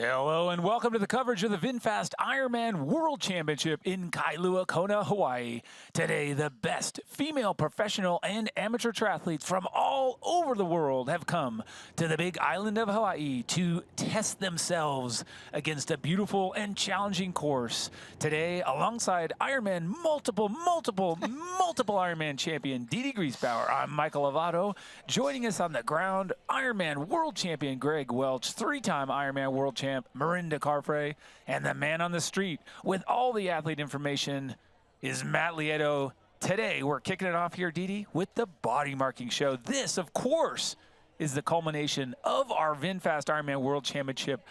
Hello and welcome to the coverage of the VinFast IRONMAN World Championship in Kailua, Kona, Hawaii. Today, the best female professional and amateur triathletes from all over the world have come to the big island of Hawaii to test themselves against a beautiful and challenging course. Today, alongside Ironman multiple Ironman champion Didi Griesbauer, I'm Michael Lovato. Joining us on the ground, Ironman World Champion Greg Welch, three-time Ironman World Champion Marinda Carfrey, and the man on the street with all the athlete information is Matt Lieto. Today, we're kicking it off here, Didi, with the Body Marking Show. This, of course, is the culmination of our VinFast Ironman World Championship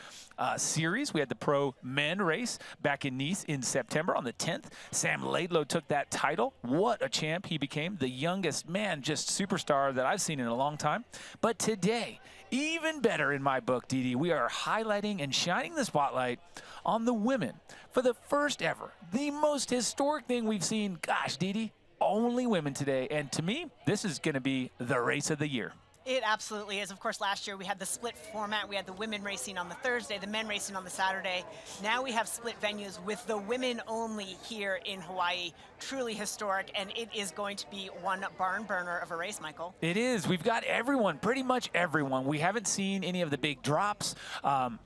series. We had the pro men race back in Nice in September on the 10th. Sam Laidlow took that title. What a champ he became. The youngest man, just superstar that I've seen in a long time. But today, even better in my book, Didi, we are highlighting and shining the spotlight on the women for the first ever, the most historic thing we've seen. Gosh, Didi, only women today. And to me, this is going to be the race of the year. It absolutely is. Of course, last year we had the split format. We had the women racing on the Thursday, the men racing on the Saturday. Now we have split venues with the women only here in Hawaii. Truly historic, and it is going to be one barn burner of a race, Michael. It is. We've got everyone, pretty much everyone. We haven't seen any of the big drops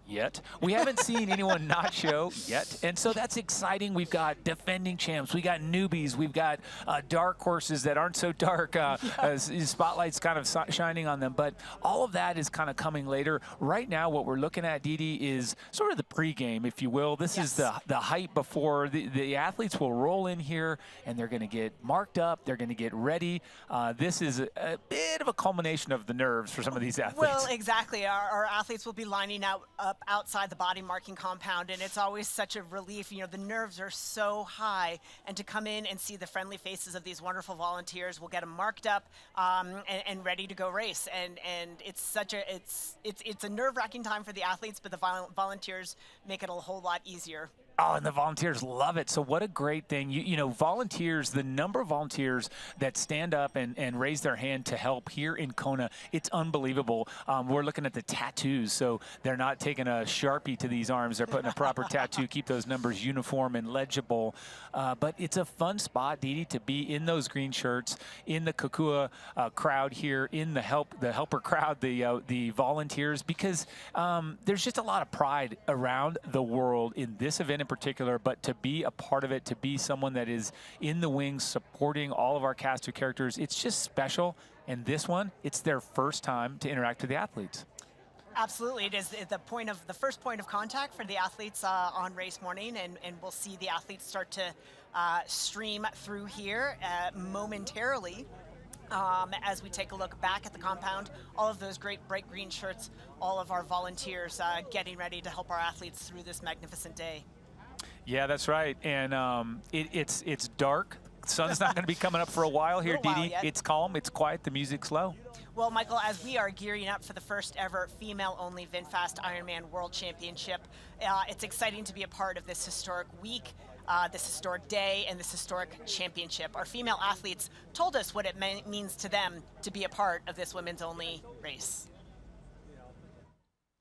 yet. We haven't seen anyone not show yet, and so that's exciting. We've got defending champs. We got newbies. We've got dark horses that aren't so dark. Spotlight's kind of shining on them, but all of that is kind of coming later. Right now, what we're looking at, Didi, is sort of the pregame, if you will. This is the hype before the athletes will roll in here, and they're going to get marked up. They're going to get ready. This is a bit of a culmination of the nerves for some of these athletes. Well, exactly. Our athletes will be lining up outside the body marking compound, and it's always such a relief. You know, the nerves are so high, and to come in and see the friendly faces of these wonderful volunteers, we'll get them marked up and ready to go race. And it's such a nerve-wracking time for the athletes, but the volunteers make it a whole lot easier. Oh, and the volunteers love it. So what a great thing. You know, volunteers, the number of volunteers that stand up and raise their hand to help here in Kona, it's unbelievable. We're looking at the tattoos. So they're not taking a Sharpie to these arms. They're putting a proper tattoo, keep those numbers uniform and legible. But it's a fun spot, Didi, to be in those green shirts, in the Kokua crowd here, in the helper crowd, the volunteers, because there's just a lot of pride around the world in this event in particular, but to be a part of it, to be someone that is in the wings supporting all of our cast of characters, it's just special. And this one, it's their first time to interact with the athletes. Absolutely, it is the first point of contact for the athletes on race morning, and we'll see the athletes start to stream through here momentarily. As we take a look back at the compound, all of those great bright green shirts, all of our volunteers getting ready to help our athletes through this magnificent day. Yeah, that's right. And it's dark. The sun's not going to be coming up for a while here, Didi. It's calm, it's quiet, the music's low. Well, Michael, as we are gearing up for the first ever female-only VinFast Ironman World Championship, it's exciting to be a part of this historic week, this historic day, and this historic championship. Our female athletes told us what it means to them to be a part of this women's-only race.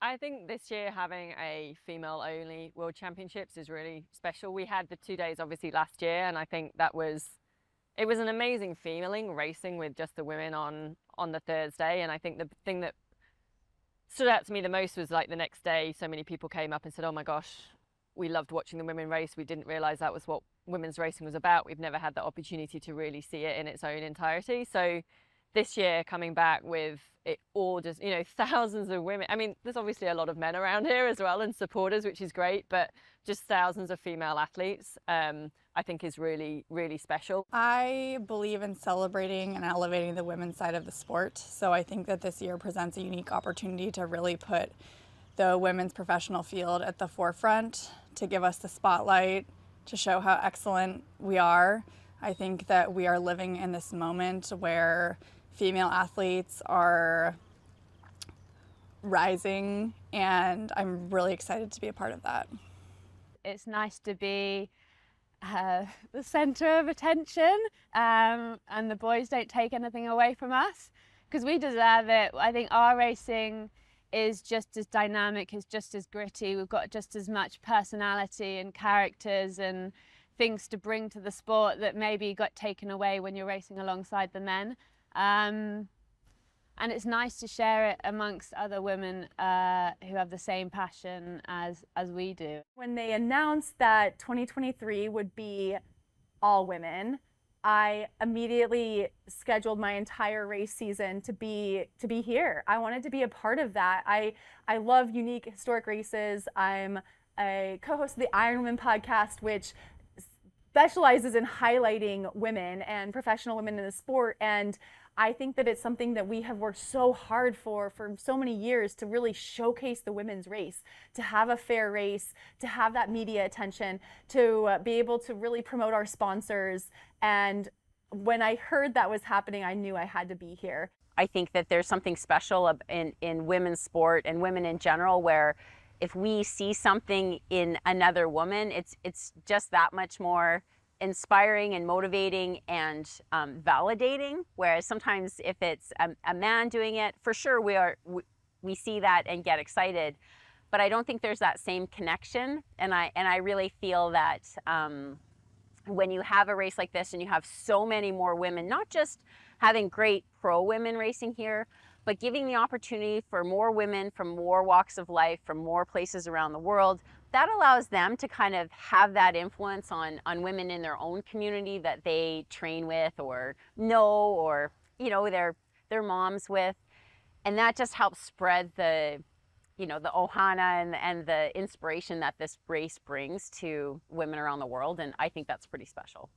I think this year having a female-only World Championships is really special. We had the 2 days obviously last year, and I think it was an amazing feeling racing with just the women on the Thursday. And I think the thing that stood out to me the most was like the next day, so many people came up and said, "Oh my gosh, we loved watching the women race. We didn't realize that was what women's racing was about. We've never had the opportunity to really see it in its own entirety." So this year coming back with it all just, you know, thousands of women. I mean, there's obviously a lot of men around here as well and supporters, which is great, but just thousands of female athletes, I think is really, really special. I believe in celebrating and elevating the women's side of the sport. So I think that this year presents a unique opportunity to really put the women's professional field at the forefront, to give us the spotlight, to show how excellent we are. I think that we are living in this moment where female athletes are rising, and I'm really excited to be a part of that. It's nice to be the center of attention, and the boys don't take anything away from us, because we deserve it. I think our racing is just as dynamic, is just as gritty. We've got just as much personality and characters and things to bring to the sport that maybe got taken away when you're racing alongside the men. And it's nice to share it amongst other women who have the same passion as we do. When they announced that 2023 would be all women, I immediately scheduled my entire race season to be here. I wanted to be a part of that. I love unique historic races. I'm a co-host of the IRONMAN podcast, which specializes in highlighting women and professional women in the sport. And I think that it's something that we have worked so hard for so many years, to really showcase the women's race, to have a fair race, to have that media attention, to be able to really promote our sponsors. And when I heard that was happening, I knew I had to be here. I think that there's something special in women's sport and women in general, where if we see something in another woman, it's just that much more inspiring and motivating and validating. Whereas sometimes if it's a man doing it, for sure we see that and get excited, but I don't think there's that same connection. And I really feel that when you have a race like this and you have so many more women, not just having great pro women racing here, but giving the opportunity for more women from more walks of life, from more places around the world, that allows them to kind of have that influence on women in their own community that they train with or know, or, you know, their moms with. And that just helps spread the, you know, the ohana and the inspiration that this race brings to women around the world. And I think that's pretty special.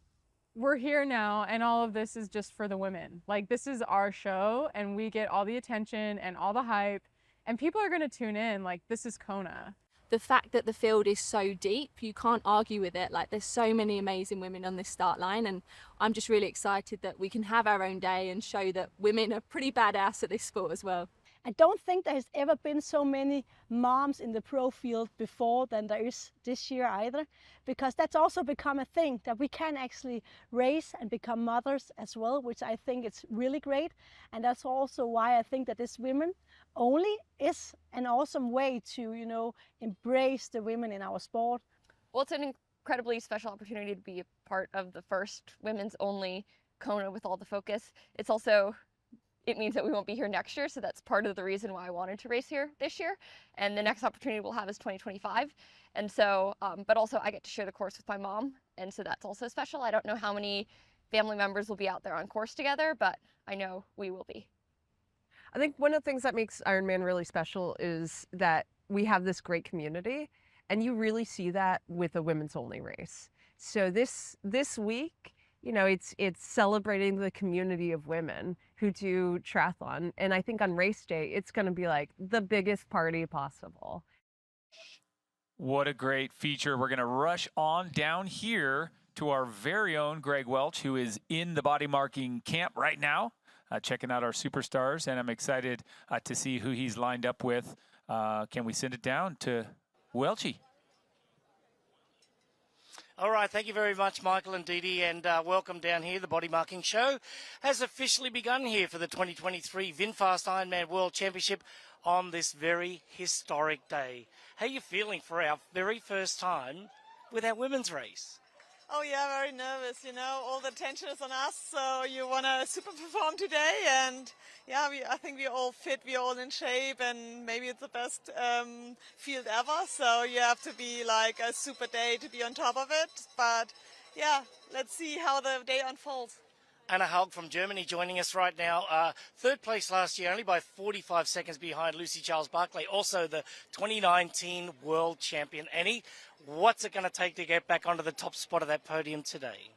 We're here now, and all of this is just for the women. Like, this is our show, and we get all the attention and all the hype, and people are going to tune in. Like, this is Kona. The fact that the field is so deep, you can't argue with it. Like, there's so many amazing women on this start line, and I'm just really excited that we can have our own day and show that women are pretty badass at this sport as well. I don't think there has ever been so many moms in the pro field before than there is this year either, because that's also become a thing that we can actually race and become mothers as well, which I think is really great. And that's also why I think that this women only is an awesome way to, you know, embrace the women in our sport. Well, it's an incredibly special opportunity to be a part of the first women's only Kona with all the focus. It's also, it means that we won't be here next year, so that's part of the reason why I wanted to race here this year. And the next opportunity we'll have is 2025. And so, but also I get to share the course with my mom, and so that's also special. I don't know how many family members will be out there on course together, but I know we will be. I think one of the things that makes Ironman really special is that we have this great community, and you really see that with a women's only race. So this week, you know, it's celebrating the community of women who do triathlon. And I think on race day, it's going to be like the biggest party possible. What a great feature. We're going to rush on down here to our very own Greg Welch, who is in the body marking camp right now, checking out our superstars. And I'm excited to see who he's lined up with. Can we send it down to Welchie? All right, thank you very much, Michael and Dee Dee, and welcome down here. The Body Marking Show has officially begun here for the 2023 VinFast IRONMAN World Championship on this very historic day. How are you feeling for our very first time with our women's race? Oh yeah, very nervous, you know, all the attention is on us, so you want to super perform today, and yeah, I think we're all fit, we're all in shape, and maybe it's the best field ever, so you have to be like a super day to be on top of it, but yeah, let's see how the day unfolds. Anna Haug from Germany joining us right now. Third place last year, only by 45 seconds behind Lucy Charles-Barclay, also the 2019 world champion. Annie, what's it going to take to get back onto the top spot of that podium today?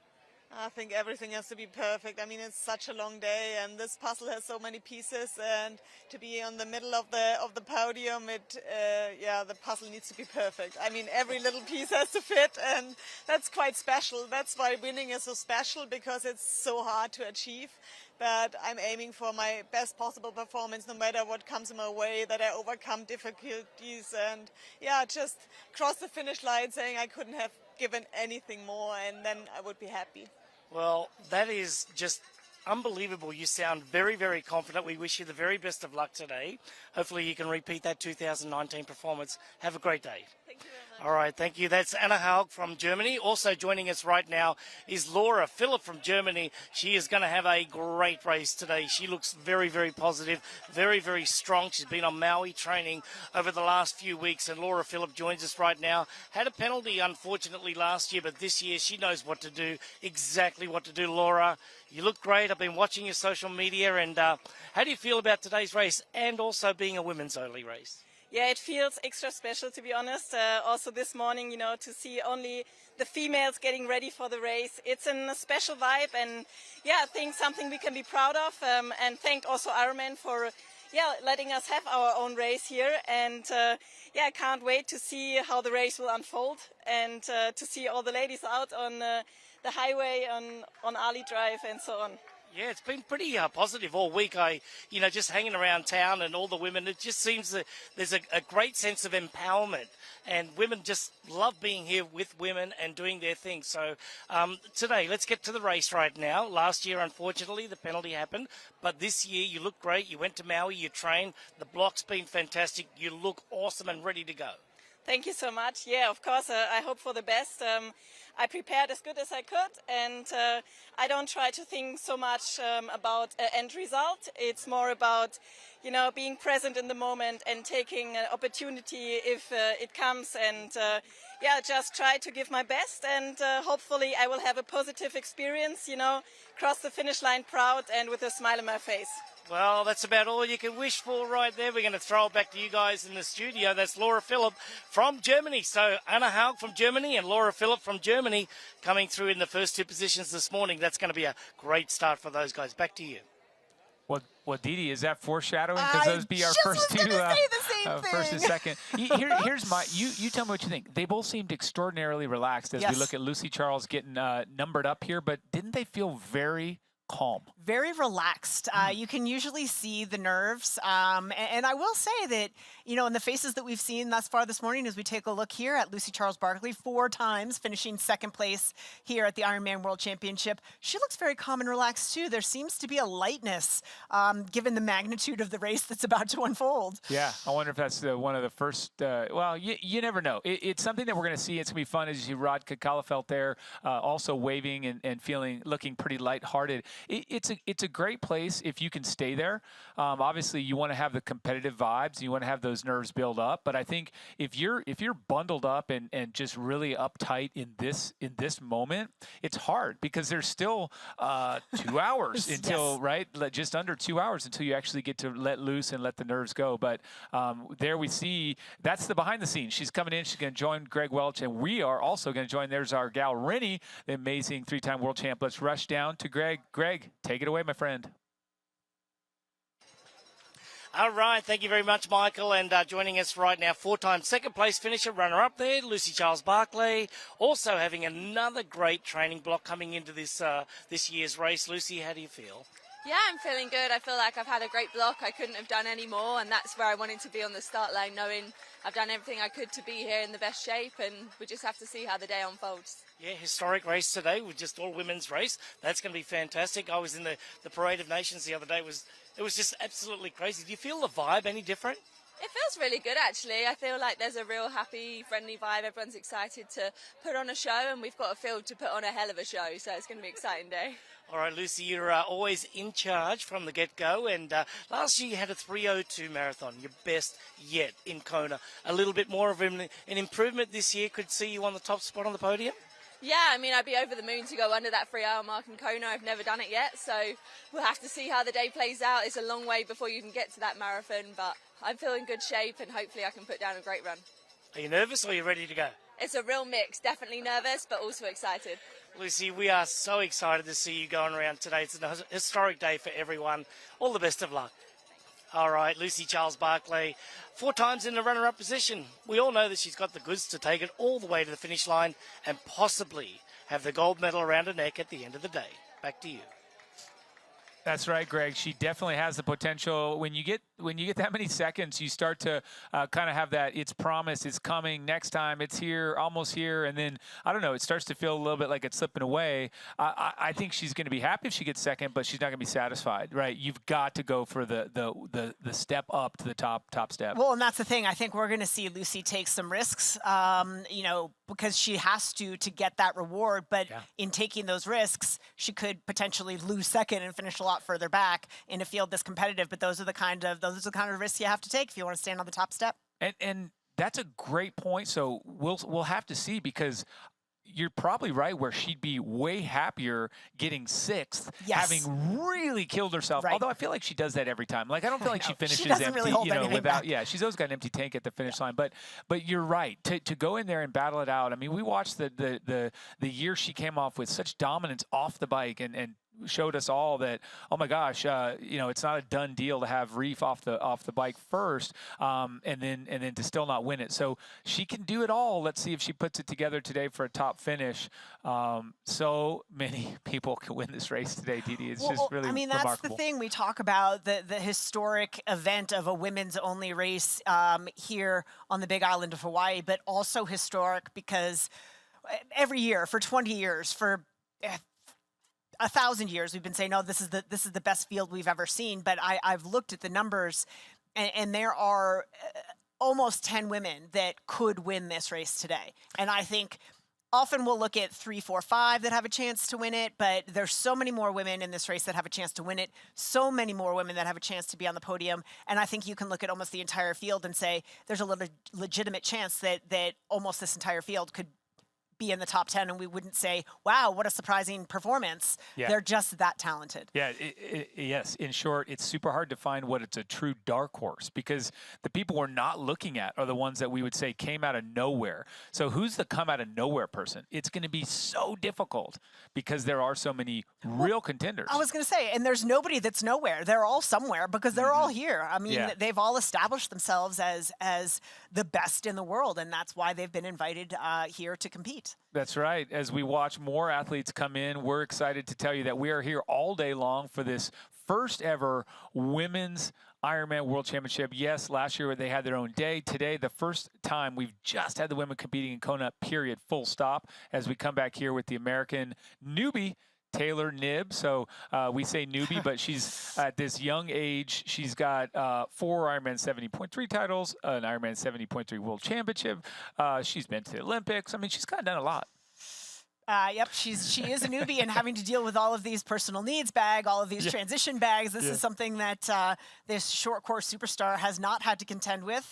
I think everything has to be perfect. I mean, it's such a long day, and this puzzle has so many pieces, and to be on the middle of the podium, the puzzle needs to be perfect. I mean, every little piece has to fit, and that's quite special. That's why winning is so special, because it's so hard to achieve. But I'm aiming for my best possible performance, no matter what comes in my way, that I overcome difficulties, and yeah, just cross the finish line saying I couldn't have given anything more, and then I would be happy. Well, that is just unbelievable. You sound very, very confident. We wish you the very best of luck today. Hopefully you can repeat that 2019 performance. Have a great day. Thank you very much. All right, thank you. That's Anna Haug from Germany. Also joining us right now is Laura Philipp from Germany. She is going to have a great race today. She looks very, very positive, very, very strong. She's been on Maui training over the last few weeks, and Laura Philipp joins us right now. Had a penalty, unfortunately, last year, but this year she knows what to do, exactly what to do. Laura, you look great. I've been watching your social media, and how do you feel about today's race and also being a women's only race? Yeah, it feels extra special, to be honest. Also this morning, to see only the females getting ready for the race. It's a special vibe, and I think something we can be proud of. And thank also Ironman for, letting us have our own race here. And I can't wait to see how the race will unfold and to see all the ladies out on the highway, on Ali Drive, and so on. Yeah, it's been pretty positive all week. Just hanging around town and all the women, it just seems that there's a great sense of empowerment, and women just love being here with women and doing their thing. So today, let's get to the race right now. Last year, unfortunately, the penalty happened, but this year you look great. You went to Maui, you trained. The block's been fantastic. You look awesome and ready to go. Thank you so much. Yeah, of course, I hope for the best. I prepared as good as I could, and I don't try to think so much about end result. It's more about, being present in the moment and taking an opportunity if it comes, and just try to give my best, and hopefully I will have a positive experience, cross the finish line proud and with a smile on my face. Well, that's about all you can wish for right there. We're going to throw it back to you guys in the studio. That's Laura Philipp from Germany. So Anna Haug from Germany and Laura Philipp from Germany coming through in the first two positions this morning. That's going to be a great start for those guys. Back to you. Well, Didi, is that foreshadowing? Because those be our first two, first and second. Here's my. You tell me what you think. They both seemed extraordinarily relaxed as we look at Lucy Charles getting numbered up here, but didn't they feel very calm? Very relaxed. You can usually see the nerves. And I will say that, in the faces that we've seen thus far this morning, as we take a look here at Lucy Charles Barkley, 4 times finishing second place here at the Ironman World Championship, she looks very calm and relaxed too. There seems to be a lightness given the magnitude of the race that's about to unfold. Yeah, I wonder if that's one of the first, you never know. It's something that we're going to see. It's going to be fun as you see Rod Kalefelt there also waving and looking pretty lighthearted. It's a great place if you can stay there. Obviously, you want to have the competitive vibes. You want to have those nerves build up. But I think if you're bundled up and just really uptight in this moment, it's hard because there's still 2 hours until just under 2 hours until you actually get to let loose and let the nerves go. But there we see that's the behind the scenes. She's coming in. She's going to join Greg Welch, and we are also going to join. There's our gal Rennie, the amazing 3-time world champ. Let's rush down to Greg. Greg, take it away, my friend. All right, thank you very much, Michael. And joining us right now, 4-time second place finisher, runner-up there, Lucy Charles Barkley. Also having another great training block coming into this year's race. Lucy, how do you feel? Yeah, I'm feeling good. I feel like I've had a great block. I couldn't have done any more, and that's where I wanted to be on the start line, knowing I've done everything I could to be here in the best shape, and we just have to see how the day unfolds. Yeah, historic race today with just all women's race. That's going to be fantastic. I was in the Parade of Nations the other day. It was just absolutely crazy. Do you feel the vibe any different? It feels really good, actually. I feel like there's a real happy, friendly vibe. Everyone's excited to put on a show, and we've got a field to put on a hell of a show, so it's going to be an exciting day. All right, Lucy, you're always in charge from the get-go, and last year you had a 3:02 marathon, your best yet in Kona. A little bit more of an improvement this year. Could see you on the top spot on the podium? Yeah, I mean, I'd be over the moon to go under that 3-hour mark in Kona. I've never done it yet, so we'll have to see how the day plays out. It's a long way before you can get to that marathon, but I'm feeling good shape, and hopefully I can put down a great run. Are you nervous or are you ready to go? It's a real mix. Definitely nervous, but also excited. Lucy, we are so excited to see you going around today. It's a historic day for everyone. All the best of luck. All right, Lucy Charles Barkley, 4 times in the runner-up position. We all know that she's got the goods to take it all the way to the finish line and possibly have the gold medal around her neck at the end of the day. Back to you. That's right, Greg. She definitely has the potential. When you get that many seconds, you start to kind of have that. It's promised. It's coming next time. It's here, almost here, and then I don't know. It starts to feel a little bit like it's slipping away. I think she's going to be happy if she gets second, but she's not going to be satisfied, right? You've got to go for the step up to the top step. Well, and that's the thing. I think we're going to see Lucy take some risks, you know, because she has to get that reward. But in taking those risks, she could potentially lose second and finish a lot further back in a field this competitive. But those are the kind of risks you have to take if you want to stand on the top step. And that's a great point. So we'll have to see, because you're probably right where she'd be way happier getting sixth, having really killed herself. Right. Although I feel like she does that every time. Like I don't feel like she finishes doesn't empty, really hold you know, anything without back. she's always got an empty tank at the finish line. But you're right. To go in there and battle it out. I mean, we watched the year she came off with such dominance off the bike and showed us all that, oh my gosh, you know, it's not a done deal to have Reef off the bike first, and then to still not win it. So she can do it all. Let's see if she puts it together today for a top finish. So many people can win this race today, Didi. It's just really I mean, that's remarkable. the thing. We talk about the historic event of a women's only race here on the Big Island of Hawaii, but also historic because every year for 20 years, for 1,000 years, we've been saying, no, this is the best field we've ever seen. But I've looked at the numbers, and there are almost 10 women that could win this race today. And I think often we'll look at 3, 4, 5 that have a chance to win it, but there's so many more women in this race that have a chance to win it, so many more women that have a chance to be on the podium. And I think you can look at almost the entire field and say there's a legitimate chance that almost this entire field could be in the top 10, and we wouldn't say, wow, what a surprising performance. They're just that talented. Yeah, yes. In short, it's super hard to find what it's a true dark horse, because the people we're not looking at are the ones that we would say came out of nowhere. So who's the come out of nowhere person? It's going to be so difficult because there are so many real contenders. I was going to say, and there's nobody that's nowhere. They're all somewhere because they're all here. I mean, they've all established themselves as the best in the world, and that's why they've been invited here to compete. That's right. As we watch more athletes come in, we're excited to tell you that we are here all day long for this first ever women's Ironman World Championship. Yes, last year they had their own day. Today, the first time we've just had the women competing in Kona, period, full stop, as we come back here with the American newbie, Taylor Knibb. So we say newbie, but she's at this young age. She's got 4 Ironman 70.3 titles, an Ironman 70.3 World Championship. She's been to the Olympics. I mean, she's kind of done a lot. Yep, she is a newbie, and having to deal with all of these personal needs bag, all of these transition bags. This is something that this short course superstar has not had to contend with.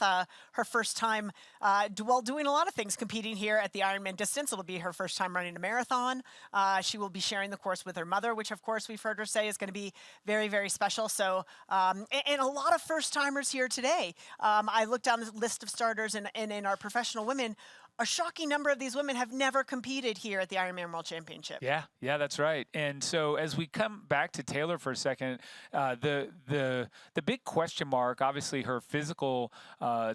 Her first time, while doing a lot of things, competing here at the Ironman distance. It'll be her first time running a marathon. She will be sharing the course with her mother, which of course we've heard her say is going to be very, very special. So, and a lot of first timers here today. I looked down the list of starters, and in our professional women, a shocking number of these women have never competed here at the Ironman World Championship. Yeah, that's right. And so as we come back to Taylor for a second, the big question mark, obviously her physical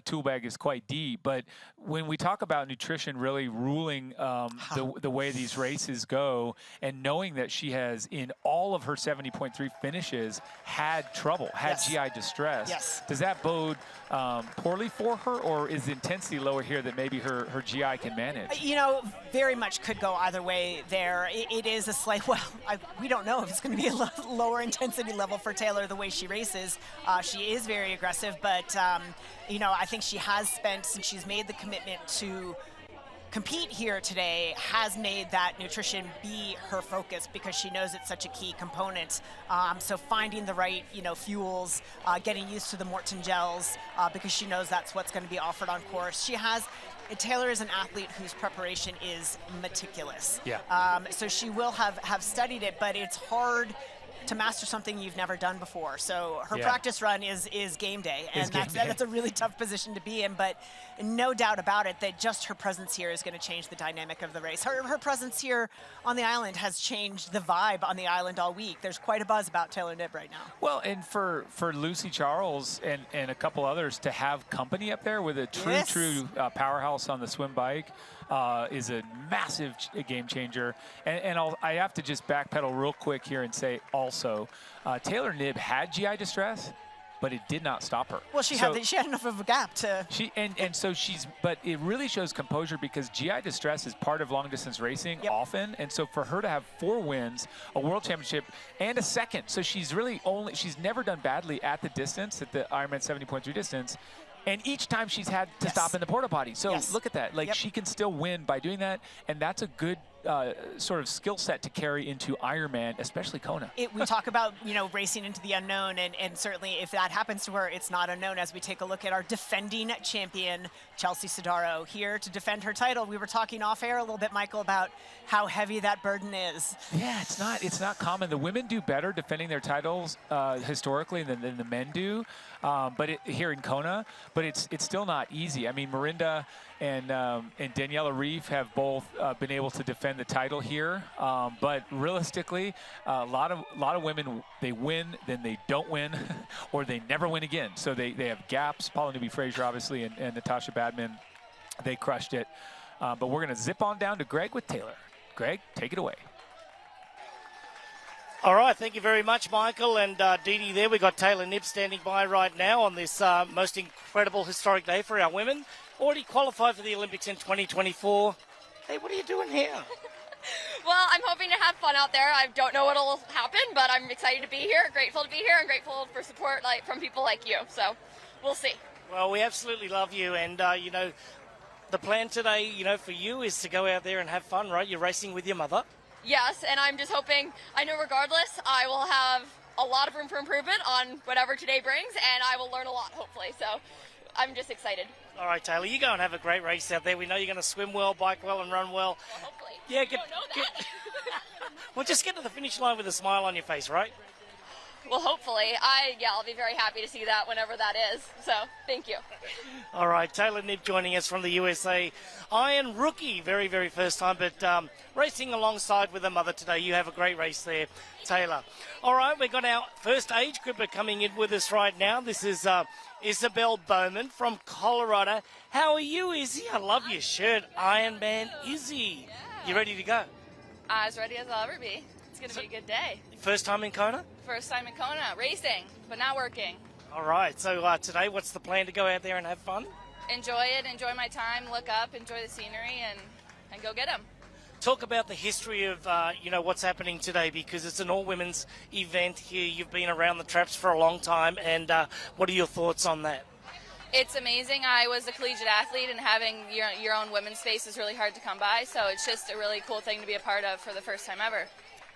tool bag is quite deep, but when we talk about nutrition really ruling the way these races go, and knowing that she has in all of her 70.3 finishes had trouble, had GI distress, does that bode poorly for her, or is the intensity lower here that maybe her GI can manage? You know, very much could go either way there. It is a slight, we don't know if it's going to be a lower intensity level for Taylor the way she races. She is very aggressive, but, you know, I think she has spent, since she's made the commitment to compete here today, has made that nutrition be her focus because she knows it's such a key component. So finding the right, you know, fuels, getting used to the Morton gels, because she knows that's what's going to be offered on course. Taylor is an athlete whose preparation is meticulous. So she will have studied it, but it's hard to master something you've never done before. So her practice run is game day, and that's a really tough position to be in, but no doubt about it that just her presence here is going to change the dynamic of the race. Her presence here on the island has changed the vibe on the island all week. There's quite a buzz about Taylor Knibb right now. Well, and for Lucy Charles and a couple others to have company up there with a true powerhouse on the swim bike is a massive game changer. And I have to just backpedal real quick here and say also also. Taylor Knibb had GI distress, but it did not stop her. Well, she had enough of a gap to. But it really shows composure because GI distress is part of long distance racing often, and so for her to have 4 wins, a world championship, and a second, so she's never done badly at the distance, at the Ironman 70.3 distance. And each time she's had to stop in the porta potty. So look at that. Like she can still win by doing that. And that's a good sort of skill set to carry into Ironman, especially Kona. We talk about, racing into the unknown. And certainly if that happens to her, it's not unknown as we take a look at our defending champion, Chelsea Sodaro, here to defend her title. We were talking off air a little bit, Michael, about how heavy that burden is. Yeah, it's not common. The women do better defending their titles historically than the men do. Here in Kona, but it's still not easy. I mean, Marinda and Daniela Reef have both been able to defend the title here, but realistically, a lot of women, they win, then they don't win, or they never win again. So they have gaps. Paula Newby-Fraser, obviously, and Natasha Badman, they crushed it. But we're going to zip on down to Greg with Taylor. Greg, take it away. All right, thank you very much, Michael and Dee Dee there. We've got Taylor Knibb standing by right now on this most incredible historic day for our women. Already qualified for the Olympics in 2024. Hey, what are you doing here? Well, I'm hoping to have fun out there. I don't know what'll happen, but I'm excited to be here, grateful to be here, and grateful for support from people like you. So we'll see. Well, we absolutely love you, and, the plan today, for you is to go out there and have fun, right? You're racing with your mother. Yes, and I'm just hoping, I know regardless, I will have a lot of room for improvement on whatever today brings, and I will learn a lot, hopefully. So I'm just excited. All right, Taylor, you go and have a great race out there. We know you're going to swim well, bike well, and run well. Well, hopefully. Yeah, I don't know that. Well, just get to the finish line with a smile on your face, right? Well, hopefully. I'll be very happy to see that whenever that is. So, thank you. All right, Taylor Knibb joining us from the USA. Iron rookie, very, very first time, but racing alongside with her mother today. You have a great race there, Taylor. All right, we've got our first age grouper coming in with us right now. This is Isabel Bowman from Colorado. How are you, Izzy? I love your shirt. Ironman Izzy. Yeah. You ready to go? As ready as I'll ever be. It's going to be a good day. First time in Kona? First time in Kona, racing, but not working. All right, so today what's the plan to go out there and have fun? Enjoy it, enjoy my time, look up, enjoy the scenery, and go get them. Talk about the history of, what's happening today, because it's an all-women's event here. You've been around the traps for a long time, and what are your thoughts on that? It's amazing. I was a collegiate athlete, and having your own women's space is really hard to come by, so it's just a really cool thing to be a part of for the first time ever.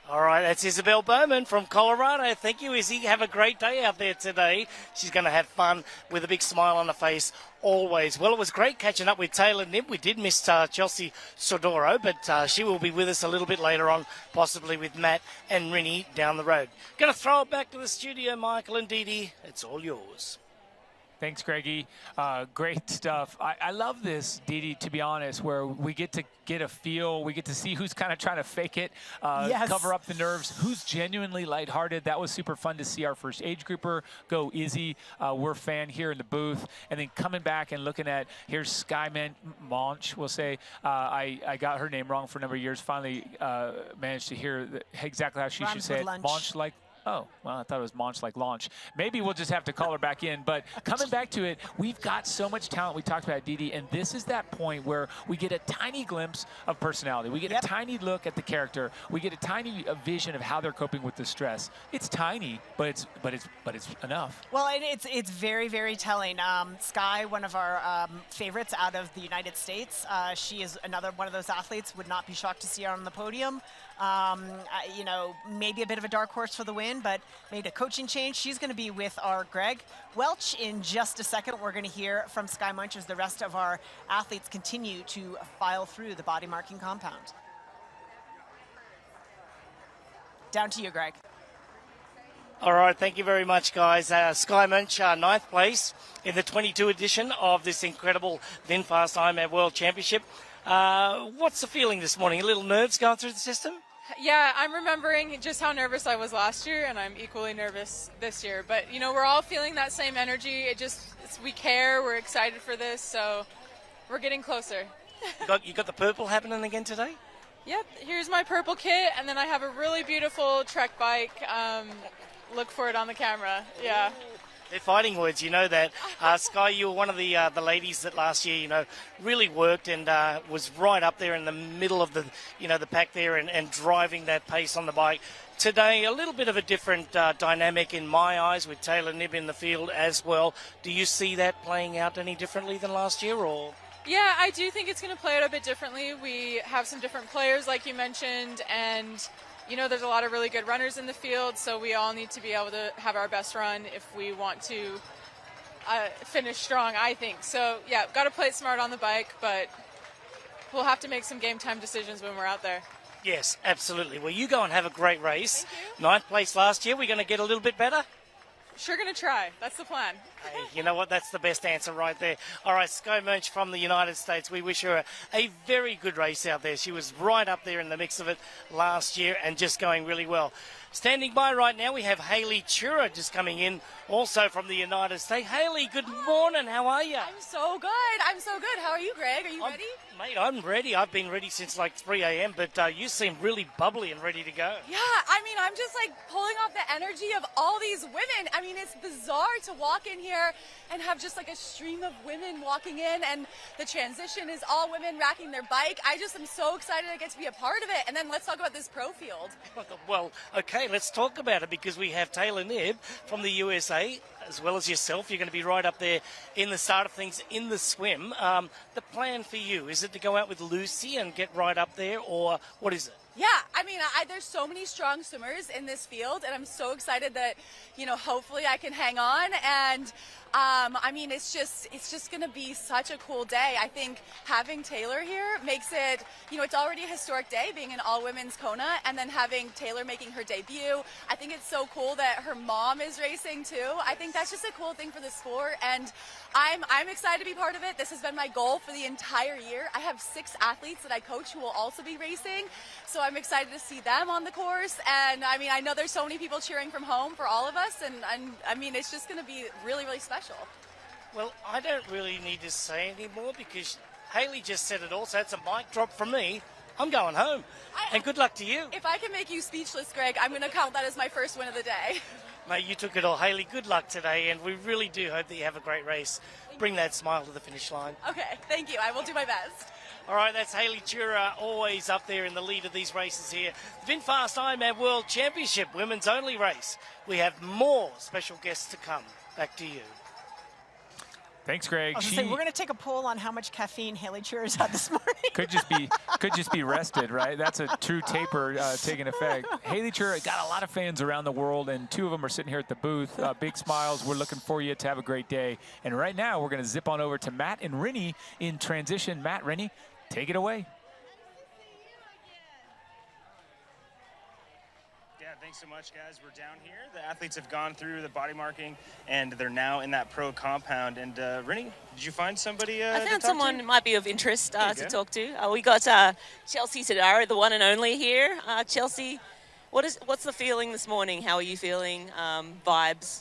All right, that's Isabel Bowman from Colorado. Thank you, Izzy. Have a great day out there today. She's going to have fun with a big smile on her face always. Well, it was great catching up with Taylor Knibb. We did miss Chelsea Sodaro, but she will be with us a little bit later on, possibly with Matt and Rinny down the road. Going to throw it back to the studio, Michael and Dee Dee. It's all yours. Thanks, Greggy. Great stuff. I love this, Dee Dee, to be honest, where we get to get a feel. We get to see who's kind of trying to fake it, cover up the nerves, who's genuinely lighthearted. That was super fun to see our first age grouper go Izzy. We're a fan here in the booth. And then coming back and looking at, here's Sky Monch, we'll say. I got her name wrong for a number of years. Finally managed to hear exactly how she should say it. Monch like. Oh, well, I thought it was Monch like launch. Maybe we'll just have to call her back in. But coming back to it, we've got so much talent. We talked about Dee Dee, and this is that point where we get a tiny glimpse of personality. We get a tiny look at the character. We get a tiny vision of how they're coping with the stress. It's tiny, but it's enough. Well, it's very, very telling. Sky, one of our favorites out of the United States, she is another one of those athletes. Would not be shocked to see her on the podium. Maybe a bit of a dark horse for the win, but made a coaching change. She's going to be with our Greg Welch in just a second. We're going to hear from Sky Monch as the rest of our athletes continue to file through the body marking compound. Down to you, Greg. All right, thank you very much, guys. Sky Monch, 9th place in the 22 edition of this incredible VinFast IRONMAN World Championship. What's the feeling this morning? A little nerves going through the system? Yeah, I'm remembering just how nervous I was last year, and I'm equally nervous this year. But, we're all feeling that same energy. We care, we're excited for this, so we're getting closer. You got the purple happening again today? Yep, here's my purple kit, and then I have a really beautiful Trek bike. Look for it on the camera. Yeah. They're fighting words, you know that. Sky, you were one of the ladies that last year, you know, really worked and was right up there in the middle of the, you know, the pack there and driving that pace on the bike. Today, a little bit of a different dynamic in my eyes with Taylor Knibb in the field as well. Do you see that playing out any differently than last year, or? Yeah, I do think it's going to play out a bit differently. We have some different players, like you mentioned, and you know, there's a lot of really good runners in the field, so we all need to be able to have our best run if we want to finish strong, I think. So, yeah, got to play it smart on the bike, but we'll have to make some game time decisions when we're out there. Yes, absolutely. Well, you go and have a great race. Ninth place last year. We're going to get a little bit better? Sure going to try. That's the plan. Hey, you know what? That's the best answer right there. All right, Sky Munch from the United States. We wish her a very good race out there. She was right up there in the mix of it last year and just going really well. Standing by right now, we have Haley Chura just coming in, also from the United States. Haley, good morning. How are you? I'm so good. I'm so good. How are you, Greg? Are you ready? Mate, I'm ready. I've been ready since like 3 a.m., but you seem really bubbly and ready to go. Yeah, I mean, I'm just like pulling off the energy of all these women. I mean, it's bizarre to walk in here and have just like a stream of women walking in, and the transition is all women racking their bike. I just am so excited I get to be a part of it. And then let's talk about this pro field. Well, okay, let's talk about it, because we have Taylor Knibb from the USA, as well as yourself. You're going to be right up there in the start of things in the swim. The plan for you, is it to go out with Lucy and get right up there, or what is it? Yeah, I mean, there's so many strong swimmers in this field, and I'm so excited that, you know, hopefully I can hang on. And I mean, it's just going to be such a cool day. I think having Taylor here makes it, you know, it's already a historic day being an all-women's Kona, and then having Taylor making her debut. I think it's so cool that her mom is racing too. I think that's just a cool thing for the sport, and I'm excited to be part of it. This has been my goal for the entire year. I have 6 athletes that I coach who will also be racing, so I'm excited to see them on the course. And I mean, I know there's so many people cheering from home for all of us, and I mean, it's just going to be really, really special. Well, I don't really need to say anymore, because Haley just said it all, so it's a mic drop from me. I'm going home, and good luck to you. If I can make you speechless, Greg, I'm going to count that as my first win of the day. Mate, you took it all. Haley, good luck today, and we really do hope that you have a great race. Bring that smile to the finish line. Okay, thank you. I will do my best. All right, that's Haley Chura, always up there in the lead of these races here. VinFast IRONMAN World Championship, women's only race. We have more special guests to come. Back to you. Thanks, Greg. I was gonna say, we're going to take a poll on how much caffeine Haley Chura's had this morning. could just be rested, right? That's a true taper taking effect. Haley Chura got a lot of fans around the world, and 2 of them are sitting here at the booth. Big smiles. We're looking for you to have a great day. And right now, we're going to zip on over to Matt and Rennie in transition. Matt, Rennie, take it away. Thanks so much, guys. We're down here. The athletes have gone through the body marking, and they're now in that pro compound. And Rennie, did you find somebody I found someone who might be of interest to talk to. We got Chelsea Tadaro, the one and only here. Chelsea, what's the feeling this morning? How are you feeling? Vibes?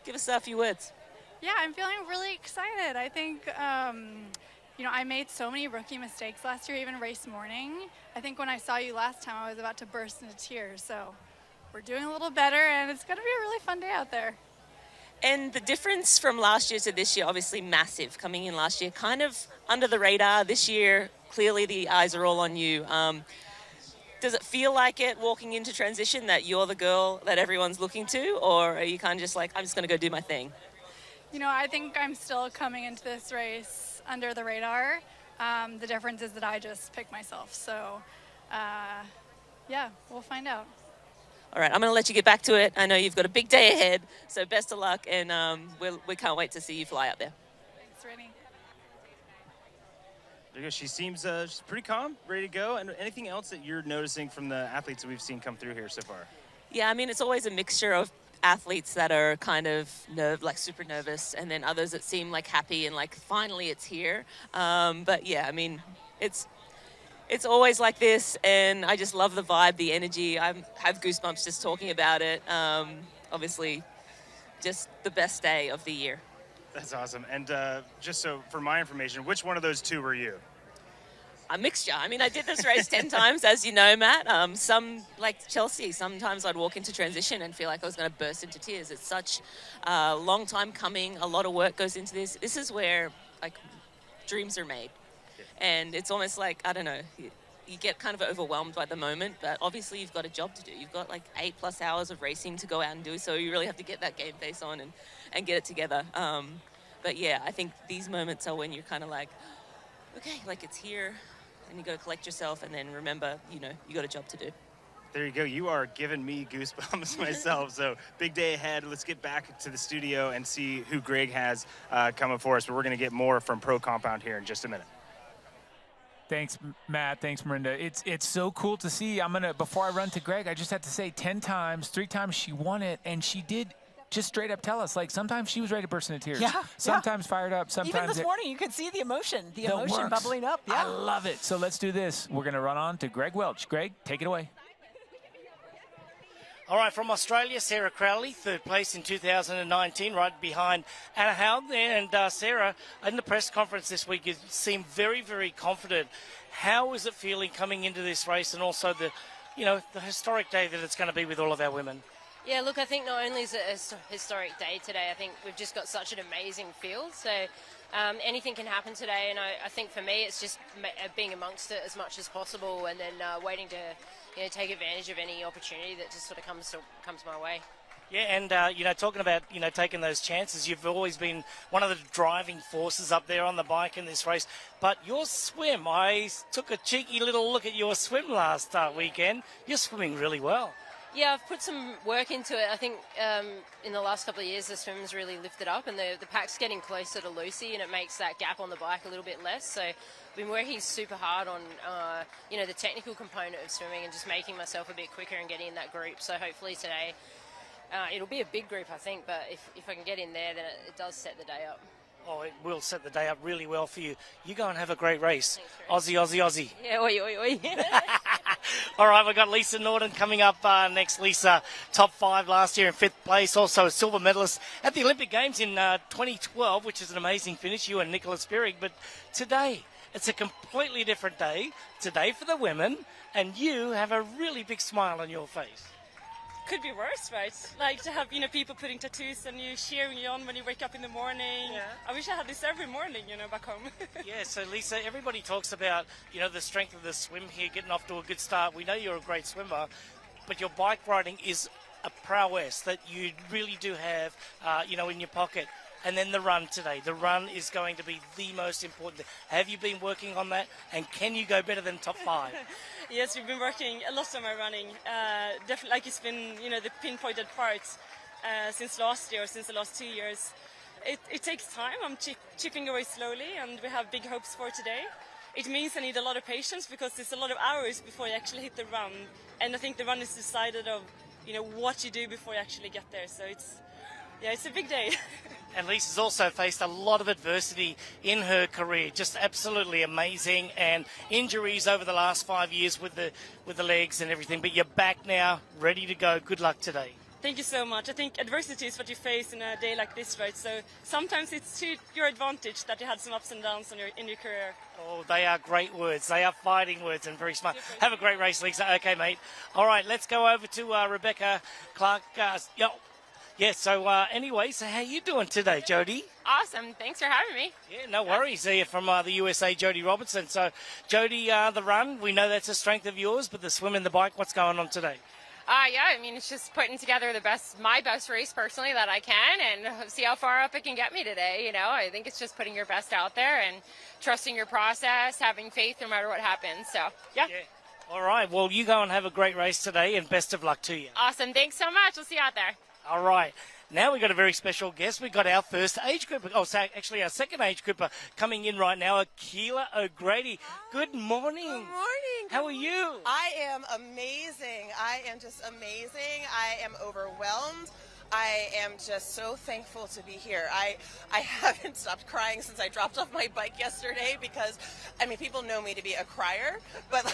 Give us a few words. Yeah, I'm feeling really excited. I think, you know, I made so many rookie mistakes last year, even race morning. I think when I saw you last time, I was about to burst into tears. So we're doing a little better, and it's going to be a really fun day out there. And the difference from last year to this year, obviously massive. Coming in last year, kind of under the radar. This year, clearly the eyes are all on you. Does it feel like it walking into transition that you're the girl that everyone's looking to, or are you kind of just like, I'm just going to go do my thing? You know, I think I'm still coming into this race under the radar. The difference is that I just picked myself. So, yeah, we'll find out. All right, I'm going to let you get back to it. I know you've got a big day ahead, so best of luck, and we can't wait to see you fly out there. Thanks, Rennie. There you go. She seems she's pretty calm, ready to go. And anything else that you're noticing from the athletes that we've seen come through here so far? Yeah, I mean, it's always a mixture of athletes that are kind of like super nervous, and then others that seem like happy and like finally it's here. But yeah, I mean, it's always like this, and I just love the vibe, the energy. I have goosebumps just talking about it. Obviously, just the best day of the year. That's awesome. And just so for my information, which one of those 2 were you? a mixture. I mean, I did this race 10 times, as you know, Matt. Some, like Chelsea, sometimes I'd walk into transition and feel like I was going to burst into tears. It's such a long time coming. A lot of work goes into this. This is where, like, dreams are made. And it's almost like, I don't know, you get kind of overwhelmed by the moment, but obviously you've got a job to do. You've got like 8+ hours of racing to go out and do, so you really have to get that game face on and get it together. But yeah, I think these moments are when you're kind of like, okay, like it's here, and you got to collect yourself, and then remember, you know, you got a job to do. There you go. You are giving me goosebumps myself. So big day ahead. Let's get back to the studio and see who Greg has coming for us. But we're going to get more from Pro Compound here in just a minute. Thanks, Matt. Thanks, Marinda. It's so cool to see. Before I run to Greg, I just have to say 10 times, 3 times she won it, and she did just straight up tell us, like, sometimes she was ready to burst into tears. Yeah. Sometimes fired up. Sometimes even this morning, you could see the emotion bubbling up. Yeah. I love it. So let's do this. We're going to run on to Greg Welch. Greg, take it away. All right, from Australia, Sarah Crowley, 3rd place in 2019, right behind Anna Howden. And Sarah, in the press conference this week, you seemed very, very confident. How is it feeling coming into this race, and also the historic day that it's going to be with all of our women? Yeah, look, I think not only is it a historic day today, I think we've just got such an amazing field. So anything can happen today, and I think for me it's just being amongst it as much as possible, and then waiting to take advantage of any opportunity that just sort of comes my way. Yeah, and talking about taking those chances, you've always been one of the driving forces up there on the bike in this race. But your swim, I took a cheeky little look at your swim last weekend. You're swimming really well. Yeah, I've put some work into it. I think in the last couple of years the swim's really lifted up, and the pack's getting closer to Lucy, and it makes that gap on the bike a little bit less. So I've been working super hard on the technical component of swimming and just making myself a bit quicker and getting in that group. So hopefully today it'll be a big group, I think, but if I can get in there, then it does set the day up. Oh, it will set the day up really well for you. You go and have a great race. Aussie, Aussie, Aussie. Yeah, oi, oi, oi. All right, we've got Lisa Norton coming up next. Lisa, top 5 last year in 5th place, also a silver medalist at the Olympic Games in 2012, which is an amazing finish, you and Nicola Spirig. But today, it's a completely different day. Today for the women, and you have a really big smile on your face. Could be worse, right? Like to have people putting tattoos and you cheering you on when you wake up in the morning. Yeah. I wish I had this every morning, back home. Yeah, so Lisa, everybody talks about the strength of the swim here, getting off to a good start. We know you're a great swimmer, but your bike riding is a prowess that you really do have in your pocket. And then the run today. The run is going to be the most important. Have you been working on that? And can you go better than top 5? Yes, we've been working a lot on my running. Definitely, like it's been, the pinpointed parts since last year, since the last 2 years. It takes time. I'm chipping away slowly, and we have big hopes for today. It means I need a lot of patience because there's a lot of hours before you actually hit the run. And I think the run is decided of, what you do before you actually get there. So it's a big day. And Lisa's also faced a lot of adversity in her career, just absolutely amazing, and injuries over the last 5 years with the legs and everything. But you're back now, ready to go. Good luck today. Thank you so much. I think adversity is what you face in a day like this, right? So sometimes it's to your advantage that you had some ups and downs in your career. Oh, they are great words. They are fighting words and very smart. Have a great race, Lisa. Okay, mate. All right, let's go over to Rebecca Clark. Yeah, so anyway, so how you doing today, Jody? Awesome. Thanks for having me. Yeah, no worries. Here from the USA, Jody Robertson. So, Jody, the run, we know that's a strength of yours, but the swim and the bike, what's going on today? Yeah, I mean, it's just putting together my best race personally that I can and see how far up it can get me today. I think it's just putting your best out there and trusting your process, having faith no matter what happens. So, yeah. All right. Well, you go and have a great race today, and best of luck to you. Awesome. Thanks so much. We'll see you out there. All right. Now we've got a very special guest. We've got our first age grouper. Oh, so actually our second age grouper coming in right now, Akila O'Grady. Good morning. Good morning. How are you? I am amazing. I am just amazing. I am overwhelmed. I am just so thankful to be here. I haven't stopped crying since I dropped off my bike yesterday because, people know me to be a crier, but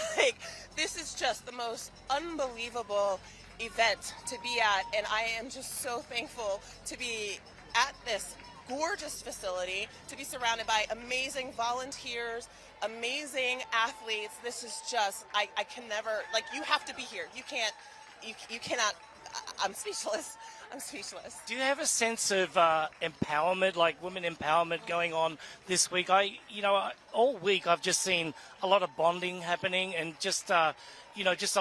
this is just the most unbelievable event to be at, and I am just so thankful to be at this gorgeous facility, to be surrounded by amazing volunteers, amazing athletes. This is just, I can never, like, you have to be here. You can't, you cannot, I'm speechless. I'm speechless. Do you have a sense of empowerment, like women empowerment going on this week? All week I've just seen a lot of bonding happening and just a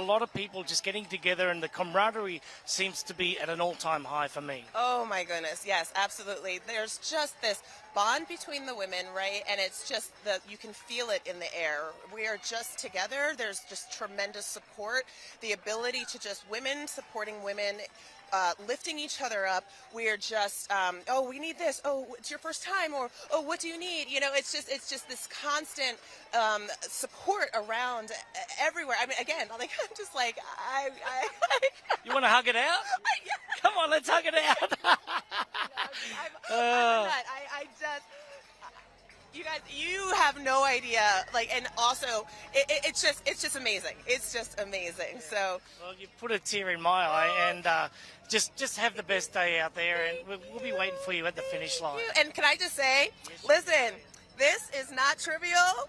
lot of people just getting together, and the camaraderie seems to be at an all-time high for me. Oh my goodness, yes, absolutely. There's just this bond between the women, right? And it's just you can feel it in the air. We are just together. There's just tremendous support. The ability to just women supporting women, lifting each other up. We are just, oh, we need this. Oh, it's your first time, or oh, what do you need? You know, it's just this constant support around everywhere. I mean, again, like I'm just like You want to hug it out? Come on, let's hug it out. I'm not. I just. You guys, you have no idea. Like, and also, it's just amazing. It's just amazing. So, well, you put a tear in my eye, and just have the best day out there, and we'll be waiting for you at the finish line. and can I just say, listen, this is not trivial.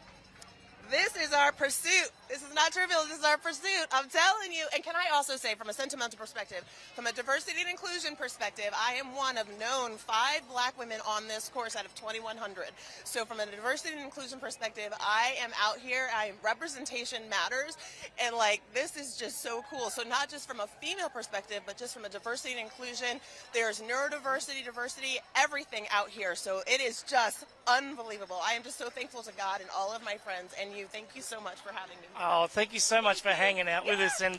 This is our pursuit. This is not trivial. This is our pursuit. I'm telling you. And can I also say, from a sentimental perspective, from a diversity and inclusion perspective, I am one of known 5 black women on this course out of 2,100. So from a diversity and inclusion perspective, I am out here. Representation matters. And like, this is just so cool. So not just from a female perspective, but just from a diversity and inclusion, there's neurodiversity, diversity, everything out here. So it is just unbelievable. I am just so thankful to God and all of my friends and you. Thank you so much for having me. Oh, thank you so much for hanging out with us, and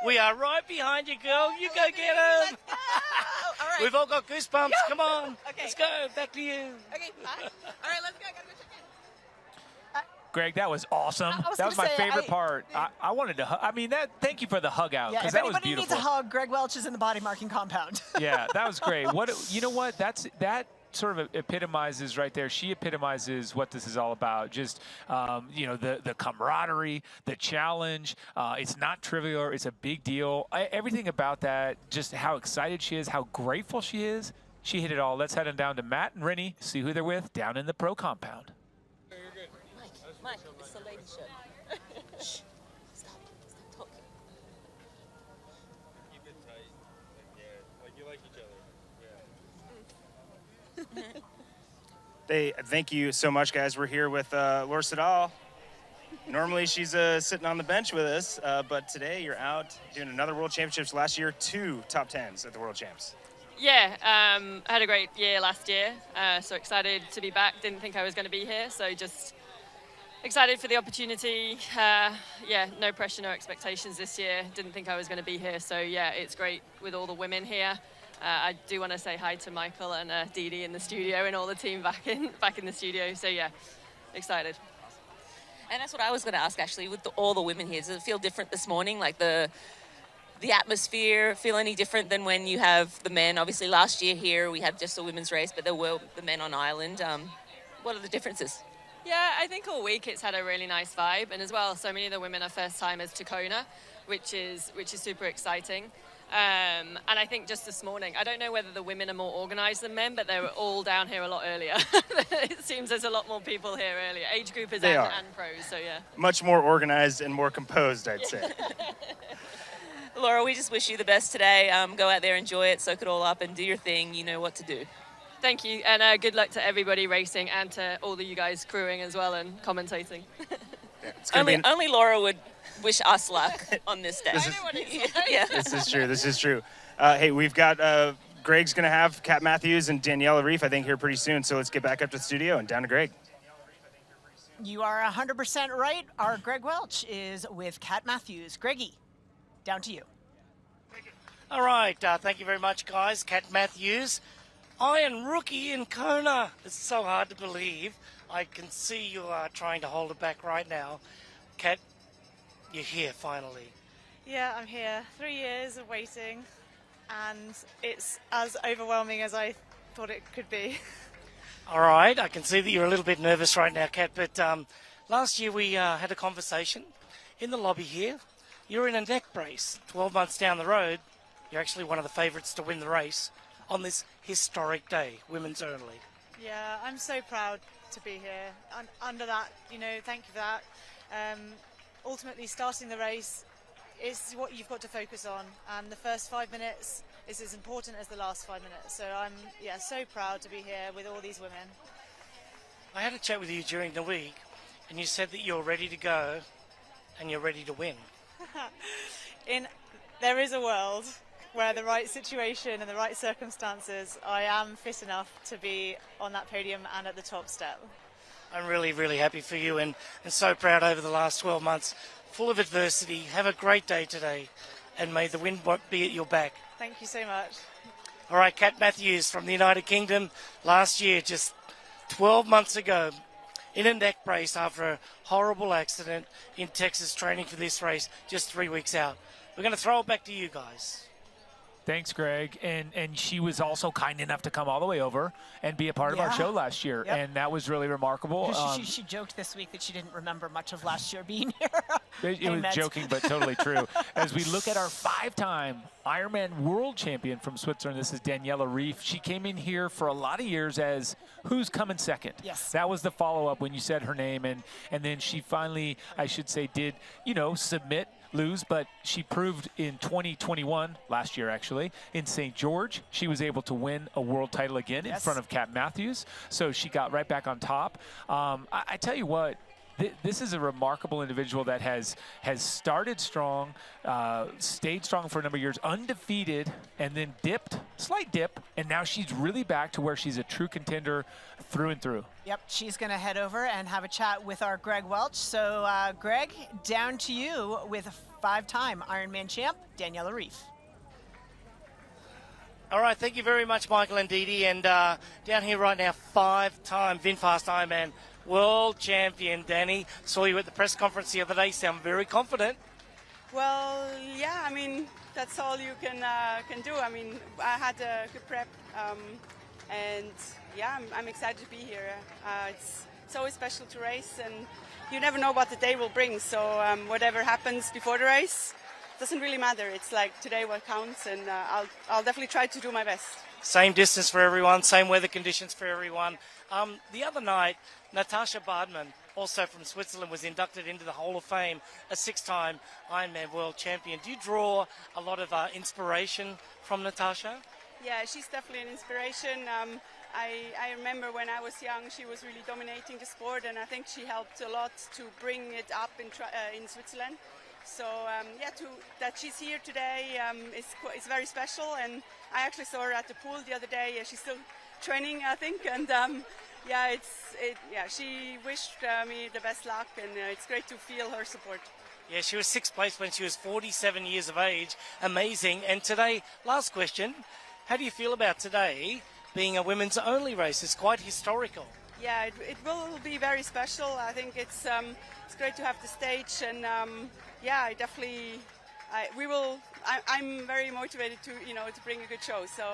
we are right behind you, girl. You go get them. All right. We've all got goosebumps. Yeah. Come on. Okay. Let's go. Back to you. Okay, bye. All right, let's go. I gotta go check in. Greg, that was awesome. was That was gonna my say, favorite part. I wanted to hug. I mean, thank you for the hug out, Yeah, because if that was anybody beautiful. needs a hug, Greg Welch is in the body marking compound. Yeah, that was great. You know what? That sort of epitomizes right there. She epitomizes what this is all about. Just, the camaraderie, the challenge. It's not trivial. It's a big deal. Everything about that, just how excited she is, how grateful she is. She hit it all. Let's head on down to Matt and Rennie, see who they're with down in the pro compound. Mike, it's the lady shirt. Shh. Stop talking. Keep it tight. Like you like each other. Thank you so much, guys. We're here with Laura Siddall. Normally she's sitting on the bench with us, but today you're out doing another World Championships. Last year, 2 top 10s at the World Champs. Yeah, I had a great year last year, so excited to be back. Didn't think I was going to be here, so just excited for the opportunity. No pressure, no expectations this year. Didn't think I was going to be here, so yeah, it's great with all the women here. I do want to say hi to Michael and Dee Dee in the studio and all the team back in the studio. So yeah, excited. And that's what I was going to ask, actually, with all the women here. Does it feel different this morning? Like the atmosphere feel any different than when you have the men? Obviously, last year here we had just a women's race, but there were the men on island. What are the differences? Yeah, I think all week it's had a really nice vibe, and as well, so many of the women are first timers to Kona, which is super exciting. And I think just this morning, I don't know whether the women are more organized than men, but they were all down here a lot earlier. It seems there's a lot more people here earlier, age groupers and pros, so yeah. Much more organized and more composed, I'd say. Laura, we just wish you the best today. Go out there, enjoy it, soak it all up, and do your thing. You know what to do. Thank you, and good luck to everybody racing and to all of you guys crewing as well and commentating. Only Laura would wish us luck on this day. This is true. Hey, we've got Greg's going to have Kat Matthews and Daniela Reef, I think, here pretty soon. So let's get back up to the studio and down to Greg. You are 100% right. Our Greg Welch is with Kat Matthews. Greggy, down to you. All right. Thank you very much, guys. Kat Matthews, Iron Rookie in Kona. It's so hard to believe. I can see you are trying to hold it back right now. Kat, you're here finally. Yeah, I'm here. 3 years of waiting, and it's as overwhelming as I thought it could be. All right, I can see that you're a little bit nervous right now, Kat, but last year we had a conversation in the lobby here. You're in a neck brace. 12 months down the road, you're actually one of the favourites to win the race on this historic day, women's only. Yeah, I'm so proud to be here. Under that, thank you for that. Ultimately, starting the race is what you've got to focus on, and the first 5 minutes is as important as the last 5 minutes. So I'm, so proud to be here with all these women. I had a chat with you during the week, and you said that you're ready to go and you're ready to win. There is a world where the right situation and the right circumstances, I am fit enough to be on that podium and at the top step. I'm really, really happy for you and so proud over the last 12 months. Full of adversity. Have a great day today, and may the wind be at your back. Thank you so much. All right, Kat Matthews from the United Kingdom. Last year, just 12 months ago, in a neck brace after a horrible accident in Texas, training for this race just 3 weeks out. We're going to throw it back to you guys. Thanks, Greg. And she was also kind enough to come all the way over and be a part of our show last year. Yep. And that was really remarkable. She joked this week that she didn't remember much of last year being here. It was joking, but totally true. As we look at our 5-time Ironman World Champion from Switzerland, this is Daniela Rief. She came in here for a lot of years as who's coming second. Yes. That was the follow-up when you said her name. And then she finally, I should say, did, submit, lose, but she proved in 2021, last year actually, in St. George, she was able to win a world title again in front of Kat Matthews. So she got right back on top. I tell you what, this is a remarkable individual that has started strong, stayed strong for a number of years, undefeated, and then slight dip, and now she's really back to where she's a true contender through and through. Yep, she's going to head over and have a chat with our Greg Welch. So, Greg, down to you with a 5-time Ironman champ, Daniela Rief. All right, thank you very much, Michael and Dee Dee. And down here right now, 5-time VinFast Ironman World Champion, Danny. Saw you at the press conference the other day. Sound very confident. Well, yeah, I mean, that's all you can do. I mean, I had a good prep, and yeah, I'm excited to be here. It's always special to race, and you never know what the day will bring. So whatever happens before the race doesn't really matter. It's like today what counts, and I'll definitely try to do my best. Same distance for everyone, same weather conditions for everyone. The other night, Natasha Badman, also from Switzerland, was inducted into the Hall of Fame, a 6-time Ironman World Champion. Do you draw a lot of inspiration from Natasha? Yeah, she's definitely an inspiration. I remember when I was young, she was really dominating the sport, and I think she helped a lot to bring it up in Switzerland. So that she's here today is very special, and I actually saw her at the pool the other day. She's still training, I think, and she wished me the best luck, and it's great to feel her support. Yeah, she was 6th place when she was 47 years of age. Amazing. And today, last question, how do you feel about today being a women's only race? It's quite historical. Yeah, it will be very special. I think it's great to have the stage, and I'm very motivated to bring a good show. So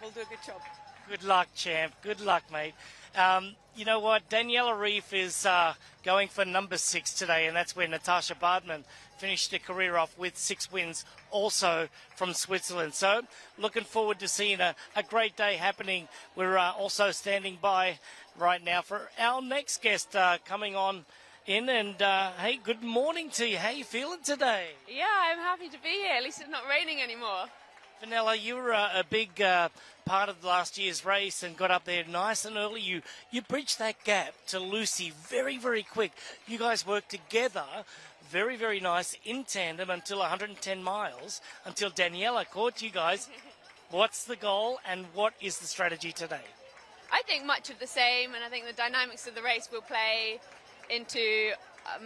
we'll do a good job. Good luck, champ. Good luck, mate. You know what? Daniela Rief is going for number 6 today, and that's where Natasha Badman finished her career off with 6 wins, also from Switzerland. So looking forward to seeing a great day happening. We're also standing by right now for our next guest coming on in. And hey, good morning to you. How you feeling today? Yeah, I'm happy to be here. At least it's not raining anymore. Vanilla, you were a big part of last year's race and got up there nice and early. You bridged that gap to Lucy very, very quick. You guys worked together very, very nice in tandem until 110 miles, until Daniela caught you guys. What's the goal and what is the strategy today? I think much of the same, and I think the dynamics of the race will play into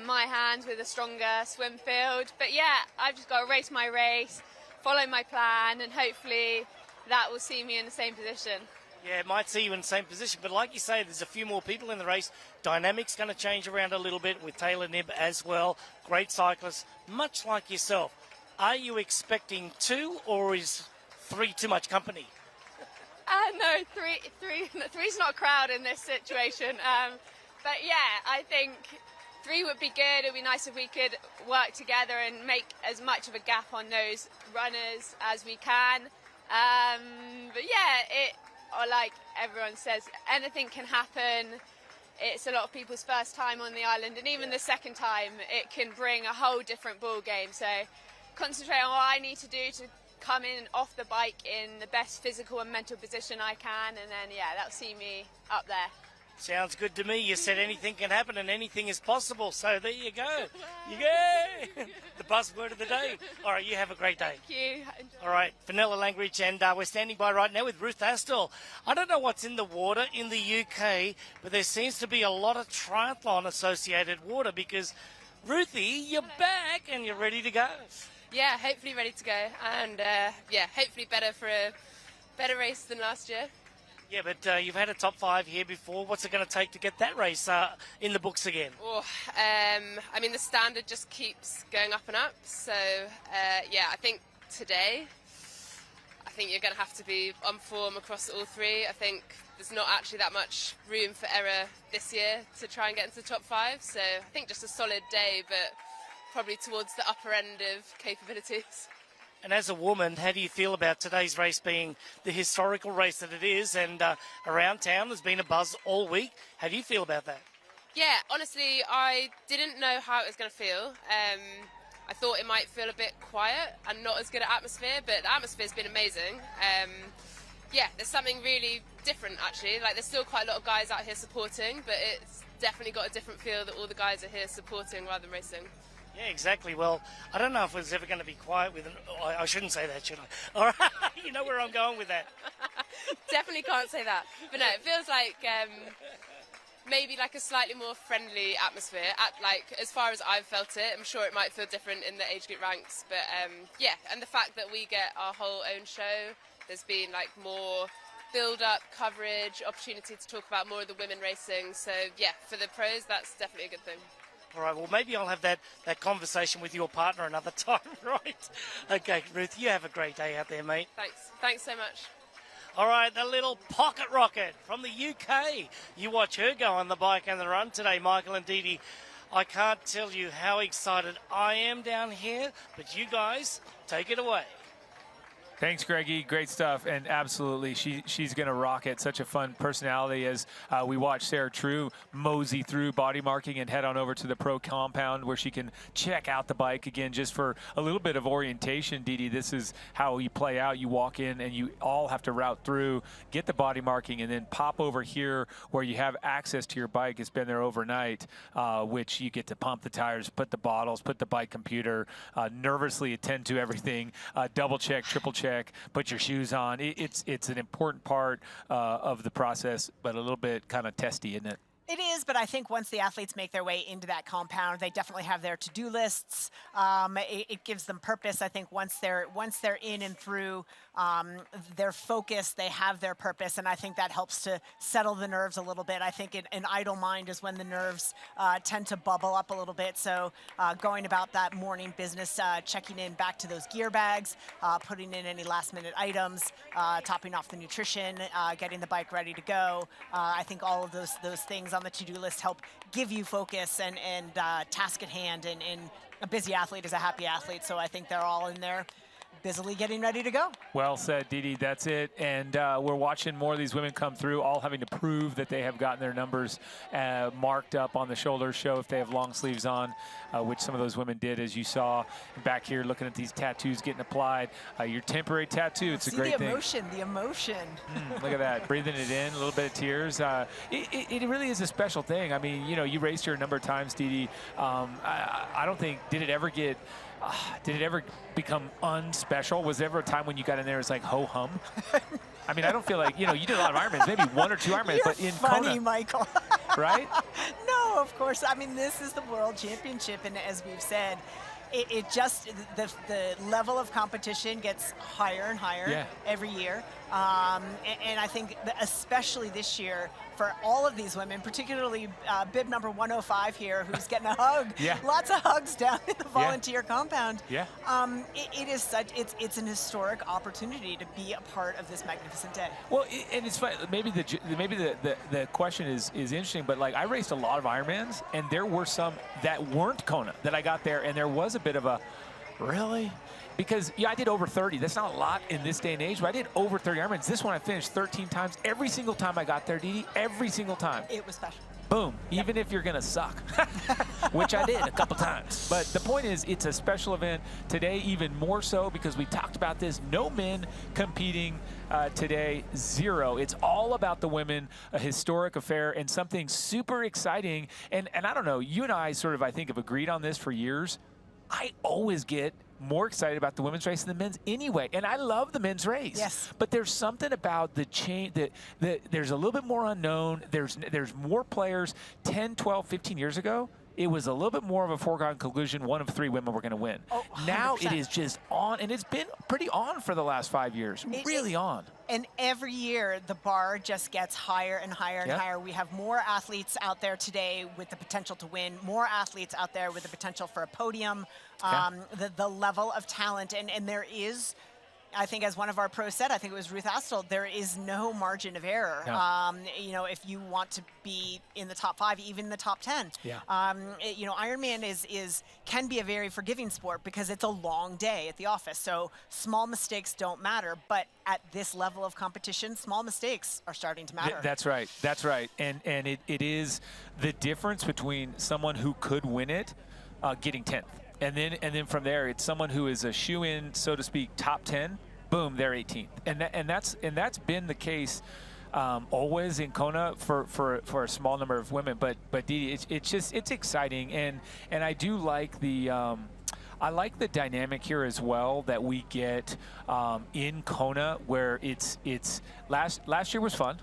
my hands with a stronger swim field. But yeah, I've just got to race my race, follow my plan, and hopefully that will see me in the same position. Yeah, it might see you in the same position, but like you say, there's a few more people in the race. Dynamics going to change around a little bit with Taylor Knibb as well. Great cyclist, much like yourself. Are you expecting 2 or is 3 too much company? No, three's not a crowd in this situation. But yeah, I think 3 would be good. It would be nice if we could work together and make as much of a gap on those runners as we can. But yeah, like everyone says, anything can happen. It's a lot of people's first time on the island, and even the second time, it can bring a whole different ball game. So concentrate on what I need to do to come in off the bike in the best physical and mental position I can, and then, yeah, that'll see me up there. Sounds good to me. You said anything can happen and anything is possible. So there you go. Yay! The buzzword of the day. All right, you have a great day. Thank you. All right, Vanilla Langridge, and we're standing by right now with Ruth Astle. I don't know what's in the water in the UK, but there seems to be a lot of triathlon-associated water because, Ruthie, you're back and you're ready to go. Yeah, hopefully ready to go, and yeah, hopefully better for a better race than last year. Yeah, but you've had a top 5 here before. What's it going to take to get that race in the books again? Oh, I mean, the standard just keeps going up and up. So, yeah, I think today, I think you're going to have to be on form across all 3. I think there's not actually that much room for error this year to try and get into the top 5. So I think just a solid day, but probably towards the upper end of capabilities. And as a woman, how do you feel about today's race being the historical race that it is? And around town, there's been a buzz all week. How do you feel about that? Yeah, honestly, I didn't know how it was going to feel. I thought it might feel a bit quiet and not as good an atmosphere, but the atmosphere's been amazing. Yeah, there's something really different, actually. Like, there's still quite a lot of guys out here supporting, but it's definitely got a different feel that all the guys are here supporting rather than racing. Yeah, exactly. Well, I don't know if it was ever going to be quiet with I shouldn't say that, should I? All right, you know where I'm going with that. Definitely can't say that. But no, it feels like maybe like a slightly more friendly atmosphere. Like, as far as I've felt it, I'm sure it might feel different in the age group ranks. But yeah, and the fact that we get our whole own show, there's been like more build-up coverage, opportunity to talk about more of the women racing. So yeah, for the pros, that's definitely a good thing. All right, well, maybe I'll have that conversation with your partner another time, right? Okay, Ruth, you have a great day out there, mate. Thanks so much. All right, the little pocket rocket from the UK. You watch her go on the bike and the run today, Michael and Dee Dee. I can't tell you how excited I am down here, but you guys, take it away. Thanks, Greggy. Great stuff. And absolutely, she's going to rock it. Such a fun personality as we watch Sarah True mosey through body marking and head on over to the pro compound where she can check out the bike again just for a little bit of orientation. Dee Dee, this is how you play out. You walk in and you all have to route through, get the body marking, and then pop over here where you have access to your bike. It's been there overnight, which you get to pump the tires, put the bottles, put the bike computer, nervously attend to everything, double check, triple check. Put your shoes on. It's an important part of the process, but a little bit kind of testy, isn't it? It is, but I think once the athletes make their way into that compound, they definitely have their to-do lists. It gives them purpose. I think once they're in and through their focus, they have their purpose, and I think that helps to settle the nerves a little bit. I think an idle mind is when the nerves tend to bubble up a little bit. So going about that morning business, checking in back to those gear bags, putting in any last-minute items, topping off the nutrition, getting the bike ready to go. I think all of those things on the to-do list help give you focus and task at hand, and a busy athlete is a happy athlete, so I think they're all in there busily getting ready to go. Well said, Dee Dee. That's it. And we're watching more of these women come through, all having to prove that they have gotten their numbers marked up on the shoulders, show if they have long sleeves on, which some of those women did, as you saw back here, looking at these tattoos getting applied. Your temporary tattoo, it's a great thing. The emotion. Look at that, breathing it in, a little bit of tears. It really is a special thing. I mean, you know, you raced here a number of times, Dee Dee. I don't think, did it ever become unspecial? Was there ever a time when you got in there, it's like ho-hum? I mean, I don't feel like, you know, you did a lot of Ironmans, maybe 1 or 2 Ironmans, but in funny, Kona. Michael. Right? No, of course. I mean, this is the World Championship, and as we've said, it just, the level of competition gets higher and higher every year. And I think that especially this year, for all of these women, particularly bib number 105 here, who's getting a hug. Lots of hugs down in the volunteer compound. It is it's an historic opportunity to be a part of this magnificent day. Well, and it's fun. Maybe the question is interesting, but like I raced a lot of Ironmans, and there were some that weren't Kona that I got there, and there was a bit of a, Really? Because, yeah, I did over 30. That's not a lot in this day and age, but I did over 30 Ironmans. This one I finished 13 times. Every single time I got there, Dee Dee, every single time. It was special. Boom. Even if you're going to suck, which I did a couple times. But the point is, it's a special event. Today, even more so, because we talked about this. No men competing today, 0. It's all about the women, a historic affair, and something super exciting. And I don't know, you and I sort of, I think, have agreed on this for years. I always get more excited about the women's race than the men's anyway. And I love the men's race. Yes. But there's something about the change that there's a little bit more unknown. There's more players. 10, 12, 15 years ago, it was a little bit more of a foregone conclusion. 1 of 3 women were going to win. Oh, now it is just on, and it's been pretty on for the last 5 years. Really on. And every year, the bar just gets higher and higher and higher. We have more athletes out there today with the potential to win, more athletes out there with the potential for a podium, the level of talent. And there is, I think, as one of our pros said, I think it was Ruth Astle, there is no margin of error. No. You know, if you want to be in the top 5, even the top 10. Yeah. You know, Ironman can be a very forgiving sport because it's a long day at the office. So small mistakes don't matter. But at this level of competition, small mistakes are starting to matter. That's right. That's right. And it is the difference between someone who could win it getting 10th. And then from there, it's someone who is a shoe-in, so to speak, top 10. Boom, they're 18th. And that's been the case always in Kona for a small number of women. But Dee Dee, it's exciting, and I do like the I like the dynamic here as well that we get in Kona, where it's last year was fun.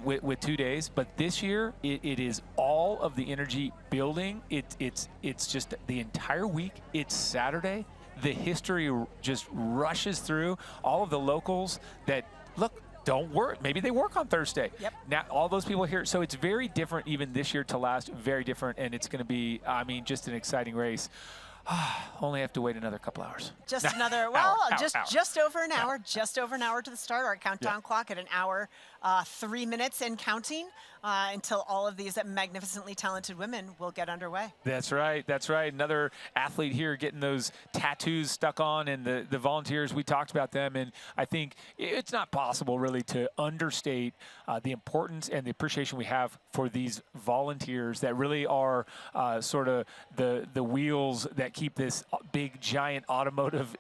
With 2 days, but this year it is all of the energy building. It's just the entire week. It's Saturday. The history just rushes through. All of the locals that don't work. Maybe they work on Thursday. Yep. Now all those people here. So it's very different even this year to last. Very different, and it's going to be, I mean, just an exciting race. Only have to wait another couple hours. Just another, just over an hour. Just over an hour to the start. Our countdown clock at an hour, 3 minutes and counting until all of these magnificently talented women will get underway. That's right. That's right. Another athlete here getting those tattoos stuck on, and the volunteers, we talked about them, and I think it's not possible really to understate the importance and the appreciation we have for these volunteers that really are sort of the wheels that keep this big giant automotive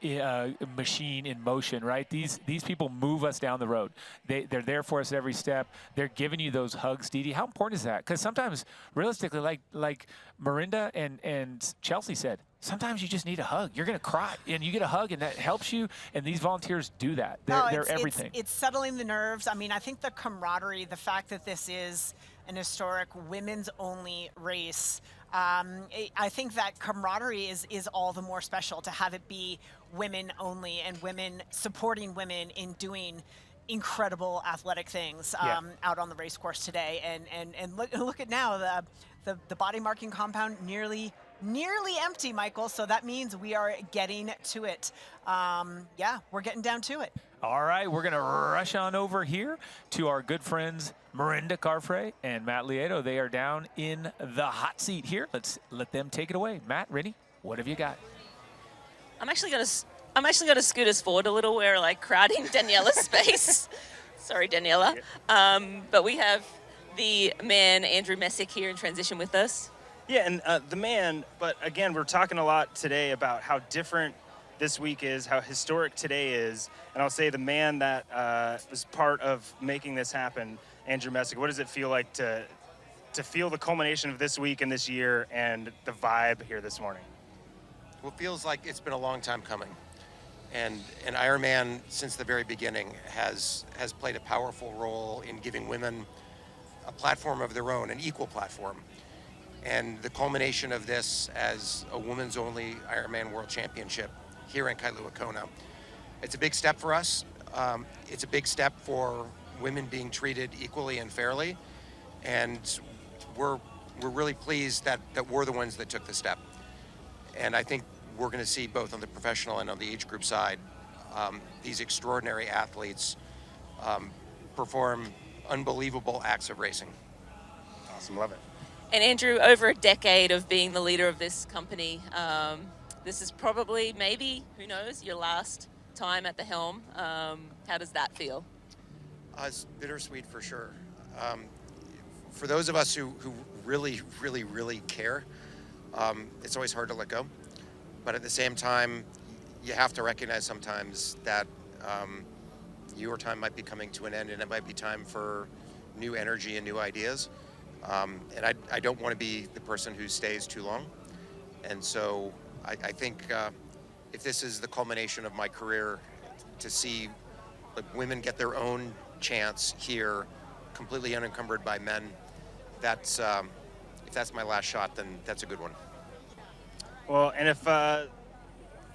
machine in motion, right? These people move us down the road. They're there for us every step. They're giving you those hugs. Dee Dee, how important is that? Because sometimes, realistically, like Marinda and Chelsea said, sometimes you just need a hug. You're going to cry, and you get a hug, and that helps you, and these volunteers do that. They're everything. It's settling the nerves. I mean, I think the camaraderie, the fact that this is an historic women's-only race, I think that camaraderie is all the more special to have it be women only and women supporting women in doing incredible athletic things out on the race course today. And look at now, the body marking compound nearly empty, Michael. So that means we are getting to it. We're getting down to it. All right, we're going to rush on over here to our good friends Marinda Carfrae and Matt Lieto. They are down in the hot seat here. Let's let them take it away. Matt, Rennie, what have you got? I'm actually going to scoot us forward a little. We're like crowding Daniela's space. Sorry, Daniela. But we have the man, Andrew Messick, here in transition with us. Yeah, and the man, but again, we're talking a lot today about how different this week is, how historic today is. And I'll say the man that was part of making this happen, Andrew Messick, what does it feel like to feel the culmination of this week and this year and the vibe here this morning? Well, it feels like it's been a long time coming. And Ironman, since the very beginning, has played a powerful role in giving women a platform of their own, an equal platform. And the culmination of this as a women's only Ironman World Championship here in Kailua Kona, it's a big step for us. It's a big step for women being treated equally and fairly. And we're really pleased that we're the ones that took the step. And I think we're going to see both on the professional and on the age group side, these extraordinary athletes perform unbelievable acts of racing. Awesome, love it. And Andrew, over a decade of being the leader of this company, this is probably, maybe, who knows, your last time at the helm. How does that feel? It's bittersweet for sure. For those of us who really, really, really care, it's always hard to let go. But at the same time, you have to recognize sometimes that your time might be coming to an end, and it might be time for new energy and new ideas. And I don't want to be the person who stays too long. And so I think if this is the culmination of my career, to see women get their own chance here, completely unencumbered by men, that's if that's my last shot, then that's a good one. Well, and if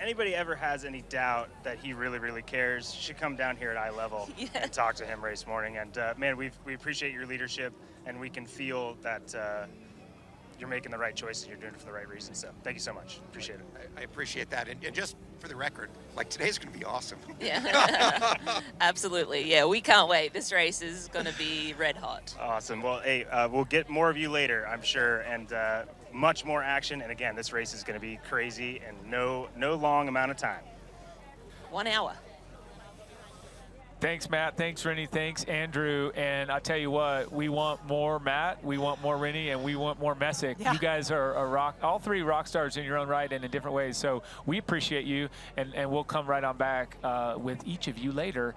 anybody ever has any doubt that he really, really cares, you should come down here at eye level and talk to him race morning. And man, we appreciate your leadership, and we can feel that you're making the right choices, you're doing it for the right reasons. So thank you so much. Appreciate it. I appreciate that. And just for the record, like, today's going to be awesome. Yeah, absolutely. Yeah, we can't wait. This race is going to be red hot. Awesome. Well, hey, we'll get more of you later, I'm sure, and much more action. And again, this race is going to be crazy and no long amount of time. 1 hour. Thanks, Matt. Thanks, Rennie. Thanks, Andrew. And I'll tell you what, we want more Matt, we want more Rennie, and we want more Messick. Yeah. You guys are all three rock stars in your own right and in different ways. So we appreciate you, and we'll come right on back with each of you later.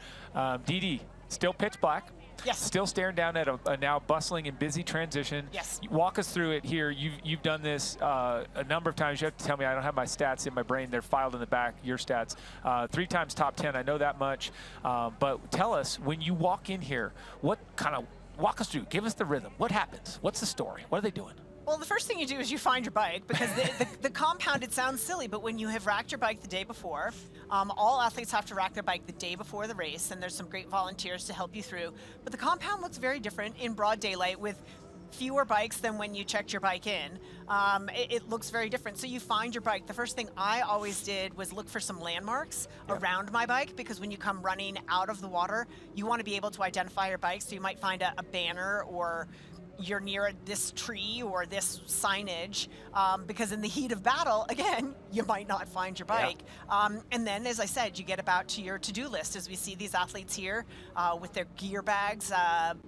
Dee Dee, still pitch black. Yes. Still staring down at a now bustling and busy transition. Yes. Walk us through it here. You've done this a number of times. You have to tell me, I don't have my stats in my brain. They're filed in the back, your stats. 3 times top 10, I know that much. But tell us, when you walk in here, walk us through, give us the rhythm. What happens? What's the story? What are they doing? Well, the first thing you do is you find your bike, because the compound, it sounds silly, but when you have racked your bike the day before, all athletes have to rack their bike the day before the race, and there's some great volunteers to help you through. But the compound looks very different in broad daylight with fewer bikes than when you checked your bike in. It looks very different. So you find your bike. The first thing I always did was look for some landmarks around my bike, because when you come running out of the water, you want to be able to identify your bike. So you might find a banner, or you're near this tree or this signage, because in the heat of battle, again, you might not find your bike. And then, as I said, you get about to your to-do list, as we see these athletes here with their gear bags,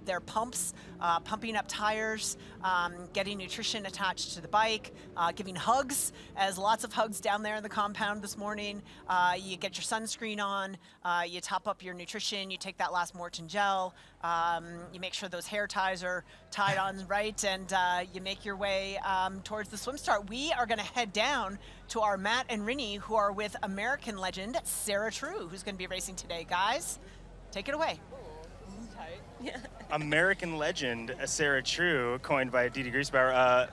their pumps, pumping up tires, getting nutrition attached to the bike, giving hugs, as lots of hugs down there in the compound this morning. You get your sunscreen on, you top up your nutrition, you take that last Morton gel, you make sure those hair ties are tied on right, and you make your way towards the swim start. We are going to head down to our Matt and Rennie, who are with American legend Sarah True, who's going to be racing today. Guys, take it away. American legend Sarah True, coined by Dee Dee Griesbauer.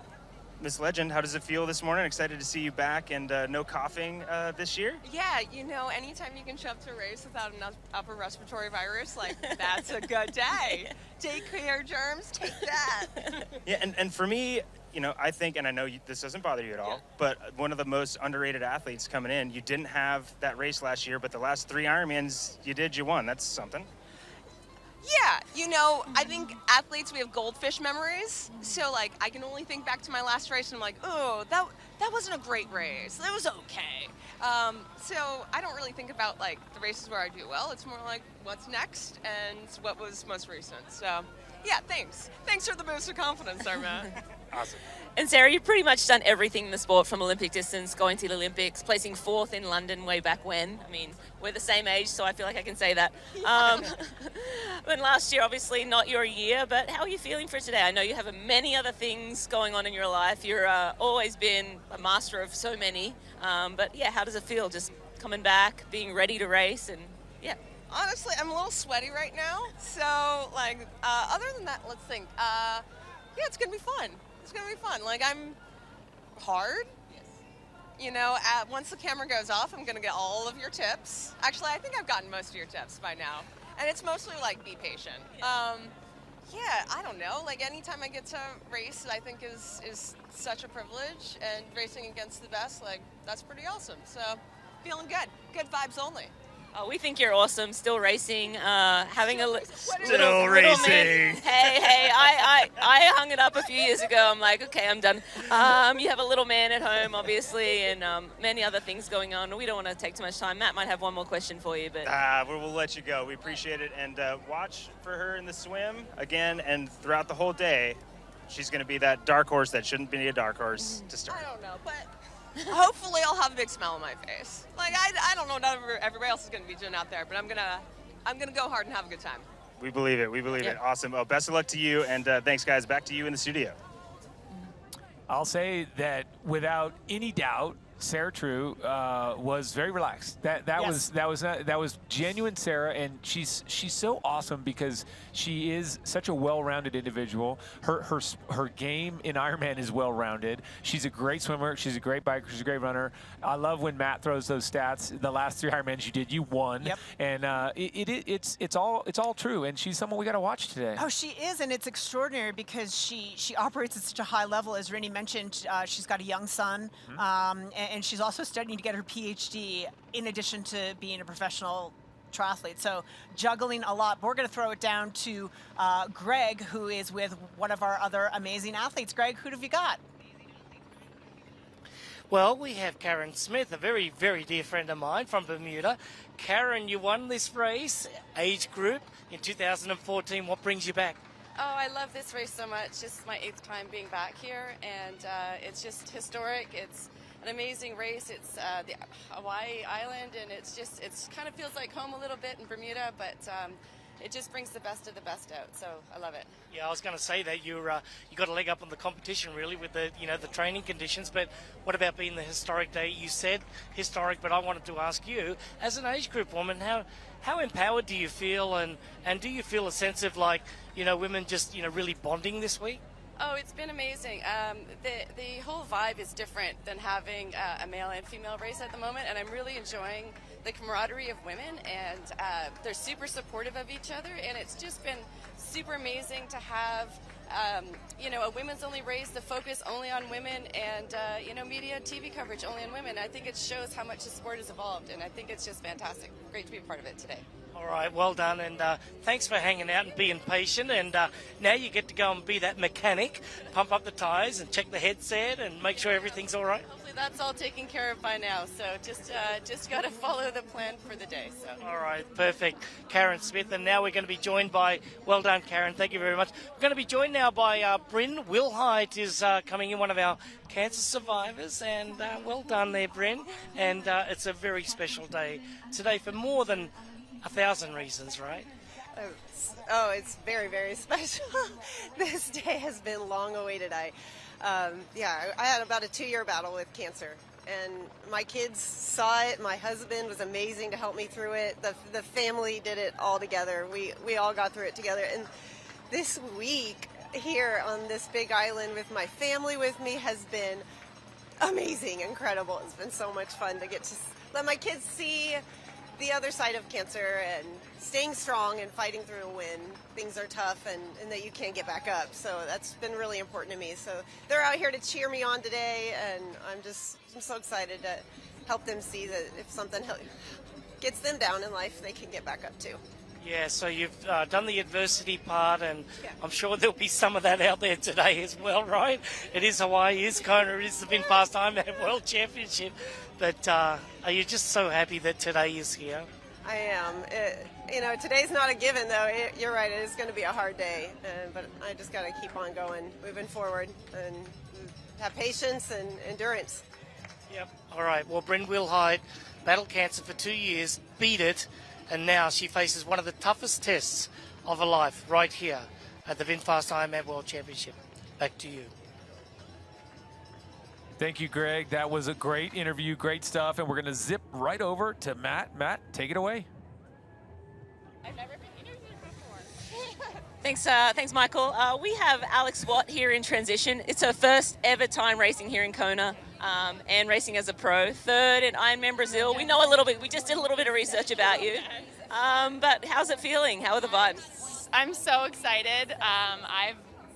Miss Legend, how does it feel this morning? Excited to see you back, and no coughing this year? Yeah, you know, anytime you can show up to a race without an upper respiratory virus, like, that's a good day. Take care, germs, take that. Yeah, and for me, you know, I think, and I know this doesn't bother you at all, but one of the most underrated athletes coming in, you didn't have that race last year, but the last 3 Ironmans you won. That's something. Yeah, you know, I think athletes, we have goldfish memories. So, like, I can only think back to my last race and I'm like, oh, that wasn't a great race. It was okay. So I don't really think about, like, the races where I do well. It's more like what's next and what was most recent. So, yeah, thanks. Thanks for the boost of confidence there, Matt. Awesome. And Sarah, you've pretty much done everything in the sport, from Olympic distance, going to the Olympics, placing 4th in London way back when. I mean, we're the same age, so I feel like I can say that. But last year, obviously not your year, but how are you feeling for today? I know you have many other things going on in your life. You're always been a master of so many. But yeah, how does it feel just coming back, being ready to race, and yeah? Honestly, I'm a little sweaty right now. So, like, other than that, let's think. Yeah, it's going to be fun. It's going to be fun. Like, I'm hard. Yes. You know, once the camera goes off, I'm going to get all of your tips. Actually, I think I've gotten most of your tips by now. And it's mostly, like, be patient. Yeah, I don't know. Like, anytime I get to race, I think is such a privilege. And racing against the best, like, that's pretty awesome. So, feeling good. Good vibes only. Oh, we think you're awesome. Still racing, having a Still little racing. man. Hey, I hung it up a few years ago. I'm like, okay, I'm done. You have a little man at home, obviously, and many other things going on. We don't want to take too much time. Matt might have one more question for you, but We'll let you go. We appreciate it, and watch for her in the swim again, and throughout the whole day, she's going to be that dark horse that shouldn't be a dark horse to start. I don't know, but hopefully I'll have a big smile on my face. Like I don't know, everybody else is going to be doing out there, but I'm gonna go hard and have a good time. We believe it. We believe it. Awesome. Oh, best of luck to you, and thanks, guys. Back to you in the studio. I'll say that without any doubt, Sarah True was very relaxed. That was genuine Sarah, and she's so awesome because she is such a well-rounded individual. Her game in Ironman is well-rounded. She's a great swimmer. She's a great biker. She's a great runner. I love when Matt throws those stats. The last 3 Ironmans you did, you won. Yep. And it's all true. And she's someone we got to watch today. Oh, she is, and it's extraordinary because she operates at such a high level. As Rennie mentioned, she's got a young son, and she's also studying to get her PhD in addition to being a professional triathlete. So juggling a lot. But we're going to throw it down to Greg, who is with one of our other amazing athletes. Greg, who have you got? Well, we have Karen Smith, a very, very dear friend of mine from Bermuda. Karen, you won this race, age group, in 2014. What brings you back? Oh, I love this race so much. This is my 8th time being back here, and it's just historic. It's an amazing race. It's the Hawaii Island, and it's kind of feels like home a little bit in Bermuda, but it just brings the best of the best out. So I love it. Yeah, I was going to say that you got a leg up on the competition really with the the training conditions. But what about being the historic day? You said historic, but I wanted to ask you, as an age group woman, how empowered do you feel, and do you feel a sense of like women just really bonding this week? Oh, it's been amazing. The whole vibe is different than having a male and female race at the moment, and I'm really enjoying the camaraderie of women, and they're super supportive of each other, and it's just been super amazing to have a women's only race, the focus only on women, and media and TV coverage only on women. I think it shows how much the sport has evolved, and I think it's just fantastic. Great to be a part of it today. All right, well done, and thanks for hanging out and being patient. And now you get to go and be that mechanic, pump up the tyres and check the headset and make sure everything's all right. Hopefully that's all taken care of by now. So just got to follow the plan for the day. So. All right, perfect. Karen Smith, and now we're going to be joined by, well done, Karen. Thank you very much. We're going to be joined now by Bryn Wilhite is coming in, one of our cancer survivors, and well done there, Bryn. And it's a very special day today for more than 1,000 reasons, right? It's very, very special. This day has been long awaited. I had about a 2-year battle with cancer, and my kids saw it. My husband was amazing to help me through it. The family did it all together. We all got through it together. And this week here on this big island with my family with me has been amazing, incredible. It's been so much fun to get to let my kids see the other side of cancer and staying strong and fighting through when things are tough and that you can't get back up. So that's been really important to me. So they're out here to cheer me on today, and I'm so excited to help them see that if something gets them down in life, they can get back up too. Yeah, so you've done the adversity part, and I'm sure there'll be some of that out there today as well, right? It is Hawaii, it is Kona, it is the VinFast IRONMAN World Championship. But are you just so happy that today is here? I am. Today's not a given, though. You're right, it is going to be a hard day. But I just got to keep on going, moving forward, and have patience and endurance. Yep. All right. Well, Bryn Wilhite battled cancer for 2 years, beat it, and now she faces one of the toughest tests of her life right here at the VinFast IRONMAN World Championship. Back to you. Thank you, Greg. That was a great interview, great stuff, and we're going to zip right over to Matt. Matt, take it away. I've never been interviewed before. Thanks, Michael. We have Alex Watt here in transition. It's her first ever time racing here in Kona, and racing as a pro. 3rd in Ironman Brazil. We know a little bit. We just did a little bit of research about you. But how's it feeling? How are the vibes? I'm so excited.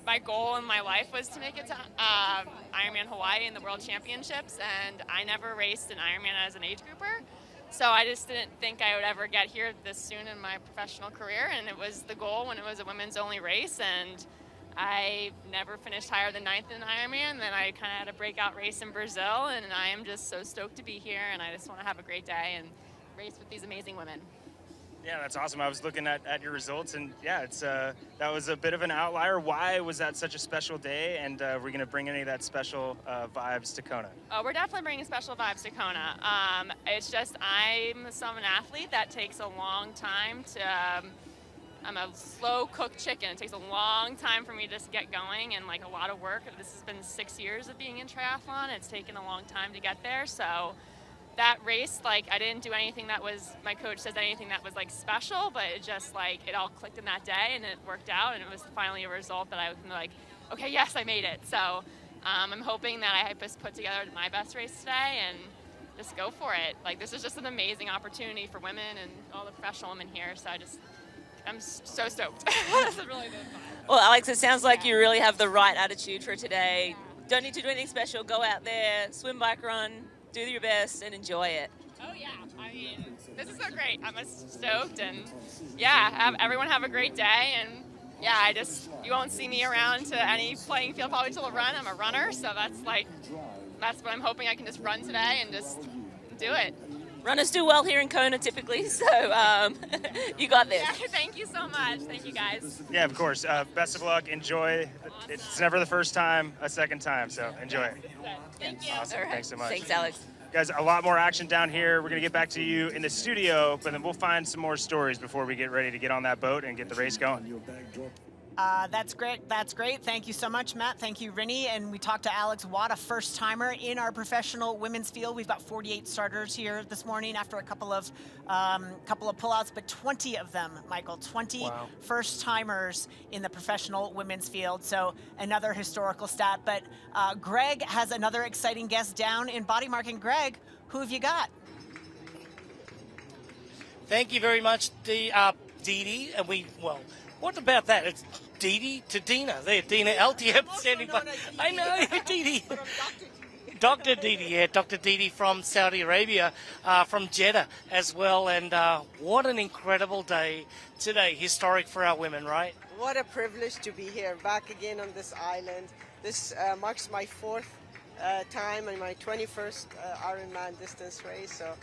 My goal in my life was to make it to Ironman Hawaii in the World Championships, and I never raced an Ironman as an age grouper. So I just didn't think I would ever get here this soon in my professional career, and it was the goal when it was a women's only race, and I never finished higher than 9th in Ironman. Then I kind of had a breakout race in Brazil, and I am just so stoked to be here, and I just want to have a great day and race with these amazing women. Yeah, that's awesome. I was looking at your results, and yeah, it's that was a bit of an outlier. Why was that such a special day, and we're going to bring any of that special vibes to Kona? Oh, we're definitely bringing special vibes to Kona. It's just I'm an athlete that takes a long time to. I'm a slow cooked chicken. It takes a long time for me to just get going, and like a lot of work. This has been 6 years of being in triathlon. It's taken a long time to get there, so. That race, like, I didn't do anything that was, my coach says anything that was, like, special, but it just, like, it all clicked in that day, and it worked out, and it was finally a result that I was like, okay, yes, I made it. So I'm hoping that I just put together my best race today and just go for it. Like, this is just an amazing opportunity for women and all the professional women here, so I'm so stoked. This is really good. Well, Alex, it sounds like you really have the right attitude for today. Don't need to do anything special. Go out there, swim, bike, run. Do your best and enjoy it. Oh yeah, I mean, this is so great. I'm stoked, and yeah, everyone have a great day, and yeah, you won't see me around to any playing field probably till a run. I'm a runner, so that's what I'm hoping I can just run today and just do it. Runners do well here in Kona typically, so you got this. Yeah, thank you so much. Thank you guys. Yeah, of course. Best of luck. Enjoy. Awesome. It's never the first time, a second time, so enjoy it. Thank you. Awesome. Right. Thanks so much. Thanks, Alex. Guys, a lot more action down here. We're going to get back to you in the studio, but then we'll find some more stories before we get ready to get on that boat and get the race going. That's great. That's great. Thank you so much, Matt. Thank you, Rinny. And we talked to Alex Watt, a first-timer in our professional women's field. We've got 48 starters here this morning after a couple of pullouts, but 20 of them, Michael, 20 first-timers in the professional women's field. So another historical stat. But Greg has another exciting guest down in body marking. Greg, who have you got? Thank you very much, Dee Dee. And what about that? It's Dee Dee to Dina. There, Dina Altiep standing by. I know, Dee Dee. Dr. Dee Dee, yeah, Dr. Dee Dee from Saudi Arabia, from Jeddah as well. And what an incredible day today. Historic for our women, right? What a privilege to be here, back again on this island. This marks my 4th time and my 21st Ironman distance race. So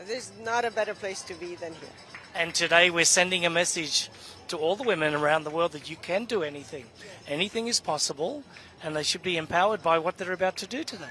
there's not a better place to be than here. And today we're sending a message to all the women around the world that you can do anything. Anything is possible, and they should be empowered by what they're about to do today.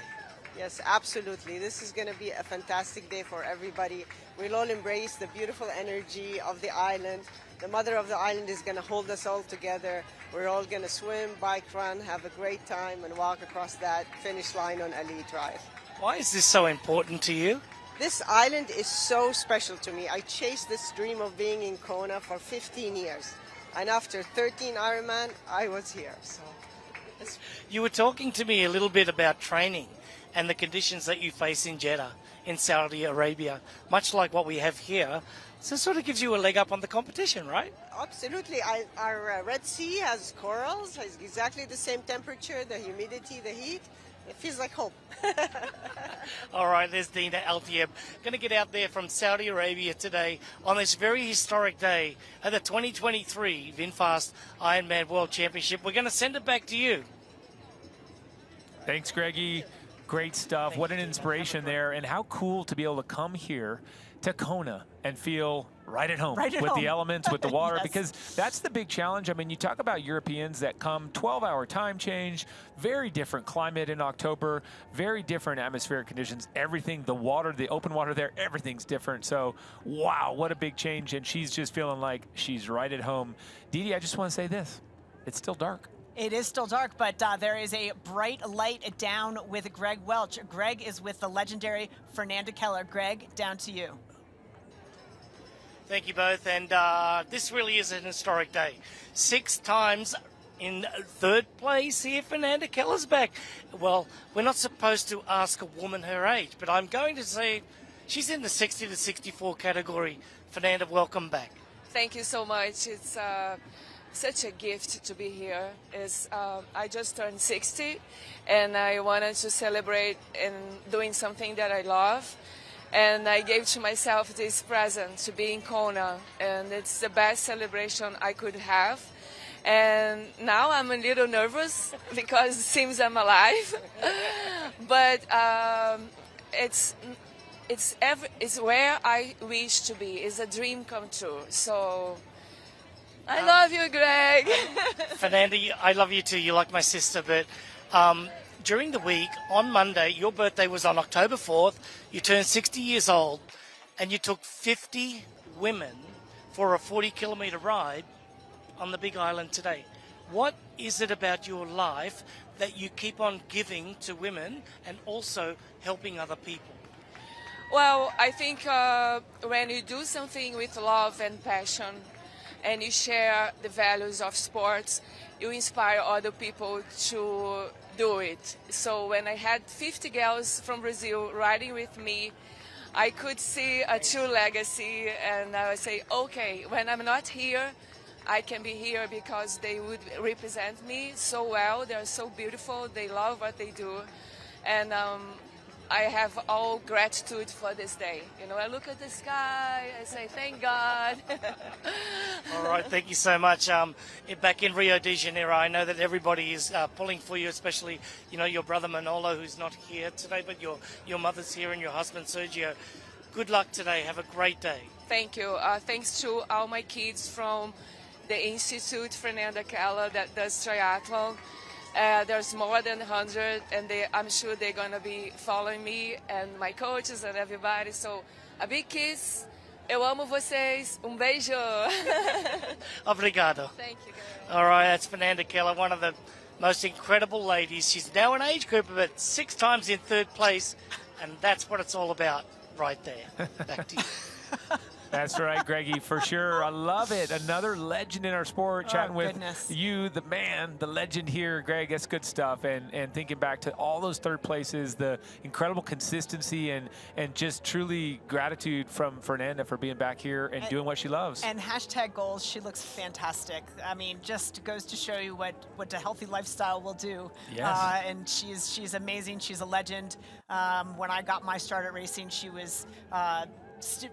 Yes, absolutely. This is going to be a fantastic day for everybody. We'll all embrace the beautiful energy of the island. The mother of the island is going to hold us all together. We're all going to swim, bike, run, have a great time, and walk across that finish line on Ali Drive. Why is this so important to you? This island is so special to me. I chased this dream of being in Kona for 15 years. And after 13 Ironman, I was here. So, you were talking to me a little bit about training and the conditions that you face in Jeddah, in Saudi Arabia, much like what we have here. So it sort of gives you a leg up on the competition, right? Absolutely. Our Red Sea has corals, has exactly the same temperature, the humidity, the heat. It feels like home. All right, there's Dina Altieb. Going to get out there from Saudi Arabia today on this very historic day at the 2023 VinFast Ironman World Championship. We're going to send it back to you. Thanks, Greggy. Great stuff. What an inspiration there. And how cool to be able to come here to Kona and feel right at home with the elements, with the water, Yes. because that's the big challenge. I mean, you talk about Europeans that come 12-hour time change, very different climate in October, very different atmospheric conditions, everything, the water, the open water there, everything's different. So, wow, what a big change. And she's just feeling like she's right at home. Dee Dee, I just want to say this. It's still dark. It is still dark, but there is a bright light down with Greg Welch. Greg is with the legendary Fernanda Keller. Greg, down to you. Thank you both, and this really is an historic day. 6 times in 3rd place here, Fernanda Keller's back. Well, we're not supposed to ask a woman her age, but I'm going to say she's in the 60 to 64 category. Fernanda, welcome back. Thank you so much. It's such a gift to be here. I just turned 60, and I wanted to celebrate and doing something that I love. And I gave to myself this present to be in Kona, and it's the best celebration I could have. And now I'm a little nervous because it seems I'm alive, but it's where I wish to be. It's a dream come true. So I love you, Greg. Fernanda, I love you too. You're like my sister. But during the week, on Monday, your birthday was on October 4th. You turned 60 years old, and you took 50 women for a 40-kilometre ride on the Big Island today. What is it about your life that you keep on giving to women and also helping other people? Well, I think when you do something with love and passion and you share the values of sports, you inspire other people to do it. So when I had 50 girls from Brazil riding with me, I could see a true legacy, and I would say, okay, when I'm not here, I can be here because they would represent me so well. They're so beautiful. They love what they do. And I have all gratitude for this day. You know, I look at the sky, I say, thank God. All right, thank you so much. Back in Rio de Janeiro, I know that everybody is pulling for you, especially, you know, your brother Manolo, who's not here today, but your mother's here and your husband Sergio. Good luck today. Have a great day. Thank you. Thanks to all my kids from the Institute Fernanda Keller that does triathlon. There's more than 100, and I'm sure they're going to be following me and my coaches and everybody. So a big kiss. Eu amo vocês. Beijo. Obrigado. Thank you, guys. All right, that's Fernanda Keller, one of the most incredible ladies. She's now an age group of 6 times in 3rd place, and that's what it's all about right there. Back to you. That's right, Greggy, for sure. I love it. Another legend in our sport, chatting with you, the man, the legend here, Greg. That's good stuff. And thinking back to all those 3rd places, the incredible consistency and just truly gratitude from Fernanda for being back here and doing what she loves. And hashtag goals, she looks fantastic. I mean, just goes to show you what a healthy lifestyle will do. Yes. And she's amazing. She's a legend. When I got my start at racing, she was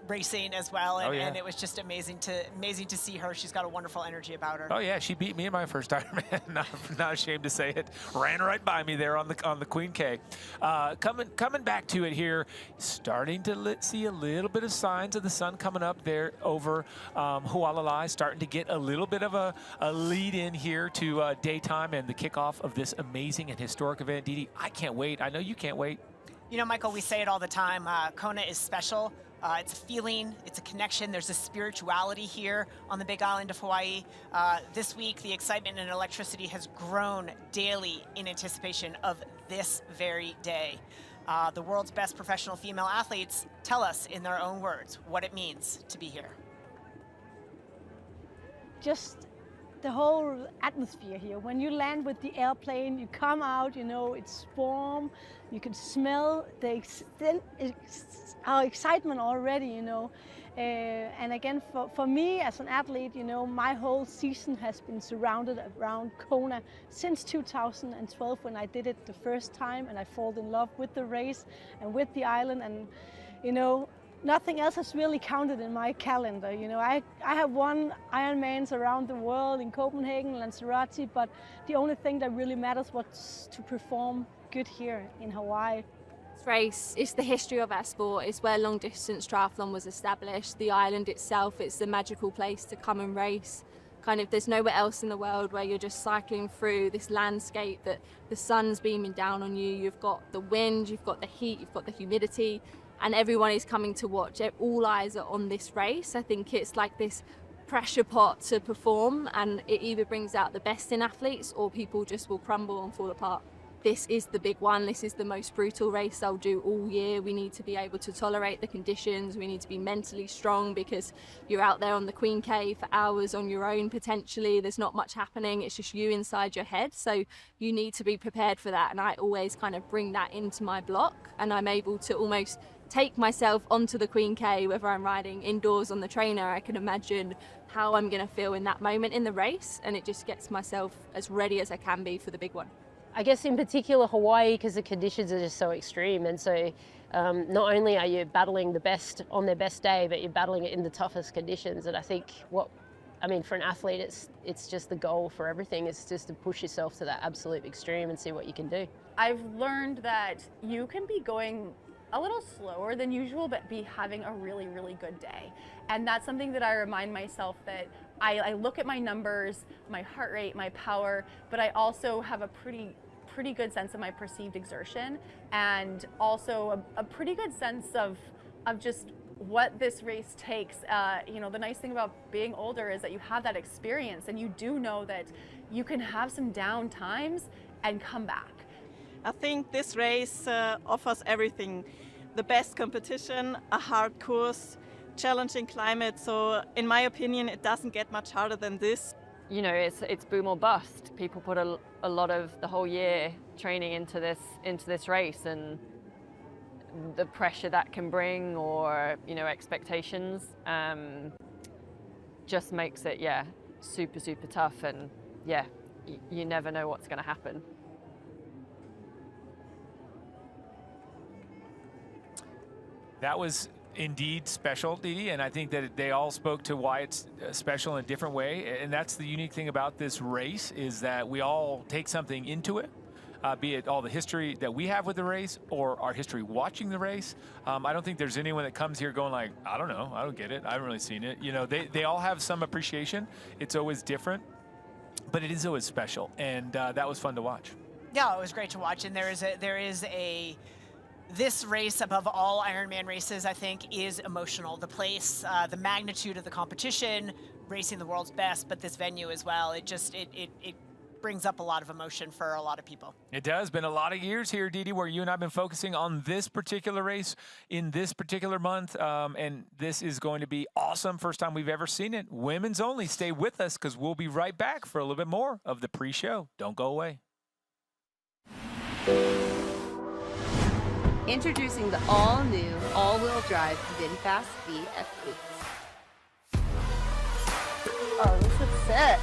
racing as well, and, and it was just amazing to see her. She's got a wonderful energy about her. Oh yeah, she beat me in my first Ironman. not ashamed to say it. Ran right by me there on the Queen K. Coming back to it here, starting to see a little bit of signs of the sun coming up there over Hualalai, starting to get a little bit of a lead in here to daytime and the kickoff of this amazing and historic event. Didi, I can't wait. I know you can't wait. You know, Michael, we say it all the time. Kona is special. It's a feeling, it's a connection. There's a spirituality here on the Big Island of Hawaii. This week, the excitement and electricity has grown daily in anticipation of this very day. The world's best professional female athletes tell us in their own words what it means to be here. Just the whole atmosphere here. When you land with the airplane, you come out, you know, it's warm, you can smell our excitement already, you know. And again, for me as an athlete, you know, my whole season has been surrounded around Kona since 2012 when I did it the first time, and I fall in love with the race and with the island, and, you know, nothing else has really counted in my calendar. You know, I have won Ironmans around the world, in Copenhagen, Lanzarote, but the only thing that really matters was to perform good here in Hawaii. This race is the history of our sport. It's where long distance triathlon was established. The island itself, it's the magical place to come and race. Kind of, there's nowhere else in the world where you're just cycling through this landscape that the sun's beaming down on you. You've got the wind, you've got the heat, you've got the humidity, and everyone is coming to watch. All eyes are on this race. I think it's like this pressure pot to perform, and it either brings out the best in athletes or people just will crumble and fall apart. This is the big one. This is the most brutal race I'll do all year. We need to be able to tolerate the conditions. We need to be mentally strong because you're out there on the Queen K for hours on your own potentially. There's not much happening. It's just you inside your head. So you need to be prepared for that. And I always kind of bring that into my block, and I'm able to almost take myself onto the Queen K, whether I'm riding indoors on the trainer. I can imagine how I'm going to feel in that moment in the race, and it just gets myself as ready as I can be for the big one. I guess in particular Hawaii, because the conditions are just so extreme, and so not only are you battling the best on their best day, but you're battling it in the toughest conditions. And I think for an athlete, it's just the goal for everything. It's just to push yourself to that absolute extreme and see what you can do. I've learned that you can be going a little slower than usual, but be having a really, really good day. And that's something that I remind myself that I look at my numbers, my heart rate, my power, but I also have a pretty good sense of my perceived exertion, and also a pretty good sense of just what this race takes. The nice thing about being older is that you have that experience, and you do know that you can have some down times and come back. I think this race offers everything. The best competition, a hard course, challenging climate. So in my opinion, it doesn't get much harder than this. It's boom or bust. People put a lot of the whole year training into this race, and the pressure that can bring, or expectations, just makes it super, super tough. And you never know what's going to happen. That was indeed special, Didi, and I think that they all spoke to why it's special in a different way. And that's the unique thing about this race, is that we all take something into it, be it all the history that we have with the race or our history watching the race. I don't think there's anyone that comes here going like, I don't know, I don't get it, I haven't really seen it. They all have some appreciation. It's always different, but it is always special, and that was fun to watch. Yeah, it was great to watch, and this race, above all Ironman races, I think, is emotional. The place, the magnitude of the competition, racing the world's best, but this venue as well. It brings up a lot of emotion for a lot of people. It does. Been a lot of years here, Didi, where you and I have been focusing on this particular race in this particular month, and this is going to be awesome. First time we've ever seen it. Women's only. Stay with us, because we'll be right back for a little bit more of the pre-show. Don't go away. Introducing the all-new, all-wheel drive VinFast VF8. Oh, this looks sick.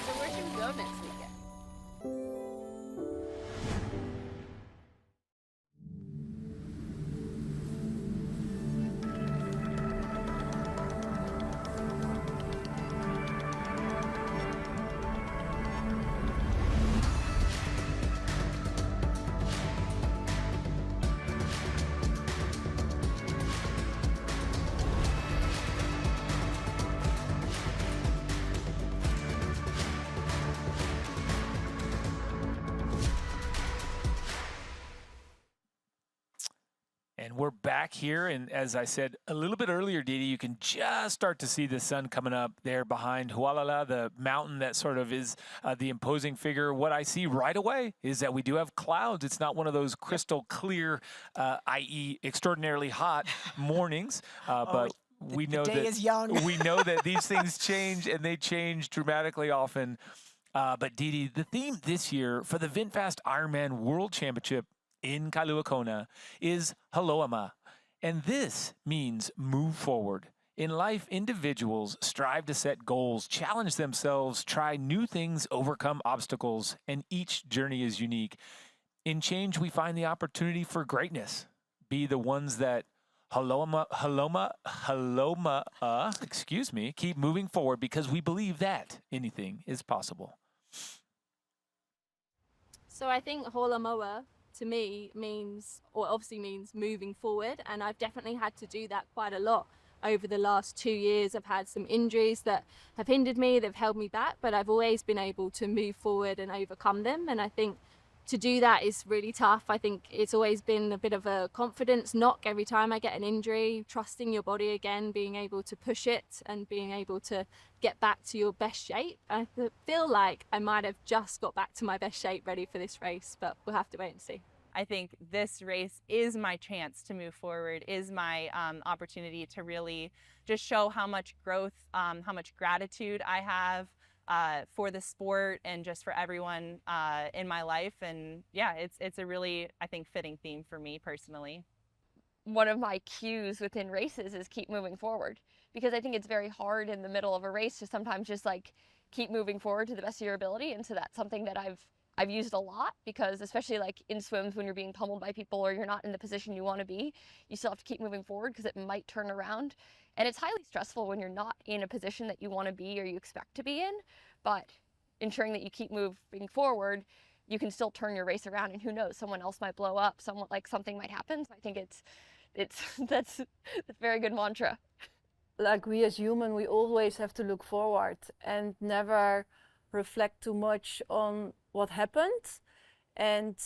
So where should we go next weekend? And we're back here, and as I said a little bit earlier, Didi, you can just start to see the sun coming up there behind Hualala, the mountain that sort of is the imposing figure. What I see right away is that we do have clouds. It's not one of those crystal clear, i.e. extraordinarily hot mornings, but we know the day is young. We know that these things change, and they change dramatically often. But Didi, the theme this year for the VinFast Ironman World Championship in Kailua Kona is Haloama, and this means move forward. In life, individuals strive to set goals, challenge themselves, try new things, overcome obstacles, and each journey is unique. In change, we find the opportunity for greatness. Be the ones that keep moving forward, because we believe that anything is possible. So I think Holomoa to me obviously means moving forward, and I've definitely had to do that quite a lot over the last 2 years. I've had some injuries that have hindered me, they've held me back, but I've always been able to move forward and overcome them, and I think to do that is really tough. I think it's always been a bit of a confidence knock every time I get an injury, trusting your body again, being able to push it and being able to get back to your best shape. I feel like I might have just got back to my best shape ready for this race, but we'll have to wait and see. I think this race is my chance to move forward, is my opportunity to really just show how much growth, how much gratitude I have for the sport and just for everyone in my life. And yeah, it's a really, I think, fitting theme for me personally. One of my cues within races is keep moving forward, because I think it's very hard in the middle of a race to sometimes just like keep moving forward to the best of your ability. And so that's something that I've used a lot, because especially like in swims when you're being pummeled by people or you're not in the position you want to be, you still have to keep moving forward because it might turn around. And it's highly stressful when you're not in a position that you want to be or you expect to be in, but ensuring that you keep moving forward, you can still turn your race around, and who knows, someone else might blow up, something might happen. So I think that's a very good mantra. Like we as human, we always have to look forward and never reflect too much on what happened. And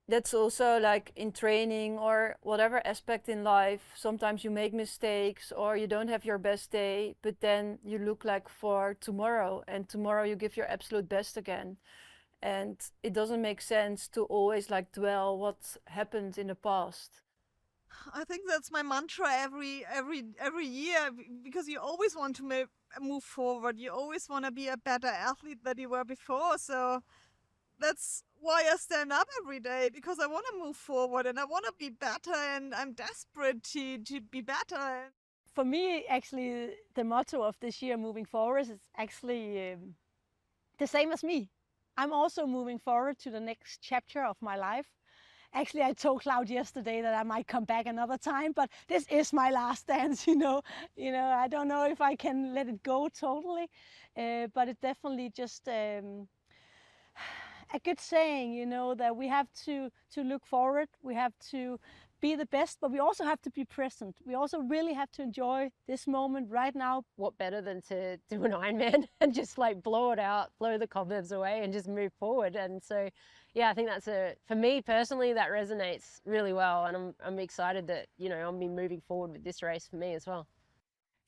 that's also like in training or whatever aspect in life. Sometimes you make mistakes or you don't have your best day, but then you look like for tomorrow, and tomorrow you give your absolute best again. And it doesn't make sense to always like dwell what happened in the past. I think that's my mantra every year, because you always want to move forward. You always want to be a better athlete than you were before. So that's why I stand up every day, because I want to move forward and I want to be better, and I'm desperate to be better. For me, actually, the motto of this year, moving forward, is actually the same as me. I'm also moving forward to the next chapter of my life. Actually, I told Cloud yesterday that I might come back another time, but this is my last dance, you know. I don't know if I can let it go totally, but it's definitely just a good saying, that we have to look forward. We have to be the best, but we also have to be present. We also really have to enjoy this moment right now. What better than to do an Ironman and just like blow it out, blow the cobwebs away and just move forward. And so, yeah, I think for me personally, that resonates really well. And I'm excited that, I'll be moving forward with this race for me as well.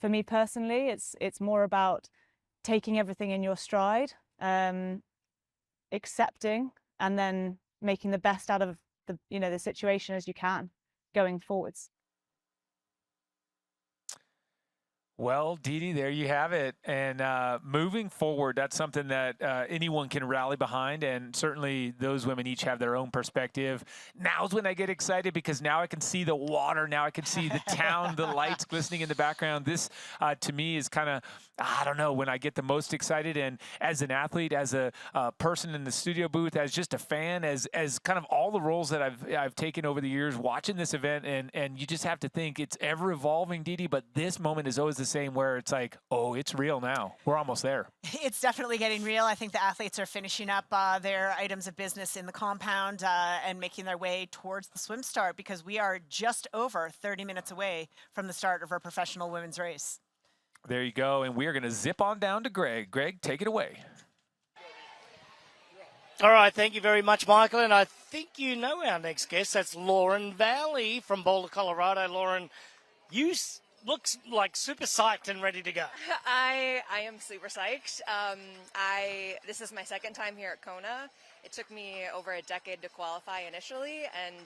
For me personally, it's more about taking everything in your stride, accepting, and then making the best out of the situation as you can going forwards. Well, Didi, there you have it. And moving forward, that's something that anyone can rally behind. And certainly those women each have their own perspective. Now's when I get excited, because now I can see the water. Now I can see the town, the lights glistening in the background. This, to me, is kind of, I don't know, when I get the most excited. And as an athlete, as a person in the studio booth, as just a fan, as kind of all the roles that I've taken over the years watching this event. And you just have to think it's ever evolving, Didi, but this moment is always the same, where it's like, oh, it's real now. We're almost there. It's definitely getting real. I think the athletes are finishing up their items of business in the compound and making their way towards the swim start, because we are just over 30 minutes away from the start of our professional women's race. There you go. And we are going to zip on down to Greg. Greg, take it away. All right, thank you very much, Michael. And I think you know our next guest. That's Lauren Valley from Boulder, Colorado. Lauren, you looks like super psyched and ready to go. I am super psyched. This is my second time here at Kona. It took me over a decade to qualify initially, and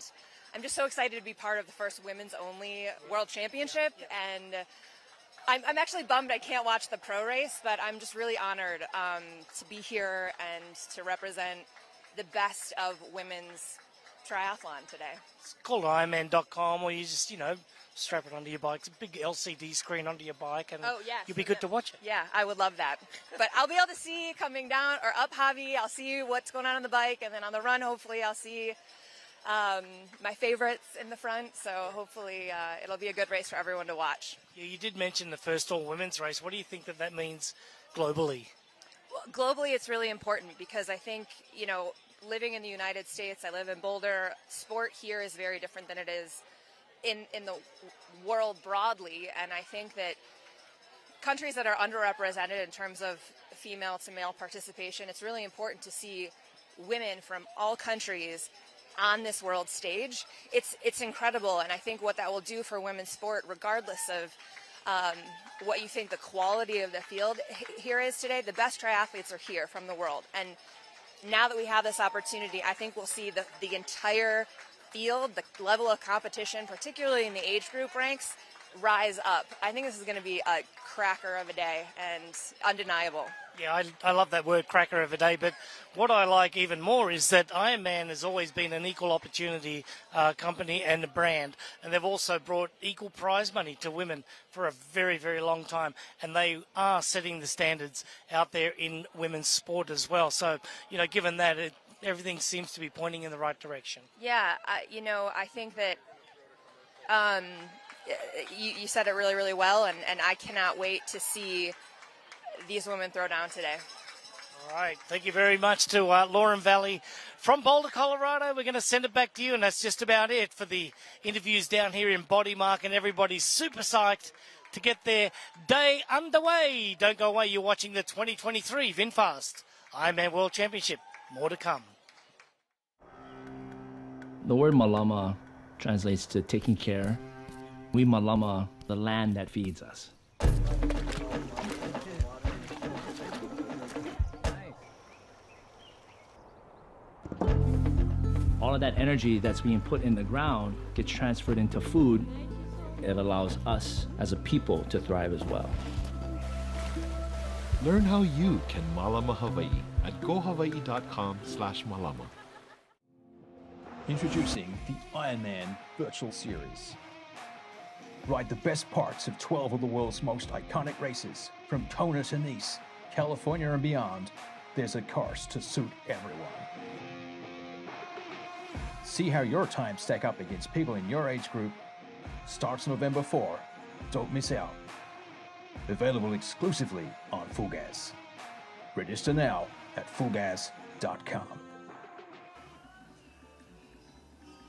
I'm just so excited to be part of the first women's only World Championship. And I'm actually bummed I can't watch the pro race, but I'm just really honored to be here and to represent the best of women's triathlon today. It's called Ironman.com, or you just, strap it onto your bike. It's a big LCD screen onto your bike, and you'll be good to watch it. Yeah, I would love that. But I'll be able to see coming down or up Javi. I'll see what's going on the bike, and then on the run, hopefully, I'll see my favorites in the front. So hopefully, it'll be a good race for everyone to watch. Yeah, you did mention the first all-women's race. What do you think that means globally? Well, globally, it's really important, because I think, living in the United States, I live in Boulder. Sport here is very different than it is in the world broadly, and I think that countries that are underrepresented in terms of female to male participation, it's really important to see women from all countries on this world stage. It's incredible, and I think what that will do for women's sport, regardless of what you think the quality of the field here is today, the best triathletes are here from the world. And now that we have this opportunity, I think we'll see the entire field, the level of competition, particularly in the age group ranks, rise up. I think this is going to be a cracker of a day and undeniable. Yeah, I love that word, cracker of a day, but what I like even more is that Ironman has always been an equal opportunity company and a brand, and they've also brought equal prize money to women for a very, very long time, and they are setting the standards out there in women's sport as well. So, you know, given that, everything seems to be pointing in the right direction. Yeah, I think that you said it really, really well, and I cannot wait to see these women throw down today. All right. Thank you very much to Lauren Valley from Boulder, Colorado. We're going to send it back to you, and that's just about it for the interviews down here in Bodymark, and everybody's super psyched to get their day underway. Don't go away. You're watching the 2023 VinFast Ironman World Championship. More to come. The word malama translates to taking care. We malama the land that feeds us. All of that energy that's being put in the ground gets transferred into food. It allows us as a people to thrive as well. Learn how you can malama Hawaii at gohawaii.com/malama. Introducing the Ironman Virtual Series. Ride the best parts of 12 of the world's most iconic races. From Kona to Nice, California and beyond, there's a course to suit everyone. See how your times stack up against people in your age group. Starts November 4. Don't miss out. Available exclusively on Full Gas. Register now at fullgas.com.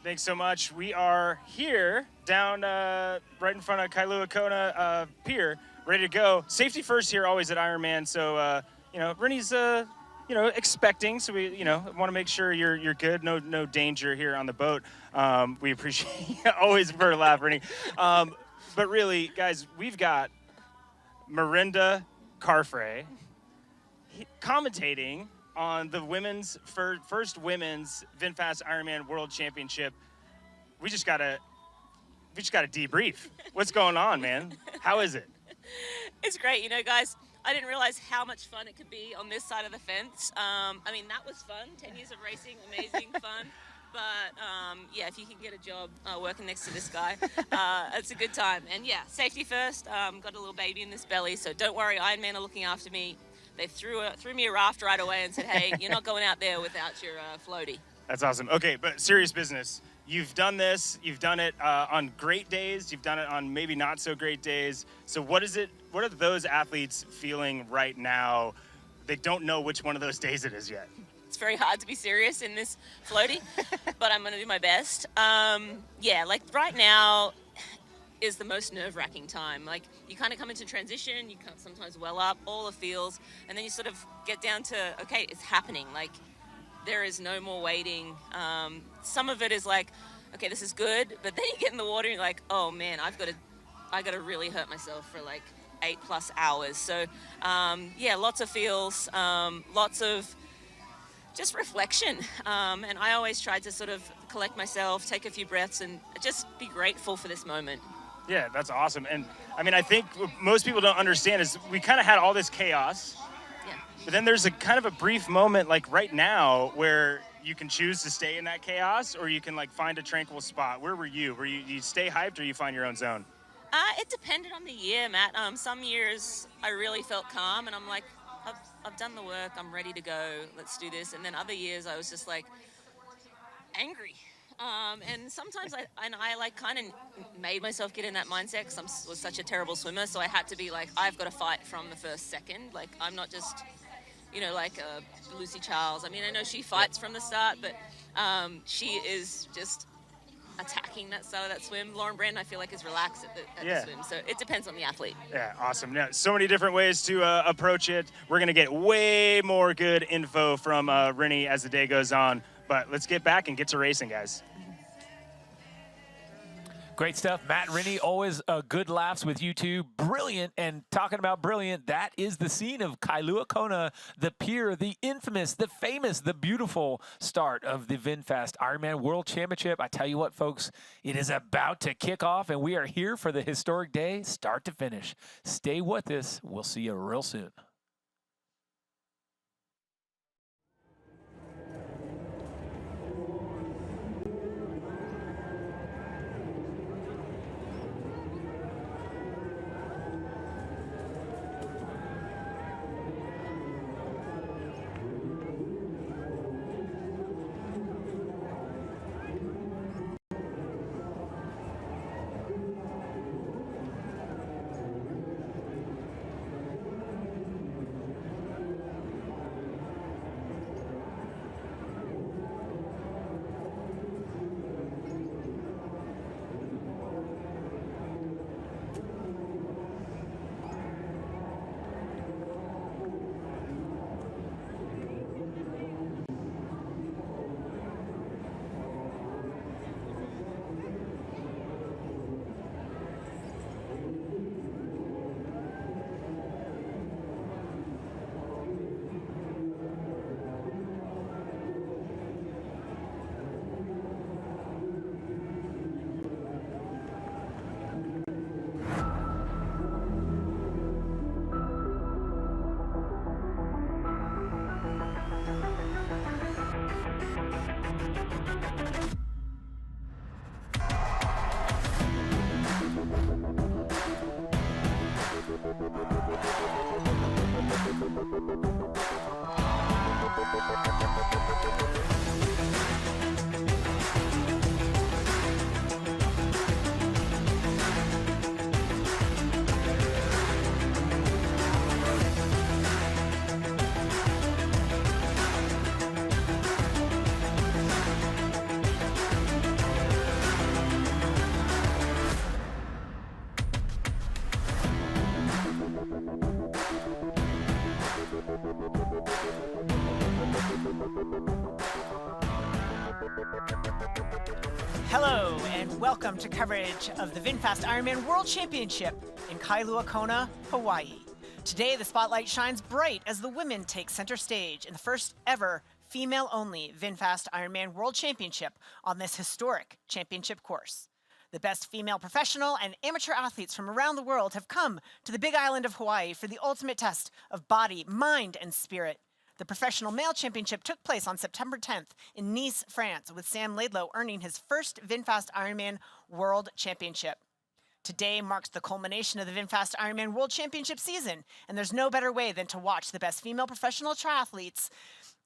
Thanks so much. We are here down right in front of Kailua Kona Pier, ready to go. Safety first here, always at Ironman. So, Rennie's, expecting. So we, want to make sure you're good. No danger here on the boat. We appreciate always prefer to laugh, Rennie. But really, guys, we've got Mirinda Carfrae commentating on the first women's VinFast Ironman World Championship. We just gotta debrief. What's going on, man? How is it? It's great, guys. I didn't realize how much fun it could be on this side of the fence. That was fun. 10 years of racing, amazing fun. But if you can get a job working next to this guy, it's a good time. And safety first. Got a little baby in this belly, so don't worry. Ironman are looking after me. They threw me a raft right away and said, hey, you're not going out there without your floaty. That's awesome. Okay, but serious business. You've done this. You've done it on great days. You've done it on maybe not so great days. So what are those athletes feeling right now? They don't know which one of those days it is yet. It's very hard to be serious in this floaty, but I'm going to do my best. Right now is the most nerve-wracking time. Like, you kind of come into transition, you can't sometimes well up, all the feels, and then you sort of get down to, okay, it's happening. Like, there is no more waiting. Some of it is like, okay, this is good, but then you get in the water and you're like, oh man, I got to really hurt myself for like 8+ hours. So, lots of feels, lots of just reflection. And I always try to sort of collect myself, take a few breaths, and just be grateful for this moment. Yeah, that's awesome. And I think what most people don't understand is we kind of had all this chaos, but then there's a kind of a brief moment like right now where you can choose to stay in that chaos or you can like find a tranquil spot. Where were you? Were you stay hyped or you find your own zone? It depended on the year, Matt. Some years I really felt calm and I'm like, I've done the work, I'm ready to go, let's do this. And then other years I was just like angry. And sometimes I kind of made myself get in that mindset because I was such a terrible swimmer. So I had to be like, I've got to fight from the first second. Like, I'm not just, like Lucy Charles. I know she fights from the start, but she is just attacking that start of that swim. Lauren Brandon, I feel like, is relaxed at the swim. So it depends on the athlete. Yeah, awesome. Now, so many different ways to approach it. We're going to get way more good info from Rennie as the day goes on. But let's get back and get to racing, guys. Great stuff. Matt Rennie, always good laughs with you two. Brilliant. And talking about brilliant, that is the scene of Kailua Kona, the pier, the infamous, the famous, the beautiful start of the VinFast Ironman World Championship. I tell you what, folks, it is about to kick off, and we are here for the historic day, start to finish. Stay with us. We'll see you real soon. Hello and welcome to coverage of the VinFast Ironman World Championship in Kailua Kona, Hawaii. Today the spotlight shines bright as the women take center stage in the first ever female-only VinFast Ironman World Championship on this historic championship course. The best female professional and amateur athletes from around the world have come to the Big Island of Hawaii for the ultimate test of body, mind, and spirit. The professional male championship took place on September 10th in Nice, France, with Sam Laidlow earning his first VinFast Ironman World Championship. Today marks the culmination of the VinFast Ironman World Championship season, and there's no better way than to watch the best female professional triathletes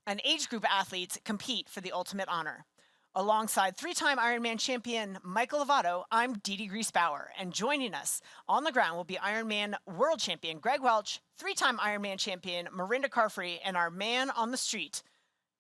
and age group athletes compete for the ultimate honor. Alongside three-time Ironman champion Michael Lovato, I'm Dee Griesbauer, and joining us on the ground will be Ironman World Champion Greg Welch, three-time Ironman champion Mirinda Carfrey, and our man on the street,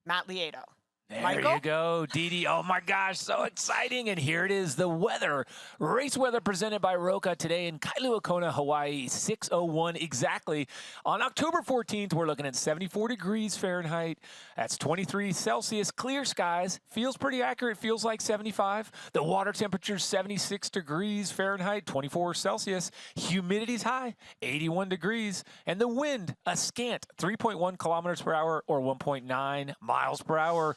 Matt Lieto. There Michael? you go, Dee. Oh my gosh, so exciting. And here it is, the weather. Race weather presented by Roka today in Kailua Kona, Hawaii, 6:01 exactly. On October 14th, we're looking at 74 degrees Fahrenheit. That's 23 Celsius, clear skies. Feels pretty accurate, feels like 75. The water temperature 76 degrees Fahrenheit, 24 Celsius. Humidity's high, 81 degrees. And the wind, a scant 3.1 kilometers per hour or 1.9 miles per hour.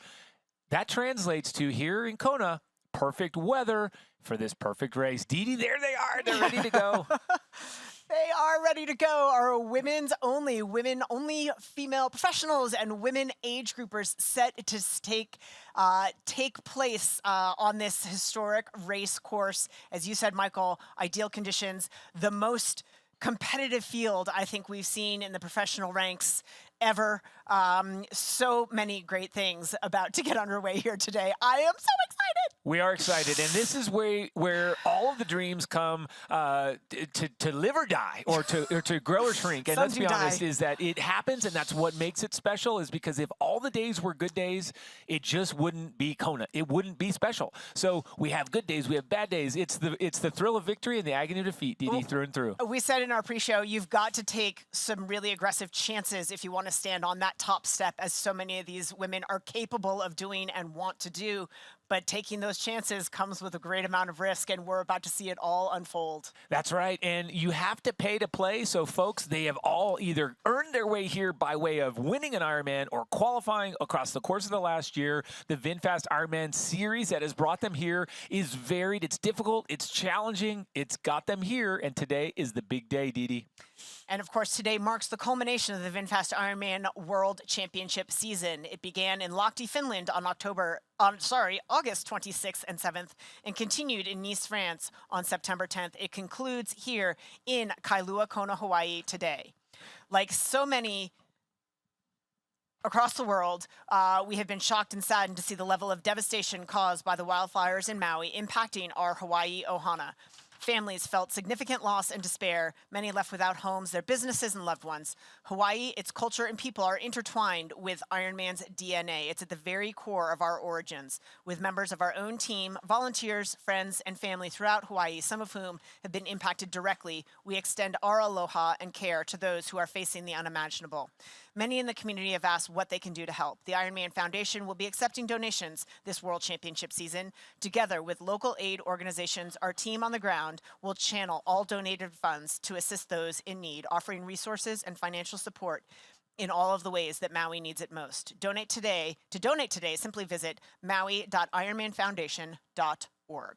That translates to here in Kona, perfect weather for this perfect race. Dee, there they are. They're ready to go. They are ready to go. Our women only female professionals and women age groupers set to take place on this historic race course. As you said, Michael, ideal conditions, the most competitive field I think we've seen in the professional ranks ever. So many great things about to get underway here today. I am so excited. We are excited, and this is where all of the dreams come to live or die, or to grow or shrink. And let's be honest, is that it happens, and that's what makes it special. Is because if all the days were good days, it just wouldn't be Kona. It wouldn't be special. So we have good days, we have bad days. It's the thrill of victory and the agony of defeat, Dee, through and through. We said in our pre-show, you've got to take some really aggressive chances if you want to stand on that top step, as so many of these women are capable of doing and want to do. but taking those chances comes with a great amount of risk, and we're about to see it all unfold. That's right, and you have to pay to play. So, folks, they have all either earned their way here by way of winning an Ironman or qualifying across the course of the last year. The VinFast Ironman series that has brought them here is varied. It's difficult. It's challenging. It's got them here, and today is the big day, Didi. And of course, today marks the culmination of the VinFast Ironman World Championship season. It began in Lahti, Finland on August 26th and 7th, and continued in Nice, France on September 10th. It concludes here in Kailua, Kona, Hawaii today. Like so many across the world, we have been shocked and saddened to see the level of devastation caused by the wildfires in Maui impacting our Hawaii ohana. Families felt significant loss and despair, many left without homes, their businesses, and loved ones. Hawaii, its culture and people are intertwined with Ironman's DNA. It's at the very core of our origins. With members of our own team, volunteers, friends, and family throughout Hawaii, some of whom have been impacted directly, we extend our aloha and care to those who are facing the unimaginable. Many in the community have asked what they can do to help. The Ironman Foundation will be accepting donations this World Championship season. Together with local aid organizations, our team on the ground will channel all donated funds to assist those in need, offering resources and financial support in all of the ways that Maui needs it most. To donate today, simply visit maui.ironmanfoundation.org.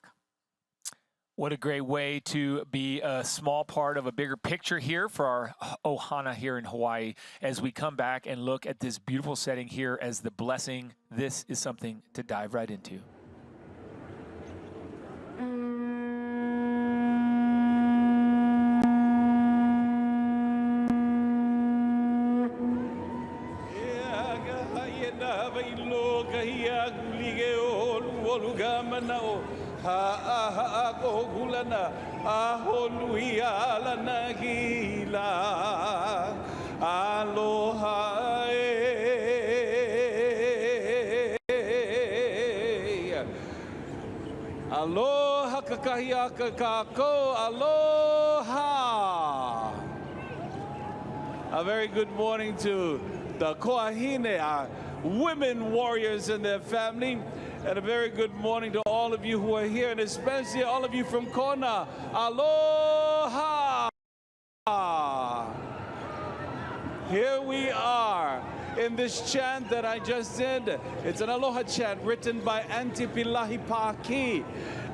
What a great way to be a small part of a bigger picture here for our ohana here in Hawaii as we come back and look at this beautiful setting here as the blessing. This is something to dive right into. Ha'aha'akohulana aholuialana gila aloha aloha kakahiaka kako aloha. A very good morning to the Koahine, our women warriors and their family. And a very good morning to all of you who are here, and especially all of you from Kona. Aloha! Here we are in this chant that I just did. It's an aloha chant written by Auntie Pilahi Paki.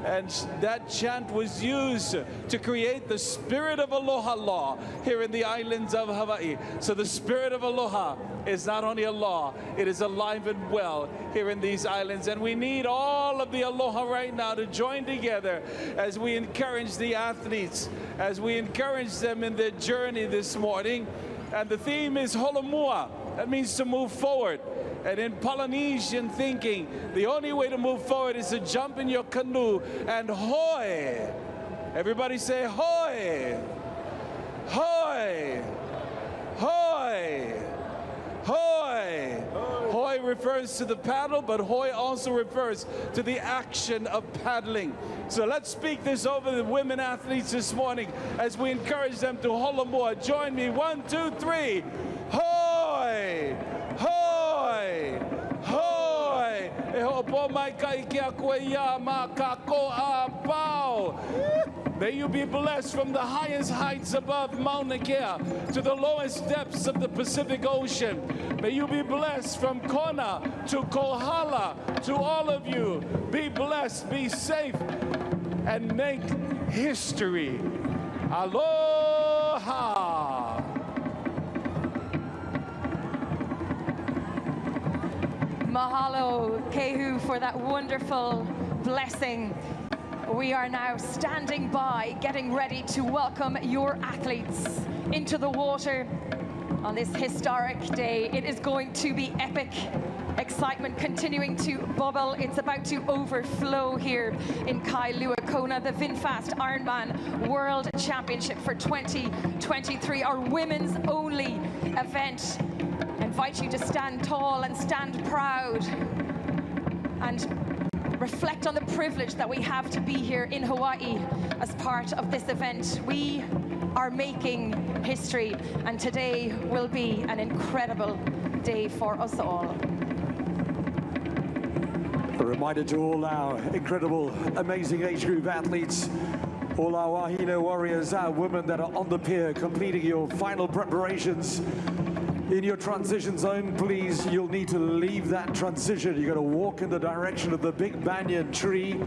And that chant was used to create the spirit of aloha law here in the islands of Hawaii. So the spirit of aloha is not only a law, it is alive and well here in these islands. And we need all of the aloha right now to join together as we encourage the athletes, as we encourage them in their journey this morning. And the theme is holomua. That means to move forward. And in Polynesian thinking, the only way to move forward is to jump in your canoe and hoi. Everybody say hoi. Hoi. Hoi. Hoi. Hoi refers to the paddle, but hoi also refers to the action of paddling. So let's speak this over the women athletes this morning as we encourage them to holomua. Join me. 1, 2, 3. Hoi. Hoi! Hoi! E ho'opo mai kai kia koe ia ma ka ko a pao. May you be blessed from the highest heights above Mauna Kea to the lowest depths of the Pacific Ocean. May you be blessed from Kona to Kohala. To all of you, be blessed, be safe, and make history. Aloha! Mahalo, Kehu, for that wonderful blessing. We are now standing by, getting ready to welcome your athletes into the water on this historic day. It is going to be epic. Excitement continuing to bubble. It's about to overflow here in Kailua, Kona, the VinFast Ironman World Championship for 2023, our women's only event. I invite you to stand tall and stand proud and reflect on the privilege that we have to be here in Hawaii as part of this event. We are making history, and today will be an incredible day for us all. reminder to all our incredible, amazing age group athletes, all our Wahine warriors, our women that are on the pier completing your final preparations. In your transition zone, please, you'll need to leave that transition. You're going to walk in the direction of the big banyan tree.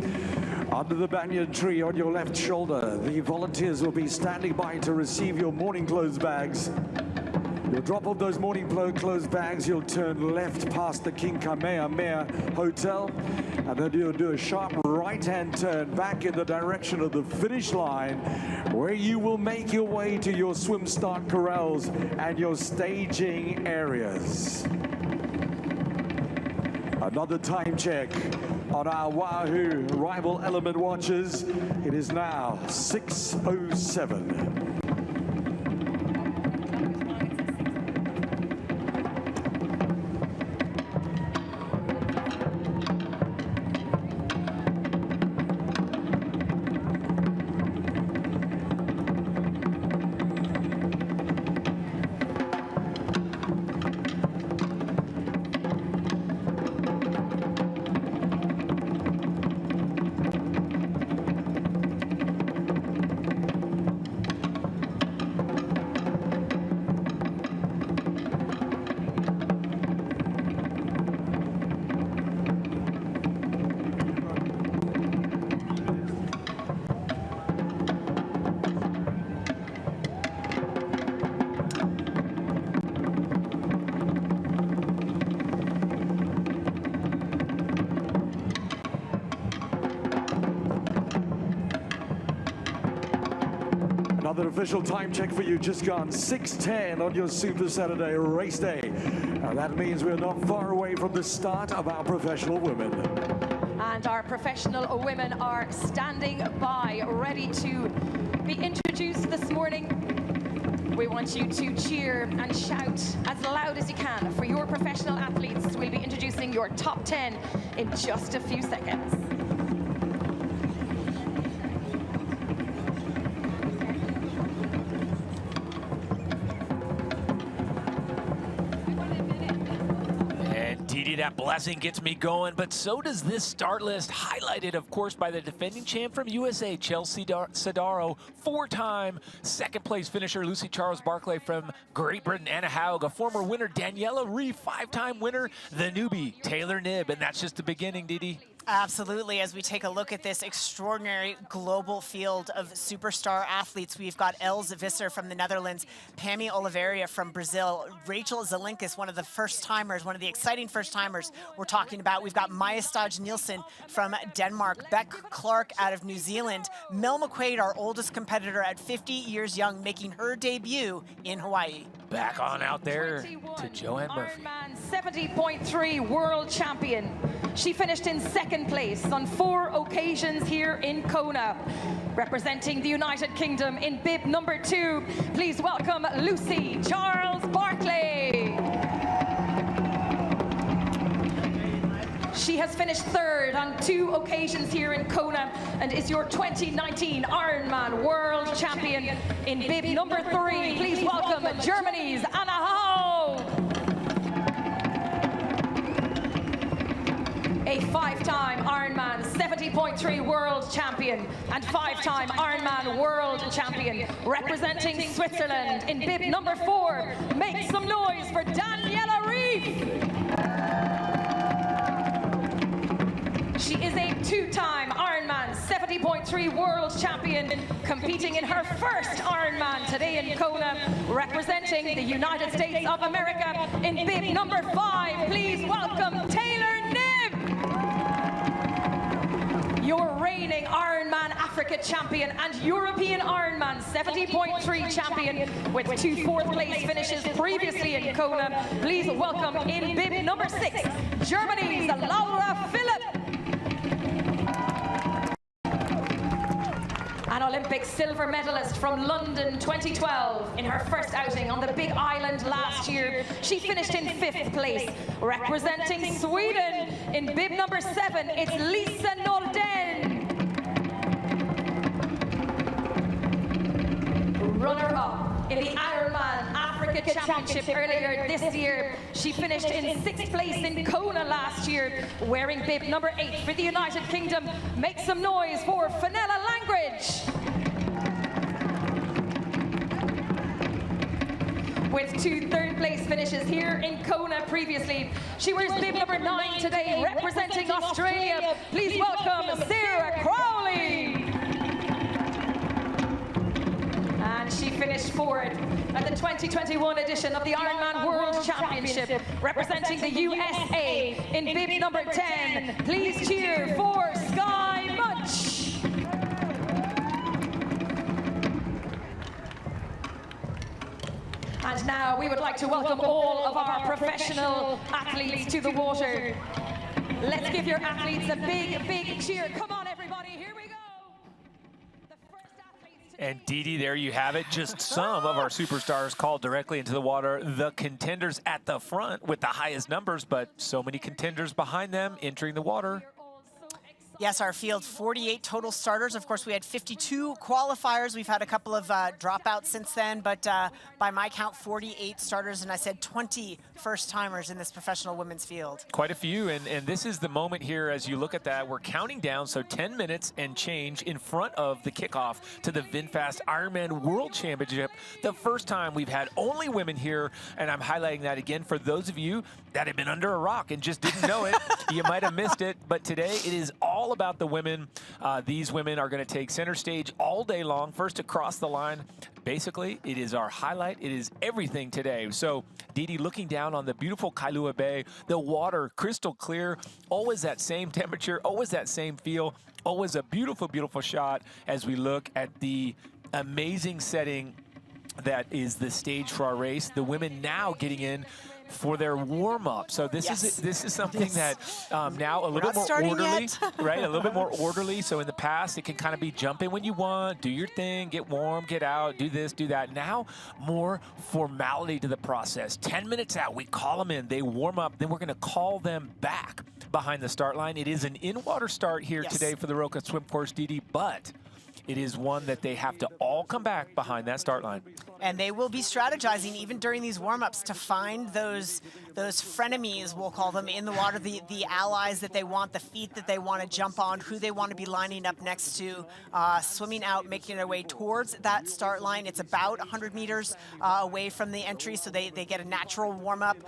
Under the banyan tree on your left shoulder, the volunteers will be standing by to receive your morning clothes bags. You'll drop off those morning clothes bags, you'll turn left past the King Kamehameha Hotel, and then you'll do a sharp right-hand turn back in the direction of the finish line, where you will make your way to your swim start corrals and your staging areas. Another time check on our Wahoo rival element watches. It is now 6:07. Another official time check for you, just gone 6:10 on your Super Saturday race day. That means we're not far away from the start of our professional women. And our professional women are standing by, ready to be introduced this morning. We want you to cheer and shout as loud as you can for your professional athletes. We'll be introducing your top 10 in just a few seconds. That blessing gets me going, but so does this start list, highlighted, of course, by the defending champ from USA, Chelsea Sodaro, 4-time second-place finisher Lucy Charles Barclay from Great Britain, Anna Haug, a former winner Daniela Reef, 5-time winner, the newbie Taylor Knibb, and that's just the beginning, Didi. Absolutely. As we take a look at this extraordinary global field of superstar athletes, we've got Els Visser from the Netherlands, Pammy Oliveira from Brazil, Rachel Zelinkis, one of the first-timers, one of the exciting first-timers we're talking about. We've got Maya Stage Nielsen from Denmark, Beck Clark out of New Zealand, Mel McQuaid, our oldest competitor at 50 years young, making her debut in Hawaii. Back on out there to Joanne Murphy. Ironman 70.3 world champion. She finished in second place on 4 occasions here in Kona. Representing the United Kingdom in bib number 2, please welcome Lucy Charles Barclay. She has finished third on 2 occasions here in Kona and is your 2019 Ironman World Champion in bib number 3. Please welcome Germany's Anna Haug. A 5-time Ironman 70.3 World Champion and 5-time Ironman World Champion representing Switzerland in bib number 4. Make some noise for Daniela Reef. She is a 2-time Ironman 70.3 World Champion, competing in her first Ironman today in Kona, representing the United States of America in bib number 5. Please welcome Taylor Knibb. Your reigning Ironman Africa champion and European Ironman 70.3 champion with 2 4th-place finishes previously in Kona. Please welcome in bib number 6, Germany's Laura Philipp. An Olympic silver medalist from London 2012. In her first outing on the Big Island last year, she finished in 5th place. Representing Sweden in bib number 7, it's Lisa Nordén. Runner-up in the Ironman Africa Championship earlier this year. She finished in 6th place in Kona last year. cheer. Wearing bib number 8 for the United Kingdom. Make some noise for Fenella Langridge. With 2 third-place finishes here in Kona previously. She wears bib number 9 today, representing Australia. Please welcome Sarah Crowley. And she finished 4th at the 2021 edition of the Ironman World Championship, representing the USA in bib number 10. Please cheer for Sky Munch. And now we would like to welcome all of our professional athletes to the water. Let's give your athletes a big, big cheer. Come on, everybody, here we go. And Dee, there you have it. Just some of our superstars called directly into the water. The contenders at the front with the highest numbers, but so many contenders behind them entering the water. Yes, our field, 48 total starters. Of course, we had 52 qualifiers. We've had a couple of dropouts since then, but by my count, 48 starters, and I said 20 first-timers in this professional women's field. Quite a few, and this is the moment here as you look at that. We're counting down, so 10 minutes and change in front of the kickoff to the VinFast Ironman World Championship. The first time we've had only women here, and I'm highlighting that again for those of you that have been under a rock and just didn't know it. You might have missed it, but today it is all about the women. These women are going to take center stage all day long. First across the line. Basically, it is our highlight. It is everything today. So, Dee, looking down on the beautiful Kailua Bay, the water crystal clear, always that same temperature, always that same feel, always a beautiful, beautiful shot as we look at the amazing setting that is the stage for our race. The women now getting in for their warm-up. So this is something that now a little bit more orderly, right? A little bit more orderly. So in the past, it can kind of be jump in when you want, do your thing, get warm, get out, do this, do that. Now, more formality to the process. 10 minutes out, we call them in, they warm up, then we're going to call them back behind the start line. It is an in-water start here today for the Roka Swim Course, Dee, but it is one that they have to all come back behind that start line. And they will be strategizing even during these warm-ups to find those frenemies, we'll call them, in the water, the allies that they want, the feet that they want to jump on, who they want to be lining up next to, swimming out, making their way towards that start line. It's about 100 meters away from the entry, so they get a natural warm-up.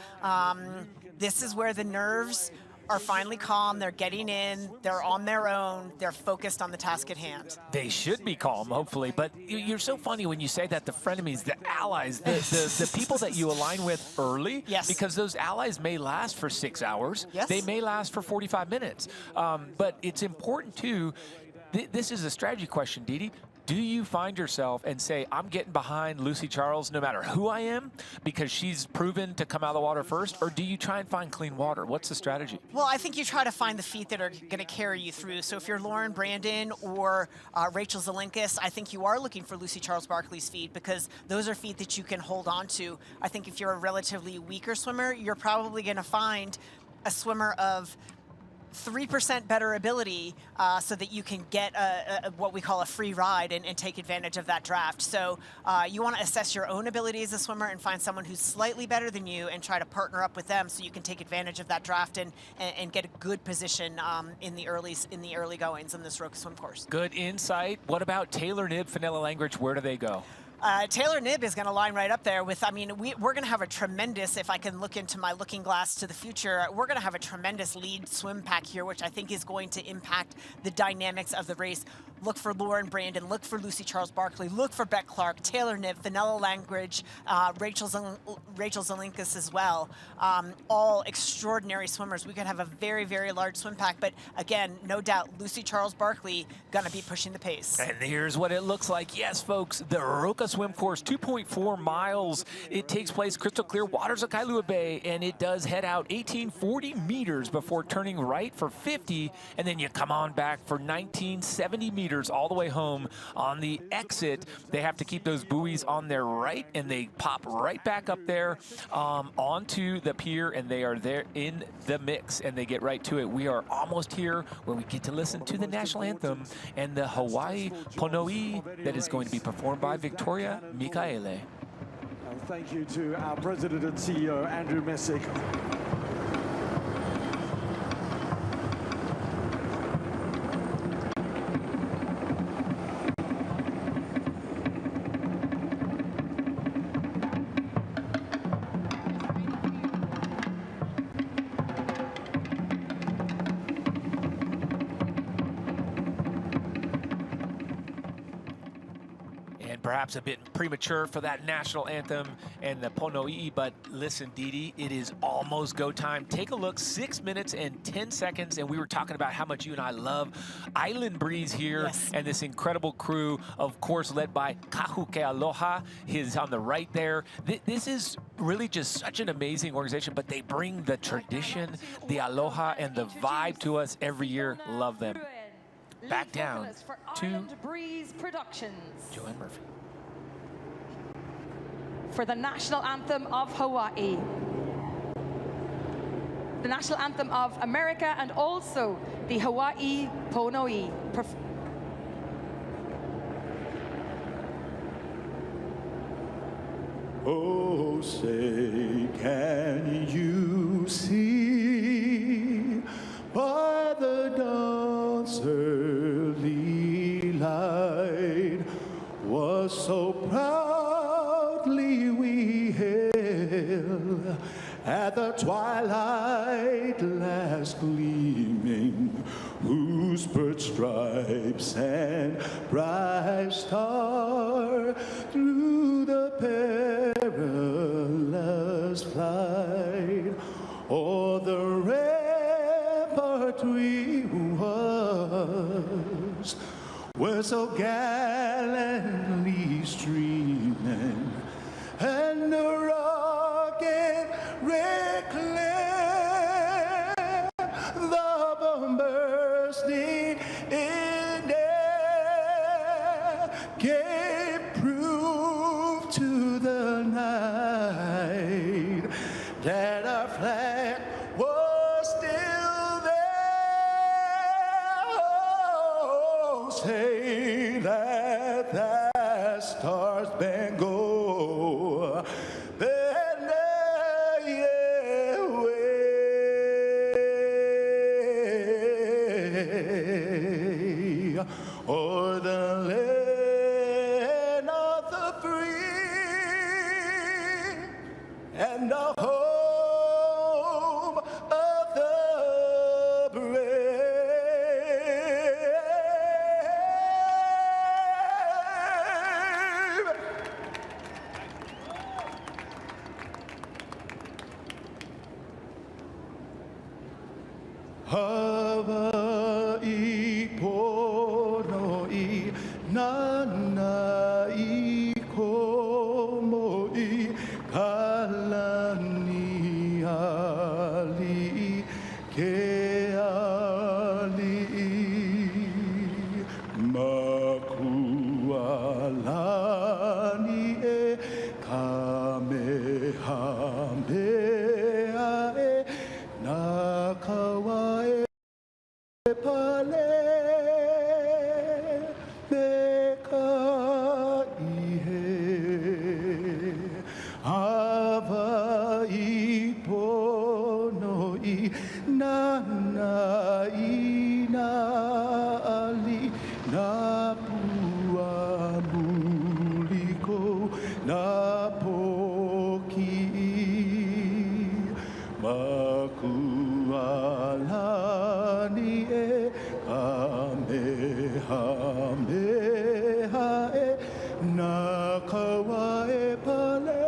This is where the nerves are finally calm, they're getting in, they're on their own, they're focused on the task at hand. They should be calm, hopefully, but you're so funny when you say that, the frenemies, the allies, the people that you align with early, because those allies may last for 6 hours, they may last for 45 minutes, but it's important too, this is a strategy question, Dee. Do you find yourself and say, I'm getting behind Lucy Charles no matter who I am because she's proven to come out of the water first, or do you try and find clean water? What's the strategy? Well, I think you try to find the feet that are going to carry you through. So if you're Lauren Brandon or Rachel Zelinkas, I think you are looking for Lucy Charles Barkley's feet because those are feet that you can hold on to. I think if you're a relatively weaker swimmer, you're probably going to find a swimmer of 3% better ability so that you can get what we call a free ride and take advantage of that draft. So you want to assess your own ability as a swimmer and find someone who's slightly better than you and try to partner up with them so you can take advantage of that draft and get a good position in the early goings in this Roka Swim Course. Good insight. What about Taylor Knibb, Fenella Langridge? Where do they go? Taylor Knibb is going to line right up there with, I mean, we're going to have a tremendous, if I can look into my looking glass to the future, we're going to have a tremendous lead swim pack here, which I think is going to impact the dynamics of the race. Look for Lauren Brandon, look for Lucy Charles Barkley, look for Beck Clark, Taylor Knibb, Fenella Langridge, Rachel Zelinkas as well. All extraordinary swimmers. We could have a very, very large swim pack, but again, no doubt, Lucy Charles Barkley going to be pushing the pace. And here's what it looks like. Yes, folks, the Roka Swim Course, 2.4 miles. It takes place crystal clear waters of Kailua Bay, and it does head out 1840 meters before turning right for 50, and then you come on back for 1970 meters all the way home. On the exit, they have to keep those buoys on their right, and they pop right back up there onto the pier, and they are there in the mix, and they get right to it. We are almost here where we get to listen to the national anthem and the Hawaii Pono'i that is going to be performed by Victoria Mikaele. Thank you to our President and CEO, Andrew Messick. perhaps a bit premature for that national anthem and the Pono'i, but listen, Didi, it is almost go time. Take a look, 6 minutes and 10 seconds, and we were talking about how much you and I love Island Breeze here, and this incredible crew, of course, led by Kahuke Aloha. He's on the right there. This is really just such an amazing organization, but they bring the tradition, the aloha, and the vibe to us every year. Love them. Back down to Breeze Productions Joanne Murphy for the national anthem of Hawaii, the national anthem of America, and also the Hawaii Pono'i. Oh, say, can you see by the dawn's early light was so proudly we hailed at the twilight last gleaming, whose bird stripes and bright star through the perilous flight o'er the rampart we was were so gallantly streaming, and the rocket reclaimed the bomb bursting in air, gave proof to the night that our flag was still there. Oh, say that that stars band go. O'er the land of the free and the home of the brave. Hawaii Pono'i Nanai Komoi Kalani Ali Ke Ali Makualani E Kamehameha E Nakawa E Pale Hawaii Pono'i Nanai na ali na pua muliko na poki makualani e kamehameha e nakawa e pale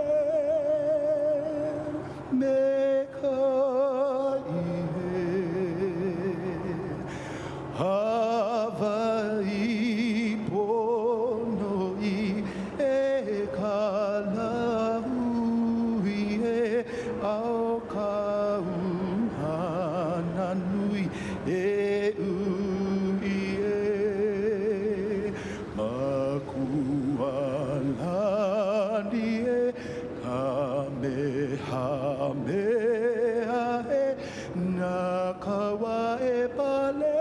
Hawaii Pono'i e kalahui e au kauhana nui e ui e makualani e kamehameha e nakawa e pale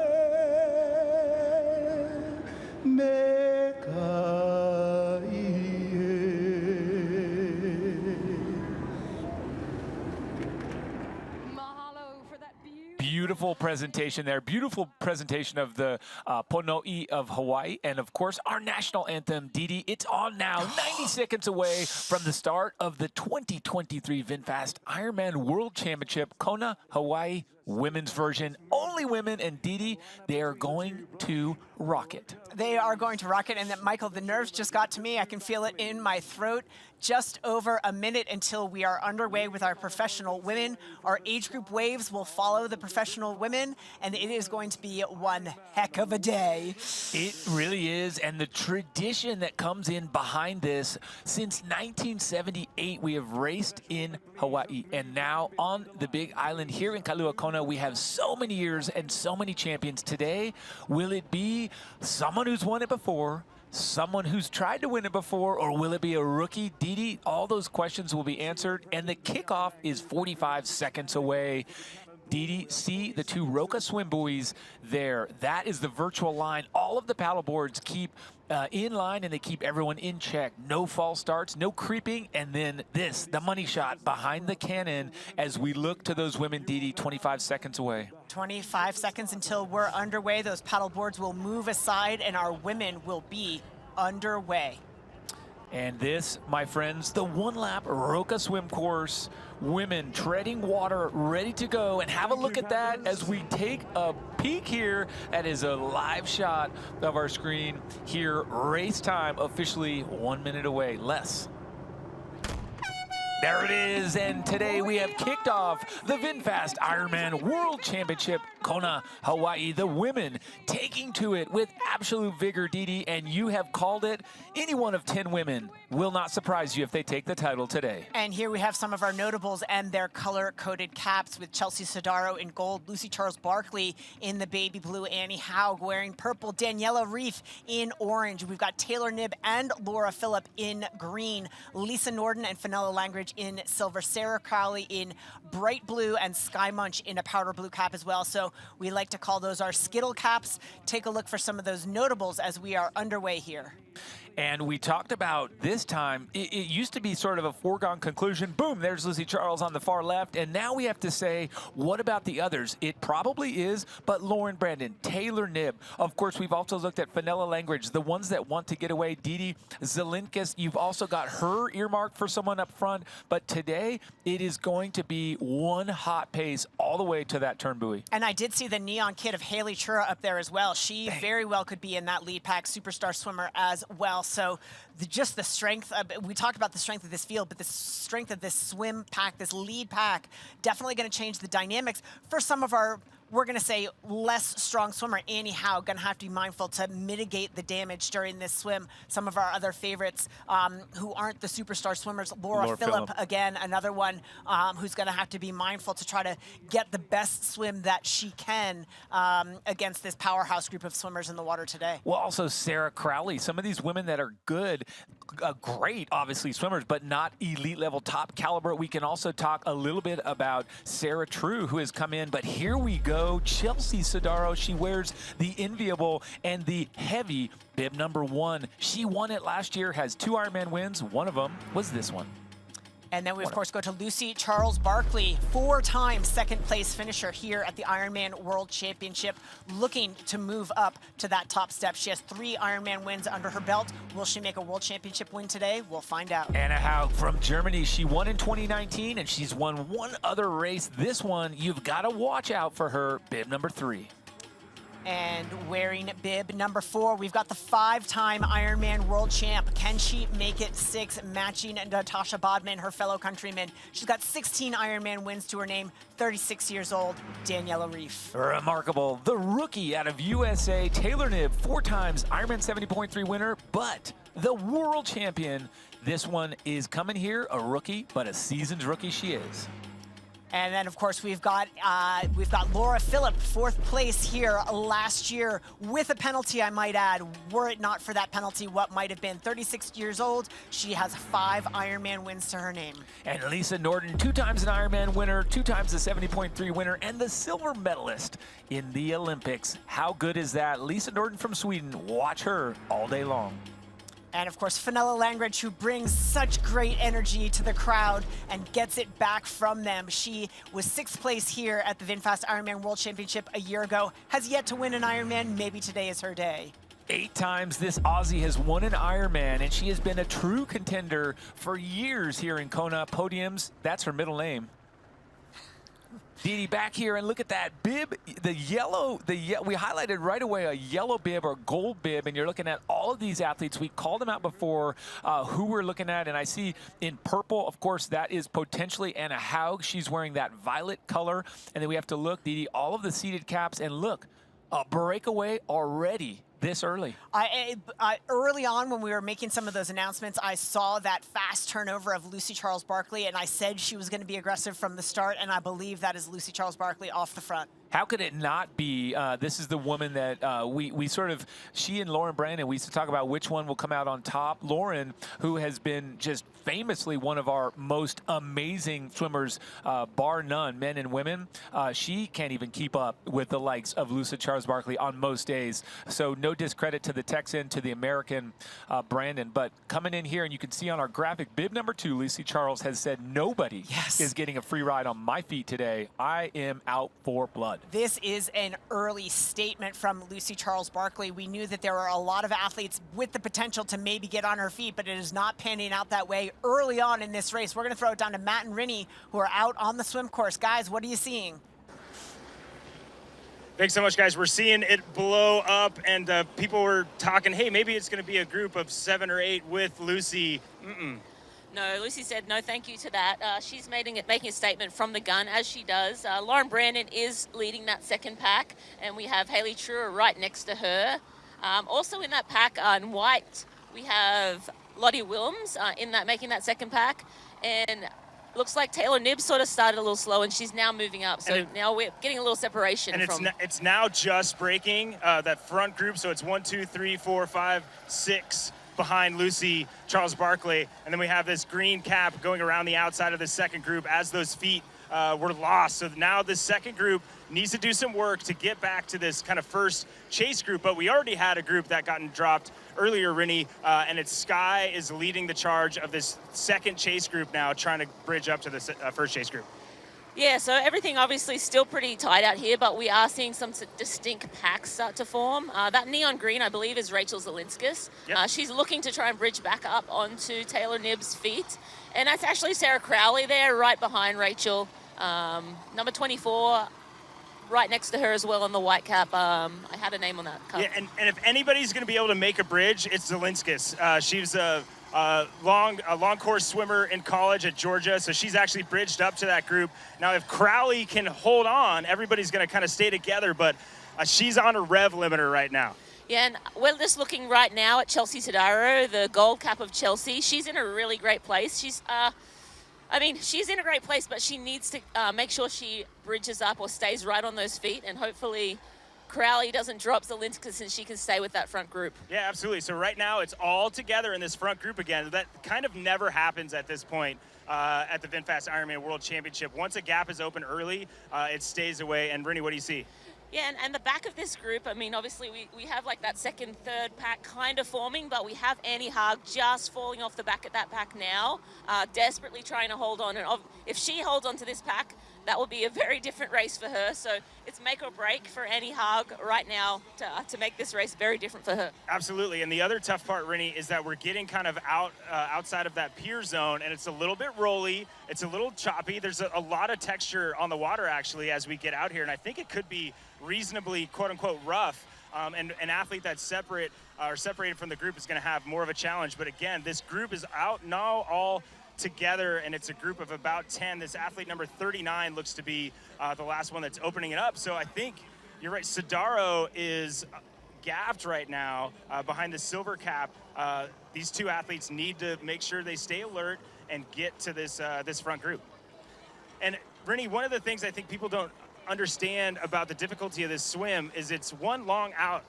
Beautiful presentation there. Beautiful presentation of the Pono'i of Hawaii. And of course, our national anthem, Didi. It's on now, 90 seconds away from the start of the 2023 VinFast Ironman World Championship, Kona, Hawaii. women's version, only women, and Didi, they are going to rock it. They are going to rock it, and that, Michael, the nerves just got to me. I can feel it in my throat. Just over a minute until we are underway with our professional women. Our age group waves will follow the professional women, and it is going to be one heck of a day. It really is, and the tradition that comes in behind this, since 1978, we have raced in Hawaii, and now on the Big Island here in Kailua Kona, we have so many years and so many champions. Today, will it be someone who's won it before, someone who's tried to win it before, or will it be a rookie? Didi, all those questions will be answered, and the kickoff is 45 seconds away. Didi, see the two Roka swim buoys there. That is the virtual line. All of the paddle boards keep in line, and they keep everyone in check. No false starts, no creeping, and then this, the money shot behind the cannon as we look to those women. Didi, 25 seconds away. 25 seconds until we're underway. Those paddle boards will move aside, and our women will be underway. And this, my friends, the one-lap Roka swim course. Women treading water, ready to go. And have a look at that as we take a peek here. That is a live shot of our screen here. Race time officially 1 minute away, less. There it is, and today we have kicked off the VinFast Ironman World Championship, Kona, Hawaii. The women taking to it with absolute vigor, Didi, and you have called it. Any one of 10 women will not surprise you if they take the title today. And here we have some of our notables and their color-coded caps, with Chelsea Sodaro in gold, Lucy Charles-Barkley in the baby blue, Annie Haug wearing purple, Daniela Reif in orange. We've got Taylor Knibb and Laura Phillip in green, Lisa Norden and Fenella Langridge in silver, Sarah Crowley in bright blue, and Sky Munch in a powder blue cap as well. So we like to call those our Skittle caps. Take a look for some of those notables as we are underway here. And we talked about this time, it used to be sort of a foregone conclusion. Boom, there's Lucy Charles on the far left. And now we have to say, what about the others? It probably is, but Lauren Brandon, Taylor Knibb. Of course, we've also looked at Fenella Langridge, the ones that want to get away. Didi Zelinkas, you've also got her earmarked for someone up front. But today, it is going to be one hot pace all the way to that turn buoy. And I did see the neon kid of Haley Chura up there as well. She very well could be in that lead pack, superstar swimmer as well. So just the strength, we talked about the strength of this field, but the strength of this swim pack, this lead pack, definitely going to change the dynamics for some of our, we're going to say, less strong swimmer. Annie Howe going to have to be mindful to mitigate the damage during this swim. Some of our other favorites who aren't the superstar swimmers, Laura Phillip, again, another one who's going to have to be mindful to try to get the best swim that she can against this powerhouse group of swimmers in the water today. Well, also Sarah Crowley, some of these women that are good, great, obviously, swimmers, but not elite level, top caliber. We can also talk a little bit about Sarah True, who has come in, but here we go. Chelsea Sodaro, she wears the enviable and the heavy bib number 1. She won it last year, has 2 Ironman wins. One of them was this one. And then we, of course, go to Lucy Charles-Barkley, 4-time second-place finisher here at the Ironman World Championship, looking to move up to that top step. She has 3 Ironman wins under her belt. Will she make a World Championship win today? We'll find out. Anna Haug from Germany. She won in 2019, and she's won one other race. This one, you've got to watch out for her, bib number 3. And wearing bib number 4, we've got the 5-time Ironman World Champ. Can she make it 6, matching Natasha Bodman, her fellow countryman? She's got 16 Ironman wins to her name, 36 years old, Daniela Reif. Remarkable. The rookie out of USA, Taylor Knibb, 4 times Ironman 70.3 winner, but the world champion. This one is coming here, a rookie, but a seasoned rookie she is. And then, of course, we've got Laura Phillip, 4th place here last year with a penalty, I might add. Were it not for that penalty, what might have been? 36 years old. She has 5 Ironman wins to her name. And Lisa Norden, 2 times an Ironman winner, 2 times the 70.3 winner, and the silver medalist in the Olympics. How good is that? Lisa Norden from Sweden. Watch her all day long. And of course, Fenella Langridge, who brings such great energy to the crowd and gets it back from them. She was 6th place here at the VinFast Ironman World Championship a year ago, has yet to win an Ironman. Maybe today is her day. 8 times this Aussie has won an Ironman, and she has been a true contender for years here in Kona. Podiums, that's her middle name. Dee Dee, back here and look at that bib, the yellow, we highlighted right away a yellow bib or gold bib, and you're looking at all of these athletes. We called them out before who we're looking at, and I see in purple, of course, that is potentially Anna Haug. She's wearing that violet color, and then we have to look, Dee Dee, all of the seated caps, and look, a breakaway already this early. Early on when we were making some of those announcements, I saw that fast turnover of Lucy Charles Barkley, and I said she was going to be aggressive from the start, and I believe that is Lucy Charles Barkley off the front. How could it not be? This is the woman that we sort of, she and Lauren Brandon, we used to talk about which one will come out on top. Lauren, who has been just famously one of our most amazing swimmers, bar none, men and women, she can't even keep up with the likes of Lucy Charles Barkley on most days. So no discredit to the Texan, to the American Brandon. But coming in here, and you can see on our graphic, bib number 2, Lucy Charles has said nobody is getting a free ride on my feet today. I am out for blood. This is an early statement from Lucy Charles Barkley. We knew that there were a lot of athletes with the potential to maybe get on her feet, but it is not panning out that way early on in this race. We're going to throw it down to Matt and Rinny, who are out on the swim course. Guys, what are you seeing? Thanks so much, guys. We're seeing it blow up, and people were talking, hey, maybe it's going to be a group of 7 or 8 with Lucy. No, Lucy said no thank you to that. She's making a statement from the gun, as she does. Lauren Brandon is leading that second pack, and we have Haley Truer right next to her. Also in that pack in white, we have Lottie Wilms making that second pack, and looks like Taylor Nibbs sort of started a little slow, and she's now moving up. So now we're getting a little separation. And it's now just breaking that front group, so it's 1, 2, 3, 4, 5, 6 behind Lucy Charles Barkley, and then we have this green cap going around the outside of the second group as those feet were lost. So now the second group needs to do some work to get back to this kind of first chase group, but we already had a group that gotten dropped earlier, Rinny, and it's Sky is leading the charge of this second chase group now, trying to bridge up to the first chase group. Yeah, so everything obviously still pretty tight out here, but we are seeing some distinct packs start to form. That neon green, I believe, is Rachel Zielinskis. Yep. She's looking to try and bridge back up onto Taylor Nibbs' feet. And that's actually Sarah Crowley there, right behind Rachel. Number 24, right next to her as well in the white cap. I had a name on that cup. Yeah, and if anybody's going to be able to make a bridge, it's Zielinskis. She's a long course swimmer in college at Georgia, so she's actually bridged up to that group. Now, if Crowley can hold on, everybody's going to kind of stay together, but she's on a rev limiter right now. Yeah, and we're just looking right now at Chelsea Tadaro, the gold cap of Chelsea. She's in a really great place. She's in a great place, but she needs to make sure she bridges up or stays right on those feet, and hopefully Crowley doesn't drop Zielinskis and she can stay with that front group. Yeah, absolutely. So right now it's all together in this front group again. That kind of never happens at this point at the VinFast Ironman World Championship. Once a gap is open early, it stays away. And Rinny, what do you see? Yeah, and the back of this group, I mean, obviously we have like that second, third pack kind of forming, but we have Annie Haug just falling off the back of that pack now, desperately trying to hold on. And if she holds on to this pack, that will be a very different race for her. So it's make or break for Annie Haug right now to make this race very different for her. Absolutely. And the other tough part, Rinny, is that we're getting kind of outside of that pier zone, and it's a little bit rolly. It's a little choppy. There's a lot of texture on the water, actually, as we get out here. And I think it could be reasonably, quote-unquote, rough. And an athlete that's separated from the group is going to have more of a challenge. But again, this group is out now all together, and it's a group of about 10. This athlete number 39 looks to be the last one that's opening it up. So I think you're right. Sidaro is gapped right now behind the silver cap. These two athletes need to make sure they stay alert and get to this front group. And Rinny, one of the things I think people don't understand about the difficulty of this swim is it's one long out,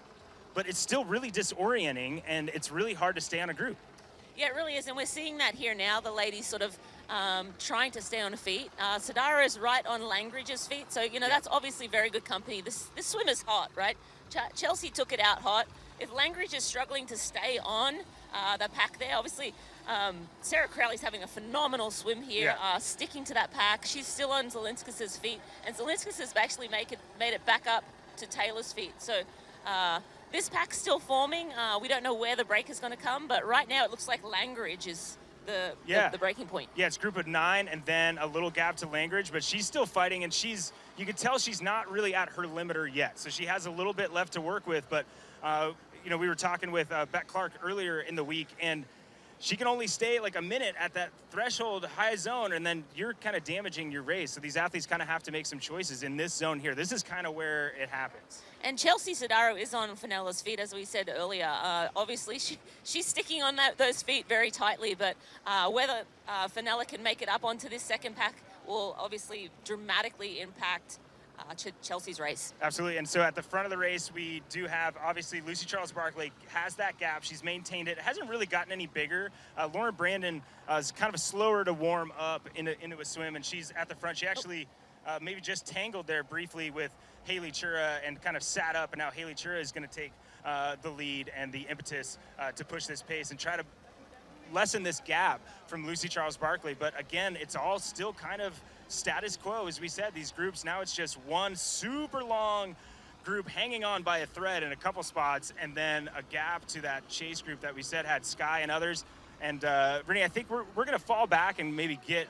but it's still really disorienting, and it's really hard to stay on a group. Yeah, it really is, and we're seeing that here now, the ladies sort of trying to stay on her feet. Sidara is right on Langridge's feet, so, you know, that's obviously very good company. This swim is hot, right? Chelsea took it out hot. If Langridge is struggling to stay on the pack there, obviously Sarah Crowley's having a phenomenal swim here, sticking to that pack. She's still on Zielinskis' feet, and Zielinskis has actually made it back up to Taylor's feet. So this pack's still forming. We don't know where the break is going to come, but right now it looks like Langridge is the breaking point. Yeah, it's group of 9 and then a little gap to Langridge, but she's still fighting, and you can tell she's not really at her limiter yet. So she has a little bit left to work with, but you know, we were talking with Beck Clark earlier in the week, and she can only stay like a minute at that threshold high zone, and then you're kind of damaging your race. So these athletes kind of have to make some choices in this zone here. This is kind of where it happens. And Chelsea Sodaro is on Fenella's feet, as we said earlier. Obviously, she's sticking on those feet very tightly, but whether Fenella can make it up onto this second pack will obviously dramatically impact Chelsea's race. Absolutely, and so at the front of the race, we do have, obviously, Lucy Charles-Barclay has that gap. She's maintained it. It hasn't really gotten any bigger. Lauren Brandon is kind of slower to warm up into a swim, and she's at the front. She actually maybe just tangled there briefly with Haley Chura and kind of sat up, and now Haley Chura is going to take the lead and the impetus to push this pace and try to lessen this gap from Lucy Charles-Barclay. But again, it's all still kind of status quo. As we said, these groups, now it's just one super long group hanging on by a thread in a couple spots, and then a gap to that chase group that we said had Sky and others. And Renee, I think we're going to fall back and maybe get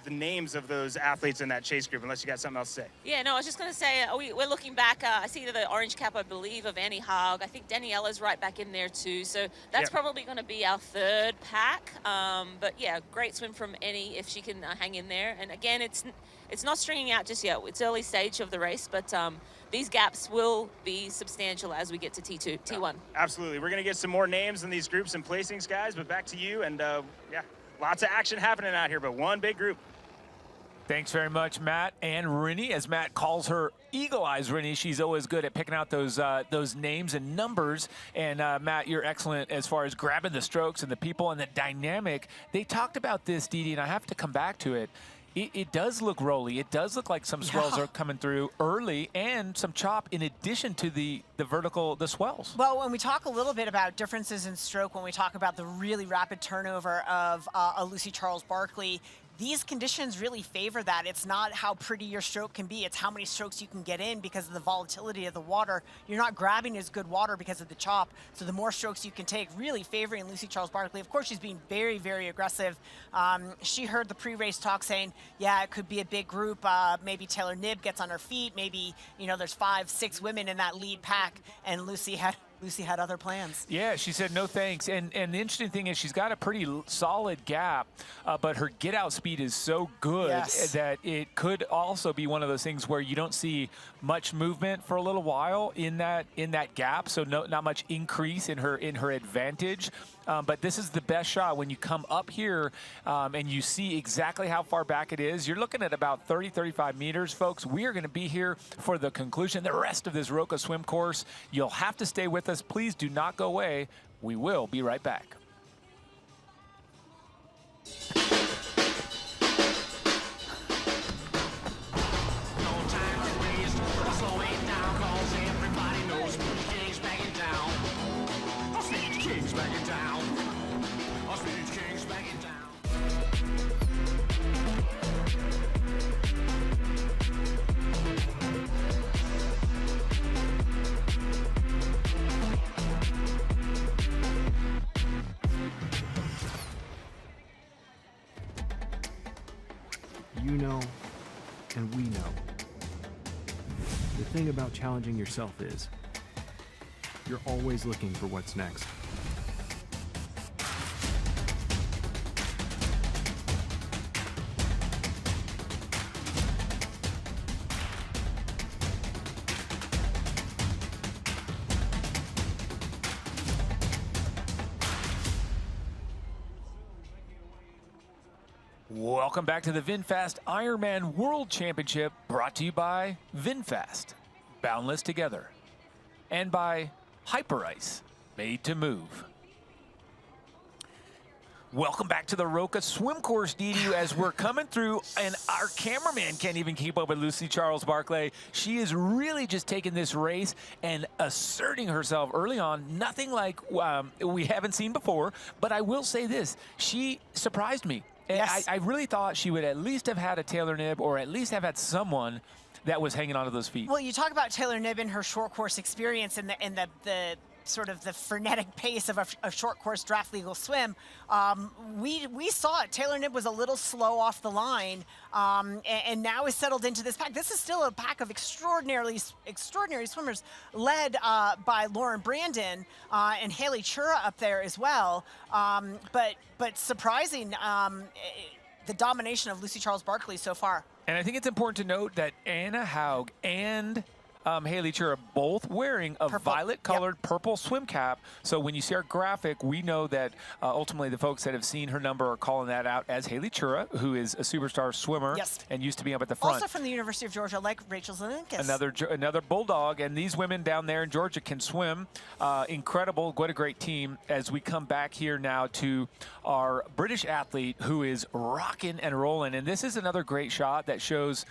the names of those athletes in that chase group, unless you got something else to say. Yeah, no, I was just going to say, we're looking back. I see the orange cap, I believe, of Annie Haug. I think Daniella's right back in there too. So that's probably going to be our third pack. But yeah, great swim from Annie if she can hang in there. And again, it's not stringing out just yet. It's early stage of the race, but these gaps will be substantial as we get to T2, T1. Absolutely. We're going to get some more names in these groups and placings, guys, but back to you. And yeah, lots of action happening out here, but one big group. Thanks very much, Matt and Rennie. As Matt calls her Eagle Eyes Rennie, she's always good at picking out those names and numbers. And Matt, you're excellent as far as grabbing the strokes and the people and the dynamic. They talked about this, Dee Dee, and I have to come back to it. It does look rolly. It does look like some swells are coming through early and some chop in addition to the swells. Well, when we talk a little bit about differences in stroke, when we talk about the really rapid turnover of a Lucy Charles-Barclay, these conditions really favor that. It's not how pretty your stroke can be, it's how many strokes you can get in because of the volatility of the water. You're not grabbing as good water because of the chop, so the more strokes you can take, really favoring Lucy Charles-Barclay. Of course, she's being very, very aggressive. She heard the pre-race talk saying, yeah, it could be a big group. Maybe Taylor Knibb gets on her feet. Maybe, you know, there's 5, 6 women in that lead pack, and Lucy had other plans. Yeah, she said no thanks. And the interesting thing is she's got a pretty solid gap, but her get-out speed is so good that it could also be one of those things where you don't see much movement for a little while in that gap, so not much increase in her advantage. But this is the best shot when you come up here and you see exactly how far back it is. You're looking at about 30, 35 meters, folks. We are going to be here for the conclusion, the rest of this Roka swim course. You'll have to stay with us. Please do not go away. We will be right back. You know, and we know. The thing about challenging yourself is, you're always looking for what's next. Welcome back to the VinFast Ironman World Championship, brought to you by VinFast, boundless together, and by Hyper Ice, made to move. Welcome back to the Roka swim course, Dee Dee, as we're coming through, and our cameraman can't even keep up with Lucy Charles-Barclay. She is really just taking this race and asserting herself early on, nothing like we haven't seen before, but I will say this, she surprised me. And I really thought she would at least have had a Taylor Knibb, or at least have had someone that was hanging onto those feet. Well, you talk about Taylor Knibb and her short course experience and the sort of the frenetic pace of a short course draft legal swim. We saw it. Taylor Knibb was a little slow off the line, and now is settled into this pack. This is still a pack of extraordinary swimmers, led by Lauren Brandon and Haley Chura up there as well. But surprising, the domination of Lucy Charles Barkley so far. And I think it's important to note that Anna Haug and Haley Chura both wearing a violet-colored purple swim cap. So when you see our graphic, we know that ultimately the folks that have seen her number are calling that out as Haley Chura, who is a superstar swimmer and used to be up at the front. Also from the University of Georgia, like Rachel Zelinkis. Another Bulldog, and these women down there in Georgia can swim. Incredible. What a great team. As we come back here now to our British athlete who is rocking and rolling. And this is another great shot that shows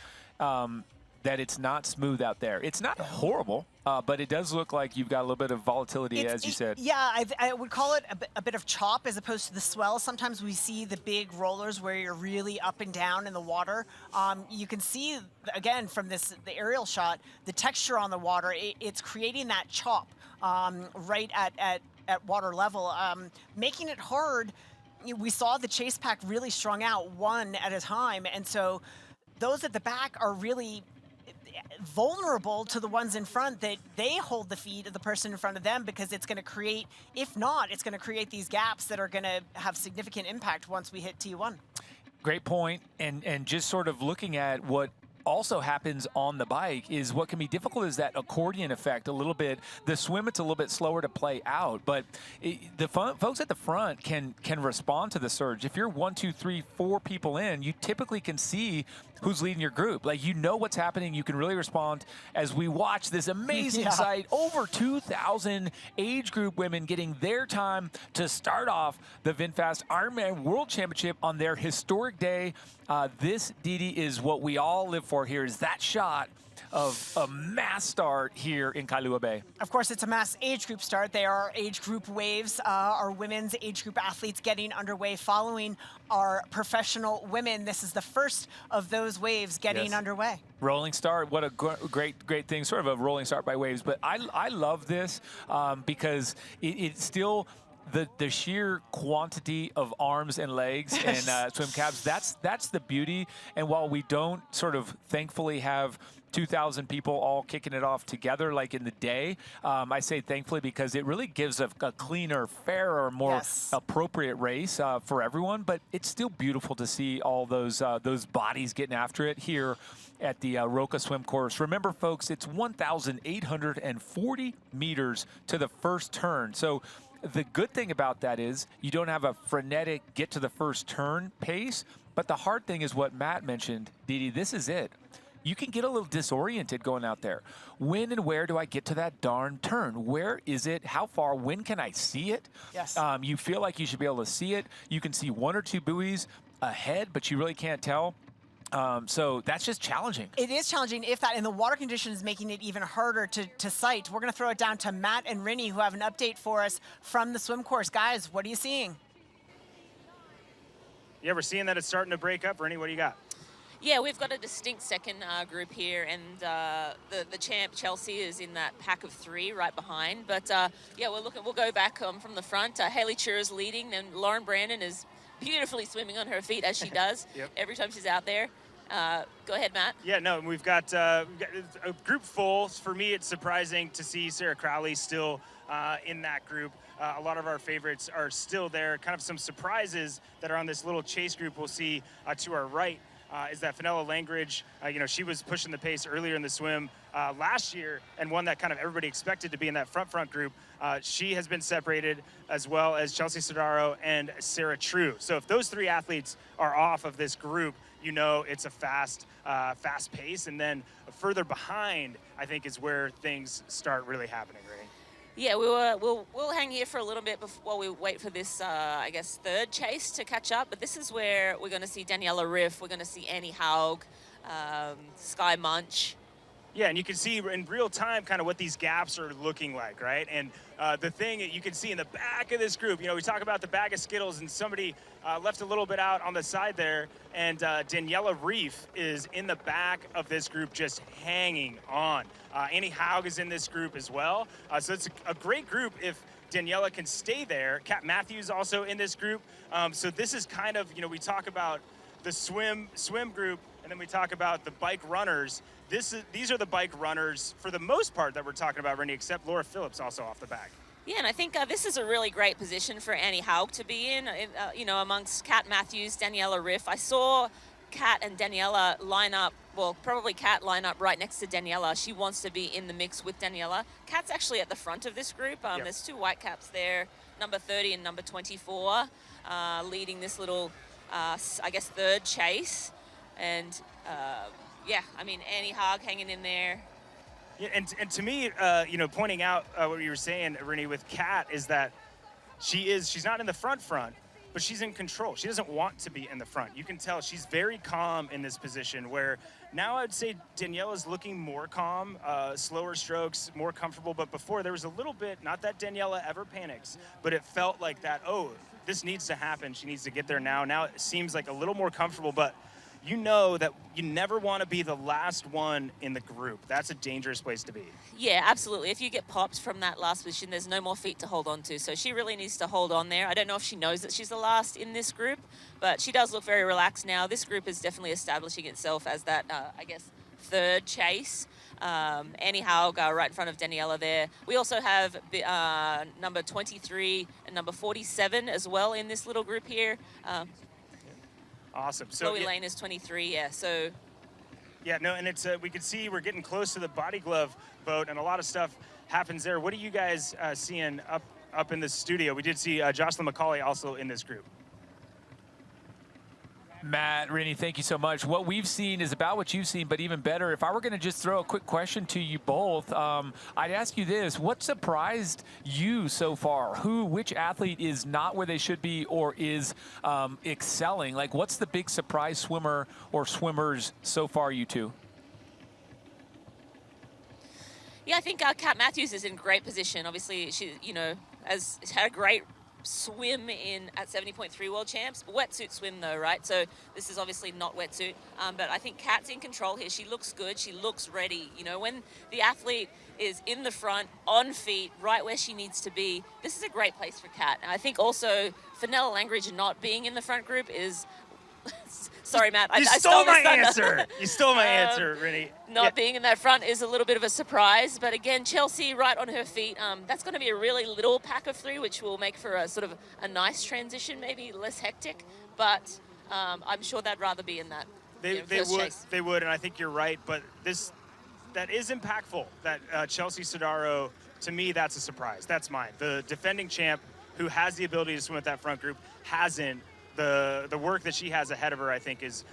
that it's not smooth out there. It's not horrible, but it does look like you've got a little bit of volatility, as you said. Yeah, I would call it a bit of chop as opposed to the swell. Sometimes we see the big rollers where you're really up and down in the water. You can see, again, from the aerial shot, the texture on the water. It's creating that chop right at water level, making it hard. We saw the chase pack really strung out one at a time, and so those at the back are really vulnerable to the ones in front, that they hold the feet of the person in front of them, because it's going to create, if not, it's going to create these gaps that are going to have significant impact once we hit T1. Great point. And just sort of looking at what also happens on the bike is what can be difficult is that accordion effect a little bit. The swim, it's a little bit slower to play out, but the folks at the front can respond to the surge. If you're 1, 2, 3, 4 people in, you typically can see who's leading your group. Like, you know what's happening. You can really respond as we watch this amazing sight. Over 2,000 age group women getting their time to start off the VinFast Ironman World Championship on their historic day. This, Didi, is what we all live for here, is that shot of a mass start here in Kailua Bay. Of course, it's a mass age group start. They are age group waves. Our women's age group athletes getting underway following our professional women. This is the first of those waves getting underway. Rolling start, what a great thing, sort of a rolling start by waves. But I love this because it's still the sheer quantity of arms and legs and swim caps. That's the beauty. And while we don't sort of thankfully have 2,000 people all kicking it off together like in the day, I say thankfully because it really gives a cleaner, fairer, more appropriate race for everyone. But it's still beautiful to see all those bodies getting after it here at the Roka swim course. Remember, folks, it's 1,840 meters to the first turn. So the good thing about that is you don't have a frenetic get to the first turn pace, but the hard thing is what Matt mentioned, Didi, this is it. You can get a little disoriented going out there. When and where do I get to that darn turn? Where is it? How far? When can I see it? Yes. You feel like you should be able to see it. You can see 1 or 2 buoys ahead, but you really can't tell. So that's just challenging. It is challenging, if that, and the water condition is making it even harder to sight. We're going to throw it down to Matt and Rinny, who have an update for us from the swim course. Guys, what are you seeing? Yeah, we're seeing that it's starting to break up. Rinny, what do you got? Yeah, we've got a distinct second group here, and the champ Chelsea is in that pack of 3 right behind. But yeah, we'll go back from the front. Haley Chura is leading, and Lauren Brandon is beautifully swimming on her feet as she does every time she's out there. Go ahead, Matt. Yeah, no, we've got a group full. For me, it's surprising to see Sarah Crowley still in that group. A lot of our favorites are still there. Kind of some surprises that are on this little chase group we'll see to our right. Is that Fenella Langridge. She was pushing the pace earlier in the swim last year, and one that kind of everybody expected to be in that front group. She has been separated, as well as Chelsea Sodaro and Sarah True. So if those 3 athletes are off of this group, it's a fast pace. And then further behind, I think, is where things start really happening, right? Yeah, we'll hang here for a little bit while we wait for this, I guess, third chase to catch up. But this is where we're going to see Daniela Riff, we're going to see Annie Haug, Sky Munch. Yeah, and you can see in real time kind of what these gaps are looking like, right? And the thing that you can see in the back of this group, you know, we talk about the bag of Skittles, and somebody left a little bit out on the side there, and Daniela Reef is in the back of this group just hanging on. Annie Haug is in this group as well. So it's a great group if Daniela can stay there. Kat Matthews also in this group. So this is kind of, you know, we talk about the swim group, and then we talk about the bike runners. These are the bike runners for the most part that we're talking about, Rennie, except Laura Phillips also off the back. Yeah, and I think this is a really great position for Annie Haug to be in, you know, amongst Kat Matthews, Daniela Riff. I saw Kat and Daniela line up, well, probably Kat line up right next to Daniela. She wants to be in the mix with Daniela. Kat's actually at the front of this group. Yep. There's 2 white caps there, number 30 and number 24, leading this little, I guess, third chase. And yeah, I mean, Annie Haug hanging in there. Yeah, and to me, you know, pointing out what you were saying, Rennie, with Kat is that she's not in the front, but she's in control. She doesn't want to be in the front. You can tell she's very calm in this position, where now I'd say Daniela's looking more calm, slower strokes, more comfortable. But before there was a little bit, not that Daniela ever panics, but it felt like that, oh, this needs to happen. She needs to get there now. Now it seems like a little more comfortable, but you know that you never want to be the last one in the group. That's a dangerous place to be. Yeah, absolutely. If you get popped from that last position, there's no more feet to hold on to. So she really needs to hold on there. I don't know if she knows that she's the last in this group, but she does look very relaxed now. This group is definitely establishing itself as that, I guess, third chase. Annie Haug right in front of Daniela there. We also have number 23 and number 47 as well in this little group here. Awesome. So Chloe Lane is 23, yeah, so. Yeah, no, and it's we can see we're getting close to the body glove boat, and a lot of stuff happens there. What are you guys seeing up in the studio? We did see Jocelyn McCauley also in this group. Matt, Rennie, thank you so much. What we've seen is about what you've seen, but even better. If I were going to just throw a quick question to you both, I'd ask you this. What surprised you so far? Which athlete is not where they should be or is excelling? Like, what's the big surprise swimmer or swimmers so far, you two? Yeah, I think Kat Matthews is in great position. Obviously, she, you know, has had a great swim at 70.3 World Champs. Wetsuit swim though, right? So this is obviously not wetsuit, but I think Kat's in control here. She looks good. She looks ready. You know, when the athlete is in the front, on feet, right where she needs to be, this is a great place for Kat. And I think also Fenella Langridge not being in the front group is sorry, Matt. You stole my answer. You stole my answer, Rennie. Not being in that front is a little bit of a surprise. But again, Chelsea right on her feet. That's going to be a really little pack of 3, which will make for a sort of a nice transition, maybe less hectic. But I'm sure they'd rather be in that. They would, and I think you're right. But that is impactful. That Chelsea Sodaro, to me, that's a surprise. That's mine. The defending champ who has the ability to swim with that front group hasn't. The work that she has ahead of her, I think, is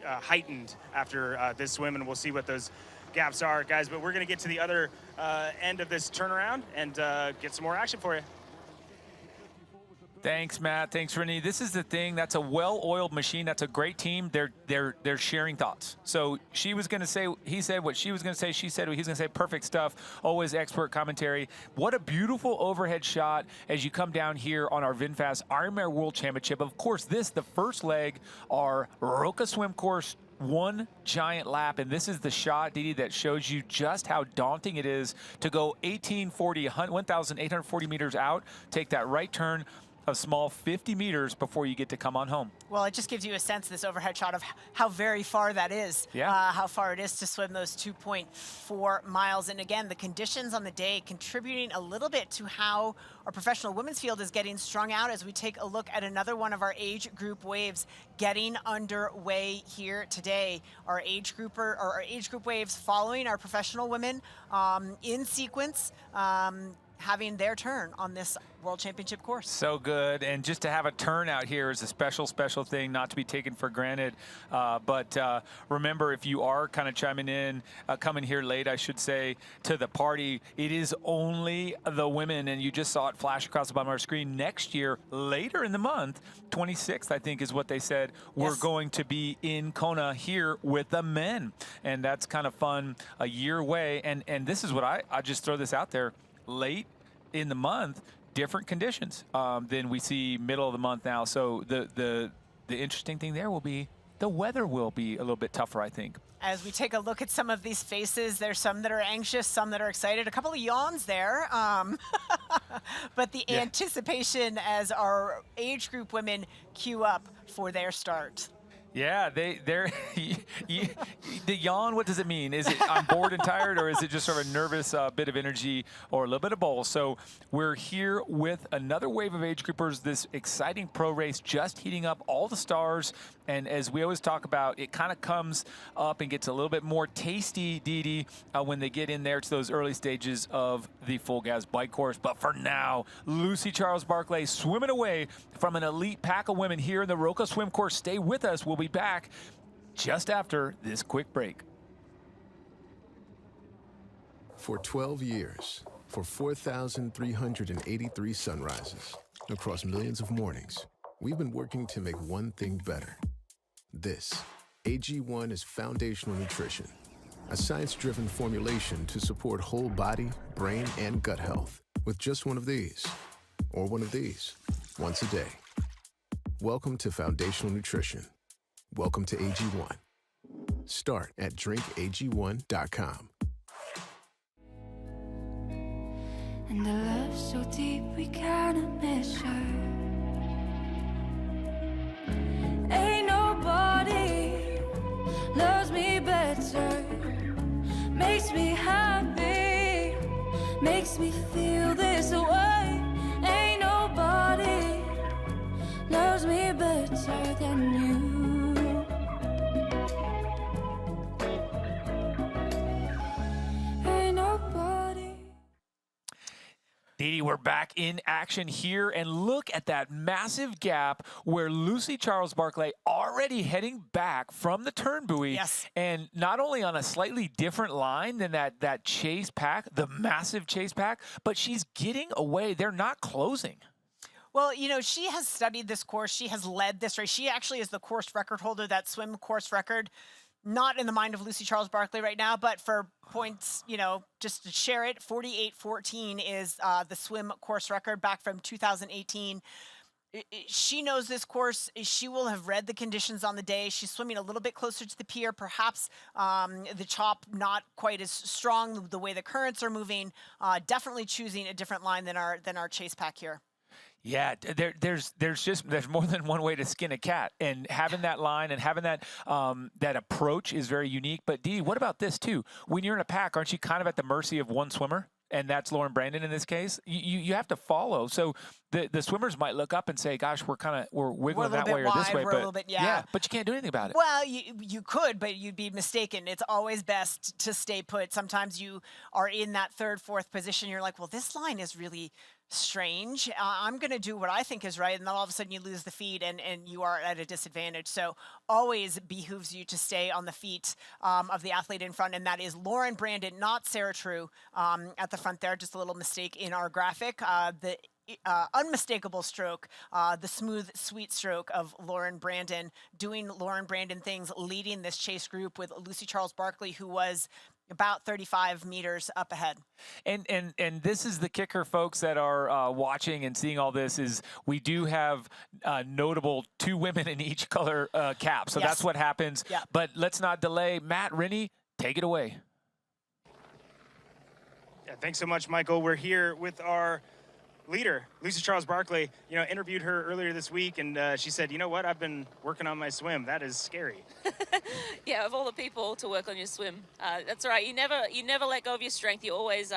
heightened after this swim, and we'll see what those gaps are, guys. But we're going to get to the other end of this turnaround and get some more action for you. Thanks, Matt. Thanks, Rennie. This is the thing. That's a well-oiled machine. That's a great team. They're sharing thoughts. So she was going to say, he said what she was going to say. She said what he's going to say. Perfect stuff. Always expert commentary. What a beautiful overhead shot as you come down here on our VinFast Ironman World Championship. Of course, the first leg, our Roca swim course, one giant lap, and this is the shot, Didi, that shows you just how daunting it is to go 1,840 meters out, take that right turn, a small 50 meters before you get to come on home. Well, it just gives you a sense, this overhead shot, of how very far that is. Yeah. How far it is to swim those 2.4 miles. And again, the conditions on the day contributing a little bit to how our professional women's field is getting strung out as we take a look at another one of our age group waves getting underway here today. Our age group waves following our professional women in sequence. having their turn on this World Championship course. So good, and just to have a turnout here is a special thing, not to be taken for granted. But remember, if you are kind of chiming in, coming here late, I should say, to the party, it is only the women, and you just saw it flash across the bottom of our screen. Next year, later in the month, 26th, I think is what they said, we're going to be in Kona here with the men, and that's kind of fun, a year away. And this is what I just throw this out there, late in the month, different conditions than we see middle of the month now. So the interesting thing there will be the weather will be a little bit tougher, I think. As we take a look at some of these faces, there's some that are anxious, some that are excited, a couple of yawns there. But the anticipation as our age group women queue up for their start. Yeah, they're the yawn. What does it mean? Is it I'm bored and tired, or is it just sort of a nervous bit of energy, or a little bit of both? So we're here with another wave of age groupers. This exciting pro race just heating up, all the stars, and as we always talk about, it kind of comes up and gets a little bit more tasty, Dee, when they get in there to those early stages of the full gas bike course. But for now, Lucy Charles-Barclay swimming away from an elite pack of women here in the Roca Swim Course. Stay with us. We'll be back just after this quick break. For 12 years, for 4,383 sunrises, across millions of mornings, we've been working to make one thing better. This, AG1, is foundational nutrition, a science-driven formulation to support whole body, brain, and gut health with just one of these, or one of these, once a day. Welcome to Foundational Nutrition. Welcome to AG1. Start at drinkag1.com. And the love so deep we cannot measure. Ain't nobody loves me better. Makes me happy, makes me feel this way. Ain't nobody loves me better than you. Dee, we're back in action here, and look at that massive gap where Lucy Charles-Barclay already heading back from the turn buoy. Yes. And not only on a slightly different line than that chase pack, the massive chase pack, but she's getting away. They're not closing. Well, you know, she has studied this course. She has led this race. She actually is the course record holder, that swim course record. Not in the mind of Lucy Charles-Barclay right now, but for points, you know, just to share it, 48:14 is the swim course record back from 2018. She knows this course. She will have read the conditions on the day. She's swimming a little bit closer to the pier, perhaps the chop not quite as strong, the way the currents are moving. Definitely choosing a different line than our chase pack here. Yeah, there's more than one way to skin a cat, and having that line and having that that approach is very unique. But Dee, what about this too? When you're in a pack, aren't you kind of at the mercy of one swimmer? And that's Lauren Brandon in this case. You have to follow. So the swimmers might look up and say, "Gosh, we're wiggling that way or this way," but yeah, but you can't do anything about it. Well, you could, but you'd be mistaken. It's always best to stay put. Sometimes you are in that third, fourth position. You're like, well, this line is really strange. I'm going to do what I think is right, and then all of a sudden you lose the feed and you are at a disadvantage. So always behooves you to stay on the feet of the athlete in front, and that is Lauren Brandon, not Sarah True, at the front there. Just a little mistake in our graphic. The unmistakable stroke, the smooth, sweet stroke of Lauren Brandon, doing Lauren Brandon things, leading this chase group with Lucy Charles-Barclay, who was about 35 meters up ahead. And this is the kicker, folks that are watching and seeing all this, is we do have notable 2 women in each color cap. So that's what happens. Yeah. But let's not delay. Matt, Rennie, take it away. Yeah, thanks so much, Michael. We're here with our leader, Lucy Charles-Barclay. You know, interviewed her earlier this week, and she said, you know what, I've been working on my swim. That is scary. Yeah, of all the people to work on your swim, that's right. You never let go of your strength. You always,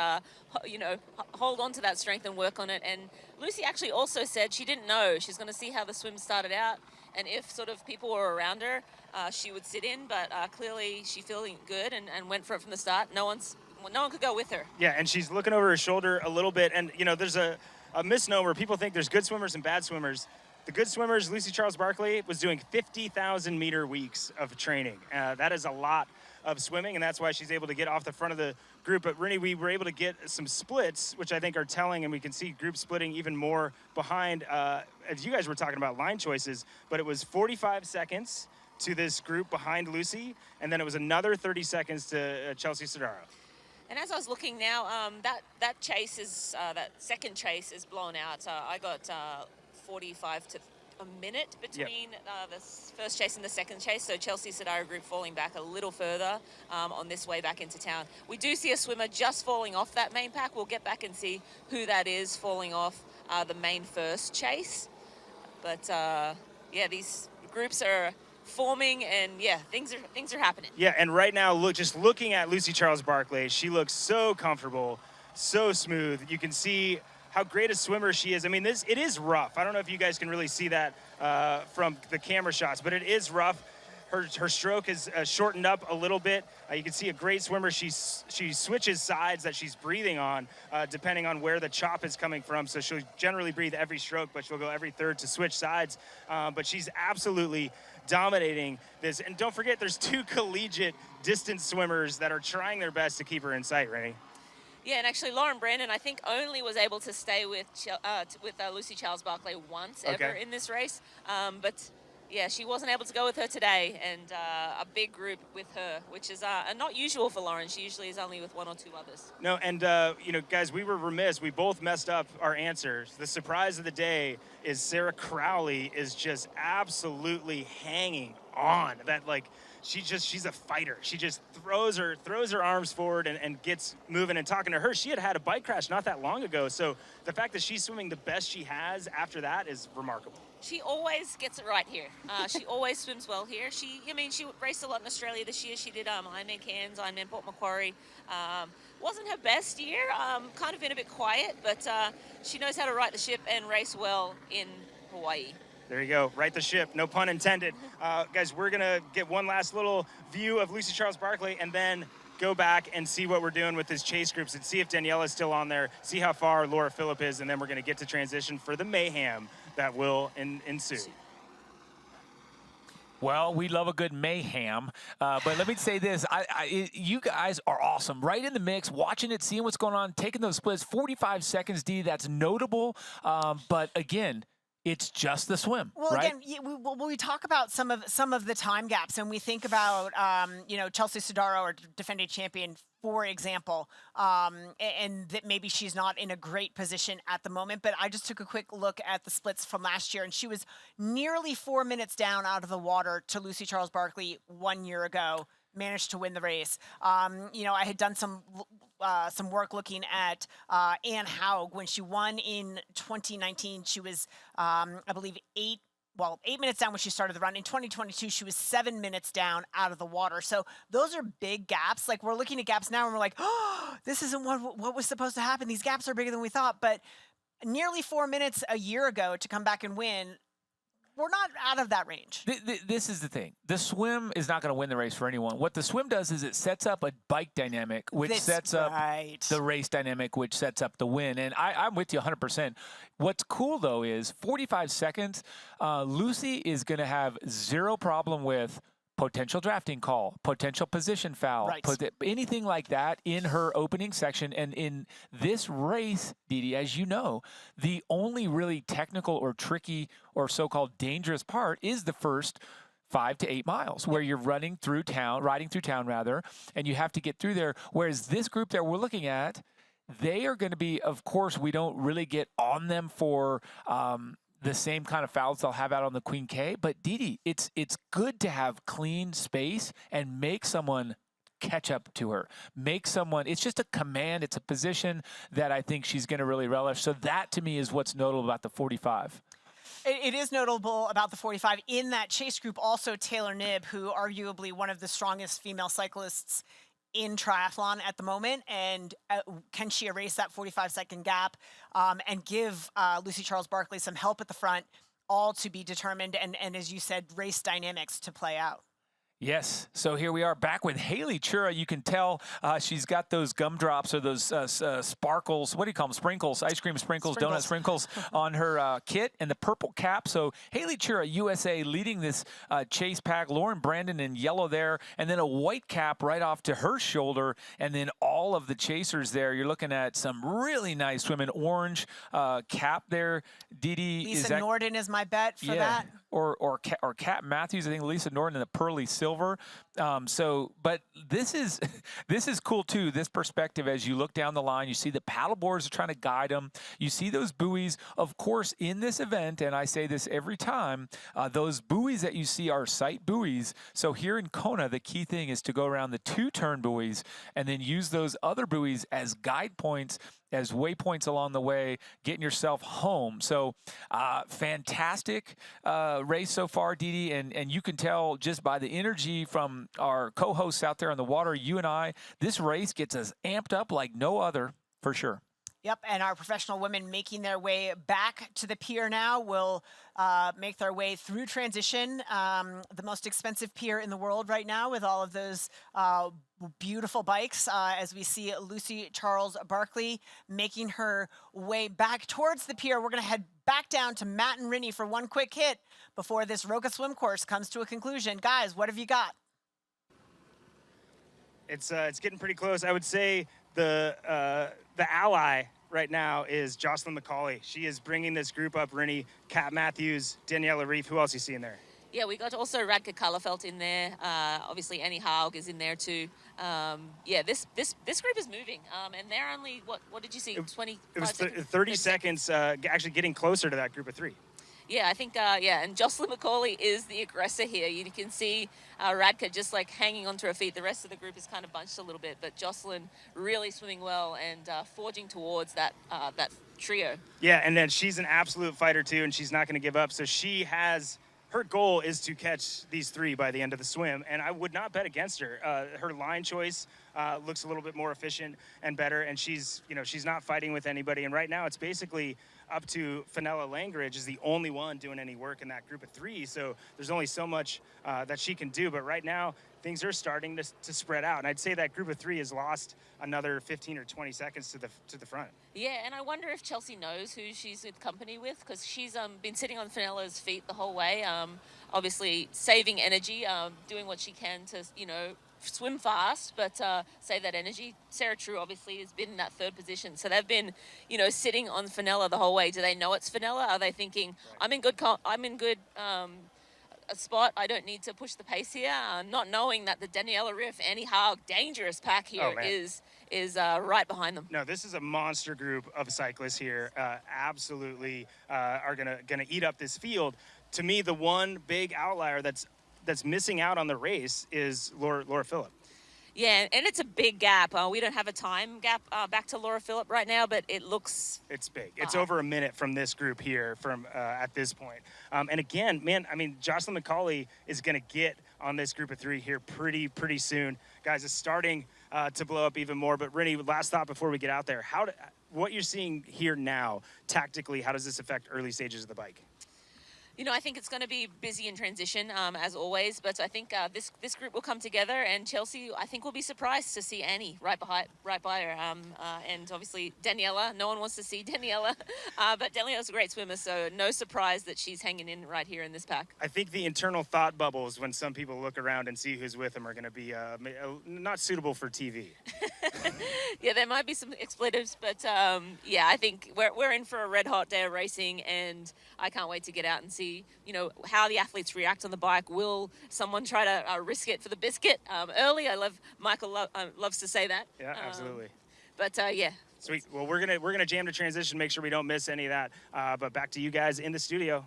hold on to that strength and work on it. And Lucy actually also said she didn't know. She's going to see how the swim started out, and if sort of people were around her, she would sit in. But clearly, she feeling good and went for it from the start. No one's no one could go with her. Yeah, and she's looking over her shoulder a little bit. And, you know, there's a misnomer. People think there's good swimmers and bad swimmers. The good swimmers, Lucy Charles Barkley, was doing 50,000 meter weeks of training. That is a lot of swimming, and that's why she's able to get off the front of the group. But Rennie, we were able to get some splits, which I think are telling, and we can see group splitting even more behind, as you guys were talking about line choices, but it was 45 seconds to this group behind Lucy, and then it was another 30 seconds to Chelsea Sodaro. And as I was looking now, that chase is, that second chase is blown out. I got 45 to a minute between the first chase and the second chase, so Chelsea Sodaro group falling back a little further on this way back into town. We do see a swimmer just falling off that main pack. We'll get back and see who that is falling off the main first chase. But yeah, these groups are forming, and yeah, things are happening. Yeah, and right now, just looking at Lucy Charles Barkley, she looks so comfortable, so smooth. You can see how great a swimmer she is. I mean, it is rough. I don't know if you guys can really see that from the camera shots, but it is rough. Her stroke is shortened up a little bit. You can see a great swimmer. She switches sides that she's breathing on, depending on where the chop is coming from. So she'll generally breathe every stroke, but she'll go every third to switch sides. But she's absolutely dominating this. And don't forget, there's 2 collegiate distance swimmers that are trying their best to keep her in sight, Rennie. Yeah, and actually Lauren Brandon, I think, only was able to stay with Lucy Charles Barkley once ever in this race. But yeah, she wasn't able to go with her today, and a big group with her, which is not usual for Lauren. She usually is only with 1 or 2 others. No, and you know, guys, we were remiss. We both messed up our answers. The surprise of the day is Sarah Crowley is just absolutely hanging on. That, like, she's a fighter. She just throws her arms forward and gets moving. And talking to her, she had a bike crash not that long ago. So the fact that she's swimming the best she has after that is remarkable. She always gets it right here. She always swims well here. She raced a lot in Australia this year. She did Ironman Cairns, Ironman Port Macquarie. Wasn't her best year. Kind of been a bit quiet, but she knows how to right the ship and race well in Hawaii. There you go, right the ship, no pun intended. Guys, we're gonna get one last little view of Lucy Charles Barkley and then go back and see what we're doing with his chase groups and see if Daniela's still on there, see how far Laura Phillip is, and then we're gonna get to transition for the mayhem that will ensue. Well, we love a good mayhem, but let me say this. You guys are awesome. Right in the mix, watching it, seeing what's going on, taking those splits. 45 seconds, D, that's notable. But again, it's just the swim, well, right? Again, we talk about some of the time gaps, and we think about Chelsea Sodaro, or defending champion, for example, and that maybe she's not in a great position at the moment. But I just took a quick look at the splits from last year, and she was nearly 4 minutes down out of the water to Lucy Charles Barkley 1 year ago. Managed to win the race. I had done some work looking at Anne Haug when she won in 2019. She was, I believe, 8 minutes down when she started the run. In 2022, she was 7 minutes down out of the water. So those are big gaps. Like, we're looking at gaps now and we're like, oh, this isn't what was supposed to happen. These gaps are bigger than we thought. But nearly 4 minutes a year ago to come back and win, we're not out of that range. This is the thing. The swim is not going to win the race for anyone. What the swim does is it sets up a bike dynamic, which sets up the race dynamic, which sets up the win. And I'm with you 100%. What's cool, though, is 45 seconds, Lucy is going to have zero problem with potential drafting call, potential position foul, anything like that in her opening section. And in this race, Didi, as you know, the only really technical or tricky or so-called dangerous part is the first 5 to 8 miles, where you're riding through town, and you have to get through there. Whereas this group that we're looking at, they are going to be, of course, we don't really get on them for the same kind of fouls they'll have out on the Queen K. But Didi, it's good to have clean space and make someone catch up to her. It's just a command. It's a position that I think she's going to really relish. So that, to me, is what's notable about the 45. It is notable about the 45. In that chase group, also Taylor Knibb, who arguably one of the strongest female cyclists in triathlon at the moment, and can she erase that 45-second gap and give Lucy Charles Barkley some help at the front, all to be determined, and as you said, race dynamics to play out. Yes. So here we are back with Haley Chura. You can tell she's got those gumdrops or those sparkles. What do you call them? Sprinkles, ice cream sprinkles, donut sprinkles on her kit and the purple cap. So Haley Chura, USA, leading this chase pack. Lauren Brandon in yellow there, and then a white cap right off to her shoulder. And then all of the chasers there. You're looking at some really nice swimming. Orange cap there. Didi. Lisa Norden is my bet for that. Or Kat Matthews, I think Lisa Norton in the pearly silver. But this is cool too. This perspective as you look down the line, you see the paddle boards are trying to guide them. You see those buoys, of course, in this event, and I say this every time. Those buoys that you see are sight buoys. So here in Kona, the key thing is to go around the 2-turn buoys and then use those other buoys as guide points, as waypoints along the way, getting yourself home. So fantastic race so far, Didi, and you can tell just by the energy from our co-hosts out there on the water, you and I, this race gets us amped up like no other, for sure. Yep, and our professional women making their way back to the pier now will make their way through transition, the most expensive pier in the world right now with all of those beautiful bikes as we see Lucy Charles Barkley making her way back towards the pier. We're going to head back down to Matt and Rinny for one quick hit before this Roka swim course comes to a conclusion. Guys, what have you got? It's getting pretty close. I would say the ally right now is Jocelyn McCauley. She is bringing this group up. Rinny, Kat Matthews, Daniela Reef. Who else you see in there? Yeah, we got also Radka Kalafelt in there. Obviously, Annie Haug is in there too. Yeah, this group is moving, and they're only what did you see? 20. It was 30 seconds. Actually, getting closer to that group of 3. Yeah, I think, and Jocelyn McCauley is the aggressor here. You can see Radka just like hanging onto her feet. The rest of the group is kind of bunched a little bit, but Jocelyn really swimming well and forging towards that trio. Yeah, and then she's an absolute fighter too, and she's not going to give up. So her goal is to catch these 3 by the end of the swim, and I would not bet against her. Her line choice looks a little bit more efficient and better, and she's not fighting with anybody. And right now, it's basically up to Fenella Langridge is the only one doing any work in that group of 3. So there's only so much that she can do. But right now, things are starting to spread out. And I'd say that group of 3 has lost another 15 or 20 seconds to the front. Yeah, and I wonder if Chelsea knows who she's in company with, because she's been sitting on Fenella's feet the whole way, obviously saving energy, doing what she can to, swim fast, but save that energy. Sarah True obviously has been in that 3rd position, so they've been, sitting on Fenella the whole way. Do they know it's Fenella? Are they thinking, I'm in good a spot, I don't need to push the pace here, not knowing that the Daniela Riff, Annie Haug, dangerous pack here is right behind them. No, this is a monster group of cyclists here. Absolutely are gonna eat up this field. To me, the one big outlier that's missing out on the race is Laura Phillip. Yeah, and it's a big gap. We don't have a time gap back to Laura Phillip right now, but it looks... It's big. It's over a minute from this group here from at this point. And again, man, I mean, Jocelyn McCauley is going to get on this group of 3 here pretty soon. Guys, it's starting to blow up even more. But Rinny, last thought before we get out there. What you're seeing here now, tactically, how does this affect early stages of the bike? I think it's going to be busy in transition, as always, but I think this group will come together, and Chelsea, I think, will be surprised to see Annie right by her, and obviously Daniela. No one wants to see Daniela, but Daniela's a great swimmer, so no surprise that she's hanging in right here in this pack. I think the internal thought bubbles when some people look around and see who's with them are going to be not suitable for TV. Yeah, there might be some expletives, but yeah, I think we're in for a red-hot day of racing, and I can't wait to get out and see how the athletes react on the bike. Will someone try to risk it for the biscuit early? Michael loves to say that. Yeah, absolutely. But yeah. Sweet. Well, we're gonna jam to transition, make sure we don't miss any of that. But back to you guys in the studio.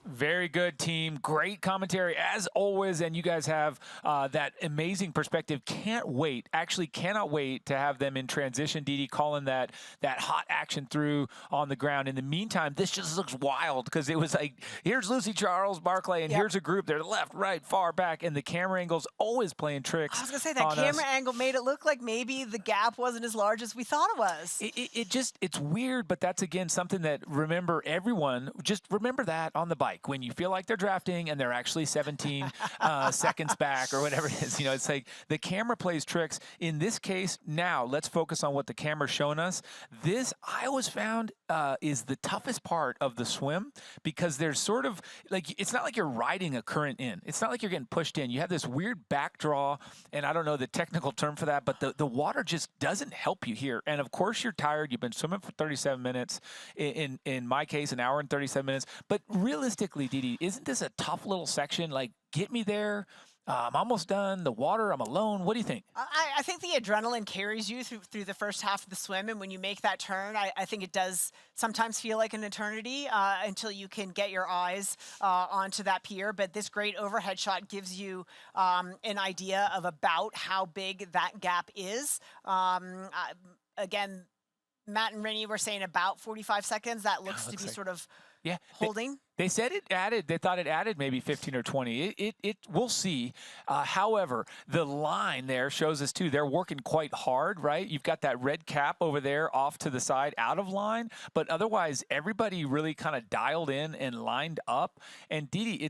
Very good, team. Great commentary, as always, and you guys have that amazing perspective. Cannot wait to have them in transition. Didi calling that hot action through on the ground. In the meantime, this just looks wild because it was like, here's Lucy Charles Barkley, and here's a group. They're left, right, far back, and the camera angle's always playing tricks. I was going to say, that camera angle made it look like maybe the gap wasn't as large as we thought it was. It's weird, but that's, again, something that, remember, everyone, just remember that on the bike. like when you feel like they're drafting and they're actually 17 seconds back or whatever it is. You know, it's like the camera plays tricks. In this case, now let's focus on what the camera's showing us. This, I always found, is the toughest part of the swim because there's sort of like, it's not like you're riding a current in. It's not like you're getting pushed in. You have this weird back draw, and I don't know the technical term for that, but the water just doesn't help you here. And of course you're tired. You've been swimming for 37 minutes. In my case, an hour and 37 minutes. But realistically, Didi, isn't this a tough little section? Like, get me there. I'm almost done. The water, I'm alone. What do you think? I think the adrenaline carries you through the first half of the swim, and when you make that turn, I think it does sometimes feel like an eternity until you can get your eyes onto that pier. But this great overhead shot gives you an idea of about how big that gap is. Again, Matt and Rennie were saying about 45 seconds. That looks to be like, sort of yeah, holding. They said it added, they thought it added maybe 15 or 20. We'll see. However, the line there shows us too, they're working quite hard, right? You've got that red cap over there off to the side out of line, but otherwise everybody really kind of dialed in and lined up. And Didi,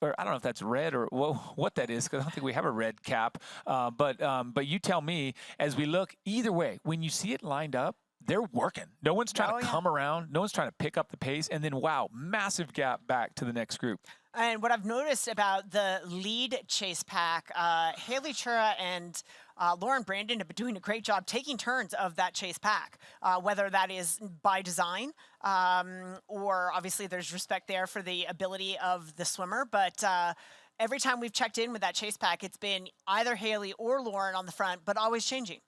or I don't know if that's red or what that is, because I don't think we have a red cap. But you tell me, as we look, either way, when you see it lined up, they're working. No one's trying to come around. No one's trying to pick up the pace. And then, wow, massive gap back to the next group. And what I've noticed about the lead chase pack, Haley Chura and Lauren Brandon have been doing a great job taking turns of that chase pack, whether that is by design or obviously there's respect there for the ability of the swimmer. But every time we've checked in with that chase pack, it's been either Haley or Lauren on the front, but always changing.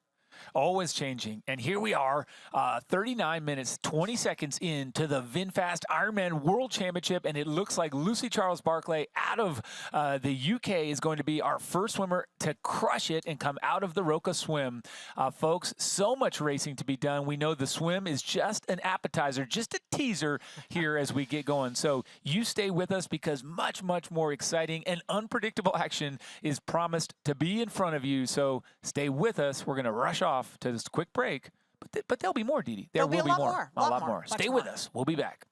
Always changing. And here we are, 39 minutes, 20 seconds into the VinFast Ironman World Championship, and it looks like Lucy Charles-Barclay out of the UK is going to be our first swimmer to crush it and come out of the Roka swim. Folks, so much racing to be done. We know the swim is just an appetizer, just a teaser here as we get going. So you stay with us because much, much more exciting and unpredictable action is promised to be in front of you. So stay with us. We're going to rush off to this quick break, but there'll be more, Didi. There will be more. A lot more. Stay with us. We'll be back.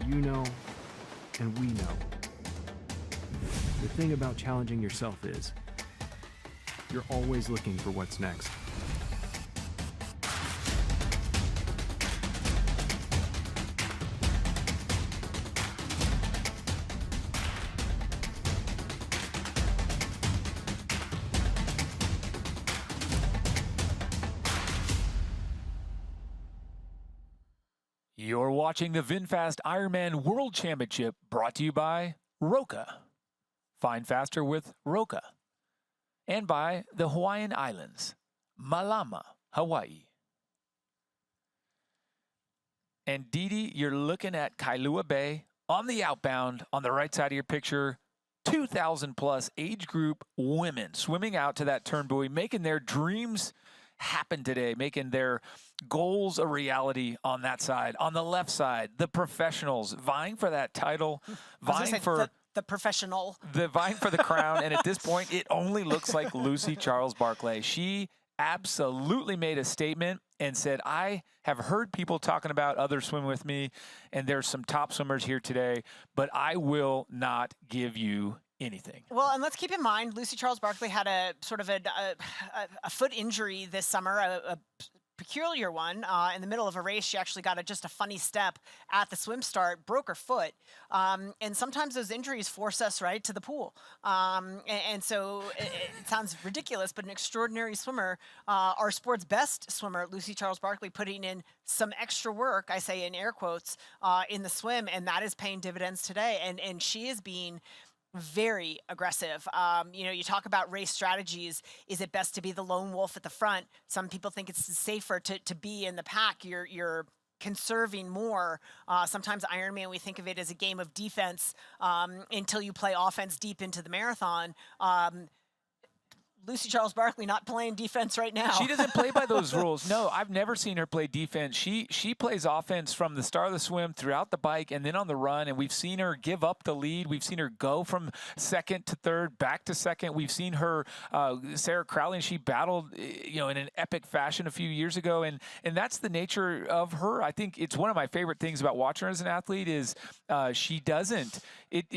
You know, and we know. The thing about challenging yourself is, you're always looking for what's next. You're watching the VinFast Ironman World Championship, brought to you by Roka. Find faster with Roka. And by the Hawaiian Islands, Malama, Hawaii. And Didi, you're looking at Kailua Bay on the outbound on the right side of your picture. 2,000 plus age group women swimming out to that turn buoy, making their dreams happen today, making their goals a reality on that side. On the left side, the professionals vying for that title, vying for the professional, vying for the crown. And at this point, it only looks like Lucy Charles-Barclay. She absolutely made a statement and said, I have heard people talking about others swimming with me, and there's some top swimmers here today, but I will not give you anything. Well, and let's keep in mind, Lucy Charles-Barclay had a sort of a foot injury this summer, a peculiar one. In the middle of a race, she actually got just a funny step at the swim start, broke her foot. And sometimes those injuries force us right to the pool. And so it sounds ridiculous, but an extraordinary swimmer, our sport's best swimmer, Lucy Charles-Barclay, putting in some extra work, I say in air quotes, in the swim, and that is paying dividends today. And she is being very aggressive. You know, you talk about race strategies. Is it best to be the lone wolf at the front? Some people think it's safer to be in the pack. You're conserving more. Sometimes Ironman, we think of it as a game of defense until you play offense deep into the marathon. Lucy Charles-Barkley not playing defense right now. She doesn't play by those rules. No, I've never seen her play defense. She plays offense from the start of the swim, throughout the bike, and then on the run. And we've seen her give up the lead. We've seen her go from second to third, back to second. We've seen her, Sarah Crowley, and she battled, you know, in an epic fashion a few years ago. And that's the nature of her. I think it's one of my favorite things about watching her as an athlete is she doesn't.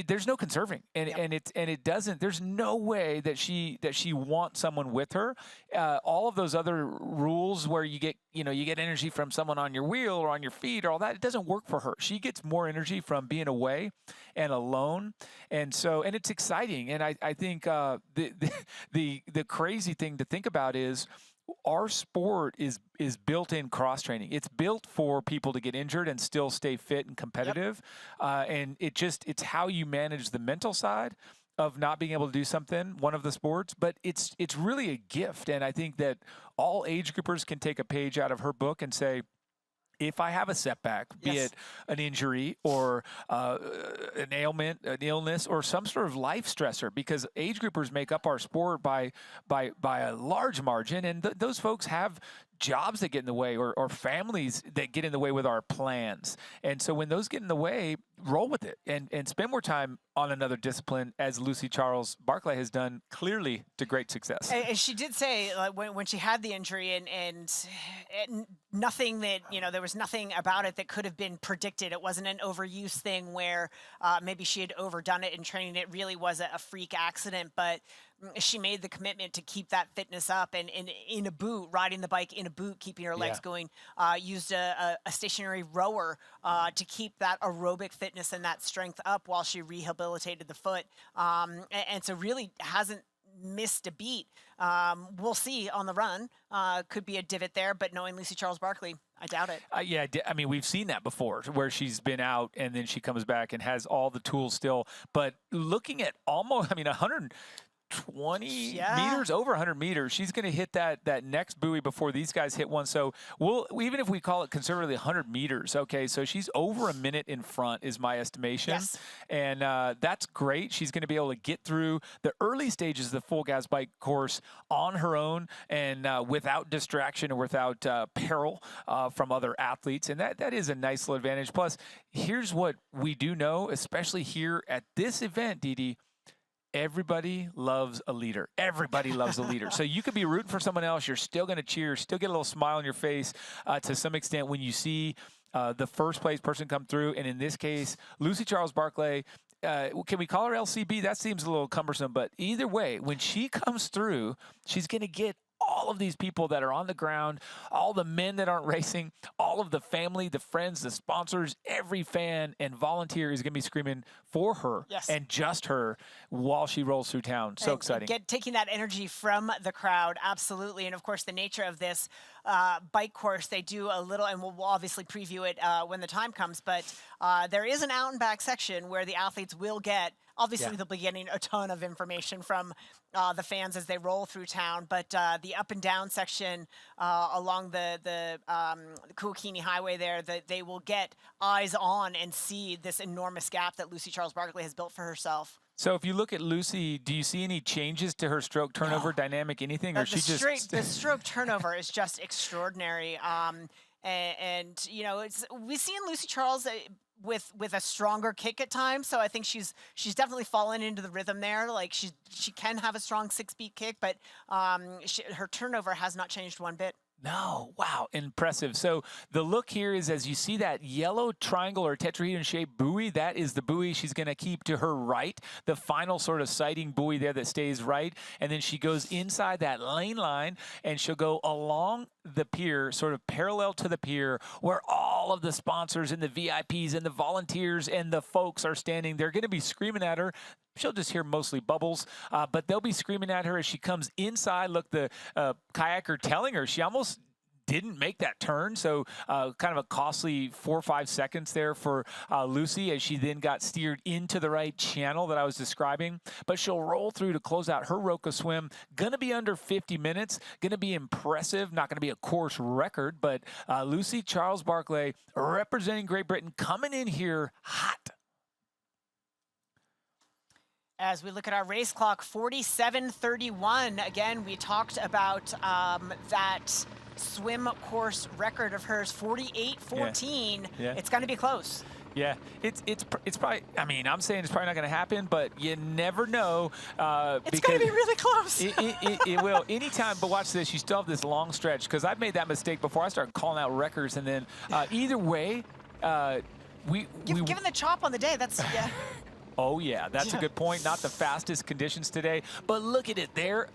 There's no conserving, and it doesn't. There's no way that she wants someone with her. All of those other rules where you get energy from someone on your wheel or on your feet or all that, it doesn't work for her. She gets more energy from being away and alone, and it's exciting. And I think the crazy thing to think about is our sport is built in cross training. It's built for people to get injured and still stay fit and competitive. And it's how you manage the mental side of not being able to do something, one of the sports, but it's really a gift. And I think that all age groupers can take a page out of her book and say, if I have a setback, be it an injury or an ailment, an illness, or some sort of life stressor, because age groupers make up our sport by a large margin, and those folks have jobs that get in the way or families that get in the way with our plans. And so when those get in the way, roll with it and spend more time on another discipline, as Lucy Charles-Barkley has done clearly to great success. And she did say when she had the injury and nothing that, there was nothing about it that could have been predicted. It wasn't an overuse thing where maybe she had overdone it in training. It really was a freak accident, but she made the commitment to keep that fitness up and in a boot, riding the bike in a boot, keeping her legs going, used a stationary rower to keep that aerobic fitness and that strength up while she rehabilitated the foot. And so really hasn't missed a beat. We'll see on the run. Could be a divot there, but knowing Lucy Charles-Barkley, I doubt it. I mean, we've seen that before where she's been out and then she comes back and has all the tools still. But looking at 120 meters, over 100 meters, she's going to hit that next buoy before these guys hit one. So even if we call it conservatively 100 meters, okay, so she's over a minute in front is my estimation. Yes. And that's great. She's going to be able to get through the early stages of the full gas bike course on her own and without distraction or without peril from other athletes. And that is a nice little advantage. Plus, here's what we do know, especially here at this event, Dee, everybody loves a leader. Everybody loves a leader. So you could be rooting for someone else. You're still going to cheer, still get a little smile on your face to some extent when you see the first place person come through. And in this case, Lucy Charles-Barkley, can we call her LCB? That seems a little cumbersome. But either way, when she comes through, she's going to get all of these people that are on the ground, all the men that aren't racing, all of the family, the friends, the sponsors, every fan and volunteer is going to be screaming for her and just her while she rolls through town. So exciting. Taking that energy from the crowd, absolutely. And of course, the nature of this bike course, they do a little, and we'll obviously preview it when the time comes, but there is an out and back section where the athletes will get, obviously they'll be getting a ton of information from the fans as they roll through town, but the up and down section along the Kuakini Highway there, they will get eyes on and see this enormous gap that Lucy Charles-Barkley has built for herself. So if you look at Lucy, do you see any changes to her stroke turnover dynamic, anything, or she just... The stroke turnover is just extraordinary. And we've seen Lucy Charles with a stronger kick at times, so I think she's definitely fallen into the rhythm there. Like she can have a strong 6-beat kick, but her turnover has not changed one bit. No. Wow. Impressive. So the look here is as you see that yellow triangle or tetrahedron shaped buoy, that is the buoy she's going to keep to her right, the final sort of sighting buoy there that stays right. And then she goes inside that lane line and she'll go along the pier, sort of parallel to the pier where all of the sponsors and the VIPs and the volunteers and the folks are standing. They're going to be screaming at her. She'll just hear mostly bubbles, but they'll be screaming at her as she comes inside. Look, the kayaker telling her she almost didn't make that turn. So kind of a costly 4 or 5 seconds there for Lucy as she then got steered into the right channel that I was describing. But she'll roll through to close out her Roka swim. Going to be under 50 minutes. Going to be impressive. Not going to be a course record, but Lucy Charles-Barclay representing Great Britain coming in here hot. As we look at our race clock, 47:31. Again, we talked about that swim course record of hers, 48:14. Yeah. It's going to be close. Yeah, it's probably, I mean, I'm saying it's probably not going to happen, but you never know. It's going to be really close. It will. Anytime, but watch this. You still have this long stretch, because I've made that mistake before. I started calling out records, and then either way, Given the chop on the day, that's, yeah. Oh, yeah, that's a good point. Not the fastest conditions today, but look at it. There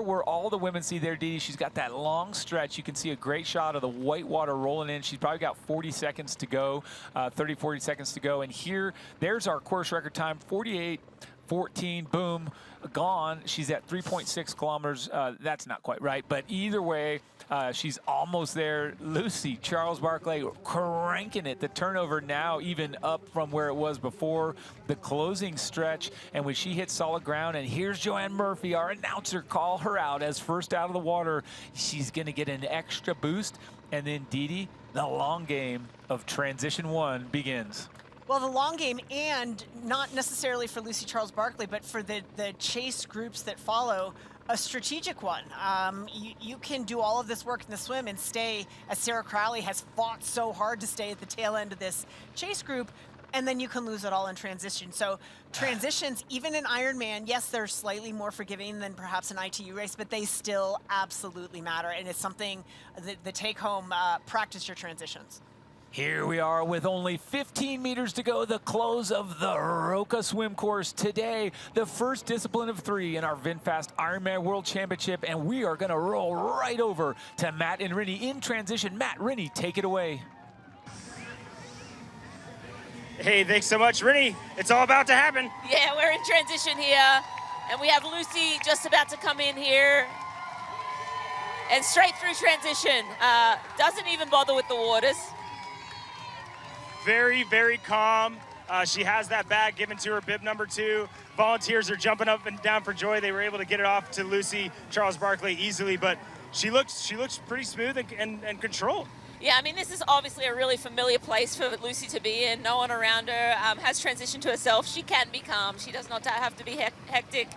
were all the women. See there, Dee. She's got that long stretch. You can see a great shot of the white water rolling in. She's probably got 40 seconds to go, 30, 40 seconds to go. And there's our course record time, 48:14, boom, gone. She's at 3.6 kilometers. That's not quite right, but either way, she's almost there. Lucy Charles-Barclay cranking it. The turnover now even up from where it was before the closing stretch. And when she hits solid ground, and here's Joanne Murphy, our announcer, call her out as first out of the water. She's going to get an extra boost. And then Dee, the long game of transition 1 begins. Well, the long game, and not necessarily for Lucy Charles-Barclay, but for the chase groups that follow, a strategic one. You can do all of this work in the swim and stay, as Sarah Crowley has fought so hard to stay at the tail end of this chase group, and then you can lose it all in transition. So transitions, even in Ironman, yes, they're slightly more forgiving than perhaps an ITU race, but they still absolutely matter, and it's something that the take-home, practice your transitions. Here we are with only 15 meters to go, the close of the Roka swim course today, the first discipline of 3 in our VinFast Ironman World Championship, and we are going to roll right over to Matt and Rinny in transition. Matt, Rinny, take it away. Hey, thanks so much, Rinny. It's all about to happen. Yeah, we're in transition here, and we have Lucy just about to come in here. And straight through transition. Doesn't even bother with the waters. Very, very calm. She has that bag given to her, bib number 2. Volunteers are jumping up and down for joy. They were able to get it off to Lucy Charles-Barclay easily, but she looks pretty smooth and controlled. Yeah, I mean, this is obviously a really familiar place for Lucy to be in. No one around her, has transitioned to herself. She can be calm. She does not have to be hectic.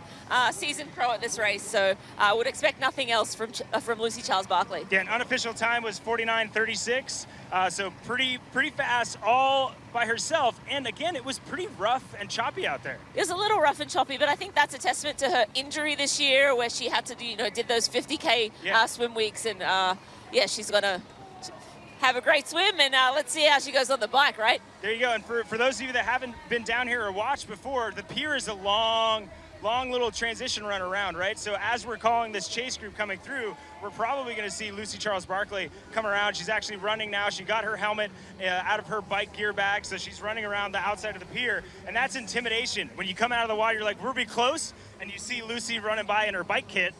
Seasoned pro at this race, so I would expect nothing else from Lucy Charles-Barclay. Yeah, an unofficial time was 49:36, so pretty fast all by herself. And again, it was pretty rough and choppy out there. It was a little rough and choppy, but I think that's a testament to her injury this year, where she had to do, did those 50K swim weeks, and yeah, she's gonna have a great swim, and let's see how she goes on the bike, right? There you go. And for those of you that haven't been down here or watched before, the pier is a long little transition run around, right? So as we're calling this chase group coming through, we're probably going to see Lucy Charles-Barclay come around. She's actually running now. She got her helmet out of her bike gear bag, so she's running around the outside of the pier, and that's intimidation. When you come out of the water, you're like, we'll be close, and you see Lucy running by in her bike kit,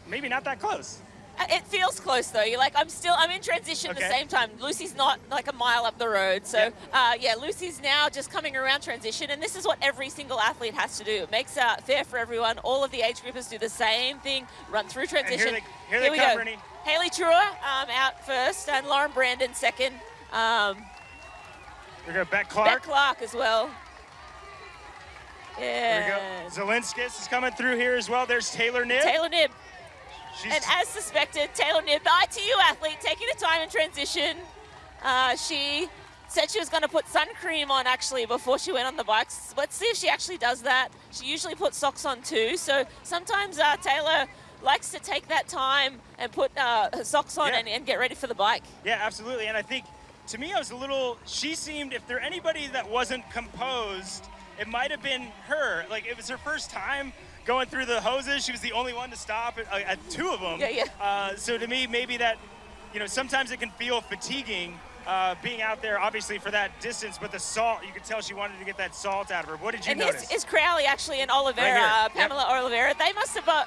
maybe not that close. It feels close though. You're like, I'm in transition at the same time. Lucy's not like a mile up the road. So yeah, Lucy's now just coming around transition, and this is what every single athlete has to do. It makes it fair for everyone. All of the age groupers do the same thing, run through transition. Here they come, Rinny. Haley Truer out first, and Lauren Brandon second. We're going to Beck Clark. Beck Clark as well. Yeah. There we go. Zelinskis is coming through here as well. There's Taylor Knibb. Taylor Knibb. And as suspected, Taylor Knibb, the ITU athlete, taking the time in transition. She said she was going to put sun cream on, actually, before she went on the bikes. Let's see if she actually does that. She usually puts socks on, too. So sometimes Taylor likes to take that time and put her socks on and get ready for the bike. Yeah, absolutely. And I think, to me, she seemed, if there anybody that wasn't composed, it might have been her. Like, it was her first time going through the hoses. She was the only one to stop at 2 of them. So to me, maybe that, sometimes it can feel fatiguing being out there, obviously, for that distance, but the salt, you could tell she wanted to get that salt out of her. What did you notice? And is Crowley actually and Oliveira, right Pamela Oliveira, they must have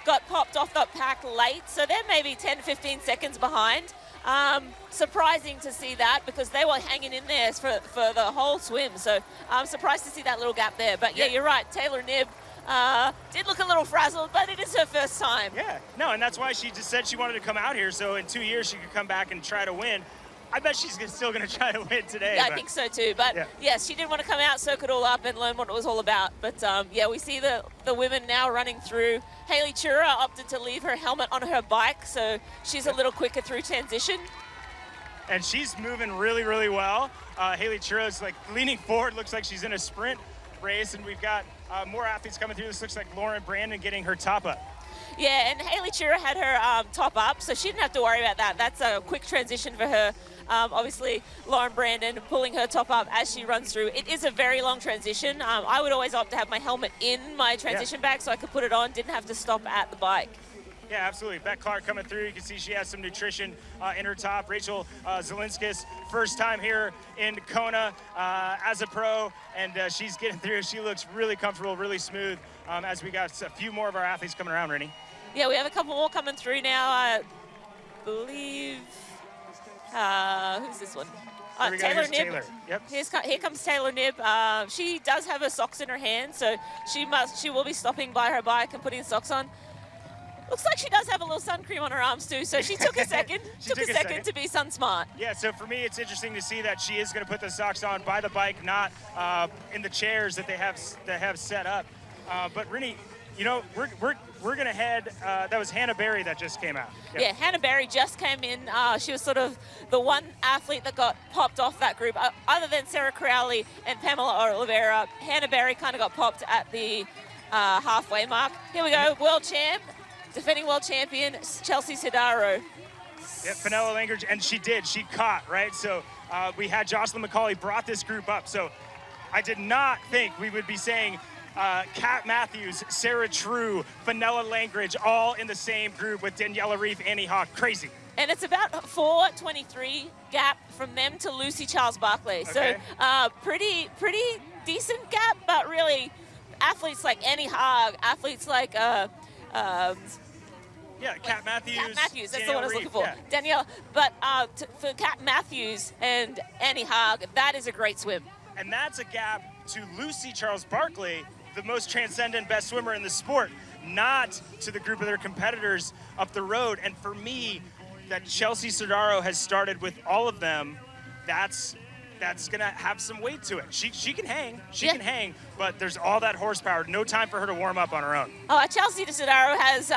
got popped off the pack late, so they're maybe 10, 15 seconds behind. Surprising to see that because they were hanging in there for the whole swim. So I'm surprised to see that little gap there. But yeah, you're right. Taylor Knibb did look a little frazzled, but it is her first time. Yeah, no, and that's why she just said she wanted to come out here. So in 2 years, she could come back and try to win. I bet she's still going to try to win today. Yeah, I think so too. But yes, she did want to come out, soak it all up, and learn what it was all about. But yeah, we see the women now running through. Haley Chura opted to leave her helmet on her bike, so she's a little quicker through transition. And she's moving really, really well. Haley Chura's like leaning forward, looks like she's in a sprint race, and we've got more athletes coming through. This looks like Lauren Brandon getting her top up. Yeah, and Haley Chura had her top up, so she didn't have to worry about that. That's a quick transition for her. Obviously, Lauren Brandon pulling her top up as she runs through. It is a very long transition. I would always opt to have my helmet in my transition bag so I could put it on, didn't have to stop at the bike. Yeah, absolutely. Beck Clark coming through. You can see she has some nutrition in her top. Rachel Zelinskis, first time here in Kona as a pro, and she's getting through. She looks really comfortable, really smooth as we got a few more of our athletes coming around, Rennie. Yeah, we have a couple more coming through now. I believe, who's this one? Taylor Knibb. Taylor. Yep. Here comes Taylor Knibb. She does have her socks in her hand, so she will be stopping by her bike and putting socks on. Looks like she does have a little sun cream on her arms too, so she took a second. took a second to be sun smart. Yeah, so for me, it's interesting to see that she is going to put the socks on by the bike, not in the chairs that they have set up. But Rennie, you know, we're going to head. That was Hannah Berry that just came out. Yep. Yeah, Hannah Berry just came in. She was sort of the one athlete that got popped off that group. Other than Sarah Crowley and Pamela Oliveira, Hannah Berry kind of got popped at the halfway mark. Here we go, world champ. Defending world champion, Chelsea Sidaro. Yeah, Fenella Langridge, and she caught, right? So we had Jocelyn McCauley brought this group up. So I did not think we would be saying Kat Matthews, Sarah True, Fenella Langridge, all in the same group with Daniela Reef, Annie Hawk. Crazy. And it's about 4:23 gap from them to Lucy Charles Barclay. Okay. So pretty decent gap, but really athletes like Annie Hawk, athletes like Kat Matthews. Kat Matthews, that's Danielle the one I was Reef, looking for. yeah. Danielle, but for Kat Matthews and Annie Hogg, that is a great swim. And that's a gap to Lucy Charles Barclay, the most transcendent best swimmer in the sport, not to the group of their competitors up the road. And for me, that Chelsea Sidaro has started with all of them, that's going to have some weight to it. She can hang. She can hang, but there's all that horsepower. No time for her to warm up on her own. Chelsea Sidaro has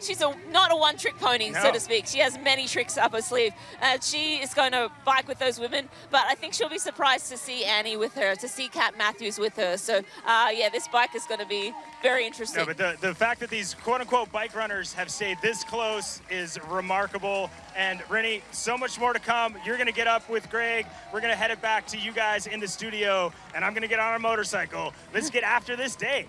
she's not a one-trick pony, so to speak. She has many tricks up her sleeve. She is going to bike with those women, but I think she'll be surprised to see Annie with her, to see Kat Matthews with her. So, yeah, this bike is going to be very interesting. No, but the fact that these quote-unquote bike runners have stayed this close is remarkable. And Rennie, so much more to come. You're going to get up with Greg. We're going to head it back to you guys in the studio, and I'm going to get on a motorcycle. Let's get after this day.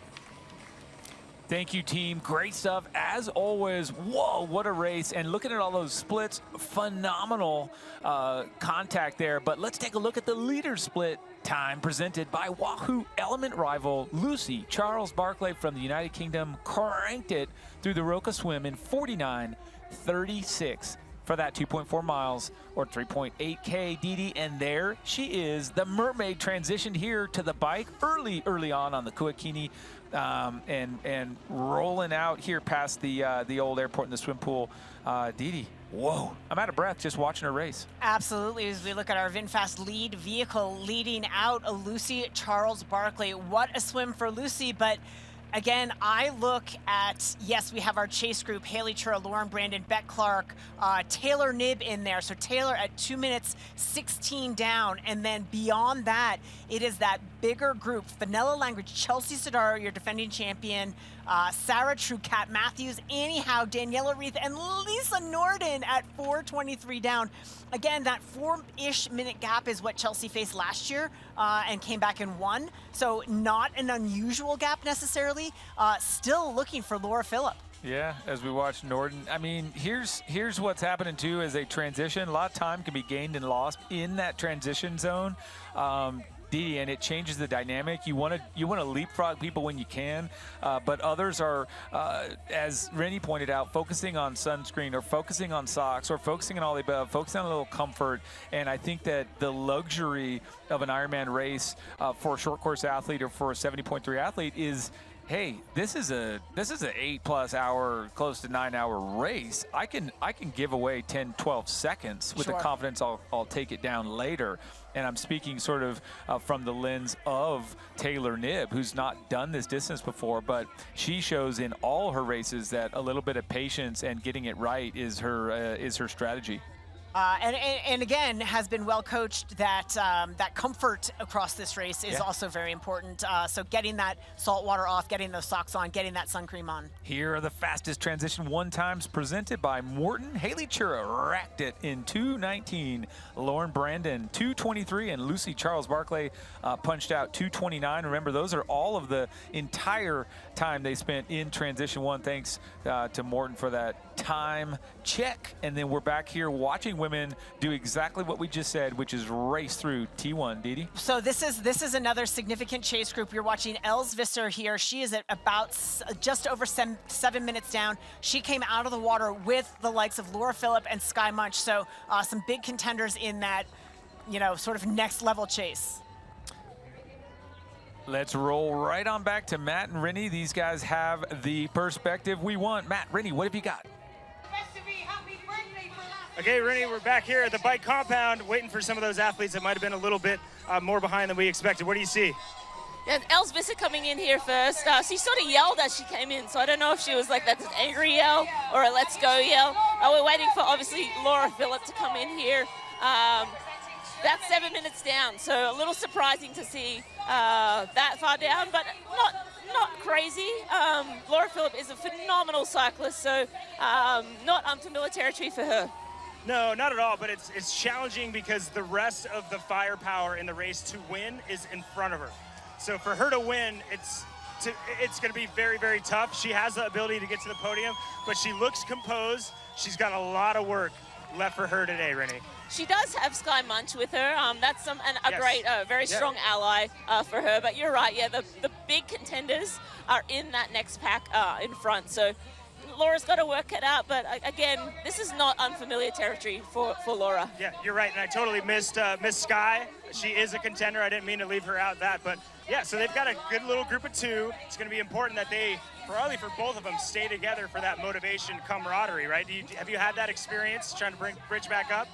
Thank you, team. Great stuff, as always. Whoa, what a race. And looking at all those splits, phenomenal contact there. But let's take a look at the leader split time presented by Wahoo Element rival Lucy Charles Barclay from the United Kingdom. Cranked it through the Roca swim in 49:36 for that 2.4 miles or 3.8K, Didi. And there she is. The mermaid transitioned here to the bike early on the Kuakini. And rolling out here past the old airport in the swim pool. Didi, whoa, I'm out of breath just watching her race. Absolutely. As we look at our VinFast lead vehicle leading out, Lucy Charles Barclay. What a swim for Lucy, but again, I look at, yes, we have our chase group, Haley Chura, Lauren Brandon, Beck Clark, Taylor Knibb in there. So Taylor at 2 minutes 16 down. And then beyond that, it is that bigger group, Fenella Langridge, Chelsea Sidaro, your defending champion, Sarah True, Kat Matthews, Annie Howe, Daniela Reith, and Lisa Norden at 4:23 down. Again, that 4-ish minute gap is what Chelsea faced last year and came back and won. So not an unusual gap necessarily. Still looking for Laura Phillip. Yeah, as we watch Norden. I mean, here's what's happening too as they transition. A lot of time can be gained and lost in that transition zone. Dee, and it changes the dynamic. You want to leapfrog people when you can, but others are, as Rennie pointed out, focusing on sunscreen or focusing on socks or focusing on all the above, focusing on a little comfort. And I think that the luxury of an Ironman race for a short course athlete or for a 70.3 athlete is, hey, this is a 8+ hour, close to 9 hour race. I can give away 10-12 seconds with the confidence I'll take it down later. And I'm speaking sort of from the lens of Taylor Knibb, who's not done this distance before, but she shows in all her races that a little bit of patience and getting it right is her strategy. And again, has been well coached. That comfort across this race is also very important. So getting that salt water off, getting those socks on, getting that sun cream on. Here are the fastest transition 1 times presented by Morton. Haley Chura racked it in 2:19. Lauren Brandon 2:23, and Lucy Charles Barclay punched out 2:29. Remember, those are all of the entire time they spent in transition 1. Thanks to Morton for that time check. And then we're back here watching women do exactly what we just said, which is race through T1. Didi? So this is another significant chase group. You're watching Els Visser here. She is at about just over 7 minutes down. She came out of the water with the likes of Laura Phillip and Sky Munch. So some big contenders in that, sort of next level chase. Let's roll right on back to Matt and Rennie. These guys have the perspective we want. Matt, Rennie, what have you got? Okay, Rennie, we're back here at the bike compound waiting for some of those athletes that might have been a little bit more behind than we expected. What do you see? And Els Visser coming in here first. She sort of yelled as she came in, so I don't know if she was like, that's an angry yell or a let's go yell. We're waiting for, obviously, Laura Phillip to come in here. That's 7 minutes down, so a little surprising to see that far down, but not crazy. Laura Phillip is a phenomenal cyclist, so not unfamiliar territory for her. No, not at all, but it's challenging because the rest of the firepower in the race to win is in front of her. So for her to win, it's going to be very, very tough. She has the ability to get to the podium, but she looks composed. She's got a lot of work left for her today, Rennie. She does have Sky Munch with her. That's a great, very strong ally for her. But you're right, yeah, the big contenders are in that next pack in front. So Laura's got to work it out. But again, this is not unfamiliar territory for Laura. Yeah, you're right. And I totally missed Sky. She is a contender. I didn't mean to leave her out that. But yeah, so they've got a good little group of 2. It's going to be important that they, probably for both of them, stay together for that motivation, camaraderie, right? Have you had that experience trying to bridge back up?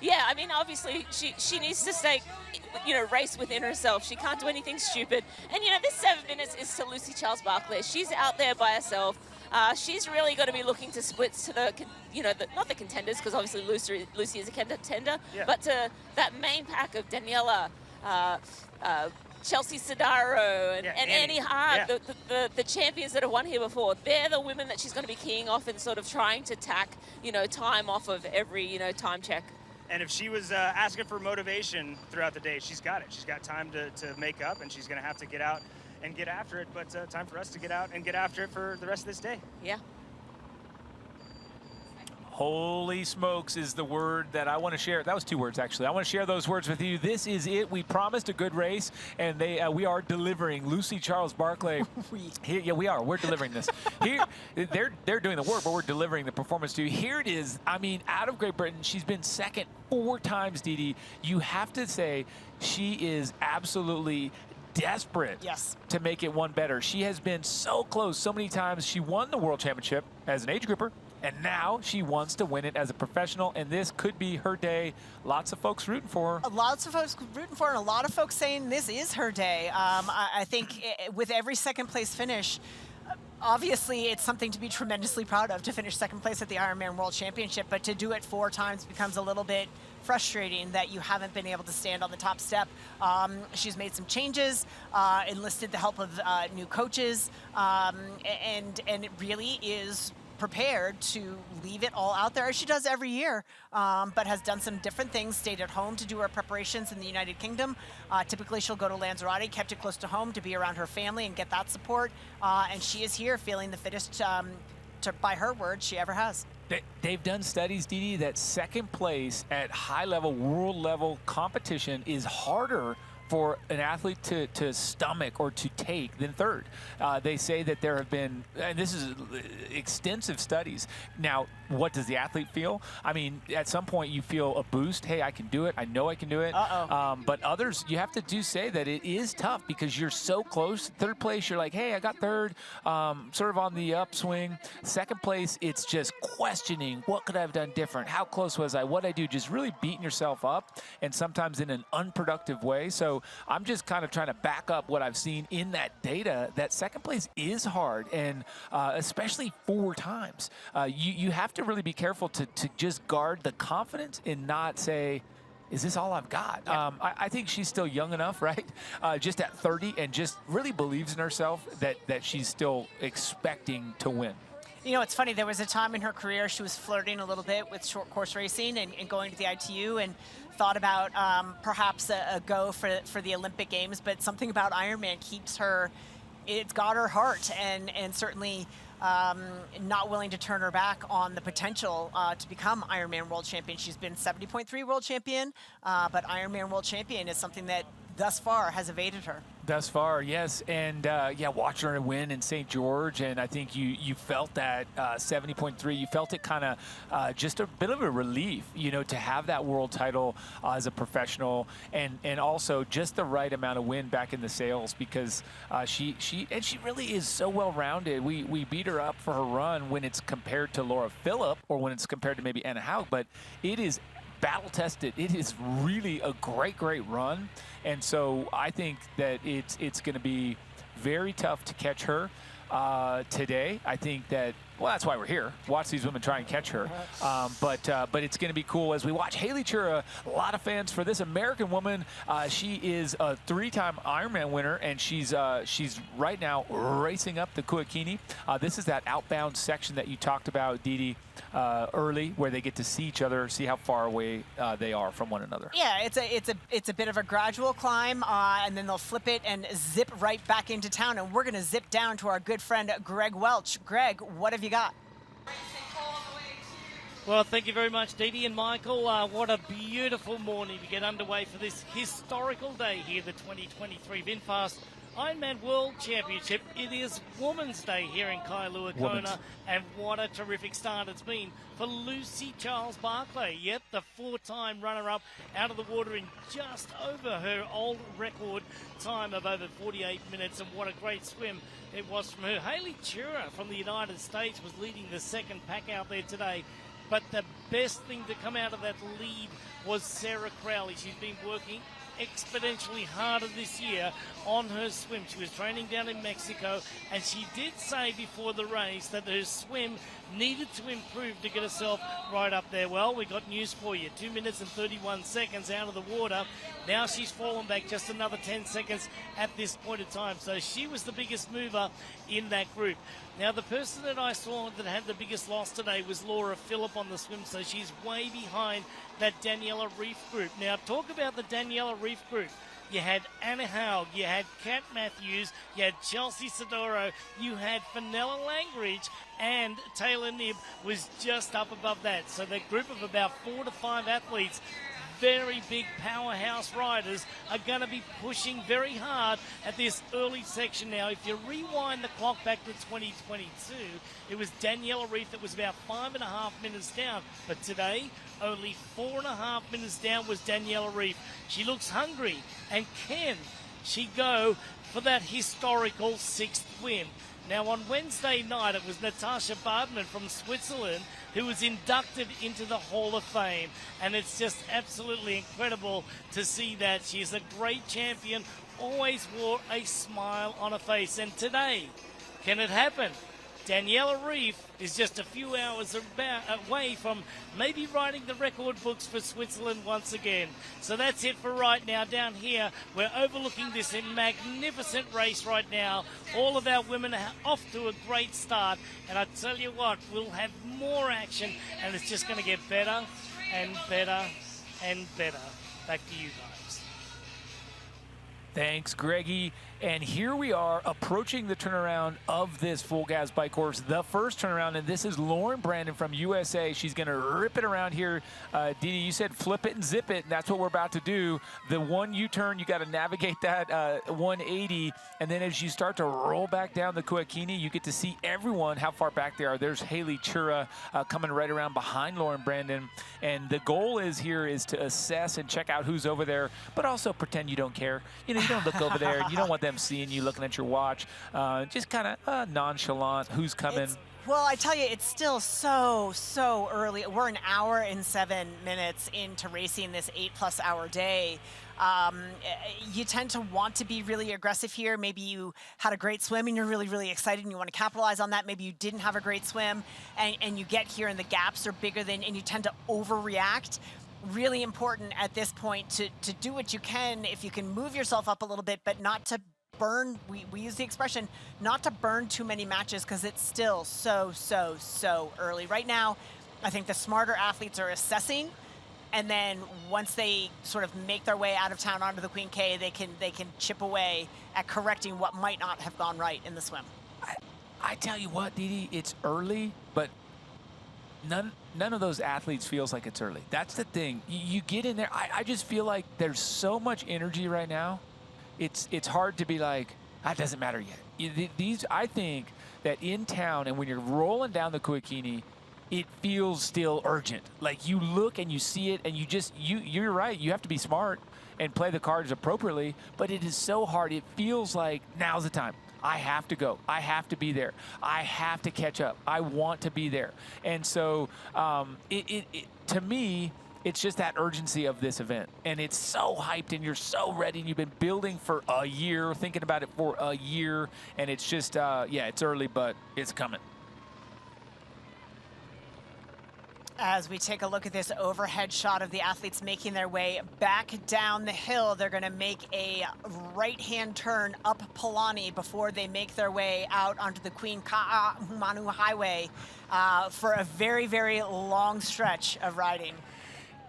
Yeah, I mean, obviously, she needs to stay, race within herself. She can't do anything stupid. And, this 7 minutes is to Lucy Charles Barclay. She's out there by herself. She's really going to be looking to splits to the, not the contenders, because obviously Lucy is a contender, but to that main pack of Daniela, Chelsea Sodaro, and Annie Hart, the champions that have won here before. They're the women that she's going to be keying off and sort of trying to tack, time off of every, time check. And if she was asking for motivation throughout the day, she's got it. She's got time to make up, and she's going to have to get out and get after it. But time for us to get out and get after it for the rest of this day. Yeah. Holy smokes is the word that I want to share. That was 2 words, actually. I want to share those words with you. This is it. We promised a good race, and we are delivering. Lucy Charles Barclay. Yeah, we are. We're delivering this. Here, they're doing the work, but we're delivering the performance to you. Here it is. I mean, out of Great Britain, she's been second 4 times, Didi. You have to say she is absolutely desperate to make it one better. She has been so close so many times. She won the World Championship as an age grouper, and now she wants to win it as a professional, and this could be her day. Lots of folks rooting for her. Lots of folks rooting for her, and a lot of folks saying this is her day. I think with every second place finish, obviously it's something to be tremendously proud of to finish second place at the Ironman World Championship, but to do it 4 times becomes a little bit frustrating that you haven't been able to stand on the top step. She's made some changes, enlisted the help of new coaches, and it really is prepared to leave it all out there as she does every year, but has done some different things, stayed at home to do her preparations in the United Kingdom. Typically she'll go to Lanzarote, kept it close to home to be around her family and get that support, and she is here feeling the fittest, by her words, she ever has. They've done studies, Didi, that second place at high-level, world-level competition is harder for an athlete to stomach or to take than third. They say that there have been, and this is extensive studies. Now, what does the athlete feel? I mean, at some point you feel a boost. Hey, I can do it. I know I can do it. But others, you have to say that it is tough because you're so close. Third place, you're like, hey, I got third, sort of on the upswing. Second place, it's just questioning, what could I have done different? How close was I? What did I do? Just really beating yourself up, and sometimes in an unproductive way. So I'm just kind of trying to back up what I've seen in that data, that second place is hard, and especially 4 times. You have to really be careful to just guard the confidence and not say, is this all I've got? I think she's still young enough, right? Just at 30, and just really believes in herself that she's still expecting to win. You know, it's funny, there was a time in her career she was flirting a little bit with short course racing and going to the ITU, and thought about perhaps a go for the Olympic Games, but something about Ironman keeps her, it's got her heart, and certainly not willing to turn her back on the potential to become Ironman World Champion. She's been 70.3 World Champion, but Ironman World Champion is something that thus far has evaded her. Thus far, yes, and yeah, watching her win in St. George, and I think you felt that 70.3. You felt it kind of just a bit of a relief, you know, to have that world title as a professional, and also just the right amount of win back in the sales, because she really is so well-rounded. We beat her up for her run when it's compared to Laura Phillip, or when it's compared to maybe Anna Haug, but it is battle-tested. It is really a great run, and so I think that it's going to be very tough to catch her today. I think that, well, that's why we're here. Watch these women try and catch her. But it's going to be cool as we watch Haley Chura. A lot of fans for this American woman. She is a 3-time Ironman winner, and she's right now racing up the Kuakini. This is that outbound section that you talked about, Didi, early, where they get to see each other, see how far away they are from one another. Yeah, it's a bit of a gradual climb, and then they'll flip it and zip right back into town. And we're going to zip down to our good friend Greg Welch. Greg, what have you got? Well, thank you very much, Dee Dee and Michael. What a beautiful morning to get underway for this historical day here, the 2023 VinFast Ironman World Championship. It is Women's Day here in Kailua Kona, and what a terrific start it's been for Lucy Charles-Barclay. Yep, the 4-time runner-up out of the water in just over her old record time of over 48 minutes, and what a great swim it was from her. Haley Chura from the United States was leading the second pack out there today, but the best thing to come out of that lead was Sarah Crowley. She's been working exponentially harder this year on her swim. She was training down in Mexico, and she did say before the race that her swim needed to improve to get herself right up there. Well, we got news for you. 2 minutes and 31 seconds out of the water. Now she's fallen back just another 10 seconds at this point in time. So she was the biggest mover in that group. Now, the person that I saw that had the biggest loss today was Laura Phillip on the swim, so she's way behind that Daniela Reef group. Now, talk about the Daniela Reef group. You had Anna Haug, you had Kat Matthews, you had Chelsea Sodoro, you had Fenella Langridge, and Taylor Knibb was just up above that. So the group of about 4 to 5 athletes, very big powerhouse riders, are going to be pushing very hard at this early section now. If you rewind the clock back to 2022, it was Daniela Reef that was about 5.5 minutes down. But today, only 4.5 minutes down was Daniela Reef. She looks hungry. And can she go for that historical 6th win? Now, on Wednesday night, it was Natasha Badman from Switzerland who was inducted into the Hall of Fame. And it's just absolutely incredible to see that. She's a great champion, always wore a smile on her face. And today, can it happen? Daniela Reef is just a few hours away from maybe writing the record books for Switzerland once again. So that's it for right now. Down here, we're overlooking this magnificent race right now. All of our women are off to a great start. And I tell you what, we'll have more action, and it's just going to get better and better and better. Back to you guys. Thanks, Greggy. And here we are approaching the turnaround of this full gas bike course, the first turnaround, and this is Lauren Brandon from USA. She's going to rip it around here. Dee Dee, you said flip it and zip it, and that's what we're about to do. The one U-turn, you got to navigate that 180, and then as you start to roll back down the Kuakini, you get to see everyone, how far back they are. There's Haley Chura coming right around behind Lauren Brandon, and the goal is to assess and check out who's over there, but also pretend you don't care. You know, you don't look over there, and you don't want them seeing you looking at your watch. Just kind of nonchalant, who's coming. Well, I tell you, it's still so early. We're an hour and 7 minutes into racing this 8+ hour day. You tend to want to be really aggressive here. Maybe you had a great swim and you're really excited and you want to capitalize on that. Maybe you didn't have a great swim and you get here and the gaps are bigger than, and you tend to overreact. Really important at this point to do what you can, if you can move yourself up a little bit, but not to burn, we use the expression, not to burn too many matches, because it's still so early. Right now, I think the smarter athletes are assessing, and then once they sort of make their way out of town onto the Queen K, they can chip away at correcting what might not have gone right in the swim. I tell you what, Dee Dee, it's early, but none of those athletes feels like it's early. That's the thing. You get in there, I just feel like there's so much energy right now. It's hard to be like, that doesn't matter yet. I think that in town, and when you're rolling down the Kuakini, it feels still urgent. Like you look and you see it, and you're right. You have to be smart and play the cards appropriately, but it is so hard. It feels like now's the time. I have to go. I have to be there. I have to catch up. I want to be there. And so to me, it's just that urgency of this event. And it's so hyped and you're so ready and you've been building for a year, thinking about it for a year. And it's just, yeah, it's early, but it's coming. As we take a look at this overhead shot of the athletes making their way back down the hill, they're going to make a right-hand turn up Palani before they make their way out onto the Queen Kahumanu Highway for a very long stretch of riding.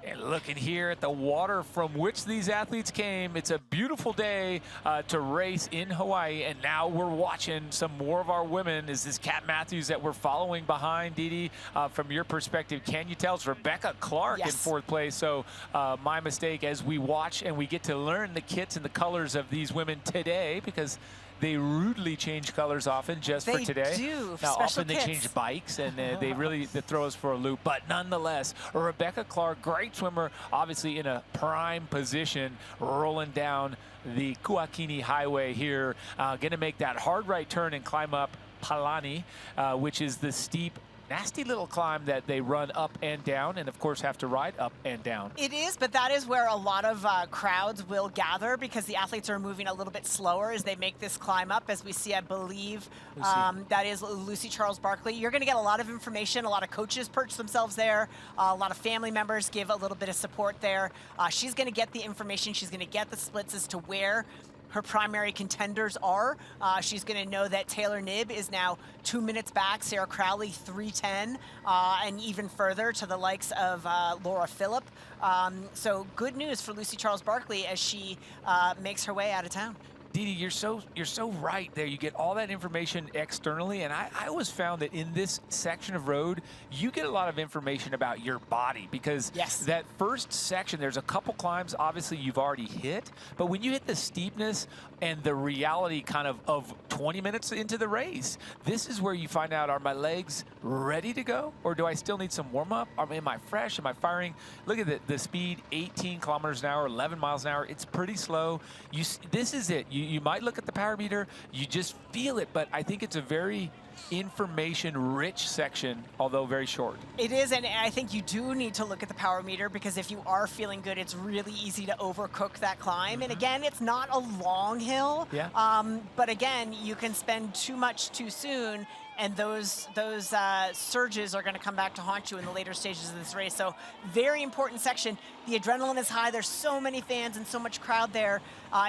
And looking here at the water from which these athletes came, it's a beautiful day to race in Hawaii. And now we're watching some more of our women. Is this Kat Matthews that we're following behind, Dee Dee? From your perspective, can you tell? It's Rebecca Clark in 4th place. So my mistake, as we watch and we get to learn the kits and the colors of these women today, because they rudely change colors often just for today. They do. Now, Special often kits. they change bikes, and they really throw us for a loop. But nonetheless, Rebecca Clark, great swimmer, obviously in a prime position, rolling down the Kuakini Highway here. Going to make that hard right turn and climb up Palani, which is the steep, nasty little climb that they run up and down, and of course have to ride up and down. It is, but that is where a lot of crowds will gather, because the athletes are moving a little bit slower as they make this climb up. As we see, I believe that is Lucy Charles Barkley. You're going to get a lot of information. A lot of coaches perch themselves there. A lot of family members give a little bit of support there. She's going to get the information. She's going to get the splits as to where her primary contenders are. She's going to know that Taylor Knibb is now 2 minutes back, Sarah Crowley 3:10, and even further to the likes of Laura Phillip. So good news for Lucy Charles Barkley as she makes her way out of town. Dee Dee, you're so right there. You get all that information externally, and I always found that in this section of road, you get a lot of information about your body, because that first section, there's a couple climbs, obviously you've already hit, but when you hit the steepness and the reality kind of 20 minutes into the race, this is where you find out, are my legs ready to go, or do I still need some warm-up? Am I fresh? Am I firing? Look at the speed, 18 kilometers an hour, 11 miles an hour. It's pretty slow. This is it. You might look at the power meter, you just feel it, but I think it's a very information-rich section, although very short. It is, and I think you do need to look at the power meter, because if you are feeling good, it's really easy to overcook that climb. And again, it's not a long hill, but again, you can spend too much too soon and those surges are going to come back to haunt you in the later stages of this race. So very important section. The adrenaline is high. There's so many fans and so much crowd there.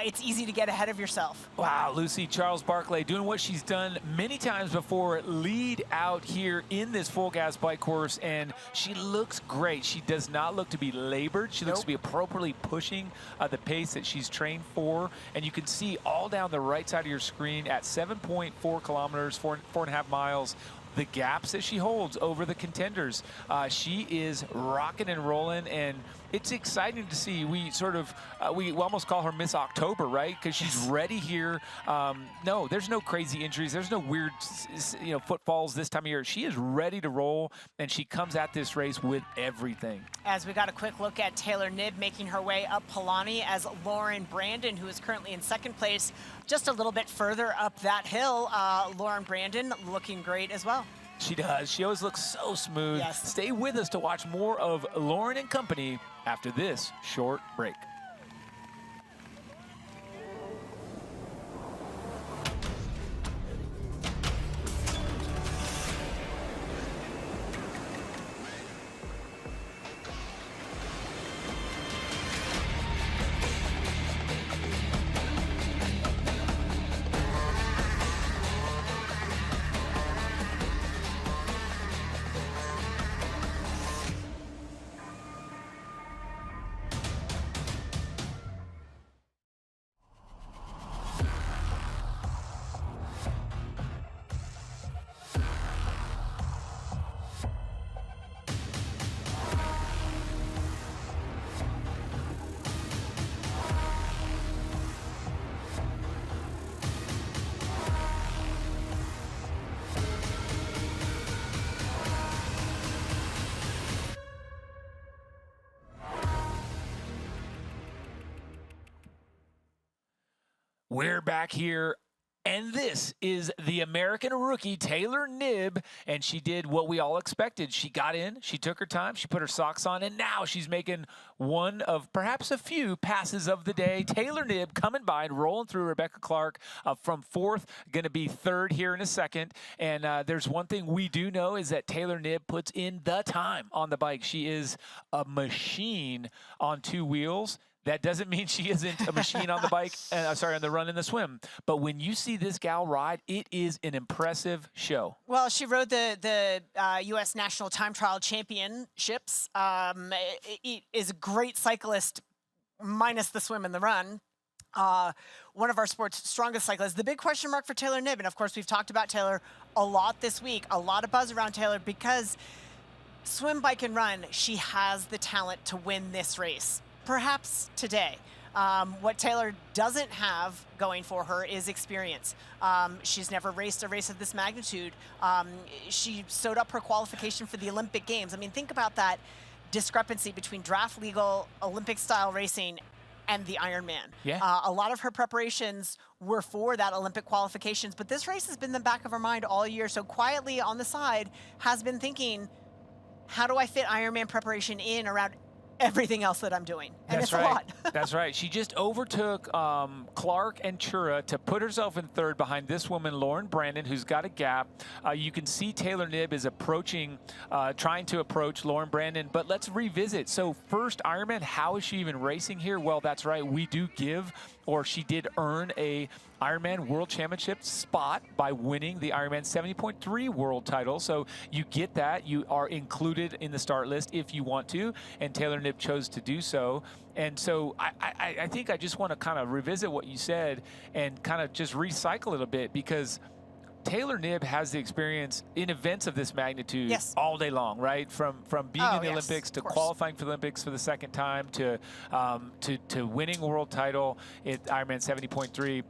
It's easy to get ahead of yourself. Wow, Lucy Charles Barclay doing what she's done many times before, lead out here in this full gas bike course, and she looks great. She does not look to be labored. She looks to be appropriately pushing the pace that she's trained for, and you can see all down the right side of your screen at 7.4 kilometers, 4.5 miles, the gaps that she holds over the contenders. She is rocking and rolling, and it's exciting to see. We sort of, we almost call her Miss October, right? Because she's ready here. No, there's no crazy injuries. There's no weird, footfalls this time of year. She is ready to roll, and she comes at this race with everything. As we got a quick look at Taylor Knibb making her way up Palani, as Lauren Brandon, who is currently in second place, just a little bit further up that hill. Lauren Brandon looking great as well. She does. She always looks so smooth. Yes. Stay with us to watch more of Lauren and company after this short break. We're back here, and this is the American rookie, Taylor Knibb, and she did what we all expected. She got in, she took her time, she put her socks on, and now she's making one of perhaps a few passes of the day. Taylor Knibb coming by and rolling through Rebecca Clark from fourth, going to be third here in a second. And there's one thing we do know is that Taylor Knibb puts in the time on the bike. She is a machine on two wheels. That doesn't mean she isn't a machine on the bike, on the run and the swim. But when you see this gal ride, it is an impressive show. Well, she rode the U.S. National Time Trial Championships. Is a great cyclist, minus the swim and the run. One of our sport's strongest cyclists. The big question mark for Taylor Knibb, and of course we've talked about Taylor a lot this week, a lot of buzz around Taylor because swim, bike, and run, she has the talent to win this race. Perhaps today. What Taylor doesn't have going for her is experience. She's never raced a race of this magnitude. She sewed up her qualification for the Olympic Games. I mean, think about that discrepancy between draft legal Olympic style racing and the Ironman. Yeah. A lot of her preparations were for that Olympic qualifications, but this race has been in the back of her mind all year. So quietly on the side has been thinking, how do I fit Ironman preparation in around everything else that I'm doing? And That's it's right. a lot. That's right. She just overtook Clark and Chura to put herself in third behind this woman, Lauren Brandon, who's got a gap. You can see Taylor Knibb is approaching, trying to approach Lauren Brandon. But let's revisit. So first Ironman, how is she even racing here? Well, that's right. We do give, or she did earn a Ironman World Championship spot by winning the Ironman 70.3 world title. So you get that. You are included in the start list if you want to, and Taylor Knibb chose to do so. And so I think I just want to kind of revisit what you said and kind of just recycle it a bit, because Taylor Knibb has the experience in events of this magnitude all day long, right? From being in the Olympics to qualifying for the Olympics for the second time to winning a world title at Ironman 70.3.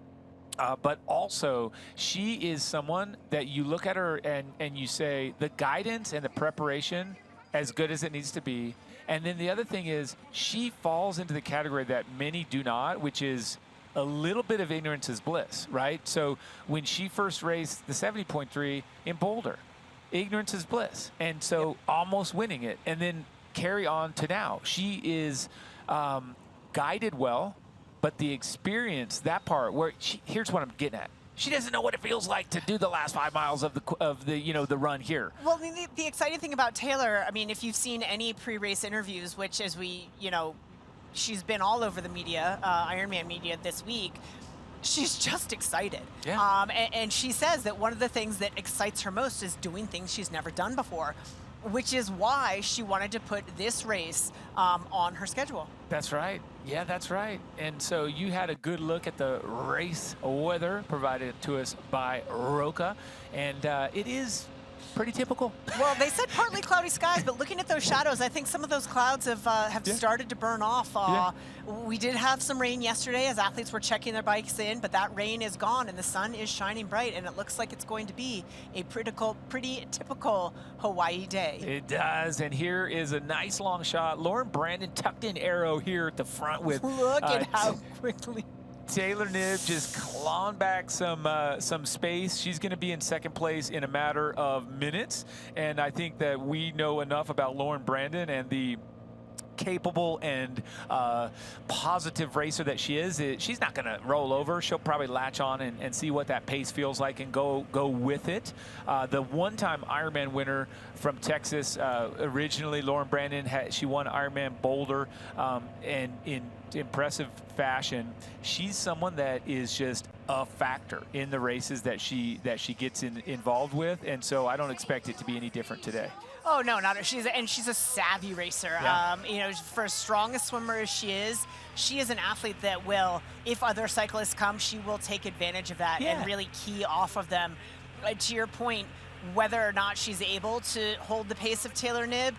But also, she is someone that you look at her and you say the guidance and the preparation as good as it needs to be. And then the other thing is she falls into the category that many do not, which is a little bit of ignorance is bliss, right? So when she first raced the 70.3 in Boulder, ignorance is bliss. And so almost winning it, and then carry on to now. She is guided well, but the experience, that part where here's what I'm getting at. she doesn't know what it feels like to do the last 5 miles of the run here. Well, the exciting thing about Taylor, I mean, if you've seen any pre-race interviews, which as we, she's been all over the media, Ironman media this week, she's just excited. Yeah. And she says that one of the things that excites her most is doing things she's never done before, which is why she wanted to put this race on her schedule. That's right. Yeah, that's right. And so you had a good look at the race weather provided to us by Roca, and it is pretty typical. Well, they said partly cloudy skies, but looking at those shadows, I think some of those clouds have started to burn off. We did have some rain yesterday as athletes were checking their bikes in, but that rain is gone and the sun is shining bright, and it looks like it's going to be a pretty typical Hawaii day. It does, and here is a nice long shot. Lauren Brandon tucked in arrow here at the front with look at how quickly Taylor Knibb just clawing back some space. She's going to be in second place in a matter of minutes, and I think that we know enough about Lauren Brandon and the capable and positive racer that she is. She's not going to roll over. She'll probably latch on and see what that pace feels like and go with it. The one-time Ironman winner from Texas, originally Lauren Brandon, she won Ironman Boulder, and in impressive fashion. She's someone that is just a factor in the races that she gets involved with, and so I don't expect it to be any different today. Oh no, not she's a savvy racer. Yeah. For as strong a swimmer as she is an athlete that will, if other cyclists come, she will take advantage of that and really key off of them. To your point, whether or not she's able to hold the pace of Taylor Knibb,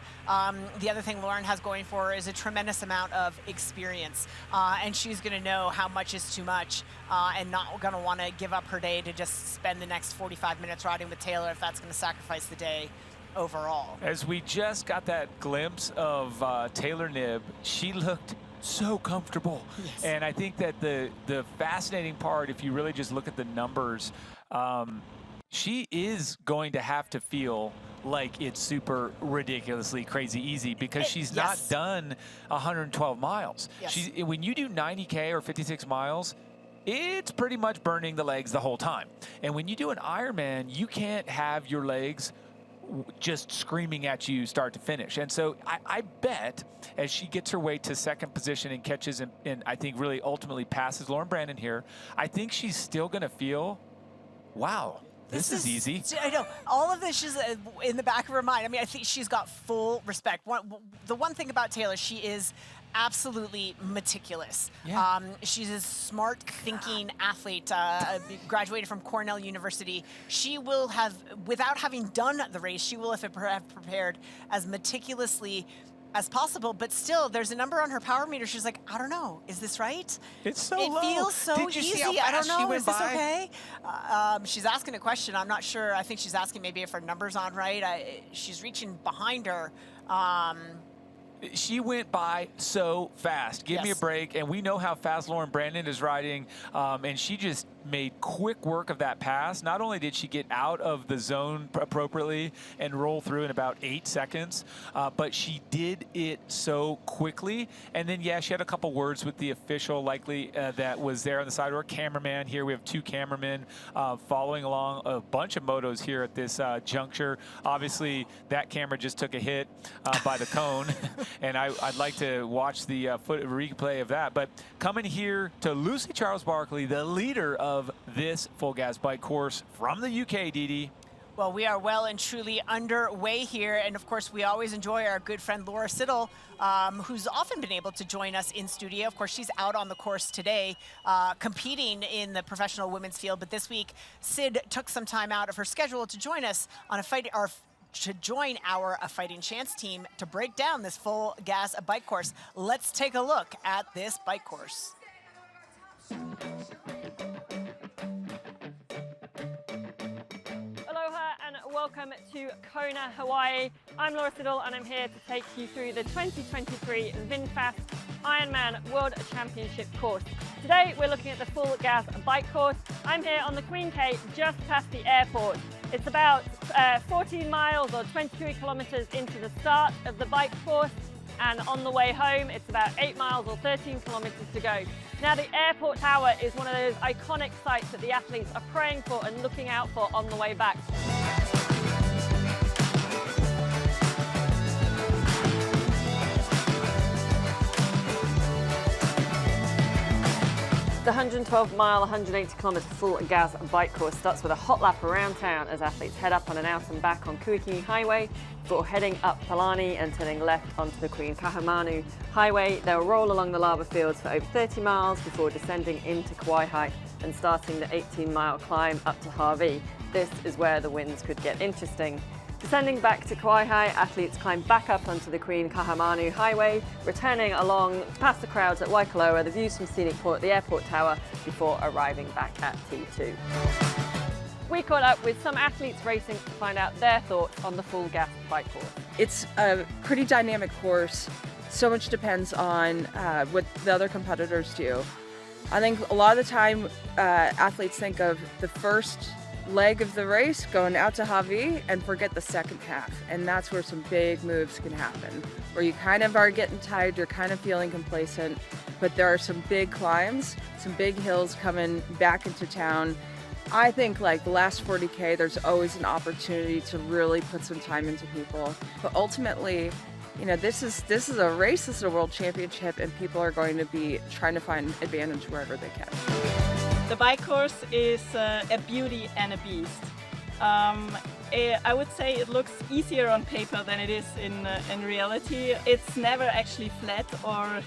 the other thing Lauren has going for her is a tremendous amount of experience, and she's going to know how much is too much, and not going to want to give up her day to just spend the next 45 minutes riding with Taylor if that's going to sacrifice the day overall. As we just got that glimpse of Taylor Knibb, she looked so comfortable. Yes. And I think that the fascinating part, if you really just look at the numbers, she is going to have to feel like it's super ridiculously crazy easy because she's not done 112 miles. Yes. When you do 90K or 56 miles, it's pretty much burning the legs the whole time. And when you do an Ironman, you can't have your legs just screaming at you start to finish. And so I bet as she gets her way to second position and catches and I think really ultimately passes Lauren Brandon here, I think she's still going to feel, wow, this is easy. I know. All of this is in the back of her mind. I mean, I think she's got full respect. The one thing about Taylor, she is absolutely meticulous. Yeah. She's a smart thinking athlete, graduated from Cornell University. She will have, without having done the race, she will have prepared as meticulously as possible, but still there's a number on her power meter. She's like, I don't know, is this right? It's so it low. feels so Did you easy. see how I don't fast she know, went is this by? okay? She's asking a question. I'm not sure. I think she's asking maybe if her number's on right. She's reaching behind her. She went by so fast. Give me a break. And we know how fast Lauren Brandon is riding. And she just made quick work of that pass. Not only did she get out of the zone appropriately and roll through in about 8 seconds, but she did it so quickly. And then, yeah, she had a couple words with the official likely that was there on the side, or a cameraman. Here we have 2 cameramen following along, a bunch of motos here at this juncture. Obviously, that camera just took a hit by the cone. And I'd like to watch the replay of that. But coming here to Lucy Charles Barkley, the leader of this full gas bike course from the UK, Dee. Well, we are well and truly underway here. And of course, we always enjoy our good friend Laura Siddle, who's often been able to join us in studio. Of course, she's out on the course today, competing in the professional women's field. But this week, Sid took some time out of her schedule to join us on to join our A Fighting Chance team to break down this full gas bike course. Let's take a look at this bike course. Aloha and welcome to Kona, Hawaii. I'm Laura Siddle and I'm here to take you through the 2023 VinFast Ironman World Championship course. Today we're looking at the full gas bike course. I'm here on the Queen K just past the airport. It's about 14 miles or 23 kilometers into the start of the bike course, and on the way home it's about 8 miles or 13 kilometers to go. Now, the airport tower is one of those iconic sites that the athletes are praying for and looking out for on the way back. The 112-mile, 180-kilometre full gas bike course starts with a hot lap around town as athletes head up on an out and back on Kuakini Highway before heading up Palani and turning left onto the Queen Kahamanu Highway. They'll roll along the lava fields for over 30 miles before descending into Kauai and starting the 18-mile climb up to Harvey. This is where the winds could get interesting. Descending back to Kauai, athletes climb back up onto the Queen Kahamanu Highway, returning along past the crowds at Waikoloa, the views from Scenic Point, the airport tower, before arriving back at T2. We caught up with some athletes racing to find out their thoughts on the full gas bike course. It's a pretty dynamic course. So much depends on what the other competitors do. I think a lot of the time athletes think of the first leg of the race going out to Hawaii and forget the second half, and that's where some big moves can happen, where you kind of are getting tired, you're kind of feeling complacent, but there are some big climbs, some big hills coming back into town. I think like the last 40K, there's always an opportunity to really put some time into people, but ultimately, you know, this is a race, this is a world championship, and people are going to be trying to find advantage wherever they can. The bike course is a beauty and a beast. I would say it looks easier on paper than it is in reality. It's never actually flat, or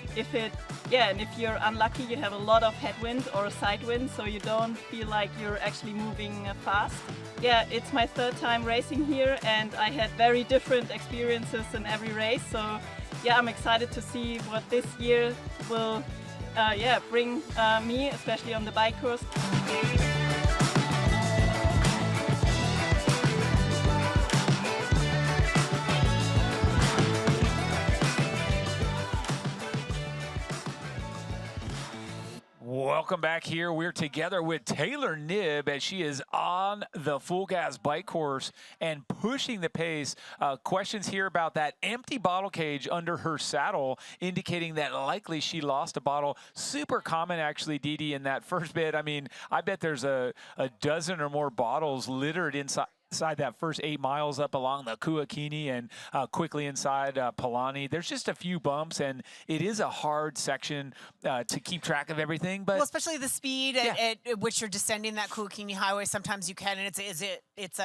and if you're unlucky, you have a lot of headwind or side wind, so you don't feel like you're actually moving fast. Yeah, it's my third time racing here, and I had very different experiences in every race. So yeah, I'm excited to see what this year will bring me, especially on the bike course. Welcome back here. We're together with Taylor Knibb as she is on the full gas bike course and pushing the pace. Questions here about that empty bottle cage under her saddle, indicating that likely she lost a bottle. Super common, actually, Didi, in that first bit. I mean, I bet there's a dozen or more bottles littered inside that first 8 miles up along the Kuakini and quickly inside Palani. There's just a few bumps, and it is a hard section to keep track of everything. But well, especially the speed at which you're descending that Kuakini Highway, sometimes you can, and it's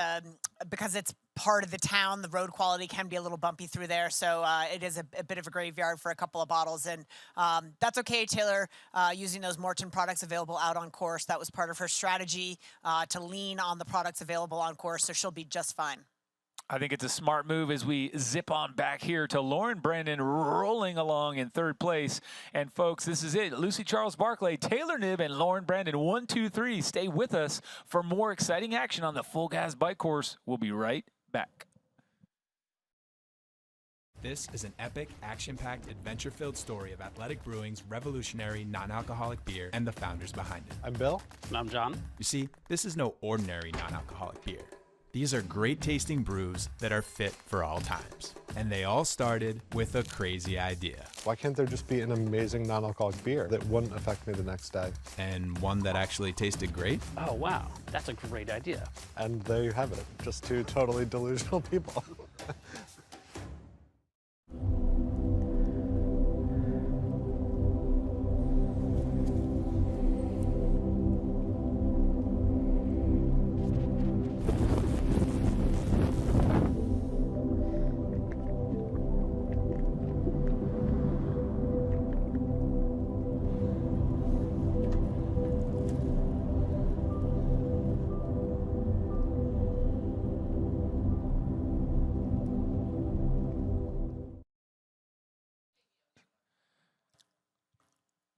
because it's part of the town, the road quality can be a little bumpy through there, so it is a bit of a graveyard for a couple of bottles, and that's okay. Taylor using those Morton products available out on course, that was part of her strategy to lean on the products available on course, so she'll be just fine. I think it's a smart move as we zip on back here to Lauren Brandon rolling along in third place. And folks, this is it. Lucy Charles Barclay, Taylor Knibb, and Lauren Brandon, 1, 2, 3. Stay with us for more exciting action on the full gas bike course. We'll be right back. This is an epic, action-packed, adventure-filled story of Athletic Brewing's revolutionary non-alcoholic beer and the founders behind it. I'm Bill. And I'm John. You see, this is no ordinary non-alcoholic beer. These are great-tasting brews that are fit for all times. And they all started with a crazy idea. Why can't there just be an amazing non-alcoholic beer that wouldn't affect me the next day? And one that actually tasted great? Oh, wow. That's a great idea. And there you have it. Just two totally delusional people.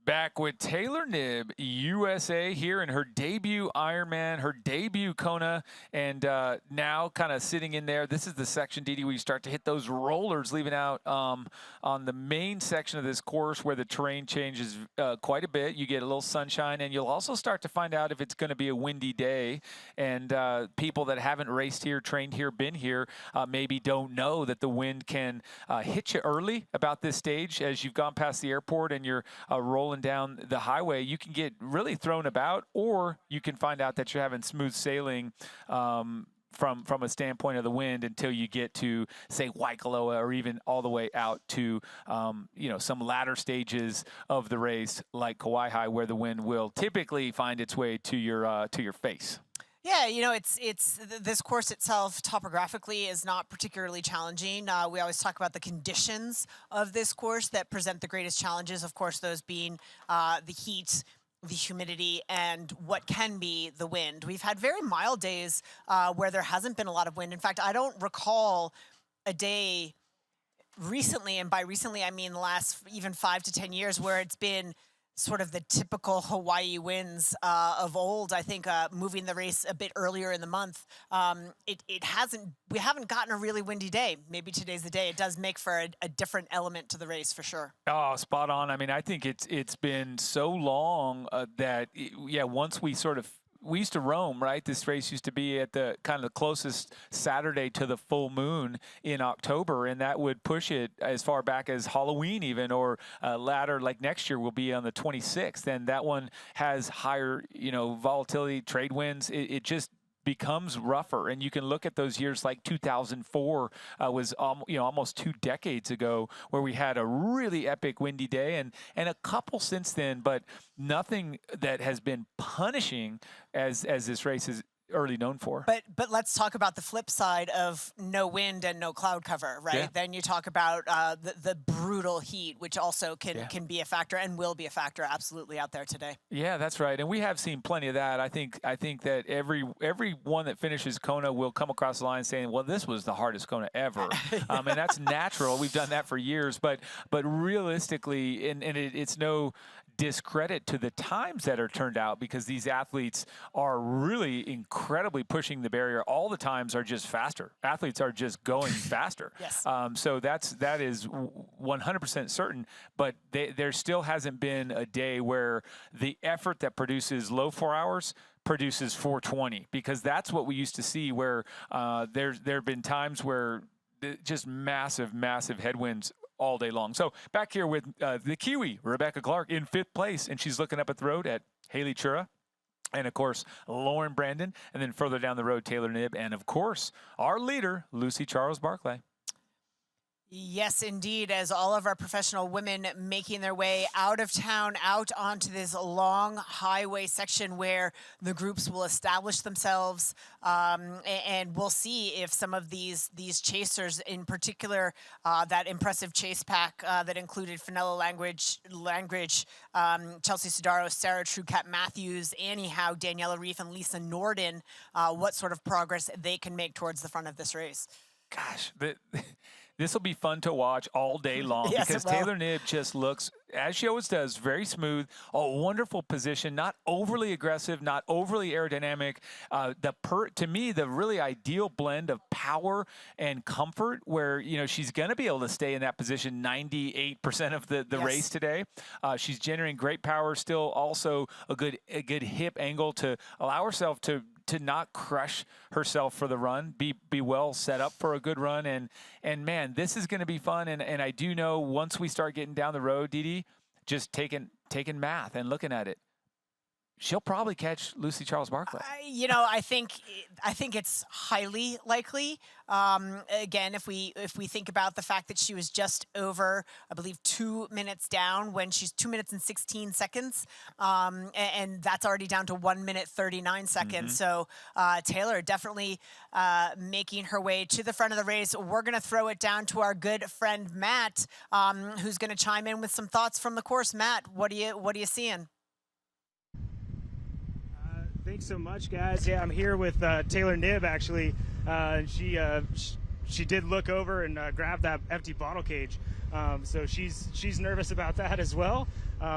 Back with Taylor Knibb, USA, here in her debut Ironman, her debut Kona, and now kind of sitting in there. This is the section, Didi, where you start to hit those rollers, leaving out on the main section of this course where the terrain changes quite a bit. You get a little sunshine, and you'll also start to find out if it's going to be a windy day. And people that haven't raced here, trained here, been here, maybe don't know that the wind can hit you early about this stage as you've gone past the airport and you're rolling traveling down the highway, you can get really thrown about, or you can find out that you're having smooth sailing from a standpoint of the wind until you get to, say, Waikoloa, or even all the way out to, some latter stages of the race like Kauai, where the wind will typically find its way to your face. Yeah, it's this course itself topographically is not particularly challenging. We always talk about the conditions of this course that present the greatest challenges, of course, those being the heat, the humidity, and what can be the wind. We've had very mild days where there hasn't been a lot of wind. In fact, I don't recall a day recently, and by recently I mean the last even 5 to 10 years, where it's been sort of the typical Hawaii winds of old. I think moving the race a bit earlier in the month, we haven't gotten a really windy day. Maybe today's the day. It does make for a different element to the race for sure. Oh, spot on. I mean, I think it's been so long that once we used to roam, right? This race used to be at the kind of the closest Saturday to the full moon in October, and that would push it as far back as Halloween even, or latter, like next year will be on the 26th. And that one has higher, volatility, trade winds. It just becomes rougher, and you can look at those years like 2004 was almost 2 decades ago, where we had a really epic windy day, and a couple since then, but nothing that has been punishing as this race is early known for. But let's talk about the flip side of no wind and no cloud cover, right? Yeah. Then you talk about the brutal heat, which also can be a factor and will be a factor absolutely out there today. Yeah, that's right. And we have seen plenty of that. I think that every one that finishes Kona will come across the line saying, well, this was the hardest Kona ever. And that's natural. We've done that for years. But realistically, and it's no discredit to the times that are turned out, because these athletes are really incredibly pushing the barrier. All the times are just faster. Athletes are just going faster. Yes. So that is 100% certain, but there still hasn't been a day where the effort that produces low 4 hours produces 4:20, because that's what we used to see, where there have been times where just massive headwinds all day long. So back here with the Kiwi, Rebecca Clark, in 5th place, and she's looking up at the road at Haley Chura, and of course Lauren Brandon, and then further down the road Taylor Knibb, and of course our leader Lucy Charles Barclay. Yes, indeed, as all of our professional women making their way out of town, out onto this long highway section where the groups will establish themselves, and we'll see if some of these chasers, in particular, that impressive chase pack that included Fenella Langridge, Chelsea Sodaro, Sarah Trucat Matthews, Annie Howe, Daniela Reef, and Lisa Norden, what sort of progress they can make towards the front of this race. Gosh, this will be fun to watch all day long. Yes, because Taylor Knibb just looks, as she always does, very smooth, a wonderful position, not overly aggressive, not overly aerodynamic. To me, the really ideal blend of power and comfort, where she's going to be able to stay in that position 98% of the Yes. race today. She's generating great power, still also a good hip angle to allow herself to not crush herself for the run, be well set up for a good run. And man, this is going to be fun. And I do know once we start getting down the road, Dee, just taking math and looking at it, she'll probably catch Lucy Charles Barclay. I think it's highly likely. Again, if we think about the fact that she was just over, I believe, 2 minutes down when she's 2 minutes and 16 seconds, and that's already down to 1 minute 39 seconds. So Taylor definitely making her way to the front of the race. We're going to throw it down to our good friend Matt, who's going to chime in with some thoughts from the course. Matt, what are you seeing? Thanks so much, guys. Yeah, I'm here with Taylor Knibb, actually. She did look over and grab that empty bottle cage. So she's nervous about that as well,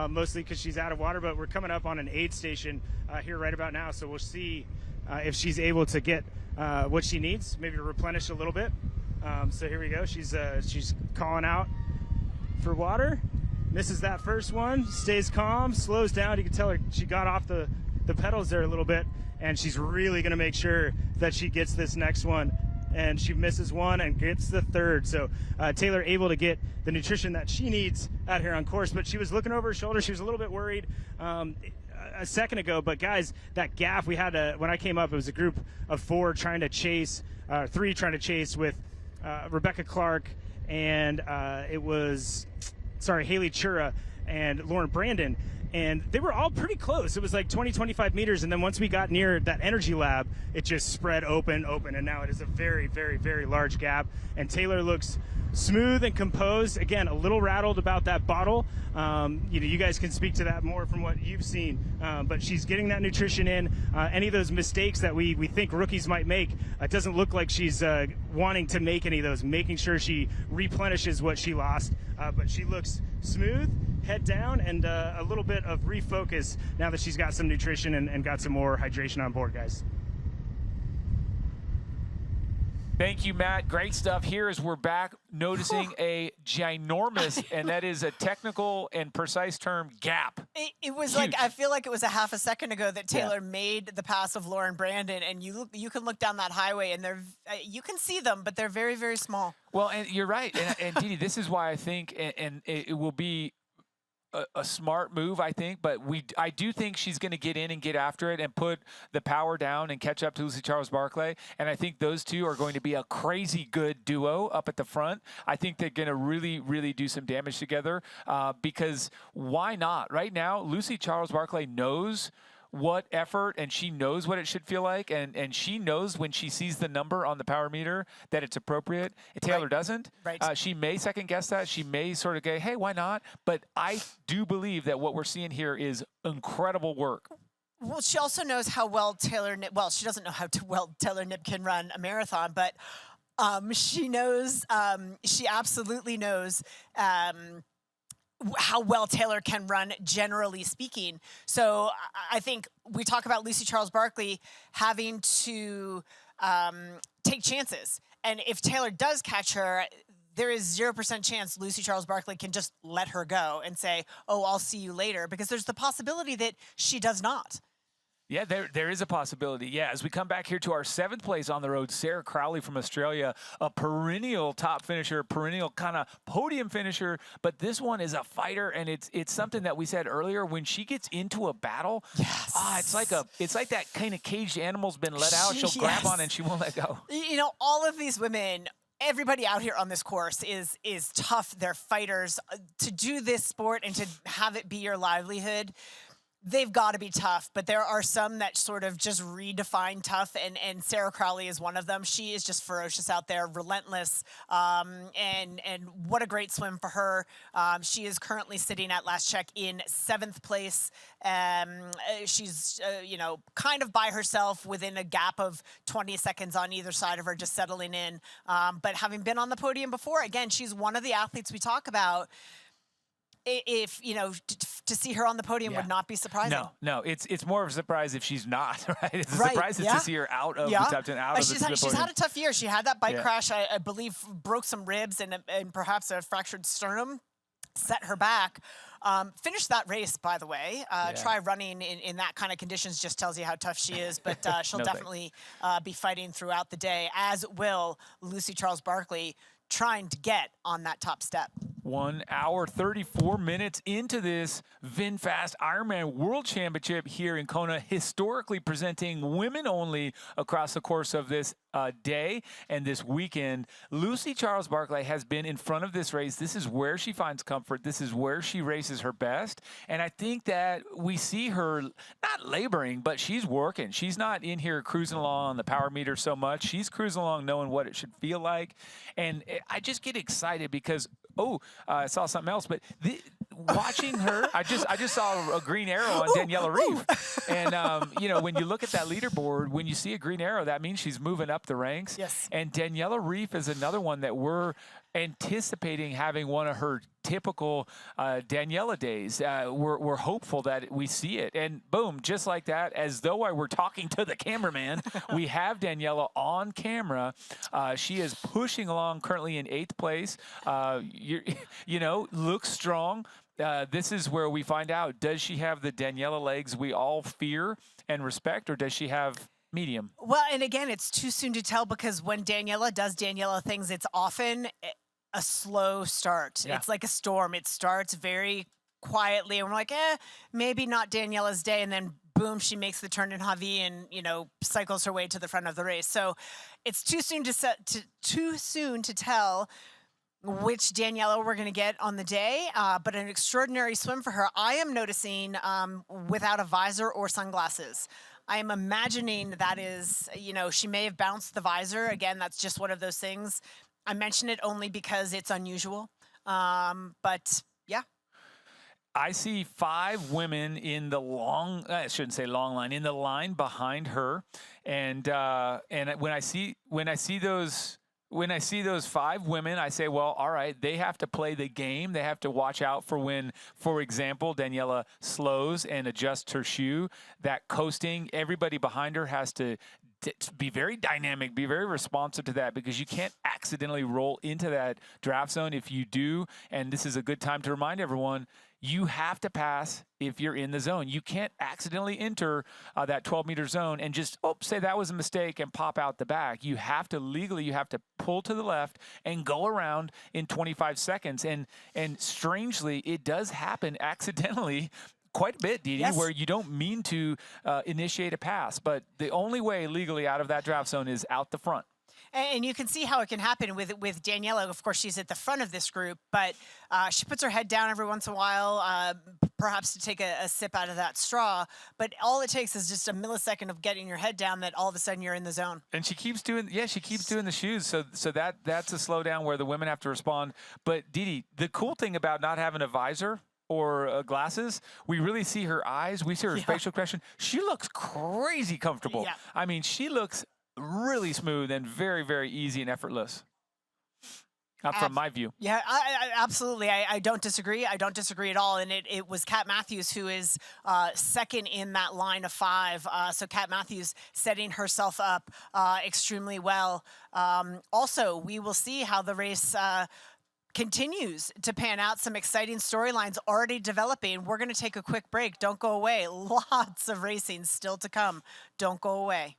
mostly because she's out of water. But we're coming up on an aid station here right about now, so we'll see if she's able to get what she needs, maybe to replenish a little bit. So here we go. She's calling out for water. Misses that first one, stays calm, slows down. You can tell her she got off the pedals there a little bit, and she's really going to make sure that she gets this next one and she misses one and gets the third. So Taylor able to get the nutrition that she needs out here on course, but she was looking over her shoulder. She was a little bit worried a second ago, but guys, that gap we had, when I came up, it was a group of three trying to chase with Rebecca Clark, and it was, Haley Chura and Lauren Brandon. And they were all pretty close. It was like 20, 25 meters. And then once we got near that energy lab, it just spread open. And now it is a very, very, very large gap. And Taylor looks smooth and composed. Again, a little rattled about that bottle. You guys can speak to that more from what you've seen. But she's getting that nutrition in. Any of those mistakes that we think rookies might make, it doesn't look like she's wanting to make any of those, making sure she replenishes what she lost. But she looks smooth, head down, and a little bit of refocus now that she's got some nutrition and got some more hydration on board, guys. Thank you, Matt. Great stuff. Here as we're back noticing a ginormous, and that is a technical and precise term, gap. It was Huge. like, I feel like it was a half a second ago that Taylor made the pass of Lauren Brandon, and you can look down that highway and you can see them, but they're very, very small. Well, and you're right. And Didi, this is why I think, and it will be a smart move, I think, but I do think she's going to get in and get after it and put the power down and catch up to Lucy Charles Barclay. And I think those two are going to be a crazy good duo up at the front. I think they're going to really, really do some damage together because why not? Right now, Lucy Charles Barclay knows what effort, and she knows what it should feel like, and she knows when she sees the number on the power meter that it's appropriate. Taylor doesn't. Right. She may second guess that. She may sort of go, hey, why not? But I do believe that what we're seeing here is incredible work. Well, she also knows how well she doesn't know how well Taylor Knipp can run a marathon, but she knows, she absolutely knows how well Taylor can run, generally speaking. So I think we talk about Lucy Charles Barclay having to take chances. And if Taylor does catch her, there is 0% chance Lucy Charles Barclay can just let her go and say, oh, I'll see you later, because there's the possibility that she does not. Yeah, there is a possibility. Yeah, as we come back here to our 7th place on the road, Sarah Crowley from Australia, a perennial top finisher, perennial kind of podium finisher, but this one is a fighter, and it's something that we said earlier, when she gets into a battle, it's like that kind of caged animal's been let out. She'll grab on and she won't let go. You know, all of these women, everybody out here on this course is tough. They're fighters. To do this sport and to have it be your livelihood, they've got to be tough, but there are some that sort of just redefine tough, and Sarah Crowley is one of them. She is just ferocious out there, relentless, and what a great swim for her. She is currently sitting at last check in 7th place. She's, kind of by herself within a gap of 20 seconds on either side of her, just settling in. But having been on the podium before, again, she's one of the athletes we talk about. If to see her on the podium would not be surprising. No, it's more of a surprise if she's not, right? It's a surprise to see her out of the top 10, out of the podium. She's had a tough year. She had that bike crash, I believe, broke some ribs and perhaps a fractured sternum, set her back. Finished that race, by the way. Try running in that kind of conditions, just tells you how tough she is. But she'll definitely be fighting throughout the day, as will Lucy Charles Barclay, trying to get on that top step. 1 hour, 34 minutes into this VinFast Ironman World Championship here in Kona, historically presenting women only across the course of this day and this weekend. Lucy Charles Barclay has been in front of this race. This is where she finds comfort. This is where she races her best. And I think that we see her not laboring, but she's working. She's not in here cruising along on the power meter so much. She's cruising along knowing what it should feel like. And I just get excited because, I saw something else, but watching her, I just saw a green arrow on Daniela Reef. And, when you look at that leaderboard, when you see a green arrow, that means she's moving up the ranks. Yes. And Daniela Reef is another one that we're anticipating having one of her typical Daniela days. We're hopeful that we see it. And boom, just like that, as though I were talking to the cameraman, we have Daniela on camera. She is pushing along currently in 8th place. Looks strong. This is where we find out, does she have the Daniela legs we all fear and respect, or does she have Medium. Well, and again, it's too soon to tell because when Daniela does Daniela things, it's often a slow start. Yeah. It's like a storm. It starts very quietly, and we're like, maybe not Daniela's day, and then boom, she makes the turn in Javi and cycles her way to the front of the race. So it's too soon to tell which Daniela we're going to get on the day, but an extraordinary swim for her. I am noticing without a visor or sunglasses. I am imagining that is, she may have bounced the visor. Again, that's just one of those things. I mention it only because it's unusual. But yeah. I see 5 women in the I shouldn't say long line, in the line behind her. And when I see those 5 women, I say, well, all right, they have to play the game. They have to watch out for when, for example, Daniela slows and adjusts her shoe. That coasting, everybody behind her has to be very dynamic, be very responsive to that, because you can't accidentally roll into that draft zone. If you do, and this is a good time to remind everyone, you have to pass if you're in the zone. You can't accidentally enter that 12-meter zone and just, say that was a mistake and pop out the back. You have to legally, you have to pull to the left and go around in 25 seconds. And strangely, it does happen accidentally quite a bit, Didi, Yes. where you don't mean to initiate a pass. But the only way legally out of that draft zone is out the front. And you can see how it can happen with Daniela. Of course, she's at the front of this group, but she puts her head down every once in a while, perhaps to take a sip out of that straw. But all it takes is just a millisecond of getting your head down that all of a sudden you're in the zone. And she keeps doing the shoes. So that's a slowdown where the women have to respond. But Didi, the cool thing about not having a visor or glasses, we really see her eyes. We see her facial expression. She looks crazy comfortable. Yeah. I mean, she looks really smooth and very, very easy and effortless. From my view. Yeah, I absolutely. I don't disagree. I don't disagree at all. And it was Kat Matthews who is second in that line of 5. So Kat Matthews setting herself up extremely well. Also, we will see how the race continues to pan out. Some exciting storylines already developing. We're going to take a quick break. Don't go away. Lots of racing still to come. Don't go away.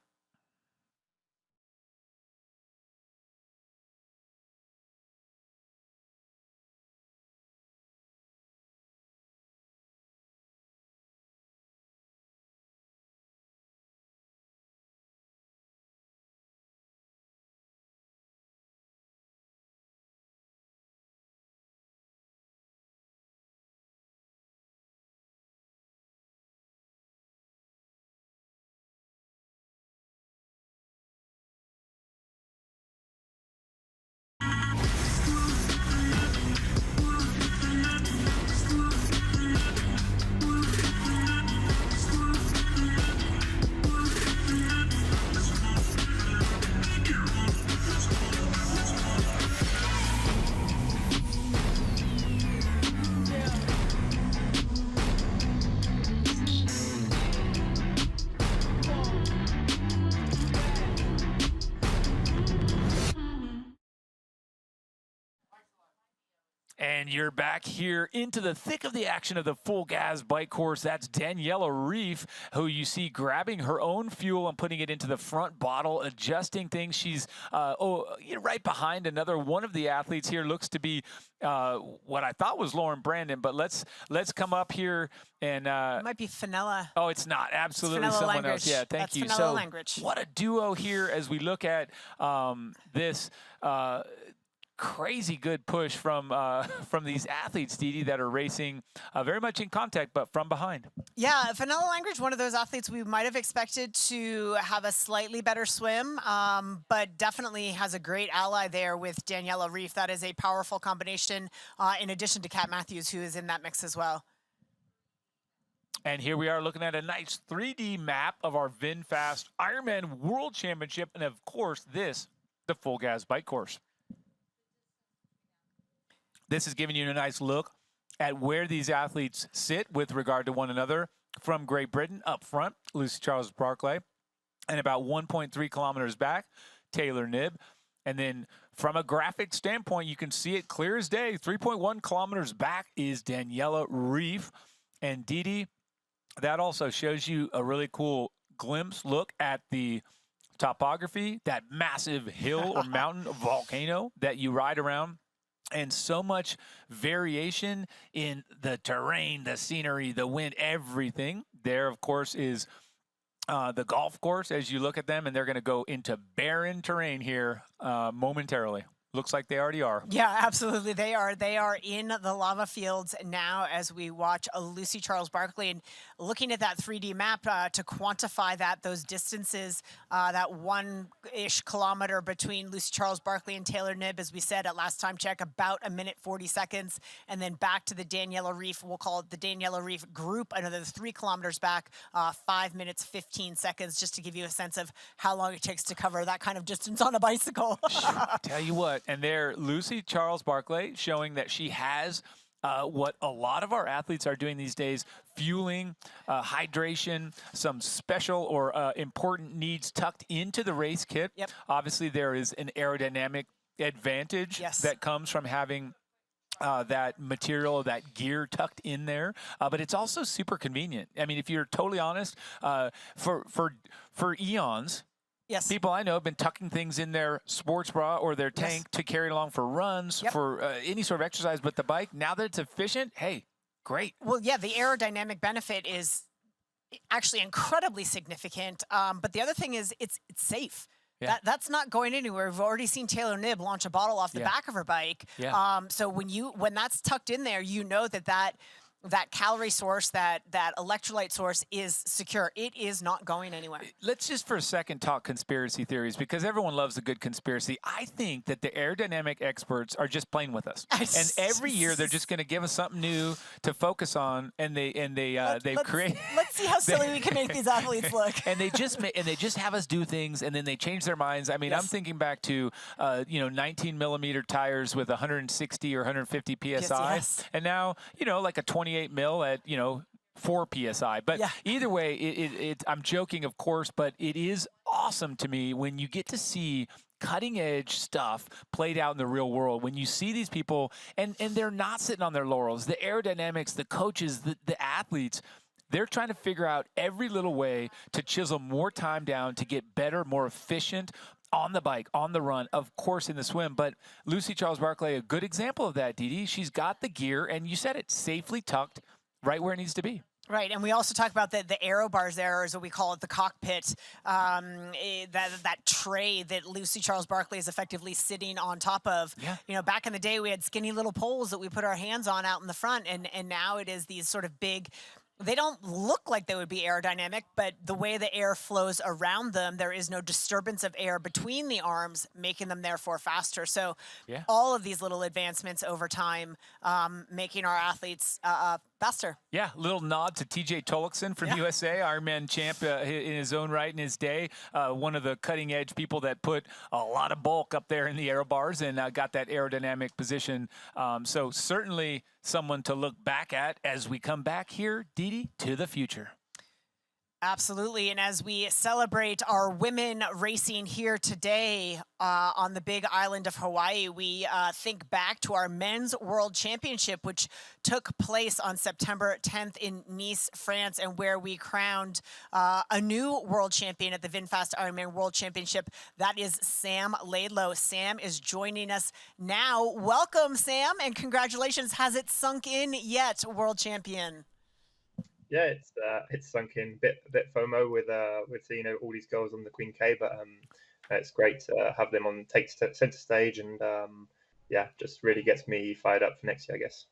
And you're back here into the thick of the action of the Full Gas bike course. That's Daniela Reef, who you see grabbing her own fuel and putting it into the front bottle, adjusting things. She's right behind another one of the athletes here. Looks to be what I thought was Lauren Brandon, but let's come up here and It might be Fenella. Oh, it's not. Absolutely It's Fenella someone Langridge. else. Yeah, thank That's you. Fenella So Langridge. what a duo here as we look at this crazy good push from these athletes, Didi, that are racing very much in contact, but from behind. Yeah, Fenella Langridge, one of those athletes we might have expected to have a slightly better swim, but definitely has a great ally there with Daniela Reef. That is a powerful combination, in addition to Kat Matthews, who is in that mix as well. And here we are looking at a nice 3D map of our VinFast Ironman World Championship, and of course this, the Full Gas bike course. This is giving you a nice look at where these athletes sit with regard to one another. From Great Britain up front, Lucy Charles Barclay, and about 1.3 kilometers back, Taylor Knibb. And then from a graphic standpoint, you can see it clear as day. 3.1 kilometers back is Daniela Reef. And Didi, that also shows you a really cool glimpse look at the topography, that massive hill or mountain volcano that you ride around, and so much variation in the terrain, the scenery, the wind, everything. There, of course, is the golf course as you look at them, and they're going to go into barren terrain here momentarily. Looks like they already are. Yeah, absolutely. They are. They are in the lava fields now as we watch Lucy Charles Barkley, and looking at that 3D map to quantify those distances, that 1-ish kilometer between Lucy Charles Barkley and Taylor Knibb, as we said at last time check, about 1:40 seconds, and then back to the Daniela Reef. We'll call it the Daniela Reef group. Another 3 kilometers back, 5 minutes 15 seconds, just to give you a sense of how long it takes to cover that kind of distance on a bicycle. Tell you what. And there, Lucy Charles Barkley showing that she has what a lot of our athletes are doing these days, fueling, hydration, some special or important needs tucked into the race kit. Yep. Obviously, there is an aerodynamic advantage that comes from having that material, that gear tucked in there, but it's also super convenient. I mean, if you're totally honest, for eons, yes, people I know have been tucking things in their sports bra or their tank to carry along for runs, for any sort of exercise. But the bike, now that it's efficient, hey, great. Well, yeah, the aerodynamic benefit is actually incredibly significant. But the other thing is it's safe. Yeah. That's not going anywhere. We've already seen Taylor Knibb launch a bottle off the back of her bike. Yeah. So when that's tucked in there, you know that calorie source, that electrolyte source is secure. It is not going anywhere. Let's just for a second talk conspiracy theories, because everyone loves a good conspiracy. I think that the aerodynamic experts are just playing with us, and every year they're just going to give us something new to focus on, and they create. Let's see how silly we can make these athletes look. And they just have us do things, and then they change their minds. I mean, I'm thinking back to 19 millimeter tires with 160 or 150 psi, and now like a 28 mil at 4 psi. But either way, I'm joking, of course, but it is awesome to me when you get to see cutting edge stuff played out in the real world. When you see these people, and they're not sitting on their laurels, the aerodynamics, the coaches, the athletes, they're trying to figure out every little way to chisel more time down to get better, more efficient on the bike, on the run, of course in the swim. But Lucy Charles Barkley, a good example of that, Dee. She's got the gear, and you said it, safely tucked right where it needs to be. Right, and we also talk about the aero bars there, as we call it, the cockpit, that tray that Lucy Charles Barkley is effectively sitting on top of. Yeah. Back in the day, we had skinny little poles that we put our hands on out in the front, and now it is these sort of big. They don't look like they would be aerodynamic, but the way the air flows around them, there is no disturbance of air between the arms, making them therefore faster. So all of these little advancements over time, making our athletes faster. Yeah, little nod to TJ Tolkson from USA, Ironman champ in his own right in his day. One of the cutting edge people that put a lot of bulk up there in the aero bars and got that aerodynamic position. So certainly someone to look back at as we come back here, Dee, to the future. Absolutely. And as we celebrate our women racing here today on the big island of Hawaii, we think back to our men's world championship, which took place on September 10th in Nice, France, and where we crowned a new world champion at the VinFast Ironman World Championship. That is Sam Laidlow. Sam is joining us now. Welcome, Sam, and congratulations. Has it sunk in yet, world champion? Yeah, it's sunk in a bit FOMO with all these girls on the Queen K, but it's great to have them on center stage, and just really gets me fired up for next year, I guess.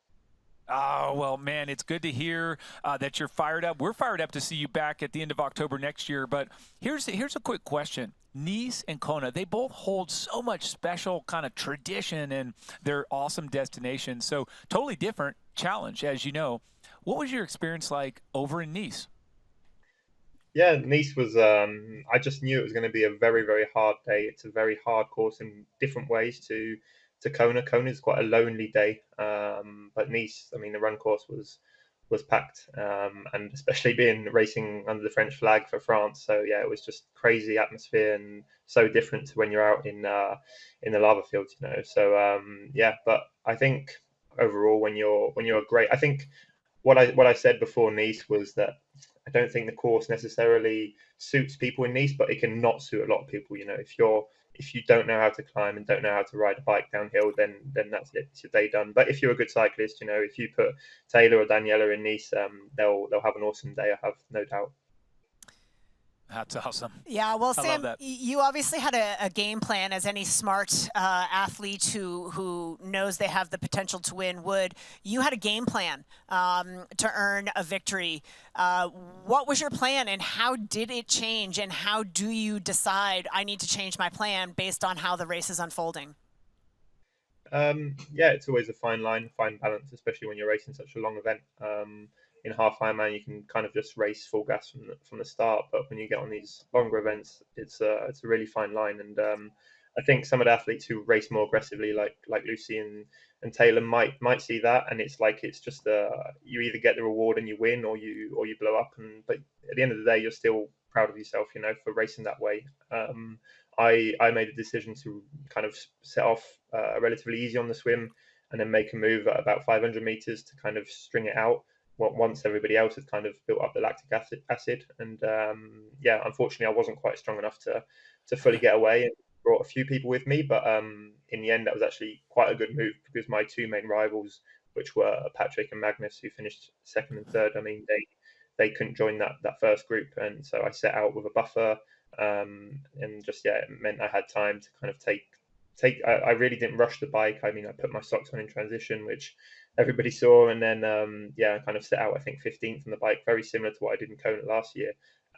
Oh, well, man, it's good to hear that you're fired up. We're fired up to see you back at the end of October next year. But here's a quick question. Nice and Kona, they both hold so much special kind of tradition, and they're awesome destinations. So totally different challenge, as you know. What was your experience like over in Nice? Yeah, Nice was, I just knew it was going to be a very, very hard day. It's a very hard course in different ways to Kona. Kona is quite a lonely day, but Nice, I mean, the run course was packed, and especially racing under the French flag for France. So yeah, it was just crazy atmosphere and so different to when you're out in the lava fields, So but I think overall when you're great, I think what I said before Nice was that I don't think the course necessarily suits people in Nice, but it can not suit a lot of people. You know, if you don't know how to climb and don't know how to ride a bike downhill, then that's it. It's your day done. But if you're a good cyclist, you know, if you put Taylor or Daniela in Nice, they'll have an awesome day. I have no doubt. That's awesome. Yeah, well, I Sam, love that. you obviously had a game plan, as any smart athlete who knows they have the potential to win would. You had a game plan to earn a victory. What was your plan, and how did it change, and how do you decide I need to change my plan based on how the race is unfolding? Yeah, it's always a fine line, fine balance, especially when you're racing such a long event. In half Ironman, you can kind of just race full gas from the start, but when you get on these longer events, it's a really fine line. And I think some of the athletes who race more aggressively, like Lucy and Taylor, might see that, and it's just you either get the reward and you win, or you blow up. But at the end of the day, you're still proud of yourself, you know, for racing that way. I made a decision to kind of set off relatively easy on the swim, and then make a move at about 500 meters to kind of string it out once everybody else had kind of built up the lactic acid. And yeah, unfortunately, I wasn't quite strong enough to fully get away, and brought a few people with me. But in the end, that was actually quite a good move, because my two main rivals, which were Patrick and Magnus, who finished second and third, I mean, they couldn't join that first group, and so I set out with a buffer, and just it meant I had time to kind of take. I really didn't rush the bike. I mean, I put my socks on in transition, which everybody saw, and then I kind of set out, I think, 15th on the bike, very similar to what I did in Kona last year,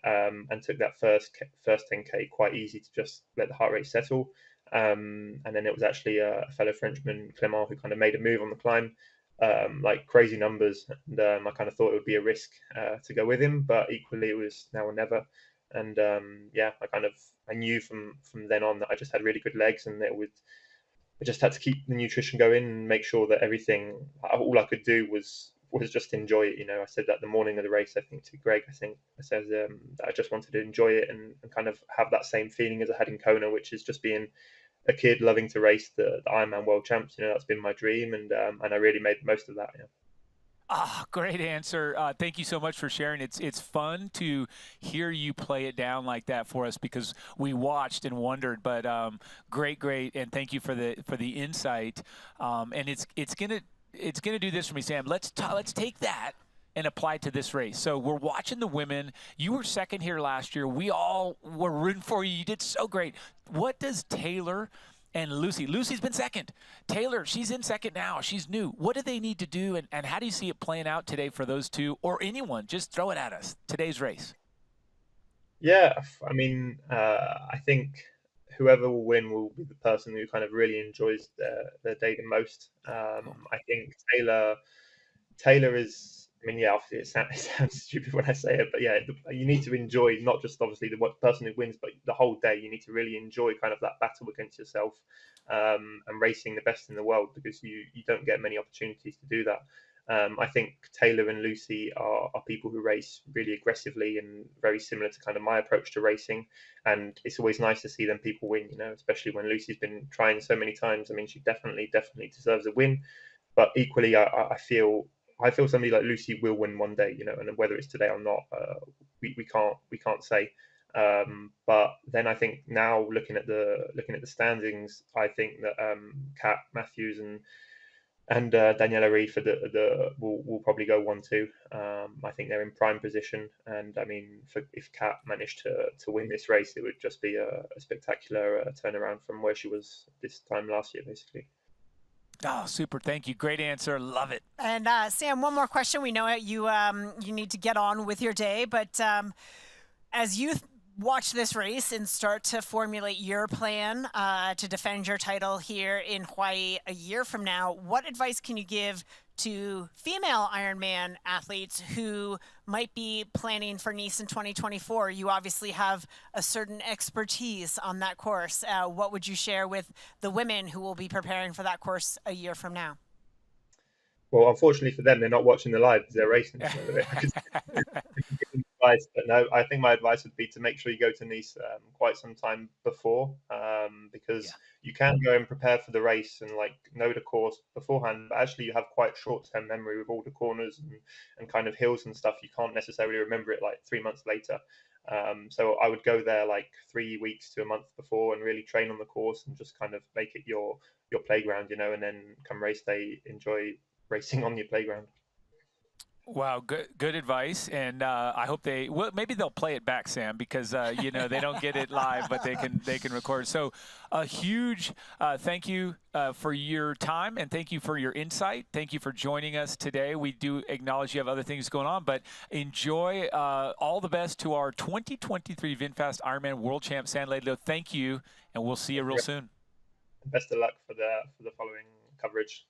and took that first 10K quite easy to just let the heart rate settle, and then it was actually a fellow Frenchman, Clément, who kind of made a move on the climb, like crazy numbers, and I kind of thought it would be a risk to go with him, but equally it was now or never. And I knew from then on that I just had really good legs, and I just had to keep the nutrition going and make sure that all I could do was just enjoy it. You know, I said that the morning of the race, I think, to Greg, I said that I just wanted to enjoy it and kind of have that same feeling as I had in Kona, which is just being a kid loving to race the Ironman World Champs. You know, that's been my dream, and I really made the most of that. Yeah. Great answer. Thank you so much for sharing. It's fun to hear you play it down like that for us, because we watched and wondered. But great, and thank you for the insight. And it's gonna do this for me, Sam. Let's take that and apply it to this race. So we're watching the women. You were second here last year. We all were rooting for you. You did so great. What does Taylor and Lucy's been second. Taylor, she's in second now. She's new. What do they need to do, and how do you see it playing out today for those two, or anyone? Just throw it at us, today's race. Yeah, I mean, I think whoever will win will be the person who kind of really enjoys their day the most. I think Taylor is, I mean, yeah, obviously it sounds stupid when I say it, but yeah, you need to enjoy not just obviously the person who wins, but the whole day. You need to really enjoy kind of that battle against yourself, and racing the best in the world, because you don't get many opportunities to do that. I think Taylor and Lucy are people who race really aggressively and very similar to kind of my approach to racing. And it's always nice to see them people win, you know, especially when Lucy's been trying so many times. I mean, she definitely deserves a win. But equally, I feel somebody like Lucy will win one day, you know, and whether it's today or not, we can't say. But then I think now looking at the standings, I think that Kat Matthews and Daniela Reid will probably go 1-2. I think they're in prime position, and I mean, if Kat managed to win this race, it would just be a spectacular turnaround from where she was this time last year, basically. Oh, super. Thank you. Great answer. Love it. And Sam, one more question. We know you need to get on with your day, but as you watch this race and start to formulate your plan to defend your title here in Hawaii a year from now, what advice can you give to female Ironman athletes who might be planning for Nice in 2024? You obviously have a certain expertise on that course. What would you share with the women who will be preparing for that course a year from now? Well, unfortunately for them, they're not watching the live because they're racing. advice, but no, I think my advice would be to make sure you go to Nice quite some time before, because you can go and prepare for the race and like know the course beforehand, but actually you have quite short-term memory with all the corners and kind of hills and stuff. You can't necessarily remember it like 3 months later. So I would go there like 3 weeks to a month before and really train on the course and just kind of make it your playground, you know, and then come race day, enjoy racing on your playground. Wow, good advice, and I hope maybe they'll play it back, Sam, because you know, they don't get it live, but they can record. So a huge thank you for your time, and thank you for your insight. Thank you for joining us today. We do acknowledge you have other things going on, but enjoy. All the best to our 2023 VinFast Ironman World Champ, San Ledlo. Thank you, and we'll see you real soon. Best of luck for the following coverage.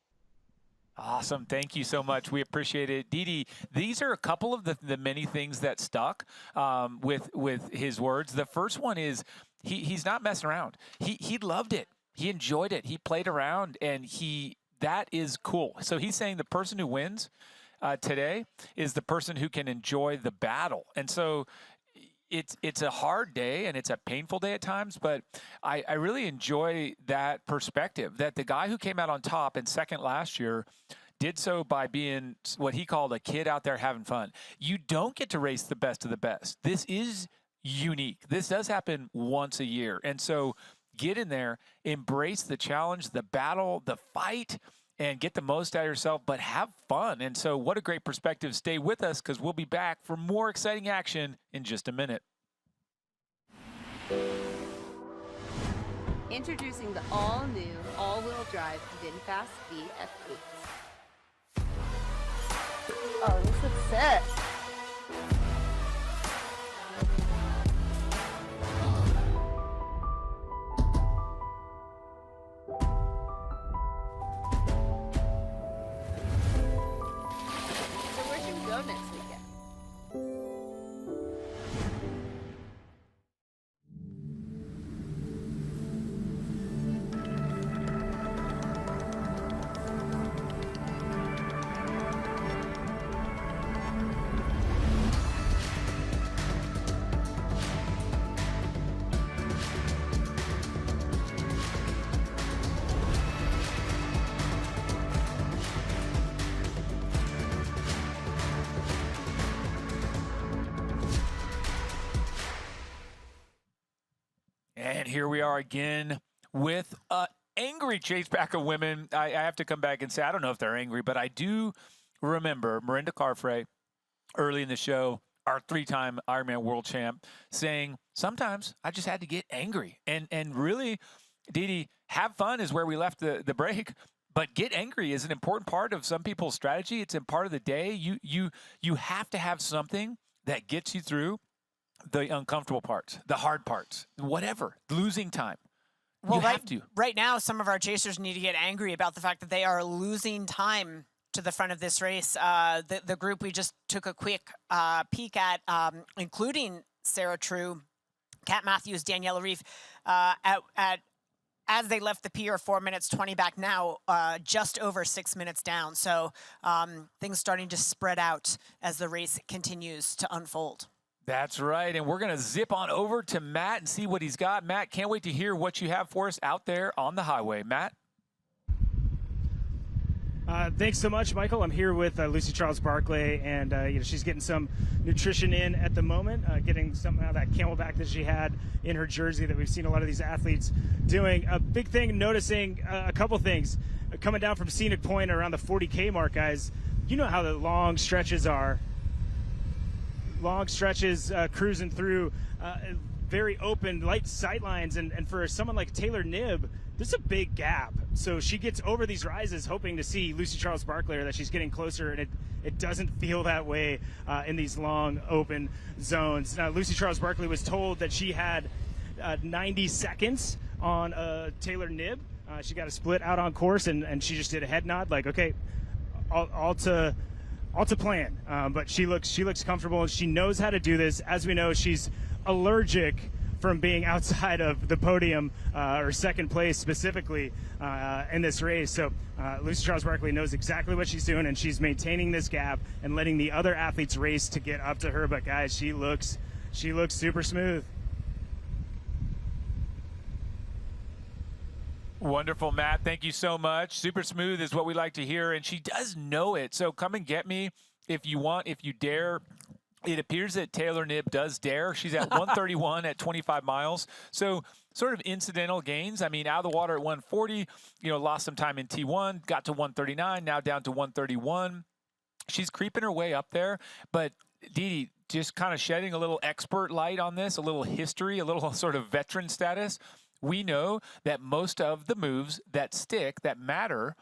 Awesome. Thank you so much. We appreciate it. Didi, these are a couple of the many things that stuck with his words. The first one is he's not messing around. He loved it. He enjoyed it. He played around, and that is cool. So he's saying the person who wins today is the person who can enjoy the battle. And so it's a hard day and it's a painful day at times, but I really enjoy that perspective that the guy who came out on top and second last year did so by being what he called a kid out there having fun. You don't get to race the best of the best. This is unique. This does happen once a year. And so get in there, embrace the challenge, the battle, the fight, and get the most out of yourself, but have fun. And so what a great perspective. Stay with us because we'll be back for more exciting action in just a minute. Introducing the all-new, all-wheel drive VinFast VF8. Oh, this looks sick. So where should we go next weekend? And here we are again with an angry chase pack of women. I have to come back and say, I don't know if they're angry, but I do remember Mirinda Carfrae early in the show, our three-time Ironman world champ, saying, sometimes I just had to get angry. And really, Didi, have fun is where we left the break, but get angry is an important part of some people's strategy. It's a part of the day. You have to have something that gets you through the uncomfortable parts, the hard parts, whatever, losing time. Well, you have to. Right now, some of our chasers need to get angry about the fact that they are losing time to the front of this race. The group we just took a quick peek at, including Sarah True, Kat Matthews, Daniela Reef, as they left the pier, 4 minutes 20 back now, just over 6 minutes down. So things starting to spread out as the race continues to unfold. That's right, and we're going to zip on over to Matt and see what he's got. Matt, can't wait to hear what you have for us out there on the highway. Matt? Thanks so much, Michael. I'm here with Lucy Charles Barclay, and she's getting some nutrition in at the moment, getting some of that Camelback that she had in her jersey that we've seen a lot of these athletes doing. A big thing, noticing a couple things. Coming down from Scenic Point around the 40K mark, guys, you know how the long stretches are. Long stretches cruising through very open, light sightlines, and for someone like Taylor Knibb, there's a big gap. So she gets over these rises hoping to see Lucy Charles Barclay, or that she's getting closer, and it doesn't feel that way in these long open zones. Now, Lucy Charles Barclay was told that she had 90 seconds on Taylor Knibb. She got a split out on course, and she just did a head nod like, okay, all to plan. But she looks comfortable, and she knows how to do this. As we know, she's allergic from being outside of the podium or second place specifically in this race. So Lucy Charles-Barkley knows exactly what she's doing, and she's maintaining this gap and letting the other athletes race to get up to her. But guys, she looks super smooth. Wonderful, Matt. Thank you so much. Super smooth is what we like to hear, and she does know it. So come and get me if you want, if you dare. It appears that Taylor Knibb does dare. She's at 131 at 25 miles. So sort of incidental gains. I mean, out of the water at 140, lost some time in T1, got to 139, now down to 131. She's creeping her way up there. But Didi, just kind of shedding a little expert light on this, a little history, a little sort of veteran status. We know that most of the moves that stick, that matter,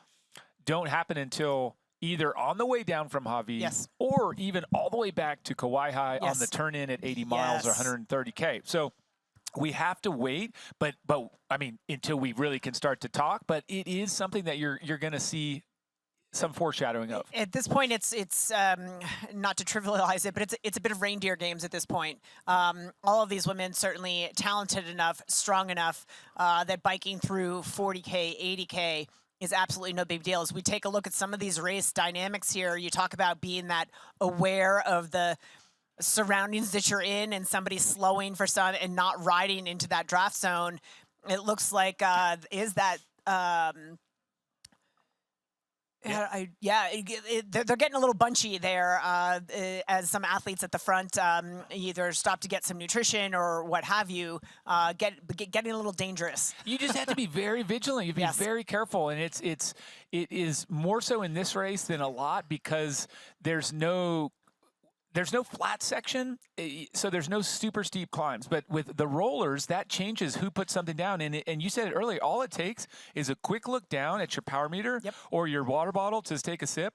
don't happen until either on the way down from Hawi or even all the way back to Kauai High on the turn in at 80 miles or 130K. So we have to wait, but I mean, until we really can start to talk, but it is something that you're going to see some foreshadowing of. At this point, it's not to trivialize it, but it's a bit of reindeer games at this point. All of these women certainly talented enough, strong enough that biking through 40K, 80K is absolutely no big deal. As we take a look at some of these race dynamics here, you talk about being that aware of the surroundings that you're in and somebody slowing for some and not riding into that draft zone. It looks like they're getting a little bunchy there as some athletes at the front either stop to get some nutrition or what have you, getting a little dangerous. You just have to be very vigilant. You have to be very careful, and it is more so in this race than a lot because there's no flat section, so there's no super steep climbs. But with the rollers, that changes who puts something down. And you said it earlier, all it takes is a quick look down at your power meter or your water bottle to take a sip.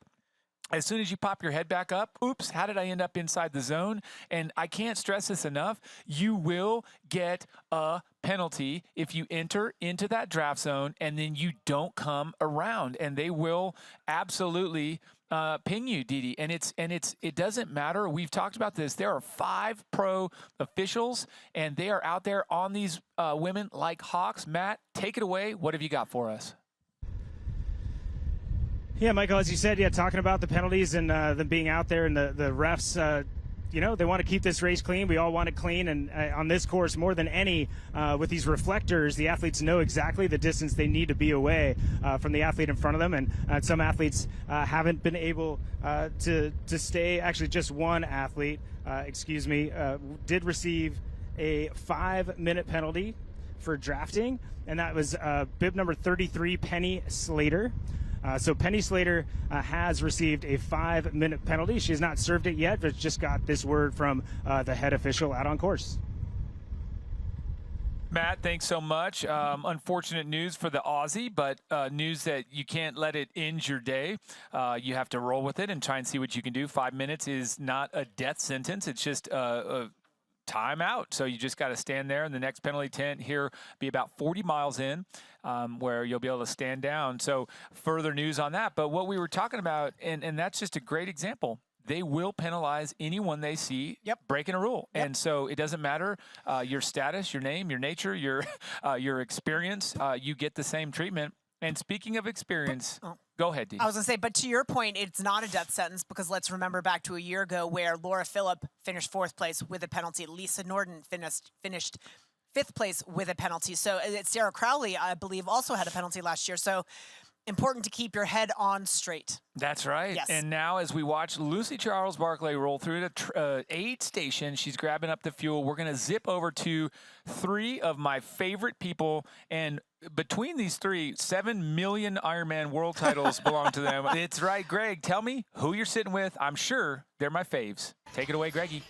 As soon as you pop your head back up, oops, how did I end up inside the zone? And I can't stress this enough, you will get a penalty if you enter into that draft zone and then you don't come around. And they will absolutely ping you, Didi. And it doesn't matter. We've talked about this. There are 5 pro officials, and they are out there on these women like hawks. Matt, take it away. What have you got for us? Yeah, Michael, as you said, talking about the penalties and them being out there and the refs, they want to keep this race clean. We all want it clean. And on this course, more than any, with these reflectors, the athletes know exactly the distance they need to be away from the athlete in front of them. And some athletes haven't been able to stay. Actually, just one athlete, did receive a 5-minute penalty for drafting. And that was bib number 33, Penny Slater. So Penny Slater has received a 5-minute penalty. She has not served it yet, but just got this word from the head official out on course. Matt, thanks so much. Unfortunate news for the Aussie, but news that you can't let it end your day. You have to roll with it and try and see what you can do. 5 minutes is not a death sentence. It's just a time out. So you just got to stand there in the next penalty tent here, be about 40 miles in, where you'll be able to stand down. So further news on that. But what we were talking about, and that's just a great example. They will penalize anyone they see breaking a rule. And so it doesn't matter your status, your name, your nature, your experience, you get the same treatment. And speaking of experience, go ahead, Dee. I was going to say, but to your point, it's not a death sentence because let's remember back to a year ago where Laura Phillip finished 4th place with a penalty. Lisa Norden finished 5th place with a penalty. So Sarah Crowley, I believe, also had a penalty last year. So important to keep your head on straight. That's right. Yes. And now as we watch Lucy Charles-Barkley roll through the aid station, she's grabbing up the fuel. We're going to zip over to 3 of my favorite people. And between these 3, 7 million Ironman world titles belong to them. It's right. Greg, tell me who you're sitting with. I'm sure they're my faves. Take it away, Greggy.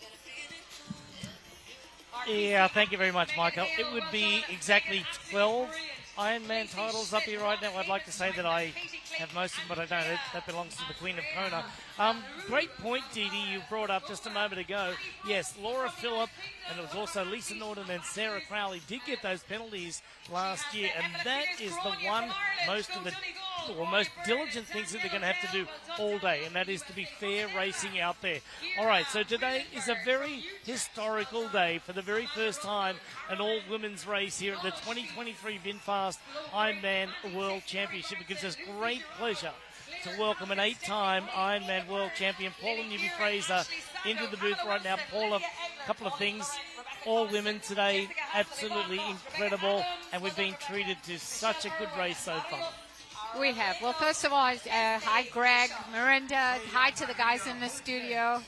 Yeah, thank you very much, Michael. It would be exactly 12 Ironman titles up here right now. I'd like to say that I have most of them, but I don't. That belongs to the Queen of Kona. Great point, Dee Dee, you brought up just a moment ago. Yes, Laura Phillip, and it was also Lisa Norden and Sarah Crowley did get those penalties last year, and that is the one most of the or most diligent things that they're going to have to do all day, and that is to be fair racing out there. All right, so today is a very historical day. For the very first time, an all-women's race here at the 2023 VinFast Ironman World Championship. It gives us great pleasure to welcome an 8-time Ironman World Champion, Paula Newby-Fraser, into the booth right now. Paula, a couple of things. All women today, absolutely incredible, and we've been treated to such a good race so far. We have. Well, first of all, hi, Greg, Miranda. Hi to the guys in the studio.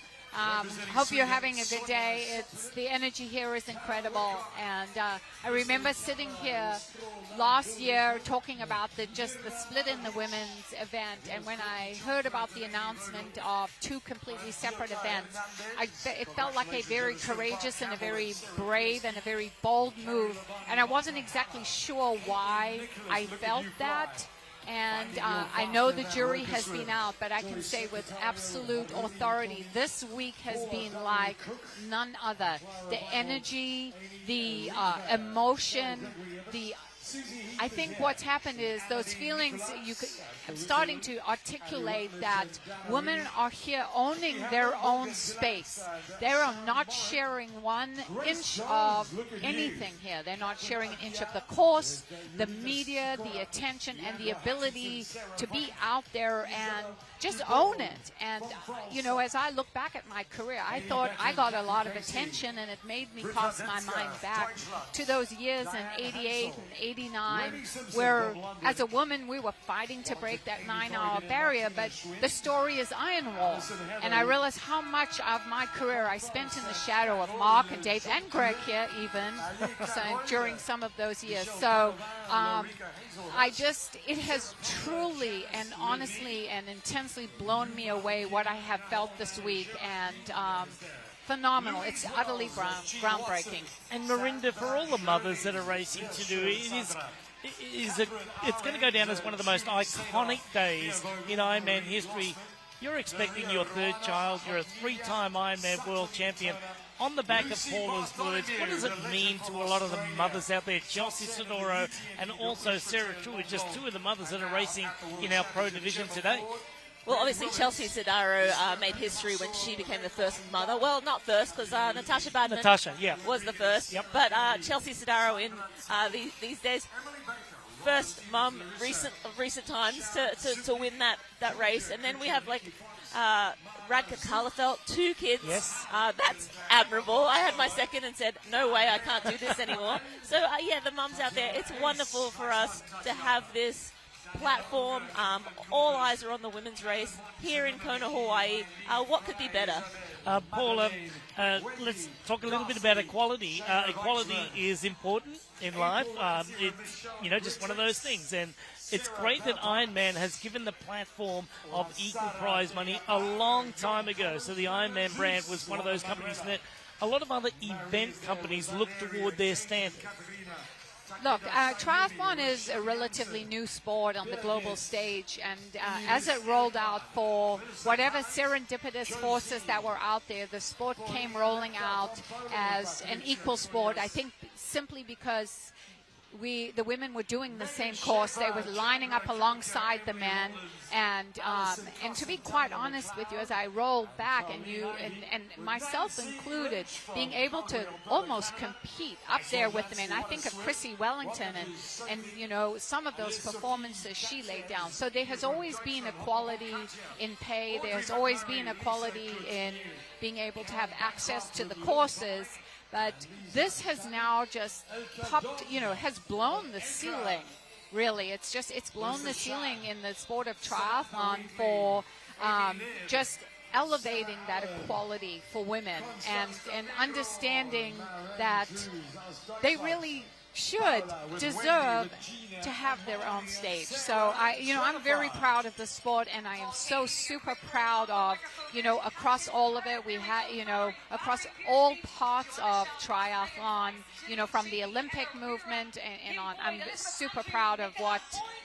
Hope you're having a good day. The energy here is incredible, and I remember sitting here last year talking about the split in the women's event, and when I heard about the announcement of 2 completely separate events, it felt like a very courageous and a very brave and a very bold move, and I wasn't exactly sure why I felt that. And I know the jury has been out, but I can say with absolute authority, this week has been like none other. The energy, the emotion, I think what's happened is those feelings, I'm starting to articulate that women are here owning their own space. They are not sharing 1 inch of anything here. They're not sharing an inch of the course, the media, the attention, and the ability to be out there and just own it. And, you know, as I look back at my career, I thought I got a lot of attention, and it made me cast my mind back to those years in 88 and 89, where as a woman we were fighting to break that 9-hour barrier, but the story is Iron Wall. And I realized how much of my career I spent in the shadow of Mark and Dave and Greg here even during some of those years. So it has truly and honestly and intensely blown me away what I have felt this week, and phenomenal. It's utterly groundbreaking. And Miranda, for all the mothers that are racing to do, it's going to go down as one of the most iconic days in Ironman history. You're expecting your 3rd child. You're a 3-time Ironman World Champion. On the back of Paula's words, what does it mean to a lot of the mothers out there? Chelsea Sodoro and also Sarah True, just 2 of the mothers that are racing in our pro division today. Well, obviously, Chelsea Sodaro made history when she became the first mother. Well, not first, because Natasha Badman was the first. Yep. But Chelsea Sodaro in these days, first mum recent times to win that race. And then we have, Radka Karlefeld, 2 kids. Yes. That's admirable. I had my second and said, no way, I can't do this anymore. So, the mums out there, it's wonderful for us to have this platform. All eyes are on the women's race here in Kona, Hawaii. What could be better? Paula, let's talk a little bit about equality. Equality is important in life. It's just one of those things, and it's great that Ironman has given the platform of equal prize money a long time ago. So the Ironman brand was one of those companies that a lot of other event companies look toward their standard. Look, triathlon is a relatively new sport on the global stage, and as it rolled out for whatever serendipitous forces that were out there, the sport came rolling out as an equal sport, I think simply because the women were doing the same course. They were lining up alongside the men, and to be quite honest with you, as I roll back, and myself included, being able to almost compete up there with the men. I think of Chrissy Wellington and some of those performances she laid down. So there has always been equality in pay. There's always been equality in being able to have access to the courses. But this has now just popped, has blown the ceiling, really. It's blown the ceiling in the sport of triathlon for just elevating that equality for women and understanding that they really should deserve to have their own stage. So I'm very proud of the sport, and I am so super proud of, across all of it, we have, across all parts of triathlon, from the Olympic movement and on. I'm super proud of what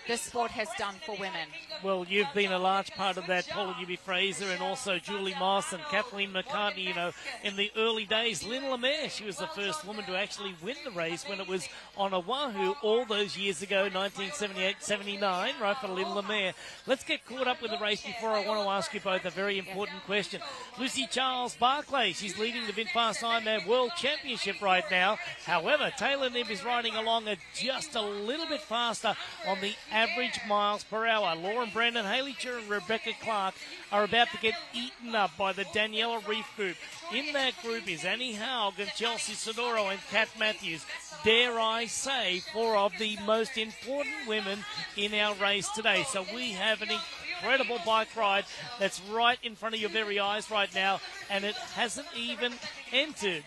this sport has done for women. Well, you've been a large part of that, Paula Newby-Fraser, and also Julie Moss and Kathleen McCartney. In the early days, Lynn Lemaire, she was the first woman to actually win the race when it was on Oahu all those years ago, 1978-79, right for Lynn Lemare. Let's get caught up with the race before I want to ask you both a very important question. Lucy Charles Barclay, she's leading the VinFast Ironman World Championship right now. However, Taylor Knibb is riding along at just a little bit faster on the average miles per hour. Lauren Brandon, Haley Chu and Rebecca Clark are about to get eaten up by the Daniela Reef group. In that group is Annie Haug and Chelsea Sodoro and Kat Matthews. Dare I say, four of the most important women in our race today. So we have an incredible bike ride that's right in front of your very eyes right now, and it hasn't even entered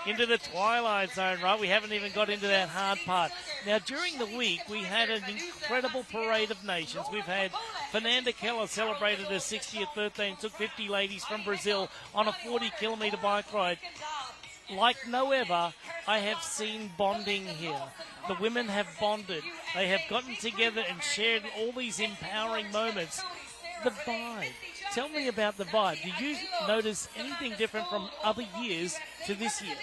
into the twilight zone, right? We haven't even got into that hard part. Now, during the week, we had an incredible parade of nations. We've had Fernanda Keller celebrated her 60th birthday and took 50 ladies from Brazil on a 40-kilometre bike ride. Like no other, I have seen bonding here. The women have bonded. They have gotten together and shared all these empowering moments. The vibe. Tell me about the vibe. Did you notice anything different from other years to this year?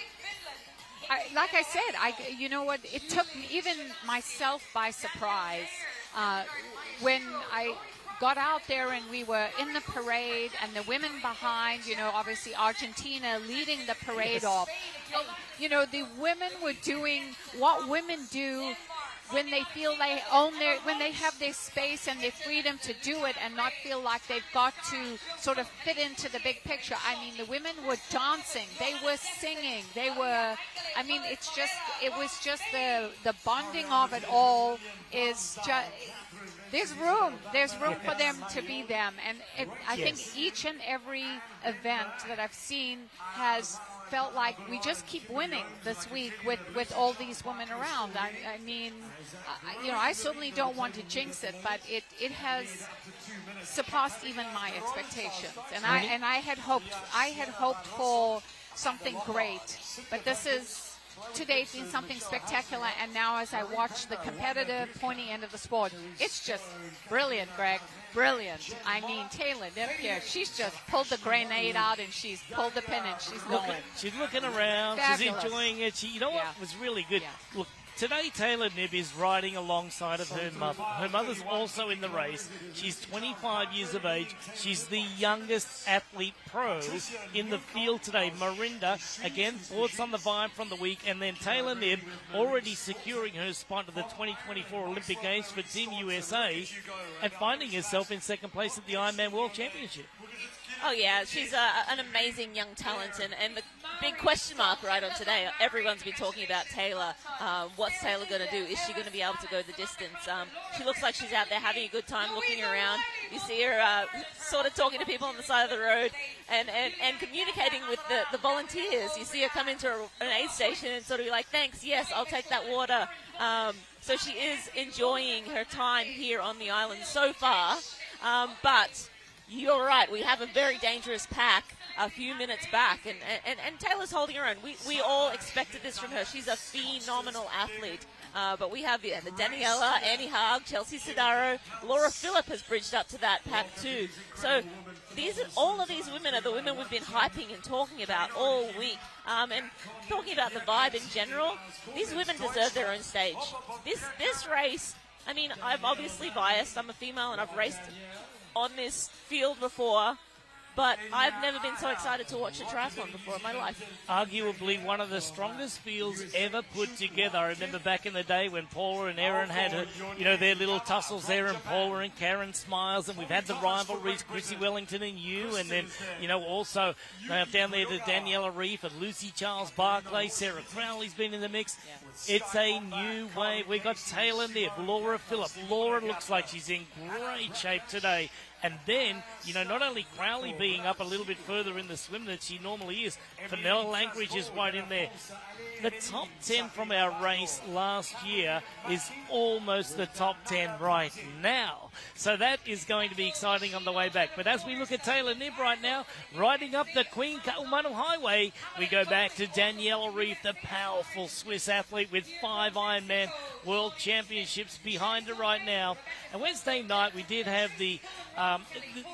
Like I said, you know what? It took even myself by surprise when I got out there and we were in the parade and the women behind, you know, obviously Argentina leading the parade off. You know, the women were doing what women do when they feel they own when they have their space and their freedom to do it and not feel like they've got to sort of fit into the big picture. I mean, the women were dancing, they were singing, they were, I mean, it was just the bonding of it all is just, there's room for them to be them. And I think each and every event that I've seen has felt like we just keep winning this week with all these women around. I mean, you know, I certainly don't want to jinx it, but it has surpassed even my expectations. And I had hoped for something great, but this is to date been something spectacular. And now as I watch the competitive pointy end of the sport, it's just brilliant, Greg. Brilliant. I mean, Taylor Knibb here, she's just pulled the grenade out and she's pulled the pin and she's going. She's looking around. Fabulous. She's enjoying it. You know what was really good? Look, today Taylor Knibb is riding alongside of her mother. Her mother's also in the race. She's 25 years of age. She's the youngest athlete pro in the field today. Marinda, again, thoughts on the vibe from the week. And then Taylor Knibb already securing her spot at the 2024 Olympic Games for Team USA and finding herself in second place at the Ironman World Championship. Oh, yeah, she's an amazing young talent, and the big question mark right on today, everyone's been talking about Taylor. What's Taylor going to do? Is she going to be able to go the distance? She looks like she's out there having a good time, looking around. You see her sort of talking to people on the side of the road and communicating with the volunteers. You see her come into an aid station and sort of be like, thanks, yes, I'll take that water. So she is enjoying her time here on the island so far, but you're right. We have a very dangerous pack a few minutes back, and Taylor's holding her own. We all expected this from her. She's a phenomenal athlete. But we have the Daniela, Annie Haug, Chelsea Sodaro, Laura Phillip has bridged up to that pack too. So all of these women are the women we've been hyping and talking about all week. And talking about the vibe in general, these women deserve their own stage. This race, I mean, I'm obviously biased. I'm a female and I've raced on this field before, but I've never been so excited to watch a triathlon before in my life. Arguably one of the strongest fields ever put together. I remember back in the day when Paula and Erin had their little tussles there, and Paula and Karen Smiles, and we've had the rivalries, Chrissy Wellington and you, and then, also down there to Daniela Reef and Lucy Charles Barclay, Sarah Crowley's been in the mix. It's a new wave. We've got Taylor Knibb, Laura Phillip. Laura looks like she's in great shape today. And then, not only Crowley being up a little bit further in the swim than she normally is, Fennell Langridge is right in there. The top 10 from our race last year is almost the top 10 right now. So that is going to be exciting on the way back. But as we look at Taylor Knibb right now, riding up the Queen Kaumanu Highway, we go back to Daniela Reef, the powerful Swiss athlete with 5 Ironman World Championships behind her right now. And Wednesday night, we did have the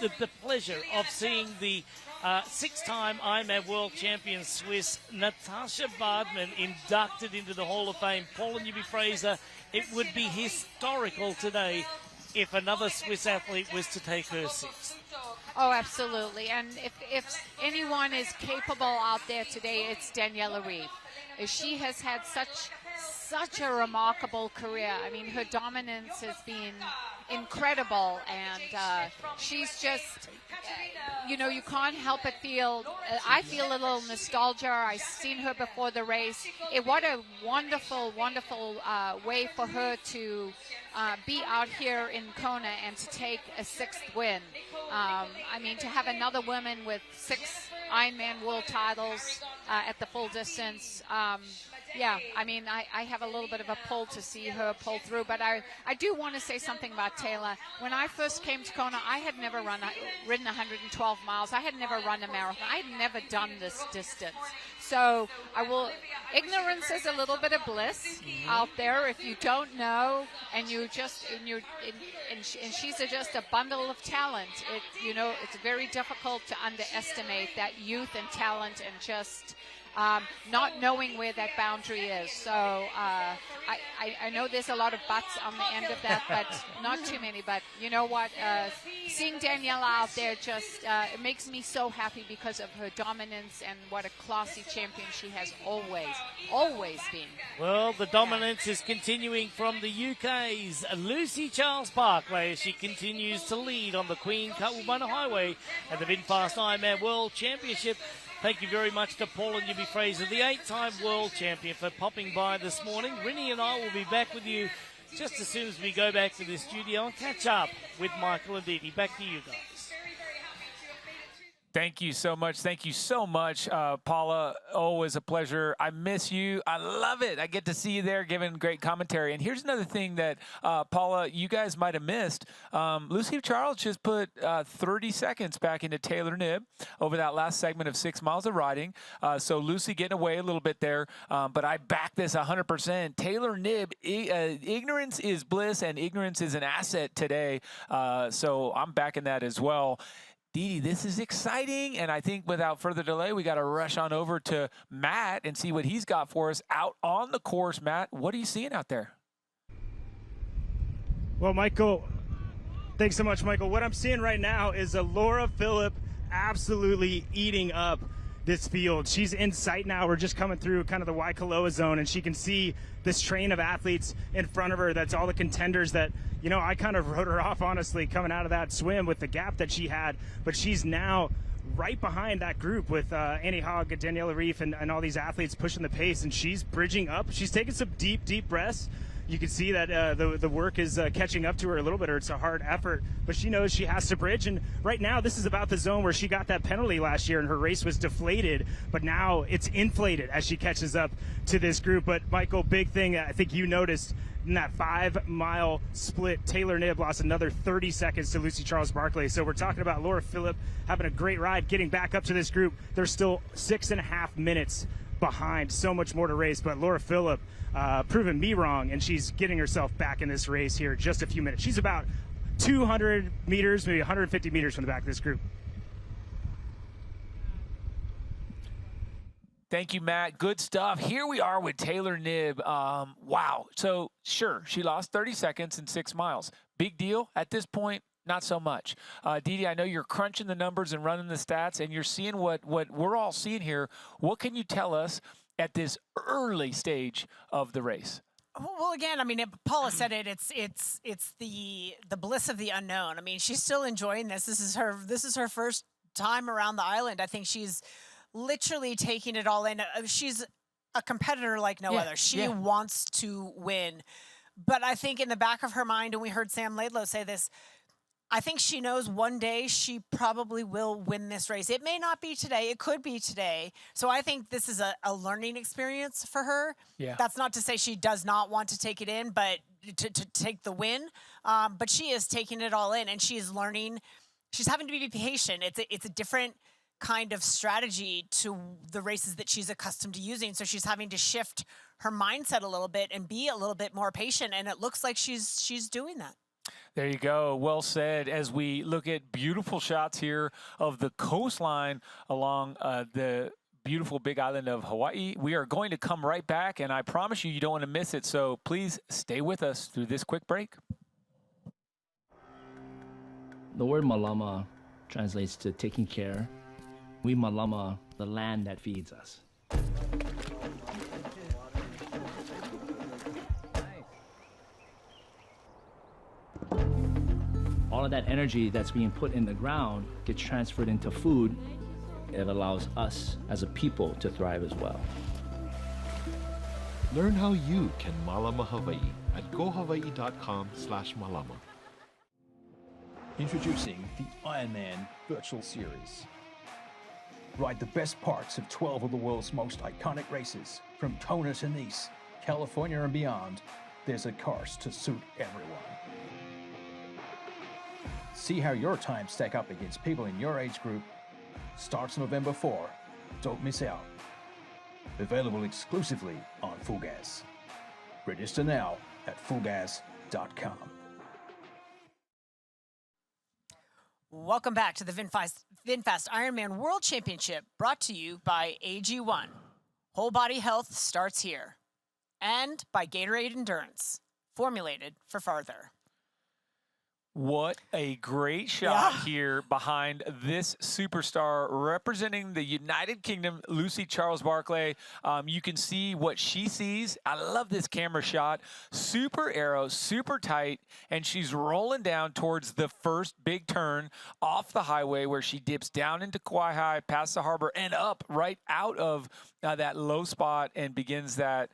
the pleasure of seeing the six-time Ironman World Champion Swiss Natasha Bardman inducted into the Hall of Fame. Paula Newby-Fraser, it would be historical today if another Swiss athlete was to take her sixth. Oh, absolutely. And if anyone is capable out there today, it's Daniela Reeve. She has had such a remarkable career. I mean, her dominance has been incredible, and she's just, you know, you can't help but feel, I feel a little nostalgia. I've seen her before the race. What a wonderful, wonderful way for her to be out here in Kona and to take a sixth win. I mean, to have another woman with 6 Ironman world titles at the full distance. Yeah, I mean, I have a little bit of a pull to see her pull through, but I do want to say something about Taylor. When I first came to Kona, I had never ridden 112 miles. I had never run a marathon. I had never done this distance. So ignorance is a little bit of bliss out there if you don't know, and she's just a bundle of talent. It's very difficult to underestimate that youth and talent and just not knowing where that boundary is. So I know there's a lot of buts on the end of that, but not too many. But you know what? Seeing Daniela out there just it makes me so happy because of her dominance and what a classy champion she has always been. Well, the dominance is continuing from the UK's Lucy Charles-Barclay as she continues to lead on the Queen Kaumana Highway at the VinFast Ironman World Championship. Thank you very much to Paula Newby-Fraser, the 8-time world champion, for popping by this morning. Rinny and I will be back with you just as soon as we go back to the studio and catch up with Michael and Dee Dee. Back to you guys. Thank you so much. Thank you so much, Paula. Always a pleasure. I miss you. I love it. I get to see you there giving great commentary. And here's another thing that, Paula, you guys might have missed. Lucy Charles just put 30 seconds back into Taylor Knibb over that last segment of 6 miles of riding. So Lucy getting away a little bit there. But I back this 100%. Taylor Knibb, ignorance is bliss and ignorance is an asset today. So I'm backing that as well. Dee Dee, this is exciting, and I think without further delay, we got to rush on over to Matt and see what he's got for us out on the course. Matt, what are you seeing out there? Well, Michael, thanks so much, Michael. What I'm seeing right now is a Laura Philipp absolutely eating up this field. She's in sight now. We're just coming through kind of the Waikoloa zone, and she can see this train of athletes in front of her. That's all the contenders that, you know, I kind of wrote her off, honestly, coming out of that swim with the gap that she had. But she's now right behind that group with Annie Hogg, Daniela Reeve, and all these athletes pushing the pace, and she's bridging up. She's taking some deep, deep breaths. You can see that the work is catching up to her a little bit, or it's a hard effort, but she knows she has to bridge. And right now, this is about the zone where she got that penalty last year and her race was deflated, but now it's inflated as she catches up to this group. But Michael, big thing I think you noticed in that 5-mile split, Taylor Knibb lost another 30 seconds to Lucy Charles-Barclay. So we're talking about Laura Philipp having a great ride, getting back up to this group. They're still 6.5 minutes behind, so much more to race, but Laura Philipp proving me wrong, and she's getting herself back in this race here in just a few minutes. She's about 200 meters, maybe 150 meters from the back of this group. Thank you, Matt. Good stuff. Here we are with Taylor Knibb. Wow. So, sure, she lost 30 seconds in 6 miles. Big deal. At this point, not so much. Dee Dee, I know you're crunching the numbers and running the stats, and you're seeing what we're all seeing here. What can you tell us at this early stage of the race? Well, again, I mean, Paula said it. It's the bliss of the unknown. I mean, she's still enjoying this. This is her first time around the island. I think she's literally taking it all in. She's a competitor like no other. She wants to win. But I think in the back of her mind, and we heard Sam Laidlow say this, I think she knows one day she probably will win this race. It may not be today. It could be today. So I think this is a learning experience for her. Yeah. That's not to say she does not want to take it in, but to take the win. But she is taking it all in, and she is learning. She's having to be patient. It's a different kind of strategy to the races that she's accustomed to using. So she's having to shift her mindset a little bit and be a little bit more patient. And it looks like she's doing that. There you go. Well said. As we look at beautiful shots here of the coastline along the beautiful big island of Hawaii, we are going to come right back, and I promise you, you don't want to miss it. So please stay with us through this quick break. The word malama translates to taking care. We malama the land that feeds us. All of that energy that's being put in the ground gets transferred into food. It allows us as a people to thrive as well. Learn how you can malama Hawaii at gohawaii.com/malama. Introducing the Ironman Virtual Series. Ride the best parts of 12 of the world's most iconic races. From Kona to Nice, California and beyond, there's a course to suit everyone. See how your times stack up against people in your age group. Starts November 4. Don't miss out. Available exclusively on Full Gas. Register now at fullgas.com. Welcome back to the VinFast Ironman World Championship, brought to you by AG1. Whole body health starts here. And by Gatorade Endurance, formulated for farther. What a great shot here behind this superstar representing the United Kingdom, Lucy Charles-Barclay. You can see what she sees. I love this camera shot. Super arrow, super tight, and she's rolling down towards the first big turn off the highway where she dips down into Kauai, past the harbor, and up right out of that low spot and begins that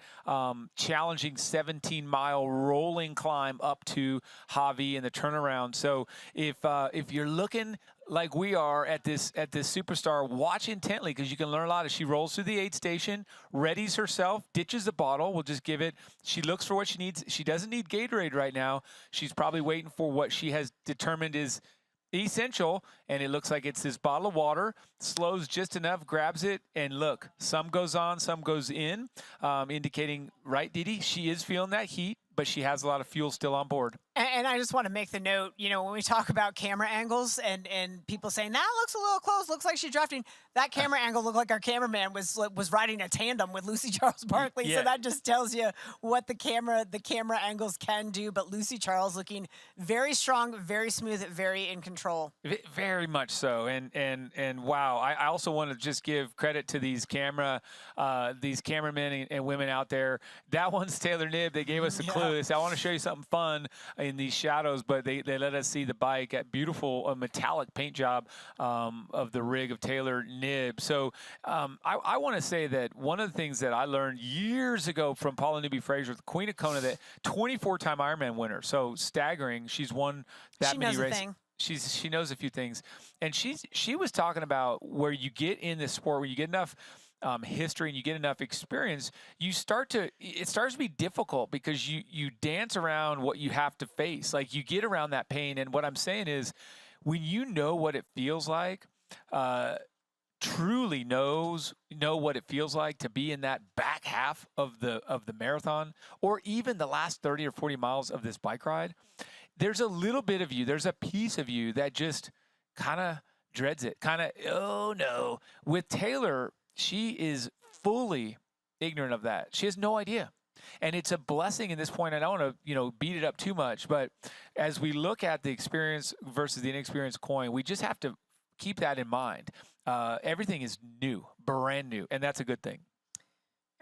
challenging 17-mile rolling climb up to Javi and the turnaround. So if you're looking like we are at this superstar, watch intently because you can learn a lot as she rolls through the aid station, readies herself, ditches the bottle. We'll just give it. She looks for what she needs. She doesn't need Gatorade right now. She's probably waiting for what she has determined is essential, and it looks like it's this bottle of water. Slows just enough, grabs it, and look, some goes on, some goes in, indicating, right, Didi? She is feeling that heat, but she has a lot of fuel still on board. And I just want to make the note, you know, when we talk about camera angles and people saying, that looks a little close, looks like she's drafting, that camera angle looked like our cameraman was riding a tandem with Lucy Charles-Barclay. Yeah. So that just tells you what the camera angles can do. But Lucy Charles looking very strong, very smooth, very in control. Very much so. And wow, I also want to just give credit to these cameramen and women out there. That one's Taylor Knibb. They gave us a clue. They said, I want to show you something fun in these shadows, but they let us see the bike at beautiful metallic paint job of the rig of Taylor Knibb. So I want to say that one of the things that I learned years ago from Paula Newby-Fraser, the Queen of Kona, that 24-time Ironman winner, so staggering. She's won that many races. She knows a few things, and she was talking about where you get in this sport, where you get enough history and you get enough experience, it starts to be difficult because you dance around what you have to face. Like you get around that pain. And what I'm saying is, when you know what it feels like, truly know what it feels like to be in that back half of the marathon, or even the last 30 or 40 miles of this bike ride, there's a little bit of you, there's a piece of you that just kind of dreads it, oh no. With Taylor, she is fully ignorant of that. She has no idea. And it's a blessing in this point. I don't want to, beat it up too much, but as we look at the experience versus the inexperienced coin, we just have to keep that in mind. Everything is new, brand new, and that's a good thing.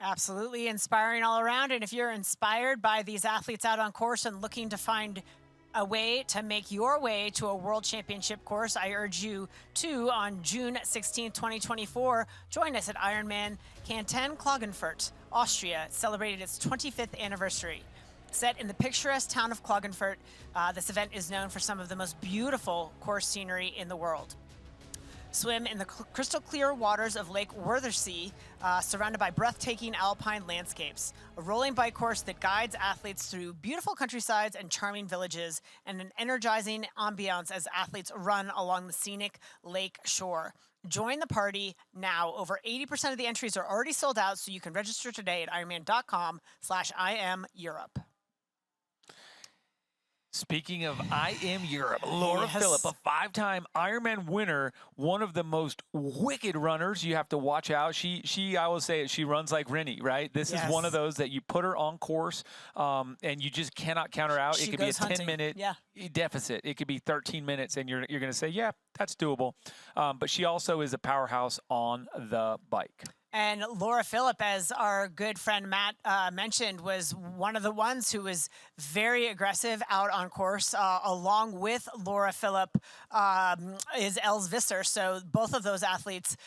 Absolutely inspiring all around. And if you're inspired by these athletes out on course and looking to find a way to make your way to a world championship course, I urge you to, on June 16, 2024, join us at Ironman Canton Klagenfurt, Austria. It celebrated its 25th anniversary. Set in the picturesque town of Klagenfurt, this event is known for some of the most beautiful course scenery in the world. Swim in the crystal clear waters of Lake Wörthersee, surrounded by breathtaking alpine landscapes. A rolling bike course that guides athletes through beautiful countrysides and charming villages, and an energizing ambiance as athletes run along the scenic lake shore. Join the party now. Over 80% of the entries are already sold out, so you can register today at Ironman.com/IMEurope. Speaking of I Am Europe, Laura Yes. Philipp, a 5-time Ironman winner, one of the most wicked runners. You have to watch out. She I will say it, she runs like Rennie, right? This is one of those that you put her on course, and you just cannot count her out. She It could be a goes hunting. 10-minute Yeah. deficit. It could be 13 minutes, and you're going to say, yeah, that's doable. But she also is a powerhouse on the bike. And Laura Philipp, as our good friend Matt mentioned, was one of the ones who was very aggressive out on course. Along with Laura Philipp is Els Visser. So both of those athletes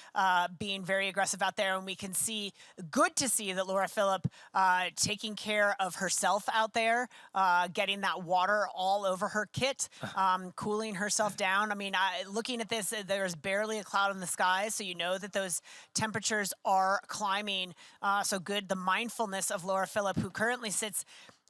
being very aggressive out there. And we can see, good to see that Laura Philipp taking care of herself out there, getting that water all over her kit, cooling herself down. I mean, looking at this, there's barely a cloud in the sky. So you know that those temperatures are climbing. So good. The mindfulness of Laura Philipp, who currently sits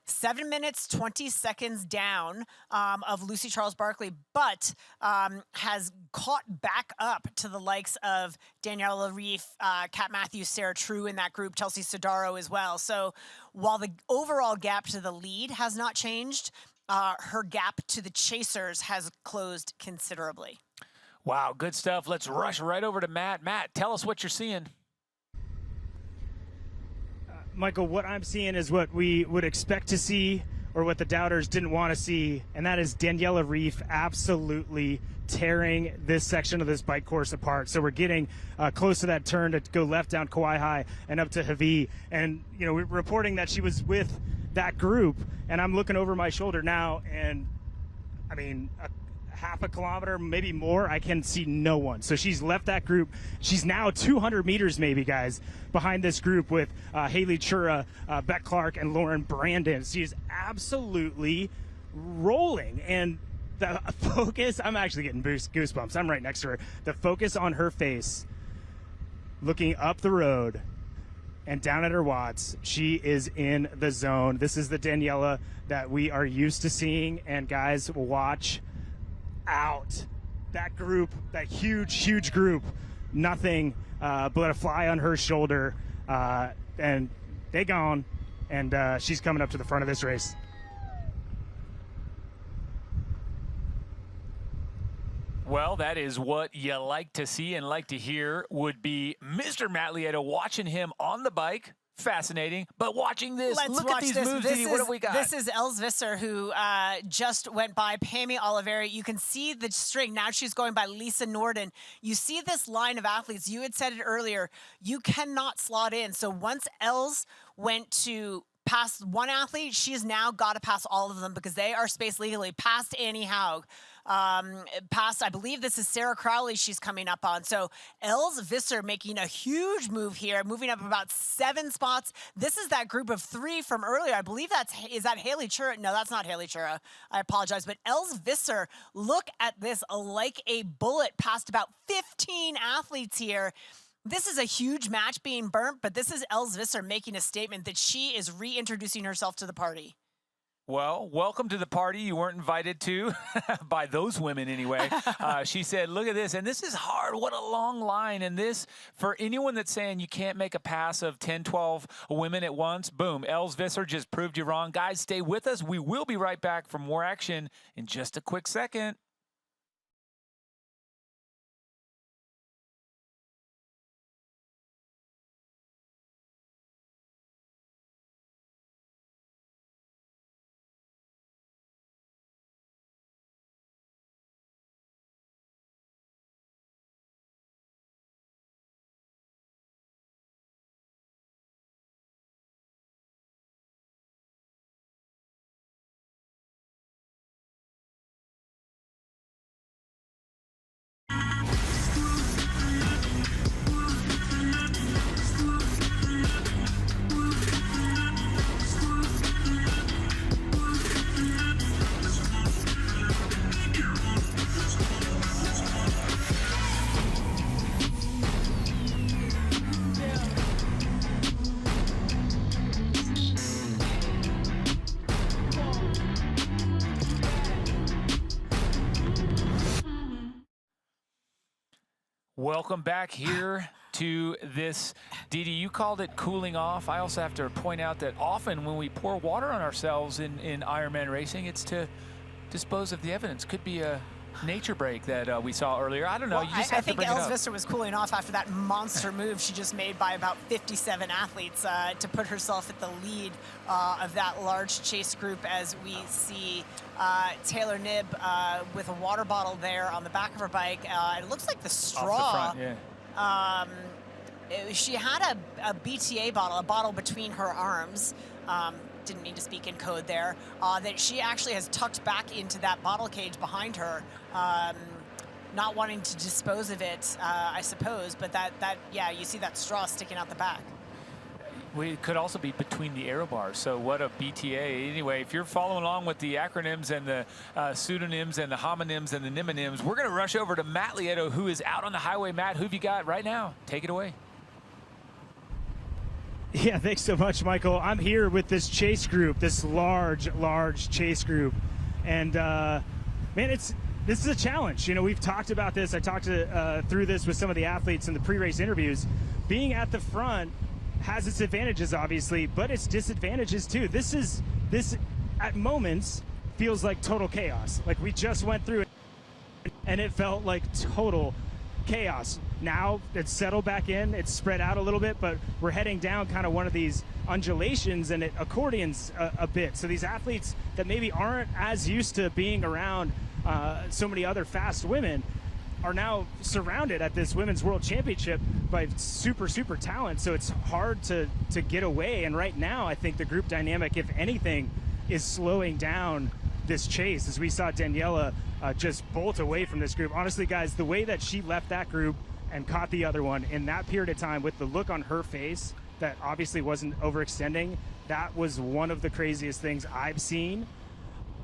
7 minutes, 20 seconds down of Lucy Charles Barkley, but has caught back up to the likes of Daniela Reef, Kat Matthews, Sarah True in that group, Chelsea Sodaro as well. So while the overall gap to the lead has not changed, her gap to the chasers has closed considerably. Wow, good stuff. Let's rush right over to Matt. Matt, tell us what you're seeing. Michael, what I'm seeing is what we would expect to see, or what the doubters didn't want to see, and that is Daniela Reef absolutely tearing this section of this bike course apart. So we're getting close to that turn to go left down Kauai High and up to Hawi. And, you know, we're reporting that she was with that group, and I'm looking over my shoulder now, and, I mean, half a kilometer, maybe more, I can see no one. So she's left that group. She's now 200 meters maybe, guys, behind this group with Haley Chura, Beck Clark, and Lauren Brandon. She is absolutely rolling. And the focus, I'm actually getting goosebumps. I'm right next to her. The focus on her face, looking up the road and down at her watts, she is in the zone. This is the Daniela that we are used to seeing. And guys, watch out. That group, that huge group, nothing but a fly on her shoulder, and they gone, and she's coming up to the front of this race. Well, that is what you like to see and like to hear. Would be Mr. Matt Lieto, watching him on the bike. Fascinating, but watching this, look at these moves, Didi. What have we got? This is Els Visser, who just went by Pammy Oliveri. You can see the string. Now she's going by Lisa Norden. You see this line of athletes. You had said it earlier. You cannot slot in. So once Els went to pass one athlete, she's now got to pass all of them because they are spaced legally. Past Annie Haug. Past, I believe this is Sarah Crowley she's coming up on. So Els Visser making a huge move here, moving up about 7 spots. This is that group of 3 from earlier. I believe is that Haley Chura? No, that's not Haley Chura. I apologize. But Els Visser, look at this, like a bullet past about 15 athletes here. This is a huge match being burnt, but this is Els Visser making a statement that she is reintroducing herself to the party. Well, welcome to the party you weren't invited to by those women anyway. She said, look at this. And this is hard. What a long line. And this, for anyone that's saying you can't make a pass of 10, 12 women at once, boom, Els Visser just proved you wrong. Guys, stay with us. We will be right back for more action in just a quick second. Welcome back here to this. Didi, you called it cooling off. I also have to point out that often when we pour water on ourselves in Ironman racing, it's to dispose of the evidence? Could be a nature break that we saw earlier. I don't know. Well, You just I have to think bring it Els up. Visser was cooling off after that monster move she just made by about 57 athletes to put herself at the lead of that large chase group, as we see Taylor Knibb with a water bottle there on the back of her bike. It looks like the straw. Off the front, yeah. She had a BTA bottle, a bottle between her arms. Didn't mean to speak in code there. That she actually has tucked back into that bottle cage behind her, not wanting to dispose of it, I suppose. But yeah, you see that straw sticking out the back. It could also be between the aero bars. So what a BTA. Anyway, if you're following along with the acronyms and the pseudonyms and the homonyms and the mnemonyms, we're going to rush over to Matt Lieto, who is out on the highway. Matt, who have you got right now? Take it away. Yeah, thanks so much, Michael. I'm here with this chase group, this large chase group. And, man, this is a challenge. You know, we've talked about this. I talked through this with some of the athletes in the pre-race interviews. Being at the front has its advantages, obviously, but its disadvantages, too. This, at moments, feels like total chaos. Like, we just went through it, and it felt like total chaos. Now it's settled back in, it's spread out a little bit, but we're heading down kind of one of these undulations, and it accordions a bit. So these athletes that maybe aren't as used to being around so many other fast women are now surrounded at this Women's World Championship by super talent. So it's hard to get away. And right now, I think the group dynamic, if anything, is slowing down this chase, as we saw Daniela just bolt away from this group. Honestly, guys, the way that she left that group and caught the other one in that period of time with the look on her face that obviously wasn't overextending, that was one of the craziest things I've seen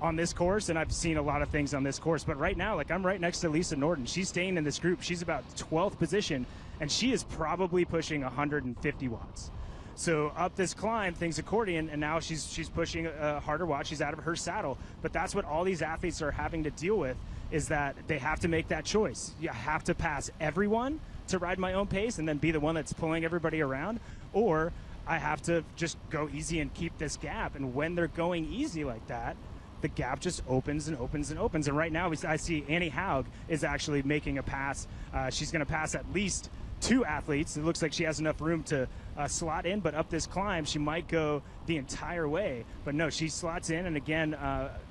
on this course, and I've seen a lot of things on this course. But right now, like, I'm right next to Lisa Norton. She's staying in this group. She's about 12th position, and she is probably pushing 150 watts. So up this climb, things accordion, and now she's pushing a harder watt. She's out of her saddle. But that's what all these athletes are having to deal with, is that they have to make that choice. You have to pass everyone to ride my own pace and then be the one that's pulling everybody around, or I have to just go easy and keep this gap. And when they're going easy like that, the gap just opens and opens and opens. And right now I see Annie Haug is actually making a pass. She's going to pass at least 2 athletes. It looks like she has enough room to slot in, but up this climb, she might go the entire way. But no, she slots in, and again,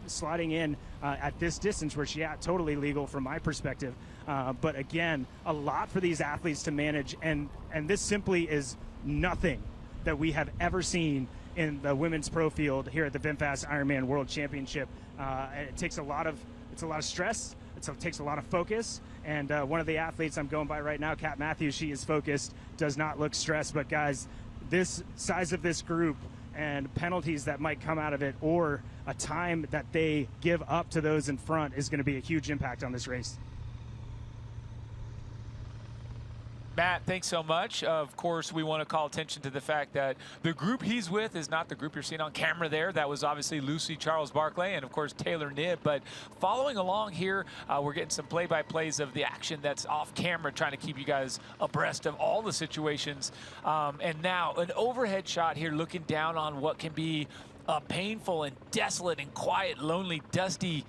slotting in at this distance where she at, totally legal from my perspective. But again, a lot for these athletes to manage, and this simply is nothing that we have ever seen in the women's pro field here at the VinFast Ironman World Championship. It takes a lot of stress. It takes a lot of focus. And one of the athletes I'm going by right now, Kat Matthews, she is focused, does not look stressed. But guys, this size of this group and penalties that might come out of it, or a time that they give up to those in front, is going to be a huge impact on this race. Matt, thanks so much. Of course, we want to call attention to the fact that the group he's with is not the group you're seeing on camera there. That was obviously Lucy Charles Barclay and, of course, Taylor Knibb. But following along here, we're getting some play-by-plays of the action that's off camera, trying to keep you guys abreast of all the situations. And now an overhead shot here looking down on what can be a painful and desolate and quiet, lonely, dusty,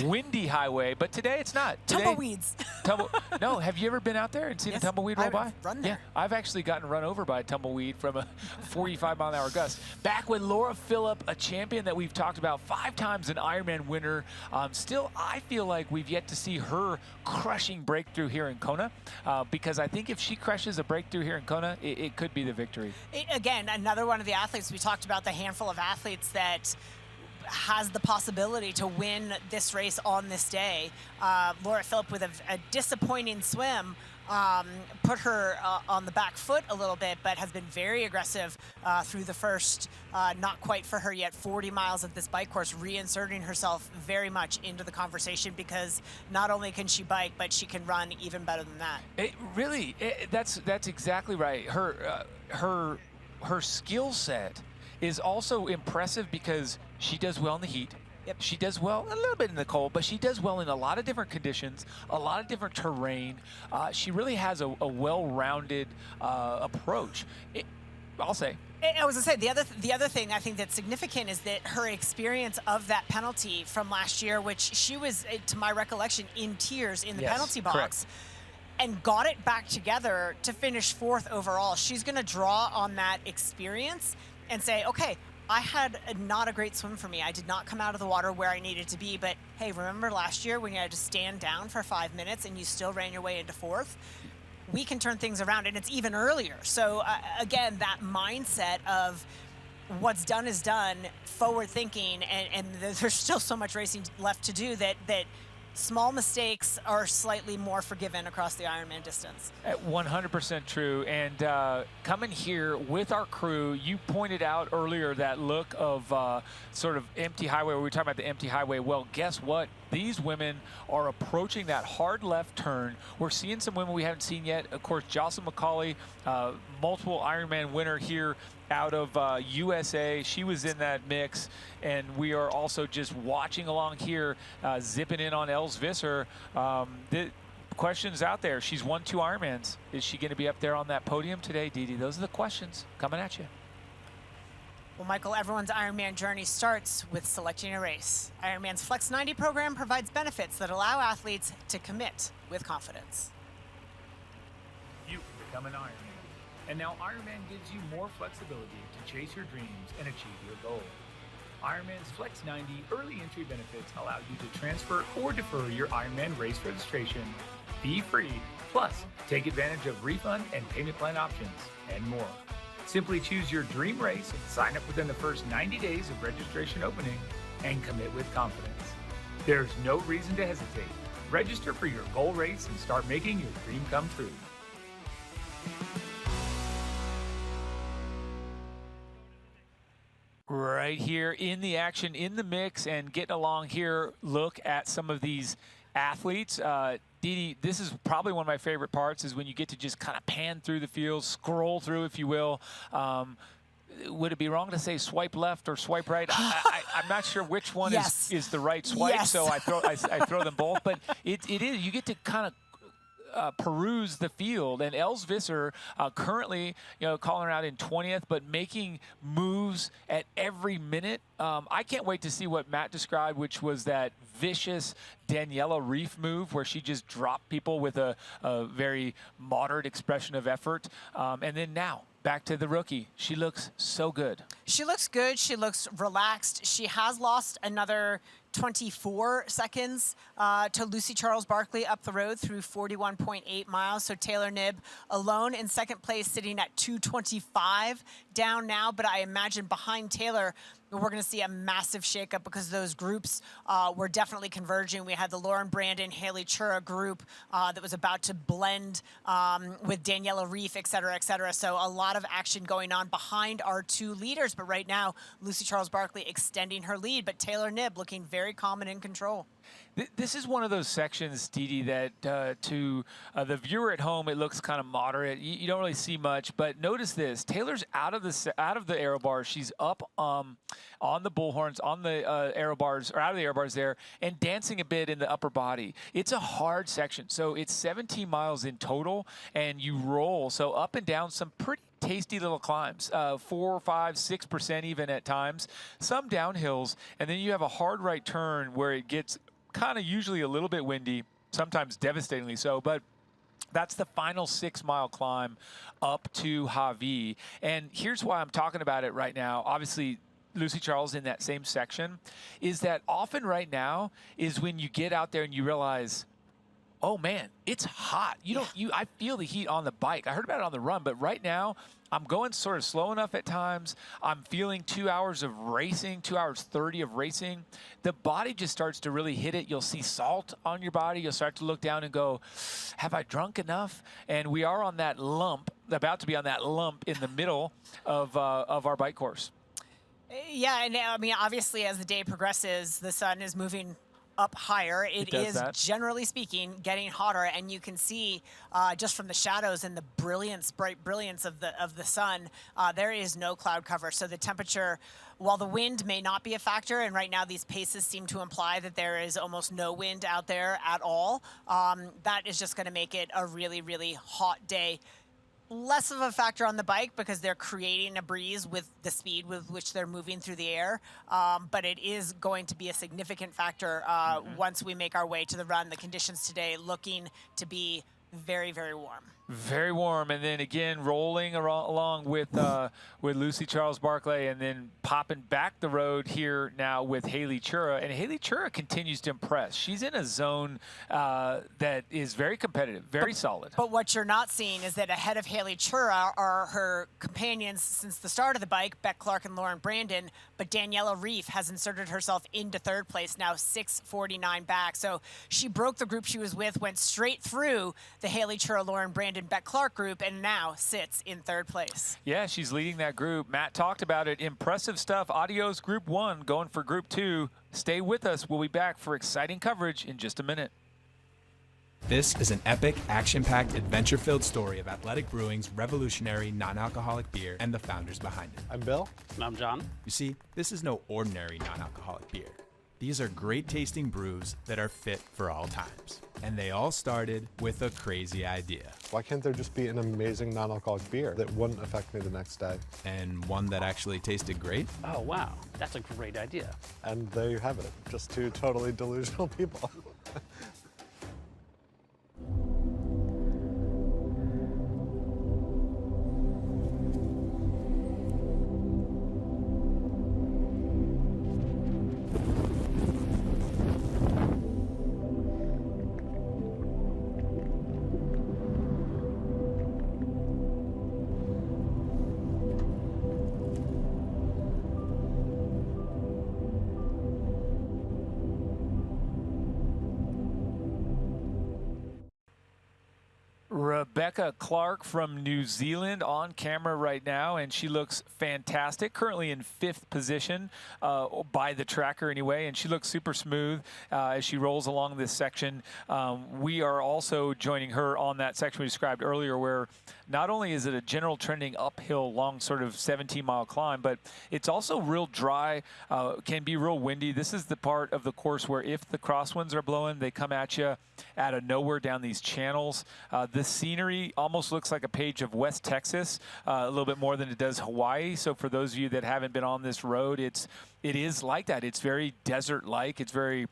windy highway, but today it's not. Tumbleweeds. No, have you ever been out there and seen a tumbleweed roll by? Run there. Yeah, I've actually gotten run over by a tumbleweed from a 45-mile-an-hour gust. Back when Laura Phillip, a champion that we've talked about 5 times, an Ironman winner, still I feel like we've yet to see her crushing breakthrough here in Kona, because I think if she crushes a breakthrough here in Kona, it could be the victory. Again, another one of the athletes. We talked about the handful of athletes that has the possibility to win this race on this day. Laura Phillip with a disappointing swim put her on the back foot a little bit, but has been very aggressive through the first, not quite for her yet, 40 miles of this bike course, reinserting herself very much into the conversation, because not only can she bike, but she can run even better than that. That's exactly right. Her skill set is also impressive because she does well in the heat. Yep. She does well a little bit in the cold, but she does well in a lot of different conditions, a lot of different terrain. She really has a well-rounded approach. I'll say. I was gonna say the other thing I think that's significant is that her experience of that penalty from last year, which she was, to my recollection, in tears in the penalty box. Correct. And got it back together to finish 4th overall. She's going to draw on that experience and say, okay, I had not a great swim for me. I did not come out of the water where I needed to be, but hey, remember last year when you had to stand down for 5 minutes and you still ran your way into 4th? We can turn things around, and it's even earlier. So again, that mindset of what's done is done, forward thinking, and there's still so much racing left to do that small mistakes are slightly more forgiven across the Ironman distance. 100% true. And coming here with our crew, you pointed out earlier that look of sort of empty highway. We were talking about the empty highway. Well, guess what? These women are approaching that hard left turn. We're seeing some women we haven't seen yet. Of course, Jocelyn McCauley, multiple Ironman winner here out of USA. She was in that mix, and we are also just watching along here, zipping in on Els Visser. The questions out there. She's won 2 Ironmans. Is she going to be up there on that podium today, Dee Dee? Those are the questions coming at you. Well, Michael, everyone's Ironman journey starts with selecting a race. Ironman's Flex 90 program provides benefits that allow athletes to commit with confidence. You can become an Ironman. And now Ironman gives you more flexibility to chase your dreams and achieve your goal. Ironman's Flex 90 early entry benefits allow you to transfer or defer your Ironman race registration fee-free, plus take advantage of refund and payment plan options, and more. Simply choose your dream race and sign up within the first 90 days of registration opening and commit with confidence. There's no reason to hesitate. Register for your goal race and start making your dream come true. Right here in the action, in the mix, and getting along here, look at some of these athletes. Dee Dee, this is probably one of my favorite parts, is when you get to just kind of pan through the field, scroll through, if you will. Would it be wrong to say swipe left or swipe right? I'm not sure which one is the right swipe, so I throw them both. But it is, you get to kind of peruse the field, and Els Visser currently, calling her out in 20th, but making moves at every minute. I can't wait to see what Matt described, which was that vicious Daniela Reef move where she just dropped people with a very moderate expression of effort. And then now, back to the rookie. She looks so good. She looks good. She looks relaxed. She has lost another 24 seconds to Lucy Charles Barkley up the road through 41.8 miles. So Taylor Knibb alone in second place, sitting at 2:25 down now. But I imagine behind Taylor, we're going to see a massive shakeup because those groups were definitely converging. We had the Lauren Brandon, Haley Chura group that was about to blend with Daniela Reef, et cetera, et cetera. So a lot of action going on behind our 2 leaders. But right now, Lucy Charles Barkley extending her lead, but Taylor Knibb looking very calm and in control. This is one of those sections, Dee Dee, that to the viewer at home, it looks kind of moderate. You don't really see much, but notice this. Taylor's out of the aero bars. She's up on the bullhorns, on the aero bars, or out of the aero bars there, and dancing a bit in the upper body. It's a hard section. So it's 17 miles in total, and you roll. So up and down some pretty tasty little climbs, 4, 5, 6% even at times, some downhills, and then you have a hard right turn where it gets kind of usually a little bit windy, sometimes devastatingly so, but that's the final 6-mile climb up to Hawi. And here's why I'm talking about it right now. Obviously, Lucy Charles in that same section, is that often right now is when you get out there and you realize, oh man, it's hot. I feel the heat on the bike. I heard about it on the run, but right now I'm going sort of slow enough at times. I'm feeling 2 hours of racing, 2 hours 30 of racing. The body just starts to really hit it. You'll see salt on your body. You'll start to look down and go, have I drunk enough? And we are on that lump, about to be on that lump in the middle of our bike course. Yeah, and I mean, obviously as the day progresses, the sun is moving up higher. It is, generally speaking, getting hotter, and you can see just from the shadows and the bright brilliance of the sun, there is no cloud cover. So the temperature, while the wind may not be a factor, and right now these paces seem to imply that there is almost no wind out there at all, that is just going to make it a really, really hot day. Less of a factor on the bike because they're creating a breeze with the speed with which they're moving through the air. But it is going to be a significant factor once we make our way to the run. The conditions today looking to be very, very warm. Very warm, and then again rolling along with Lucy Charles Barclay, and then popping back the road here now with Haley Chura. And Haley Chura continues to impress. She's in a zone that is very competitive, very solid. But what you're not seeing is that ahead of Haley Chura are her companions since the start of the bike, Beck Clark and Lauren Brandon. But Daniela Reef has inserted herself into third place, now 6:49 back. So she broke the group she was with, went straight through the Haley Chura, Lauren Brandon, Beck Clark group, and now sits in third place. Yeah, she's leading that group. Matt talked about it. Impressive stuff. Adios Group 1, going for Group 2. Stay with us. We'll be back for exciting coverage in just a minute. This is an epic, action-packed, adventure-filled story of Athletic Brewing's revolutionary non-alcoholic beer and the founders behind it. I'm Bill. And I'm John. You see, this is no ordinary non-alcoholic beer. These are great-tasting brews that are fit for all times. And they all started with a crazy idea. Why can't there just be an amazing non-alcoholic beer that wouldn't affect me the next day? And one that actually tasted great? Oh, wow. That's a great idea. And there you have it. Just two totally delusional people. Rebecca Clark from New Zealand on camera right now, and she looks fantastic. Currently in 5th position by the tracker anyway, and she looks super smooth as she rolls along this section. We are also joining her on that section we described earlier, where not only is it a general trending uphill long sort of 17-mile climb, but it's also real dry, can be real windy. This is the part of the course where if the crosswinds are blowing, they come at you out of nowhere down these channels. This scenery almost looks like a page of West Texas, a little bit more than it does Hawaii. So for those of you that haven't been on this road, it is like that. It's very desert-like. It's very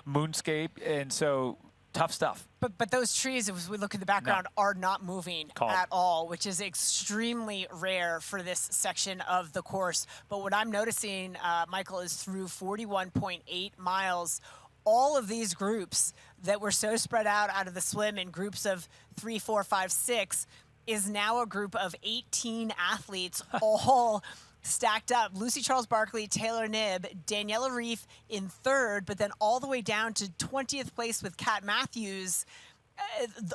moonscape, and so tough stuff. But those trees, as we look in the background, are not moving at all, which is extremely rare for this section of the course. But what I'm noticing, Michael, is through 41.8 miles, all of these groups that were so spread out of the swim in groups of 3, 4, 5, 6 is now a group of 18 athletes all stacked up. Lucy Charles Barclay, Taylor Knibb, Daniela Reef in 3rd, but then all the way down to 20th place with Kat Matthews.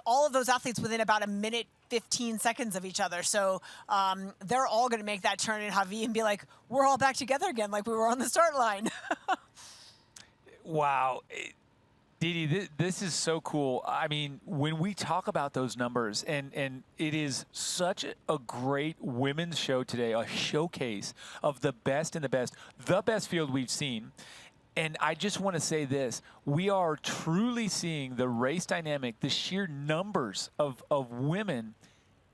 All of those athletes within about a minute 15 seconds of each other. So they're all going to make that turn in Hawi and be like, we're all back together again like we were on the start line. Wow. Didi, this is so cool. I mean, when we talk about those numbers, and it is such a great women's show today, a showcase of the best and the best field we've seen. And I just want to say this, we are truly seeing the race dynamic, the sheer numbers of women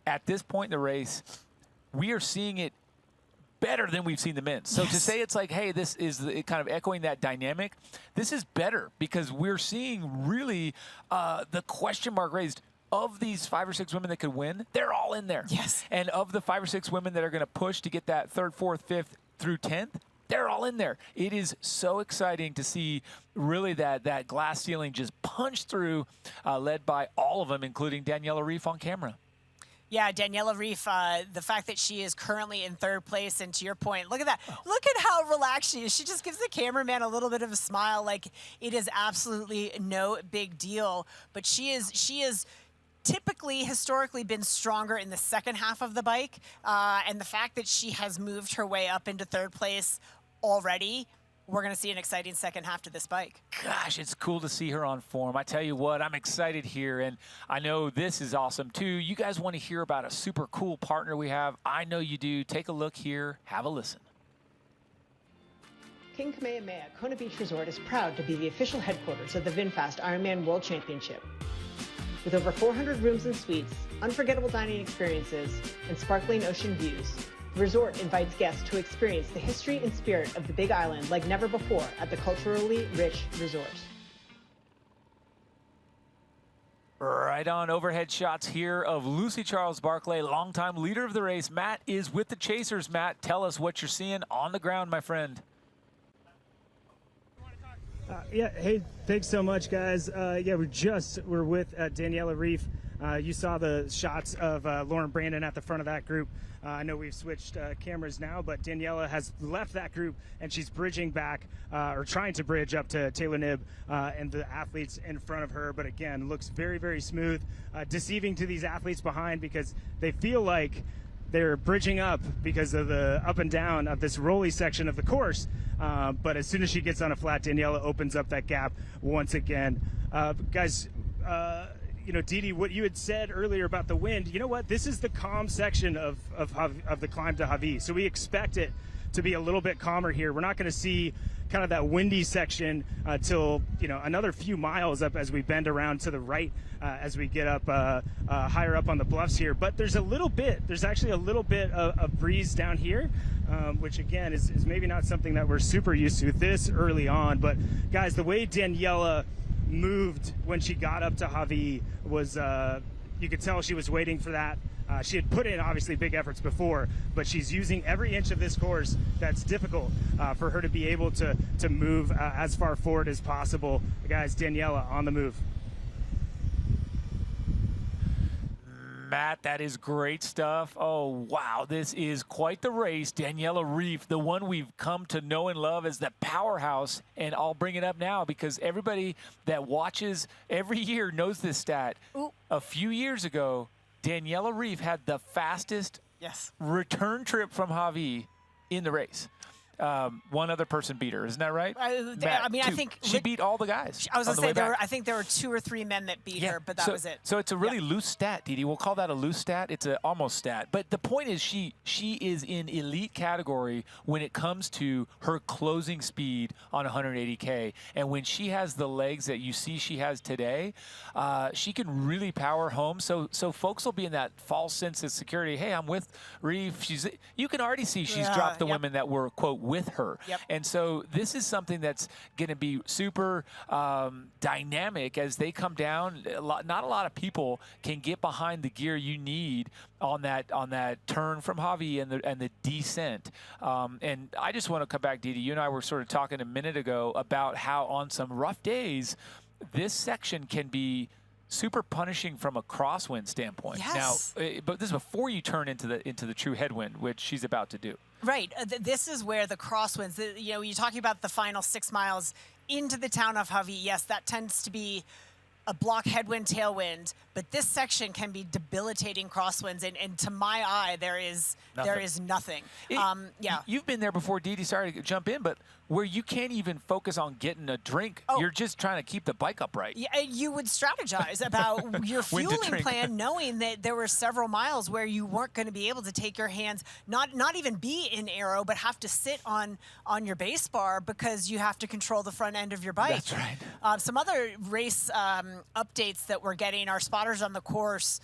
at this point in the race. We are seeing it better than we've seen the men. So to say it's like, hey, this is kind of echoing that dynamic, this is better because we're seeing really the question mark raised. Of these 5 or 6 women that could win, they're all in there. Yes. And of the 5 or 6 women that are going to push to get that 3rd, 4th, 5th through 10th, they're all in there. It is so exciting to see really that glass ceiling just punch through, led by all of them, including Daniela Reef on camera. Yeah, Daniela Reef, the fact that she is currently in 3rd place, and to your point, look at that. Look at how relaxed she is. She just gives the cameraman a little bit of a smile, like it is absolutely no big deal. But she is typically, historically been stronger in the second half of the bike, and the fact that she has moved her way up into 3rd place already, we're going to see an exciting second half to this bike. Gosh, it's cool to see her on form. I tell you what, I'm excited here, and I know this is awesome too. You guys want to hear about a super cool partner we have? I know you do. Take a look here. Have a listen. King Kamehameha Kona Beach Resort is proud to be the official headquarters of the VinFast IRONMAN World Championship. With over 400 rooms and suites, unforgettable dining experiences, and sparkling ocean views, the resort invites guests to experience the history and spirit of the Big Island like never before at the culturally rich resort. Right on, overhead shots here of Lucy Charles Barclay, longtime leader of the race. Matt is with the chasers. Matt, tell us what you're seeing on the ground, my friend. Yeah, hey, thanks so much, guys. Yeah, we're with Daniela Reef. You saw the shots of Lauren Brandon at the front of that group. I know we've switched cameras now, but Daniela has left that group and she's bridging back or trying to bridge up to Taylor Knibb and the athletes in front of her. But again, looks very, very smooth, deceiving to these athletes behind because they feel like they're bridging up because of the up and down of this rolly section of the course. But as soon as she gets on a flat, Daniela opens up that gap once again. Guys, you know, Didi, what you had said earlier about the wind, you know what? This is the calm section of the climb to Hawi. So we expect it to be a little bit calmer here. We're not going to see kind of that windy section till, you know, another few miles up as we bend around to the right as we get up higher up on the bluffs here. But there's actually a little bit of breeze down here, which again is maybe not something that we're super used to this early on. But guys, the way Daniela moved when she got up to Hawi was, you could tell she was waiting for that. She had put in obviously big efforts before, but she's using every inch of this course that's difficult for her to be able to move as far forward as possible. Guys, Daniela on the move. Matt, that is great stuff. Oh, wow, this is quite the race. Daniela Reef, the one we've come to know and love as the powerhouse, and I'll bring it up now because everybody that watches every year knows this stat. Ooh. A few years ago, Daniela Reef had the fastest return trip from Hawi in the race. One other person beat her, isn't that right? Matt, I mean, two. I think she beat all the guys. I was going to say I think there were 2 or 3 men that beat her, but that was it. So it's a really loose stat, Didi. We'll call that a loose stat. It's an almost stat. But the point is she is in elite category when it comes to her closing speed on 180K. And when she has the legs that you see she has today, she can really power home. So folks will be in that false sense of security. Hey, I'm with Reef. You can already see she's dropped the women that were, quote, with her. And so this is something that's going to be super dynamic as they come down. Not a lot of people can get behind the gear you need on that turn from Hawi and the descent. And I just want to come back, Didi. You and I were sort of talking a minute ago about how on some rough days, this section can be super punishing from a crosswind standpoint. Yes. Now, but this is before you turn into the true headwind, which she's about to do. Right. This is where the crosswinds, you know, you're talking about the final 6 miles into the town of Hawi. Yes, that tends to be a block headwind, tailwind, but this section can be debilitating crosswinds. And to my eye, there is nothing. You've been there before, Didi. Sorry to jump in, but where you can't even focus on getting a drink, you're just trying to keep the bike upright. Yeah, you would strategize about your fueling plan, knowing that there were several miles where you weren't going to be able to take your hands, not even be in aero, but have to sit on your base bar because you have to control the front end of your bike. That's right. Some other race updates that we're getting, our spotters on the course,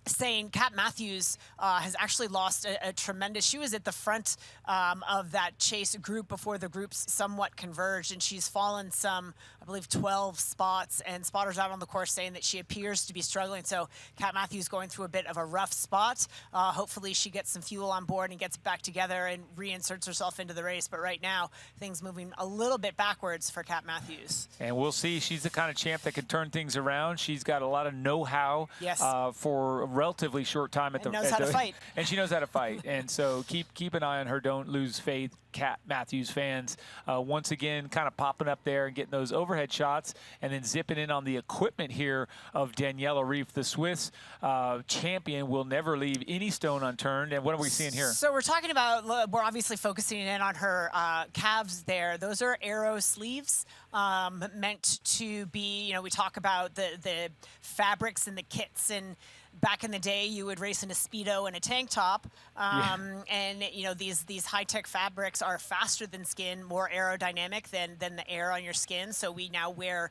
saying Kat Matthews has actually lost a tremendous. She was at the front of that chase group before the groups somewhat converged, and she's fallen some, I believe, 12 spots. And spotters out on the course saying that she appears to be struggling. So Kat Matthews going through a bit of a rough spot. Hopefully she gets some fuel on board and gets back together and reinserts herself into the race. But right now, things moving a little bit backwards for Kat Matthews. And we'll see. She's the kind of champ that can turn things around. She's got a lot of know-how for a relatively short time at and knows how to fight. And she knows how to fight. And so keep an eye on her. Don't lose faith, Kat Matthews fans. Once again, kind of popping up there and getting those overhead shots and then zipping in on the equipment here of Daniela Reef. The Swiss champion will never leave any stone unturned. And what are we seeing here? So we're talking about, we're obviously focusing in on her calves there. Those are aero sleeves meant to be, you know, we talk about the fabrics and the kits and back in the day, you would race in a Speedo and a tank top. And, you know, these high-tech fabrics are faster than skin, more aerodynamic than the air on your skin. So we now wear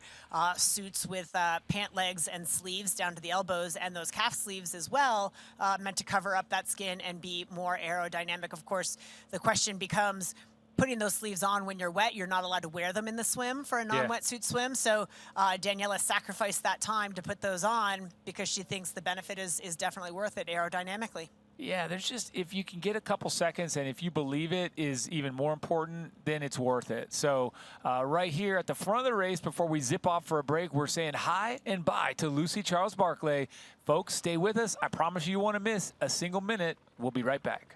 suits with pant legs and sleeves down to the elbows, and those calf sleeves as well, meant to cover up that skin and be more aerodynamic. Of course, the question becomes, putting those sleeves on when you're wet, you're not allowed to wear them in the swim for a non-wetsuit swim. So Daniela sacrificed that time to put those on because she thinks the benefit is definitely worth it aerodynamically. Yeah, there's just, if you can get a couple seconds and if you believe it is even more important, then it's worth it. So right here at the front of the race, before we zip off for a break, we're saying hi and bye to Lucy Charles-Barclay. Folks, stay with us. I promise you won't miss a single minute. We'll be right back.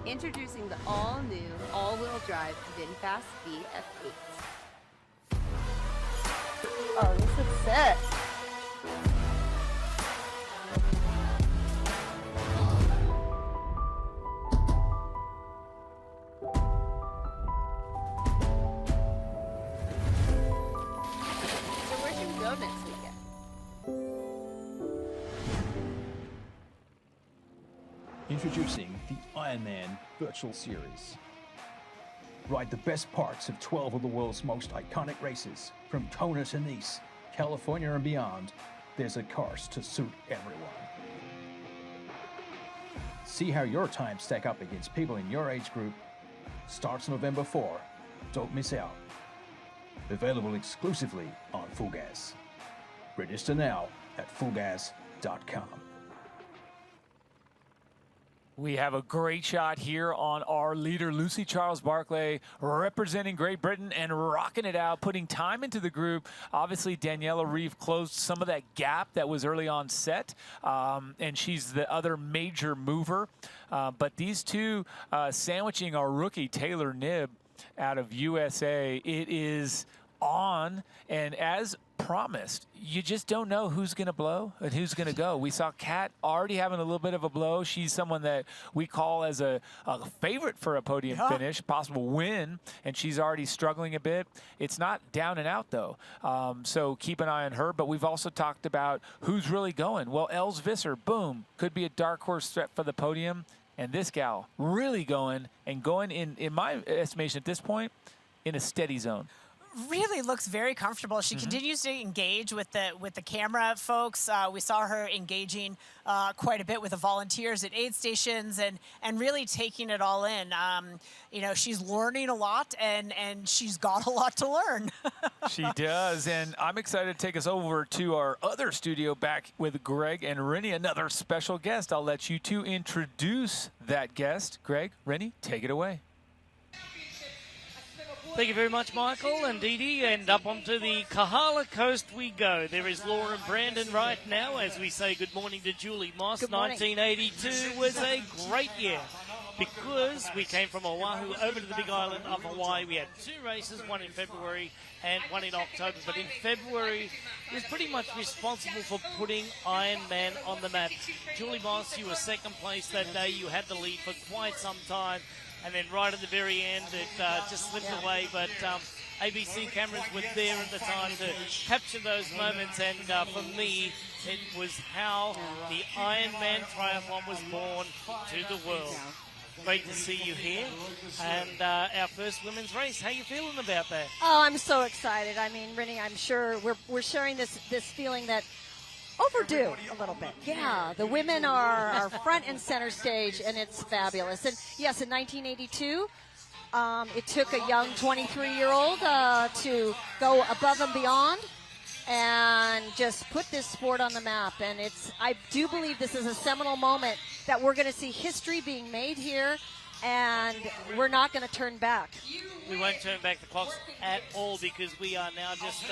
Introducing the all-new, all-wheel drive VinFast VF8. Oh, this is sick. So where should we go next weekend? Introducing the Ironman Virtual Series. Ride the best parts of 12 of the world's most iconic races. From Kona to Nice, California and beyond, there's a course to suit everyone. See how your times stack up against people in your age group. Starts November 4. Don't miss out. Available exclusively on Full Gas. Register now at fullgas.com. We have a great shot here on our leader, Lucy Charles-Barclay, representing Great Britain and rocking it out, putting time into the group. Obviously, Daniela Reeve closed some of that gap that was early on set, and she's the other major mover. But these two sandwiching our rookie, Taylor Knibb, out of USA. It is on, and as promised, you just don't know who's going to blow and who's going to go. We saw Kat already having a little bit of a blow. She's someone that we call as a favorite for a podium finish, possible win, and she's already struggling a bit. It's not down and out, though, so keep an eye on her. But we've also talked about who's really going. Well, Els Visser, boom, could be a dark horse threat for the podium, and this gal really going, and going in my estimation at this point, in a steady zone. Really looks very comfortable. She continues to engage with the camera folks. We saw her engaging quite a bit with the volunteers at aid stations and really taking it all in. You know, she's learning a lot and she's got a lot to learn. She does, and I'm excited to take us over to our other studio back with Greg and Rennie, another special guest. I'll let you two introduce that guest. Greg, Rennie, take it away. Thank you very much, Michael and Dee Dee, and up onto the Kahala coast we go. There is Laura and Brandon right now as we say good morning to Julie Moss. 1982 was a great year because we came from Oahu over to the big island of Hawaii. We had two races, one in February and one in October, but in February was pretty much responsible for putting Ironman on the map. Julie Moss, you were second place that day. You had the lead for quite some time. And then right at the very end, it just slipped away. But ABC cameras were there at the time to capture those moments. And for me, it was how the Ironman Triathlon was born to the world. Great to see you here. And our first women's race. How you feeling about that? Oh, I'm so excited. I mean, Rennie, I'm sure we're sharing this feeling that overdue a little bit. Yeah, the women are front and center stage, and it's fabulous. And yes, in 1982, it took a young 23-year-old to go above and beyond and just put this sport on the map. And I do believe this is a seminal moment that we're going to see history being made here, and we're not going to turn back. We won't turn back the clocks at all because we are now just,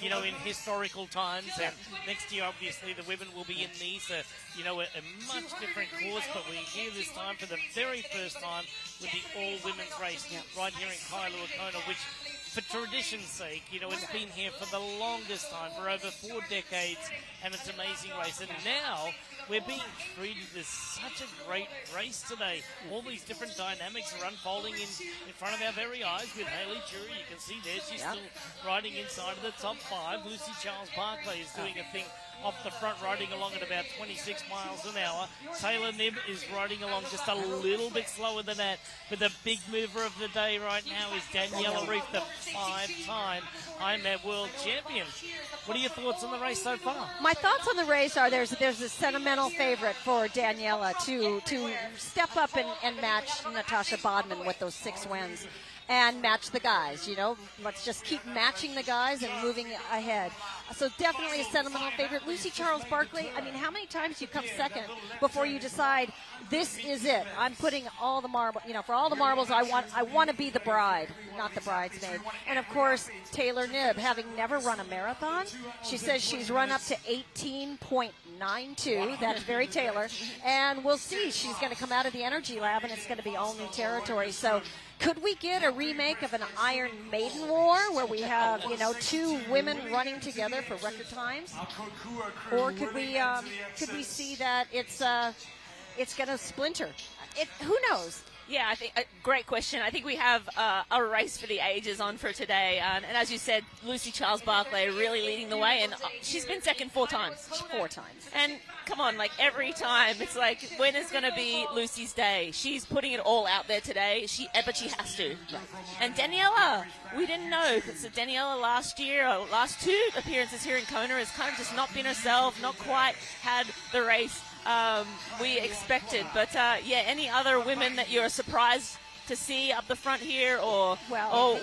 in historical times. And next year, obviously, the women will be in Nice, a much different course. But we're here this time for the very first time with the all-women's race right here in Kailua Kona, which for tradition's sake, you know, it's been here for the longest time, for over 4 decades, and it's an amazing race. And now we're being treated as such a great race today. All these different dynamics are unfolding in front of our very eyes with Hayley Jury. You can see there she's still riding inside of the top 5. Lucy Charles-Barclay is doing a thing off the front, riding along at about 26 miles an hour. Taylor Knibb is riding along just a little bit slower than that. But the big mover of the day right now is Daniela Ryf, the 5-time Ironman World Champion. What are your thoughts on the race so far? My thoughts on the race are there's a sentimental favorite for Daniela to step up and match Natasha Bodman with those 6 wins. And match the guys, you know. Let's just keep matching the guys and moving ahead. So definitely a sentimental favorite. Lucy Charles-Barclay, I mean, how many times do you come second before you decide this is it? I'm putting all the marbles, you know, for all the marbles, I want to be the bride, not the bridesmaid. And of course, Taylor Knibb, having never run a marathon, she says she's run up to 18.92. That's very Taylor. And we'll see. She's going to come out of the Energy Lab, and it's going to be all new territory. So could we get a remake of an Iron Maiden War where we have, you know, 2 women running together for record times? Or could we see that it's going to splinter? Who knows? Yeah, I think great question. I think we have a race for the ages on for today, and as you said, Lucy Charles-Barclay really leading the way, and she's been second 4 times. 4 times. And come on, like every time, it's like, when is going to be Lucy's day? She's putting it all out there today, but she has to. And Daniela, we didn't know. So Daniela last year, last 2 appearances here in Kona, has kind of just not been herself, not quite had the race we expected. But yeah, any other women that you're surprised to see up the front here or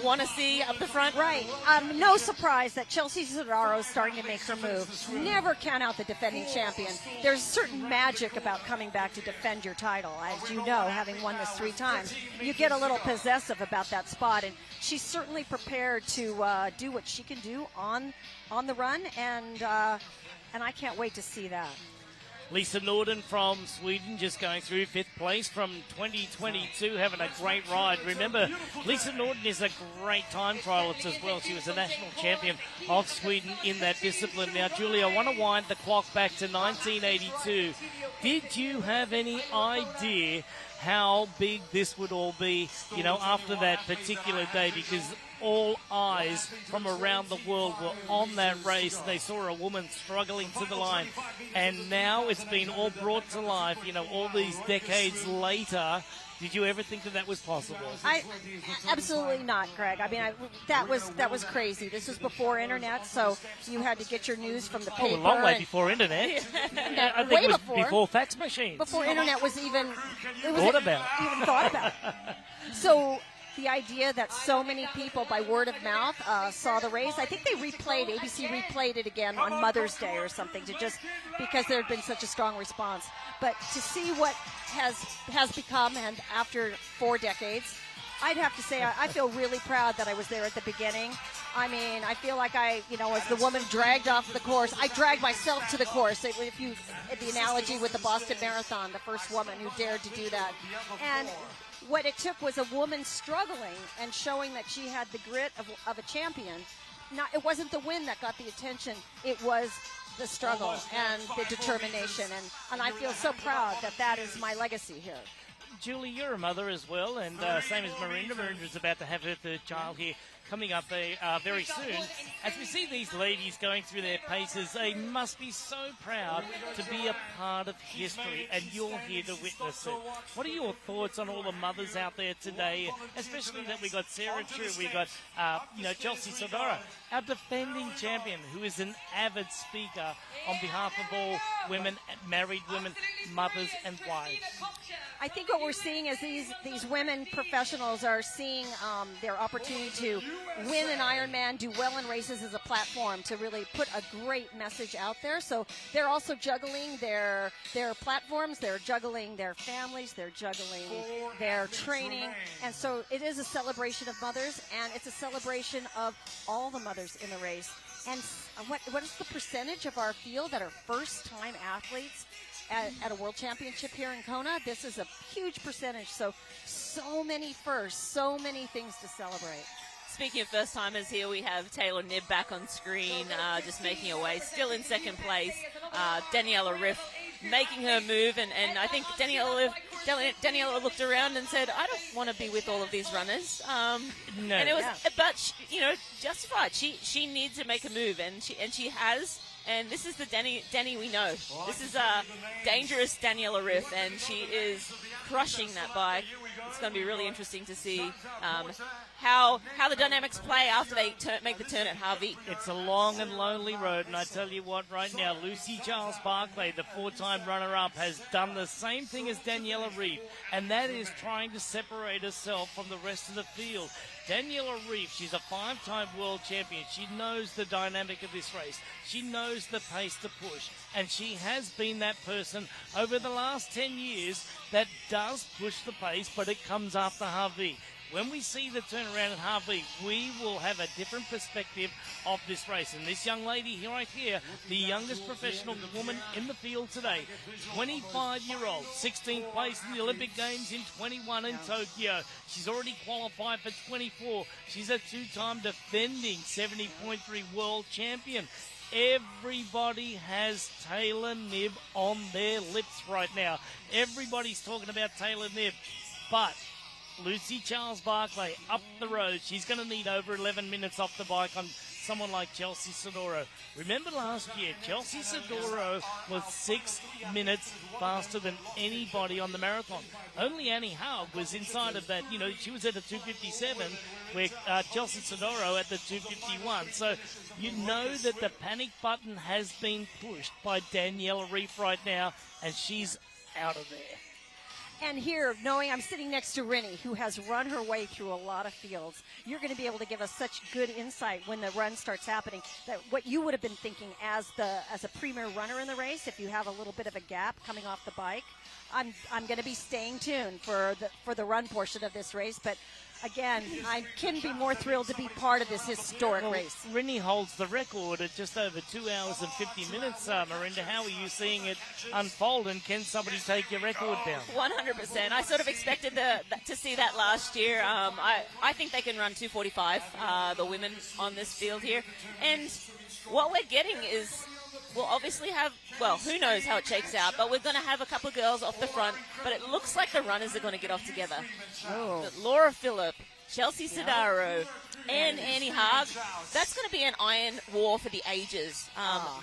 want to see up the front? Right. No surprise that Chelsea Sodaro is starting to make her move. Never count out the defending champion. There's certain magic about coming back to defend your title. As you know, having won this 3 times, you get a little possessive about that spot, and she's certainly prepared to do what she can do on the run, and I can't wait to see that. Lisa Norden from Sweden just going through 5th place from 2022, having a great ride. Remember, Lisa Norden is a great time trialist as well. She was a national champion of Sweden in that discipline. Now, Julie, I want to wind the clock back to 1982. Did you have any idea how big this would all be, you know, after that particular day? Because all eyes from around the world were on that race. They saw a woman struggling to the line. And now it's been all brought to life, you know, all these decades later. Did you ever think that was possible? Absolutely not, Greg. I mean, that was crazy. This was before internet, so you had to get your news from the paper. Oh, a long way before internet. I think it was before fax machines. Before internet was even thought about. So the idea that so many people, by word of mouth, saw the race. I think ABC replayed it again on Mother's Day or something, because there had been such a strong response. But to see what has become, and after 4 decades, I'd have to say I feel really proud that I was there at the beginning. I mean, I feel like I was the woman dragged off the course. I dragged myself to the course. The analogy with the Boston Marathon, the first woman who dared to do that. And what it took was a woman struggling and showing that she had the grit of a champion. It wasn't the win that got the attention. It was the struggle and the determination. And I feel so proud that is my legacy here. Julie, you're a mother as well, and same as Miranda. Miranda's about to have her 3rd child here coming up very soon. As we see these ladies going through their paces, they must be so proud to be a part of history, and you're here to witness it. What are your thoughts on all the mothers out there today, especially that we got Sarah True, we got Chelsea Sodaro, our defending champion, who is an avid speaker on behalf of all women, married women, mothers and wives. I think what we're seeing is these women professionals are seeing their opportunity to win an Ironman, do well in races as a platform to really put a great message out there. So they're also juggling their platforms, they're juggling their families, they're juggling their training. And so it is a celebration of mothers, and it's a celebration of all the mothers in the race. And what is the percentage of our field that are first-time athletes at a world championship here in Kona? This is a huge percentage. So many firsts, so many things to celebrate. speaking of first timers here, we have Taylor Knibb back on screen, just making her way, still in second place. Daniela Riff making her move, and I think Daniela looked around and said, I don't want to be with all of these runners. No. And it was, but you know, justified. She needs to make a move, and she has. And this is the Denny we know. This is a dangerous Daniela Riff, and she is crushing that bike. It's going to be really interesting to see how the dynamics play after they make the turn at Harvey. It's a long and lonely road, and I tell you what, right now, Lucy Charles-Barclay, the 4-time runner-up, has done the same thing as Daniela Rief, and that is trying to separate herself from the rest of the field. Daniela Rief, she's a 5-time world champion. She knows the dynamic of this race. She knows the pace to push. And she has been that person over the last 10 years that does push the pace, but it comes after Harvey. When we see the turnaround at Harvey, we will have a different perspective of this race. And this young lady here, right here, the youngest professional woman in the field today, 25-year-old, 16th place in the Olympic Games in 21 in Tokyo. She's already qualified for 24. She's a 2-time defending 70.3 world champion. Everybody has Taylor Knibb on their lips right now. Everybody's talking about Taylor Knibb, but Lucy Charles-Barclay up the road. She's going to need over 11 minutes off the bike on someone like Chelsea Sodoro. Remember last year, Chelsea Sodoro was 6 minutes faster than anybody on the marathon. Only Annie Haug was inside of that. You know, she was at a 2:57, where Chelsea Sodoro at the 2:51. So you know that the panic button has been pushed by Daniela Rief right now, and she's out of there. And here, knowing I'm sitting next to Rinny, who has run her way through a lot of fields, you're going to be able to give us such good insight when the run starts happening, that what you would have been thinking as a premier runner in the race, if you have a little bit of a gap coming off the bike. I'm going to be staying tuned for the run portion of this race, but again, I couldn't be more thrilled to be part of this historic race. Rinny holds the record at just over 2 hours and 50 minutes, Miranda. How are you seeing it unfold, and can somebody take your record down? 100%. I sort of expected to see that last year. I think they can run 2:45, the women on this field here. And what we're getting is, we'll obviously have, well, who knows how it shakes out, but we're going to have a couple of girls off the front, but it looks like the runners are going to get off together. Oh. Laura Phillip, Chelsea Sodaro, and Annie Haug, that's going to be an iron war for the ages.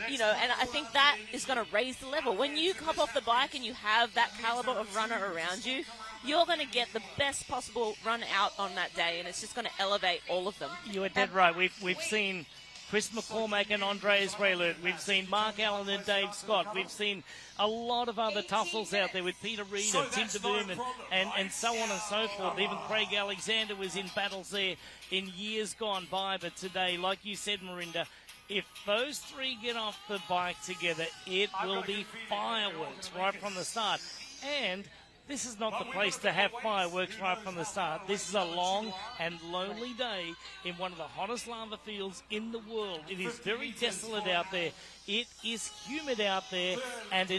You know, and I think that is going to raise the level. When you hop off the bike and you have that caliber of runner around you, you're going to get the best possible run out on that day, and it's just going to elevate all of them. You are dead right. We've seen Chris McCormack and Andreas Raylert. We've seen Mark Allen and Dave Scott. We've seen a lot of other tussles out there with Peter Reid and Tim DeBoom and so on and so forth. Even Craig Alexander was in battles there in years gone by. But today, like you said, Mirinda, if those three get off the bike together, it will be fireworks right from the start. And this is not the place to have fireworks right from the start. This is a long and lonely day in one of the hottest lava fields in the world. It is very desolate out there. It is humid out there, and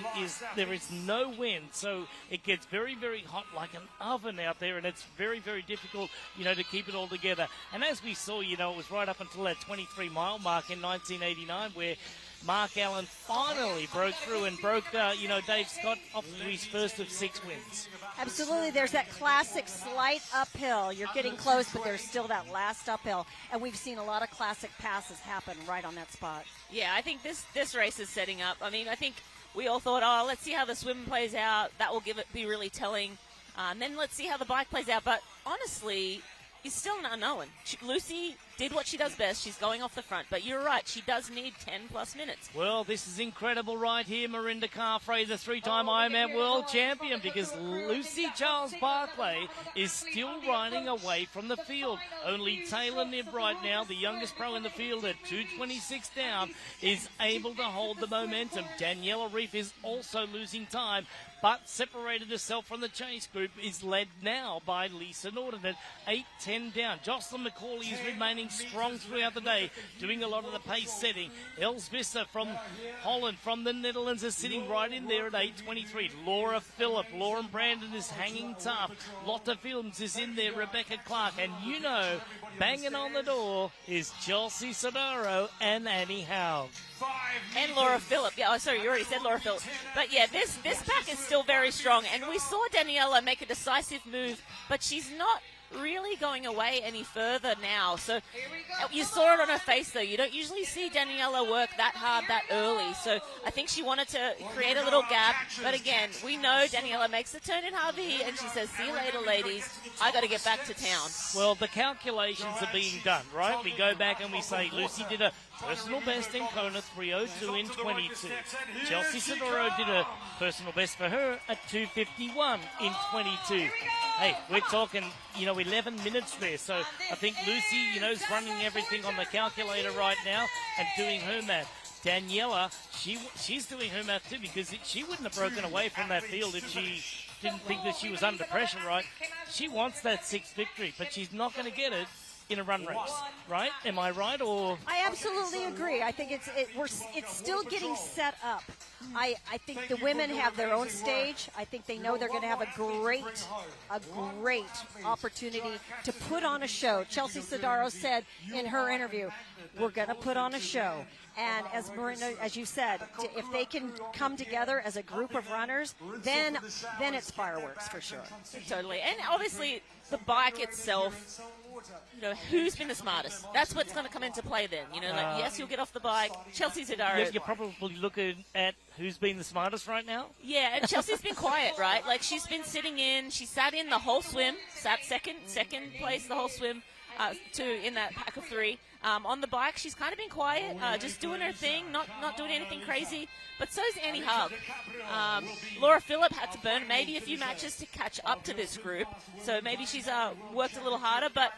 there is no wind. So it gets very, very hot like an oven out there, and it's very, very difficult, you know, to keep it all together. And as we saw, you know, it was right up until that 23-mile mark in 1989 where Mark Allen finally broke through and broke, Dave Scott off to his first of 6 wins. Absolutely. There's that classic slight uphill. You're getting close, but there's still that last uphill. And we've seen a lot of classic passes happen right on that spot. Yeah, I think this race is setting up. I mean, I think we all thought, let's see how the swim plays out. That will be really telling. And then let's see how the bike plays out. But honestly, it's still an unknown. Lucy did what she does best. She's going off the front. But you're right, she does need 10-plus minutes. Well, this is incredible right here. Mirinda Carr-Fraser, 3-time Ironman World Champion, because Lucy Charles-Barclay is still riding away from the field. Only Taylor Knibb right now, the youngest pro in the field at 2:26 down, is able to hold the momentum. Daniela Rief is also losing time, but separated herself from the chase group, is led now by Lisa Norton at 8:10 down. Jocelyn McCauley is remaining remaining strong throughout the day, doing a lot of the pace setting. Els Visser from Holland, from the Netherlands, is sitting right in there at 8:23. Laura Phillip, Lauren Brandon is hanging tough. Lotte Films is in there, Rebecca Clark, and you know, banging on the door is Chelsea Sodaro and Annie Haug. And Laura Phillip. Yeah, oh, sorry, you already said Laura Phillip. But yeah, this pack is still very strong. And we saw Daniela make a decisive move, but she's not really going away any further now. So you saw it on her face, though. You don't usually see Daniela work that hard that early. So I think she wanted to create a little gap. But again, we know Daniela makes the turn in Harvey, and she says, see you later, ladies. I got to get back to town. Well, the calculations are being done, right? We go back and we say Lucy did a personal best in Kona, 3:02 in 22. Chelsea Sodaro did a personal best for her at 2:51 in 22. Hey, we're talking, 11 minutes there. So I think Lucy, is running everything on the calculator right now and doing her math. Daniela, she's doing her math too, because she wouldn't have broken away from that field if she didn't think that she was under pressure, right? She wants that sixth victory, but she's not going to get it in a run race, right? Am I right? Or I absolutely agree. I think it's still getting set up. I think the women have their own stage. I think they know they're going to have a great opportunity to put on a show. Chelsea Sodaro said in her interview, "We're going to put on a show." And as Marina, as you said, if they can come together as a group of runners, then it's fireworks for sure. Totally. And obviously the bike itself, who's been the smartest? That's what's going to come into play then. Yes, you'll get off the bike. Chelsea Sodaro. You're probably looking at who's been the smartest right now. Yeah, and Chelsea's been quiet, right? Like, she's been sitting in. She sat in the whole swim, sat second place the whole swim, in that pack of three. On the bike, she's kind of been quiet, just doing her thing, not doing anything crazy. But so's Annie Haug. Laura Phillip had to burn maybe a few matches to catch up to this group, so maybe she's worked a little harder. But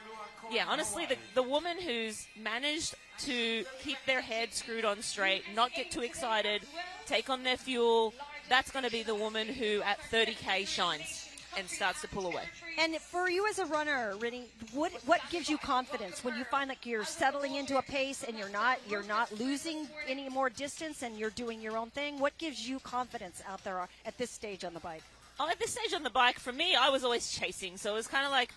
yeah, honestly, the woman who's managed to keep their head screwed on straight, not get too excited, take on their fuel, that's going to be the woman who at 30K shines and starts to pull away. And for you as a runner, Rinny, what gives you confidence when you find like you're settling into a pace and you're not losing any more distance and you're doing your own thing? What gives you confidence out there at this stage on the bike? Oh, at this stage on the bike, for me, I was always chasing, so it was kind of like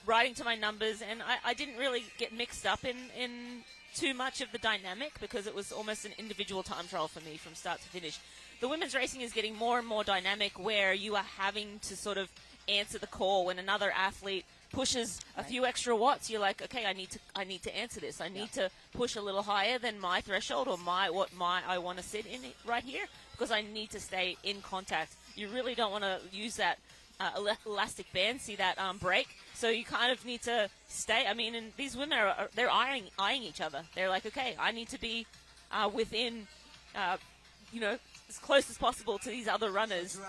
riding to my numbers, and I didn't really get mixed up in too much of the dynamic because it was almost an individual time trial for me from start to finish. The women's racing is getting more and more dynamic, where you are having to sort of answer the call when another athlete pushes a few extra watts. You're like, okay, I need to answer this. I need to push a little higher than my threshold or I want to sit in it right here, because I need to stay in contact. You really don't want to use that elastic band, see that break. So you kind of need to stay. I mean, and these women they're eyeing each other. They're like, okay, I need to be within, as close as possible to these other runners.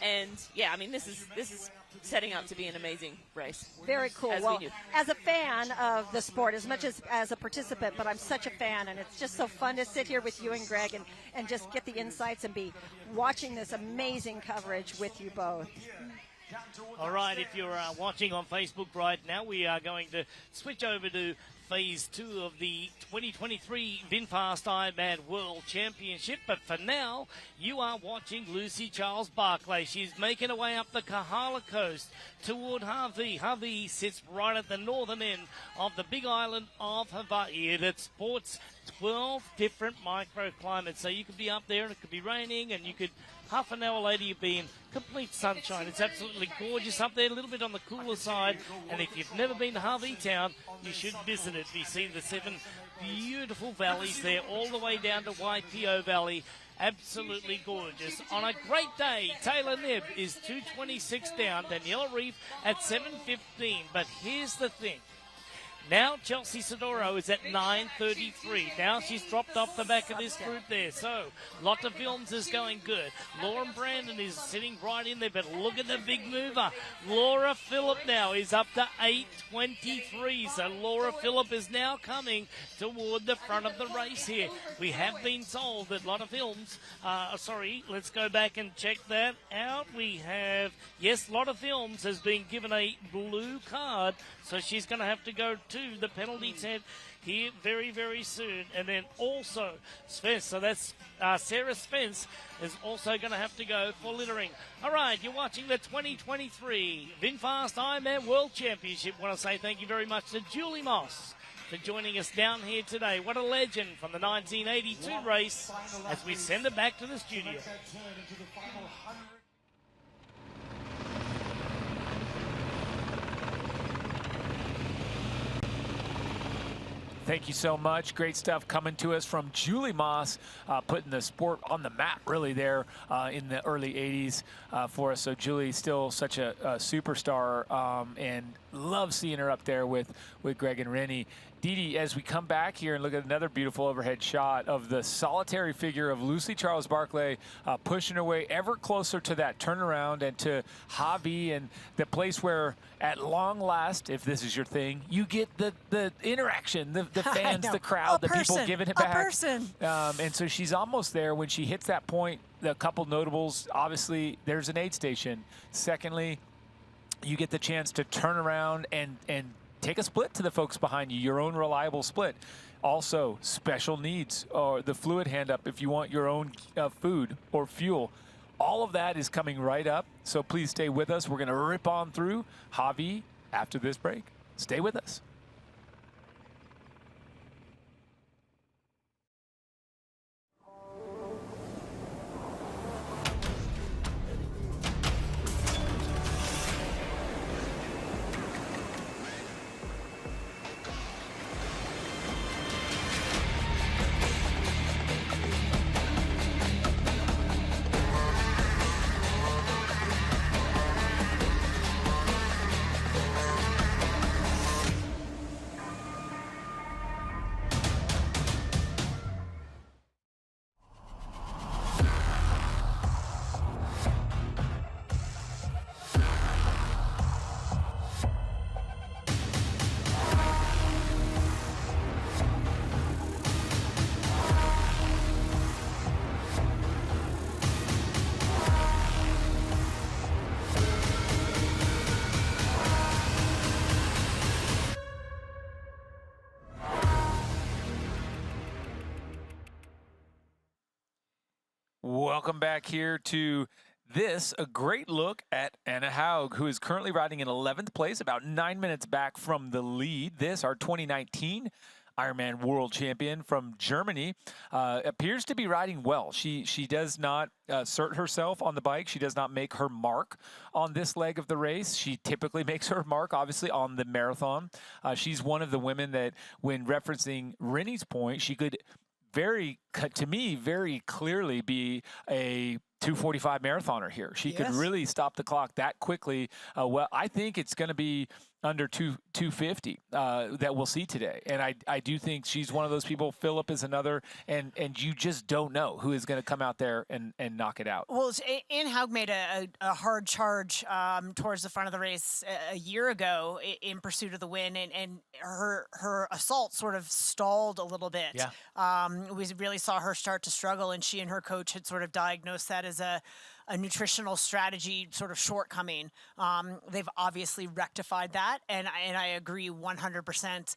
And yeah, I mean, this is setting up to be an amazing race. Very cool. Well, as a fan of the sport, as much as a participant, but I'm such a fan, and it's just so fun to sit here with you and Greg and just get the insights and be watching this amazing coverage with you both. All right, if you're watching on Facebook right now, we are going to switch over to Phase 2 of the 2023 VinFast Ironman World Championship. But for now, you are watching Lucy Charles Barclay. She's making her way up the Kahala coast toward Harvey. Harvey sits right at the northern end of the big island of Hawaii. It sports 12 different microclimates. So you could be up there and it could be raining, and you could half an hour later you'd be in complete sunshine. It's absolutely gorgeous up there, a little bit on the cooler side. And if you've never been to Harvey Town, you should visit it. You see the 7 beautiful valleys there, all the way down to WPRO Valley. Absolutely gorgeous. On a great day, Taylor Nebb is 2:26 down, Daniela Reef at 7:15. But here's the thing. Now Chelsea Sodaro is at 9:33. Now she's dropped off the back of this group there. So Lotte Films is going good. Lauren Brandon is sitting right in there, but look at the big mover. Laura Phillip now is up to 8:23. So Laura Phillip is now coming toward the front of the race here. We have been told that Lotte Films, let's go back and check that out. We have, yes, Lotte Films has been given a blue card, so she's going to have to go to the penalty tent here very, very soon. And then also Spence, so that's Sarah Spence is also going to have to go for littering. All right, you're watching the 2023 VinFast Ironman World Championship. I want to say thank you very much to Julie Moss for joining us down here today. What a legend from the 1982 race as we send it back to the studio. Thank you so much. Great stuff coming to us from Julie Moss, putting the sport on the map really there in the early 80s for us. So Julie, still such a superstar, and love seeing her up there with Greg and Rennie. Dee, as we come back here and look at another beautiful overhead shot of the solitary figure of Lucy Charles Barclay pushing her way ever closer to that turnaround and to Javi, and the place where at long last, if this is your thing, you get the interaction, the fans, the crowd, the people giving it back. And so she's almost there when she hits that point. A couple notables, obviously there's an aid station. Secondly, you get the chance to turn around and take a split to the folks behind you, your own reliable split. Also, special needs, or the fluid hand up if you want your own food or fuel. All of that is coming right up, so please stay with us. We're going to rip on through Javi after this break. Stay with us. Welcome back here to this, a great look at Anna Haug, who is currently riding in 11th place, about 9 minutes back from the lead. This, our 2019 Ironman World Champion from Germany, appears to be riding well. She does not assert herself on the bike. She does not make her mark on this leg of the race. She typically makes her mark, obviously, on the marathon. She's one of the women that, when referencing Rennie's point, she could to me, very clearly be a 2:45 marathoner here. She could really stop the clock that quickly. Well, I think it's going to be under 250 that we'll see today. And I do think she's one of those people. Phillip is another, and you just don't know who is going to come out there and knock it out. Well, Anne Haug made a hard charge towards the front of the race a year ago in pursuit of the win, and her assault sort of stalled a little bit. Yeah. We really saw her start to struggle, and she and her coach had sort of diagnosed that as a nutritional strategy sort of shortcoming. They've obviously rectified that, and I agree 100%.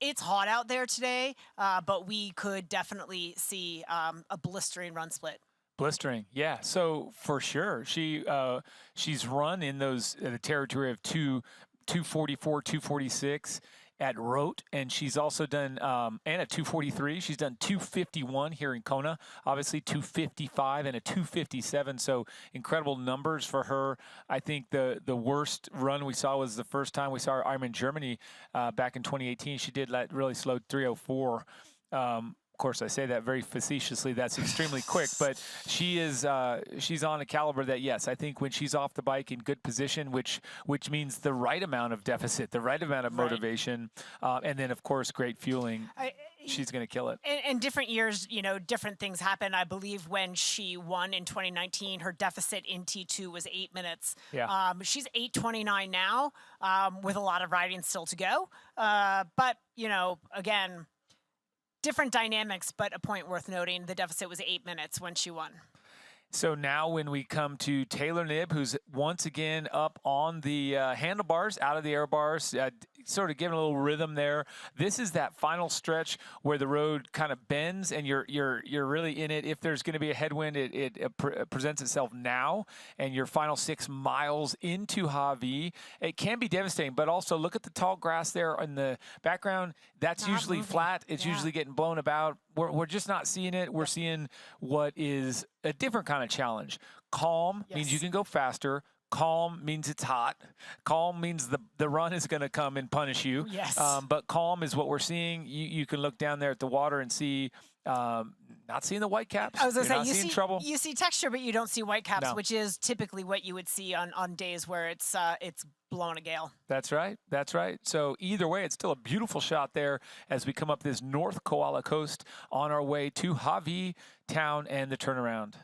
It's hot out there today, but we could definitely see a blistering run split. Blistering, yeah. So for sure, she's run in the territory of 244, 246 at Rote, and she's also done, and at 243, she's done 251 here in Kona, obviously 255 and a 257, so incredible numbers for her. I think the worst run we saw was the first time we saw her Ironman Germany back in 2018. She did that really slow 304. Of course, I say that very facetiously. That's extremely quick, but she's on a caliber that, yes, I think when she's off the bike in good position, which means the right amount of deficit, the right amount of motivation, and then, of course, great fueling, she's going to kill it. And different years, different things happen. I believe when she won in 2019, her deficit in T2 was 8 minutes. Yeah. She's 8:29 now, with a lot of riding still to go. But, again, different dynamics, but a point worth noting, the deficit was 8 minutes when she won. So now when we come to Taylor Knibb, who's once again up on the handlebars, out of the air bars, sort of giving a little rhythm there. This is that final stretch where the road kind of bends and you're really in it. If there's going to be a headwind, it presents itself now, and your final 6 miles into Hawi, it can be devastating. But also look at the tall grass there in the background. That's usually flat. It's usually getting blown about. We're just not seeing it. We're seeing what is a different kind of challenge. Calm means you can go faster. Calm means it's hot. Calm means the run is going to come and punish you. Yes. But calm is what we're seeing. You can look down there at the water and see, not seeing the white caps. I was going to say, you see trouble. You see texture, but you don't see white caps, No. which is typically what you would see on days where it's blowing a gale. That's right. That's right. So either way, it's still a beautiful shot there as we come up this North Koala Coast on our way to Hawi town and the turnaround.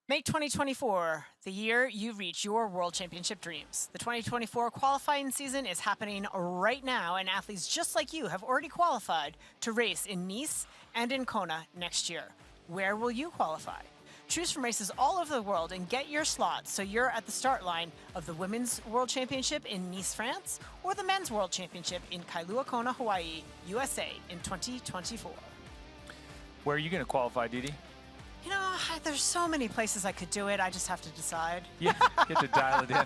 Make 2024 the year you reach your World Championship dreams. The 2024 qualifying season is happening right now, and athletes just like you have already qualified to race in Nice and in Kona next year. Where will you qualify? Choose from races all over the world and get your slot so you're at the start line of the Women's World Championship in Nice, France, or the Men's World Championship in Kailua Kona, Hawaii, USA in 2024. Where are you going to qualify, Didi? You know, there's so many places I could do it. I just have to decide. Yeah, you have to dial it in.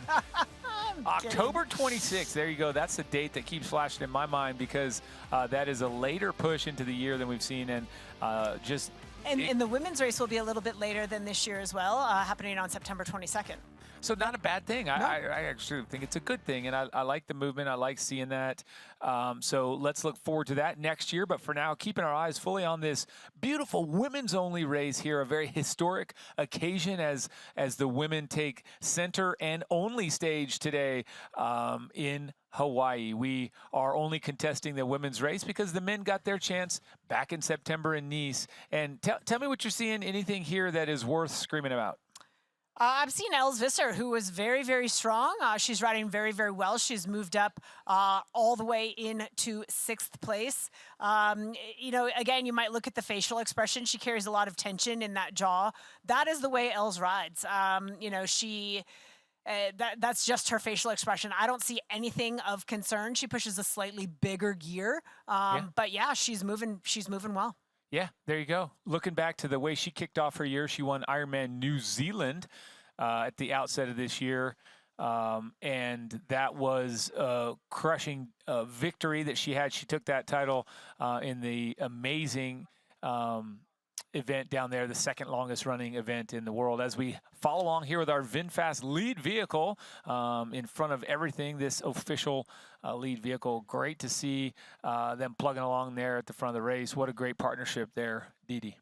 October 26th, there you go. That's the date that keeps flashing in my mind because that is a later push into the year than we've seen. And And the women's race will be a little bit later than this year as well, happening on September 22nd. So not a bad thing. No. I actually think it's a good thing, and I like the movement. I like seeing that. So let's look forward to that next year. But for now, keeping our eyes fully on this beautiful women's-only race here, a very historic occasion as the women take center and only stage today in Hawaii. We are only contesting the women's race because the men got their chance back in September in Nice. And tell me what you're seeing. Anything here that is worth screaming about? I've seen Els Visser, who was very, very strong. She's riding very, very well. She's moved up all the way into 6th place. You know, again, you might look at the facial expression. She carries a lot of tension in that jaw. That is the way Els rides. You know, that's just her facial expression. I don't see anything of concern. She pushes a slightly bigger gear. But yeah, she's moving well. Yeah, there you go. Looking back to the way she kicked off her year, she won Ironman New Zealand at the outset of this year. And that was a crushing victory that she had. She took that title in the amazing event down there, the second longest running event in the world. As we follow along here with our VinFast lead vehicle in front of everything, this official lead vehicle. Great to see them plugging along there at the front of the race. What a great partnership there, Didi.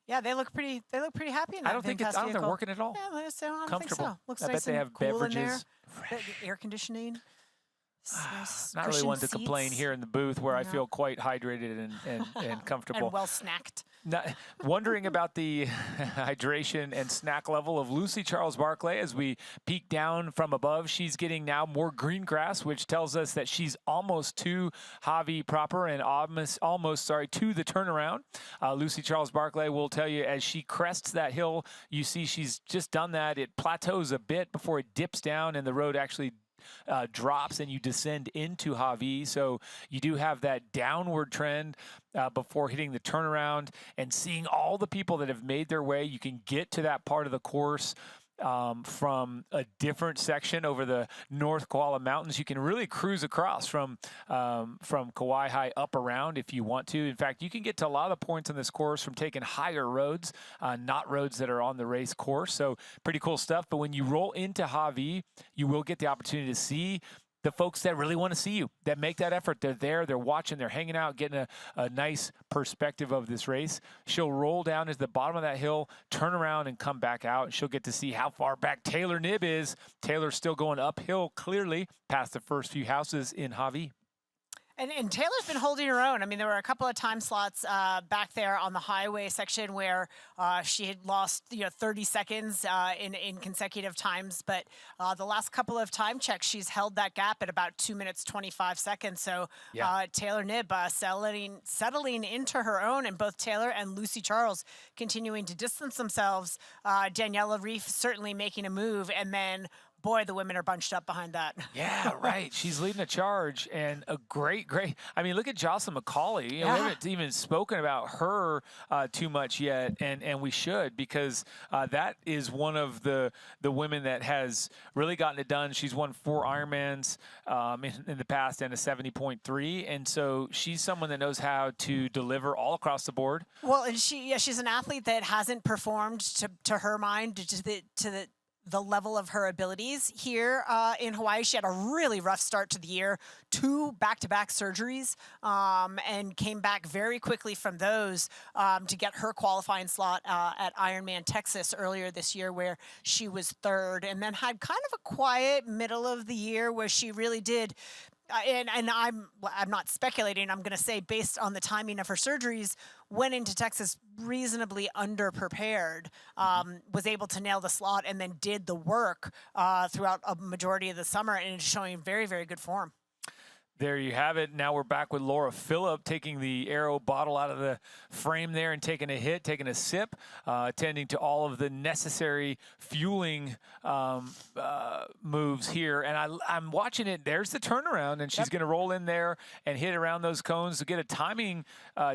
Yeah, they look pretty happy in that I don't think they're working at all. Yeah, I don't Comfortable. think so. Looks I nice bet they and have cool beverages. In there. The air conditioning. Nice Not really one to complain seats. here in the booth where I feel quite hydrated and comfortable. And well snacked. Wondering about the hydration and snack level of Lucy Charles Barclay as we peek down from above. She's getting now more green grass, which tells us that she's almost to Hawi proper and almost to the turnaround. Lucy Charles Barclay will tell you as she crests that hill, you see she's just done that. It plateaus a bit before it dips down and the road actually drops and you descend into Hawi. So you do have that downward trend before hitting the turnaround and seeing all the people that have made their way. You can get to that part of the course from a different section over the North Koala Mountains. You can really cruise across from Kauai up around if you want to. In fact, you can get to a lot of the points on this course from taking higher roads, not roads that are on the race course. So pretty cool stuff. But when you roll into Hawi, you will get the opportunity to see the folks that really want to see you, that make that effort. They're there, they're watching, they're hanging out, getting a nice perspective of this race. She'll roll down to the bottom of that hill, turn around and come back out. And she'll get to see how far back Taylor Knibb is. Taylor's still going uphill clearly past the first few houses in Hawi. And Taylor's been holding her own. I mean, there were a couple of time slots back there on the highway section where she had lost 30 seconds in consecutive times. But the last couple of time checks, she's held that gap at about 2 minutes, 25 seconds. So Taylor Knibb settling into her own, and both Taylor and Lucy Charles continuing to distance themselves. Daniela Reef certainly making a move, and then boy, the women are bunched up behind that. Yeah, right. She's leading a charge, and a great. I mean, look at Jocelyn McCauley. You know, we haven't even spoken about her too much yet, and we should, because that is one of the women that has really gotten it done. She's won 4 Ironmans in the past and a 70.3, and so she's someone that knows how to deliver all across the board. Well, and she's an athlete that hasn't performed to her mind to the level of her abilities here in Hawaii. She had a really rough start to the year, 2 back-to-back surgeries, and came back very quickly from those to get her qualifying slot at Ironman Texas earlier this year, where she was 3rd, and then had kind of a quiet middle of the year where she really did. And I'm not speculating. I'm going to say, based on the timing of her surgeries, went into Texas reasonably underprepared, was able to nail the slot, and then did the work throughout a majority of the summer, and is showing very, very good form. There you have it. Now we're back with Laura Phillip, taking the Aero bottle out of the frame there and taking a hit, taking a sip, attending to all of the necessary fueling moves here. And I'm watching it. There's the turnaround, and she's going to roll in there and hit around those cones to get a timing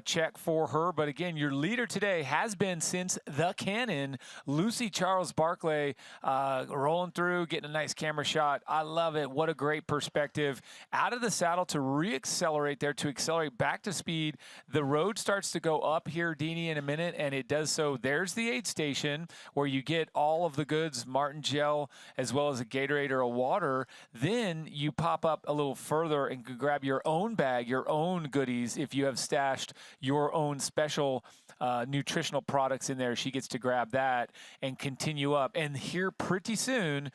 check for her. But again, your leader today has been, since the cannon, Lucy Charles Barclay, rolling through, getting a nice camera shot. I love it. What a great perspective. Out of the saddle to re-accelerate there, to accelerate back to speed. The road starts to go up here, Deanie, in a minute, and it does so. There's the aid station where you get all of the goods, Martin Gel, as well as a Gatorade or a water. Then you pop up a little further and can grab your own bag, your own goodies. If you have stashed your own special nutritional products in there, she gets to grab that and continue up. And here pretty soon,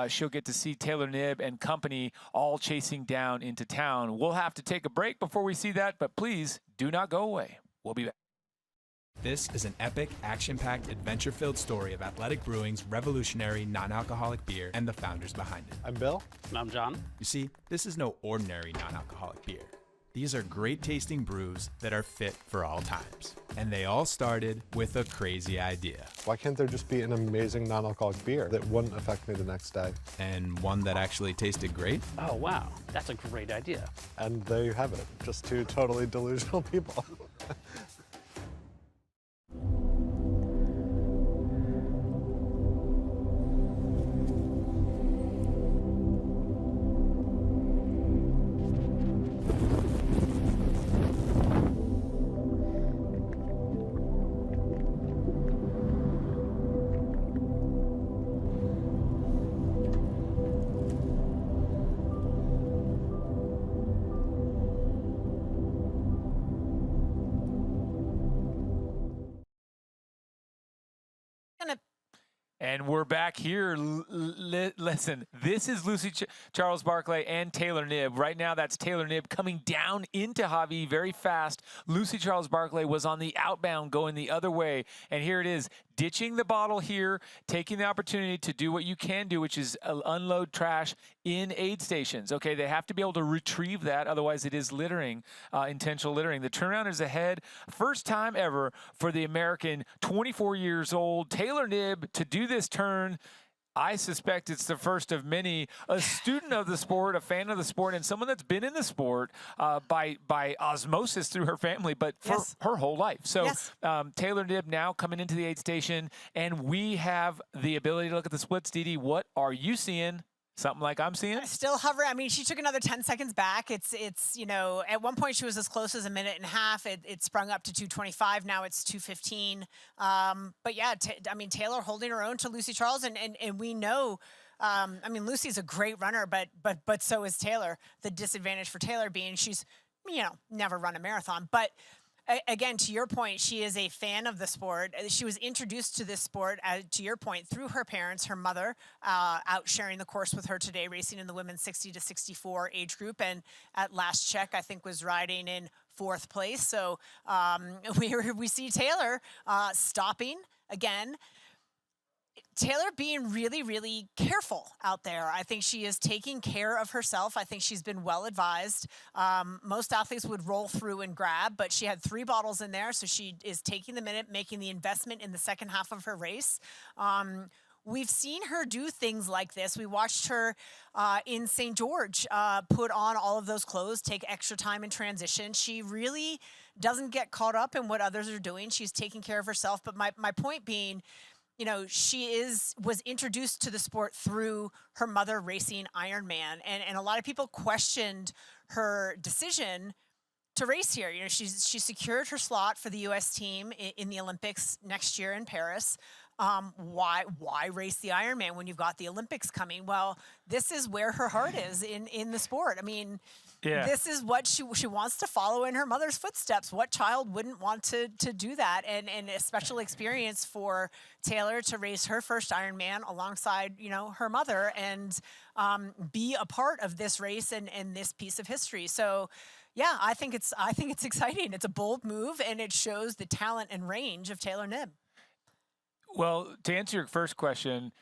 she'll get to see Taylor Knibb and company all chasing down into town. We'll have to take a break before we see that, but please do not go away. We'll be back. This is an epic, action-packed, adventure-filled story of Athletic Brewing's revolutionary non-alcoholic beer and the founders behind it. I'm Bill. And I'm John. You see, this is no ordinary non-alcoholic beer. These are great-tasting brews that are fit for all times. And they all started with a crazy idea. Why can't there just be an amazing non-alcoholic beer that wouldn't affect me the next day? And one that actually tasted great? Oh, wow. That's a great idea. And there you have it. Just 2 totally delusional people. And we're back here. Listen, this is Lucy Charles Barclay and Taylor Knibb. Right now, that's Taylor Knibb coming down into Javi very fast. Lucy Charles Barclay was on the outbound going the other way. And here it is, ditching the bottle here, taking the opportunity to do what you can do, which is unload trash in aid stations. Okay, they have to be able to retrieve that. Otherwise, it is littering, intentional littering. The turnaround is ahead. First time ever for the American 24 years old Taylor Knibb to do this turn. I suspect it's the first of many. A student of the sport, a fan of the sport, and someone that's been in the sport by osmosis through her family, but for her whole life. So Taylor Knibb now coming into the aid station, and we have the ability to look at the splits. Dee Dee, what are you seeing? Something like I'm seeing? Still hovering. I mean, she took another 10 seconds back. It's you know, at one point she was as close as a minute and a half. It sprung up to 2:25. Now it's 2:15. But yeah, I mean, Taylor holding her own to Lucy Charles, and we know. I mean, Lucy's a great runner, but so is Taylor. The disadvantage for Taylor being she's, you know, never run a marathon, but. Again, to your point, she is a fan of the sport. She was introduced to this sport, to your point, through her parents, her mother, out sharing the course with her today, racing in the women's 60 to 64 age group. And at last check, I think was riding in 4th place. So we see Taylor stopping again. Taylor being really, really careful out there. I think she is taking care of herself. I think she's been well advised. Most athletes would roll through and grab, but she had 3 bottles in there, so she is taking the minute, making the investment in the second half of her race. we've seen her do things like this. We watched her in St. George put on all of those clothes, take extra time in transition. She really doesn't get caught up in what others are doing. She's taking care of herself. But my point being, you know, she was introduced to the sport through her mother racing Ironman. And a lot of people questioned her decision to race here. You know, she secured her slot for the U.S. team in the Olympics next year in Paris. Why race the Ironman when you've got the Olympics coming? Well, this is where her heart is in the sport. I mean, this is what she wants to follow in her mother's footsteps. What child wouldn't want to do that? And a special experience for Taylor to race her first Ironman alongside, you know, her mother and be a part of this race and this piece of history. So, yeah, I think it's exciting. It's a bold move, and it shows the talent and range of Taylor Knibb. Well, to answer your first question,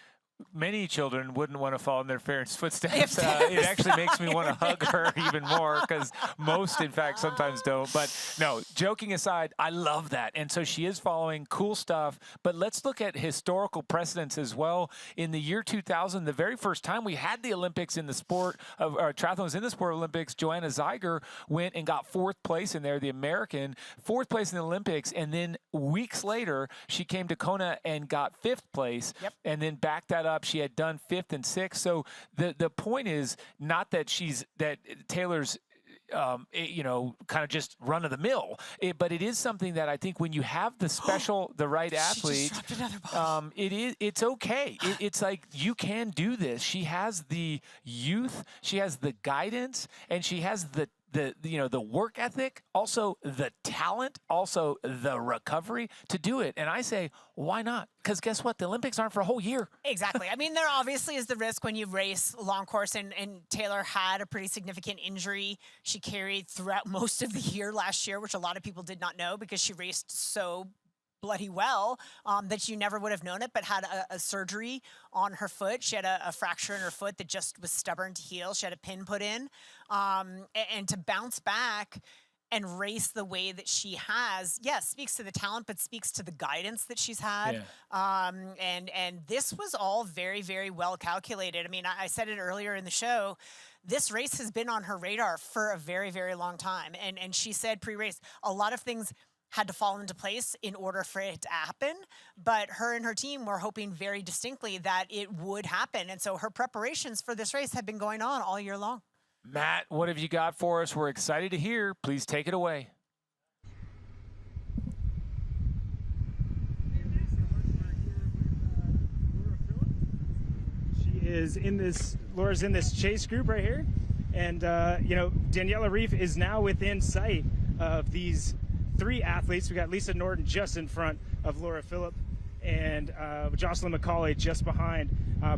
many children wouldn't want to follow in their parents' footsteps. It actually makes me want to hug her even more because most, in fact, sometimes don't. But no, joking aside, I love that. And so she is following cool stuff. But let's look at historical precedents as well. In the year 2000, the very first time we had the Olympics in the sport of triathlon was in the sport Olympics, Joanna Zeiger went and got 4th place in there, the American, 4th place in the Olympics. And then weeks later, she came to Kona and got 5th place and then backed that up. She had done 5th and 6th. So the point is not that Taylor's you know, kind of just run of the mill, but it is something that I think when you have the right athlete, it's okay. It's like you can do this. She has the youth, she has the guidance, and she has the work ethic, also the talent, also the recovery to do it. And I say, why not? Because guess what? The Olympics aren't for a whole year. Exactly. I mean, there obviously is the risk when you race long course, and Taylor had a pretty significant injury she carried throughout most of the year last year, which a lot of people did not know because she raced so bloody well that you never would have known it, but had a surgery on her foot. She had a fracture in her foot that just was stubborn to heal. She had a pin put in. And to bounce back and race the way that she has, yes, speaks to the talent, but speaks to the guidance that she's had. And this was all very, very well calculated. I mean, I said it earlier in the show, this race has been on her radar for a very, very long time. And she said pre-race, a lot of things had to fall into place in order for it to happen. But her and her team were hoping very distinctly that it would happen. And so her preparations for this race have been going on all year long. Matt, what have you got for us? We're excited to hear. Please take it away. Laura's in this chase group right here. And, you know, Daniela Reef is now within sight of these 3 athletes. We got Lisa Norton just in front of Laura Phillip and Jocelyn McCauley just behind.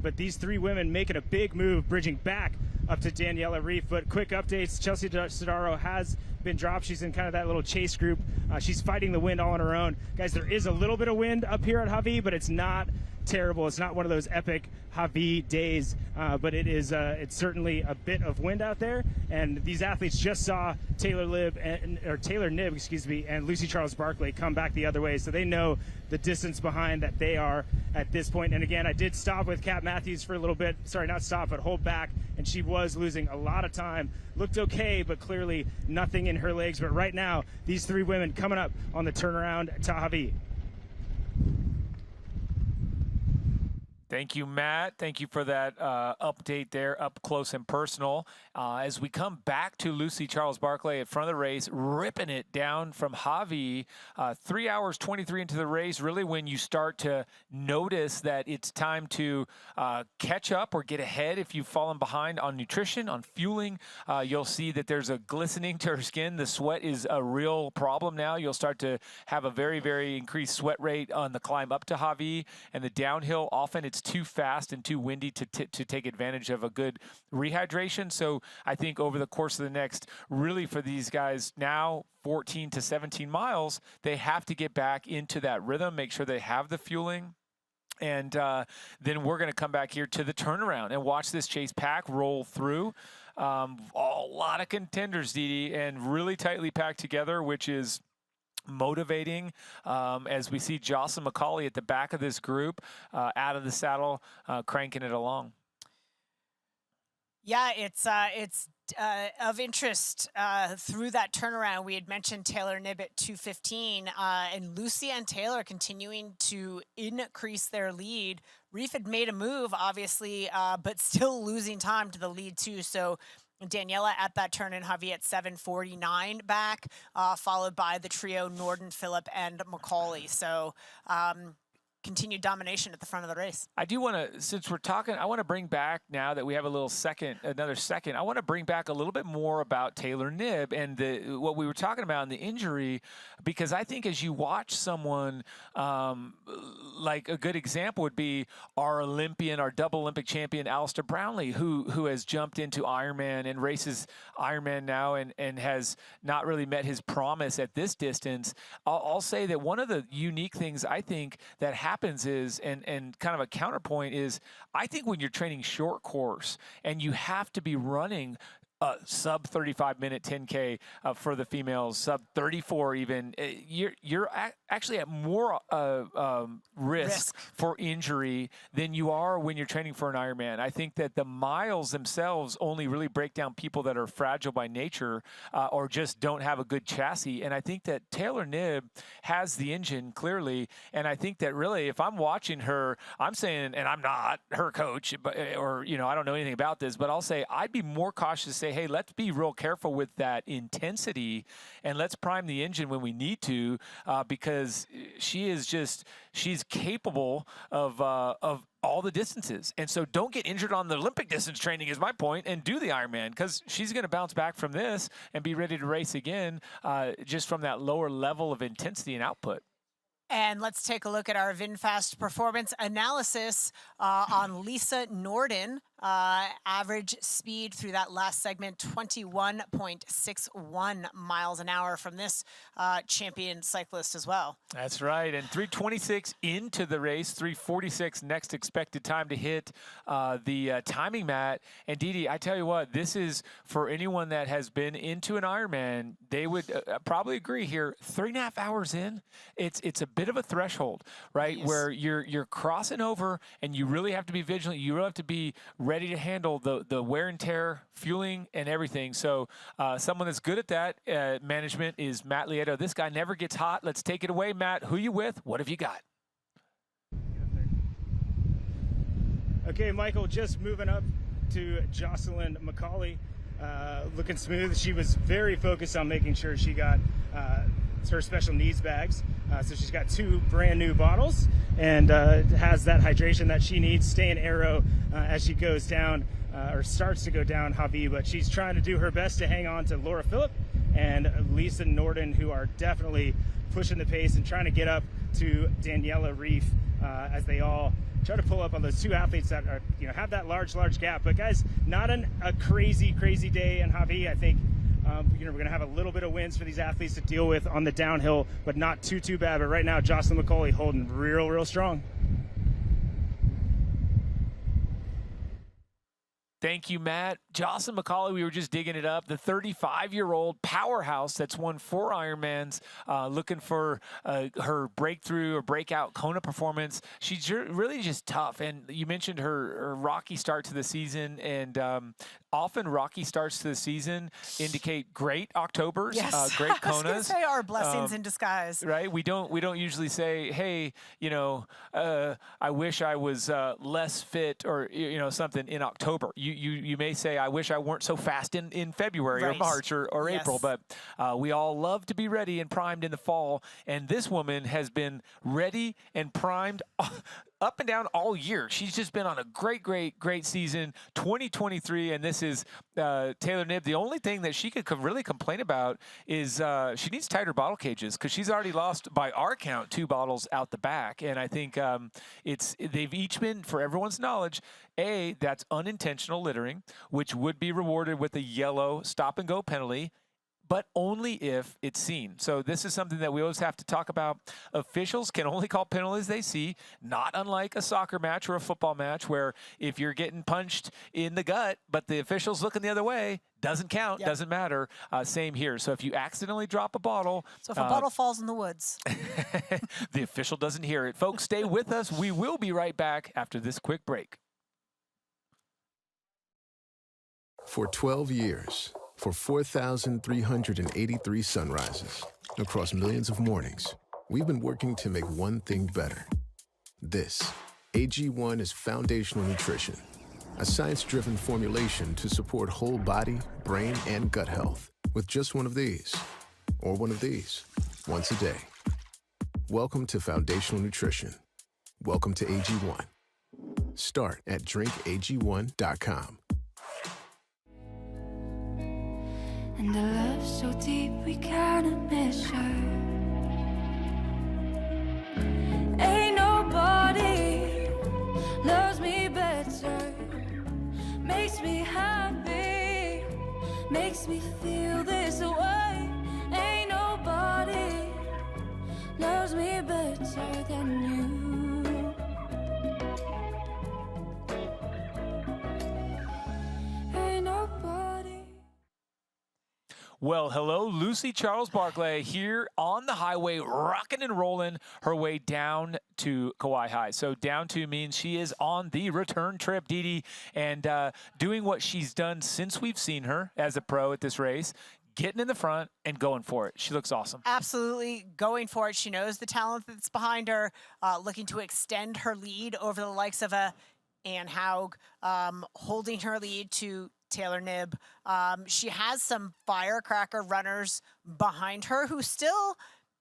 But these 3 women making a big move, bridging back up to Daniela Reef. But quick updates, Chelsea Sodaro has been dropped. She's in kind of that little chase group. She's fighting the wind all on her own. Guys, there is a little bit of wind up here at Hawi, but it's not terrible. It's not one of those epic Hawi days, but it is. It's certainly a bit of wind out there. And these athletes just saw Taylor Knibb, excuse me, and Lucy Charles Barclay come back the other way, so they know the distance behind that they are at this point. And again, I did stop with Kat Matthews for a little bit. Sorry, not stop, but hold back. And she was losing a lot of time. Looked okay, but clearly nothing in her legs. But right now, these 3 women coming up on the turnaround to Hawi. Thank you, Matt. Thank you for that update there, up close and personal. As we come back to Lucy Charles Barclay at front of the race, ripping it down from Hawi, 3 hours 23 into the race, really when you start to notice that it's time to catch up or get ahead if you've fallen behind on nutrition, on fueling. You'll see that there's a glistening to her skin. The sweat is a real problem now. You'll start to have a very, very increased sweat rate on the climb up to Hawi, and the downhill, often it's too fast and too windy to take advantage of a good rehydration. So I think over the course of the next, really for these guys now, 14 to 17 miles, they have to get back into that rhythm, make sure they have the fueling. And then we're going to come back here to the turnaround and watch this chase pack roll through. A lot of contenders, Dee Dee, and really tightly packed together, which is motivating as we see Jocelyn McCauley at the back of this group, out of the saddle, cranking it along. Yeah, it's of interest through that turnaround. We had mentioned Taylor Knibb at 2:15, and Lucy and Taylor continuing to increase their lead. Reef had made a move, obviously, but still losing time to the lead too. So Daniela at that turn in Javi at 7:49 back, followed by the trio Norden, Phillip, and McCauley. So continued domination at the front of the race. I do want to, since we're talking, I want to bring back, now that we have another second, I want to bring back a little bit more about Taylor Knibb and what we were talking about in the injury, because I think as you watch someone, like a good example would be our Olympian, our double Olympic champion, Alistair Brownlee, who has jumped into Ironman and races Ironman now and has not really met his promise at this distance. I'll say that one of the unique things I think that happens is, and kind of a counterpoint is, I think when you're training short course and you have to be running sub 35-minute 10K for the females, sub 34 even, you're actually at more risk for injury than you are when you're training for an Ironman. I think that the miles themselves only really break down people that are fragile by nature or just don't have a good chassis. And I think that Taylor Knibb has the engine clearly. And I think that really, if I'm watching her, I'm saying, and I'm not her coach, but, or, I don't know anything about this, but I'll say I'd be more cautious to say, hey, let's be real careful with that intensity and let's prime the engine when we need to, because she's capable of all the distances. And so don't get injured on the Olympic distance training is my point, and do the Ironman, because she's going to bounce back from this and be ready to race again, just from that lower level of intensity and output. And let's take a look at our VinFast performance analysis on Lisa Norden. Average speed through that last segment, 21.61 miles an hour from this champion cyclist as well. That's right. And 3:26 into the race, 3:46 next expected time to hit the timing mat. And Didi, I tell you what, this is for anyone that has been into an Ironman, they would probably agree here, 3.5 hours in, it's a bit of a threshold, right? Yes. Where you're crossing over and you really have to be vigilant. You really have to be ready to handle the wear and tear, fueling, and everything. So someone that's good at that management is Matt Lieto. This guy never gets hot. Let's take it away, Matt. Who you with? What have you got? Okay, Michael, just moving up to Jocelyn McCauley. Looking smooth. She was very focused on making sure she got her special needs bags. So she's got 2 brand new bottles and has that hydration that she needs, staying aero as she goes down or starts to go down Javi. But she's trying to do her best to hang on to Laura Phillip and Lisa Norden, who are definitely pushing the pace and trying to get up to Daniela Reef as they all try to pull up on those 2 athletes that are, have that large gap. But guys, not a crazy day in Javi. I think we're going to have a little bit of wins for these athletes to deal with on the downhill, but not too bad. But right now, Jocelyn McCauley holding real strong. Thank you, Matt. Jocelyn McCauley, we were just digging it up. The 35-year-old powerhouse that's won 4 Ironmans, looking for her breakthrough or breakout Kona performance. She's really just tough. And you mentioned her rocky start to the season, and often rocky starts to the season indicate great Octobers, yes. Great Konas. I was gonna say our blessings in disguise. Right? We don't usually say, hey, I wish I was less fit or something in October. You may say, I wish I weren't so fast in February or March or yes. April, but we all love to be ready and primed in the fall. And this woman has been ready and primed up and down all year. She's just been on a great season, 2023, and this is Taylor Knibb. The only thing that she could really complain about is she needs tighter bottle cages, because she's already lost, by our count, 2 bottles out the back. And I think they've each been, for everyone's knowledge, that's unintentional littering, which would be rewarded with a yellow stop-and-go penalty. but only if it's seen. So this is something that we always have to talk about. Officials can only call penalties they see, not unlike a soccer match or a football match where if you're getting punched in the gut, but the official's looking the other way, doesn't count, doesn't matter. Same here. So if you accidentally drop a bottle. So if a bottle falls in the woods. The official doesn't hear it. Folks, stay with us. We will be right back after this quick break. For 12 years, for 4,383 sunrises, across millions of mornings, we've been working to make one thing better. This, AG1 is foundational nutrition, a science-driven formulation to support whole body, brain, and gut health with just one of these, or one of these, once a day. Welcome to Foundational Nutrition. Welcome to AG1. Start at drinkag1.com. And a love so deep we cannot measure. Ain't nobody loves me better. Makes me happy, makes me feel this way. Ain't nobody loves me better than you. Ain't nobody. Well, hello, Lucy Charles Barclay here on the highway, rocking and rolling her way down to Kauai High. So down to means she is on the return trip, Didi, and doing what she's done since we've seen her as a pro at this race, getting in the front and going for it. She looks awesome. Absolutely going for it. She knows the talent that's behind her, looking to extend her lead over the likes of a Ann Haug, holding her lead to Taylor Knibb. She has some firecracker runners behind her who still,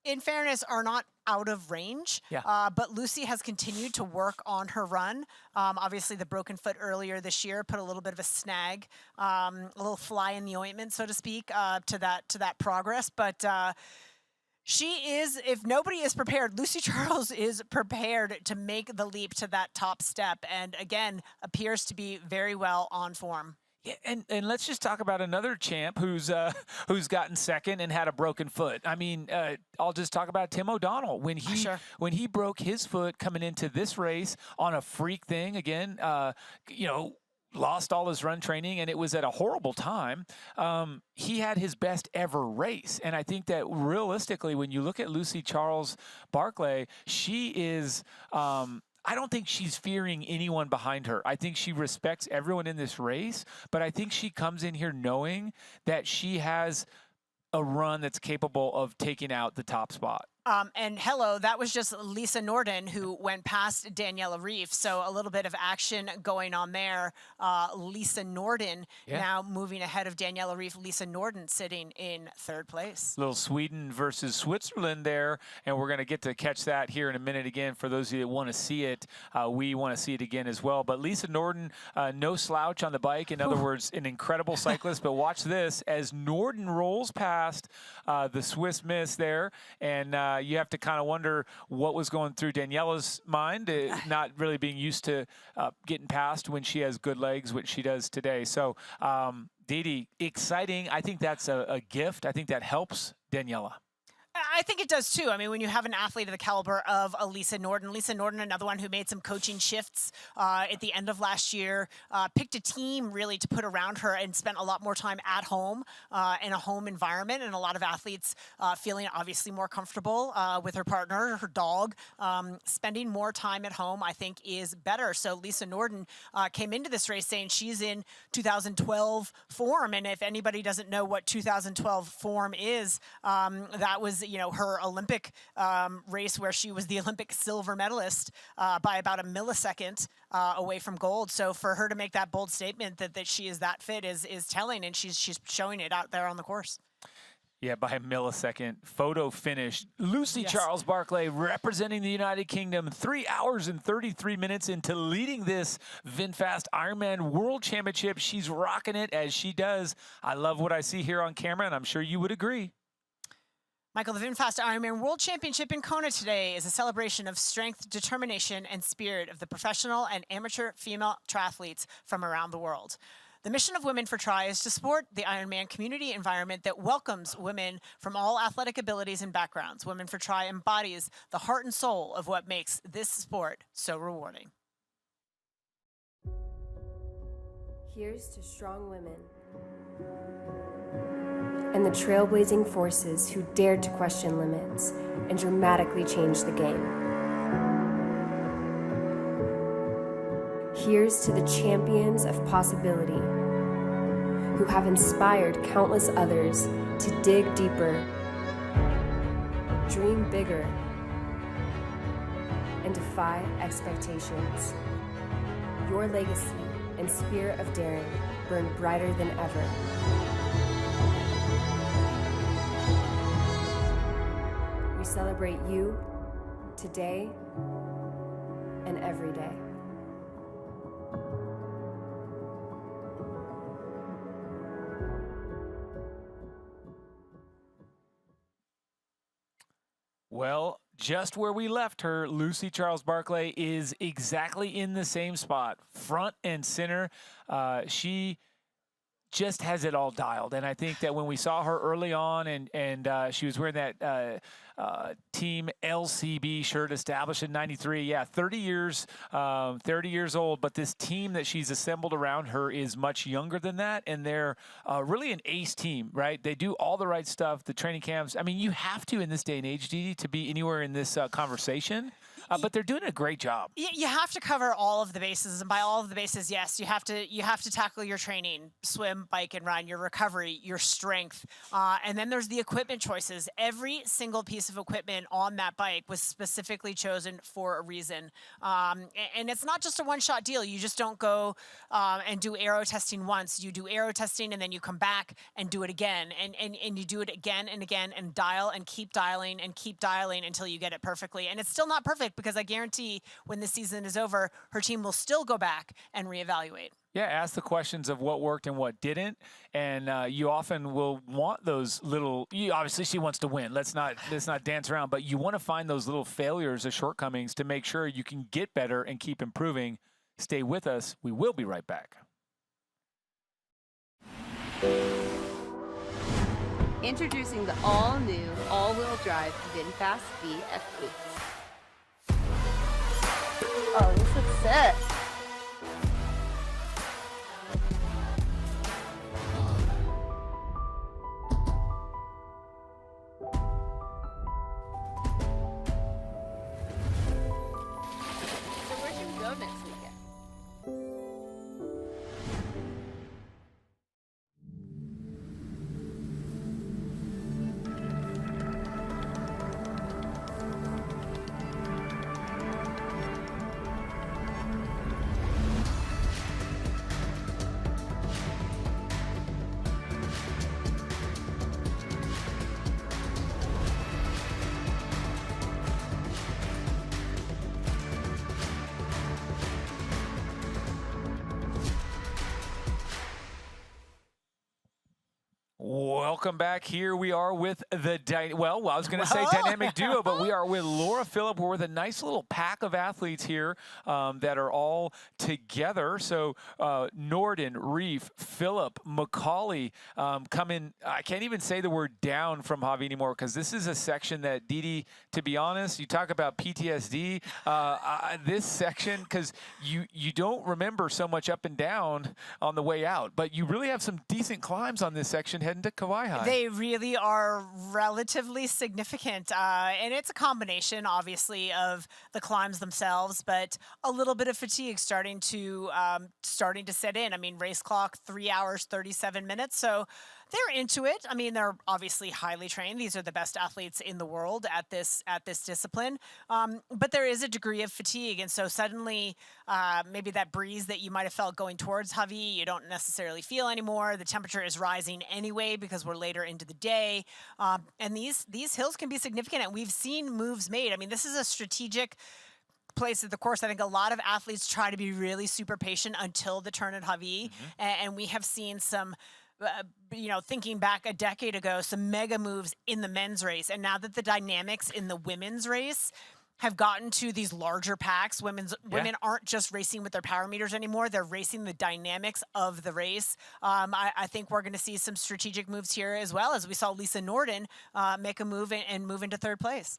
in fairness, are not out of range. But Lucy has continued to work on her run. Obviously, the broken foot earlier this year put a little bit of a snag, a little fly in the ointment, so to speak, to that progress. But she is, if nobody is prepared, Lucy Charles is prepared to make the leap to that top step. And again, appears to be very well on form. Yeah, and let's just talk about another champ who's gotten second and had a broken foot. I mean, I'll just talk about Tim O'Donnell. When he broke his foot coming into this race on a freak thing, again, lost all his run training, and it was at a horrible time. He had his best ever race. And I think that realistically, when you look at Lucy Charles Barclay, she is I don't think she's fearing anyone behind her. I think she respects everyone in this race, but I think she comes in here knowing that she has a run that's capable of taking out the top spot. And hello, that was just Lisa Norden who went past Daniela Reef. So a little bit of action going on there. Lisa Norden now moving ahead of Daniela Reef. Lisa Norden sitting in third place. Little Sweden versus Switzerland there. And we're going to get to catch that here in a minute again. For those of you that want to see it, we want to see it again as well. But Lisa Norden, no slouch on the bike. In other words, an incredible cyclist. But watch this as Norden rolls past the Swiss Miss there. And you have to kind of wonder what was going through Daniela's mind, not really being used to getting past when she has good legs, which she does today. So, Didi, exciting. I think that's a gift. I think that helps Daniela. I think it does too. I mean, when you have an athlete of the caliber of Lisa Norden, another one who made some coaching shifts at the end of last year, picked a team really to put around her and spent a lot more time at home in a home environment. And a lot of athletes feeling obviously more comfortable with her partner, her dog. Spending more time at home, I think, is better. So Lisa Norden came into this race saying she's in 2012 form. And if anybody doesn't know what 2012 form is, that was her Olympic race where she was the Olympic silver medalist by about a millisecond away from gold. So for her to make that bold statement that she is that fit is telling, and she's showing it out there on the course. Yeah, by a millisecond. Photo finish. Lucy Charles Barclay representing the United Kingdom 3 hours and 33 minutes into leading this VinFast Ironman World Championship. She's rocking it as she does. I love what I see here on camera, and I'm sure you would agree. Michael, the VinFast Ironman World Championship in Kona today is a celebration of strength, determination, and spirit of the professional and amateur female triathletes from around the world. The mission of Women for Tri is to support the Ironman community environment that welcomes women from all athletic abilities and backgrounds. Women for Tri embodies the heart and soul of what makes this sport so rewarding. Here's to strong women and the trailblazing forces who dared to question limits and dramatically change the game. Here's to the champions of possibility who have inspired countless others to dig deeper, dream bigger, and defy expectations. Your legacy and spirit of daring burn brighter than ever. We celebrate you today and every day. Well, just where we left her, Lucy Charles Barclay is exactly in the same spot, front and center. She just has it all dialed. And I think that when we saw her early on and she was wearing that Team LCB shirt established in '93, yeah, 30 years old, but this team that she's assembled around her is much younger than that, and they're really an ace team, right? They do all the right stuff, the training camps. I mean, you have to in this day and age, Didi, to be anywhere in this conversation. But they're doing a great job. You have to cover all of the bases, and by all of the bases, yes, you have to tackle your training, swim, bike, and run, your recovery, your strength, and then there's the equipment choices. Every single piece of equipment on that bike was specifically chosen for a reason, and it's not just a one-shot deal. You just don't go and do aero testing once. You do aero testing, and then you come back and do it again, and you do it again and again, and dial and keep dialing until you get it perfectly. And it's still not perfect, because I guarantee when the season is over, her team will still go back and reevaluate. Yeah, ask the questions of what worked and what didn't, and you often will want those little. Obviously, she wants to win. Let's not dance around. But you want to find those little failures or shortcomings to make sure you can get better and keep improving. Stay with us. We will be right back. Introducing the all-new, all-wheel drive VinFast VF8. Oh, this looks sick. So where should we go next weekend? Welcome back. Here we are with the, I was going to say dynamic duo, but we are with Laura Phillip. We're with a nice little pack of athletes here that are all together. So Norden, Reef, Phillip, Macaulay come in. I can't even say the word down from Javi anymore, because this is a section that, Didi, to be honest, you talk about PTSD. This section, because you don't remember so much up and down on the way out, but you really have some decent climbs on this section heading to Kauai High. They really are relatively significant, and it's a combination, obviously, of the climbs themselves, but a little bit of fatigue starting to set in. I mean, race clock 3 hours 37 minutes, so they're into it. I mean, they're obviously highly trained. These are the best athletes in the world at this discipline. But there is a degree of fatigue, and so suddenly, maybe that breeze that you might have felt going towards Javi, you don't necessarily feel anymore. The temperature is rising anyway because we're later into the day, and these hills can be significant. And we've seen moves made. I mean, this is a strategic place at the course. I think a lot of athletes try to be really super patient until the turn at Javi, and we have seen some. Thinking back a decade ago, some mega moves in the men's race. And now that the dynamics in the women's race have gotten to these larger packs. Women aren't just racing with their power meters anymore. They're racing the dynamics of the race. I think we're going to see some strategic moves here as well, as we saw Lisa Norden make a move and move into third place.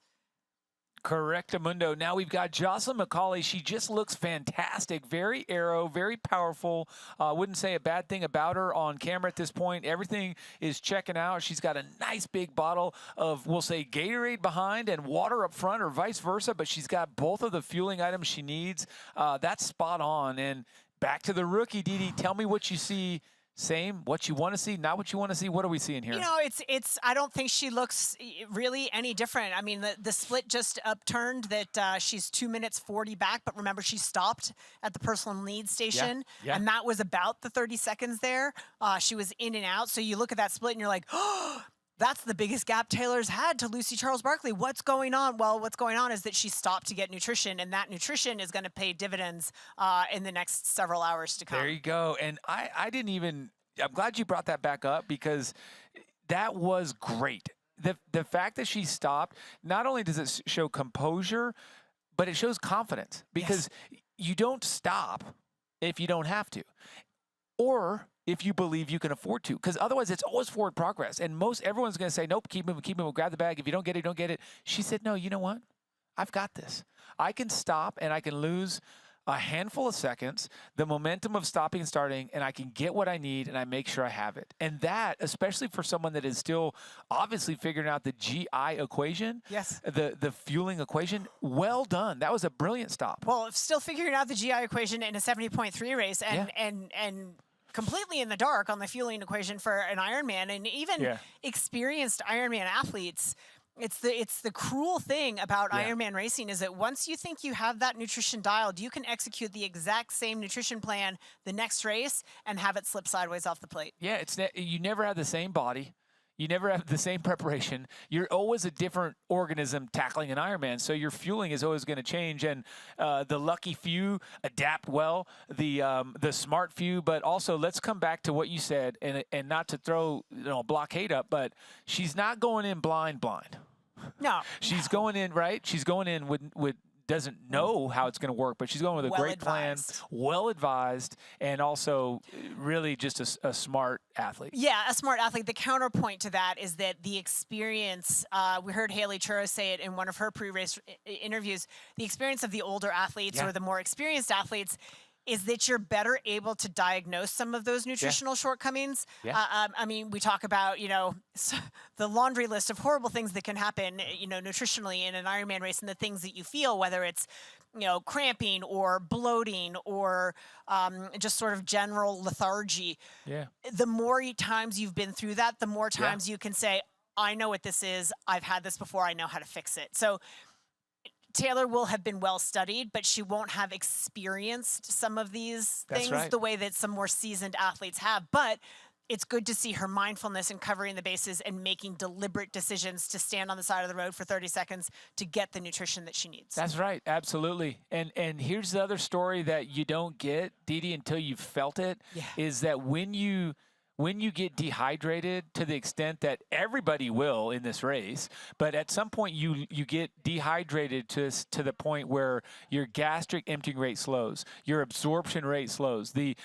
Correctamundo. Now we've got Jocelyn McCauley. She just looks fantastic. Very aero, very powerful. Wouldn't say a bad thing about her on camera at this point. Everything is checking out. She's got a nice big bottle of, we'll say, Gatorade behind and water up front, or vice versa, but she's got both of the fueling items she needs. That's spot on. And back to the rookie, Didi. Tell me what you see. Same, what you want to see, not what you want to see. What are we seeing here? You know, it's. I don't think she looks really any different. I mean, the split just upturned that she's 2 minutes 40 back, but remember she stopped at the personal lead station, and that was about the 30 seconds there. She was in and out. So you look at that split and you're like, oh, that's the biggest gap Taylor's had to Lucy Charles-Barkley. What's going on? Well, what's going on is that she stopped to get nutrition, and that nutrition is going to pay dividends in the next several hours to come. There you go. And I didn't even, I'm glad you brought that back up, because that was great. The fact that she stopped, not only does it show composure, but it shows confidence, because you don't stop if you don't have to, or if you believe you can afford to, because otherwise it's always forward progress. And everyone's going to say, nope, keep moving, grab the bag. If you don't get it, don't get it. She said, no, you know what? I've got this. I can stop and I can lose a handful of seconds, the momentum of stopping and starting, and I can get what I need, and I make sure I have it. And that, especially for someone that is still obviously figuring out the GI equation, the fueling equation, well done. That was a brilliant stop. Well, still figuring out the GI equation in a 70.3 race, and completely in the dark on the fueling equation for an Ironman, and even experienced Ironman athletes. It's the cruel thing about Ironman racing is that once you think you have that nutrition dialed, you can execute the exact same nutrition plan the next race and have it slip sideways off the plate. Yeah, you never have the same body. You never have the same preparation. You're always a different organism tackling an Ironman, so your fueling is always going to change. And the lucky few adapt well, the smart few. But also, let's come back to what you said, and not to throw blockade up, but she's not going in blind. No, she's going in right. She's going in with doesn't know how it's going to work, but she's going with a great plan, well advised, and also really just a smart athlete. Yeah, a smart athlete. The counterpoint to that is that the experience, we heard Haley Churro say it in one of her pre-race interviews, the experience of the older athletes or the more experienced athletes is that you're better able to diagnose some of those nutritional shortcomings. I mean, we talk about, the laundry list of horrible things that can happen, nutritionally in an Ironman race, and the things that you feel, whether it's, cramping or bloating or just sort of general lethargy. Yeah. The more times you've been through that, the more times you can say, I know what this is. I've had this before. I know how to fix it. So Taylor will have been well studied, but she won't have experienced some of these things the way that some more seasoned athletes have. But it's good to see her mindfulness in covering the bases and making deliberate decisions to stand on the side of the road for 30 seconds to get the nutrition that she needs. That's right. Absolutely. And here's the other story that you don't get, Didi, until you've felt it, is that when you get dehydrated, to the extent that everybody will in this race, but at some point you get dehydrated to the point where your gastric emptying rate slows, your absorption rate slows, the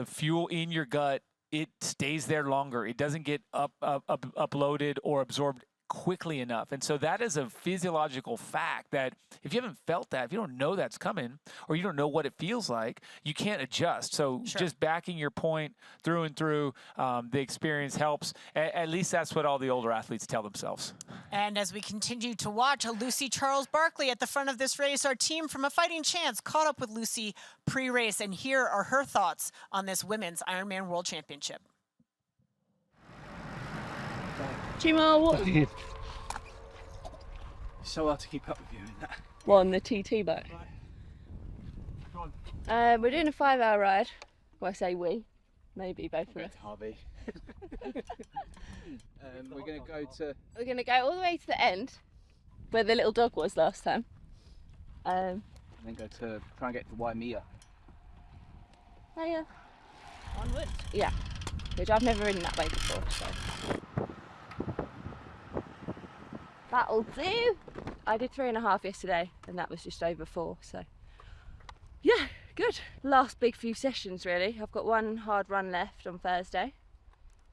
fuel in your gut, it stays there longer. It doesn't get uploaded or absorbed quickly enough. And so that is a physiological fact that if you haven't felt that, if you don't know that's coming, or you don't know what it feels like, you can't adjust. So just backing your point through and through, the experience helps. At least that's what all the older athletes tell themselves. And as we continue to watch Lucy Charles-Barkley at the front of this race, our team from A Fighting Chance caught up with Lucy pre-race, and here are her thoughts on this Women's Ironman World Championship. Chima, what? It's so hard to keep up with you in that. What, on the TT bike? We're doing a 5-hour ride. Well, I say we. Maybe both of us. Harvey. We're going to go to... We're going to go all the way to the end, where the little dog was last time. And then go to try and get to Waimea. Oh yeah. Onward. Yeah. Which I've never ridden that way before, so... That'll do. I did 3.5 yesterday, and that was just over 4. So yeah, good. Last big few sessions really. I've got one hard run left on Thursday,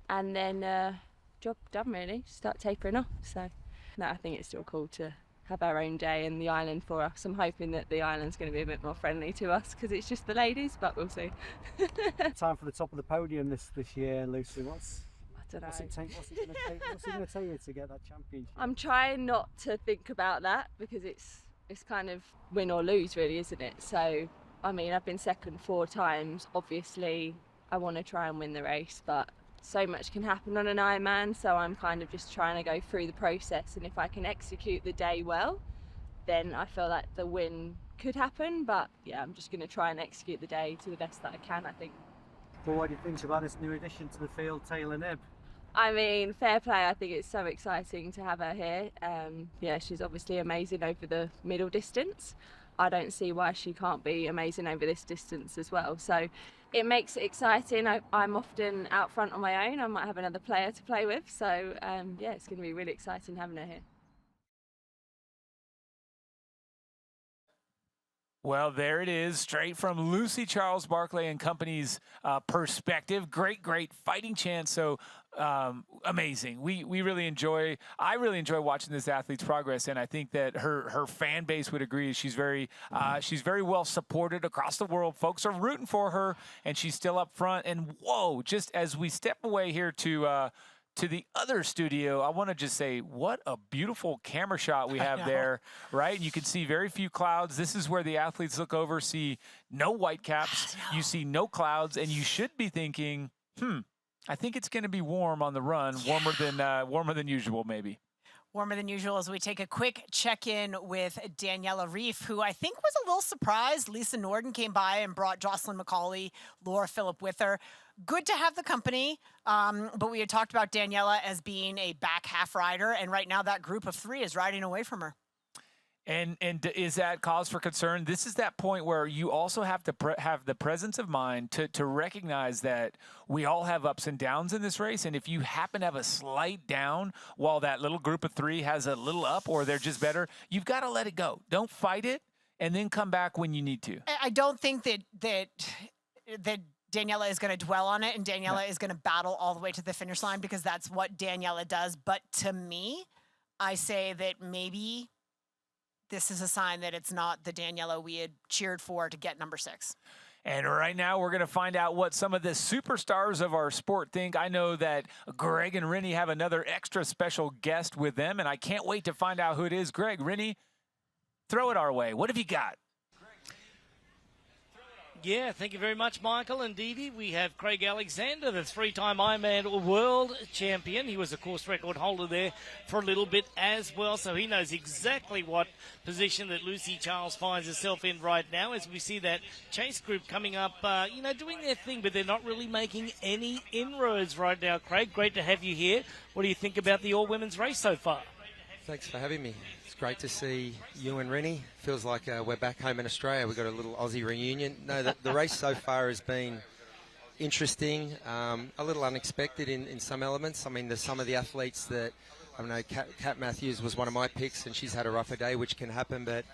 and then job done really. Start tapering off. So no, I think it's still cool to have our own day and the island for us. I'm hoping that the island's going to be a bit more friendly to us because it's just the ladies, but we'll see. Time for the top of the podium this year, Lucy. I don't know. What's it going to take you to get that championship? I'm trying not to think about that because it's kind of win or lose really, isn't it? So I mean, I've been second 4 times. Obviously I want to try and win the race, but so much can happen on an Ironman, so I'm kind of just trying to go through the process, and if I can execute the day well, then I feel like the win could happen. But yeah, I'm just going to try and execute the day to the best that I can, I think. Well, what do you think about this new addition to the field, Taylor Knibb? I mean, fair play. I think it's so exciting to have her here. Yeah, she's obviously amazing over the middle distance. I don't see why she can't be amazing over this distance as well. So it makes it exciting. I'm often out front on my own. I might have another player to play with. So yeah, it's going to be really exciting having her here. Well, there it is, straight from Lucy Charles Barclay and company's perspective. Great fighting chance. So amazing. I really enjoy watching this athlete's progress, and I think that her fan base would agree. She's very well supported across the world. Folks are rooting for her, and she's still up front. And whoa, just as we step away here to the other studio, I want to just say what a beautiful camera shot we have there, right? You can see very few clouds. This is where the athletes look over, see no white caps, you see no clouds, and you should be thinking, I think it's going to be warm on the run, warmer than usual maybe. Warmer than usual as we take a quick check-in with Daniela Reef, who I think was a little surprised. Lisa Norden came by and brought Jocelyn McCauley, Laura Phillip with her. Good to have the company, but we had talked about Daniela as being a back half rider, and right now that group of 3 is riding away from her. And is that cause for concern? This is that point where you also have to have the presence of mind to recognize that we all have ups and downs in this race. And if you happen to have a slight down while that little group of 3 has a little up, or they're just better, you've got to let it go. Don't fight it, and then come back when you need to. I don't think that Daniela is going to dwell on it, and Daniela is going to battle all the way to the finish line, because that's what Daniela does. But to me, I say that maybe this is a sign that it's not the Daniela we had cheered for to get number 6. And right now we're going to find out what some of the superstars of our sport think. I know that Greg and Rennie have another extra special guest with them, and I can't wait to find out who it is. Greg, Rennie, throw it our way. What have you got? Yeah, thank you very much, Michael and Dee Dee. We have Craig Alexander, the 3-time Ironman World Champion. He was a course record holder there for a little bit as well, so he knows exactly what position that Lucy Charles finds herself in right now, as we see that chase group coming up, doing their thing, but they're not really making any inroads right now. Craig, great to have you here. What do you think about the all-women's race so far? Thanks for having me. It's great to see you and Rennie. Feels like we're back home in Australia. We've got a little Aussie reunion. No, the race so far has been interesting, a little unexpected in some elements. I mean, there's some of the athletes that, I don't know, Kat Matthews was one of my picks, and she's had a rougher day, which can happen. But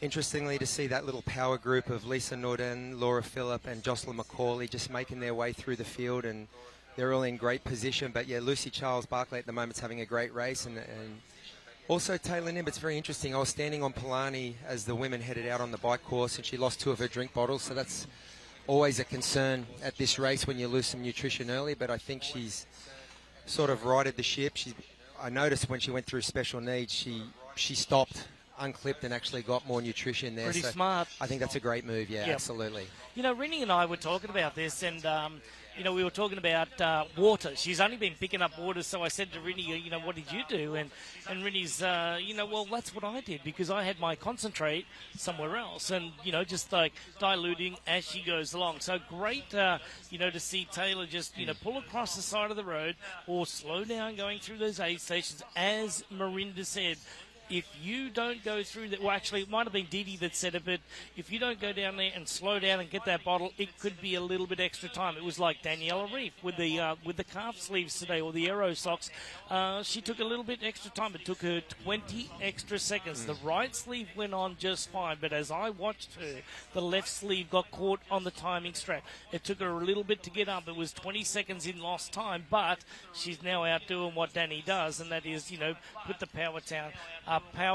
interestingly, to see that little power group of Lisa Norden, Laura Phillip, and Jocelyn McCauley just making their way through the field, and they're all in great position. But yeah, Lucy Charles Barclay at the moment's having a great race, and also Taylor Knibb. It's very interesting. I was standing on Palani as the women headed out on the bike course, and she lost 2 of her drink bottles, so that's always a concern at this race when you lose some nutrition early. But I think she's sort of righted the ship. I noticed when she went through special needs, she stopped, unclipped, and actually got more nutrition there. Pretty smart. I think that's a great move, yeah, absolutely. You know, Rennie and I were talking about this, and we were talking about water. She's only been picking up water, so I said to Rennie, what did you do? And Rennie's, well, that's what I did, because I had my concentrate somewhere else, and, just like diluting as she goes along. So great, to see Taylor just, pull across the side of the road or slow down going through those aid stations. As Marinda said, if you don't go through that, well, actually, it might have been Didi that said it, but if you don't go down there and slow down and get that bottle, it could be a little bit extra time. It was like Daniela Reef with the calf sleeves today, or the aero socks. She took a little bit extra time. It took her 20 extra seconds. The right sleeve went on just fine, but as I watched her, the left sleeve got caught on the timing strap. It took her a little bit to get up. It was 20 seconds in lost time, but she's now out doing what Danny does, and that is, put the power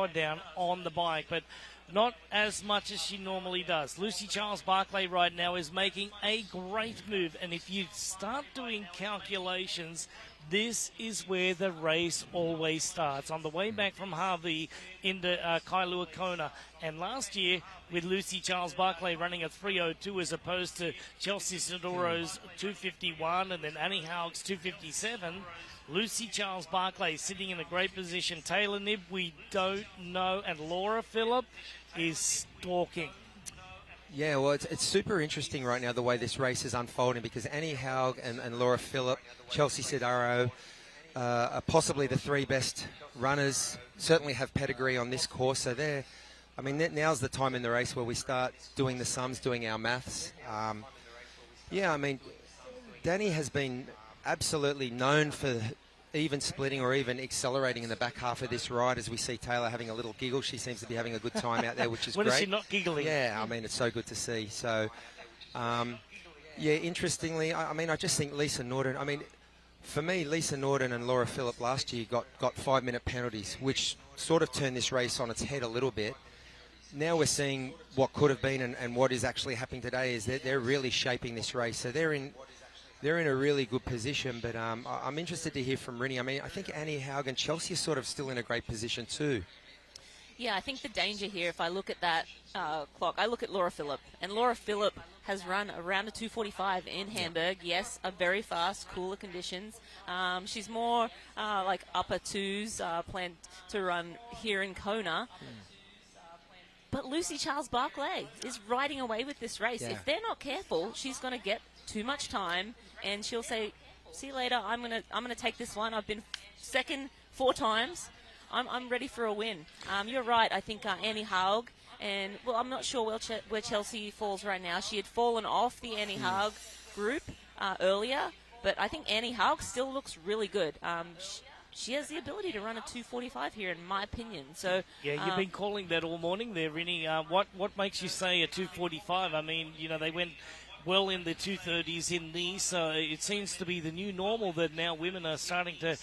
down on the bike. But not as much as she normally does. Lucy Charles-Barclay right now is making a great move, and if you start doing calculations, this is where the race always starts. On the way back from Harvey into Kailua Kona, and last year with Lucy Charles-Barclay running a 3:02 as opposed to Chelsea Sidoro's 2:51 and then Annie Haug's 2:57, Lucy Charles-Barclay sitting in a great position. Taylor Knibb, we don't know, and Laura Phillip is stalking. Yeah, well, it's super interesting right now the way this race is unfolding, because Annie Haug and Laura Phillip, Chelsea Sidaro are possibly the three best runners, certainly have pedigree on this course. So now's the time in the race where we start doing the sums, doing our maths. Danny has been absolutely known for even splitting or even accelerating in the back half of this ride. As we see Taylor having a little giggle, she seems to be having a good time out there, which is when great. When is she not giggling? Yeah, it's so good to see. So, interestingly, I just think Lisa Norden, for me, Lisa Norden and Laura Phillip last year got 5-minute penalties, which sort of turned this race on its head a little bit. Now we're seeing what could have been and what is actually happening today is they're really shaping this race. So they're in a really good position, but I'm interested to hear from Rinny. I think Annie Haug and Chelsea are sort of still in a great position too. Yeah, I think the danger here, if I look at that clock, I look at Laura Phillip, and Laura Phillip has run around a 2:45 in Hamburg. Yes, a very fast, cooler conditions. She's more like upper twos, planned to run here in Kona. But Lucy Charles-Barclay is riding away with this race. Yeah. If they're not careful, she's going to get too much time, and she'll say, "See you later. I'm gonna take this one. I've been second 4 times. I'm ready for a win." You're right. I think Annie Haug, and I'm not sure where Chelsea falls right now. She had fallen off the Annie Haug group earlier, but I think Annie Haug still looks really good. She has the ability to run a 2:45 here, in my opinion. So yeah, you've been calling that all morning there, Rinny. What makes you say a 2:45? They went well in the 2:30s in these, so it seems to be the new normal that now women are starting to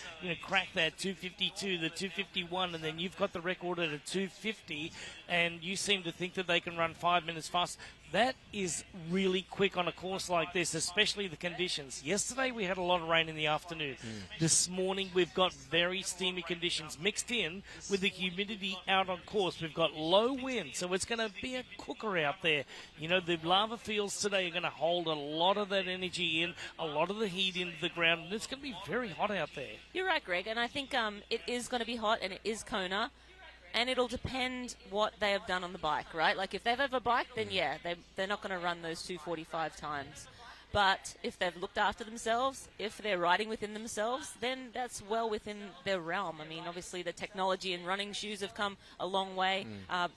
crack that 2:52, the 2:51, and then you've got the record at a 2:50, and you seem to think that they can run 5 minutes fast. That is really quick on a course like this, especially the conditions. Yesterday we had a lot of rain in the afternoon. This morning we've got very steamy conditions mixed in with the humidity out on course. We've got low wind, so it's going to be a cooker out there. The lava fields today are going to hold a lot of that energy in, a lot of the heat into the ground, and it's going to be very hot out there. You're right, Greg, and I think it is going to be hot, and it is Kona. And it'll depend what they have done on the bike, right? Like if they've ever biked, then yeah, they're not going to run those 2:45 times. But if they've looked after themselves, if they're riding within themselves, then that's well within their realm. Obviously the technology in running shoes have come a long way.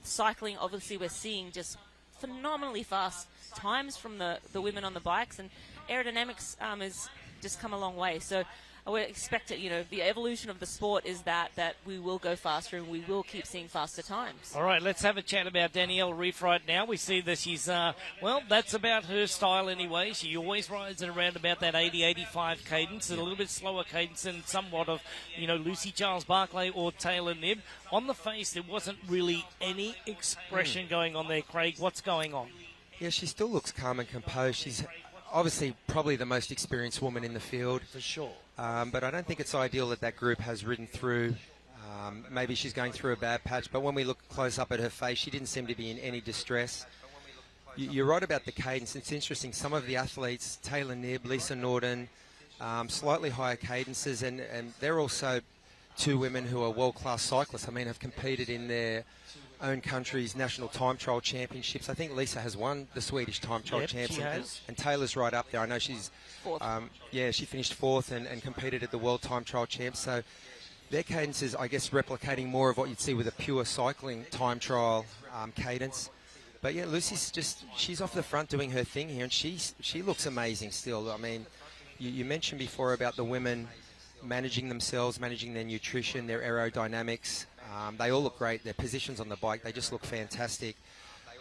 Cycling, obviously we're seeing just phenomenally fast times from the women on the bikes, and aerodynamics has just come a long way. So I would expect it, the evolution of the sport is that we will go faster and we will keep seeing faster times. All right, let's have a chat about Danielle Reef right now. We see that she's, that's about her style anyway. She always rides at around about that 80-85 cadence, a little bit slower cadence than somewhat of, Lucy Charles-Barclay or Taylor Knibb. On the face, there wasn't really any expression going on there, Craig. What's going on? Yeah, she still looks calm and composed. She's obviously probably the most experienced woman in the field. For sure. But I don't think it's ideal that group has ridden through. Maybe she's going through a bad patch, but when we look close up at her face, she didn't seem to be in any distress. You're right about the cadence. It's interesting. Some of the athletes, Taylor Knibb, Lisa Norden, slightly higher cadences, and they're also 2 women who are world-class cyclists. Have competed in their own country's national time trial championships. I think Lisa has won the Swedish time trial champs, and Taylor's right up there. I know she's 4th. She finished 4th and competed at the World Time Trial Champs. So their cadence is, I guess, replicating more of what you'd see with a pure cycling time trial cadence. But yeah, Lucy's she's off the front doing her thing here, and she looks amazing still. I mean, you mentioned before about the women managing themselves, managing their nutrition, their aerodynamics. They all look great. Their positions on the bike, they just look fantastic.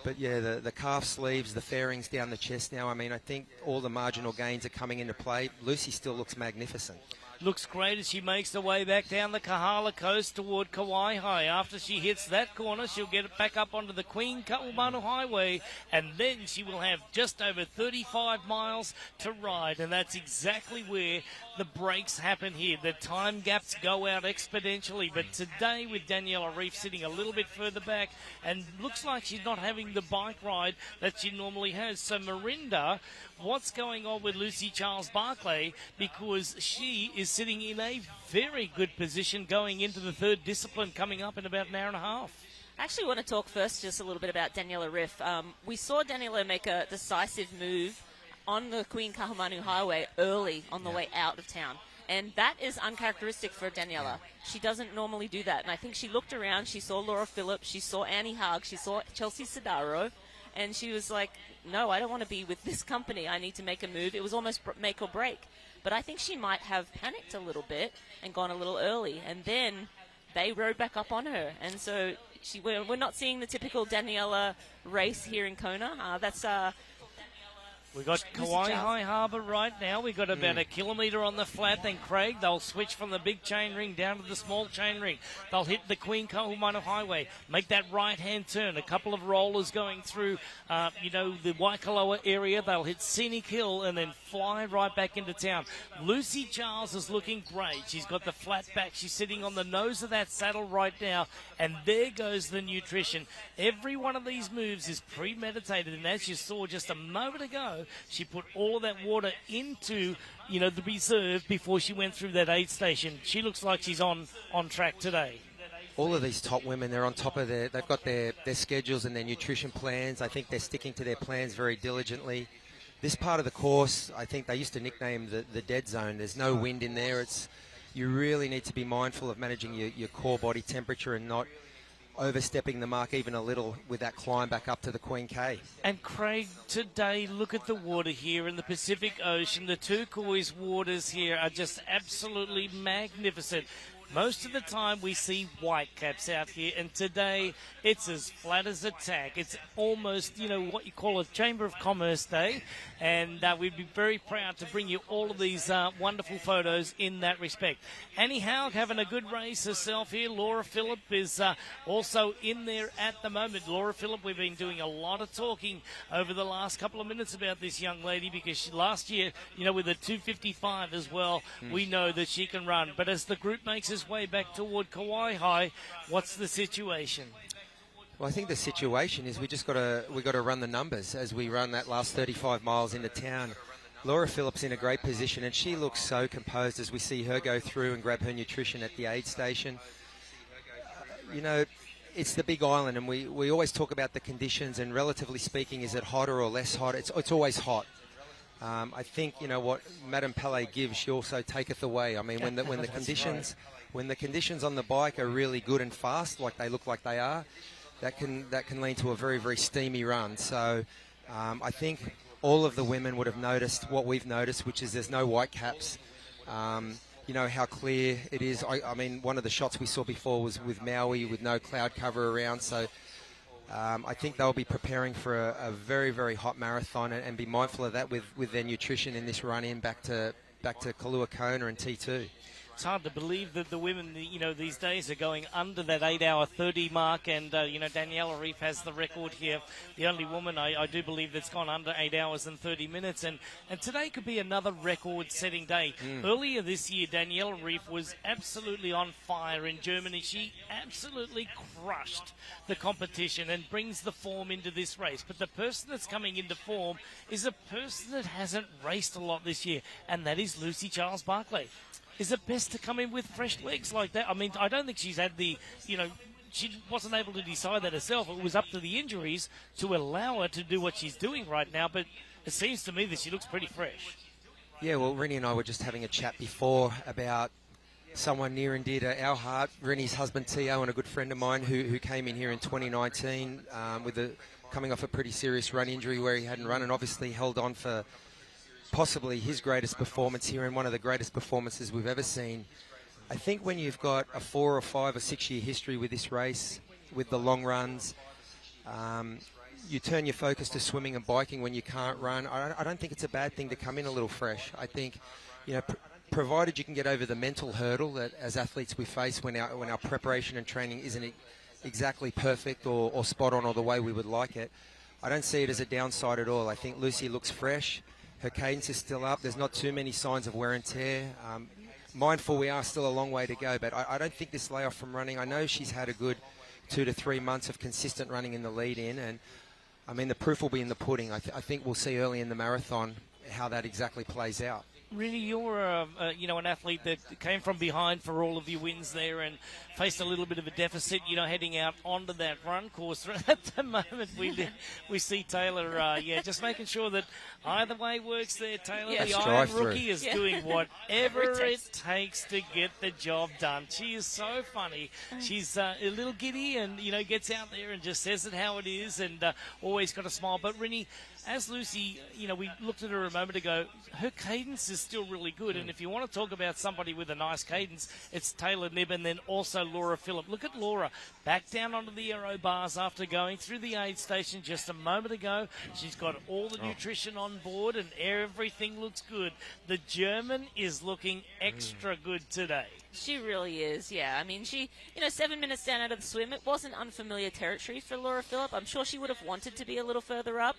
But yeah, the calf sleeves, the fairings down the chest now, I mean, I think all the marginal gains are coming into play. Lucy still looks magnificent. Looks great as she makes her way back down the Kahala coast toward Kauai. After she hits that corner, she'll get it back up onto the Queen Kahumanu Highway, and then she will have just over 35 miles to ride, and that's exactly where the breaks happen here. The time gaps go out exponentially, but today with Daniela Ryf sitting a little bit further back, and looks like she's not having the bike ride that she normally has. So Marinda, what's going on with Lucy Charles-Barclay? Because she is sitting in a very good position going into the third discipline coming up in about an hour and a half. I actually want to talk first just a little bit about Daniela Ryf. We saw Daniela make a decisive move on the Queen Kahumanu Highway early on the way out of town. And that is uncharacteristic for Daniela. She doesn't normally do that. And I think she looked around, she saw Laura Phillips, she saw Annie Haag, she saw Chelsea Sodaro, and she was like, no, I don't want to be with this company. I need to make a move. It was almost make or break. But I think she might have panicked a little bit and gone a little early. And then they rode back up on her. And so we're not seeing the typical Daniela race here in Kona. We've got Kauai High Harbour right now. We've got about a kilometre on the flat. Then Craig, they'll switch from the big chain ring down to the small chain ring. They'll hit the Queen Kahumanu Highway, make that right-hand turn. A couple of rollers going through, the Waikoloa area. They'll hit Scenic Hill and then fly right back into town. Lucy Charles is looking great. She's got the flat back. She's sitting on the nose of that saddle right now. And there goes the nutrition. Every one of these moves is premeditated. And as you saw just a moment ago, she put all of that water into, the reserve before she went through that aid station. She looks like she's on track today. All of these top women, they're on top of they've got their schedules and their nutrition plans. I think they're sticking to their plans very diligently. This part of the course, I think they used to nickname the dead zone. There's no wind in there. You really need to be mindful of managing your core body temperature and not overstepping the mark even a little with that climb back up to the Queen K. And Craig, today, look at the water here in the Pacific Ocean. The turquoise waters here are just absolutely magnificent. Most of the time we see white caps out here, and today it's as flat as a tack. It's almost, what you call a Chamber of Commerce day, and we'd be very proud to bring you all of these wonderful photos in that respect. Annie Haug having a good race herself here. Laura Phillip is also in there at the moment. Laura Phillip, we've been doing a lot of talking over the last couple of minutes about this young lady because last year, with a 2:55 as well, we know that she can run. But as the group makes its way back toward Kauai High, what's the situation? Well, I think the situation is we got to run the numbers as we run that last 35 miles into town. Laura Phillips in a great position, and she looks so composed as we see her go through and grab her nutrition at the aid station. It's the Big Island, and we always talk about the conditions, and relatively speaking, is it hotter or less hot? It's always hot. I think, what Madame Palais gives, she also taketh away. I mean, when the conditions... Right. When the conditions on the bike are really good and fast, like they look like they are, that can lead to a very, very steamy run. So I think all of the women would have noticed what we've noticed, which is there's no white caps. How clear it is. I mean, one of the shots we saw before was with Maui with no cloud cover around. So I think they'll be preparing for a very, very hot marathon and be mindful of that with their nutrition in this run in back to Kailua Kona and T2. It's hard to believe that the women, these days are going under that 8-hour 30 mark, and, Daniela Ryf has the record here. The only woman, I do believe, that's gone under 8 hours and 30 minutes, and today could be another record-setting day. Earlier this year, Daniela Ryf was absolutely on fire in Germany. She absolutely crushed the competition and brings the form into this race. But the person that's coming into form is a person that hasn't raced a lot this year, and that is Lucy Charles-Barclay. Is it best to come in with fresh legs like that? I mean, I don't think she's had she wasn't able to decide that herself. It was up to the injuries to allow her to do what she's doing right now, but it seems to me that she looks pretty fresh. Yeah, well, Rennie and I were just having a chat before about someone near and dear to our heart, Rennie's husband Tio, and a good friend of mine who came in here in 2019 coming off a pretty serious run injury where he hadn't run, and obviously held on for possibly his greatest performance here and one of the greatest performances we've ever seen. I think when you've got a 4 or 5 or 6 year history with this race, with the long runs, you turn your focus to swimming and biking when you can't run. I don't think it's a bad thing to come in a little fresh. I think, you know, provided you can get over the mental hurdle that as athletes we face when our preparation and training isn't exactly perfect or spot on or the way we would like it, I don't see it as a downside at all. I think Lucy looks fresh. Her cadence is still up. There's not too many signs of wear and tear. Mindful we are still a long way to go, but I don't think this layoff from running, I know she's had a good 2 to 3 months of consistent running in the lead-in, and I mean, the proof will be in the pudding. I think we'll see early in the marathon how that exactly plays out. Really, you're an athlete that came from behind for all of your wins there and faced a little bit of a deficit, heading out onto that run course. At the moment, we see Taylor, just making sure that either way works there. Taylor, the Iron Rookie, is doing whatever it takes to get the job done. She is so funny. She's a little giddy and, gets out there and just says it how it is and always got a smile. But, Rennie, as Lucy, we looked at her a moment ago, her cadence is still really good. And if you want to talk about somebody with a nice cadence, it's Taylor Knibb and then also Laura Phillip. Look at Laura back down onto the aero bars after going through the aid station just a moment ago. She's got all the nutrition on board and everything looks good. The German is looking extra good today. She really is, yeah. I mean, she, 7 minutes down out of the swim, it wasn't unfamiliar territory for Laura Phillip. I'm sure she would have wanted to be a little further up.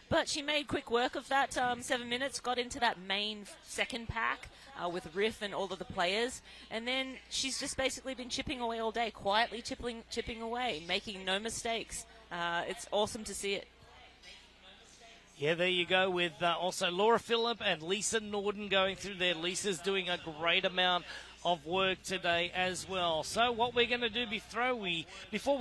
But she made quick work of that 7 minutes, got into that main second pack with Riff and all of the players. And then she's just basically been chipping away all day, quietly chipping away, making no mistakes. It's awesome to see it. Yeah, there you go with also Laura Phillip and Lisa Norden going through there. Lisa's doing a great amount of work today as well. So what we're going to do before we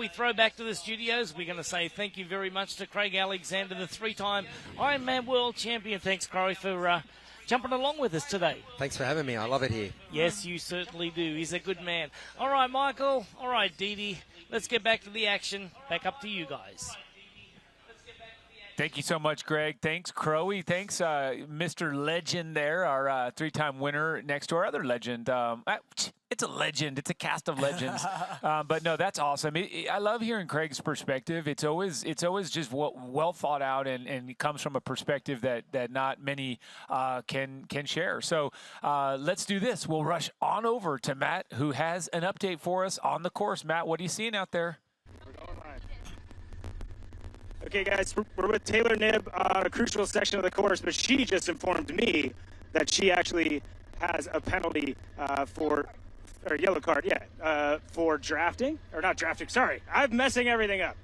throw back to the studios, we're going to say thank you very much to Craig Alexander, the 3-time Ironman World Champion. Thanks, Corey, for jumping along with us today. Thanks for having me. I love it here. Yes, you certainly do. He's a good man. All right, Michael. All right, Dee Dee. Let's get back to the action. Back up to you guys. Thank you so much, Greg. Thanks, Crowy. Thanks, Mr. Legend there, our 3-time winner next to our other legend. It's a legend. It's a cast of legends. But no, that's awesome. I love hearing Craig's perspective. It's always just well thought out, and it comes from a perspective that not many can share. So let's do this. We'll rush on over to Matt, who has an update for us on the course. Matt, what are you seeing out there? Okay, guys, we're with Taylor Knibb on a crucial section of the course, but she just informed me that she actually has a penalty or yellow card, for drafting, or not drafting, sorry. I'm messing everything up.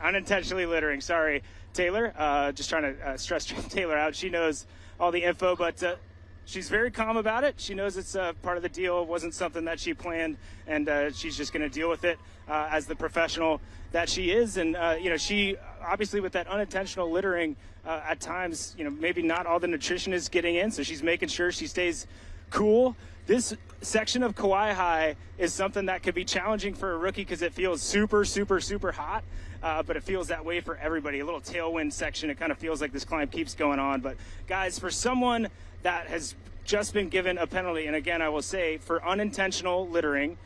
Unintentionally littering, sorry, Taylor. Just trying to stress Taylor out. She knows all the info, but she's very calm about it. She knows it's part of the deal. It wasn't something that she planned, and she's just going to deal with it as the professional that she is. And, she obviously with that unintentional littering at times, maybe not all the nutrition is getting in. So she's making sure she stays cool. This section of Kauai High is something that could be challenging for a rookie because it feels super, super, super hot. But it feels that way for everybody. A little tailwind section. It kind of feels like this climb keeps going on. But guys, for someone that has just been given a penalty, and again, I will say for unintentional littering,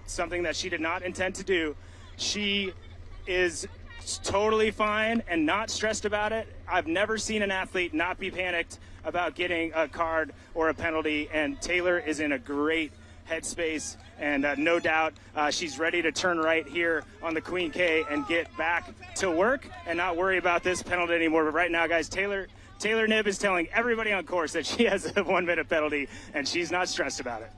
something that she did not intend to do, she is totally fine and not stressed about it. I've never seen an athlete not be panicked about getting a card or a penalty, and Taylor is in a great headspace, and no doubt she's ready to turn right here on the Queen K and get back to work and not worry about this penalty anymore. But right now, guys, Taylor Knibb is telling everybody on course that she has a 1-minute penalty, and she's not stressed about it.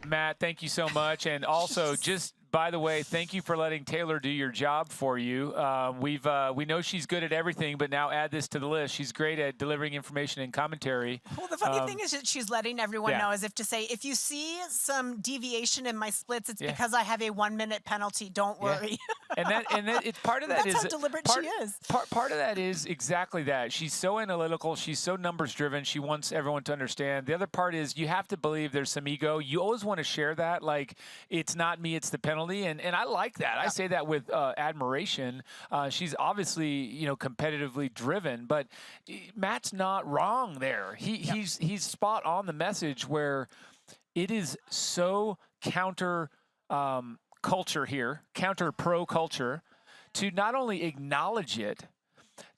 Matt, thank you so much. And also, just by the way, thank you for letting Taylor do your job for you. We know she's good at everything, but now add this to the list. She's great at delivering information and commentary. Well, the funny thing is that she's letting everyone know, as if to say, if you see some deviation in my splits, it's because I have a 1-minute penalty. Don't worry. It's part of that That's is how deliberate part, she is. Part of that is exactly that. She's so analytical. She's so numbers driven. She wants everyone to understand. The other part is you have to believe there's some ego. You always want to share that. Like, it's not me, it's the penalty. And I like that. I say that with admiration. She's obviously, you know, competitively driven, but Matt's not wrong there. He's spot on the message where it is so counter culture here, counter pro culture, to not only acknowledge it,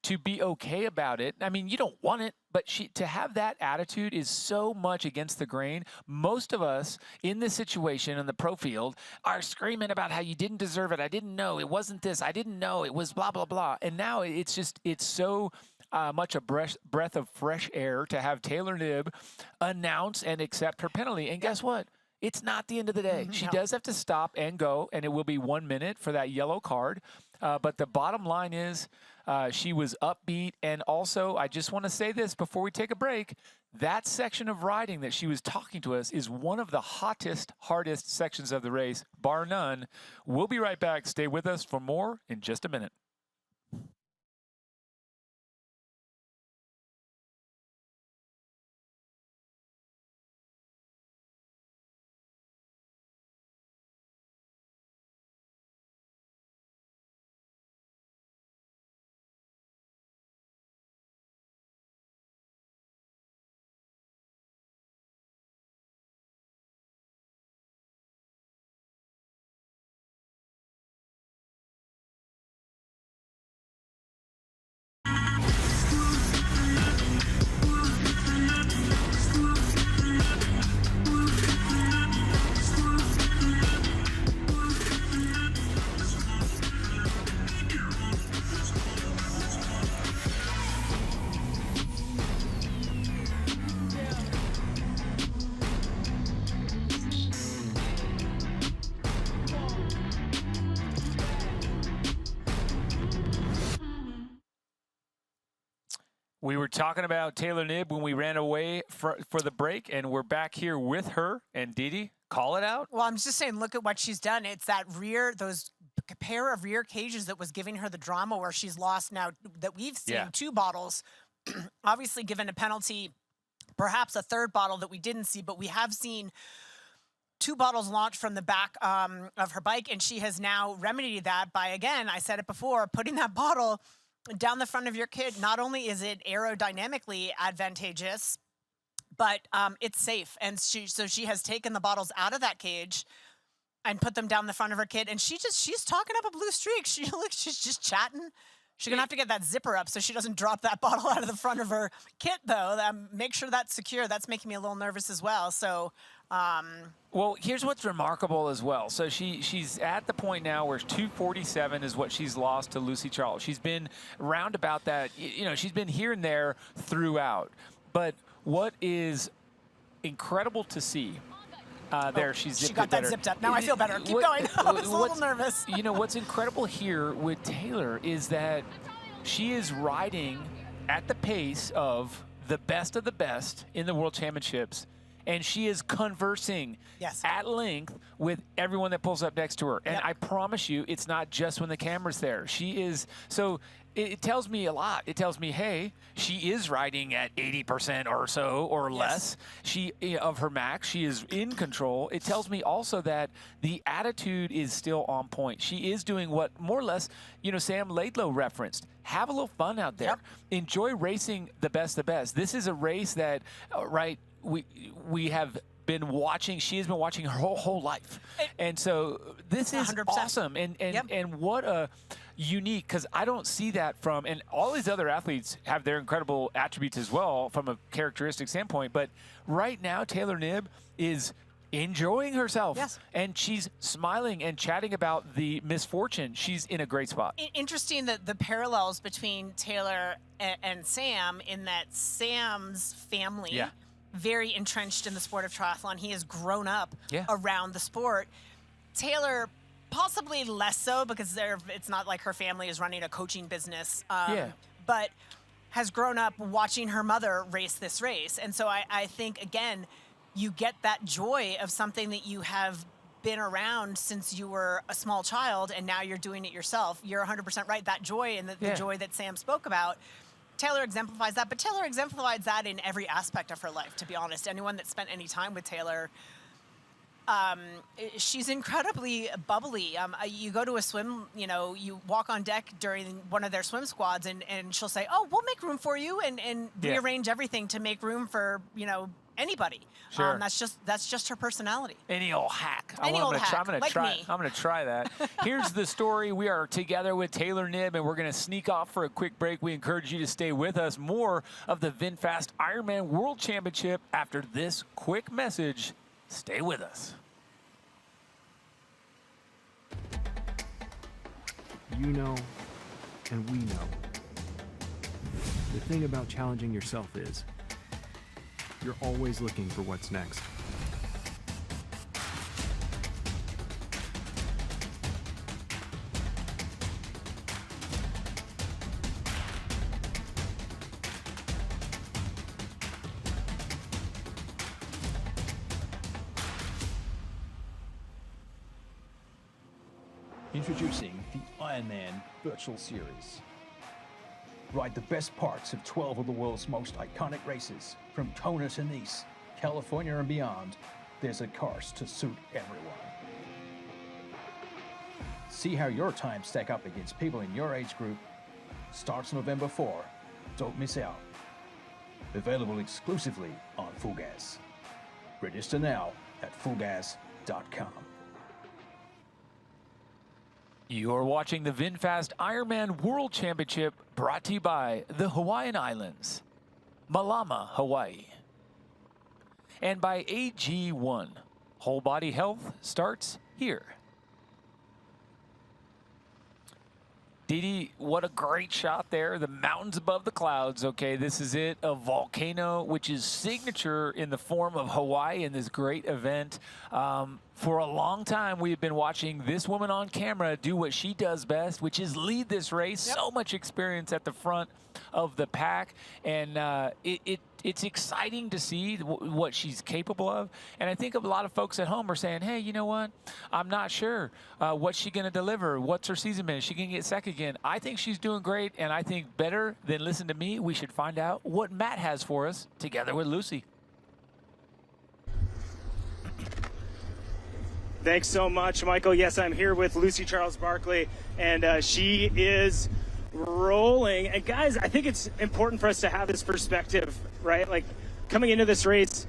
to be okay about it. I mean, you don't want it, but to have that attitude is so much against the grain. Most of us in this situation in the pro field are screaming about how you didn't deserve it. I didn't know. It wasn't this. I didn't know. It was blah, blah, blah. And now it's so much a breath of fresh air to have Taylor Knibb announce and accept her penalty. And guess what? It's not the end of the day. She does have to stop and go, and it will be 1 minute for that yellow card. But the bottom line is she was upbeat. And also, I just want to say this before we take a break. That section of riding that she was talking to us is one of the hottest, hardest sections of the race, bar none. We'll be right back. Stay with us for more in just a minute. We were talking about Taylor Knibb when we ran away for the break, and we're back here with her. And Didi, call it out. Well, I'm just saying, look at what she's done. It's that those pair of rear cages that was giving her the drama where she's lost now that we've seen 2 bottles. Obviously given a penalty, perhaps a third bottle that we didn't see, but we have seen 2 bottles launched from the back of her bike, and she has now remedied that by, again, I said it before, putting that bottle down the front of your kid. Not only is it aerodynamically advantageous, but it's safe. And so she has taken the bottles out of that cage and put them down the front of her kit. And she's talking up a blue streak. She's just chatting. She's going to have to get that zipper up so she doesn't drop that bottle out of the front of her kit, though. Make sure that's secure. That's making me a little nervous as well. So, well, here's what's remarkable as well. So she's at the point now where 247 is what she's lost to Lucy Charles. She's been round about that. You know, she's been here and there throughout. But what is incredible to see, she got that zipped up. Now I feel better. Keep going. I was a little nervous. You know, what's incredible here with Taylor is that she is riding at the pace of the best in the World Championships, and she is conversing at length with everyone that pulls up next to her. And I promise you, it's not just when the camera's there. She is so. It tells me a lot. It tells me, hey, she is riding at 80% or so or less of her max. She is in control. It tells me also that the attitude is still on point. She is doing what more or less, Sam Laidlow referenced. Have a little fun out there. Enjoy racing the best. This is a race that, we have been watching. She has been watching her whole life. And so this is 100%. Awesome. And what a unique, because I don't see that from, and all these other athletes have their incredible attributes as well from a characteristic standpoint. But right now, Taylor Knibb is enjoying herself. Yes. And she's smiling and chatting about the misfortune. She's in a great spot. Interesting that the parallels between Taylor and Sam, in that Sam's family, very entrenched in the sport of triathlon. He has grown up around the sport. Taylor, possibly less so, because it's not like her family is running a coaching business, but has grown up watching her mother race this race. And so I think, again, you get that joy of something that you have been around since you were a small child and now you're doing it yourself. You're 100% right. That joy and the joy that Sam spoke about, Taylor exemplifies that, but Taylor exemplifies that in every aspect of her life, to be honest. Anyone that spent any time with Taylor, she's incredibly bubbly. You go to a swim, you walk on deck during one of their swim squads and she'll say, oh, we'll make room for you and rearrange everything to make room for, anybody. Sure. That's just her personality. Any old hack. I'm gonna try that. Here's the story. We are together with Taylor Knibb, and we're going to sneak off for a quick break. We encourage you to stay with us. More of the VinFast Ironman World Championship after this quick message. Stay with us. You know, and we know. The thing about challenging yourself is you're always looking for what's next. Introducing the Ironman Virtual Series. Ride the best parts of 12 of the world's most iconic races. From Kona to Nice, California and beyond, there's a course to suit everyone. See how your times stack up against people in your age group. Starts November 4. Don't miss out. Available exclusively on Full Gas. Register now at fullgas.com. You're watching the VinFast Ironman World Championship, brought to you by the Hawaiian Islands, Malama, Hawaii, and by AG1. Whole body health starts here. Didi, what a great shot there. The mountains above the clouds. Okay, this is it. A volcano, which is signature in the form of Hawaii in this great event. For a long time, we've been watching this woman on camera do what she does best, which is lead this race. Yep. So much experience at the front of the pack, and it's exciting to see what she's capable of. And I think a lot of folks at home are saying, hey, you know what? I'm not sure what's she going to deliver. What's her season been? Is she going to get second again? I think she's doing great, and I think better than listen to me, we should find out what Matt has for us together with Lucy. Thanks so much, Michael. Yes, I'm here with Lucy Charles-Barkley, and she is rolling. And guys, I think it's important for us to have this perspective, right? Like, coming into this race,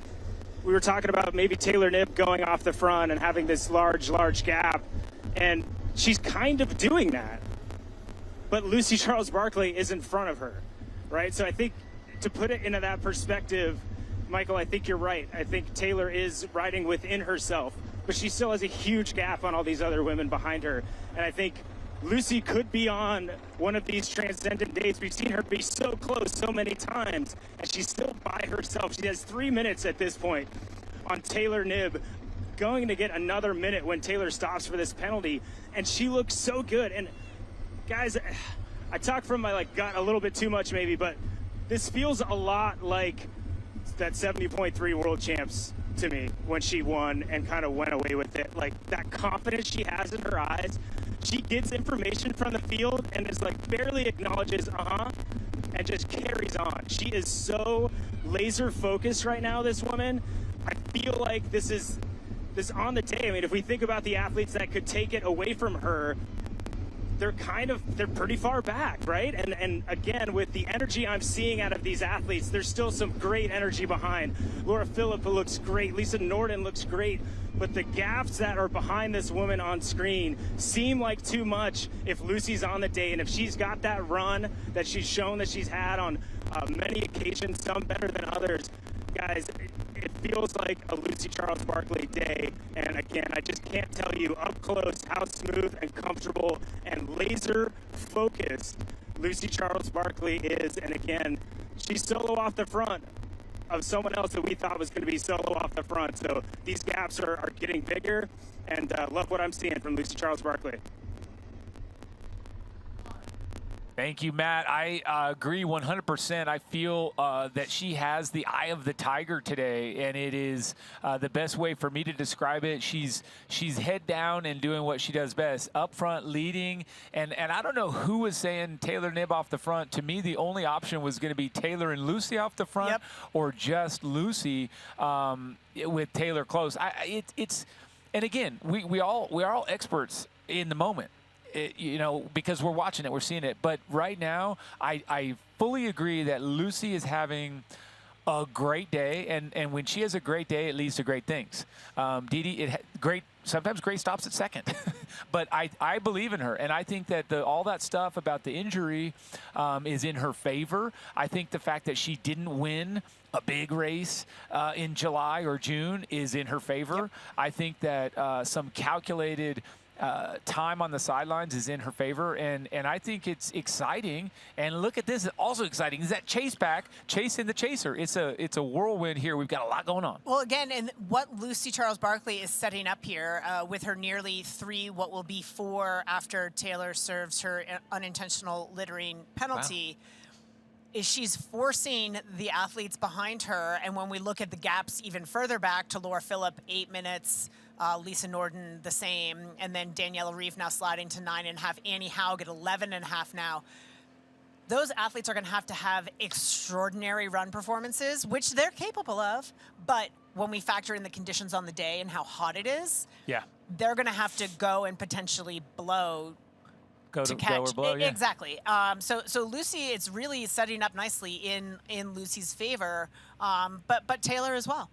we were talking about maybe Taylor Knibb going off the front and having this large gap, and she's kind of doing that. But Lucy Charles-Barkley is in front of her, right? So I think to put it into that perspective, Michael, I think you're right. I think Taylor is riding within herself, but she still has a huge gap on all these other women behind her. And I think Lucy could be on one of these transcendent days. We've seen her be so close so many times, and she's still by herself. She has 3 minutes at this point on Taylor Knibb, going to get another minute when Taylor stops for this penalty, and she looks so good. And guys, I talk from my gut a little bit too much maybe, but this feels a lot like that 70.3 World Champs to me when she won and kind of went away with it. Like, that confidence she has in her eyes. She gets information from the field and is barely acknowledges and just carries on. She is so laser focused right now, this woman. I feel like this on the day. I mean, if we think about the athletes that could take it away from her, they're pretty far back, right? And again, with the energy I'm seeing out of these athletes, there's still some great energy behind. Laura Phillippa looks great. Lisa Norden looks great. But the gaps that are behind this woman on screen seem like too much if Lucy's on the day. And if she's got that run that she's shown that she's had on many occasions, some better than others, guys, it feels like a Lucy Charles-Barkley day. And again, I just can't tell you up close how smooth and comfortable and laser focused Lucy Charles-Barkley is. And again, she's solo off the front of someone else that we thought was going to be solo off the front. So these gaps are getting bigger, and love what I'm seeing from Lucy Charles-Barkley. Thank you, Matt. I agree 100%. I feel that she has the eye of the tiger today, and it is the best way for me to describe it. She's head down and doing what she does best, up front leading. And I don't know who was saying Taylor Knibb off the front. To me, the only option was going to be Taylor and Lucy off the front, or just Lucy with Taylor close. And again, we are all experts in the moment. You know, because we're watching it, we're seeing it. But right now, I fully agree that Lucy is having a great day, and when she has a great day, it leads to great things. Didi, sometimes great stops at second, but I believe in her, and I think that all that stuff about the injury is in her favor. I think the fact that she didn't win a big race in July or June is in her favor. I think that some calculated time on the sidelines is in her favor, and I think it's exciting. And look at this, also exciting is that chase pack chasing the chaser. It's a whirlwind here. We've got a lot going on. Well, again, and what Lucy Charles Barkley is setting up here with her nearly 3, what will be 4 after Taylor serves her unintentional littering penalty. Wow. Is she's forcing the athletes behind her, and when we look at the gaps even further back to Laura Philipp, 8 minutes, Lisa Norden the same, and then Daniela Reeve now sliding to 9.5, Annie Haug at 11.5 now. Those athletes are going to have extraordinary run performances, which they're capable of, but when we factor in the conditions on the day and how hot it is, they're going to have to go and potentially blow to catch. Go or blow, yeah. Exactly. So Lucy, it's really setting up nicely in Lucy's favor, but Taylor as well.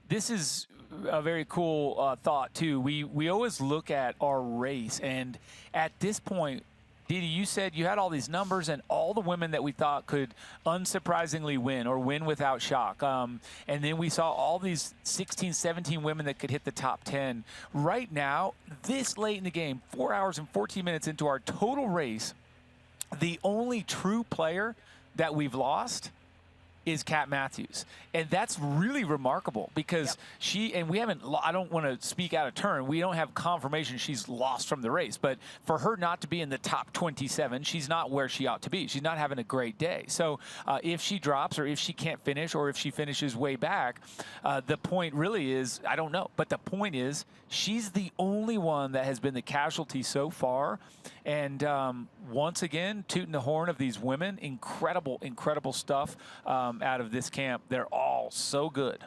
This is a very cool thought too. We always look at our race, and at this point, Didi, you said you had all these numbers and all the women that we thought could unsurprisingly win or win without shock. And then we saw all these 16, 17 women that could hit the top 10. Right now, this late in the game, 4 hours and 14 minutes into our total race, the only true player that we've lost is Kat Matthews. And that's really remarkable because we haven't, I don't want to speak out of turn, we don't have confirmation she's lost from the race, but for her not to be in the top 27, she's not where she ought to be. She's not having a great day. So if she drops, or if she can't finish, or if she finishes way back, the point really is, I don't know, but the point is she's the only one that has been the casualty so far. And once again, tooting the horn of these women, incredible, incredible stuff out of this camp. They're all so good.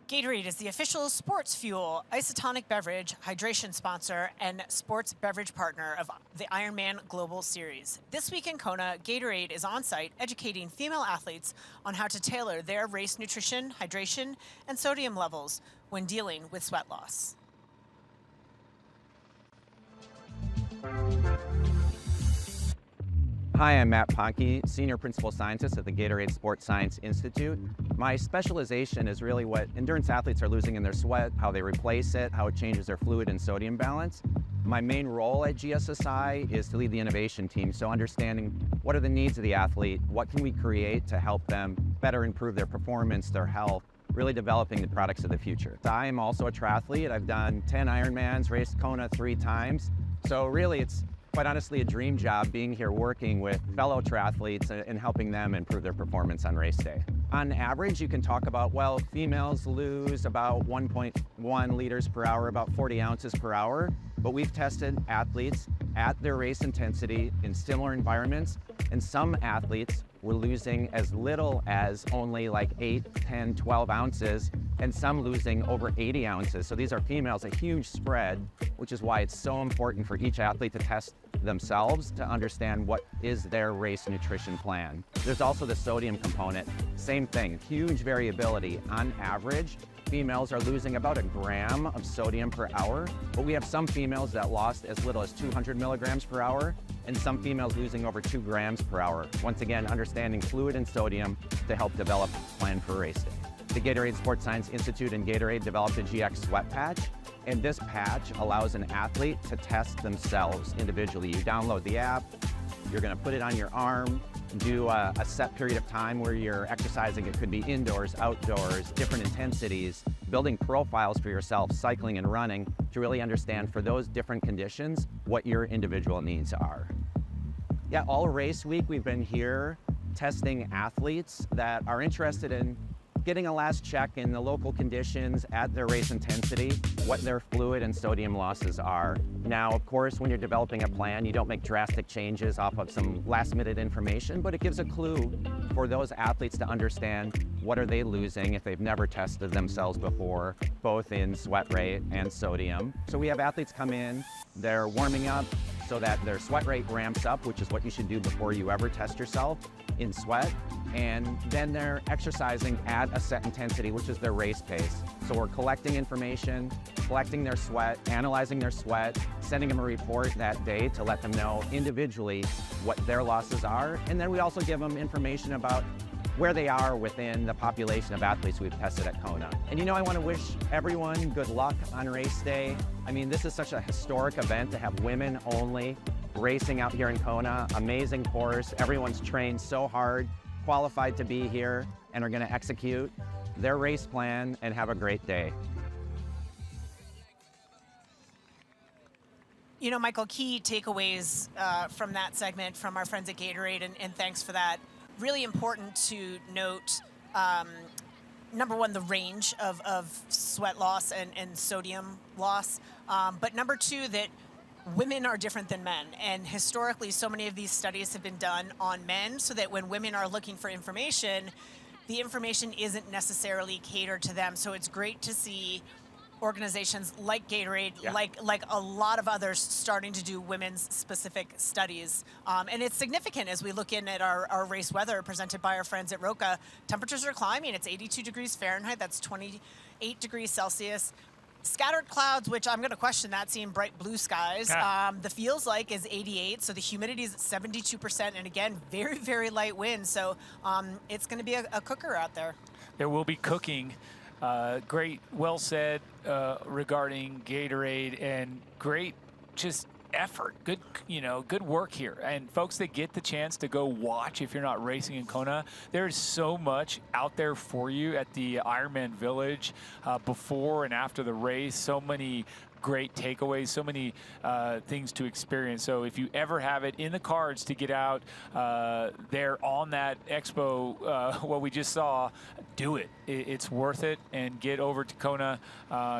Gatorade is the official sports fuel, isotonic beverage, hydration sponsor, and sports beverage partner of the Ironman Global Series. This week in Kona, Gatorade is on site educating female athletes on how to tailor their race nutrition, hydration, and sodium levels when dealing with sweat loss. Hi, I'm Matt Ponke, Senior Principal Scientist at the Gatorade Sports Science Institute. My specialization is really what endurance athletes are losing in their sweat, how they replace it, how it changes their fluid and sodium balance. My main role at GSSI is to lead the innovation team, so understanding what are the needs of the athlete, what can we create to help them better improve their performance, their health, really developing the products of the future. I am also a triathlete. I've done 10 Ironmans, raced Kona 3 times, so really it's quite honestly a dream job being here working with fellow triathletes and helping them improve their performance on race day. On average, you can talk about, well, females lose about 1.1 liters per hour, about 40 ounces per hour, but we've tested athletes at their race intensity in similar environments, and some athletes were losing as little as only like 8, 10, 12 ounces, and some losing over 80 ounces. So these are females, a huge spread, which is why it's so important for each athlete to test themselves to understand what is their race nutrition plan. There's also the sodium component. Same thing, huge variability. On average, females are losing about 1 gram of sodium per hour, but we have some females that lost as little as 200 milligrams per hour, and some females losing over 2 grams per hour. Once again, understanding fluid and sodium to help develop a plan for race day. The Gatorade Sports Science Institute and Gatorade developed a GX sweat patch, and this patch allows an athlete to test themselves individually. You download the app, You're going to put it on your arm, do a set period of time where you're exercising. It could be indoors, outdoors, different intensities, building profiles for yourself, cycling and running, to really understand for those different conditions what your individual needs are. Yeah, all race week we've been here testing athletes that are interested in getting a last check in the local conditions at their race intensity, what their fluid and sodium losses are. Now, of course, when you're developing a plan, you don't make drastic changes off of some last-minute information, but it gives a clue for those athletes to understand what are they losing if they've never tested themselves before, both in sweat rate and sodium. So we have athletes come in, they're warming up so that their sweat rate ramps up, which is what you should do before you ever test yourself in sweat. And then they're exercising at a set intensity, which is their race pace. So we're collecting information, collecting their sweat, analyzing their sweat, sending them a report that day to let them know individually what their losses are. And then we also give them information about where they are within the population of athletes we've tested at Kona. And you know, I want to wish everyone good luck on race day. I mean, this is such a historic event to have women only racing out here in Kona. Amazing course. Everyone's trained so hard, qualified to be here, and are going to execute their race plan and have a great day. You know, Michael, key takeaways from that segment from our friends at Gatorade, and thanks for that. Really important to note, number one, the range of sweat loss and sodium loss, but number two, that women are different than men, and historically so many of these studies have been done on men, so that when women are looking for information, the information isn't necessarily catered to them. So it's great to see organizations like Gatorade, like a lot of others, starting to do women's specific studies. And it's significant as we look in at our race weather presented by our friends at Roca. Temperatures are climbing. It's 82 degrees Fahrenheit. That's 28 degrees Celsius. Scattered clouds, which I'm going to question that, seeing bright blue skies. The feels like is 88, so the humidity is at 72%, and again, very, very light wind. So it's going to be a cooker out there. There will be cooking. Great, well said regarding Gatorade, and great just effort. Good, good work here. And folks that get the chance to go watch, if you're not racing in Kona, there's so much out there for you at the Ironman Village before and after the race. So many great takeaways, so many things to experience. So if you ever have it in the cards to get out there on that expo, what we just saw, do it. It's worth it, and get over to Kona.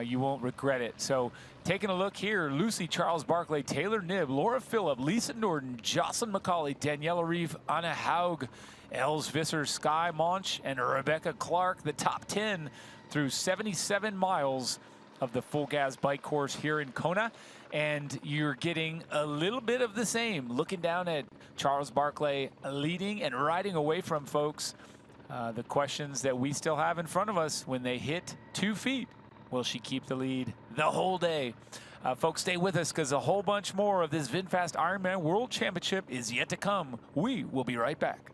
You won't regret it. So taking a look here, Lucy, Charles Barkley, Taylor Knibb, Laura Phillip, Lisa Norden, Jocelyn McCauley, Daniela Reeve, Anna Haug, Els Visser, Skye Monch, and Rebecca Clark, the top 10 through 77 miles of the full gas bike course here in Kona. And you're getting a little bit of the same, looking down at Charles Barkley leading and riding away from folks. The questions that we still have in front of us: when they hit 2 feet, will she keep the lead the whole day? Folks, stay with us, because a whole bunch more of this VinFast Ironman World Championship is yet to come. We will be right back.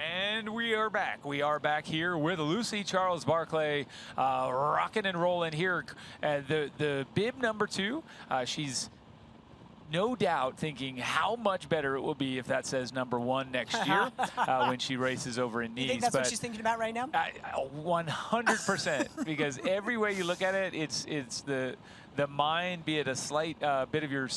And we are back. We are back here with Lucy Charles Barkley, rocking and rolling here. The bib number 2, she's no doubt thinking how much better it will be if that says number 1 next year when she races over in Nice. You think that's what she's thinking about right now? 100%, because every way you look at it, it's the the mind, be it a slight bit of your,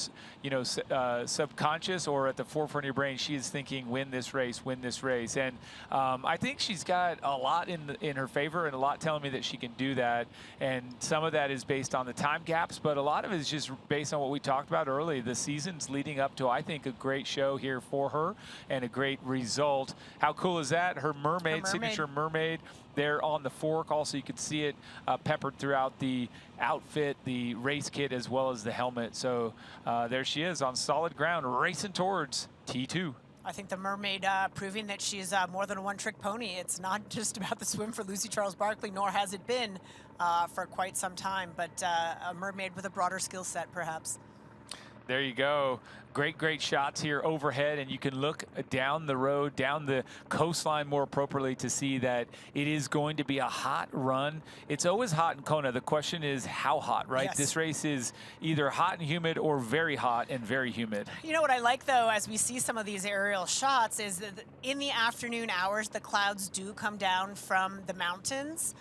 subconscious or at the forefront of your brain, she is thinking, win this race, win this race. And I think she's got a lot in her favor and a lot telling me that she can do that. And some of that is based on the time gaps, but a lot of it is just based on what we talked about early. The season's leading up to, I think, a great show here for her and a great result. How cool is that? Her mermaid. Signature mermaid there on the fork. Also, you can see it peppered throughout the outfit, the race kit, as well as the helmet. So there she is on solid ground, racing towards T2. I think the mermaid proving that she's more than a one-trick pony. It's not just about the swim for Lucy Charles Barkley, nor has it been for quite some time, but a mermaid with a broader skill set, perhaps. There you go. Great shots here overhead, and you can look down the road, down the coastline more appropriately to see that it is going to be a hot run. It's always hot in Kona. The question is how hot, right? Yes. This race is either hot and humid or very hot and very humid. You know what I like, though, as we see some of these aerial shots, is that in the afternoon hours, the clouds do come down from the mountains.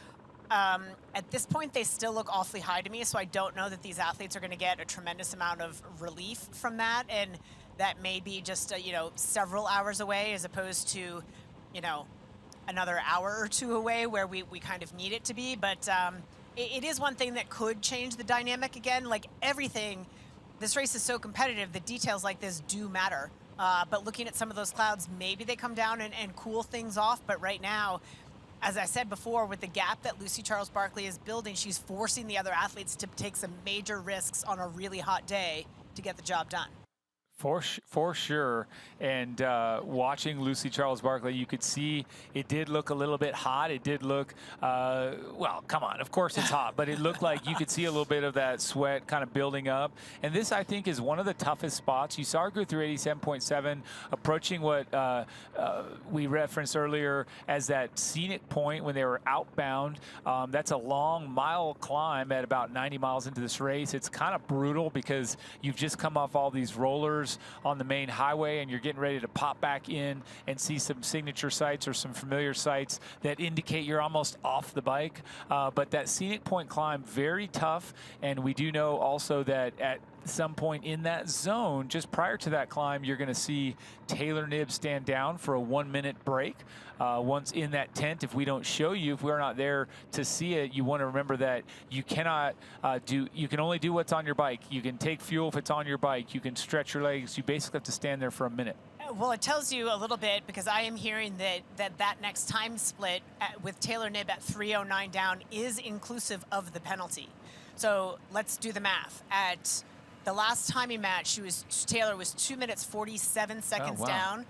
At this point, they still look awfully high to me, so I don't know that these athletes are going to get a tremendous amount of relief from that, and that may be just, several hours away as opposed to, another hour or two away where we kind of need it to be. But it is one thing that could change the dynamic again. Like everything, this race is so competitive, the details like this do matter. But looking at some of those clouds, maybe they come down and cool things off, but right now, as I said before, with the gap that Lucy Charles Barkley is building, she's forcing the other athletes to take some major risks on a really hot day to get the job done. For sure. And watching Lucy Charles Barkley, you could see it did look a little bit hot. It did look, well, come on, of course it's hot, but it looked like you could see a little bit of that sweat kind of building up. And this, I think, is one of the toughest spots. You saw her go through 87.7, approaching what we referenced earlier as that scenic point when they were outbound. That's a long mile climb at about 90 miles into this race. It's kind of brutal because you've just come off all these rollers on the main highway and you're getting ready to pop back in and see some signature sites or some familiar sites that indicate you're almost off the bike. But that scenic point climb, very tough. And we do know also that at some point in that zone, just prior to that climb, you're going to see Taylor Knibb stand down for a 1-minute break. Once in that tent, if we don't show you, if we're not there to see it, you want to remember that you cannot you can only do what's on your bike. You can take fuel if it's on your bike. You can stretch your legs. You basically have to stand there for a minute. Well, it tells you a little bit because I am hearing that next time split with Taylor Knibb at 3:09 down is inclusive of the penalty. So let's do the math. At the last timing match, Taylor was 2 minutes 47 seconds down.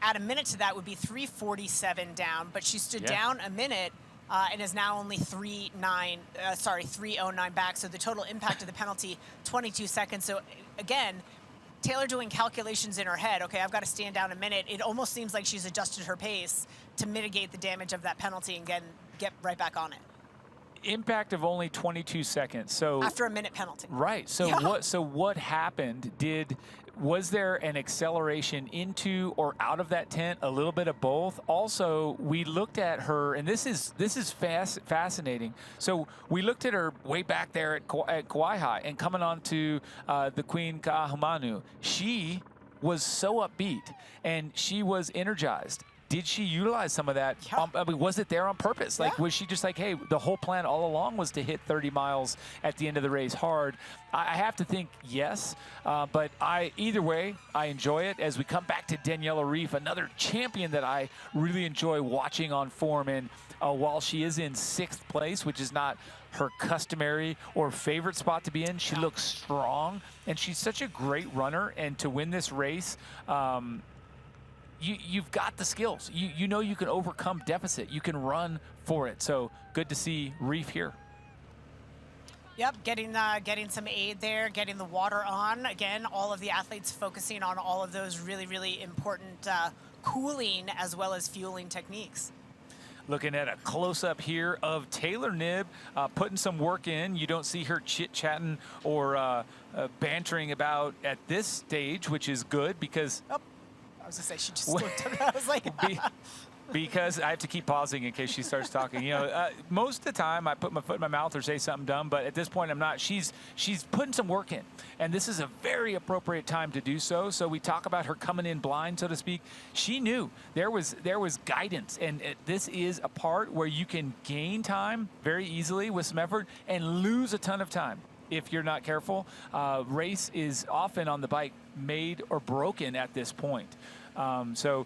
Add a minute to that would be 3:47 down, but she stood down a minute and is now only 3:09 back. So the total impact of the penalty, 22 seconds. So again, Taylor doing calculations in her head. Okay, I've got to stand down a minute. It almost seems like she's adjusted her pace to mitigate the damage of that penalty and get right back on it. Impact of only 22 seconds. So after a minute penalty. Right. So what happened? Was there an acceleration into or out of that tent? A little bit of both. Also, we looked at her, and this is fascinating. So we looked at her way back there at Kauai and coming on to the Queen Ka'ahumanu. She was so upbeat and she was energized. Did she utilize some of that? Yeah. I mean, was it there on purpose? Like, was she just like, hey, the whole plan all along was to hit 30 miles at the end of the race hard? I have to think yes, but either way, I enjoy it. As we come back to Daniela Ryf, another champion that I really enjoy watching on form. And while she is in 6th place, which is not her customary or favorite spot to be in, she looks strong, and she's such a great runner. And to win this race, you've got the skills. You know you can overcome deficit. You can run for it. So good to see Ryf here. Yep, getting some aid there, getting the water on. Again, all of the athletes focusing on all of those really, really important cooling as well as fueling techniques. Looking at a close-up here of Taylor Knibb putting some work in. You don't see her chit-chatting or bantering about at this stage, which is good because... Oh. I was going to say, she just looked at me. I was like... because I have to keep pausing in case she starts talking. You know, most of the time I put my foot in my mouth or say something dumb, but at this point I'm not. She's putting some work in, and this is a very appropriate time to do so. So we talk about her coming in blind, so to speak. She knew there was guidance, and this is a part where you can gain time very easily with some effort and lose a ton of time if you're not careful. Race is often on the bike made or broken at this point. So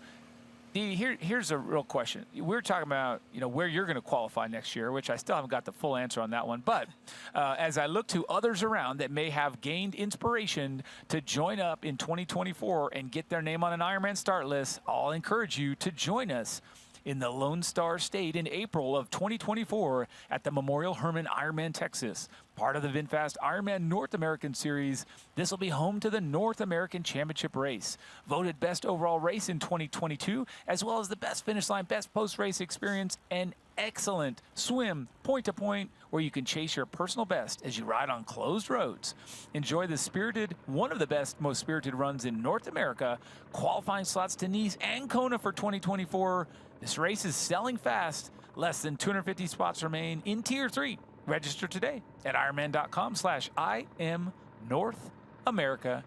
here's a real question. We're talking about, you know, where you're going to qualify next year, which I still haven't got the full answer on that one. But as I look to others around that may have gained inspiration to join up in 2024 and get their name on an Ironman start list, I'll encourage you to join us in the Lone Star State in April of 2024 at the Memorial Hermann Ironman Texas. Part of the VinFast Ironman North American Series, this will be home to the North American Championship race. Voted best overall race in 2022, as well as the best finish line, best post-race experience, and excellent swim point-to-point where you can chase your personal best as you ride on closed roads. Enjoy the spirited, one of the best, most spirited runs in North America. Qualifying slots to Nice and Kona for 2024. This race is selling fast. Less than 250 spots remain in Tier 3. Register today at Ironman.com/IMNorthAmerica.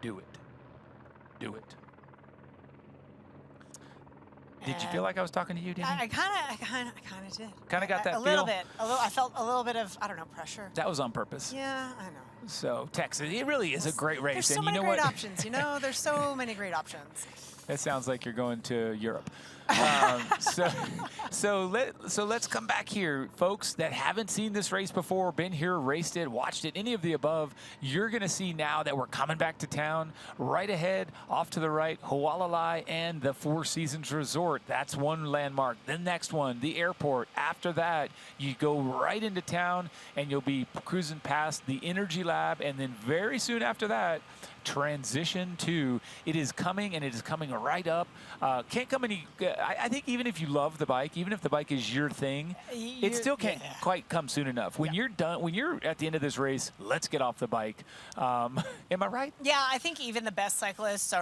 Do it. Do it. Did you feel like I was talking to you, Danny? I kind of did. Kind of got that a feel? little bit. I felt a little bit of, I don't know, pressure. That was on purpose. Yeah, I know. So Texas, it really is a great race. There's so and many you know great what? options, you know? There's so many great options. That sounds like you're going to Europe. So let's come back here, folks that haven't seen this race before, been here, raced it, watched it, any of the above. You're going to see now that we're coming back to town. Right ahead, off to the right, Hualalai and the Four Seasons Resort. That's one landmark. The next one, the airport. After that, you go right into town and you'll be cruising past the Energy Lab, and then very soon after that, transition to it is coming, and it is coming right up. Can't come any. I think even if you love the bike, even if the bike is your thing, it still can't quite come soon enough. When you're done, when you're at the end of this race, let's get off the bike. Am I right? Yeah, I think even the best cyclists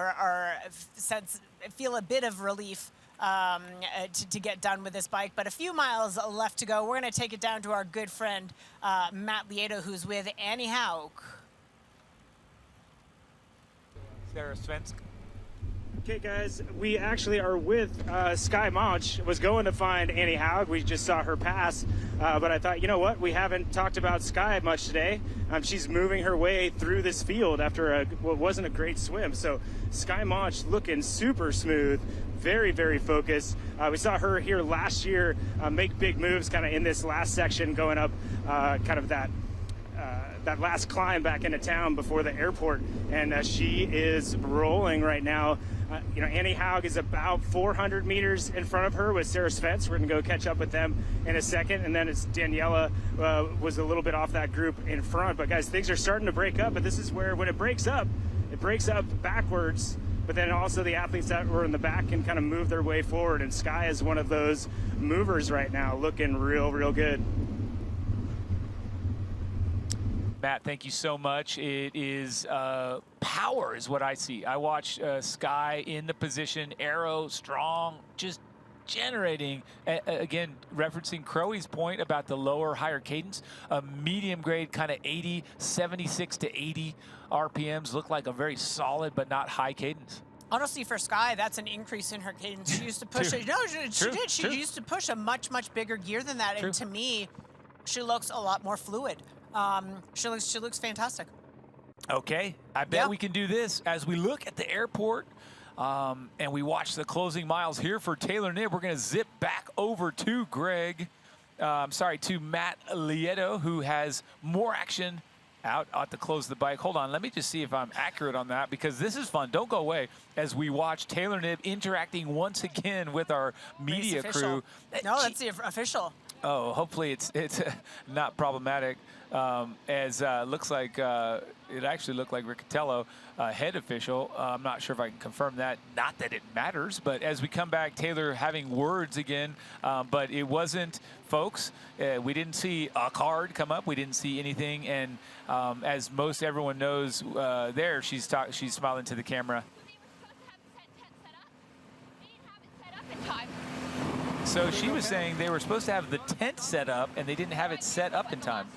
feel a bit of relief to get done with this bike, but a few miles left to go. We're going to take it down to our good friend Matt Lieto, who's with Annie Haug. Sarah Svensk. Okay, guys, we actually are with Sky Mach. Was going to find Annie Haug. We just saw her pass, but I thought, you know what? We haven't talked about Sky much today. She's moving her way through this field after what wasn't a great swim. So Sky Mach looking super smooth, very, very focused. We saw her here last year make big moves kind of in this last section going up kind of that last climb back into town before the airport, and she is rolling right now. You know, Annie Haug is about 400 meters in front of her with Sarah Svensk. We're going to go catch up with them in a second, and then it's Daniela was a little bit off that group in front. But guys, things are starting to break up, but this is where when it breaks up backwards, but then also the athletes that were in the back can kind of move their way forward, and Sky is one of those movers right now, looking real, real good. Matt, thank you so much. It is power is what I see. I watch Sky in the position, arrow, strong, just generating. Again, referencing Crowy's point about the lower, higher cadence, a medium grade kind of 80, 76 to 80 RPMs look like a very solid but not high cadence. Honestly, for Sky, that's an increase in her cadence. She used to push it. No, she did. She used to push a much, much bigger gear than that. And to me, she looks a lot more fluid. She looks fantastic. Okay, I bet we can do this as we look at the airport and we watch the closing miles here for Taylor Knibb. We're going to zip back over to to Matt Lieto, who has more action out at the close of the bike. Hold on, let me just see if I'm accurate on that, because this is fun. Don't go away as we watch Taylor Knibb interacting once again with our media crew. No, that's the official. Oh, hopefully it's not problematic. Looks like it actually looked like Riccatello, head official. I'm not sure if I can confirm that. Not that it matters, but as we come back, Taylor having words again, but it wasn't, folks. We didn't see a card come up. We didn't see anything, and as most everyone knows, she's smiling to the camera. In time. So she was saying they were supposed to have the tent set up, and they didn't have it set up in time.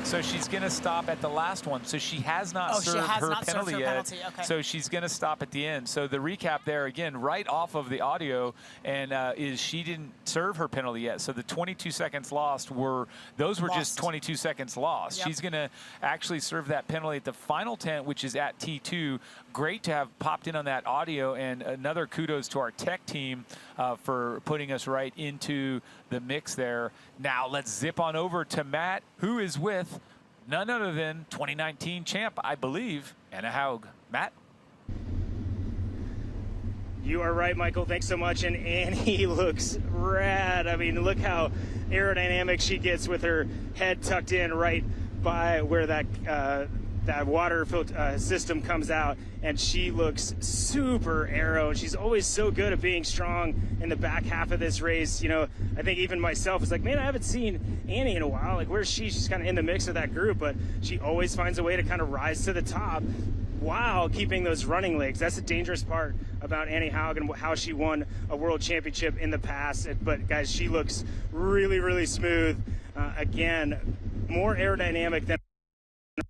So she's going to stop at the last one. So she has not served her penalty yet. Okay. So she's going to stop at the end. So the recap there, again, right off of the audio, and is she didn't serve her penalty yet. So the 22 seconds lost were just 22 seconds lost. Yep. She's going to actually serve that penalty at the final tent, which is at T2. Great to have popped in on that audio, and another kudos to our tech team for putting us right into the mix there. Now let's zip on over to Matt, who is with none other than 2019 champ, I believe, Anna Haug. Matt? You are right, Michael. Thanks so much. And Annie looks rad. I mean, look how aerodynamic she gets with her head tucked in right by where that water system comes out, and she looks super aero. She's always so good at being strong in the back half of this race. You know, I think even myself is like, man, I haven't seen Annie in a while. Like, where's she? She's kind of in the mix of that group, but she always finds a way to kind of rise to the top while keeping those running legs. That's the dangerous part about Annie Haug and how she won a world championship in the past. But guys, she looks really, really smooth. Again, more aerodynamic than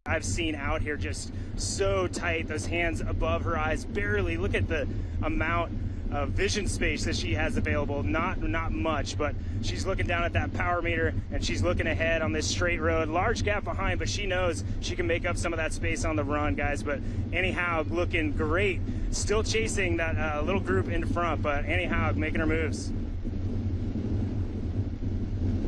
I've seen out here, just so tight, those hands above her eyes, barely. Look at the amount of vision space that she has available. Not much, but she's looking down at that power meter, and she's looking ahead on this straight road. Large gap behind, but she knows she can make up some of that space on the run, guys. But Annie Haug looking great, still chasing that little group in front, but Annie Haug making her moves.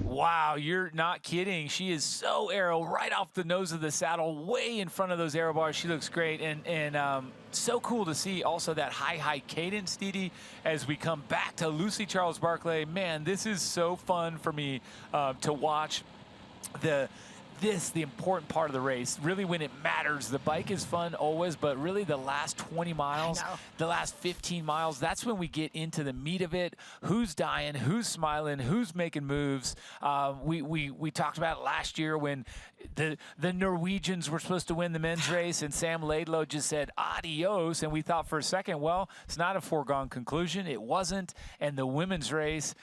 Wow, you're not kidding. She is so aero, right off the nose of the saddle, way in front of those aero bars. She looks great, and so cool to see also that high cadence, Didi, as we come back to Lucy Charles-Barclay. Man, this is so fun for me to watch the important part of the race, really when it matters. The bike is fun always, but really the last 20 miles, the last 15 miles, that's when we get into the meat of it. Who's dying, who's smiling, who's making moves. We talked about it last year when the Norwegians were supposed to win the men's race, and Sam Laidlow just said adios, and we thought for a second, well, it's not a foregone conclusion. It wasn't. And the women's race,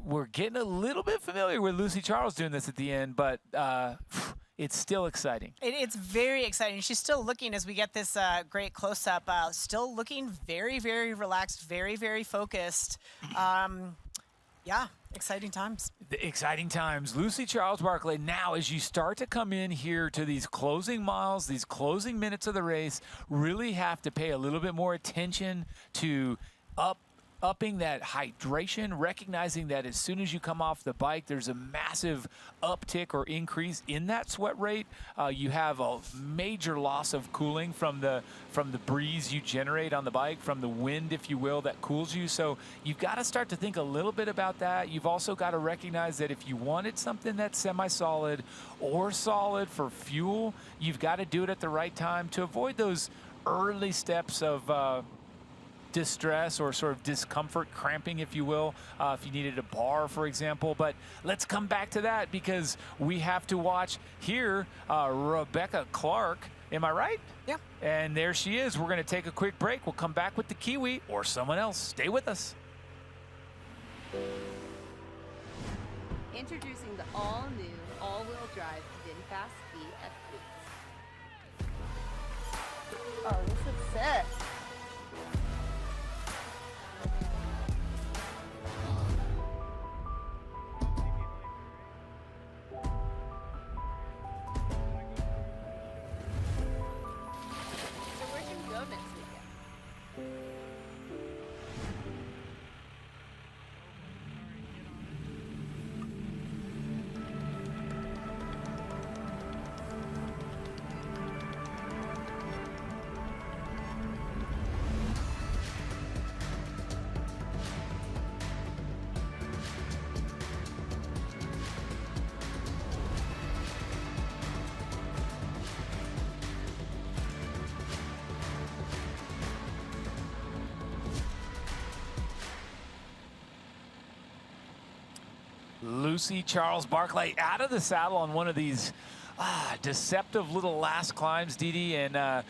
we're getting a little bit familiar with Lucy Charles doing this at the end, but it's still exciting. It's very exciting. She's still looking, as we get this great close-up, still looking very, very relaxed, very, very focused. Yeah, exciting times. The exciting times. Lucy Charles-Barclay, now as you start to come in here to these closing miles, these closing minutes of the race, really have to pay a little bit more attention to upping that hydration, recognizing that as soon as you come off the bike, there's a massive uptick or increase in that sweat rate. You have a major loss of cooling from the breeze you generate on the bike, from the wind, if you will, that cools you. So you've got to start to think a little bit about that. You've also got to recognize that if you wanted something that's semi-solid or solid for fuel, you've got to do it at the right time to avoid those early steps of distress or sort of discomfort, cramping, if you will, if you needed a bar, for example. But let's come back to that, because we have to watch here Rebecca Clark. Am I right? Yeah. And there she is. We're going to take a quick break. We'll come back with the Kiwi or someone else. Stay with us. Introducing the all-new, all-wheel drive VinFast VF Boots. Oh, this is sick. Lucy Charles-Barclay out of the saddle on one of these Deceptive little last climbs, Dee, and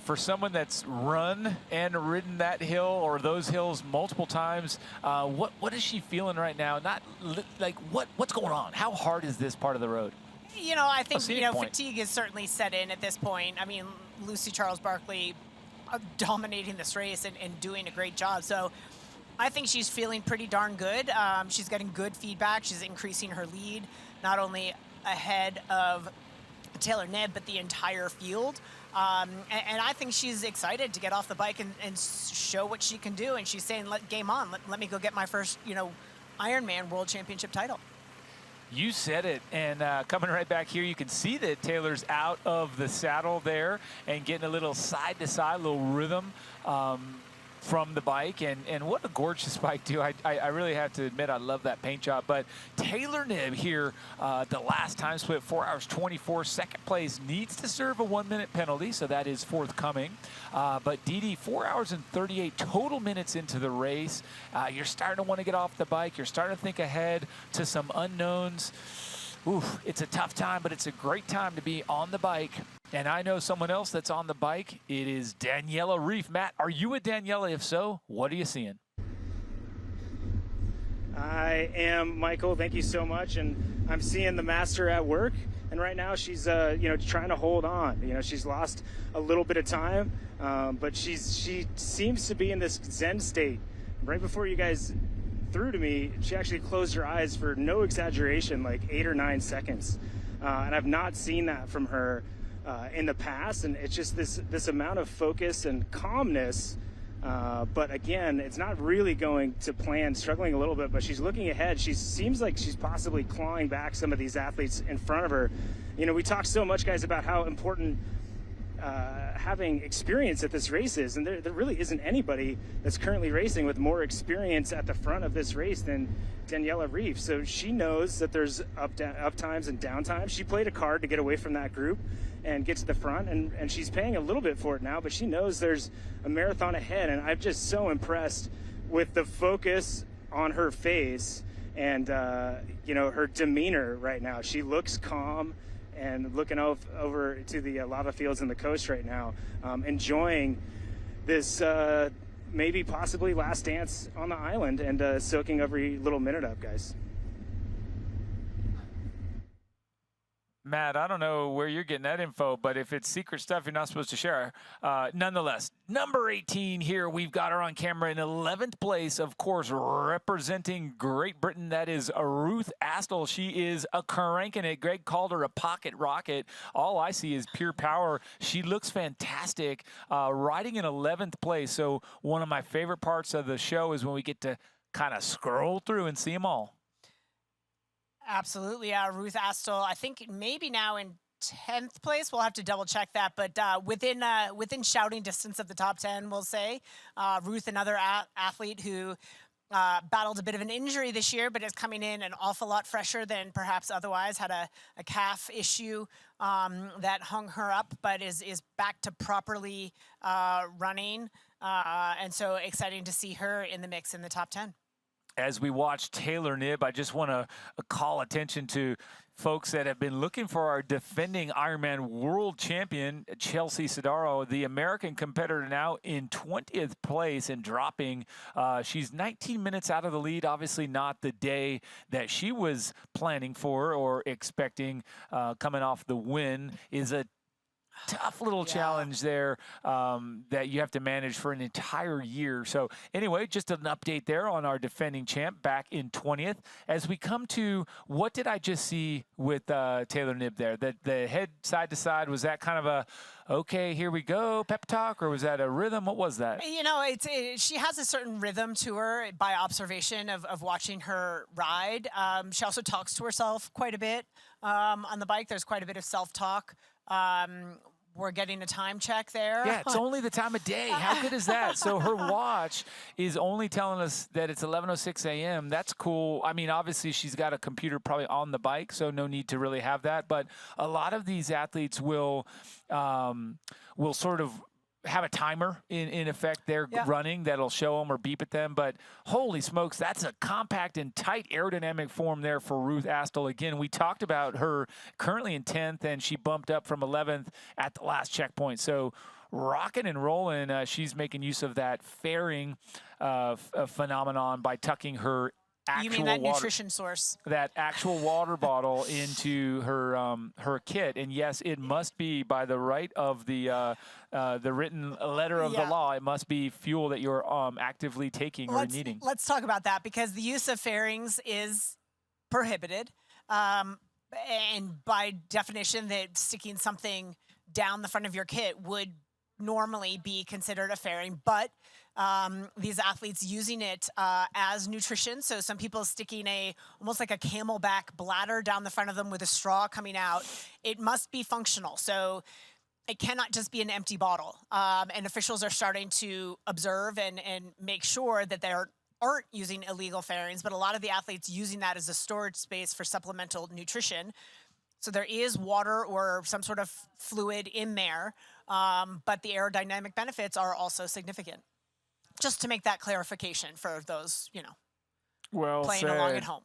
for someone that's run and ridden that hill or those hills multiple times, what is she feeling right now? Not like what's going on? How hard is this part of the road? You know, I think point. fatigue is certainly set in at this point. I mean, Lucy Charles-Barkley dominating this race and doing a great job. So I think she's feeling pretty darn good. She's getting good feedback. She's increasing her lead, not only ahead of Taylor Knibb, but the entire field. And I think she's excited to get off the bike and show what she can do. And she's saying, game on. Let me go get my first, Ironman World Championship title. You said it, and coming right back here, you can see that Taylor's out of the saddle there and getting a little side-to-side, little rhythm from the bike, and what a gorgeous bike, too. I really have to admit I love that paint job. But Taylor Knibb here, the last time split, 4 hours 24, second place, needs to serve a 1-minute penalty, so that is forthcoming. But Dee, 4 hours and 38 total minutes into the race. You're starting to want to get off the bike. You're starting to think ahead to some unknowns. Oof, it's a tough time, but it's a great time to be on the bike. And I know someone else that's on the bike. It is Daniela Ryf. Matt, are you a Daniela? If so, what are you seeing? I am, Michael. Thank you so much. And I'm seeing the master at work. And right now she's, trying to hold on. She's lost a little bit of time, but she seems to be in this Zen state. Right before you guys through to me, she actually closed her eyes for no exaggeration, like 8 or 9 seconds. And I've not seen that from her in the past. And it's just this amount of focus and calmness. But again, it's not really going to plan, struggling a little bit, but she's looking ahead. She seems like she's possibly clawing back some of these athletes in front of her. We talk so much, guys, about how important having experience at this race is, and there really isn't anybody that's currently racing with more experience at the front of this race than Daniela Ryf. So she knows that there's up times and down times. She played a card to get away from that group and get to the front, and she's paying a little bit for it now, but she knows there's a marathon ahead, and I'm just so impressed with the focus on her face and her demeanor right now. She looks calm and looking over to the lava fields and the coast right now, enjoying this maybe possibly last dance on the island and soaking every little minute up, guys. Matt, I don't know where you're getting that info, but if it's secret stuff you're not supposed to share, nonetheless, number 18 here, we've got her on camera in 11th place, of course, representing Great Britain. That is Ruth Astle. She is a cranking it. Greg called her a pocket rocket. All I see is pure power. She looks fantastic, riding in 11th place. So one of my favorite parts of the show is when we get to kind of scroll through and see them all. Absolutely. Ruth Astle, I think maybe now in 10th place. We'll have to double check that, but within shouting distance of the top 10, we'll say. Ruth, another athlete who battled a bit of an injury this year, but is coming in an awful lot fresher than perhaps otherwise. Had a calf issue that hung her up, but is back to properly running. And so exciting to see her in the mix in the top 10. As we watch Taylor Knibb, I just want to call attention to folks that have been looking for our defending Ironman World Champion, Chelsea Sodaro, the American competitor, now in 20th place and dropping. She's 19 minutes out of the lead, obviously not the day that she was planning for or expecting. Coming off the win is a tough little challenge there that you have to manage for an entire year. So anyway, just an update there on our defending champ back in 20th. As we come to what did I just see with Taylor Knibb there? The head side to side, was that kind of a, okay, here we go, pep talk, or was that a rhythm? What was that? She has a certain rhythm to her by observation of watching her ride. She also talks to herself quite a bit on the bike. There's quite a bit of self-talk. We're getting a time check there. Yeah, it's only the time of day. How good is that? So her watch is only telling us that it's 11:06 a.m. That's cool. I mean, obviously she's got a computer probably on the bike, so no need to really have that. But a lot of these athletes will sort of have a timer in effect they're running that'll show them or beep at them. But holy smokes, that's a compact and tight aerodynamic form there for Ruth Astle. Again, we talked about her currently in 10th, and she bumped up from 11th at the last checkpoint. So rocking and rolling. She's making use of that fairing phenomenon by tucking her actual You mean that water, nutrition source? that actual water bottle into her kit. And yes, it must be by the right of the written letter of the law. It must be fuel that you're actively taking or needing. Let's talk about that, because the use of fairings is prohibited. And by definition, that sticking something down the front of your kit would normally be considered a fairing, but these athletes using it as nutrition. So some people sticking almost like a camelback bladder down the front of them with a straw coming out. It must be functional. So it cannot just be an empty bottle. And officials are starting to observe and make sure that they aren't using illegal fairings, but a lot of the athletes using that as a storage space for supplemental nutrition. So there is water or some sort of fluid in there, but the aerodynamic benefits are also significant. Just to make that clarification for those, playing along at home.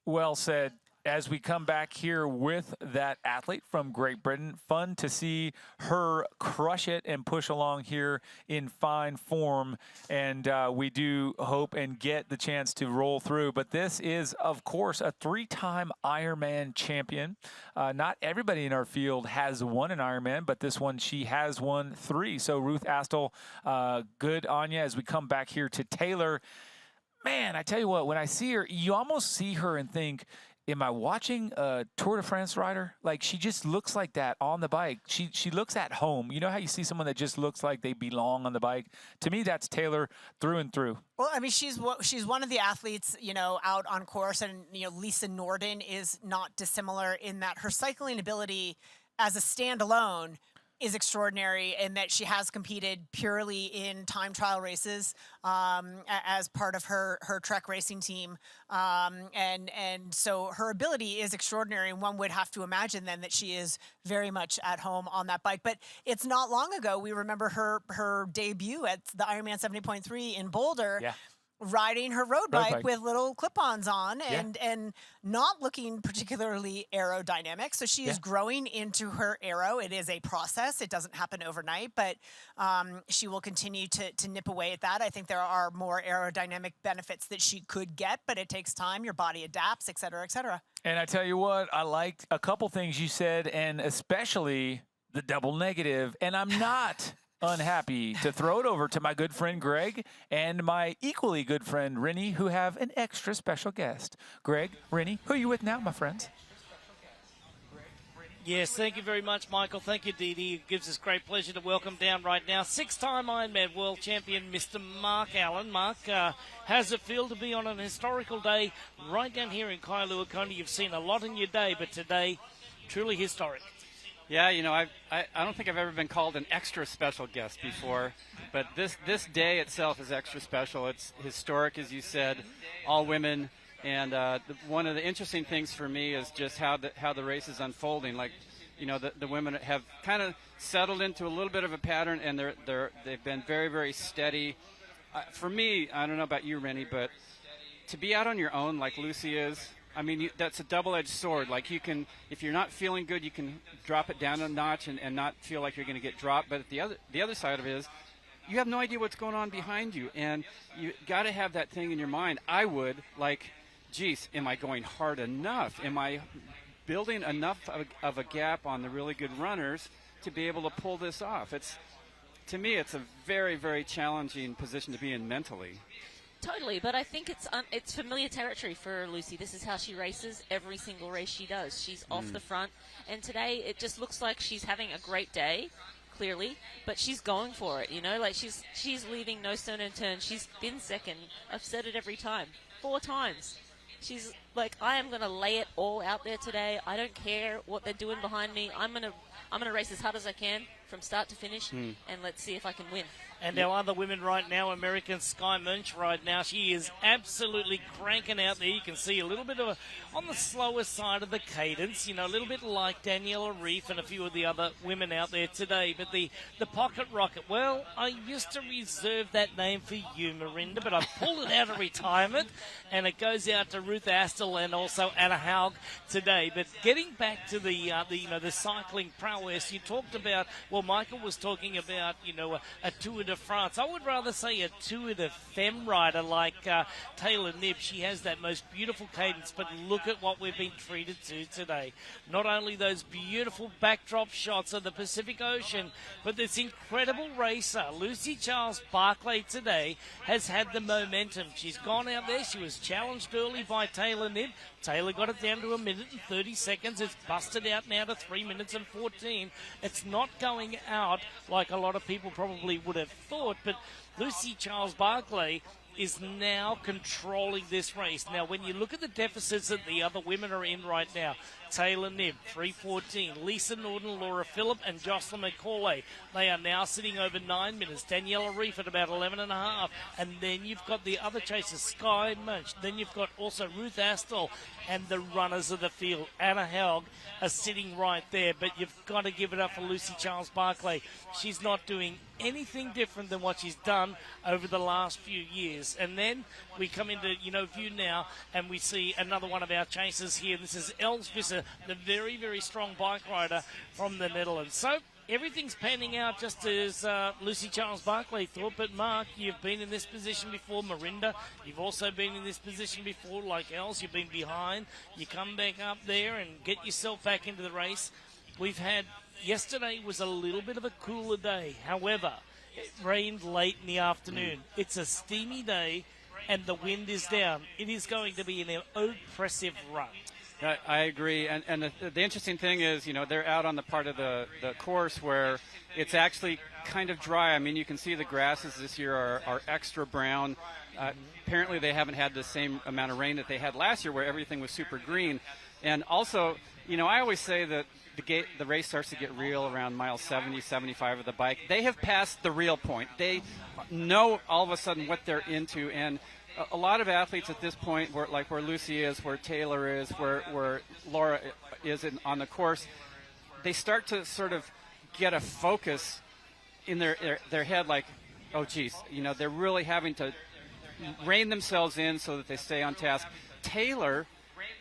Well said. As we come back here with that athlete from Great Britain, fun to see her crush it and push along here in fine form. And we do hope and get the chance to roll through. But this is, of course, a 3-time Ironman champion. Not everybody in our field has won an Ironman, but this one, she has won 3. So Ruth Astle, good on you. As we come back here to Taylor, man, I tell you what, when I see her, you almost see her and think, am I watching a Tour de France rider? Like, she just looks like that on the bike. She looks at home. You know how you see someone that just looks like they belong on the bike? To me, that's Taylor through and through. Well, I mean, she's one of the athletes, out on course, and, Lisa Norden is not dissimilar in that her cycling ability as a standalone is extraordinary, and that she has competed purely in time trial races as part of her Trek racing team. And so her ability is extraordinary, and one would have to imagine then that she is very much at home on that bike. But it's not long ago, we remember her debut at the Ironman 70.3 in Boulder. Yeah. Riding her road bike with little clip-ons on and not looking particularly aerodynamic. So she is growing into her aero. It is a process. It doesn't happen overnight, but she will continue to nip away at that. I think there are more aerodynamic benefits that she could get, but it takes time. Your body adapts, et cetera, et cetera. And I tell you what, I liked a couple things you said, and especially the double negative. And I'm not unhappy to throw it over to my good friend Greg and my equally good friend Rennie, who have an extra special guest. Greg, Rennie, who are you with now, my friends? Yes, thank you very much, Michael. Thank you, Dee Dee. It gives us great pleasure to welcome down right now 6-time Ironman World Champion, Mr. Mark Allen. Mark, how's it feel to be on an historical day right down here in Kailua, Kona? You've seen a lot in your day, but today, truly historic. Yeah, I don't think I've ever been called an extra special guest before, but this day itself is extra special. It's historic, as you said, all women, and one of the interesting things for me is just how the race is unfolding. Like, the women have kind of settled into a little bit of a pattern, and they've been very, very steady. For me, I don't know about you, Rennie, but to be out on your own like Lucy is, I mean, that's a double-edged sword. Like, you can, if you're not feeling good, you can drop it down a notch and not feel like you're going to get dropped. But the other side of it is, you have no idea what's going on behind you, and you got to have that thing in your mind. I would, like, geez, am I going hard enough? Am I building enough of a gap on the really good runners to be able to pull this off? To me, it's a very, very challenging position to be in mentally. Totally, but I think it's familiar territory for Lucy. This is how she races every single race she does. She's off the front, and today it just looks like she's having a great day, clearly, but she's going for it, like she's leaving no stone unturned. She's been second. I've said it every time, 4 times. She's like, I am going to lay it all out there today. I don't care what they're doing behind me. I'm going to race as hard as I can from start to finish, and let's see if I can win. And our other women right now, American Sky Munch right now, she is absolutely cranking out there. You can see a little bit of on the slower side of the cadence, a little bit like Daniela Reef and a few of the other women out there today. But the Pocket Rocket, well, I used to reserve that name for you, Marinda, but I pulled it out of retirement, and it goes out to Ruth Astle and also Anna Haug today. But getting back to the cycling prowess, you talked about, well, Michael was talking about, a Tour de France. I would rather say a Tour de Femme rider like Taylor Knibb. She has that most beautiful cadence, but look at what we've been treated to today. Not only those beautiful backdrop shots of the Pacific Ocean, but this incredible racer, Lucy Charles Barclay, today has had the momentum. She's gone out there. She was challenged early by Taylor Knibb. Taylor got it down to 1 minute and 30 seconds. It's busted out now to 3 minutes and 14. It's not going out like a lot of people probably would have thought, but Lucy Charles Barclay is now controlling this race. Now, when you look at the deficits that the other women are in right now, Taylor Knibb, 3:14. Lisa Norden, Laura Phillip, and Jocelyn McCauley. They are now sitting over 9 minutes. Daniela Reef at about 11.5. And then you've got the other chasers, Sky Munch. Then you've got also Ruth Astle and the runners of the field. Anna Haug are sitting right there. But you've got to give it up for Lucy Charles Barclay. She's not doing anything different than what she's done over the last few years. And then we come into, view now, and we see another one of our chasers here. This is Els Visser, the very, very strong bike rider from the Netherlands. So everything's panning out just as Lucy Charles Barclay thought. But Mark, you've been in this position before. Marinda, you've also been in this position before. Like Els, you've been behind. You come back up there and get yourself back into the race. We've had, yesterday was a little bit of a cooler day. However, it rained late in the afternoon. It's a steamy day, and the wind is down. It is going to be an oppressive run. I agree, and the interesting thing is, they're out on the part of the course where it's actually kind of dry. I mean, you can see the grasses this year are extra brown. Apparently they haven't had the same amount of rain that they had last year where everything was super green. And also, I always say that the race starts to get real around mile 70, 75 of the bike. They have passed the real point. They know all of a sudden what they're into, and a lot of athletes at this point, where Lucy is, where Taylor is, where Laura is on the course, they start to sort of get a focus in their head like, oh, geez, they're really having to rein themselves in so that they stay on task. Taylor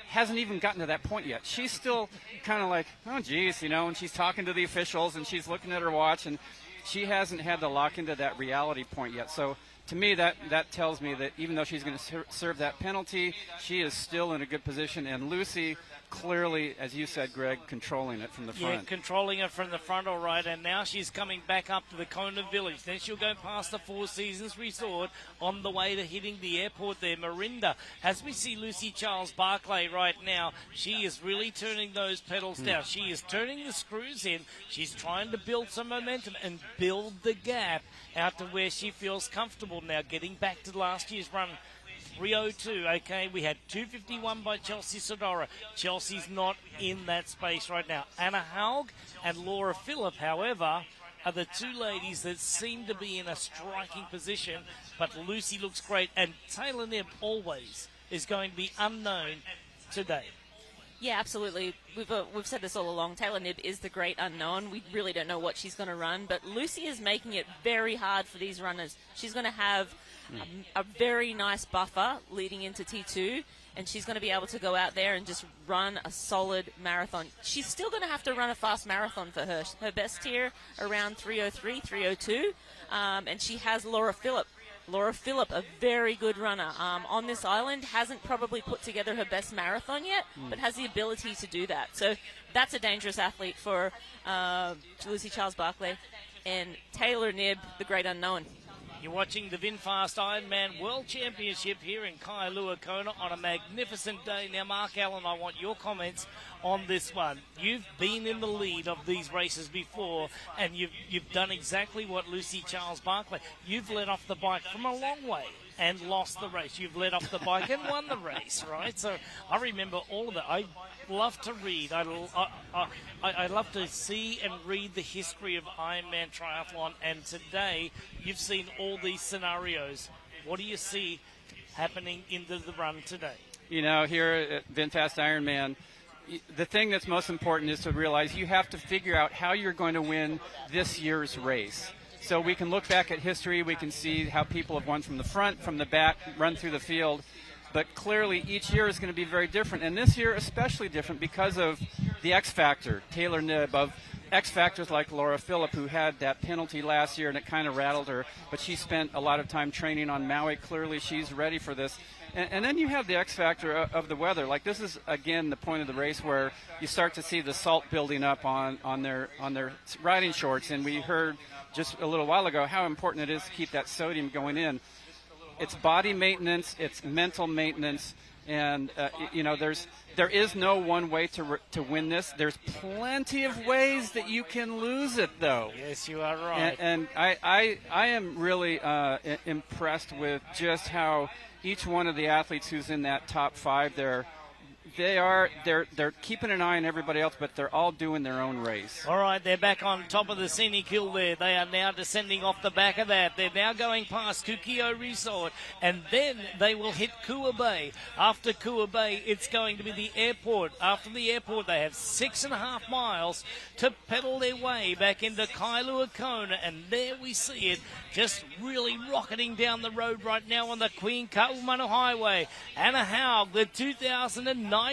hasn't even gotten to that point yet. She's still kind of like, oh, geez, and she's talking to the officials and she's looking at her watch, and she hasn't had to lock into that reality point yet. So to me, that tells me that even though she's going to serve that penalty, she is still in a good position. And Lucy, clearly, as you said, Greg, controlling it from the front. Yeah, controlling it from the front, all right. And now she's coming back up to the Kona Village. Then she'll go past the Four Seasons Resort on the way to hitting the airport there. Marinda, as we see Lucy Charles Barclay right now, she is really turning those pedals down. She is turning the screws in. She's trying to build some momentum and build the gap out to where she feels comfortable now, getting back to last year's run. 3:02, okay, we had 2:51 by Chelsea Sodora. Chelsea's not in that space right now. Anna Haug and Laura Phillip, however, are the two ladies that seem to be in a striking position, but Lucy looks great, and Taylor Knibb always is going to be unknown today. Yeah, absolutely. We've said this all along. Taylor Knibb is the great unknown. We really don't know what she's going to run, but Lucy is making it very hard for these runners. She's going to have a very nice buffer leading into T2, and she's going to be able to go out there and just run a solid marathon. She's still going to have to run a fast marathon for her. Her best here around 3:03, 3:02, and she has Laura Phillip. Laura Phillip, a very good runner on this island, hasn't probably put together her best marathon yet, but has the ability to do that. So that's a dangerous athlete for Lucy Charles Barclay. And Taylor Knibb, the great unknown. You're watching the VinFast Ironman World Championship here in Kailua Kona on a magnificent day. Now, Mark Allen, I want your comments on this one. You've been in the lead of these races before, and you've done exactly what Lucy Charles Barclay. You've let off the bike from a long way. and lost the race. You've led off the bike and won the race, right? So I remember all of that. I love to read. I love to see and read the history of Ironman Triathlon, and today you've seen all these scenarios. What do you see happening into the run today? You know, here at VinFast Ironman, the thing that's most important is to realize you have to figure out how you're going to win this year's race. So we can look back at history, we can see how people have won from the front, from the back, run through the field, but clearly each year is going to be very different, and this year especially different because of the X Factor, Taylor Knibb, of X Factors like Laura Phillip, who had that penalty last year and it kind of rattled her, but she spent a lot of time training on Maui. Clearly she's ready for this. And then you have the X factor of the weather. Like, this is, again, the point of the race where you start to see the salt building up on their riding shorts. And we heard just a little while ago how important it is to keep that sodium going in. It's body maintenance, it's mental maintenance, and you know, there is no one way to win this. There's plenty of ways that you can lose it, though. Yes, you are right. And I am really impressed with just how each one of the athletes who's in that top 5 there, they're keeping an eye on everybody else, but they're all doing their own race. All right, they're back on top of the scenic hill there. They are now descending off the back of that. They're now going past Kukio Resort, and then they will hit Kua Bay. After Kua Bay, it's going to be the airport. After the airport, they have 6.5 miles to pedal their way back into Kailua Kona, and there we see it, just really rocketing down the road right now on the Queen Kaumanu Highway. Anna Haug, the 2019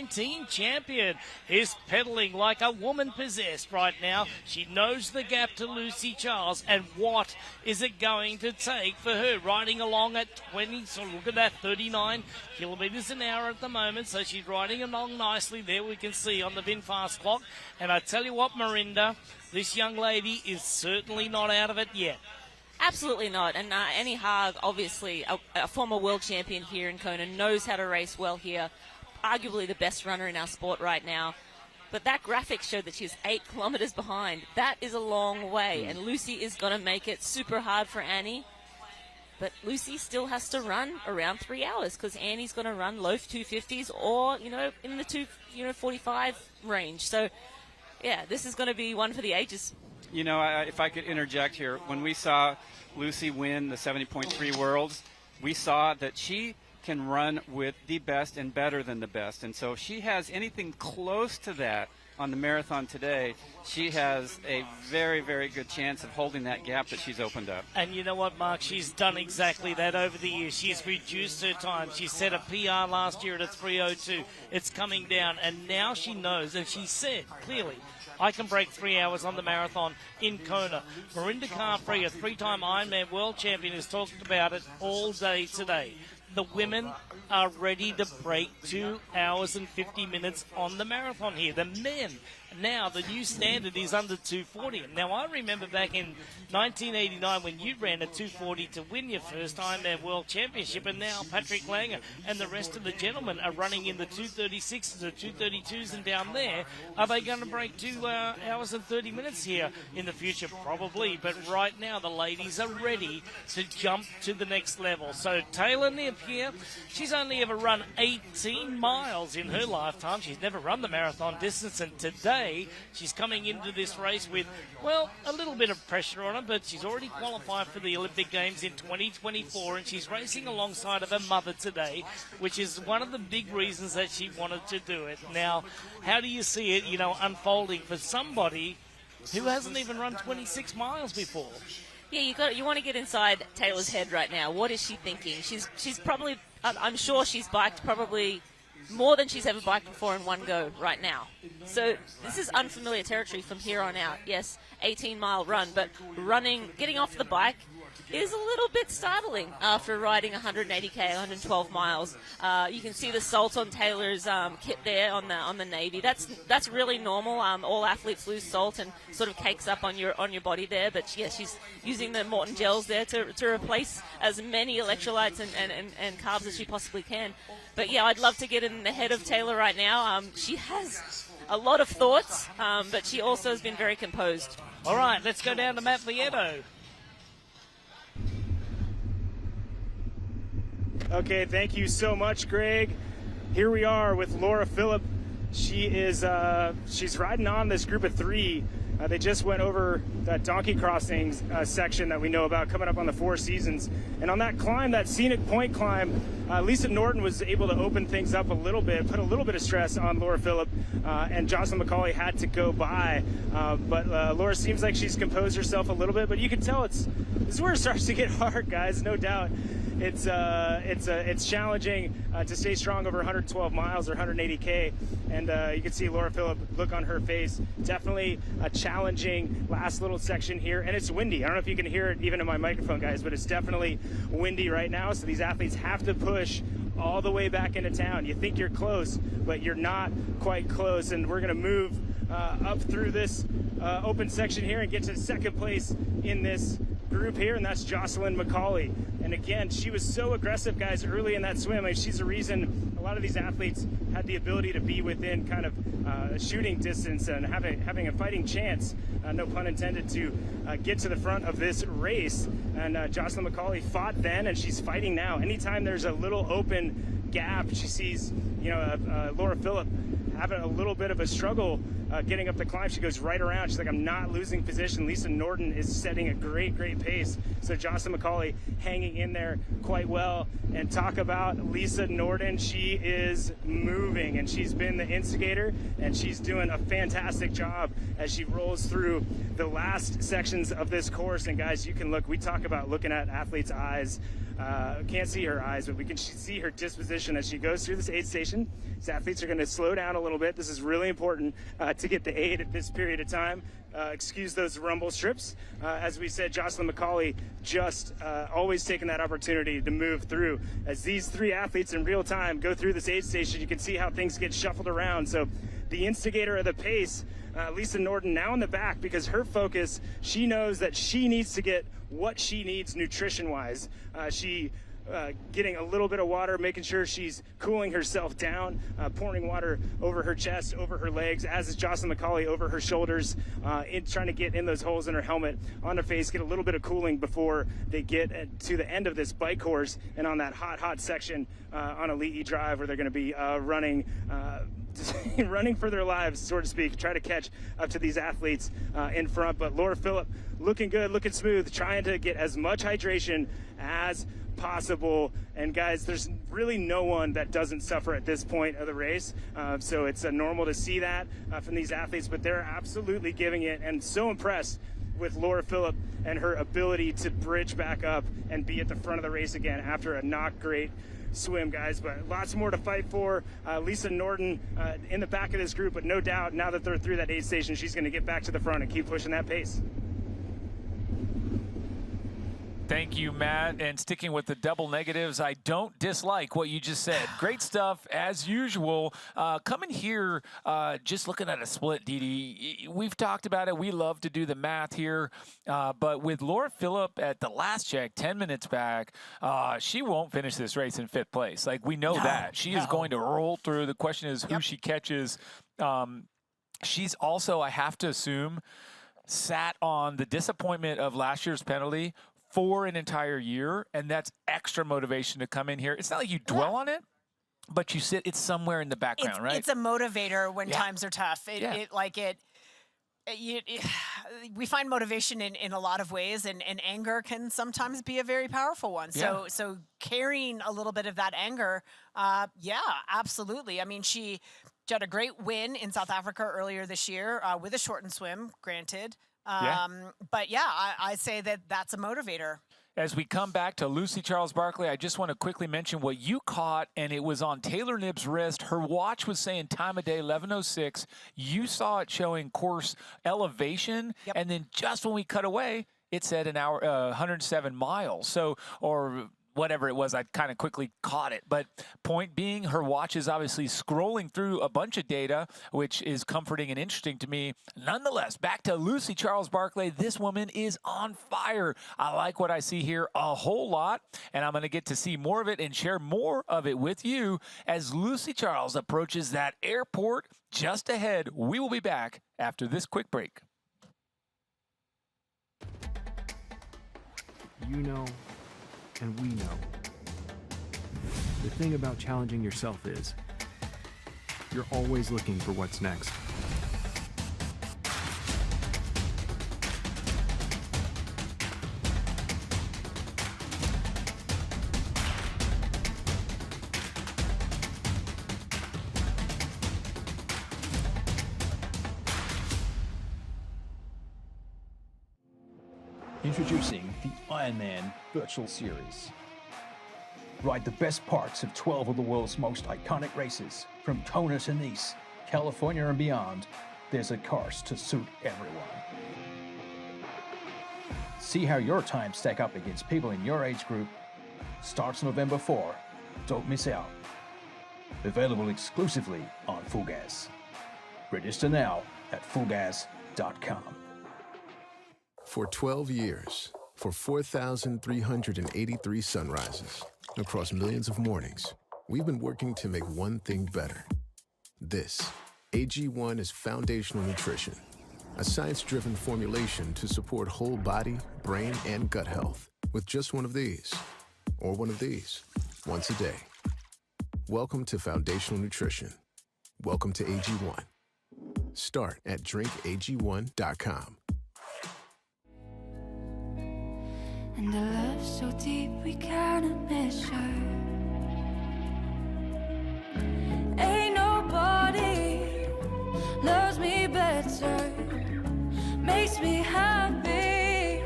champion, is pedaling like a woman possessed right now. She knows the gap to Lucy Charles, and what is it going to take for her, riding along at 20, so look at that, 39 kilometres an hour at the moment, so she's riding along nicely there, we can see on the VinFast clock. And I tell you what, Marinda, this young lady is certainly not out of it yet. Absolutely not. And Annie Haag, obviously a former world champion here in Kona, knows how to race well here. Arguably the best runner in our sport right now. But that graphic showed that she's 8 kilometers behind. That is a long way. And Lucy is going to make it super hard for Annie. But Lucy still has to run around 3 hours because Annie's going to run low 250s or, you know, in the 245 range. So, yeah, this is going to be one for the ages. You know, if I could interject here, when we saw Lucy win the 70.3 Worlds, we saw that she can run with the best and better than the best. And so if she has anything close to that on the marathon today, she has a very, very good chance of holding that gap that she's opened up. And you know what, Mark? She's done exactly that over the years. She's reduced her time. She set a PR last year at a 3:02. It's coming down, and now she knows, and she said clearly, I can break 3 hours on the marathon in Kona. Marinda Carfree, a 3-time Ironman World Champion, has talked about it all day today. The women are ready to break 2 hours and 50 minutes on the marathon here. The men, now the new standard is under 2:40. Now, I remember back in 1989 when you ran a 2:40 to win your first Ironman World Championship, and now Patrick Langer and the rest of the gentlemen are running in the 2:36s or 2:32s, and down there, are they going to break 2 hours and 30 minutes here in the future? Probably, but right now the ladies are ready to jump to the next level. So Taylor Knibb here, she's only ever run 18 miles in her lifetime. She's never run the marathon distance, and today she's coming into this race with, well, a little bit of pressure on her, but she's already qualified for the Olympic Games in 2024, and she's racing alongside of her mother today, which is one of the big reasons that she wanted to do it. Now, how do you see it, you know, unfolding for somebody who hasn't even run 26 miles before? Yeah, you want to get inside Taylor's head right now. What is she thinking? She's probably, I'm sure she's biked probably more than she's ever biked before in one go right now. So this is unfamiliar territory from here on out. Yes, 18-mile run, but getting off the bike is a little bit startling after riding 180k, 112 miles. You can see the salt on Taylor's kit there on the navy. That's really normal. All athletes lose salt and sort of cakes up on your body there. But yeah, she's using the Morton gels there to replace as many electrolytes and carbs as she possibly can. But yeah, I'd love to get in the head of Taylor right now. She has a lot of thoughts, but she also has been very composed. All right, let's go down to Matt Lieto. Okay, thank you so much, Greg. Here we are with Laura Phillip. She is she's riding on this group of 3. They just went over that Donkey Crossings section that we know about coming up on the Four Seasons. And on that climb, that scenic point climb, Lisa Norton was able to open things up a little bit, put a little bit of stress on Laura Phillip, and Jocelyn McCauley had to go by. But Laura seems like she's composed herself a little bit, but you can tell this is where it starts to get hard, guys, no doubt. It's challenging to stay strong over 112 miles or 180K, and you can see Laura Phillip look on her face. Definitely a challenging last little section here, and it's windy. I don't know if you can hear it even in my microphone, guys, but it's definitely windy right now, so these athletes have to push all the way back into town. You think you're close, but you're not quite close, and we're going to move up through this open section here and get to second place in this group here, and that's Jocelyn McCauley. And again, she was so aggressive, guys, early in that swim. I mean, she's the reason a lot of these athletes had the ability to be within kind of shooting distance and having a fighting chance, no pun intended, to get to the front of this race. And Jocelyn McCauley fought then, and she's fighting now. Anytime there's a little open gap, she sees, Laura Phillip having a little bit of a struggle getting up the climb. She goes right around. She's like, I'm not losing position. Lisa Norton is setting a great pace. So Jocelyn McCauley hanging in there quite well. And talk about Lisa Norton. She is moving, and she's been the instigator, and she's doing a fantastic job as she rolls through the last sections of this course. And guys, you can look, we talk about looking at athletes' eyes. Can't see her eyes, but we can see her disposition as she goes through this aid station. These athletes are going to slow down a little bit. This is really important to get the aid at this period of time. Excuse those rumble strips. As we said, Jocelyn McCauley just always taking that opportunity to move through. As these 3 athletes in real time go through this aid station, you can see how things get shuffled around. So the instigator of the pace, Lisa Norton, now in the back, because her focus, she knows that she needs to get what she needs nutrition-wise. She getting a little bit of water, making sure she's cooling herself down, pouring water over her chest, over her legs, as is Jocelyn McCauley, over her shoulders, trying to get in those holes in her helmet, on her face, get a little bit of cooling before they get to the end of this bike course and on that hot section on Elite E Drive, where they're going to be running for their lives, so to speak, try to catch up to these athletes in front. But Laura Phillip looking good, looking smooth, trying to get as much hydration as possible. And guys, there's really no one that doesn't suffer at this point of the race, so it's normal to see that from these athletes, but they're absolutely giving it, and so impressed with Laura Phillip and her ability to bridge back up and be at the front of the race again after a not great swim, guys. But lots more to fight for. Lisa Norton in the back of this group, but no doubt now that they're through that aid station, she's going to get back to the front and keep pushing that pace. Thank you, Matt. And sticking with the double negatives, I don't dislike what you just said. Great stuff, as usual. Coming here, just looking at a split, Dee. We've talked about it. We love to do the math here. But with Laura Phillip at the last check, 10 minutes back, she won't finish this race in 5th place. Like, we know that. She is going to roll through. The question is who she catches. She's also, I have to assume, sat on the disappointment of last year's penalty for an entire year, and that's extra motivation to come in here. It's not like you dwell on it, but you sit, it's somewhere in the background, right? It's a motivator when times are tough. We find motivation in a lot of ways, and anger can sometimes be a very powerful one. So carrying a little bit of that anger, absolutely. I mean, she had a great win in South Africa earlier this year with a shortened swim, granted. But I say that that's a motivator. As we come back to Lucy Charles Barkley, I just want to quickly mention what you caught, and it was on Taylor Knibb's wrist. Her watch was saying time of day 11:06. You saw it showing course elevation, and then just when we cut away, it said an hour, 107 miles. So, or whatever it was, I kind of quickly caught it. But point being, her watch is obviously scrolling through a bunch of data, which is comforting and interesting to me. Nonetheless, back to Lucy Charles Barkley. This woman is on fire. I like what I see here a whole lot, and I'm going to get to see more of it and share more of it with you as Lucy Charles approaches that airport just ahead. We will be back after this quick break. You know, and we know. The thing about challenging yourself is you're always looking for what's next. Introducing the Ironman Virtual Series. Ride the best parts of 12 of the world's most iconic races. From Kona to Nice, California and beyond, there's a course to suit everyone. See how your times stack up against people in your age group. Starts November 4. Don't miss out. Available exclusively on Full Gas. Register now at fullgas.com. For 12 years, for 4,383 sunrises, across millions of mornings, we've been working to make one thing better. This, AG1 is foundational nutrition, a science-driven formulation to support whole body, brain, and gut health with just one of these, or one of these, once a day. Welcome to foundational nutrition. Welcome to AG1. Start at drinkag1.com. And a love so deep we cannot measure. Ain't nobody loves me better. Makes me happy,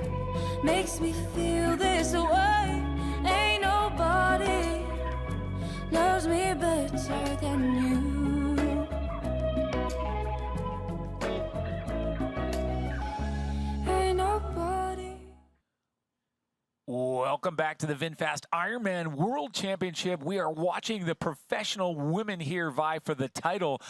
makes me feel this way. Ain't nobody loves me better than you. Ain't nobody. Welcome back to the VinFast Ironman World Championship. We are watching the professional women here vie for the title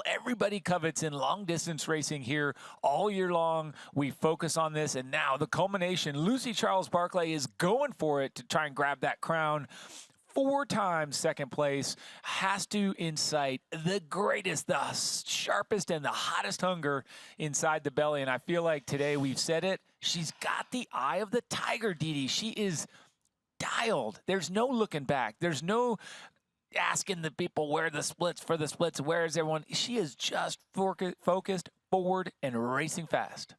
everybody covets in long-distance racing here all year long. We focus on this, and now the culmination. Lucy Charles-Barclay is going for it to try and grab that crown. 4 times second place, has to incite the greatest, the sharpest, and the hottest hunger inside the belly. And I feel like today we've said it. She's got the eye of the tiger, Didi. She is dialed. There's no looking back. There's no asking the people where the splits for the splits. Where is everyone? She is just focused forward and racing fast.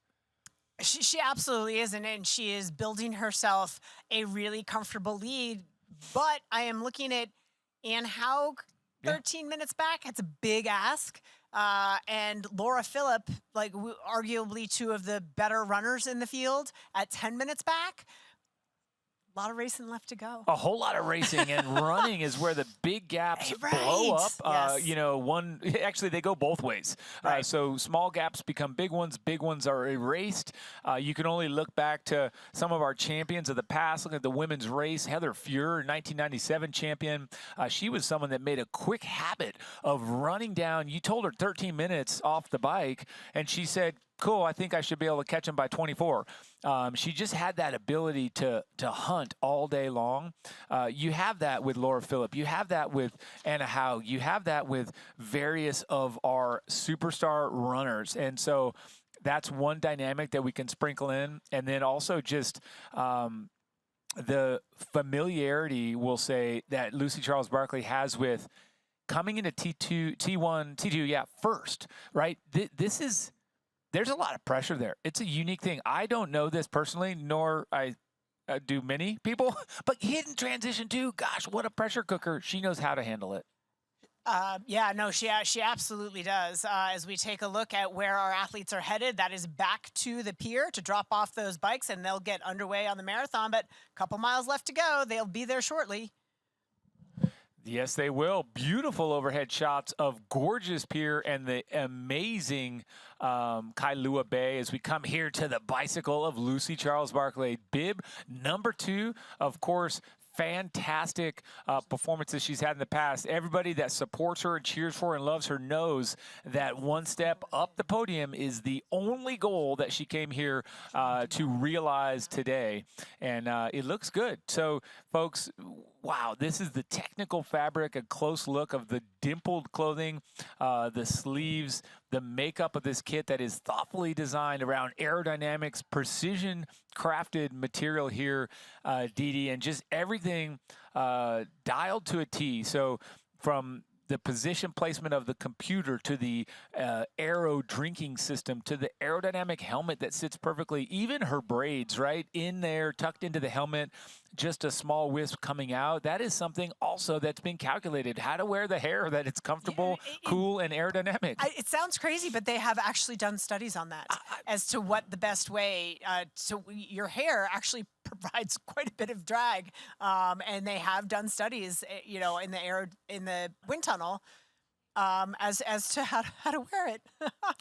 She absolutely is, and she is building herself a really comfortable lead. But I am looking at Ann Haug, 13 minutes back. That's a big ask. And Laura Philipp, like arguably 2 of the better runners in the field, at 10 minutes back. A lot of racing left to go. A whole lot of racing, and running is where the big gaps blow up. Yes. Actually, they go both ways. Right. So small gaps become big ones are erased. You can only look back to some of our champions of the past. Look at the women's race. Heather Fuhr, 1997 champion. She was someone that made a quick habit of running down. You told her 13 minutes off the bike, and she said, cool, I think I should be able to catch him by 24. She just had that ability to hunt all day long. You have that with Laura Philipp. You have that with Anna Haug. You have that with various of our superstar runners. And so that's one dynamic that we can sprinkle in. And then also just the familiarity, we'll say, that Lucy Charles-Barclay has with coming into T2, first, right? There's a lot of pressure there. It's a unique thing. I don't know this personally, nor do many people, but hidden transition too. Gosh, what a pressure cooker. She knows how to handle it. She absolutely does. As we take a look at where our athletes are headed, that is back to the pier to drop off those bikes, and they'll get underway on the marathon, but a couple miles left to go. They'll be there shortly. Yes, they will. Beautiful overhead shots of gorgeous pier and the amazing Kailua Bay as we come here to the bicycle of Lucy Charles-Barclay. Bib number 2, of course. Fantastic performances she's had in the past. Everybody that supports her and cheers for her and loves her knows that one step up the podium is the only goal that she came here to realize today. And it looks good. So, folks, wow, this is the technical fabric, a close look of the dimpled clothing, the sleeves, the makeup of this kit that is thoughtfully designed around aerodynamics, precision crafted material here, Dee Dee, and just everything dialed to a T. So from the position placement of the computer to the aero drinking system to the aerodynamic helmet that sits perfectly, even her braids right in there tucked into the helmet, just a small wisp coming out. That is something also that's been calculated, how to wear the hair that it's comfortable, cool, and aerodynamic. It sounds crazy, but they have actually done studies on that as to what the best way to your hair actually provides quite a bit of drag, and they have done studies, you know, in the wind tunnel, as to how to wear it.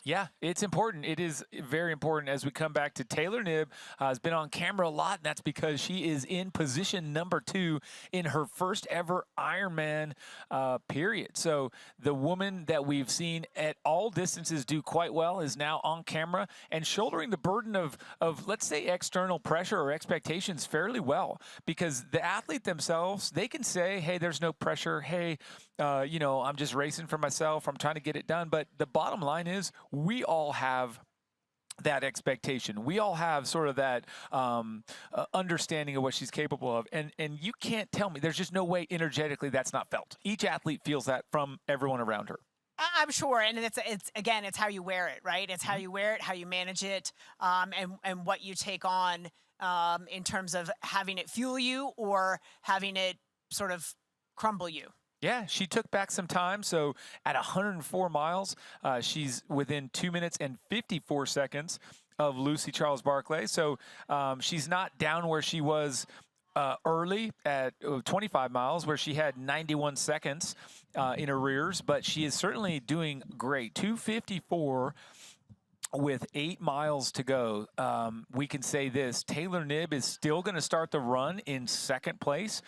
Yeah, it's important. It is very important. As we come back to Taylor Knibb, has been on camera a lot, and that's because she is in position number 2 in her first ever Ironman period. So the woman that we've seen at all distances do quite well is now on camera and shouldering the burden of let's say external pressure or expectations fairly well, because the athlete themselves, they can say, hey, there's no pressure. Hey, you know, I'm just racing for myself. I'm trying to get it done. But the bottom line is we all have that expectation. We all have sort of that understanding of what she's capable of. And you can't tell me, there's just no way energetically that's not felt. Each athlete feels that from everyone around her. I'm sure, and it's again, it's how you wear it, right? It's how you wear it, how you manage it, and what you take on in terms of having it fuel you or having it sort of crumble you. Yeah, she took back some time. So at 104 miles, she's within 2 minutes and 54 seconds of Lucy Charles Barclay. So she's not down where she was early at 25 miles, where she had 91 seconds in arrears, but she is certainly doing great. 2:54 with 8 miles to go. We can say this: Taylor Knibb is still going to start the run in second place.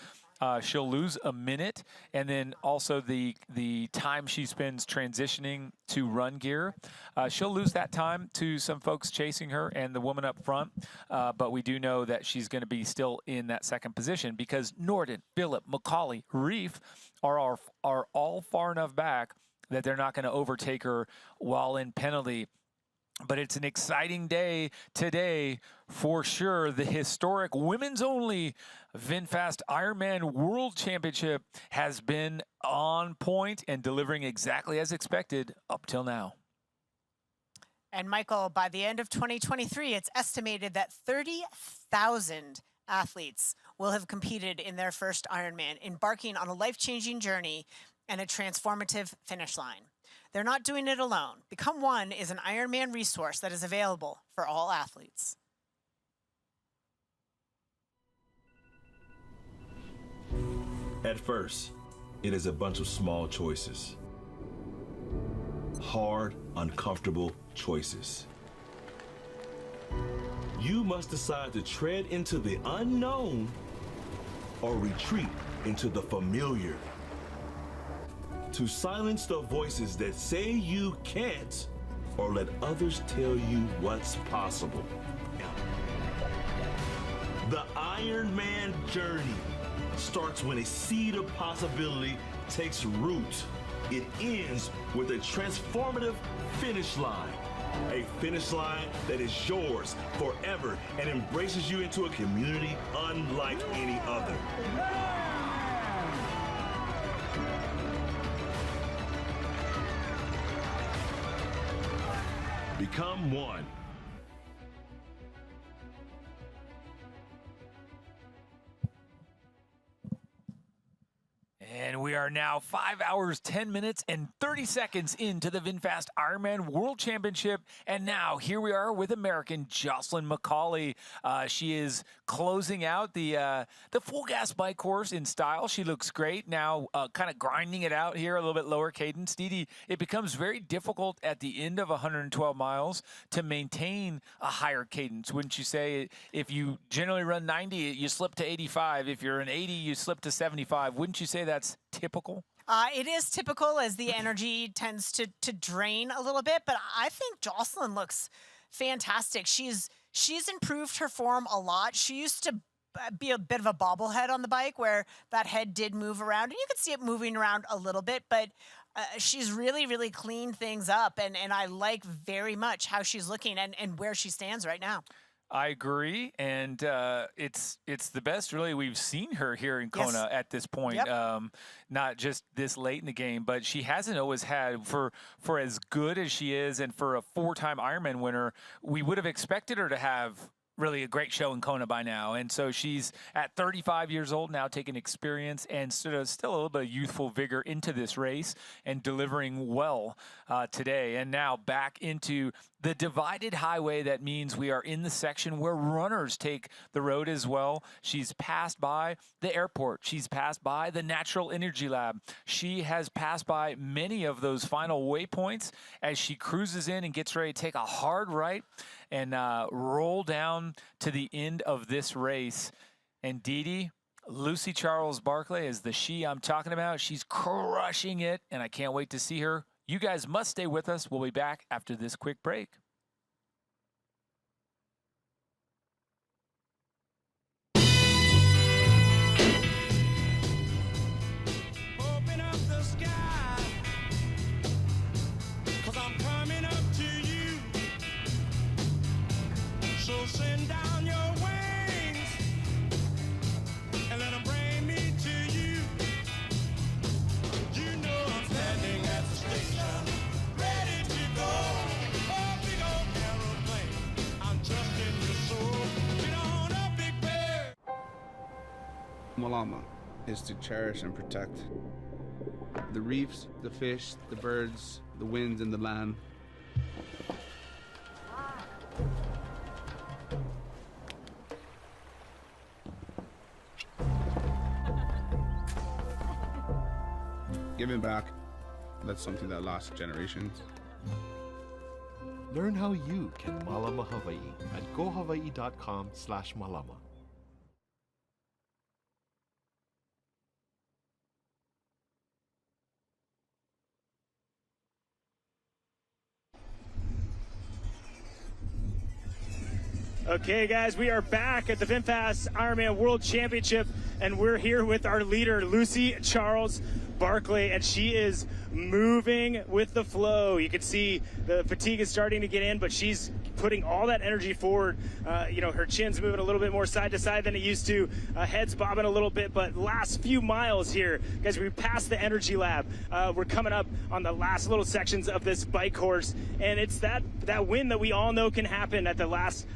She'll lose a minute, and then also the time she spends transitioning to run gear. She'll lose that time to some folks chasing her and the woman up front, but we do know that she's going to be still in that second position because Norden, Phillip, McCauley, Reef are all far enough back that they're not going to overtake her while in penalty. But it's an exciting day today for sure. The historic women's only VinFast Ironman World Championship has been on point and delivering exactly as expected up till now. And Michael, by the end of 2023, it's estimated that 30,000 athletes will have competed in their first Ironman, embarking on a life-changing journey and a transformative finish line. They're not doing it alone. Become One is an Ironman resource that is available for all athletes. At first, it is a bunch of small choices. Hard, uncomfortable choices. You must decide to tread into the unknown or retreat into the familiar. To silence the voices that say you can't, or let others tell you what's possible. The Ironman journey starts when a seed of possibility takes root. It ends with a transformative finish line. A finish line that is yours forever and embraces you into a community unlike any other. Become One. And we are now 5 hours, 10 minutes, and 30 seconds into the VinFast Ironman World Championship. And now here we are with American Jocelyn McCauley. She is closing out the full gas bike course in style. She looks great now, kind of grinding it out here, a little bit lower cadence. Dee Dee, it becomes very difficult at the end of 112 miles to maintain a higher cadence. Wouldn't you say? If you generally run 90, you slip to 85. If you're an 80, you slip to 75. Wouldn't you say that's typical? It is typical as the energy tends to drain a little bit, but I think Jocelyn looks fantastic. She's improved her form a lot. She used to be a bit of a bobblehead on the bike, where that head did move around, and you could see it moving around a little bit, but she's really, really cleaned things up, and I like very much how she's looking and where she stands right now. I agree, and it's the best really we've seen her here in Kona at this point. Yep. Not just this late in the game, but she hasn't always had for as good as she is, and for a 4-time Ironman winner, we would have expected her to have really a great show in Kona by now. And so she's at 35 years old now, taking experience and still a little bit of youthful vigor into this race and delivering well today. And now back into the divided highway. That means we are in the section where runners take the road as well. She's passed by the airport. She's passed by the Natural Energy Lab. She has passed by many of those final waypoints as she cruises in and gets ready to take a hard right and roll down to the end of this race. And Didi, Lucy Charles Barclay is the she I'm talking about. She's crushing it, and I can't wait to see her. You guys must stay with us. We'll be back after this quick break. Open up the sky, 'cause I'm coming up to you. So send down your wings and let them bring me to you. You know I'm standing at the station, ready to go. Oh, big old aeroplane, I'm just in your soul. Get on up, big bear. Malama is to cherish and protect the reefs, the fish, the birds, the winds, and the land. Giving back, that's something that lasts generations. Learn how you can Malama Hawaii at gohawaii.com/malama. Okay, guys, we are back at the VinFast Ironman World Championship, and we're here with our leader, Lucy Charles Barclay, and she is moving with the flow. You can see the fatigue is starting to get in, but she's putting all that energy forward. Her chin's moving a little bit more side to side than it used to. Head's bobbing a little bit, but last few miles here, guys, we passed the Energy Lab. We're coming up on the last little sections of this bike course, and it's that win that we all know can happen at the last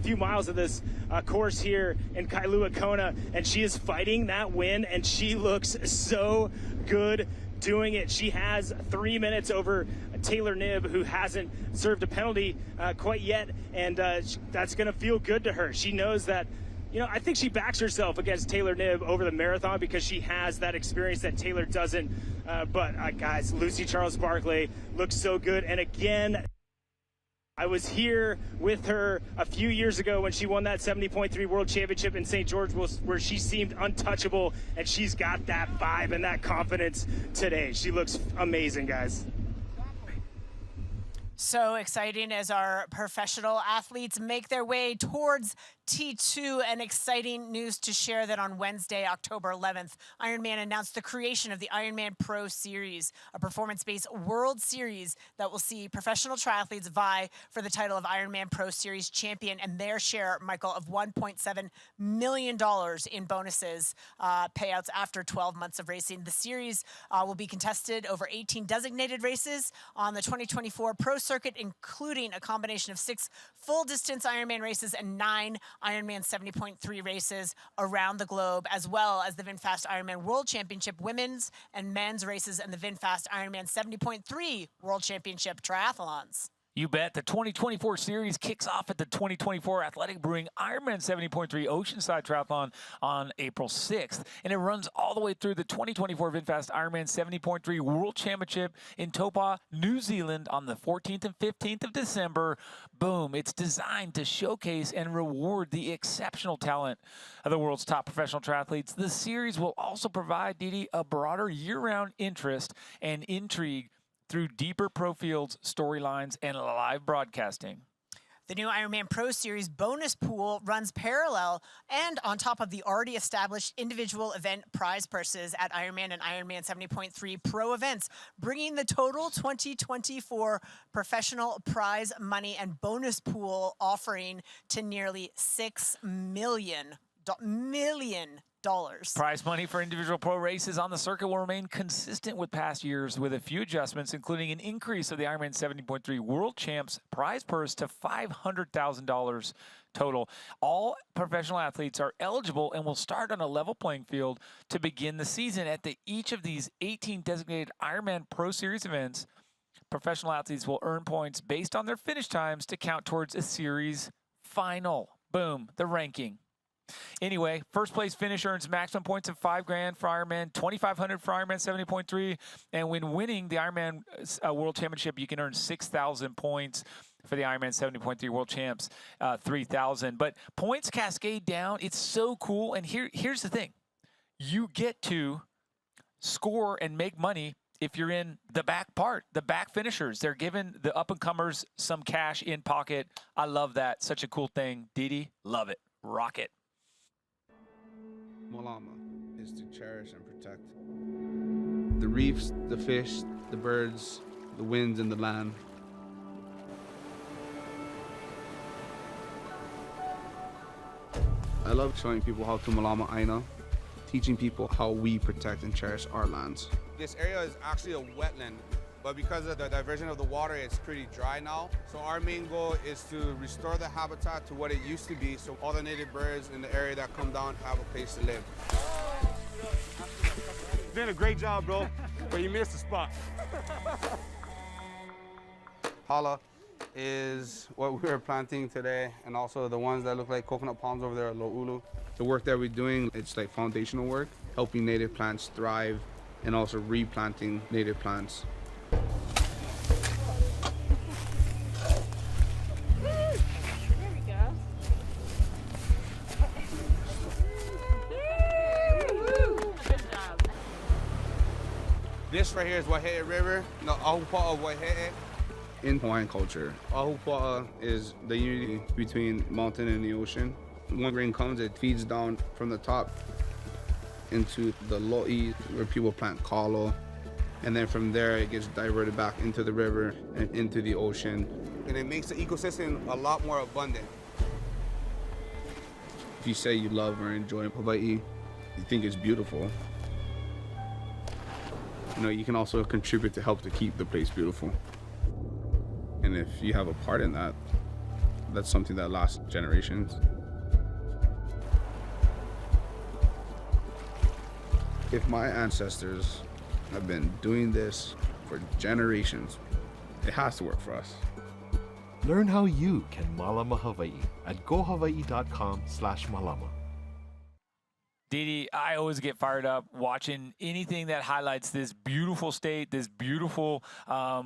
few miles of this course here in Kailua, Kona, and she is fighting that win, and she looks so good doing it. She has 3 minutes over Taylor Knibb, who hasn't served a penalty quite yet, and that's going to feel good to her. She knows that, I think she backs herself against Taylor Knibb over the marathon because she has that experience that Taylor doesn't. But guys, Lucy Charles Barclay looks so good. And again, I was here with her a few years ago when she won that 70.3 World Championship in St. George, where she seemed untouchable, and she's got that vibe and that confidence today. She looks amazing, guys. So exciting as our professional athletes make their way towards T2, and exciting news to share that on Wednesday, October 11th, Ironman announced the creation of the Ironman Pro Series, a performance-based World Series that will see professional triathletes vie for the title of Ironman Pro Series champion and their share, Michael, of $1.7 million in bonuses, payouts after 12 months of racing. The series will be contested over 18 designated races on the 2024 Pro Circuit, including a combination of 6 full-distance Ironman races and 9 Ironman 70.3 races around the globe, as well as the VinFast Ironman World Championship women's and men's races and the VinFast Ironman 70.3 World Championship triathlons. You bet. The 2024 series kicks off at the 2024 Athletic Brewing Ironman 70.3 Oceanside Triathlon on April 6th. And it runs all the way through the 2024 VinFast Ironman 70.3 World Championship in Taupo, New Zealand on the 14th and 15th of December. Boom. It's designed to showcase and reward the exceptional talent of the world's top professional triathletes. The series will also provide, Didi, a broader year-round interest and intrigue through deeper pro fields, storylines, and live broadcasting. The new Ironman Pro Series bonus pool runs parallel and on top of the already established individual event prize purses at Ironman and Ironman 70.3 Pro events, bringing the total 2024 professional prize money and bonus pool offering to nearly $6 million. Prize money for individual pro races on the circuit will remain consistent with past years, with a few adjustments, including an increase of the Ironman 70.3 World Champs prize purse to $500,000 total. All professional athletes are eligible and will start on a level playing field to begin the season. At each of these 18 designated Ironman Pro Series events, professional athletes will earn points based on their finish times to count towards a series final. Boom, the ranking. Anyway, first place finish earns maximum points of $5,000 for Ironman, $2,500 for Ironman 70.3, and when winning the Ironman World Championship, you can earn 6,000 points. For the Ironman 70.3 World Champs, 3,000. But points cascade down. It's so cool. And here's the thing: you get to score and make money if you're in the back part, the back finishers. They're giving the up-and-comers some cash in pocket. I love that. Such a cool thing. Didi, love it. Rock it. Malama is to cherish and protect the reefs, the fish, the birds, the winds, and the land. I love showing people how to Malama Aina, teaching people how we protect and cherish our lands. This area is actually a wetland, but because of the diversion of the water, it's pretty dry now. So our main goal is to restore the habitat to what it used to be, so all the native birds in the area that come down have a place to live. Did a great job, bro, but you missed the spot. Hala is what we're planting today, and also the ones that look like coconut palms over there are lo'ulu. The work that we're doing, it's like foundational work, helping native plants thrive and also replanting native plants. This right here is Waihe'e River, the Ahupua'a Waihe'e. In Hawaiian culture, Ahupua'a is the unity between mountain and the ocean. When rain comes, it feeds down from the top into the lo'i, where people plant kalo. And then from there, it gets diverted back into the river and into the ocean. And it makes the ecosystem a lot more abundant. If you say you love or enjoy Hawaii, you think it's beautiful, you know, you can also contribute to help to keep the place beautiful. And if you have a part in that, that's something that lasts generations. If my ancestors have been doing this for generations, it has to work for us. Learn how you can Malama Hawaii at gohawaii.com/malama. Didi, I always get fired up watching anything that highlights this beautiful state, this beautiful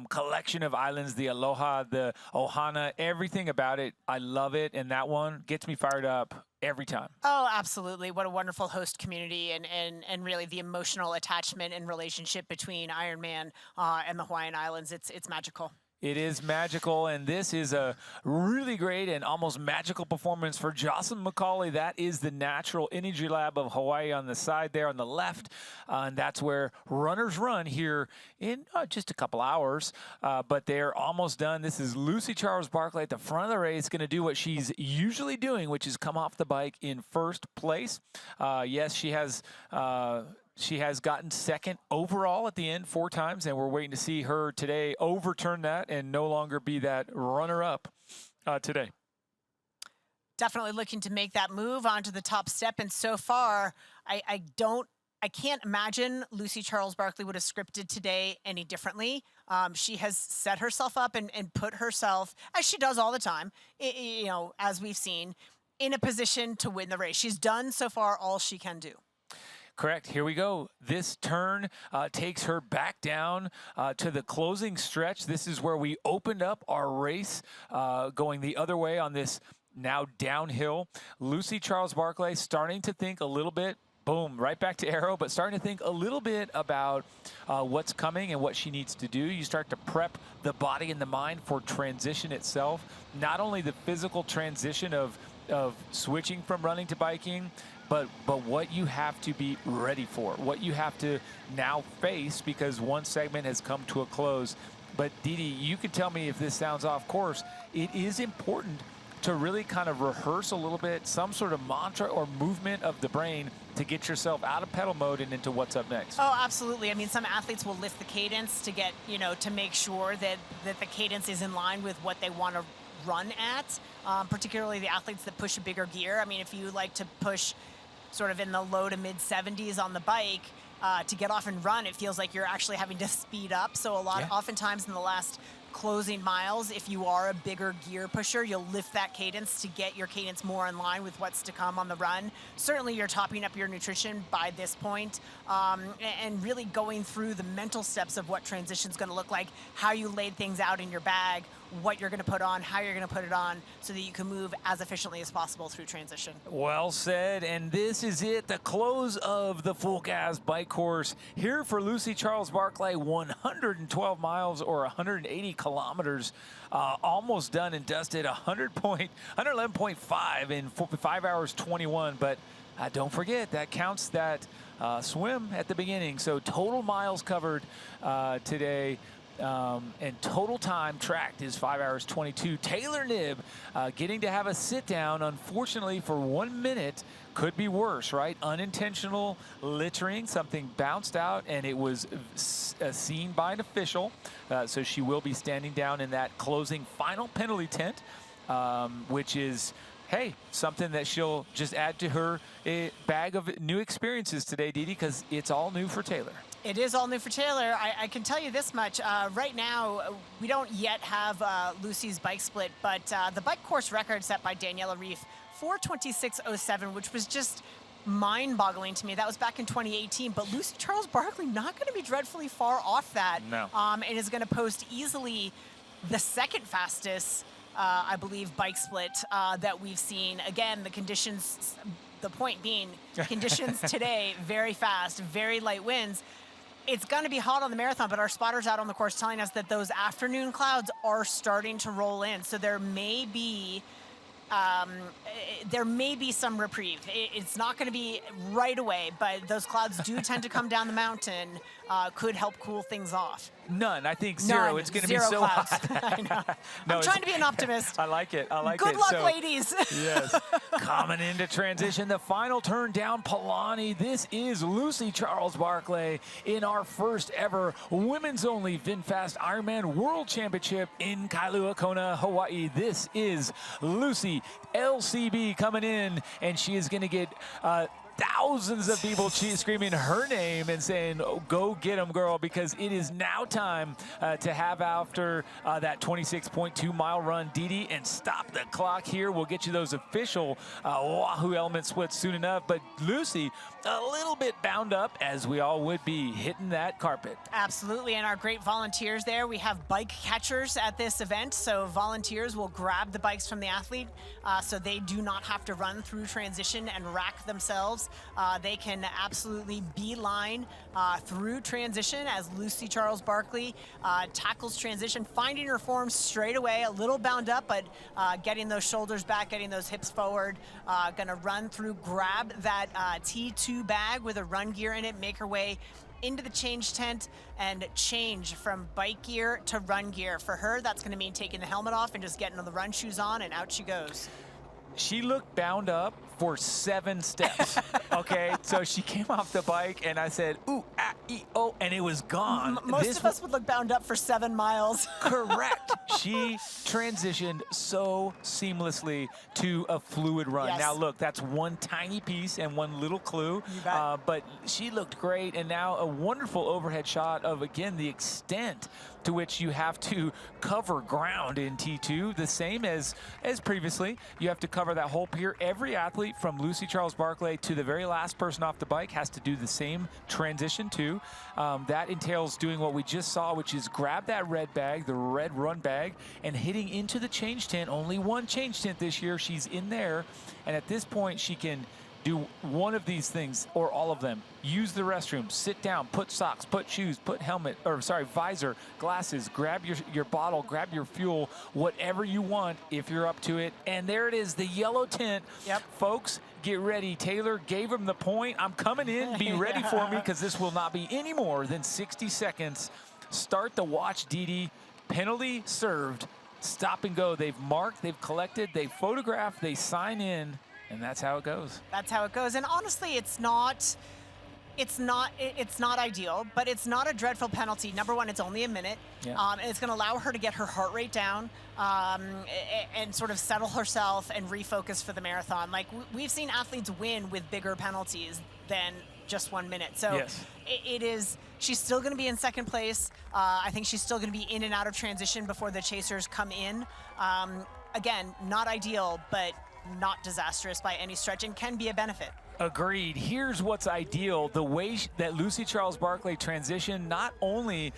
collection of islands, the Aloha, the Ohana, everything about it. I love it, and that one gets me fired up every time. Oh, absolutely. What a wonderful host community and really the emotional attachment and relationship between Ironman and the Hawaiian Islands. It's magical. It is magical, and this is a really great and almost magical performance for Jocelyn McCauley. That is the Natural Energy Lab of Hawaii on the side there on the left, and that's where runners run here in just a couple hours, but they're almost done. This is Lucy Charles Barkley at the front of the race, going to do what she's usually doing, which is come off the bike in first place. Yes, she has gotten second overall at the end 4 times, and we're waiting to see her today overturn that and no longer be that runner-up today. Definitely looking to make that move onto the top step, and so far, I can't imagine Lucy Charles Barkley would have scripted today any differently. She has set herself up and put herself, as she does all the time, you know, as we've seen, in a position to win the race. She's done so far all she can do. Correct. Here we go. This turn takes her back down to the closing stretch. This is where we opened up our race going the other way on this now downhill. Lucy Charles Barkley starting to think a little bit boom, right back to aero, but starting to think a little bit about what's coming and what she needs to do. You start to prep the body and the mind for transition itself. Not only the physical transition of switching from running to biking, but what you have to be ready for, what you have to now face, because one segment has come to a close. But Dee Dee, you can tell me if this sounds off course. It is important to really kind of rehearse a little bit, some sort of mantra or movement of the brain to get yourself out of pedal mode and into what's up next. Oh, absolutely. I mean, some athletes will lift the cadence to get, to make sure that the cadence is in line with what they want to run at, particularly the athletes that push a bigger gear. I mean, if you like to push sort of in the low to mid 70s on the bike, to get off and run, it feels like you're actually having to speed up. So oftentimes in the last closing miles, if you are a bigger gear pusher, you'll lift that cadence to get your cadence more in line with what's to come on the run. Certainly you're topping up your nutrition by this point, and really going through the mental steps of what transition's going to look like, how you laid things out in your bag, what you're going to put on, how you're going to put it on, so that you can move as efficiently as possible through transition. Well said, and this is it, the close of the Full Gas bike course here for Lucy Charles Barclay. 112 miles or 180 kilometers, almost done and dusted. 111.5 in 5 hours 21, but don't forget that counts that swim at the beginning. So total miles covered today. And total time tracked is 5 hours 22. Taylor Knibb getting to have a sit down, unfortunately, for 1 minute. Could be worse, right? Unintentional littering, something bounced out, and it was seen by an official. So she will be standing down in that closing final penalty tent, which is, hey, something that she'll just add to her bag of new experiences today, Dee Dee, because it's all new for Taylor. It is all new for Taylor. I can tell you this much. Right now, we don't yet have Lucy's bike split, but the bike course record set by Daniela Reef, 4:26:07, which was just mind-boggling to me. That was back in 2018, but Lucy Charles Barclay not going to be dreadfully far off that. No. And is going to post easily the second fastest, I believe, bike split that we've seen. Again, the conditions, the point being, conditions today, very fast, very light winds. It's going to be hot on the marathon, but our spotters out on the course telling us that those afternoon clouds are starting to roll in. So there may be some reprieve. It's not going to be right away, but those clouds do tend to come down the mountain, could help cool things off. None. I think zero. None. It's going to Zero be so clouds. hot. I know. No, I'm trying to be an optimist. I like it. I like it. Good luck, So, ladies. Yes. Coming into transition, the final turn down Palani. This is Lucy Charles Barclay in our first ever women's only VinFast Ironman World Championship in Kailua, Kona, Hawaii. This is Lucy LCB coming in, and she is going to get thousands of people screaming her name and saying, oh, go get them, girl, because it is now time to have after that 26.2 mile run, Dee Dee, and stop the clock here. We'll get you those official Wahoo element splits soon enough, but Lucy a little bit bound up, as we all would be, hitting that carpet. Absolutely, and our great volunteers there. We have bike catchers at this event, so volunteers will grab the bikes from the athlete so they do not have to run through transition and rack themselves. They can absolutely beeline through transition as Lucy Charles Barclay tackles transition, finding her form straight away, a little bound up, but getting those shoulders back, getting those hips forward, gonna run through, grab that T2 bag with a run gear in it, make her way into the change tent and change from bike gear to run gear. For her, that's going to mean taking the helmet off and just getting the run shoes on, and out she goes. She looked bound up for 7 steps, okay? So she came off the bike, and I said, ooh, ah, ee, oh, and it was gone. Most of us would look bound up for 7 miles. Correct. She transitioned so seamlessly to a fluid run. Yes. Now, look, that's one tiny piece and one little clue, You bet. but she looked great, and now a wonderful overhead shot of, again, the extent to which you have to cover ground in T2, the same as previously. You have to cover that whole pier. Every athlete from Lucy Charles Barclay to the very last person off the bike has to do the same transition too. That entails doing what we just saw, which is grab that red bag, the red run bag, and hitting into the change tent. Only one change tent this year. She's in there, and at this point she can do one of these things or all of them. Use the restroom, sit down, put socks, put shoes, put helmet, or sorry, visor, glasses, grab your bottle, grab your fuel, whatever you want if you're up to it. And there it is, the yellow tent. Yep. Folks, get ready. Taylor gave him the point. I'm coming in. Be ready for me, because this will not be any more than 60 seconds. Start the watch, Dee. Penalty served. Stop and go. They've marked, they've collected, they've photographed, they sign in, and that's how it goes. That's how it goes. And honestly, it's not ideal, but it's not a dreadful penalty. Number one, it's only a minute. Yeah. And it's going to allow her to get her heart rate down and sort of settle herself and refocus for the marathon. Like, we've seen athletes win with bigger penalties than just 1 minute. So yes. She's still going to be in second place. I think she's still going to be in and out of transition before the chasers come in. Again, not ideal, but not disastrous by any stretch, and can be a benefit. Agreed. Here's what's ideal. The way that Lucy Charles Barclay transitioned, not only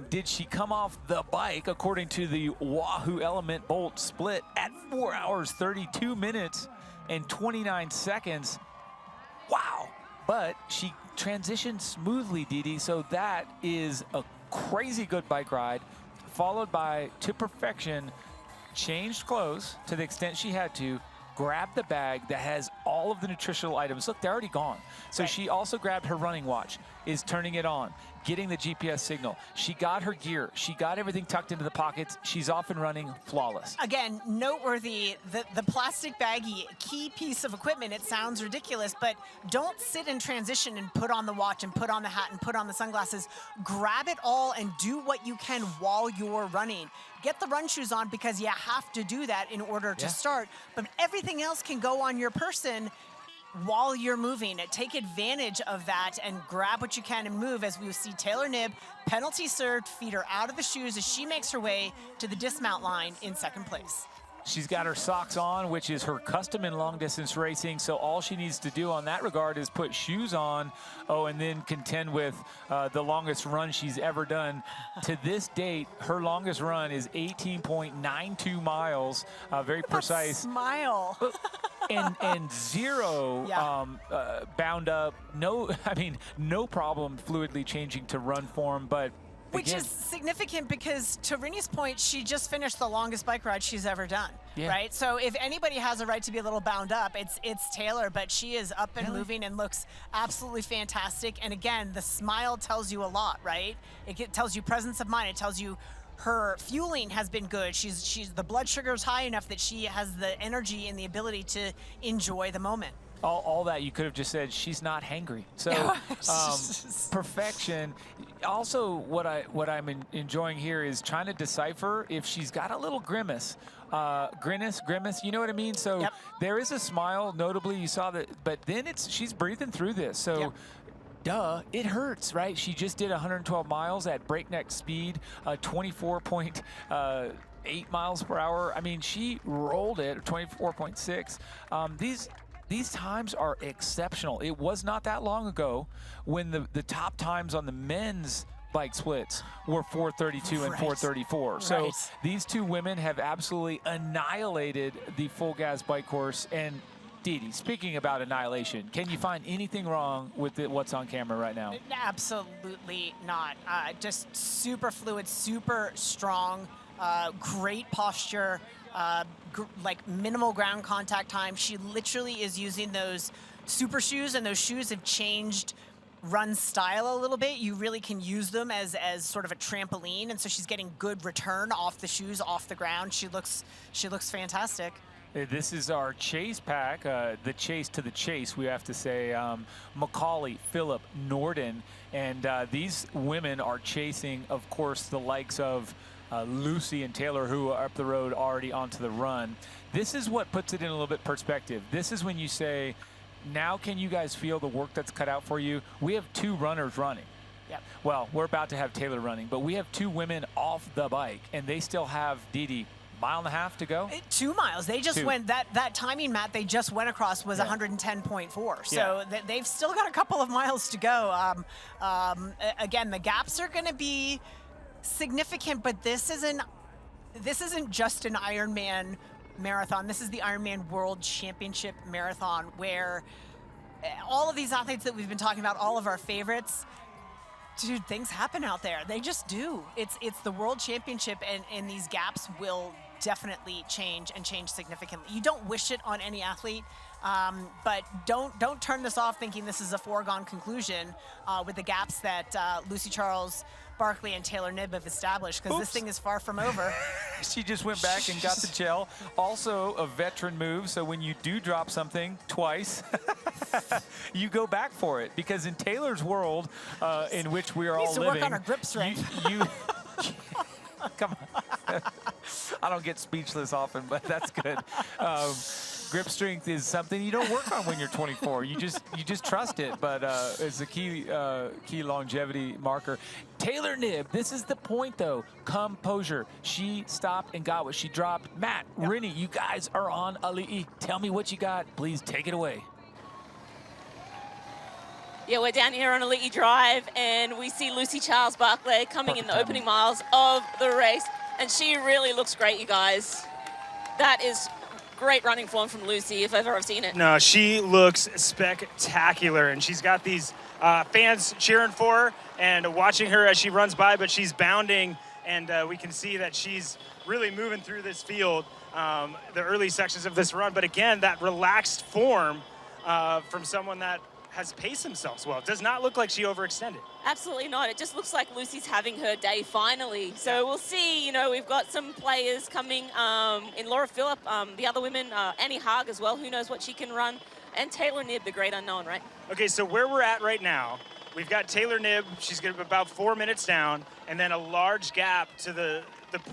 did she come off the bike, according to the Wahoo Element Bolt split, at 4 hours, 32 minutes, and 29 seconds. Wow. But she transitioned smoothly, Dee. So that is a crazy good bike ride, followed by, to perfection, changed clothes to the extent she had to, grabbed the bag that has all of the nutritional items. Look, they're already gone. So she also grabbed her running watch, is turning it on, getting the GPS signal. She got her gear. She got everything tucked into the pockets. She's off and running, flawless. Again, noteworthy, the plastic baggie, key piece of equipment. It sounds ridiculous, but don't sit in transition and put on the watch and put on the hat and put on the sunglasses. Grab it all and do what you can while you're running. Get the run shoes on, because you have to do that in order to start, but everything else can go on your person while you're moving. Take advantage of that and grab what you can and move, as we see Taylor Knibb, penalty served, feet her out of the shoes as she makes her way to the dismount line in second place. She's got her socks on, which is her custom in long distance racing. So all she needs to do on that regard is put shoes on. Oh, and then contend with the longest run she's ever done. To this date, her longest run is 18.92 miles. Very precise. Smile. and zero bound up. No problem fluidly changing to run form, but which is significant, because to Rinny's point, she just finished the longest bike ride she's ever done, right? So if anybody has a right to be a little bound up, it's Taylor, but she is up and moving and looks absolutely fantastic. And again, the smile tells you a lot, right? It tells you presence of mind. It tells you her fueling has been good. The blood sugar is high enough that she has the energy and the ability to enjoy the moment. All that you could have just said, she's not hangry. So perfection. Also, what I'm enjoying here is trying to decipher if she's got a little grimace. Grimace, you know what I mean? So there is a smile, notably, you saw that, but then she's breathing through this. So duh, it hurts, right? She just did 112 miles at breakneck speed, 24.8 miles per hour. I mean, she rolled it, 24.6. These times are exceptional. It was not that long ago when the top times on the men's bike splits were 4:32 and 4:34. So these two women have absolutely annihilated the full gas bike course. And Dee, speaking about annihilation, can you find anything wrong with what's on camera right now? Absolutely not. Just super fluid, super strong, great posture. Like minimal ground contact time. She literally is using those super shoes, and those shoes have changed run style a little bit. You really can use them as sort of a trampoline, and so she's getting good return off the shoes, off the ground. She looks fantastic. This is our chase pack, the chase to the chase, we have to say. Macaulay, Phillip, Norden, and these women are chasing, of course, the likes of Lucy and Taylor, who are up the road already onto the run. This is what puts it in a little bit perspective. This is when you say, now can you guys feel the work that's cut out for you? We have two runners running. Yep. Well, we're about to have Taylor running, but we have two women off the bike, and they still have, Dee, mile and a half to go? 2 miles. They just went, that timing, Matt, they just went across was 110.4. So they've still got a couple of miles to go. Again, the gaps are going to be significant, but this isn't just an Ironman marathon. This is the Ironman World Championship marathon, where all of these athletes that we've been talking about, all of our favorites, dude, things happen out there. They just do. It's the World Championship, and these gaps will definitely change and change significantly. You don't wish it on any athlete, but don't turn this off thinking this is a foregone conclusion with the gaps that Lucy Charles, Barkley, and Taylor Knibb have established, because this thing is far from over. She just went back and got the gel. Also a veteran move, so when you do drop something twice, you go back for it, because in Taylor's world, in which we are all Needs to living, work on her grip strength. you come on. I don't get speechless often, but that's good. Grip strength is something you don't work on when you're 24. You just trust it, but it's a key longevity marker. Taylor Knibb, this is the point though. Composure. She stopped and got what she dropped. Matt, Rennie, you guys are on Ali'i. Tell me what you got. Please take it away. Yeah, we're down here on Ali'i Drive, and we see Lucy Charles Barkley coming in the opening miles of the race, and she really looks great, you guys. That is great running form from Lucy, if I've ever seen it. No, she looks spectacular, and she's got these fans cheering for her and watching her as she runs by, but she's bounding, and we can see that she's really moving through this field, the early sections of this run. But again, that relaxed form from someone that has paced themselves well. It does not look like she overextended. Absolutely not. It just looks like Lucy's having her day finally. So we'll see. You know, we've got some players coming in Laura Phillip, the other women, Annie Haag as well. Who knows what she can run? And Taylor Knibb, the great unknown, right? Okay, so where we're at right now, we've got Taylor Knibb. She's going to be about 4 minutes down, and then a large gap to the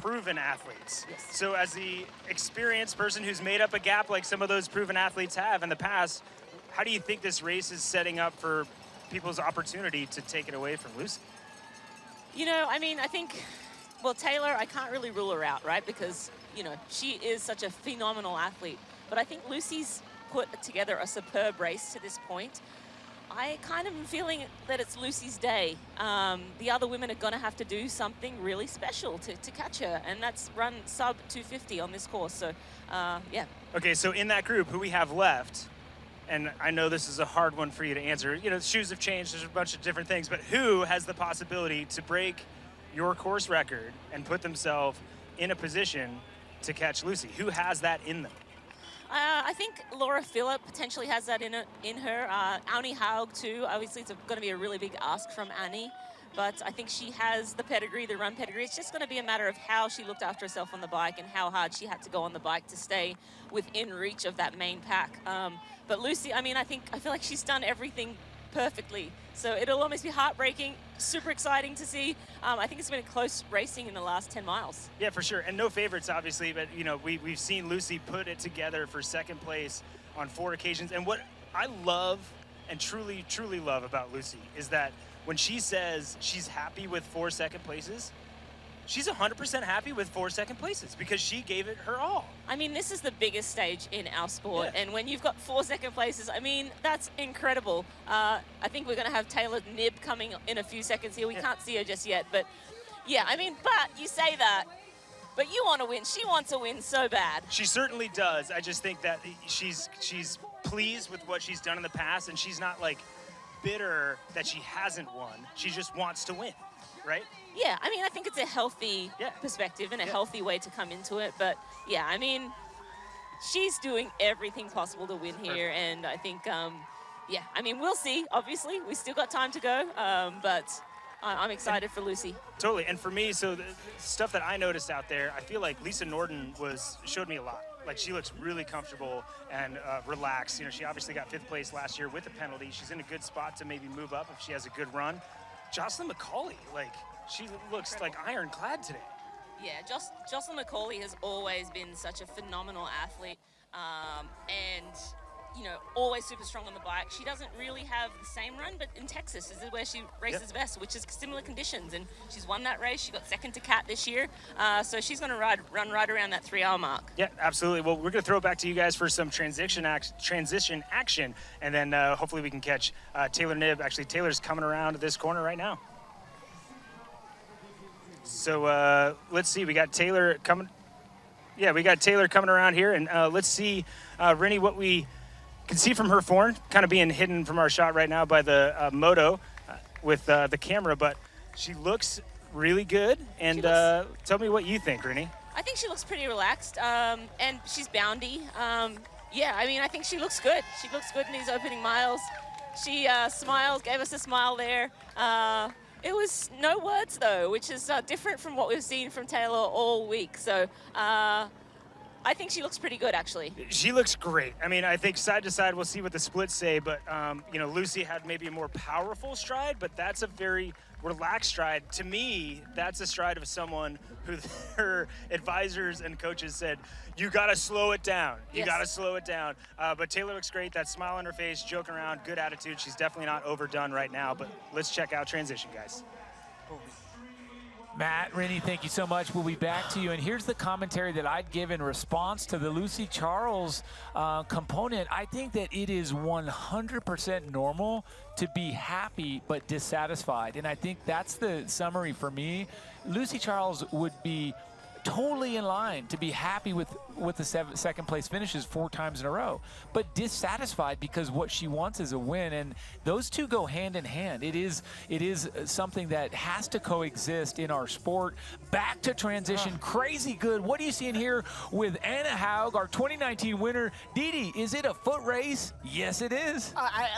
proven athletes. Yes. So as the experienced person who's made up a gap like some of those proven athletes have in the past, how do you think this race is setting up for people's opportunity to take it away from Lucy? You know, I mean, I think, well, Taylor, I can't really rule her out, right? Because, you know, she is such a phenomenal athlete. But I think Lucy's put together a superb race to this point. I kind of am feeling that it's Lucy's day. The other women are going to have to do something really special to catch her, and that's run sub 250 on this course. So, yeah. Okay, so in that group, who we have left, and I know this is a hard one for you to answer. You know, shoes have changed. There's a bunch of different things. But who has the possibility to break your course record and put themselves in a position to catch Lucy? Who has that in them? I think Laura Phillip potentially has that in her. Annie Haug, too. Obviously, it's going to be a really big ask from Annie. But I think she has the pedigree, the run pedigree. It's just going to be a matter of how she looked after herself on the bike and how hard she had to go on the bike to stay within reach of that main pack. But Lucy, I mean, I feel like she's done everything perfectly. So it'll almost be heartbreaking, super exciting to see. I think it's been close racing in the last 10 miles. Yeah, for sure. And no favorites, obviously, but, you know, we've seen Lucy put it together for second place on 4 occasions. And what I love and truly, truly love about Lucy is that when she says she's happy with 4 second places, she's 100% happy with 4 second places because she gave it her all. I mean, this is the biggest stage in our sport, Yeah. and when you've got 4 second places, I mean, that's incredible. I think we're going to have Taylor Knibb coming in a few seconds here. We can't see her just yet, but yeah, I mean, but you say that, but you want to win. She wants to win so bad. She certainly does. I just think that she's pleased with what she's done in the past, and she's not like bitter that she hasn't won. She just wants to win, right? Yeah, I mean, I think it's a healthy perspective and a healthy way to come into it. But yeah, I mean, she's doing everything possible to win here. And I think, yeah, I mean, we'll see. Obviously, we still got time to go. But I'm excited for Lucy. Totally. And for me, so the stuff that I noticed out there, I feel like Lisa Norden showed me a lot. Like, she looks really comfortable and relaxed. You know, she obviously got 5th place last year with a penalty. She's in a good spot to maybe move up if she has a good run. Jocelyn McCauley, like, she looks like ironclad today. Yeah, Jocelyn McCauley has always been such a phenomenal athlete, and you know, always super strong on the bike. She doesn't really have the same run, but in Texas is where she races best, which is similar conditions, and she's won that race. She got second to Kat this year, so she's going to run right around that 3 hour mark. Yeah, absolutely. Well, we're going to throw it back to you guys for some transition action, and then hopefully we can catch Taylor Knibb. Actually, Taylor's coming around this corner right now. So let's see. We got Taylor coming. Yeah, we got Taylor coming around here, and let's see, Rennie, what we can see from her form, kind of being hidden from our shot right now by the moto with the camera, but she looks really good. And tell me what you think, Rennie. I think she looks pretty relaxed, and she's boundy. Yeah, I mean, I think she looks good. She looks good in these opening miles. She smiled, gave us a smile there. It was no words, though, which is different from what we've seen from Taylor all week. So I think she looks pretty good, actually. She looks great. I mean, I think side to side, we'll see what the splits say, but, you know, Lucy had maybe a more powerful stride, but that's a very relaxed stride. To me, that's a stride of someone who her advisors and coaches said, you got to slow it down. You got to slow it down. But Taylor looks great. That smile on her face, joking around, good attitude. She's definitely not overdone right now, but let's check out transition, guys. Matt, Rennie, thank you so much. We'll be back to you. And here's the commentary that I'd give in response to the Lucy Charles component. I think that it is 100% normal to be happy but dissatisfied. And I think that's the summary for me. Lucy Charles would be totally in line to be happy with the second place finishes 4 times in a row, but dissatisfied because what she wants is a win, and those two go hand in hand. It is something that has to coexist in our sport. Back to transition, crazy good. What are you seeing here with Anna Haug, our 2019 winner? Didi, is it a foot race? Yes, it is.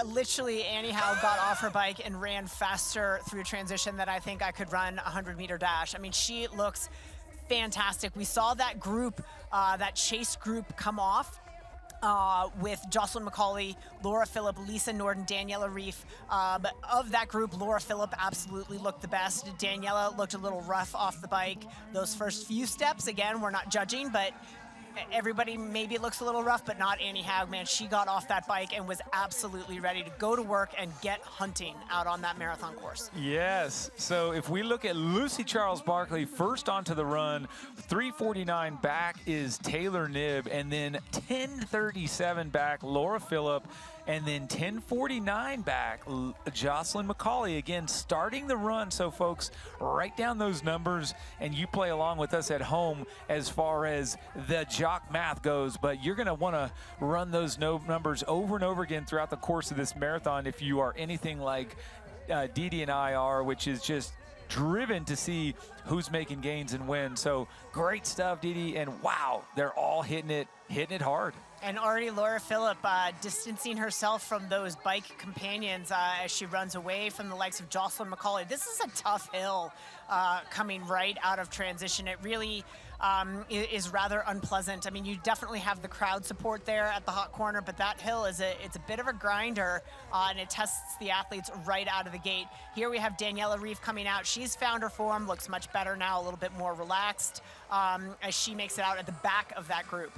Literally, Annie Haug got off her bike and ran faster through transition than I think I could run a 100-meter dash. I mean, she looks fantastic. We saw that group, that chase group come off with Jocelyn McCauley, Laura Phillip, Lisa Norden, Daniela Reif. But of that group, Laura Phillip absolutely looked the best. Daniela looked a little rough off the bike. Those first few steps, again, we're not judging, but everybody maybe looks a little rough, but not Annie Haug, man. She got off that bike and was absolutely ready to go to work and get hunting out on that marathon course. Yes. So if we look at Lucy Charles Barkley, first onto the run, 3:49 back is Taylor Knibb, and then 10:37 back Laura Phillip, and then 10:49 back Jocelyn McCauley, again starting the run. So folks, write down those numbers and you play along with us at home as far as the jock math goes, but you're going to want to run those numbers over and over again throughout the course of this marathon if you are anything like Didi and I are, which is just driven to see who's making gains and wins. So great stuff, Didi, and wow, they're all hitting it hard. And already Laura Phillip distancing herself from those bike companions as she runs away from the likes of Jocelyn McCauley. This is a tough hill coming right out of transition. It really is rather unpleasant. I mean, you definitely have the crowd support there at the hot corner, but that hill it's a bit of a grinder, and it tests the athletes right out of the gate. Here we have Daniela Reif coming out. She's found her form, looks much better now, a little bit more relaxed as she makes it out at the back of that group.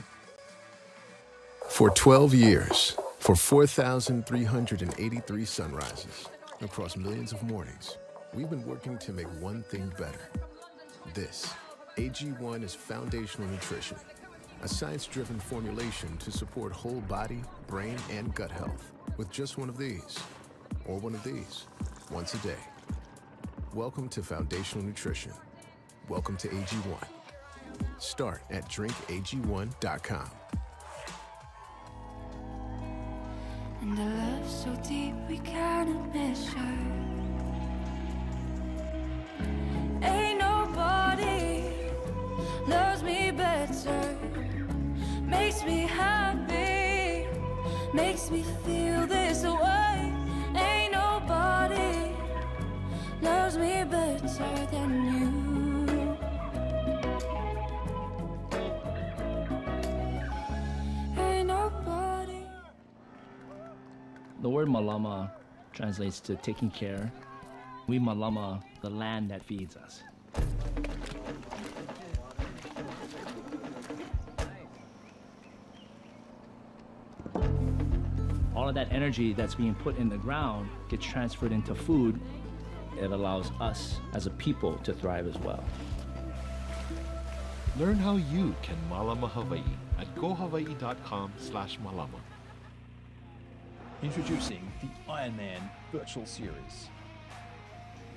For 12 years, for 4,383 sunrises, across millions of mornings, we've been working to make one thing better. This, AG1 is foundational nutrition, a science-driven formulation to support whole body, brain, and gut health with just one of these, or one of these, once a day. Welcome to foundational nutrition. Welcome to AG1. Start at drinkag1.com. And a love so deep we cannot measure. Ain't nobody loves me better. Makes me happy, makes me feel this way. Ain't nobody loves me better than you. Ain't nobody. The word Malama translates to taking care. We Malama the land that feeds us. All of that energy that's being put in the ground gets transferred into food. It allows us as a people to thrive as well. Learn how you can Malama Hawaii at gohawaii.com/malama. Introducing the Ironman Virtual Series.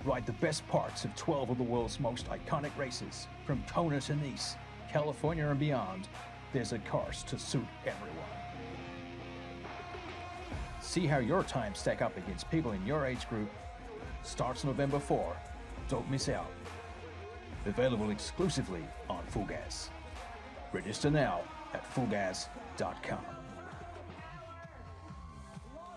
Ride the best parts of 12 of the world's most iconic races. From Kona to Nice, California and beyond, there's a course to suit everyone. See how your times stack up against people in your age group. Starts November 4. Don't miss out. Available exclusively on Full Gas. Register now at fullgas.com.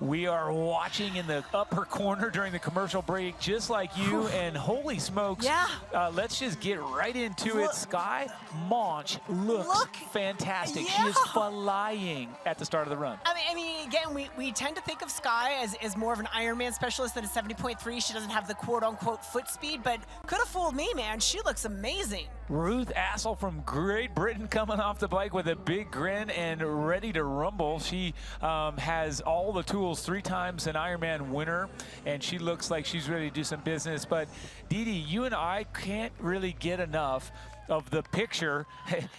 We are watching in the upper corner during the commercial break, just like you, and holy smokes. Yeah. Let's just get right into it. Sky Monch looks fantastic. She is flying at the start of the run. I mean, again, we tend to think of Sky as more of an Ironman specialist than a 70.3. She doesn't have the quote-unquote foot speed, but could have fooled me, man. She looks amazing. Ruth Assel from Great Britain coming off the bike with a big grin and ready to rumble. She has all the tools, 3 times an Ironman winner, and she looks like she's ready to do some business. But Dee Dee, you and I can't really get enough of the picture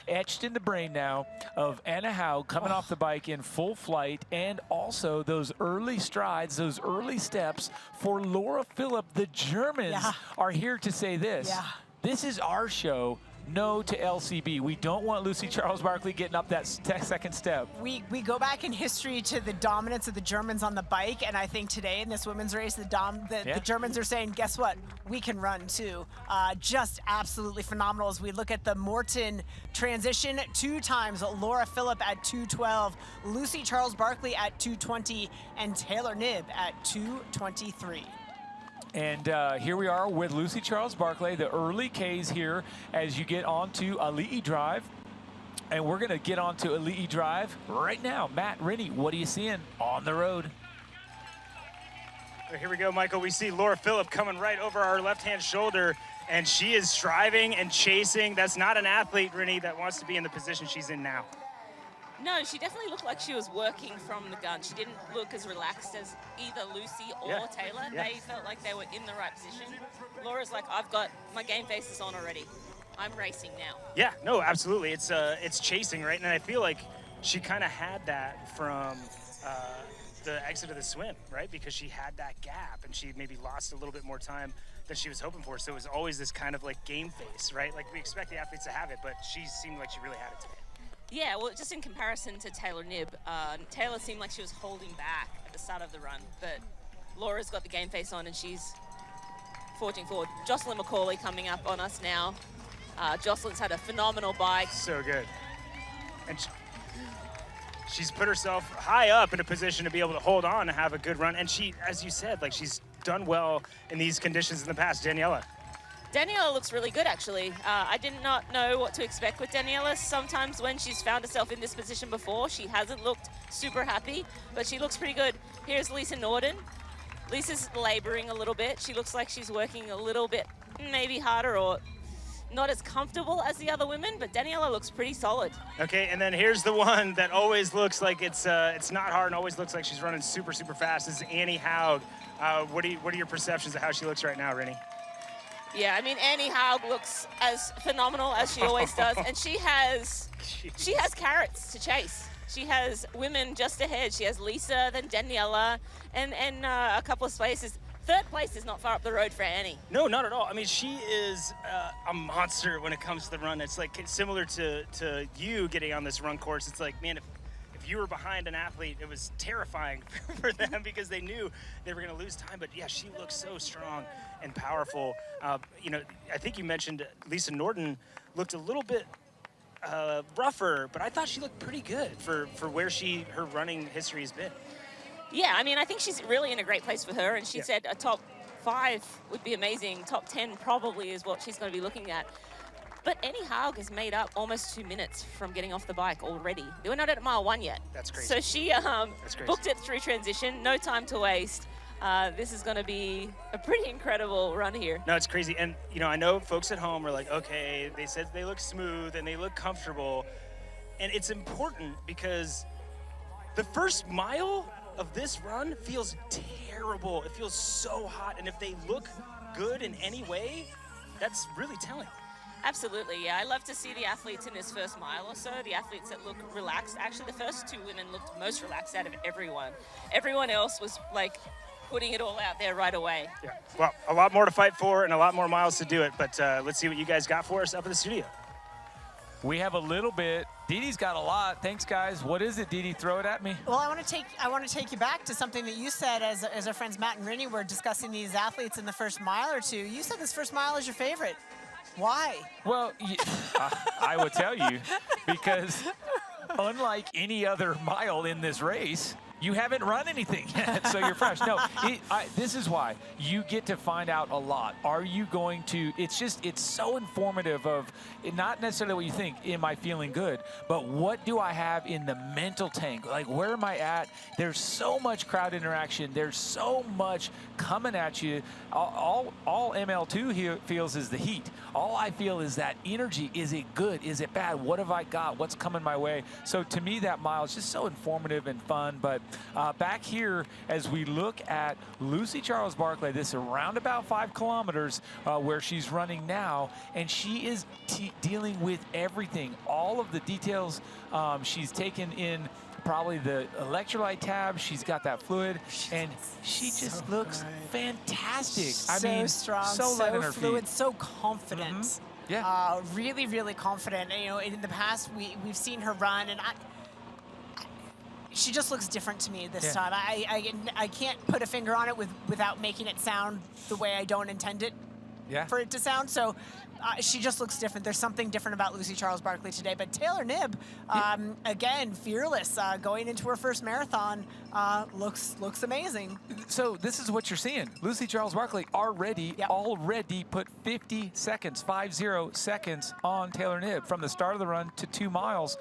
etched in the brain now of Anna Haug coming off the bike in full flight, and also those early strides, those early steps for Laura Philipp. The Germans are here to say this. This is our show. No to LCB. We don't want Lucy Charles Barkley getting up that second step. We go back in history to the dominance of the Germans on the bike, and I think today in this women's race, the Germans are saying, guess what? We can run too. Just absolutely phenomenal as we look at the Morton transition. 2 times Laura Philipp at 2:12, Lucy Charles Barkley at 2:20, and Taylor Knibb at 2:23. And here we are with Lucy Charles Barkley, the early Ks here as you get onto Ali'i Drive. And we're going to get onto Ali'i Drive right now. Matt, Rennie, what are you seeing on the road? Here we go, Michael. We see Laura Philipp coming right over our left-hand shoulder, and she is striving and chasing. That's not an athlete, Rennie, that wants to be in the position she's in now. No, she definitely looked like she was working from the gun. She didn't look as relaxed as either Lucy or Taylor. They felt like they were in the right position. Laura's like, I've got my game faces on already. I'm racing now. Yeah, no, absolutely. It's chasing, right? And I feel like she kind of had that from the exit of the swim, right? Because she had that gap, and she maybe lost a little bit more time than she was hoping for. So it was always this kind of like game face, right? Like we expect the athletes to have it, but she seemed like she really had it today. Yeah, well, just in comparison to Taylor Knibb, Taylor seemed like she was holding back at the start of the run, but Laura's got the game face on and she's forging forward. Jocelyn McCauley coming up on us now. Jocelyn's had a phenomenal bike. So good. And she's put herself high up in a position to be able to hold on and have a good run. And she, as you said, like she's done well in these conditions in the past. Daniela. Daniela looks really good, actually. I did not know what to expect with Daniela. Sometimes when she's found herself in this position before, she hasn't looked super happy, but she looks pretty good. Here's Lisa Norden. Lisa's laboring a little bit. She looks like she's working a little bit maybe harder or not as comfortable as the other women, but Daniela looks pretty solid. Okay, and then here's the one that always looks like it's not hard and always looks like she's running super, super fast. This is Annie Haug. What are your perceptions of how she looks right now, Rennie? Yeah, I mean, Annie Haug looks as phenomenal as she always does, and she has carrots to chase. She has women just ahead. She has Lisa, then Daniela, and a couple of spaces. 3rd place is not far up the road for Annie. No, not at all. I mean, she is a monster when it comes to the run. It's like similar to you getting on this run course. It's like, man, if you were behind an athlete, it was terrifying for them because they knew they were going to lose time. But yeah, she looks so strong and powerful. I think you mentioned Lisa Norden looked a little bit rougher, but I thought she looked pretty good for where her running history has been. Yeah, I mean, I think she's really in a great place for her, and she said a top 5 would be amazing. Top 10 probably is what she's going to be looking at. But Annie Haug has made up almost 2 minutes from getting off the bike already. We're not at mile 1 yet. That's crazy. So she booked it through transition, no time to waste. This is going to be a pretty incredible run here. No, it's crazy. And, I know folks at home are like, okay, they said they look smooth and they look comfortable. And it's important because the first mile of this run feels terrible. It feels so hot. And if they look good in any way, that's really telling. Absolutely, yeah. I love to see the athletes in this first mile or so, the athletes that look relaxed. Actually, the first 2 women looked most relaxed out of everyone. Everyone else was like putting it all out there right away. Yeah, well, a lot more to fight for and a lot more miles to do it, but let's see what you guys got for us up in the studio. We have a little bit. Dee Dee's got a lot. Thanks, guys. What is it, Dee Dee? Throw it at me. Well, I want to take you back to something that you said as our friends Matt and Rinny were discussing these athletes in the first mile or two. You said this first mile is your favorite. Why? Well, I would tell you, because unlike any other mile in this race, you haven't run anything yet, so you're fresh. No, this is why. You get to find out a lot. Are you going to, it's so informative of, not necessarily what you think, am I feeling good, but what do I have in the mental tank? Like, where am I at? There's so much crowd interaction. There's so much coming at you. All ML2 feels is the heat. All I feel is that energy. Is it good? Is it bad? What have I got? What's coming my way? So to me, that mile is just so informative and fun. But back here, as we look at Lucy Charles Barclay, this is around about 5 kilometers where she's running now, and she is dealing with everything, all of the details. She's taken in probably the electrolyte tab. She's got that fluid, and she just looks fantastic. So I mean, strong, so light on her fluid, feet. so confident. Yeah. Really, really confident. You know, in the past, we've seen her run, and she just looks different to me this time. I can't put a finger on it without making it sound the way I don't intend it for it to sound. So she just looks different. There's something different about Lucy Charles Barclay today. But Taylor Knibb, again, fearless, going into her first marathon, looks amazing. So this is what you're seeing. Lucy Charles Barclay already put 50 seconds on Taylor Knibb from the start of the run to 2 miles.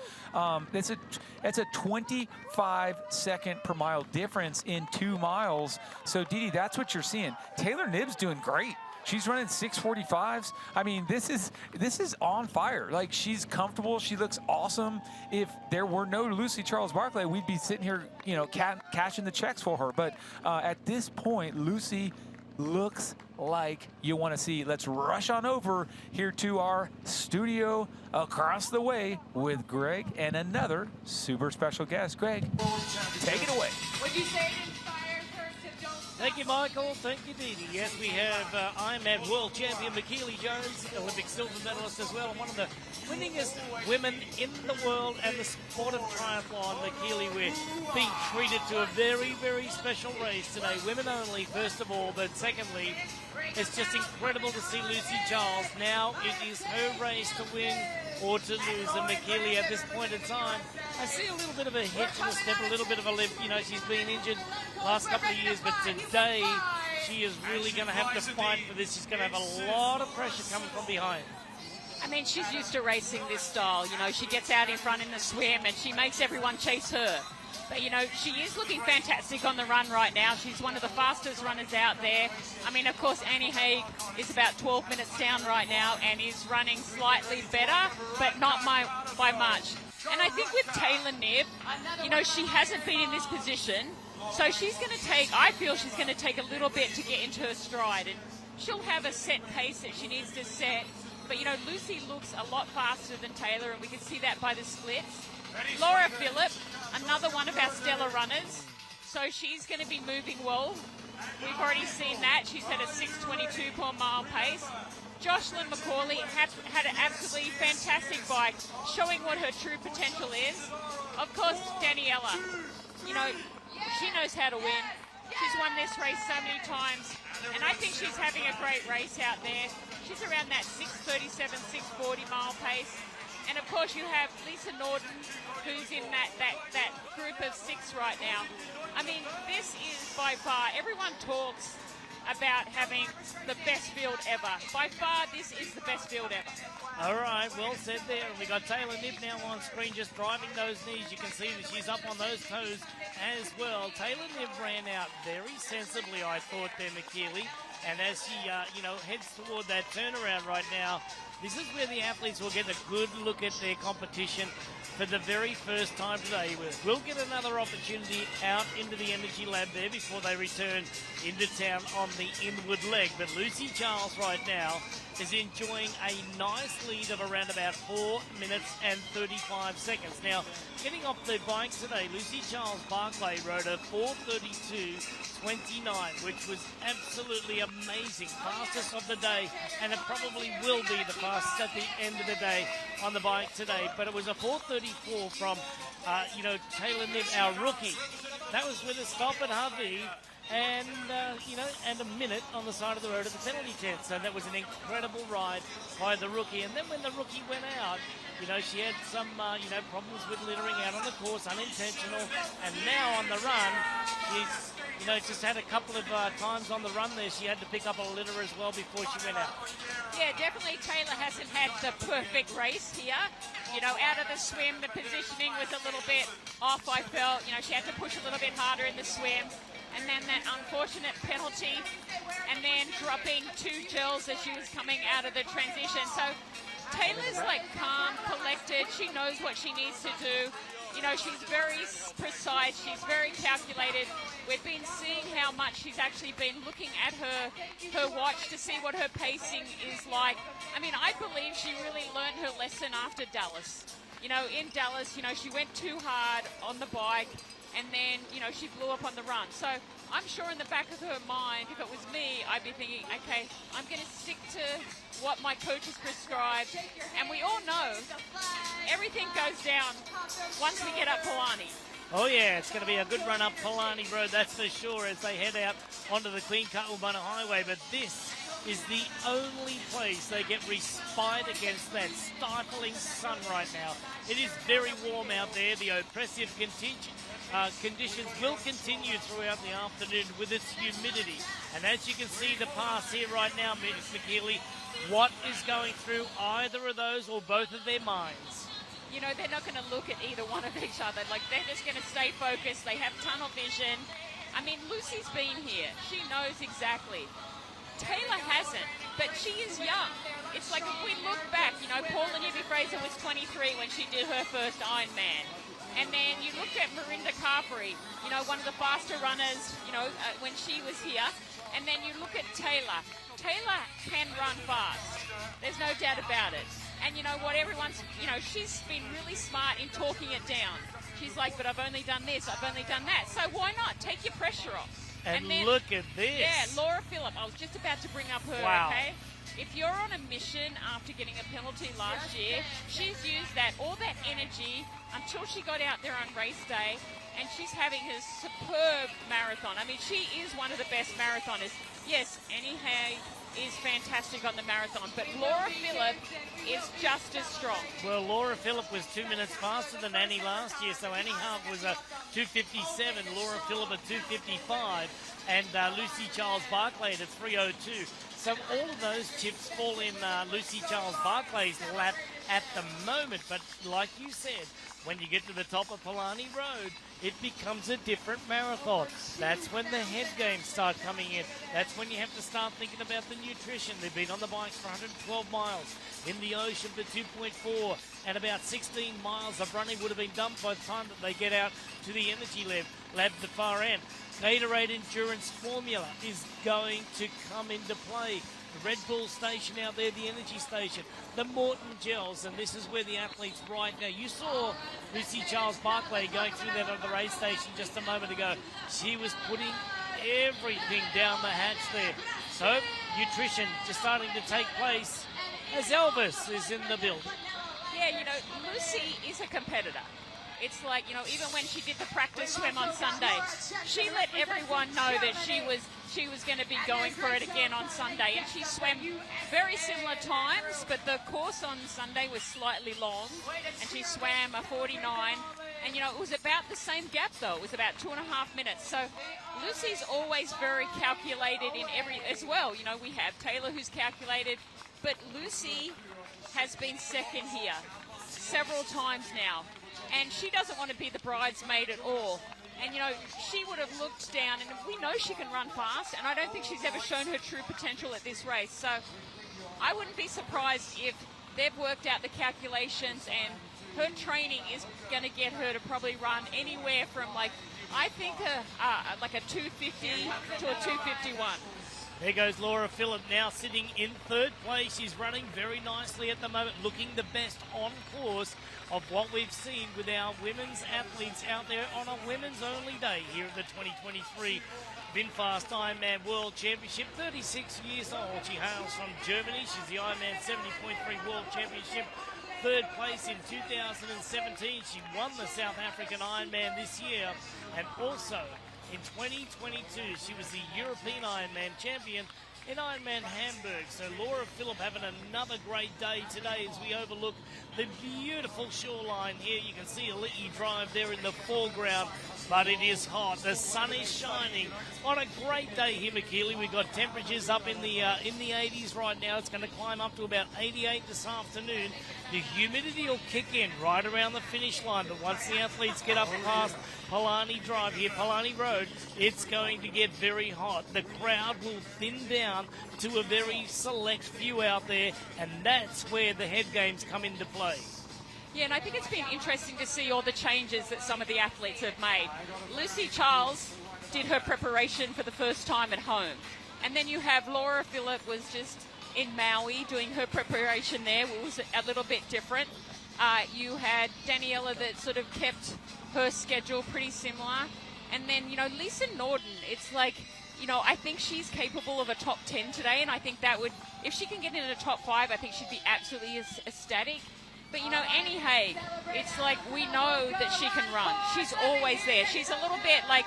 It's a 25-second per mile difference in 2 miles. So Dee Dee, that's what you're seeing. Taylor Knibb's doing great. She's running 6:45s. I mean, this is on fire. Like, she's comfortable. She looks awesome. If there were no Lucy Charles Barclay, we'd be sitting here, you know, cashing the checks for her. But at this point, Lucy looks like you want to see. Let's rush on over here to our studio across the way with Greg and another super special guest. Greg, take it away. Would you say it inspired her to don't... Thank you, Michael. Thank you, Dee Dee. Yes, we have Ironman World Champion McKeely Jones, Olympic silver medalist as well, and one of the winningest women in the world and the sport of triathlon. McKeely, we're being treated to a very, very special race today. Women only, first of all, but secondly, it's just incredible to see Lucy Charles. Now it is her race to win or to lose. And McKeely, at this point in time, I see a little bit of a hitch in the step, a little bit of a limp. You know, she's been injured last couple of years, but today she is really going to have to fight for this. She's going to have a lot of pressure coming from behind. I mean, she's used to racing this style. You know, she gets out in front in the swim and she makes everyone chase her. But, you know, she is looking fantastic on the run right now. She's one of the fastest runners out there. I mean, of course, Annie Haig is about 12 minutes down right now and is running slightly better, but not by much. And I think with Taylor Knibb, you know, she hasn't been in this position. So she's going to take, I feel she's going to take a little bit to get into her stride. And she'll have a set pace that she needs to set. But, you know, Lucy looks a lot faster than Taylor, and we can see that by the splits. Laura Phillip, another one of our stellar runners. So she's going to be moving well. We've already seen that. She's had a 6:22 per mile pace. Jocelyn McCauley had an absolutely fantastic bike, showing what her true potential is. Of course, Daniela, you know, she knows how to win. She's won this race so many times, and I think she's having a great race out there. She's around that 6:37, 6:40 mile pace. And of course you have Lisa Norton, who's in that group of 6 right now. I mean, this is by far, everyone talks about having the best field ever. By far, this is the best field ever. All right, well said there. And we got Taylor Knibb now on screen, just driving those knees. You can see that she's up on those toes as well. Taylor Knibb ran out very sensibly, I thought, there, McKeely. And as she, you know, heads toward that turnaround right now, this is where the athletes will get a good look at their competition. for the very first time today. We'll get another opportunity out into the Energy Lab there before they return into town on the inward leg. But Lucy Charles right now is enjoying a nice lead of around about 4 minutes and 35 seconds. Now, getting off the bike today, Lucy Charles Barclay rode a 4:32.29, which was absolutely amazing. Fastest of the day, and it probably will be the fastest at the end of the day on the bike today. But it was a 4:34 from, Taylor Nibb, our rookie. That was with a stop at Harvey. And, and a minute on the side of the road at the penalty tent. So that was an incredible ride by the rookie. And then when the rookie went out, she had some, problems with littering out on the course, unintentional. And now on the run, she's, just had a couple of times on the run there. She had to pick up a litter as well before she went out. Yeah, definitely Taylor hasn't had the perfect race here. Out of the swim, the positioning was a little bit off, I felt. She had to push a little bit harder in the swim. And then that unfortunate penalty, and then dropping 2 gels as she was coming out of the transition. So Taylor's like calm, collected. She knows what she needs to do. She's very precise. She's very calculated. We've been seeing how much she's actually been looking at her watch to see what her pacing is like. I mean, I believe she really learned her lesson after Dallas. In Dallas, she went too hard on the bike. And then, she blew up on the run. So I'm sure in the back of her mind, if it was me, I'd be thinking, okay, I'm going to stick to what my coach has prescribed. And we all know everything goes down once we get up Palani. Oh, yeah, it's going to be a good run up Palani Road, that's for sure, as they head out onto the Queen Kaumana Highway. But this is the only place they get respite against that stifling sun right now. It is very warm out there. The oppressive conditions will continue throughout the afternoon with its humidity. And as you can see the pass here right now, Ms. McKeely, what is going through either of those or both of their minds? They're not going to look at either one of each other. Like, they're just going to stay focused. They have tunnel vision. I mean, Lucy's been here. She knows exactly. Taylor hasn't, but she is young. It's like if we look back, Paula Newby-Fraser was 23 when she did her first Ironman. And then you look at Marinda Carberry, one of the faster runners, when she was here. And then you look at Taylor. Taylor can run fast. There's no doubt about it. And you know what, she's been really smart in talking it down. She's like, but I've only done this, I've only done that. So why not? Take your pressure off. And then, look at this. Yeah, Laura Phillip. I was just about to bring up her, okay? If you're on a mission after getting a penalty last year, she's used all that energy until she got out there on race day, and she's having a superb marathon. I mean, she is one of the best marathoners. Yes, Annie Hay is fantastic on the marathon, but Laura Phillip is just as strong. Well, Laura Phillip was 2 minutes faster than Annie last year, so Annie Hart was a 2:57, Laura Phillip a 2:55, and Lucy Charles Barclay at a 3:02. So all of those chips fall in Lucy Charles Barclay's lap at the moment. But like you said, when you get to the top of Palani Road, it becomes a different marathon. That's when the head games start coming in. That's when you have to start thinking about the nutrition. They've been on the bikes for 112 miles, in the ocean for 2.4, and about 16 miles of running would have been done by the time that they get out to the Energy Lab the far end. Gatorade Endurance Formula is going to come into play. The Red Bull station out there, the energy station, the Morton gels, and this is where the athletes right now. You saw Lucy Charles Barclay going through that at the race station just a moment ago. She was putting everything down the hatch there. So, nutrition just starting to take place as Elvis is in the building. Yeah, Lucy is a competitor. It's like, even when she did the practice swim on Sunday, she let everyone know that she was going to be going for it again on Sunday. And she swam very similar times, but the course on Sunday was slightly long. And she swam a 49. And, it was about the same gap, though. It was about 2.5 minutes. So Lucy's always very calculated in as well. We have Taylor who's calculated, but Lucy has been second here several times now. And she doesn't want to be the bridesmaid at all. And, she would have looked down, and we know she can run fast, and I don't think she's ever shown her true potential at this race. So I wouldn't be surprised if they've worked out the calculations and her training is going to get her to probably run anywhere from like a 250 to a 251. There goes Laura Phillip now sitting in third place. She's running very nicely at the moment, looking the best on course of what we've seen with our women's athletes out there on a women's only day here at the 2023 VinFast Ironman World Championship. 36 years old. She hails from Germany. She's the Ironman 70.3 World Championship. Third place in 2017. She won the South African Ironman this year. And also in 2022, she was the European Ironman champion in Ironman Hamburg. So Laura Phillip having another great day today as we overlook the beautiful shoreline here. You can see Aliti Drive there in the foreground, but it is hot. The sun is shining on a great day here, McKeely. We've got temperatures up in the 80s right now. It's going to climb up to about 88 this afternoon. The humidity will kick in right around the finish line, but once the athletes get up past Palani Drive here, Palani Road, it's going to get very hot. The crowd will thin down to a very select few out there, and that's where the head games come into play. Yeah, and I think it's been interesting to see all the changes that some of the athletes have made. Lucy Charles did her preparation for the first time at home. And then you have Laura Phillip was just in Maui doing her preparation there. It was a little bit different. You had Daniela that sort of kept her schedule pretty similar. And then, Lisa Norden, it's like, I think she's capable of a top 10 today. And I think that would, if she can get in a top 5, I think she'd be absolutely ecstatic. But, Annie Haig, it's like we know that she can run. She's always there. She's a little bit like,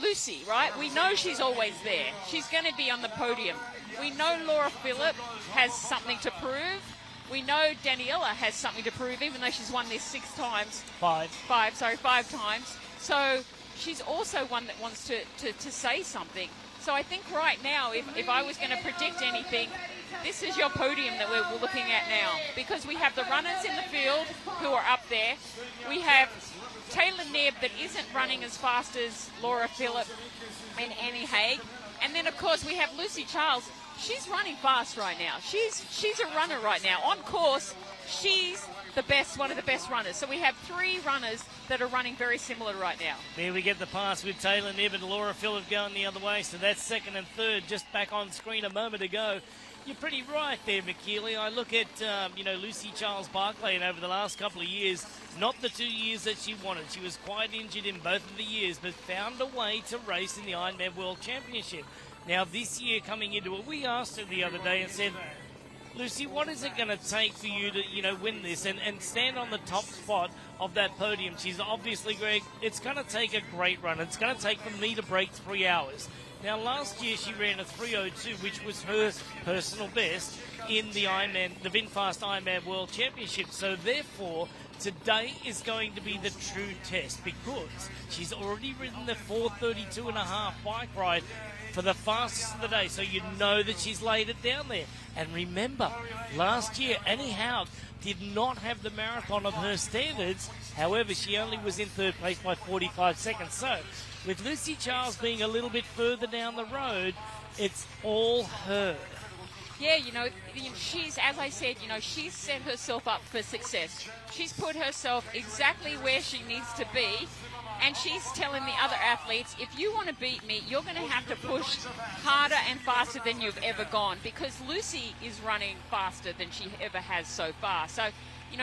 Lucy, right? We know she's always there. She's going to be on the podium. We know Laura Phillip has something to prove. We know Daniela has something to prove, even though she's won this 6 times. 5 times. So she's also one that wants to say something. So I think right now, if I was going to predict anything, this is your podium that we're looking at now. Because we have the runners in the field who are up there. We have Taylor Nebb that isn't running as fast as Laura Phillip and Annie Haig. And then, of course, we have Lucy Charles. She's running fast right now. She's a runner right now. On course, she's the best, one of the best runners. So we have 3 runners that are running very similar right now. There we get the pass with Taylor Nebb and Laura Phillip going the other way. So that's second and third just back on screen a moment ago. You're pretty right there, McKeely. I look at, Lucy Charles Barclay, and over the last couple of years, not the 2 years that she wanted. She was quite injured in both of the years, but found a way to race in the Ironman World Championship. Now, this year coming into it, we asked her the other day and said, Lucy, what is it going to take for you to, win this and stand on the top spot of that podium? She's obviously, Greg, it's going to take a great run. It's going to take for me to break 3 hours. Now, last year she ran a 3:02, which was her personal best in the VinFast Ironman World Championship. So, therefore, today is going to be the true test because she's already ridden the 4:32.5 bike ride for the fastest of the day. So, you know that she's laid it down there. And remember, last year, Annie Haug did not have the marathon of her standards. However, she only was in third place by 45 seconds. So, with Lucy Charles being a little bit further down the road, it's all her. Yeah, she's, as I said, she's set herself up for success. She's put herself exactly where she needs to be. And she's telling the other athletes, if you want to beat me, you're going to have to push harder and faster than you've ever gone. Because Lucy is running faster than she ever has so far. So,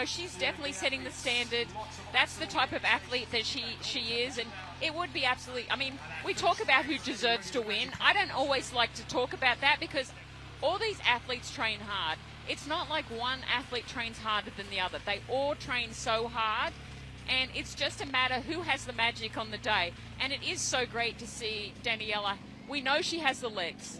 she's definitely setting the standard. That's the type of athlete that she is. And it would be absolutely, we talk about who deserves to win. I don't always like to talk about that because all these athletes train hard. It's not like one athlete trains harder than the other. They all train so hard. And it's just a matter who has the magic on the day. And it is so great to see Daniela. We know she has the legs.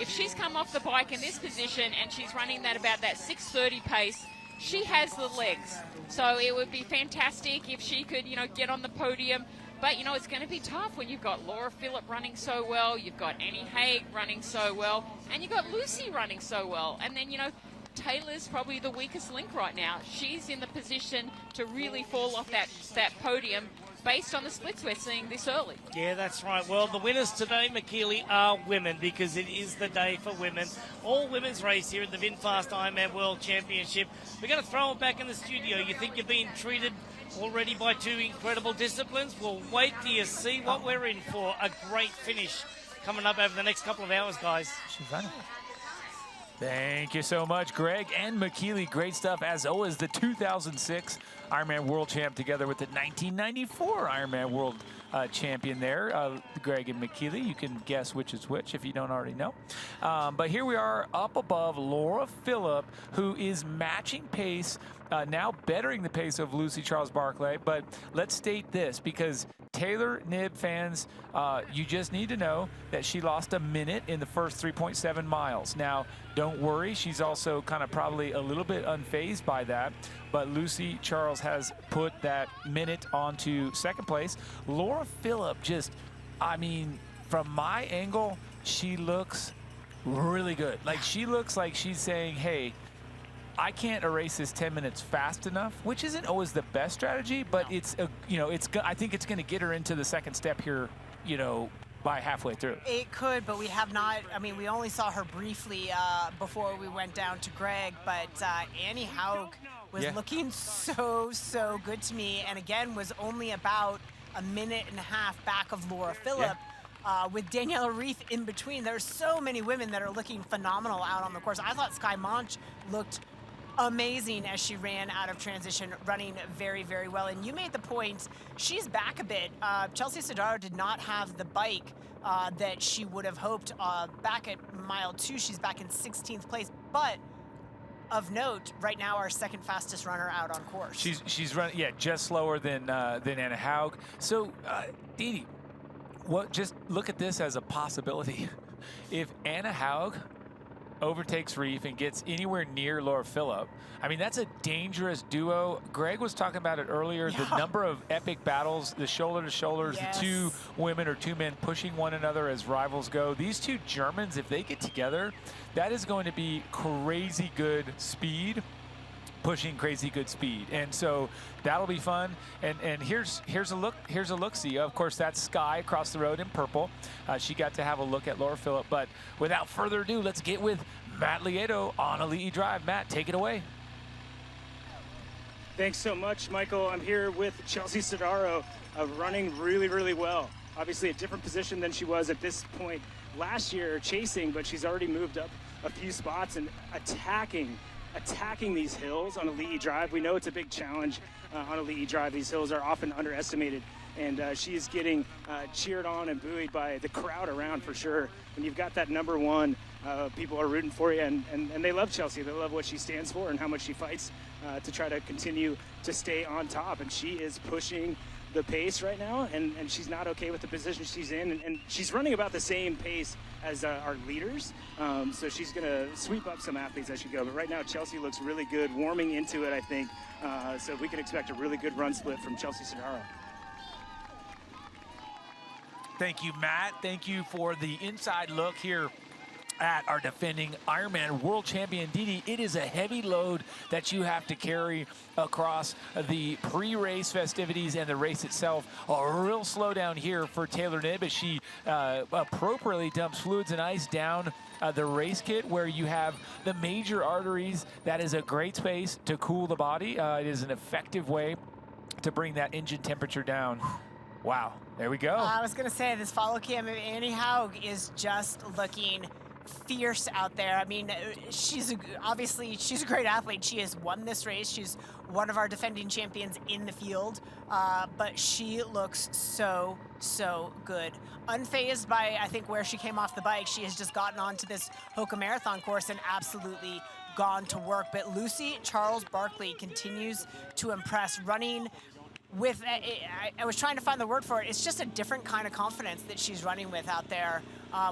If she's come off the bike in this position and she's running about that 6:30 pace, she has the legs. So it would be fantastic if she could, get on the podium. But, it's going to be tough when you've got Laura Phillip running so well, you've got Annie Haig running so well, and you've got Lucy running so well. And then, Taylor's probably the weakest link right now. She's in the position to really fall off that podium. based on the splits we're seeing this early. Yeah, that's right. Well, the winners today, McKeely, are women because it is the day for women. All women's race here at the VinFast Ironman World Championship. We're going to throw it back in the studio. You think you're being treated already by two incredible disciplines? Well, wait till you see what we're in for. A great finish coming up over the next couple of hours, guys. She's running. Thank you so much, Greg and McKeely. Great stuff, as always. The 2006 Ironman World Champ together with the 1994 Ironman World Champion there. Greg and McKeely, you can guess which is which if you don't already know. But here we are up above Laura Phillip, who is matching pace, now bettering the pace of Lucy Charles Barclay. But let's state this, because Taylor Knibb fans, you just need to know that she lost a minute in the first 3.7 miles. Now, don't worry, she's also kind of probably a little bit unfazed by that, but Lucy Charles has put that minute onto second place. Laura Phillip just, I mean, from my angle, she looks really good. Like, she looks like she's saying, hey, I can't erase this 10 minutes fast enough, which isn't always the best strategy, but it's, I think it's going to get her into the second step here, by halfway through. It could, but we have not. I mean, we only saw her briefly before we went down to Greg, but Annie Haug was looking so good to me, and again was only about a minute and a half back of Laura Phillip. With Daniela Reef in between. There's so many women that are looking phenomenal out on the course. I thought Sky Monch looked amazing as she ran out of transition, running very well. And you made the point, she's back a bit. Chelsea Sodaro did not have the bike that she would have hoped back at mile 2. She's back in 16th place, but of note, right now our second fastest runner out on course. She's running, just slower than Anna Haug. So, Dee Dee, just look at this as a possibility. If Anna Haug overtakes Reef and gets anywhere near Laura Phillip, I mean, that's a dangerous duo. Greg was talking about it earlier, the number of epic battles, the shoulder to shoulders, the two women or two men pushing one another as rivals go. These two Germans, if they get together, that is going to be crazy good speed, pushing crazy good speed, and so that'll be fun. And here's a look see. Of course, that's Sky across the road in purple. She got to have a look at Laura Phillip. But without further ado, let's get with Matt Lieto on Elite Drive. Matt, take it away. Thanks so much, Michael. I'm here with Chelsea Sodaro, running really well. Obviously a different position than she was at this point last year chasing, but she's already moved up a few spots and attacking these hills on Elite Drive. We know it's a big challenge on Elite Drive. These hills are often underestimated, and she is getting cheered on and buoyed by the crowd around for sure. When you've got that number one, people are rooting for you, and they love Chelsea. They love what she stands for and how much she fights to try to continue to stay on top, and she is pushing the pace right now, and she's not okay with the position she's in, and she's running about the same pace as our leaders, so she's going to sweep up some athletes as she goes. But right now, Chelsea looks really good, warming into it, I think, so we can expect a really good run split from Chelsea Sodaro. Thank you, Matt. Thank you for the inside look here at our defending Ironman World Champion, Dee Dee. It is a heavy load that you have to carry across the pre-race festivities and the race itself. A real slowdown here for Taylor Knibb as she appropriately dumps fluids and ice down the race kit where you have the major arteries. That is a great space to cool the body. It is an effective way to bring that engine temperature down. Wow, there we go. I was going to say, this follow cam of Annie Haug is just looking fierce out there. I mean, obviously she's a great athlete. She has won this race. She's one of our defending champions in the field, but she looks so good. Unfazed by, I think, where she came off the bike. She has just gotten onto this Hoka Marathon course and absolutely gone to work. But Lucy Charles Barclay continues to impress, running with, I was trying to find the word for it. It's just a different kind of confidence that she's running with out there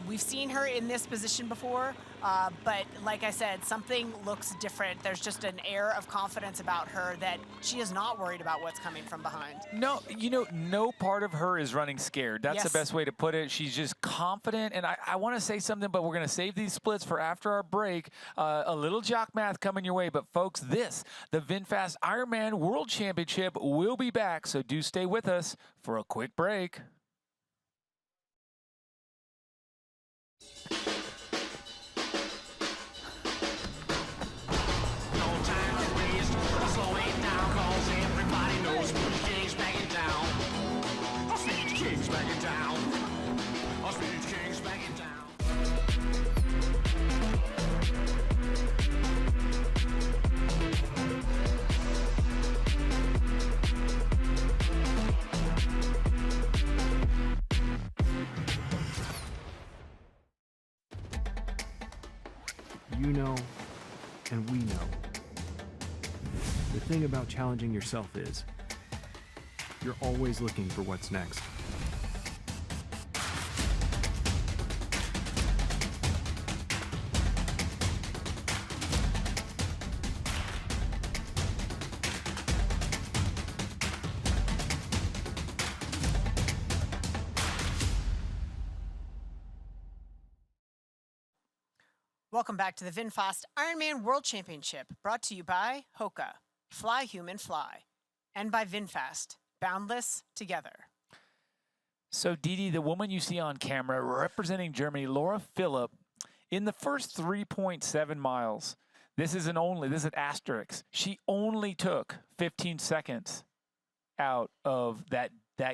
We've seen her in this position before, but like I said, something looks different. There's just an air of confidence about her that she is not worried about what's coming from behind. No, you know, no part of her is running scared. That's the Yes. best way to put it. She's just confident. And I want to say something, but we're going to save these splits for after our break. A little jock math coming your way. But folks, the VinFast Ironman World Championship will be back. So do stay with us for a quick break. You know, and we know. The thing about challenging yourself is you're always looking for what's next. Welcome back to the VinFast Ironman World Championship, brought to you by Hoka, Fly Human Fly, and by VinFast, Boundless Together. So, Didi, the woman you see on camera representing Germany, Laura Philipp, in the first 3.7 miles, this is an asterisk. She only took 15 seconds out of that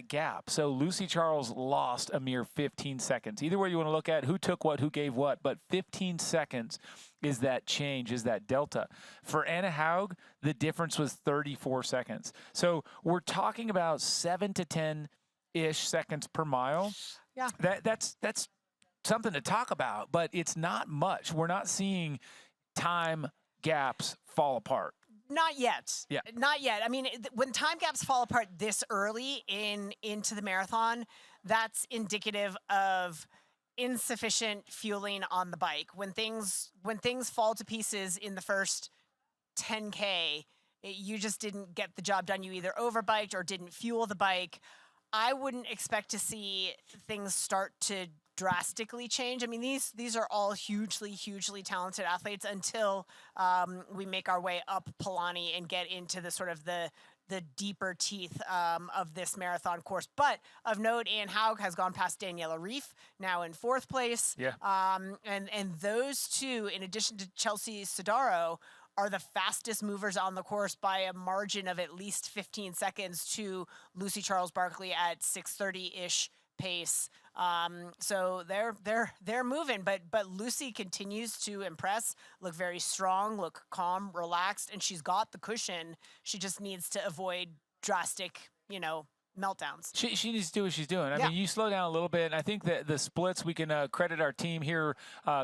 gap. So Lucy Charles lost a mere 15 seconds. Either way you want to look at who took what, who gave what, but 15 seconds is that change, is that delta. For Anna Haug, the difference was 34 seconds. So we're talking about 7 to 10-ish seconds per mile. Yeah. That's something to talk about, but it's not much. We're not seeing time gaps fall apart. Not yet. Yeah. Not yet. I mean, when time gaps fall apart this early into the marathon, that's indicative of insufficient fueling on the bike. When things fall to pieces in the first 10K, you just didn't get the job done. You either overbiked or didn't fuel the bike. I wouldn't expect to see things start to drastically change. I mean, these are all hugely talented athletes until we make our way up Palani and get into the sort of the deeper teeth of this marathon course. But of note, Anne Haug has gone past Daniela Reif, now in 4th place. Yeah. And those two, in addition to Chelsea Sodaro, are the fastest movers on the course by a margin of at least 15 seconds to Lucy Charles Barkley at 6:30-ish pace. So they're moving, but Lucy continues to impress, look very strong, look calm, relaxed, and she's got the cushion. She just needs to avoid drastic, meltdowns. She needs to do what she's doing. I Yeah. mean, you slow down a little bit, and I think that the splits, we can credit our team here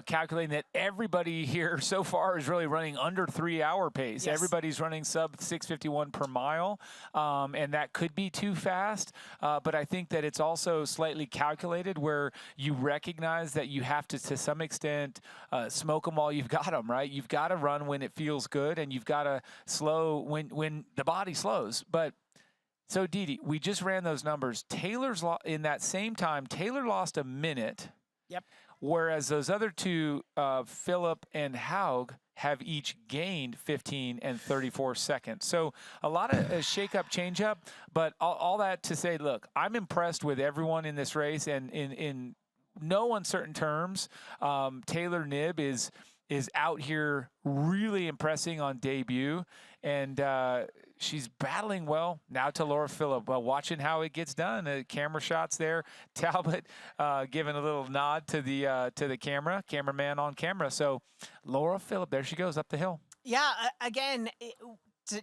calculating that everybody here so far is really running under 3-hour pace. Yes. Everybody's running sub 6:51 per mile, and that could be too fast, but I think that it's also slightly calculated where you recognize that you have to some extent, smoke them while you've got them, right? You've got to run when it feels good, and you've got to slow when the body slows. But so, Didi, we just ran those numbers. In that same time, Taylor lost a minute. Yep. Whereas those other two, Philipp and Haug, have each gained 15 and 34 seconds. So a lot of shake-up, change-up. But all that to say, look, I'm impressed with everyone in this race. And in no uncertain terms, Taylor Knibb is out here really impressing on debut. And she's battling well now to Laura Philipp. Well, watching how it gets done. Camera shots there. Talbot giving a little nod to the cameraman on camera. So Laura Philipp, there she goes up the hill. Yeah, again,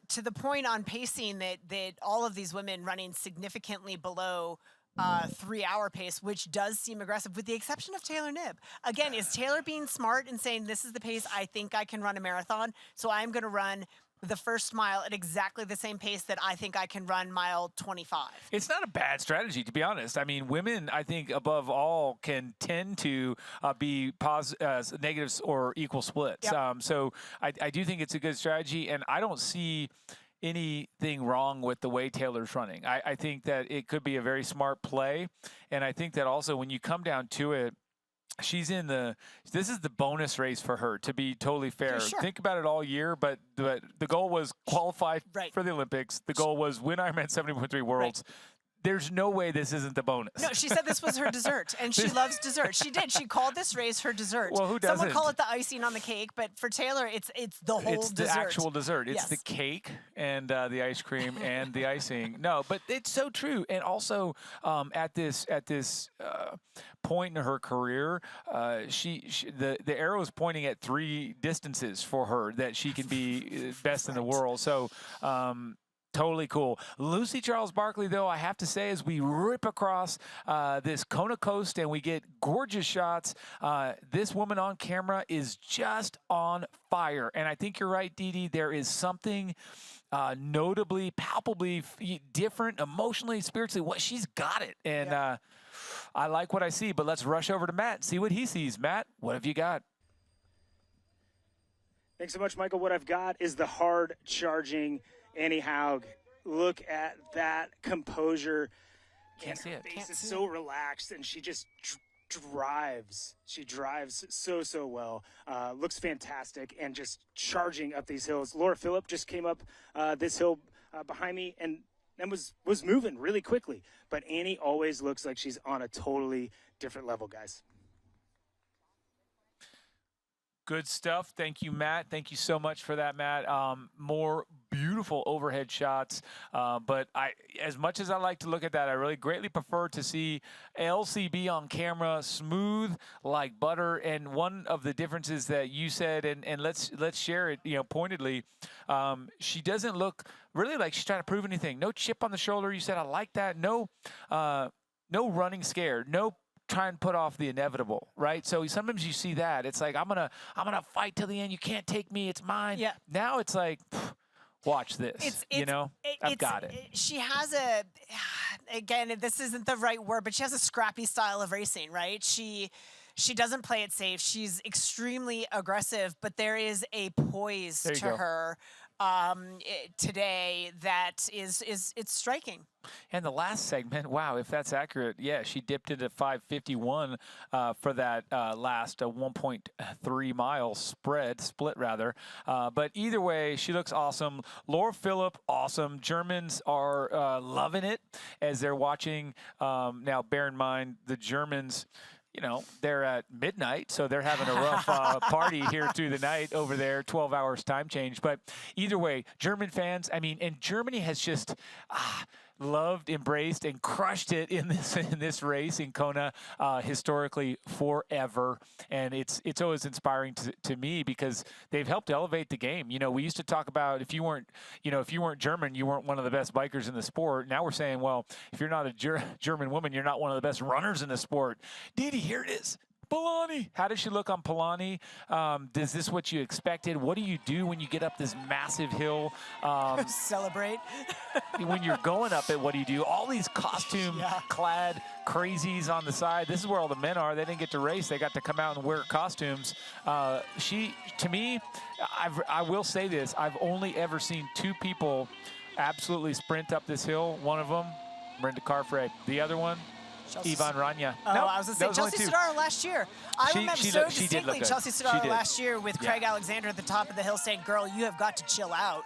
to the point on pacing that all of these women running significantly below 3-hour pace, which does seem aggressive, with the exception of Taylor Knibb. Again, is Taylor being smart and saying, this is the pace I think I can run a marathon, so I'm going to run the first mile at exactly the same pace that I think I can run mile 25. It's not a bad strategy, to be honest. I mean, women, I think, above all, can tend to be negatives or equal splits. Yep. So I do think it's a good strategy, and I don't see anything wrong with the way Taylor's running. I think that it could be a very smart play, and I think that also when you come down to it, this is the bonus race for her, to be totally fair. Sure. Think about it all year, but the goal was qualify for the Olympics. The goal was win Ironman 70.3 Worlds. There's no way this isn't the bonus. No, she said this was her dessert, and she loves dessert. She did. She called this race her dessert. Well, who doesn't? Someone call it the icing on the cake, but for Taylor, it's the whole It's dessert. the actual dessert. It's Yes. the cake and the ice cream and the icing. No, but it's so true. And also at this point in her career, the arrow is pointing at 3 distances for her that she can be best in the world. So. Totally cool. Lucy Charles Barkley, though, I have to say, as we rip across this Kona coast and we get gorgeous shots, this woman on camera is just on fire. And I think you're right, Dee Dee. There is something notably, palpably different, emotionally, spiritually. She's got it. And I like what I see. But let's rush over to Matt and see what he sees. Matt, what have you got? Thanks so much, Michael. What I've got is the hard charging Annie Haug. Look at that composure. Can't see it. Face is so relaxed, and she just drives. She drives so well. Looks fantastic, and just charging up these hills. Laura Phillip just came up this hill behind me, and was moving really quickly. But Annie always looks like she's on a totally different level, guys. Good stuff. Thank you, Matt. Thank you so much for that, Matt. More beautiful overhead shots. But as much as I like to look at that, I really greatly prefer to see LCB on camera, smooth like butter. And one of the differences that you said, and let's share it, pointedly, she doesn't look really like she's trying to prove anything. No chip on the shoulder. You said, I like that. No running scared. No try and put off the inevitable, right? So sometimes you see that. It's like, I'm gonna fight till the end. You can't take me. It's mine. Yeah. Now it's like, watch this. I've got it. She has again, this isn't the right word, but she has a scrappy style of racing, right? She doesn't play it safe. She's extremely aggressive, but there is a poise to her today that it's striking. And the last segment, wow, if that's accurate, yeah, she dipped into 5:51 for that last 1.3 mile split rather. But either way, she looks awesome. Laura Phillip, awesome. Germans are loving it as they're watching. Now, bear in mind, the Germans, they're at midnight, so they're having a rough party here through the night over there, 12 hours time change. But either way, German fans, and Germany has just loved, embraced, and crushed it in this race in Kona historically forever. And it's always inspiring to me because they've helped elevate the game. We used to talk about if you weren't German, you weren't one of the best bikers in the sport. Now we're saying, well, if you're not a German woman, you're not one of the best runners in the sport. Didi, here it is. Polani. How does she look on Polani? Is this what you expected? What do you do when you get up this massive hill? Celebrate. When you're going up it, what do you do? All these costume-clad crazies on the side. This is where all the men are. They didn't get to race. They got to come out and wear costumes. To me, I will say this. I've only ever seen 2 people absolutely sprint up this hill. One of them, Brenda Carfrae. The other one, Ivan Rania. Oh, I was going to say Chelsea Sodaro last year. I remember so distinctly Chelsea Sodaro last year with Craig Alexander at the top of the hill saying, girl, you have got to chill out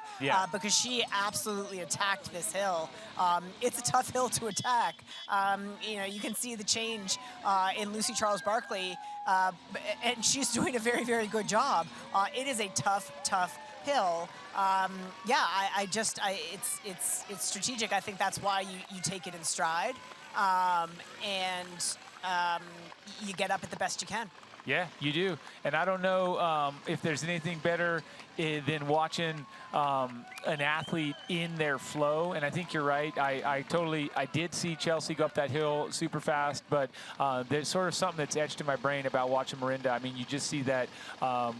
because she absolutely attacked this hill. It's a tough hill to attack. You can see the change in Lucy Charles Barkley, and she's doing a very, very good job. It is a tough hill. It's strategic. I think that's why you take it in stride. You get up at the best you can. Yeah, you do. And I don't know if there's anything better than watching an athlete in their flow. And I think you're right. I did see Chelsea go up that hill super fast, but there's sort of something that's etched in my brain about watching Marinda. I mean, you just see that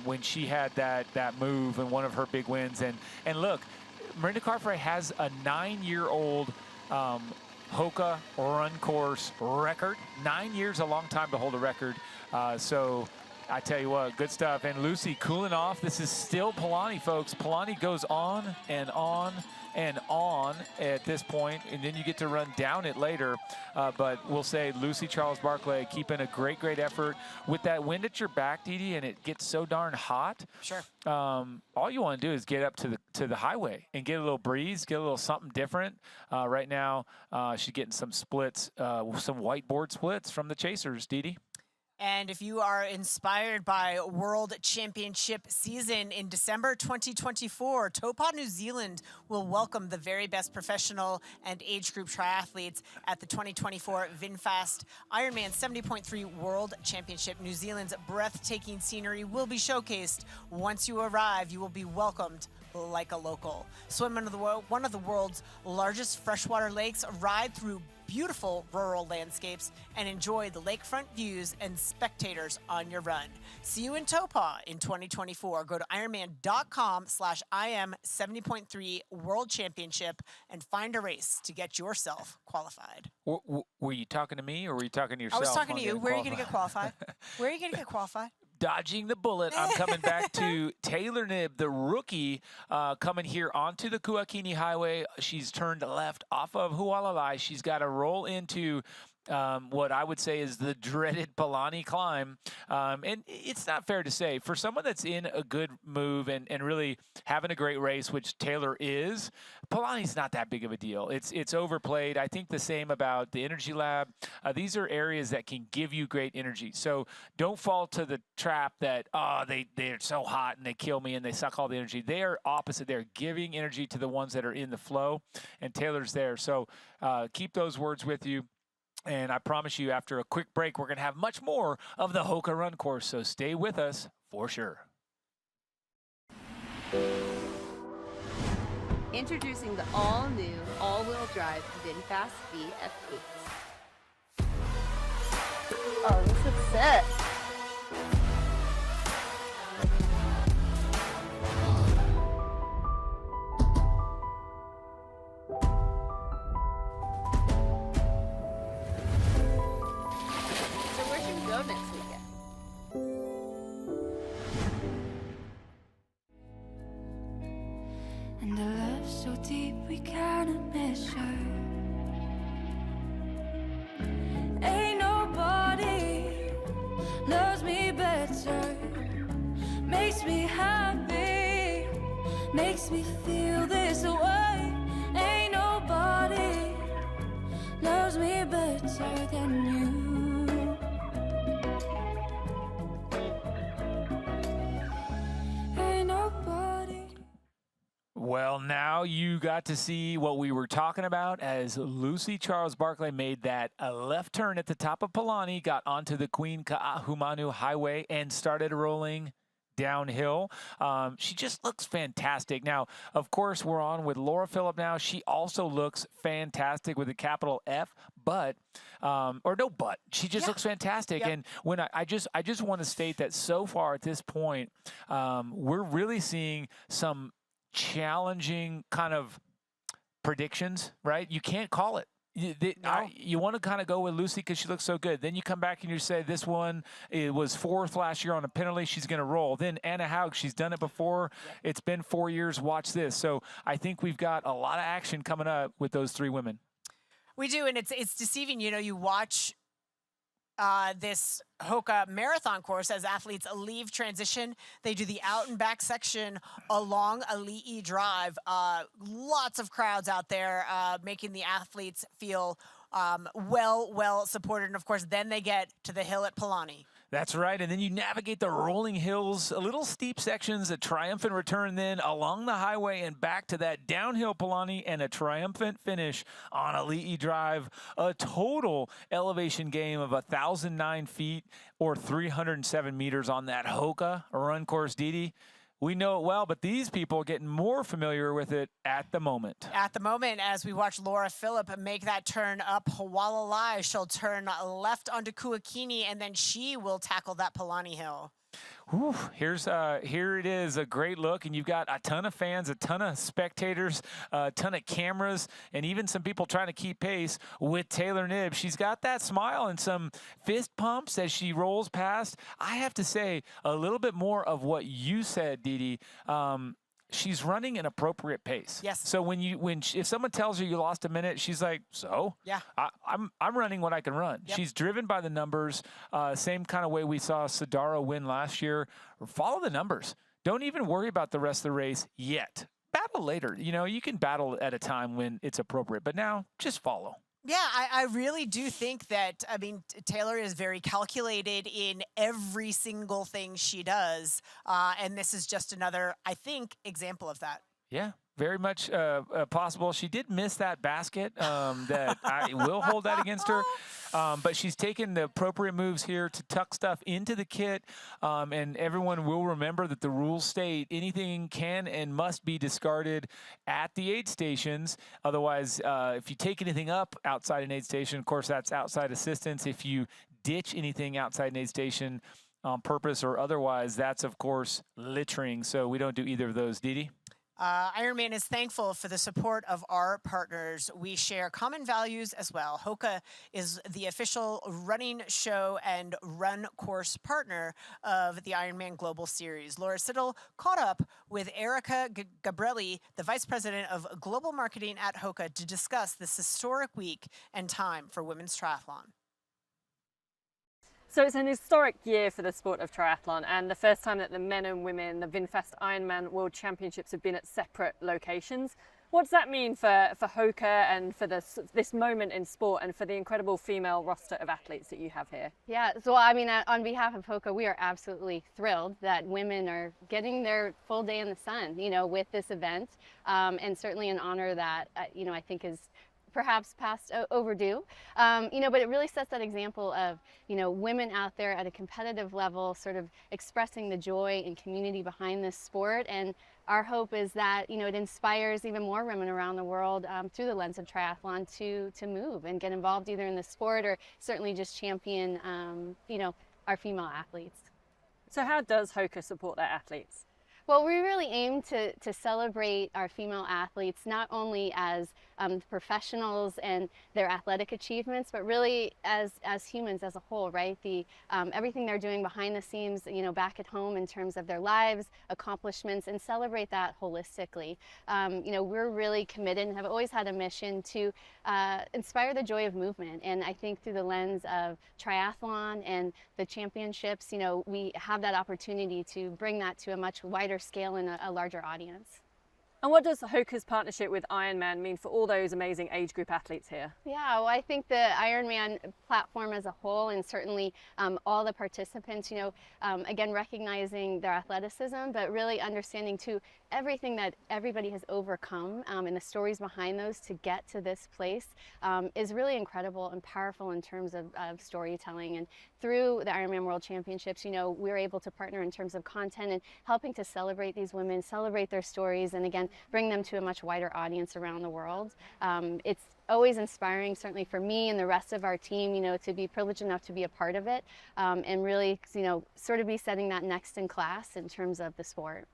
when she had that move and one of her big wins. And look, Marinda Carfrae has a 9-year-old Hoka run course record. 9 years, a long time to hold a record. So I tell you what, good stuff. And Lucy cooling off. This is still Polani, folks. Polani goes on and on and on at this point, and then you get to run down it later. But we'll say Lucy Charles-Barclay keeping a great, great effort. With that wind at your back, Dee, and it gets so darn hot. Sure. All you want to do is get up to the highway and get a little breeze, get a little something different. Right now, she's getting some splits, some whiteboard splits from the chasers, Dee. And if you are inspired by World Championship season in December 2024, Taupo, New Zealand will welcome the very best professional and age group triathletes at the 2024 VinFast Ironman 70.3 World Championship. New Zealand's breathtaking scenery will be showcased. Once you arrive, you will be welcomed like a local. Swim into one of the world's largest freshwater lakes, ride through beautiful rural landscapes, and enjoy the lakefront views and spectators on your run. See you in Taupo in 2024. Go to Ironman.com/IM70.3 World Championship and find a race to get yourself qualified. Were you talking to me or were you talking to yourself? I was talking to you. Where are you going to get qualified? Where are you going to get qualified? Dodging the bullet. I'm coming back to Taylor Knibb, the rookie, coming here onto the Kuakini Highway. She's turned left off of Hualalai. She's got to roll into what I would say is the dreaded Polani climb. And it's not fair to say, for someone that's in a good move and really having a great race, which Taylor is, Polani's not that big of a deal. It's overplayed. I think the same about the Energy Lab. These are areas that can give you great energy. So don't fall to the trap that, they're so hot and they kill me and they suck all the energy. They are opposite. They're giving energy to the ones that are in the flow, and Taylor's there. So keep those words with you. And I promise you, after a quick break, we're going to have much more of the Hoka Run course. So stay with us for sure. Introducing the all-new, all-wheel drive VinFast VF8s. Oh, this is sick. Next weekend. And the love so deep we cannot measure. Ain't nobody loves me better. Makes me happy, makes me feel this way. Ain't nobody loves me better than you. Well, now you got to see what we were talking about as Lucy Charles-Barclay made that left turn at the top of Polani, got onto the Queen Ka'ahumanu Highway, and started rolling downhill. She just looks fantastic. Now, of course, we're on with Laura Phillip now. She also looks fantastic with a capital F, but she just looks fantastic. Yep. And when I just want to state that so far at this point, we're really seeing some challenging kind of predictions, right? You can't call it. You want to kind of go with Lucy because she looks so good. Then you come back and you say this one was 4th last year on a penalty. She's going to roll. Then Anna Haug, she's done it before. Yep. It's been 4 years. Watch this. So I think we've got a lot of action coming up with those 3 women. We do, and it's deceiving. You know, you watch this Hoka marathon course as athletes leave transition. They do the out and back section along Ali'i Drive. Lots of crowds out there making the athletes feel well supported. And of course, then they get to the hill at Palani. That's right. And then you navigate the rolling hills, a little steep sections, a triumphant return then along the highway and back to that downhill Palani and a triumphant finish on Ali'i Drive. A total elevation gain of 1,009 feet or 307 meters on that Hoka run course, Didi. We know it well, but these people are getting more familiar with it at the moment. At the moment, as we watch Laura Phillip make that turn up Hualalai, she'll turn left onto Kuakini, and then she will tackle that Palani Hill. Whew, here it is, a great look, and you've got a ton of fans, a ton of spectators, a ton of cameras, and even some people trying to keep pace with Taylor Knibb. She's got that smile and some fist pumps as she rolls past. I have to say a little bit more of what you said, Didi. She's running an appropriate pace. Yes. So if someone tells you lost a minute, she's like, so? Yeah. I'm running what I can run. Yep. She's driven by the numbers, same kind of way we saw Sadara win last year. Follow the numbers. Don't even worry about the rest of the race yet. Battle later. You know, you can battle at a time when it's appropriate, but now just follow. Yeah, I really do think that, I mean, Taylor is very calculated in every single thing she does. And this is just another, I think, example of that. Yeah, very much possible. She did miss that basket. That I will hold that against her. But she's taken the appropriate moves here to tuck stuff into the kit. And everyone will remember that the rules state anything can and must be discarded at the aid stations. Otherwise, if you take anything up outside an aid station, of course, that's outside assistance. If you ditch anything outside an aid station on purpose or otherwise, that's, of course, littering. So we don't do either of those. Didi? Ironman is thankful for the support of our partners. We share common values as well. Hoka is the official running show and run course partner of the Ironman Global Series. Laura Siddle caught up with Erica Gabrielli, the Vice President of Global Marketing at Hoka, to discuss this historic week and time for women's triathlon. So it's an historic year for the sport of triathlon, and the first time that the men and women, the VinFast IRONMAN World Championships, have been at separate locations. What does that mean for Hoka and for this moment in sport and for the incredible female roster of athletes that you have here? Yeah, so I mean, on behalf of Hoka, we are absolutely thrilled that women are getting their full day in the sun, you know, with this event, and certainly an honor that, you know, I think is perhaps past overdue, you know, but it really sets that example of, you know, women out there at a competitive level sort of expressing the joy and community behind this sport. And our hope is that, you know, it inspires even more women around the world through the lens of triathlon to move and get involved either in the sport or certainly just champion, you know, our female athletes. So how does Hoka support their athletes? Well, we really aim to celebrate our female athletes not only as professionals and their athletic achievements, but really as humans as a whole, right? Everything they're doing behind the scenes, you know, back at home in terms of their lives, accomplishments, and celebrate that holistically. You know, we're really committed and have always had a mission to inspire the joy of movement. And I think through the lens of triathlon and the championships, you know, we have that opportunity to bring that to a much wider scale and a larger audience. And what does Hoka's partnership with Ironman mean for all those amazing age group athletes here? Yeah, well, I think the Ironman platform as a whole, and certainly all the participants, you know, again, recognizing their athleticism, but really understanding too everything that everybody has overcome and the stories behind those to get to this place is really incredible and powerful in terms of storytelling. And through the Ironman World Championships, you know, we're able to partner in terms of content and helping to celebrate these women, celebrate their stories, and again, bring them to a much wider audience around the world. It's always inspiring, certainly for me and the rest of our team, you know, to be privileged enough to be a part of it and really, you know, sort of be setting that next in class in terms of the sport.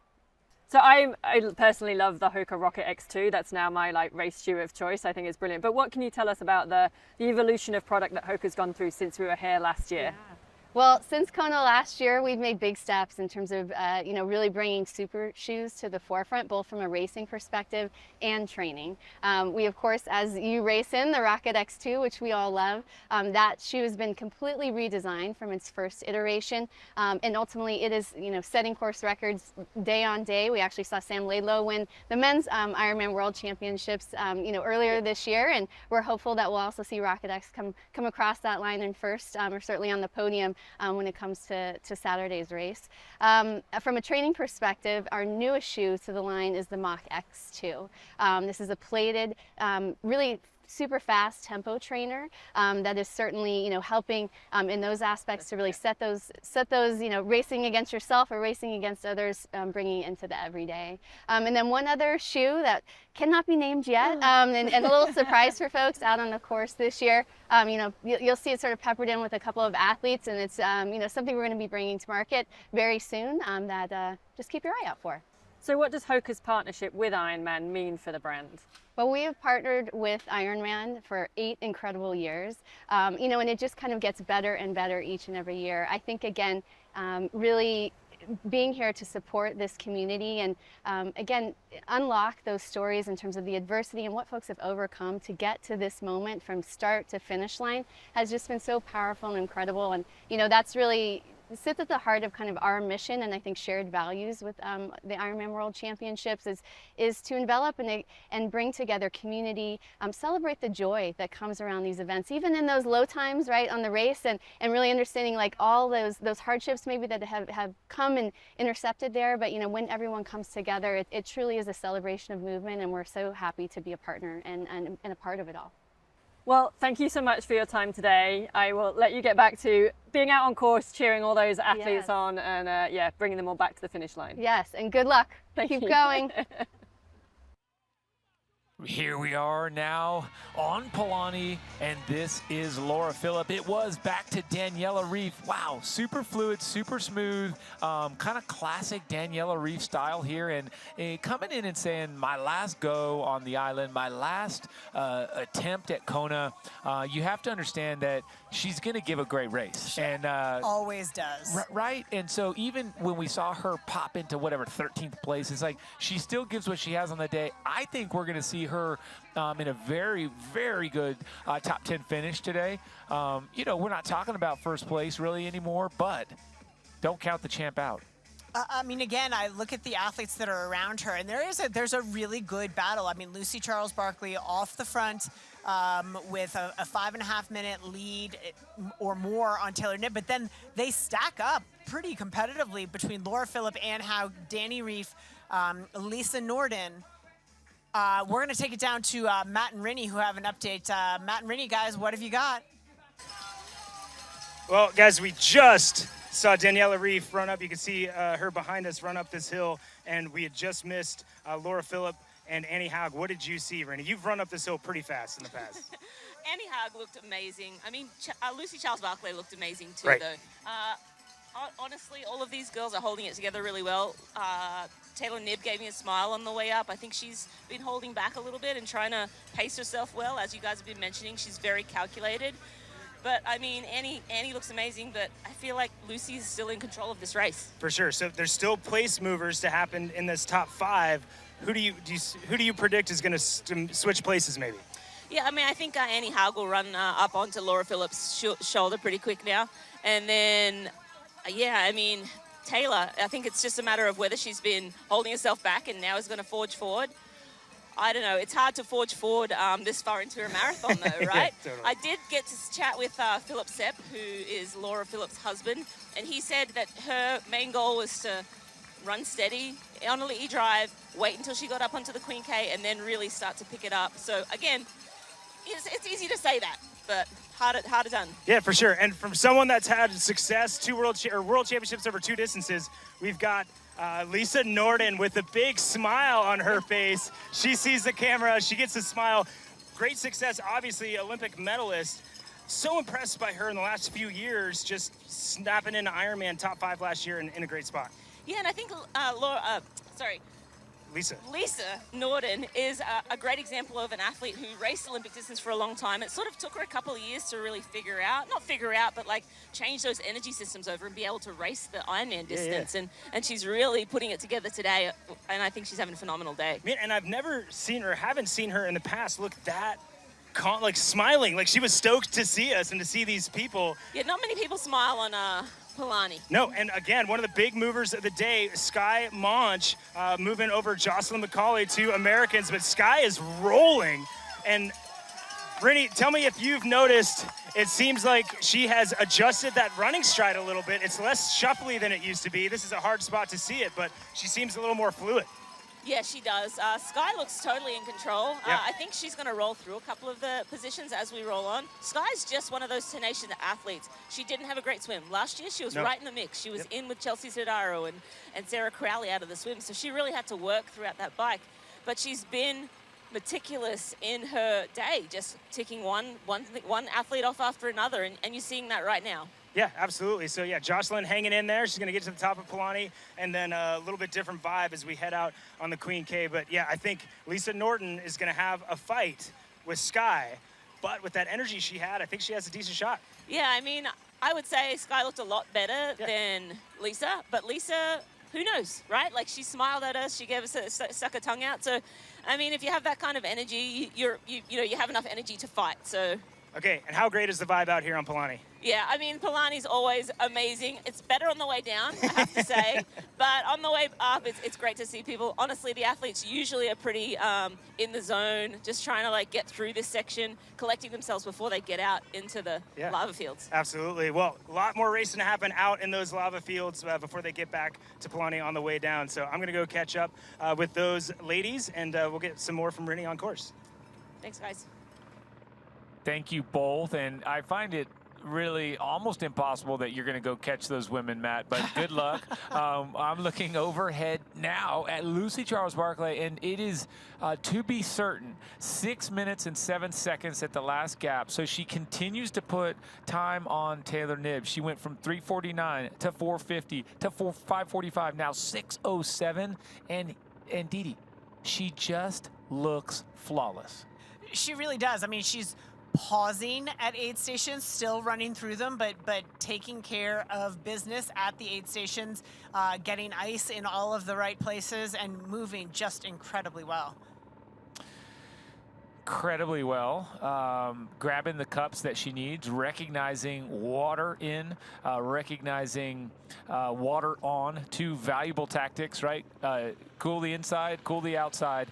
So I personally love the Hoka Rocket X2. That's now my race shoe of choice. I think it's brilliant. But what can you tell us about the evolution of product that Hoka's gone through since we were here last year? Yeah. Well, since Kona last year, we've made big steps in terms of, really bringing super shoes to the forefront, both from a racing perspective and training. We, of course, as you race in, the Rocket X2, which we all love, that shoe has been completely redesigned from its first iteration, and ultimately it is, setting course records day on day. We actually saw Sam Laidlow win the men's Ironman World Championships, earlier this year, and we're hopeful that we'll also see Rocket X come across that line in first, or certainly on the podium. When it comes to Saturday's race. From a training perspective, our newest shoe to the line is the Mach X2. This is a plated, really super fast tempo trainer that is certainly helping in those aspects to really set those racing against yourself or racing against others, bringing it into the everyday. And then one other shoe that cannot be named yet, and a little surprise for folks out on the course this year. You'll see it sort of peppered in with a couple of athletes, and it's something we're going to be bringing to market very soon that just keep your eye out for. So what does Hoka's partnership with Ironman mean for the brand? Well, we have partnered with Ironman for 8 incredible years, and it just kind of gets better and better each and every year. I think, again, really being here to support this community and, again, unlock those stories in terms of the adversity and what folks have overcome to get to this moment from start to finish line has just been so powerful and incredible. And, that's really sits at the heart of kind of our mission and I think shared values with the Ironman World Championships is to envelop and bring together community, celebrate the joy that comes around these events, even in those low times, right, on the race, and really understanding like all those hardships maybe that have come and intercepted there, but when everyone comes together, it truly is a celebration of movement, and we're so happy to be a partner and a part of it all. Well, thank you so much for your time today. I will let you get back to being out on course, cheering all those athletes on, and bringing them all back to the finish line. Yes, and good luck. Keep going. Here we are now on Polani, and this is Laura Phillip. It was back to Daniela Ryf. Wow, super fluid, super smooth, kind of classic Daniela Ryf style here, and coming in and saying, my last go on the island, my last attempt at Kona. You have to understand that she's going to give a great race. And always does. Right? And so even when we saw her pop into whatever 13th place, it's like she still gives what she has on the day. I think we're going to see her in a very, very good top 10 finish today. We're not talking about first place really anymore, but don't count the champ out. Again, I look at the athletes that are around her, and there's a really good battle. Lucy Charles Barkley off the front with a 5.5 minute lead or more on Taylor Knibb, but then they stack up pretty competitively between Laura Phillip, Anne Haug, Dani Ryf, Lisa Norden. We're going to take it down to Matt and Rinny, who have an update. Matt and Rinny, guys, what have you got? Well, guys, we just saw Daniela Ryf run up. You can see her behind us run up this hill, and we had just missed Laura Phillip and Annie Haug. What did you see, Rinny? You've run up this hill pretty fast in the past. Annie Haug looked amazing. Lucy Charles Barkley looked amazing too, right. though. Honestly, all of these girls are holding it together really well. Taylor Knibb gave me a smile on the way up. I think she's been holding back a little bit and trying to pace herself well. As you guys have been mentioning, she's very calculated. But, Annie looks amazing, but I feel like Lucy's still in control of this race. For sure. So there's still place movers to happen in this top 5. Who do you predict is going to switch places maybe? Yeah, I think Annie Haug will run up onto Laura Phillip's shoulder pretty quick now. And then, Taylor, I think it's just a matter of whether she's been holding herself back and now is going to forge forward. I don't know. It's hard to forge forward this far into a marathon, though, right? Totally. I did get to chat with Philip Sepp, who is Laura Phillip's husband, and he said that her main goal was to run steady on a e-drive, wait until she got up onto the Queen K, and then really start to pick it up. So, again, it's easy to say that, but harder done. Yeah, for sure. And from someone that's had success, 2 world championships over 2 distances, we've got Lisa Norden with a big smile on her face. She sees the camera, she gets a smile. Great success, obviously Olympic medalist. So impressed by her in the last few years, just snapping into Ironman top 5 last year in a great spot. Yeah, and I think Lisa. Lisa Norden is a great example of an athlete who raced Olympic distance for a long time. It sort of took her a couple of years to really not figure out, but like change those energy systems over and be able to race the Ironman distance. And she's really putting it together today, and I think she's having a phenomenal day. Man, and I've never seen her, haven't seen her in the past look that like smiling, like she was stoked to see us and to see these people. Yeah, not many people smile on Polani. No, and again, one of the big movers of the day, Sky Monch, moving over Jocelyn McCauley to Americans, but Sky is rolling. And Brittany, tell me if you've noticed, it seems like she has adjusted that running stride a little bit. It's less shuffly than it used to be. This is a hard spot to see it, but she seems a little more fluid. Yeah, she does. Sky looks totally in control. I think she's going to roll through a couple of the positions as we roll on. Sky's just one of those tenacious athletes. She didn't have a great swim. Last year, she was right in the mix. She was in with Chelsea Sodaro and Sarah Crowley out of the swim, so she really had to work throughout that bike. But she's been meticulous in her day, just ticking one athlete off after another, and you're seeing that right now. Yeah, absolutely. So, yeah, Jocelyn hanging in there. She's going to get to the top of Polani, and then a little bit different vibe as we head out on the Queen K. But, yeah, I think Lisa Norton is going to have a fight with Sky. But with that energy she had, I think she has a decent shot. Yeah, I mean, I would say Sky looked a lot better than Lisa. But Lisa, who knows, right? Like, she smiled at us. She gave us stuck her tongue out. So, I mean, if you have that kind of energy, you have enough energy to fight. So. Okay, and how great is the vibe out here on Polani? Yeah, I mean, Polani's always amazing. It's better on the way down, I have to say. But on the way up, it's great to see people. Honestly, the athletes usually are pretty in the zone, just trying to like get through this section, collecting themselves before they get out into the lava fields. Absolutely. Well, a lot more racing to happen out in those lava fields before they get back to Polani on the way down. So I'm going to go catch up with those ladies, and we'll get some more from Rennie on course. Thanks, guys. Thank you both, and I find it really almost impossible that you're going to go catch those women, Matt, but good luck. I'm looking overhead now at Lucy Charles Barclay, and it is, to be certain, 6 minutes and 7 seconds at the last gap. So she continues to put time on Taylor Knibb. She went from 3:49 to 4:50 to 5:45, now 6:07, and Didi, she just looks flawless. She really does. I mean, she's pausing at aid stations, still running through them, but taking care of business at the aid stations, getting ice in all of the right places, and moving just incredibly well. Incredibly well, grabbing the cups that she needs, recognizing water in, recognizing water on, two valuable tactics, right? Cool the inside, cool the outside.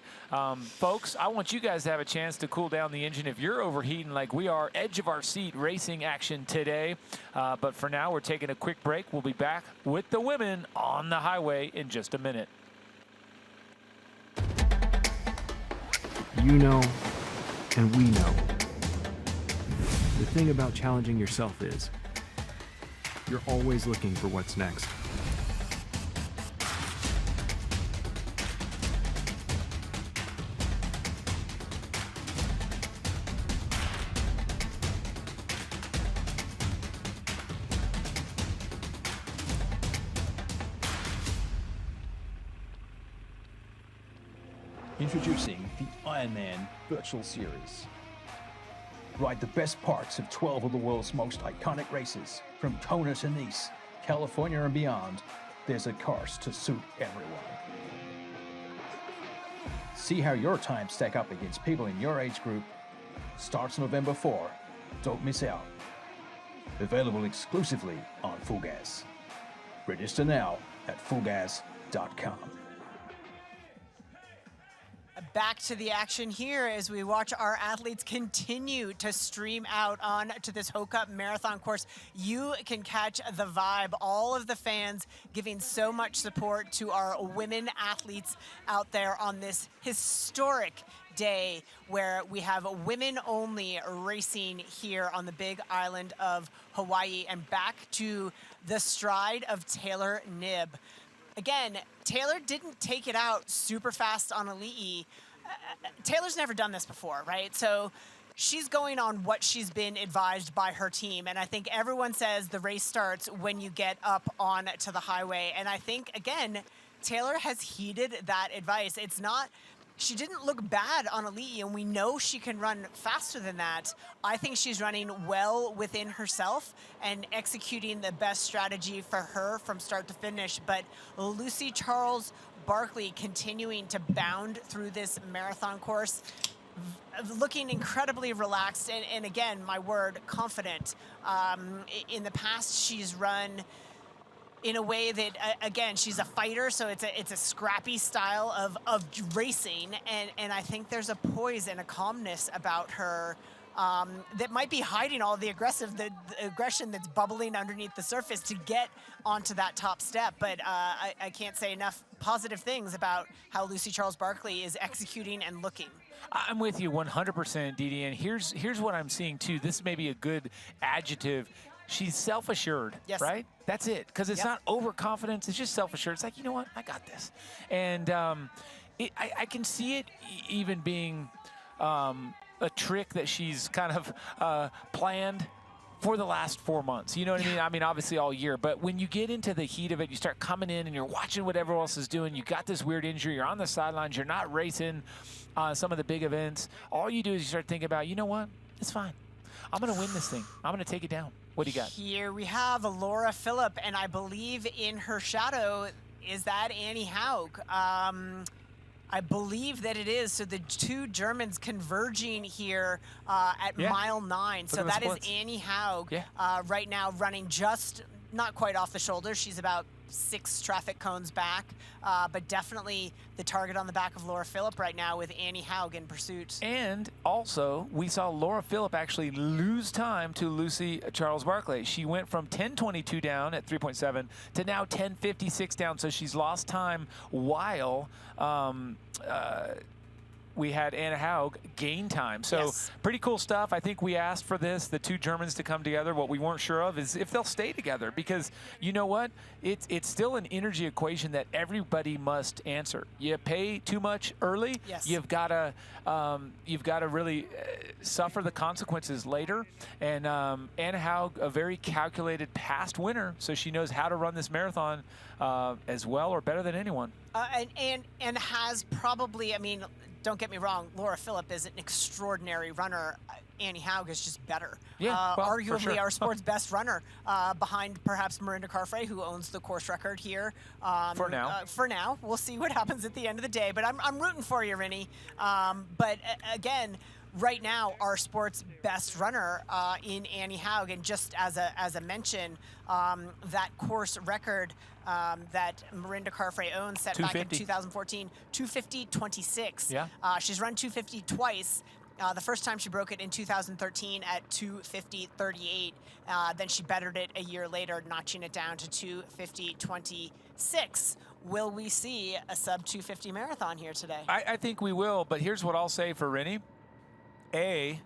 Folks, I want you guys to have a chance to cool down the engine if you're overheating like we are. Edge of our seat racing action today. But for now, we're taking a quick break. We'll be back with the women on the highway in just a minute. You know, and we know. The thing about challenging yourself is you're always looking for what's next. Introducing the Ironman Virtual Series. Ride the best parts of 12 of the world's most iconic races. From Kona to Nice, California and beyond, there's a course to suit everyone. See how your times stack up against people in your age group. Starts November 4. Don't miss out. Available exclusively on Full Gas. Register now at fullgas.com. Back to the action here as we watch our athletes continue to stream out on to this Hoka Marathon course. You can catch the vibe. All of the fans giving so much support to our women athletes out there on this historic day where we have women only racing here on the big island of Hawaii. And back to the stride of Taylor Knibb. Again, Taylor didn't take it out super fast on Ali'i. Taylor's never done this before, right? So she's going on what she's been advised by her team. And I think everyone says the race starts when you get up on to the highway. And I think, again, Taylor has heeded that advice. It's not, she didn't look bad on Elite, and we know she can run faster than that. I think she's running well within herself and executing the best strategy for her from start to finish. But Lucy Charles Barkley continuing to bound through this marathon course, looking incredibly relaxed and again, my word, confident. In the past, she's run in a way that, again, she's a fighter, so it's a scrappy style of racing, and I think there's a poise and a calmness about her that might be hiding all the aggression that's bubbling underneath the surface to get onto that top step. But I can't say enough positive things about how Lucy Charles Barkley is executing and looking. I'm with you 100%, Didi, and here's what I'm seeing too. This may be a good adjective. She's self-assured, yes. Right? That's it, because it's not overconfidence. It's just self-assured. It's like, you know what? I got this. And I can see it even being a trick that she's kind of planned for the last 4 months. You know what I mean? I mean, obviously all year. But when you get into the heat of it, you start coming in and you're watching what everyone else is doing. You got this weird injury. You're on the sidelines. You're not racing some of the big events. All you do is you start thinking about, you know what? It's fine. I'm going to win this thing. I'm going to take it down. What do you got? Here we have Laura Philipp, and I believe in her shadow, is that Annie Haug? I believe that it is. So the two Germans converging here at mile 9. So that is Annie Haug right now running just not quite off the shoulder. She's about 6 traffic cones back, but definitely the target on the back of Laura Philipp right now with Annie Haug in pursuit. And also, we saw Laura Philipp actually lose time to Lucy Charles Barkley. She went from 10:22 down at 3.7 to now 10:56 down, so she's lost time while we had Anna Haug gain time. So pretty cool stuff. I think we asked for this, the two Germans to come together. What we weren't sure of is if they'll stay together, because you know what? It's still an energy equation that everybody must answer. You pay too much early, you've got to really suffer the consequences later. And Anna Haug, a very calculated past winner, so she knows how to run this marathon as well or better than anyone. And has probably, I mean, don't get me wrong, Laura Philipp is an extraordinary runner. Annie Haug is just better. Yeah, well, arguably for sure. our sport's best runner, behind perhaps Mirinda Carfrae, who owns the course record here. For now. For now. We'll see what happens at the end of the day. But I'm rooting for you, Rinny. But again, right now, our sport's best runner in Annie Haug, and just as a mention, that course record that Mirinda Carfrae owns, set back in 2014, 250.26. Yeah. She's run 250 twice. The first time she broke it in 2013 at 250.38. Then she bettered it a year later, notching it down to 250.26. Will we see a sub 250 marathon here today? I think we will, but here's what I'll say for Rinny. A,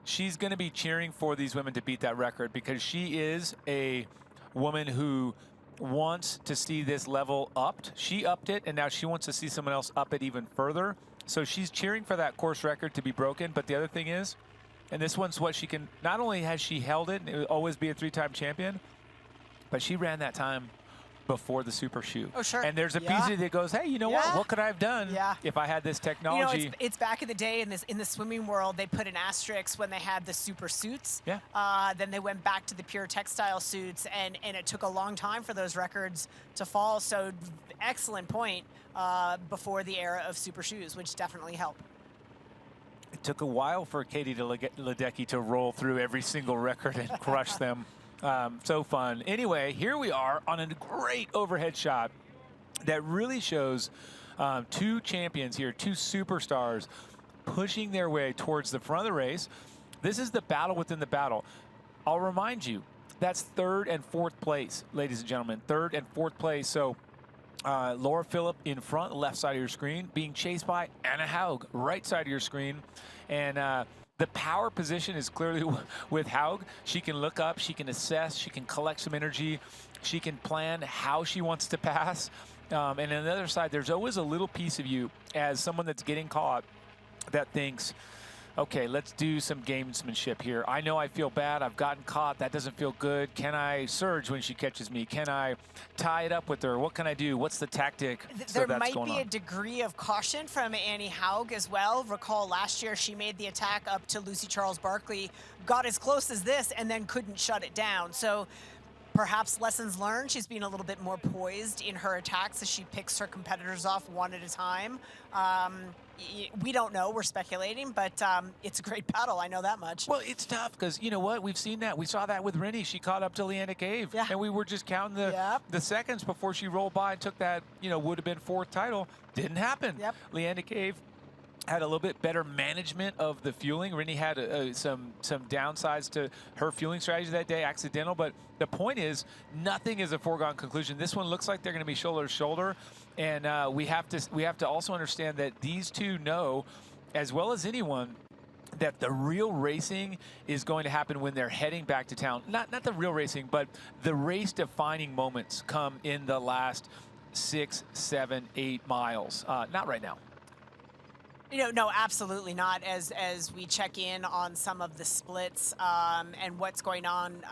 she's going to be cheering for these women to beat that record, because she is a woman who wants to see this level upped. She upped it, and now she wants to see someone else up it even further. So she's cheering for that course record to be broken. But the other thing is, and this one's what she can, not only has she held it, and it will always be a 3-time champion, but she ran that time before the super shoe. Oh, sure. And there's a piece of it that goes, hey, you know what could I have done if I had this technology? You know, it's back in the day in the swimming world, they put an asterisk when they had the super suits. Yeah. Then they went back to the pure textile suits, and it took a long time for those records to fall. So excellent point before the era of super shoes, which definitely helped. It took a while for Katie Ledecky to roll through every single record and crush them. So fun. Anyway, here we are on a great overhead shot that really shows two champions here, two superstars pushing their way towards the front of the race. This is the battle within the battle. I'll remind you, that's 3rd and 4th place, ladies and gentlemen, 3rd and 4th place. So Laura Philipp in front, left side of your screen, being chased by Anna Haug, right side of your screen. And the power position is clearly with Haug. She can look up, she can assess, she can collect some energy, she can plan how she wants to pass. And on the other side, there's always a little piece of you as someone that's getting caught that thinks, okay, let's do some gamesmanship here. I know I feel bad. I've gotten caught. That doesn't feel good. Can I surge when she catches me? Can I tie it up with her? What can I do? What's the tactic? There might be a degree of caution from Annie Haug as well. Recall last year she made the attack up to Lucy Charles Barkley, got as close as this, and then couldn't shut it down. So perhaps lessons learned. She's being a little bit more poised in her attacks as she picks her competitors off one at a time. We don't know. We're speculating, but it's a great battle. I know that much. Well, it's tough because, you know what? We've seen that. We saw that with Rennie. She caught up to Leanna Cave, and we were just counting the seconds before she rolled by and took that, would have been 4th title. Didn't happen. Leanna Cave had a little bit better management of the fueling. Rennie had some downsides to her fueling strategy that day, accidental. But the point is, nothing is a foregone conclusion. This one looks like they're going to be shoulder to shoulder, and we have to also understand that these two know, as well as anyone, that the real racing is going to happen when they're heading back to town. Not the real racing, but the race-defining moments come in the last 6, 7, 8 miles. Not right now. No, absolutely not. As we check in on some of the splits and what's going on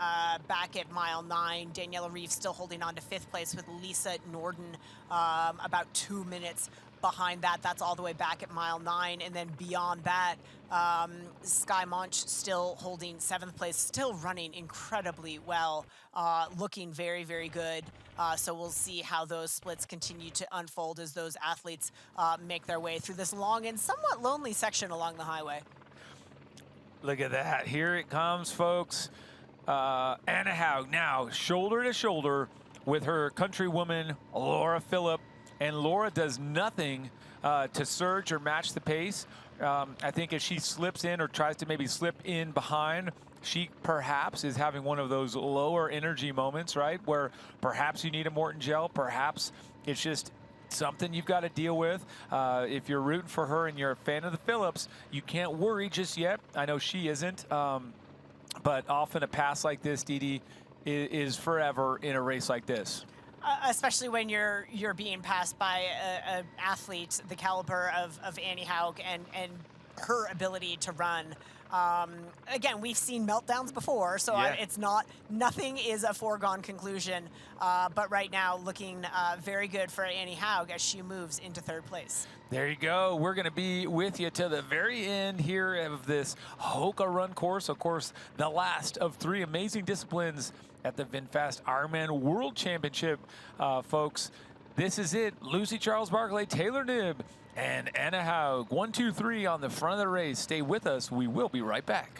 back at mile 9, Daniela Reef still holding on to 5th place with Lisa Norden about 2 minutes behind that. That's all the way back at mile 9. And then beyond that, Sky Monch still holding 7th place, still running incredibly well, looking very, very good. So we'll see how those splits continue to unfold as those athletes make their way through this long and somewhat lonely section along the highway. Look at that. Here it comes, folks. Anna Haug now shoulder to shoulder with her countrywoman, Laura Phillip. And Laura does nothing to surge or match the pace. I think as she slips in or tries to maybe slip in behind, she perhaps is having one of those lower energy moments, right? Where perhaps you need a Morton gel, perhaps it's just something you've got to deal with. If you're rooting for her and you're a fan of the Phillips, you can't worry just yet. I know she isn't, but often a pass like this, Dee, is forever in a race like this. Especially when you're being passed by an athlete the caliber of Annie Haug and her ability to run. Again, we've seen meltdowns before, so nothing is a foregone conclusion. But right now, looking very good for Annie Haug as she moves into 3rd place. There you go. We're going to be with you to the very end here of this Hoka Run course. Of course, the last of 3 amazing disciplines at the VinFast Ironman World Championship, folks. This is it. Lucy Charles Barkley, Taylor Knibb, and Anna Haug. 1, 2, 3 on the front of the race. Stay with us. We will be right back.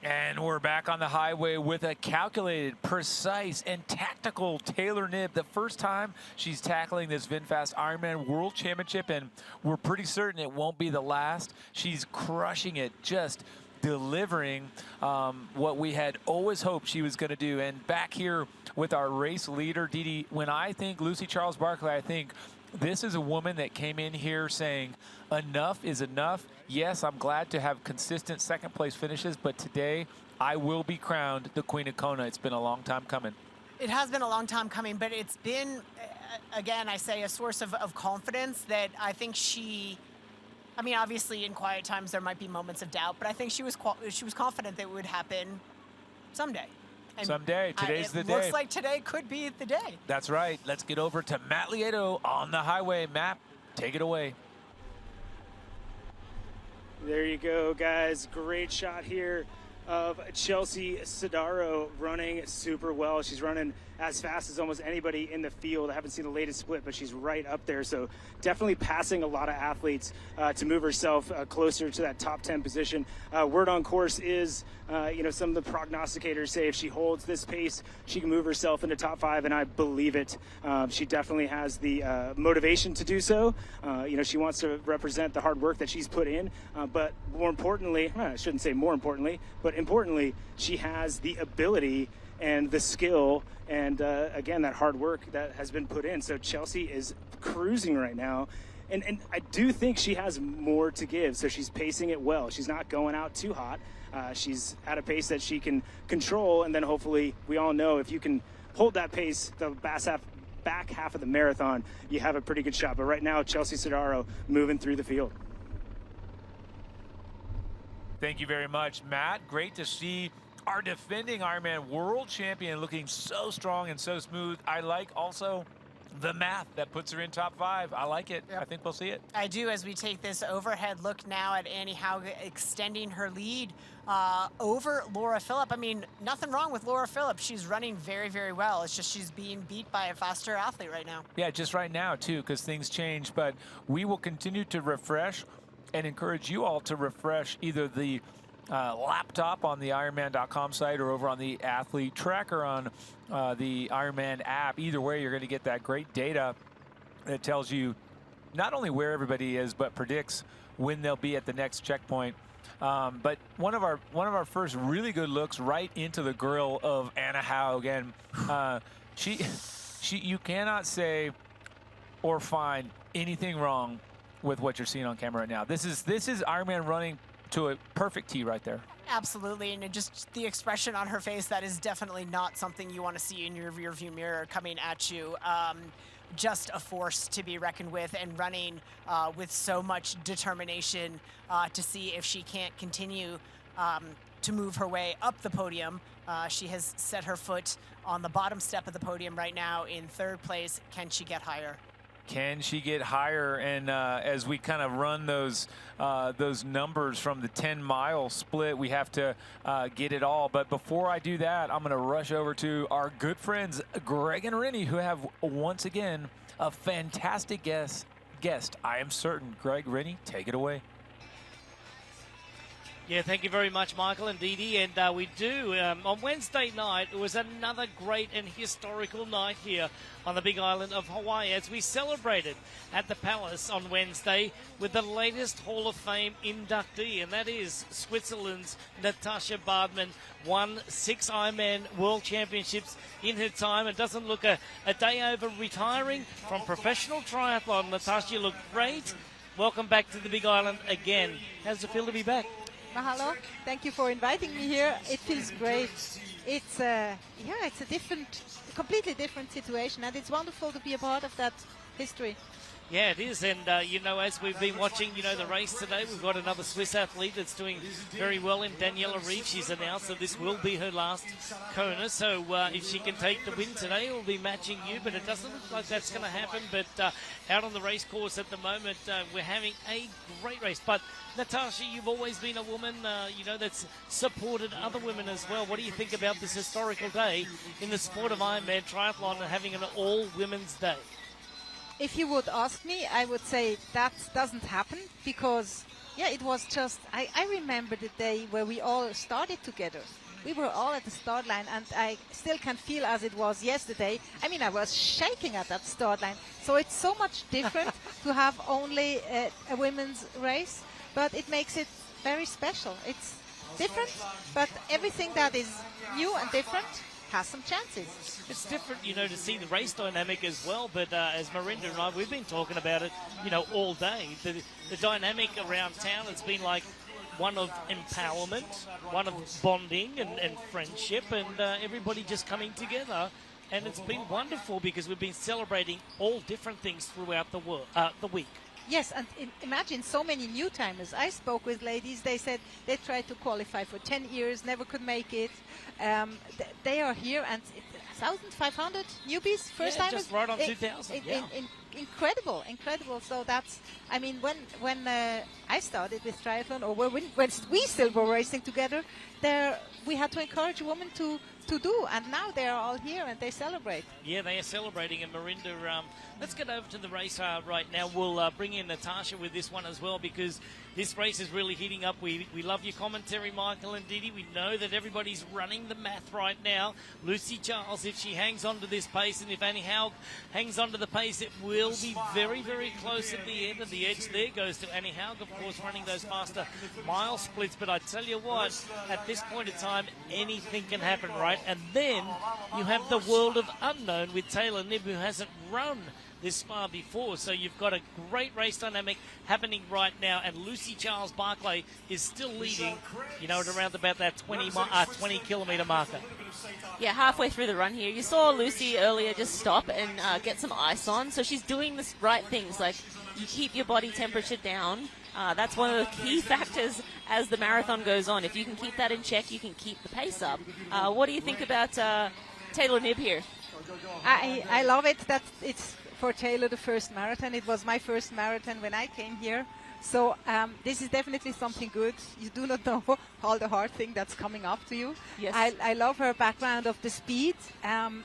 And we're back on the highway with a calculated, precise, and tactical Taylor Knibb. The first time she's tackling this VinFast Ironman World Championship, and we're pretty certain it won't be the last. She's crushing it, just delivering what we had always hoped she was going to do. And back here with our race leader, Dee, when I think Lucy Charles Barkley, I think this is a woman that came in here saying enough is enough. Yes, I'm glad to have consistent 2nd place finishes, but today I will be crowned the Queen of Kona. It's been a long time coming. It has been a long time coming, but it's been, again, I say a source of confidence that I think she, I mean, obviously in quiet times there might be moments of doubt, but I think she was confident that it would happen someday. And someday. Today's the day. It looks like today could be the day. That's right. Let's get over to Matt Lieto on the highway. Matt, take it away. There you go, guys. Great shot here of Chelsea Sodaro running super well. She's running as fast as almost anybody in the field. I haven't seen the latest split, but she's right up there. So definitely passing a lot of athletes to move herself closer to that top 10 position. Word on course is, some of the prognosticators say if she holds this pace, she can move herself into top 5, and I believe it. She definitely has the motivation to do so. She wants to represent the hard work that she's put in, but more importantly, I shouldn't say more importantly, but importantly, she has the ability and the skill and, again, that hard work that has been put in. So Chelsea is cruising right now. And I do think she has more to give, so she's pacing it well. She's not going out too hot. She's at a pace that she can control, and then hopefully we all know if you can hold that pace the back half of the marathon, you have a pretty good shot. But right now, Chelsea Sodaro moving through the field. Thank you very much, Matt. Great to see our defending Ironman World Champion looking so strong and so smooth. I like also the math that puts her in top 5. I like it. Yep. I think we'll see it. I do, as we take this overhead look now at Annie Hauge extending her lead over Laura Phillip. I mean, nothing wrong with Laura Phillip. She's running very, very well. It's just she's being beat by a faster athlete right now. Yeah, just right now, too, because things change. But we will continue to refresh and encourage you all to refresh either the laptop on the Ironman.com site or over on the athlete tracker on the Ironman app. Either way, you're going to get that great data that tells you not only where everybody is, but predicts when they'll be at the next checkpoint. But one of our first really good looks right into the grill of Anna Hauge. And you cannot say or find anything wrong with what you're seeing on camera right now. This is Ironman running to a perfect tee right there. Absolutely, and just the expression on her face, that is definitely not something you want to see in your rearview mirror coming at you. Just a force to be reckoned with, and running with so much determination to see if she can't continue to move her way up the podium. She has set her foot on the bottom step of the podium right now in 3rd place. Can she get higher? Can she get higher? And as we kind of run those numbers from the 10-mile split, we have to get it all. But before I do that, I'm going to rush over to our good friends, Greg and Rennie, who have once again a fantastic guest. I am certain. Greg, Rennie, take it away. Yeah, thank you very much, Michael and Dee Dee. And we do. On Wednesday night, it was another great and historical night here on the big island of Hawaii as we celebrated at the Palace on Wednesday with the latest Hall of Fame inductee, and that is Switzerland's Natascha Badmann. Won 6 Ironman World Championships in her time and doesn't look a day over retiring from professional triathlon. Natascha looked great. Welcome back to the big island again. How's it feel to be back? Mahalo. Thank you for inviting me here. It feels great. It's it's a completely different situation, and it's wonderful to be a part of that history. Yeah, it is. And, as we've been watching, the race today, we've got another Swiss athlete that's doing very well in Daniela Reeve. She's announced that this will be her last Kona. So if she can take the win today, we'll be matching you. But it doesn't look like that's going to happen. But out on the race course at the moment, we're having a great race. But, Natascha, you've always been a woman, that's supported other women as well. What do you think about this historical day in the sport of Ironman triathlon and having an all-women's day? If you would ask me, I would say that doesn't happen because, it was just, I remember the day where we all started together. We were all at the start line, and I still can feel as it was yesterday. I mean, I was shaking at that start line. So it's so much different to have only a women's race, but it makes it very special. It's different, but everything that is new and different has some chances. It's different, to see the race dynamic as well, but as Marinda and I, we've been talking about it, all day. The dynamic around town has been like one of empowerment, one of bonding and friendship, and everybody just coming together. And it's been wonderful because we've been celebrating all different things throughout the week. Yes, and imagine so many new timers. I spoke with ladies. They said they tried to qualify for 10 years, never could make it. They are here, and 1,500 newbies, first timers. Just right on 2,000. Yeah. Incredible, incredible. So that's, I mean, when I started with triathlon, or when we still were racing together, we had to encourage women to do, and now they are all here and they celebrate. Yeah, they are celebrating, and Marinda, let's get over to the race right now. We'll bring in Natasha with this one as well, because this race is really heating up. We love your commentary, Michael and Didi. We know that everybody's running the math right now. Lucy Charles, if she hangs on to this pace, and if Annie Haug hangs on to the pace, it will be very, very close at the end. And the edge there goes to Annie Haug, of course, running those faster mile splits. But I tell you what, at this point in time, anything can happen, right? And then you have the world of unknown with Taylor Knibb, who hasn't run this far before. So you've got a great race dynamic happening right now, and Lucy Charles Barclay is still leading, at around about that 20 kilometre marker. Yeah, halfway through the run here, you saw Lucy earlier just stop and get some ice on. So she's doing the right things, like you keep your body temperature down. That's one of the key factors as the marathon goes on. If you can keep that in check, you can keep the pace up. What do you think about Taylor Knibb here? I love it that it's for Taylor the first marathon. It was my first marathon when I came here. So this is definitely something good. You do not know all the hard thing that's coming up to you. Yes. I love her background of the speed, and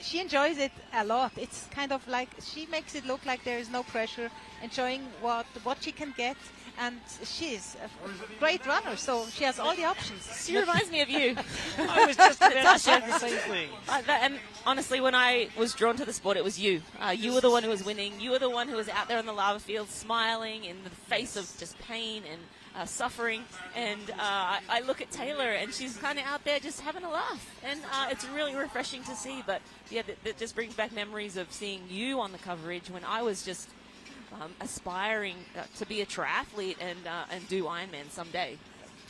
she enjoys it a lot. It's kind of like she makes it look like there is no pressure, enjoying what she can get. And she's a great runner, so she has all the options. She reminds me of you. I was just about to say the same thing. And honestly, when I was drawn to the sport, it was you. You were the one who was winning. You were the one who was out there on the lava field smiling in the face of just pain and suffering. And I look at Taylor, and she's kind of out there just having a laugh. And it's really refreshing to see. But, yeah, that just brings back memories of seeing you on the coverage when I was just aspiring to be a triathlete and do Ironman someday.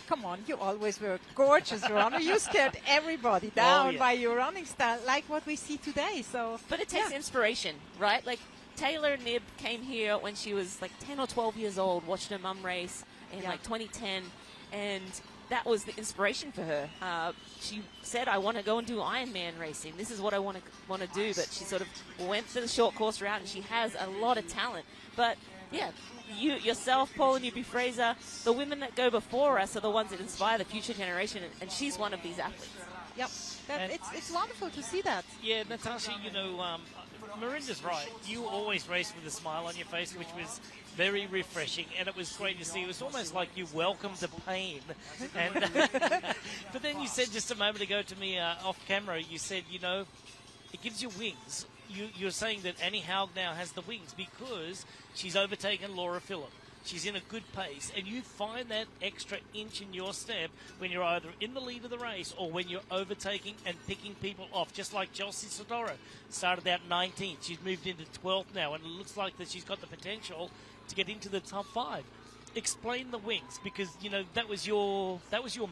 Come on, you always were a gorgeous runner. You scared everybody down by your running style, like what we see today. But it takes inspiration, right? Like Taylor Knibb came here when she was like 10 or 12 years old, watched her mum race in like 2010, and that was the inspiration for her. She said, I want to go and do Ironman racing. This is what I want to do. But she sort of went for the short course route, and she has a lot of talent. But, yeah, you yourself, Paul and Newbie Fraser, the women that go before us are the ones that inspire the future generation, and she's one of these athletes. Yep, it's wonderful to see that. Yeah, Natasha, Marinda's right. You always race with a smile on your face, which was very refreshing, and it was great to see. It was almost like you welcomed the pain. And but then you said just a moment ago to me off camera, you said, it gives you wings. You're saying that Annie Haug now has the wings because she's overtaken Laura Phillip. She's in a good pace, and you find that extra inch in your step when you're either in the lead of the race or when you're overtaking and picking people off, just like Chelsea Sodaro started out 19th. She's moved into 12th now, and it looks like that she's got the potential to get into the top 5. Explain the wings, because that was your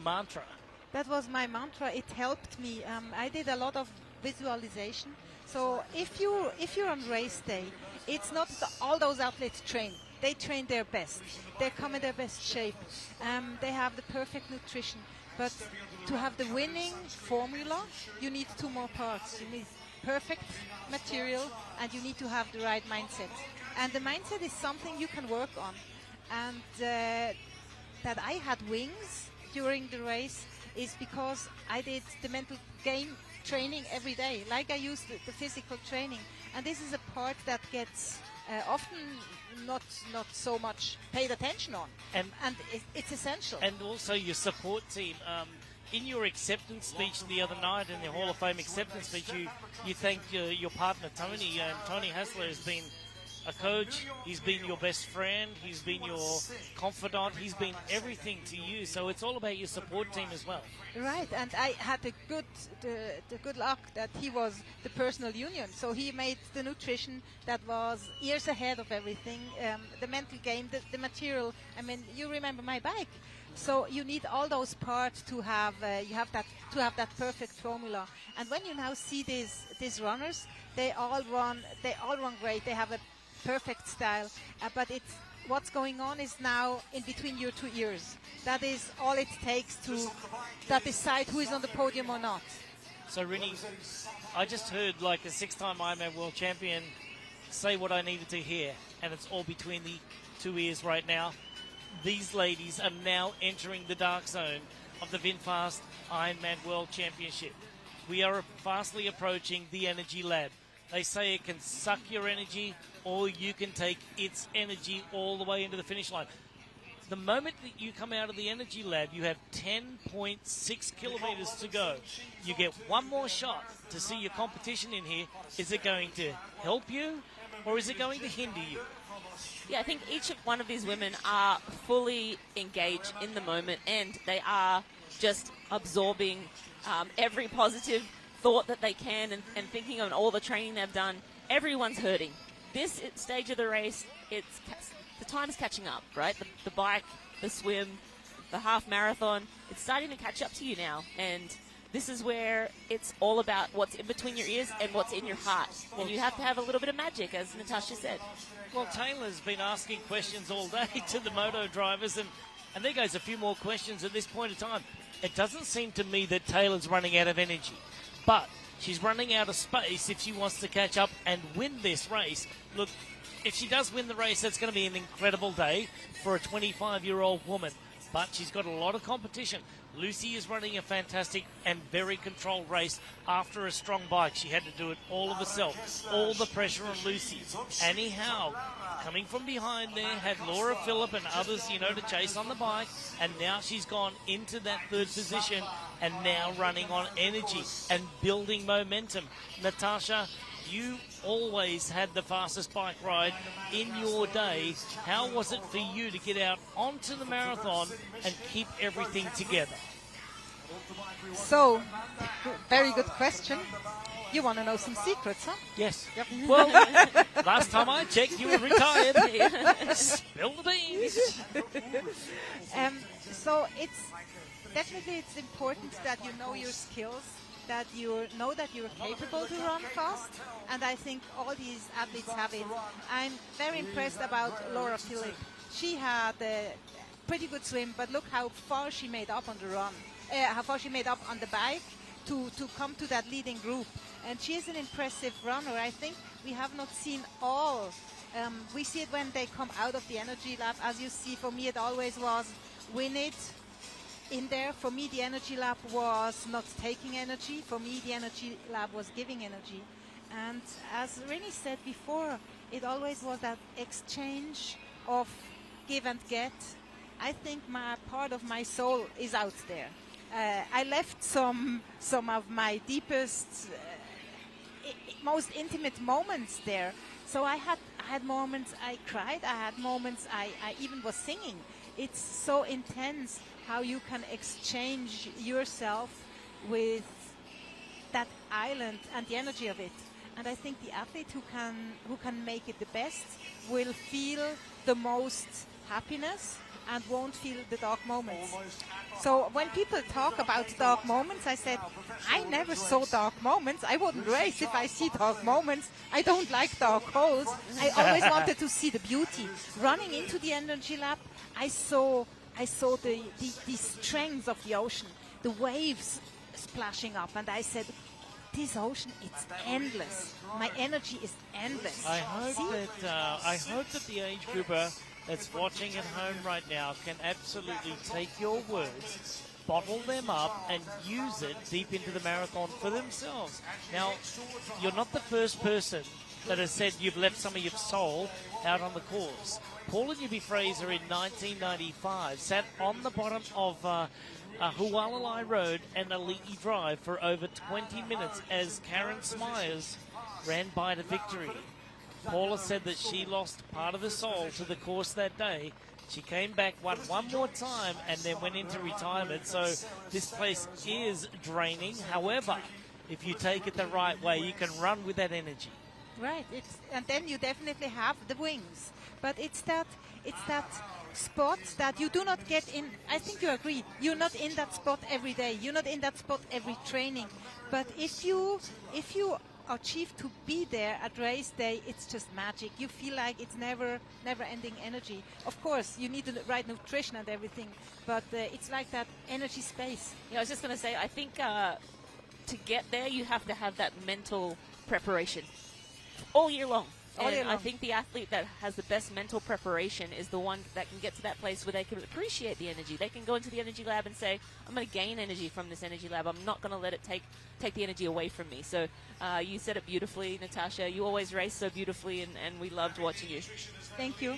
mantra. That was my mantra. It helped me. I did a lot of visualization. So if you're on race day, it's not all those athletes train. They train their best. They come in their best shape. They have the perfect nutrition. But to have the winning formula, you need 2 more parts. You need perfect material, and you need to have the right mindset. And the mindset is something you can work on. And that I had wings during the race is because I did the mental game training every day. Like I used the physical training. And this is a part that gets often not so much paid attention on, and it's essential. And also your support team. In your acceptance speech the other night, in the Hall of Fame acceptance speech, you thanked your partner Tony, and Tony Hassler has been a coach. He's been your best friend. He's been your confidant. He's been everything to you. So it's all about your support team as well. Right, and I had the good luck that he was the personal union. So he made the nutrition that was years ahead of everything. The mental game, the material. I mean, you remember my bike. So you need all those parts to have that perfect formula. And when you now see these runners, they all run great. They have a perfect style, but it's what's going on is now in between your two ears. That is all it takes to decide who is on the podium or not. So, Rini, I just heard like a 6-time Ironman World Champion say what I needed to hear, and it's all between the two ears right now. These ladies are now entering the dark zone of the VinFast Ironman World Championship. We are fastly approaching the energy lab. They say it can suck your energy, or you can take its energy all the way into the finish line. The moment that you come out of the energy lab, you have 10.6 kilometers to go. You get one more shot to see your competition in here. Is it going to help you, or is it going to hinder you? Yeah, I think each one of these women are fully engaged in the moment, and they are just absorbing every positive thought that they can and thinking on all the training they've done. Everyone's hurting. This stage of the race, the time's catching up, right? The bike, the swim, the half marathon, it's starting to catch up to you now. And this is where it's all about what's in between your ears and what's in your heart. And you have to have a little bit of magic, as Natasha said. Well, Taylor's been asking questions all day to the moto drivers, and there goes a few more questions at this point in time. It doesn't seem to me that Taylor's running out of energy, but she's running out of space if she wants to catch up and win this race. Look, if she does win the race, that's going to be an incredible day for a 25-year-old woman, but she's got a lot of competition. Lucy is running a fantastic and very controlled race after a strong bike. She had to do it all of herself. All the pressure on Lucy. Annie Howe, coming from behind there, had Laura Phillip and others, to chase on the bike. And now she's gone into that third position and now running on energy and building momentum. Natasha, you always had the fastest bike ride in your day. How was it for you to get out onto the marathon and keep everything together? So, very good question. You want to know some secrets, huh? Yes. Yep. Well, last time I checked, you were retired. Spill the beans. So it's important that you know your skills, that you know that you're capable to run fast, and I think all these athletes have it. I'm very impressed about Laura Phillip. She had a pretty good swim, but look how far she made up on the run, how far she made up on the bike to come to that leading group. And she is an impressive runner. I think we have not seen all. We see it when they come out of the energy lab. As you see, for me it always was win it in there. For me the energy lab was not taking energy. For me the energy lab was giving energy. And as Rini said before, it always was that exchange of give and get. I think part of my soul is out there. I left some of my deepest, most intimate moments there. So I had moments I cried. I had moments I even was singing. It's so intense how you can exchange yourself with that island and the energy of it. And I think the athlete who can make it the best will feel the most happiness and won't feel the dark moments. So when people talk about dark moments, I said, I never saw dark moments. I wouldn't race if I see dark moments. I don't like dark holes. I always wanted to see the beauty. Running into the energy lab, I saw the strength of the ocean, the waves splashing up, and I said, this ocean, it's endless. My energy is endless. I hope that the age grouper that's watching at home right now can absolutely take your words, bottle them up, and use it deep into the marathon for themselves. Now, you're not the first person that has said you've left some of your soul out on the course. Paula Newby-Fraser in 1995 sat on the bottom of Hualalai Road and Ali'i Drive for over 20 minutes as Karen Smyers ran by to victory. Paula said that she lost part of her soul to the course that day. She came back, won one more time, and then went into retirement. So this place is draining. However, if you take it the right way, you can run with that energy. Right, and then you definitely have the wings. But it's that spot that you do not get in. I think you agree. You're not in that spot every day. You're not in that spot every training. But if you achieve to be there at race day, it's just magic. You feel like it's never-ending energy. Of course, you need the right nutrition and everything, but it's like that energy space. Yeah, I was just going to say, I think to get there, you have to have that mental preparation all year long. And I think the athlete that has the best mental preparation is the one that can get to that place where they can appreciate the energy. They can go into the energy lab and say, I'm going to gain energy from this energy lab. I'm not going to let it take the energy away from me. So you said it beautifully, Natasha. You always race so beautifully, and we loved watching you. Thank you.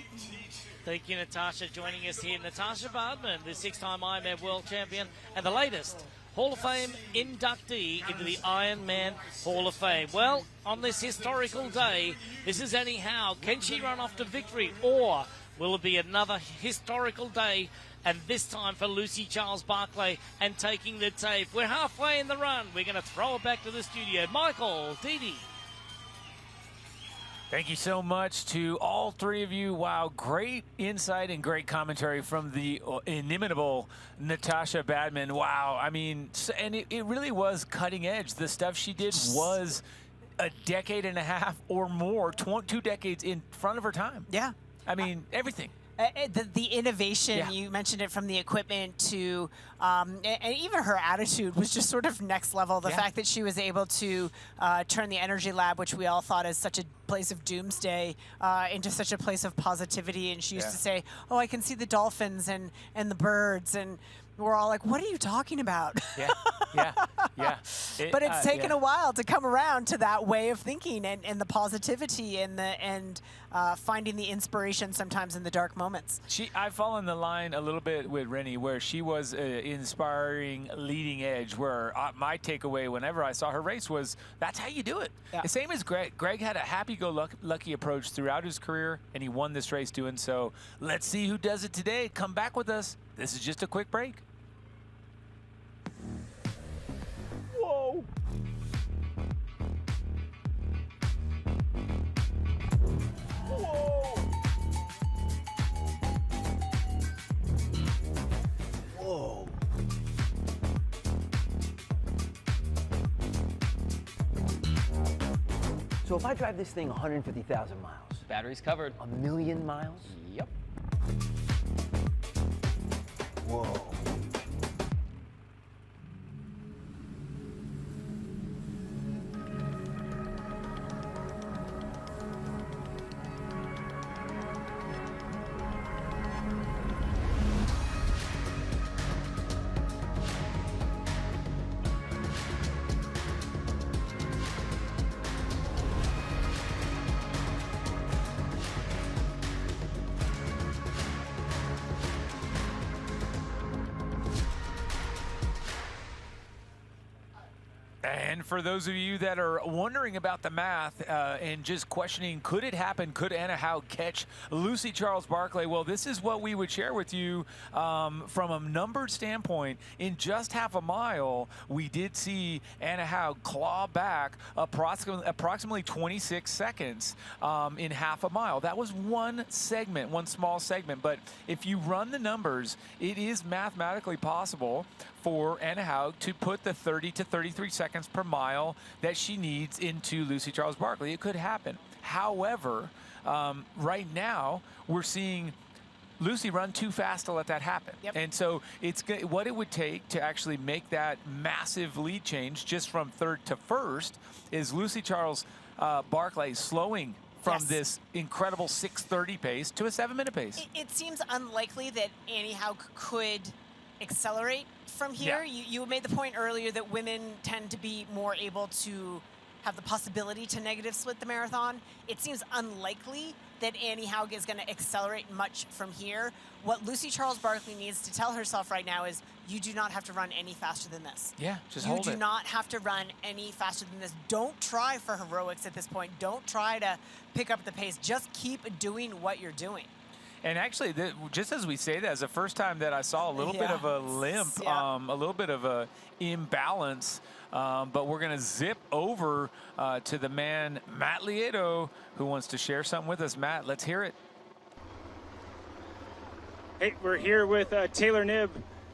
Thank you, Natasha, joining us here. Natasha Bardman, the 6-time Ironman World Champion and the latest Hall of Fame inductee into the Ironman Hall of Fame. Well, on this historical day, this is Annie Howe. Can she run off to victory, or will it be another historical day, and this time for Lucy Charles-Barclay and taking the tape? We're halfway in the run. We're going to throw it back to the studio. Michael, Didi. Thank you so much to all three of you. Wow, great insight and great commentary from the inimitable Natasha Badman. Wow, I mean, and it really was cutting edge. The stuff she did was a decade and a half or more, 2 decades in front of her time. Yeah. I mean, everything. The innovation, you mentioned it, from the equipment to, and even her attitude was just sort of next level. The fact that she was able to turn the energy lab, which we all thought is such a place of doomsday, into such a place of positivity. And she used to say, oh, I can see the dolphins and the birds, and we're all like, what are you talking about? But it's taken a while to come around to that way of thinking and the positivity and finding the inspiration sometimes in the dark moments. I fall in the line a little bit with Rennie, where she was inspiring leading edge, where my takeaway whenever I saw her race was, that's how you do it. The same as Greg. Greg had a happy-go-lucky approach throughout his career, and he won this race doing so. Let's see who does it today. Come back with us. This is just a quick break. Whoa! Whoa! Whoa! So if I drive this thing 150,000 miles, battery's covered. 1,000,000 miles? Yep. Whoa. And for those of you that are wondering about the math and just questioning, could it happen? Could Anna Howe catch Lucy Charles-Barclay? Well, this is what we would share with you from a numbered standpoint. In just half a mile, we did see Anna Howe claw back approximately 26 seconds in half a mile. That was one segment, one small segment. But if you run the numbers, it is mathematically possible for Anna Howe to put the 30 to 33 seconds per mile that she needs into Lucy Charles-Barclay. It could happen. However, right now we're seeing Lucy run too fast to let that happen. And so it's what it would take to actually make that massive lead change just from third to first is Lucy Charles-Barclay slowing from this incredible 6:30 pace to a 7-minute pace. It seems unlikely that Annie Howe could accelerate from here. You made the point earlier that women tend to be more able to have the possibility to negative split the marathon. It seems unlikely that Annie Howe is going to accelerate much from here. What Lucy Charles-Barclay needs to tell herself right now is, you do not have to run any faster than this. Just hold it. You do not have to run any faster than this. Don't try for heroics at this point. Don't try to pick up the pace. Just keep doing what you're doing. And actually, just as we say that, it's the first time that I saw a little bit of a limp, a little bit of a imbalance. But we're going to zip over to the man, Matt Lieto, who wants to share something with us. Matt, let's hear it. Hey, we're here with Taylor Knibb.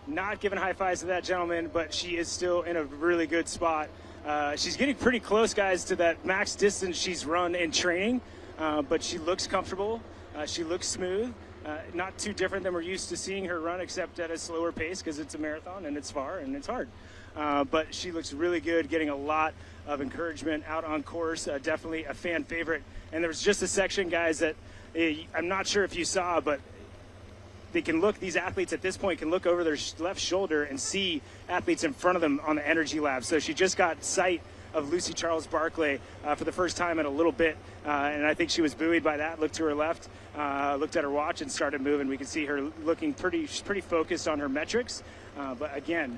Not giving high fives to that gentleman, but she is still in a really good spot. She's getting pretty close, guys, to that max distance she's run in training, but she looks comfortable. She looks smooth. Not too different than we're used to seeing her run, except at a slower pace because it's a marathon and it's far and it's hard. But she looks really good, getting a lot of encouragement out on course. Definitely a fan favorite. And there was just a section, guys, that I'm not sure if you saw, but these athletes at this point can look over their left shoulder and see athletes in front of them on the energy lab. So she just got sight of Lucy Charles Barclay for the first time in a little bit. And I think she was buoyed by that, looked to her left, looked at her watch and started moving. We could see her looking pretty focused on her metrics. But again,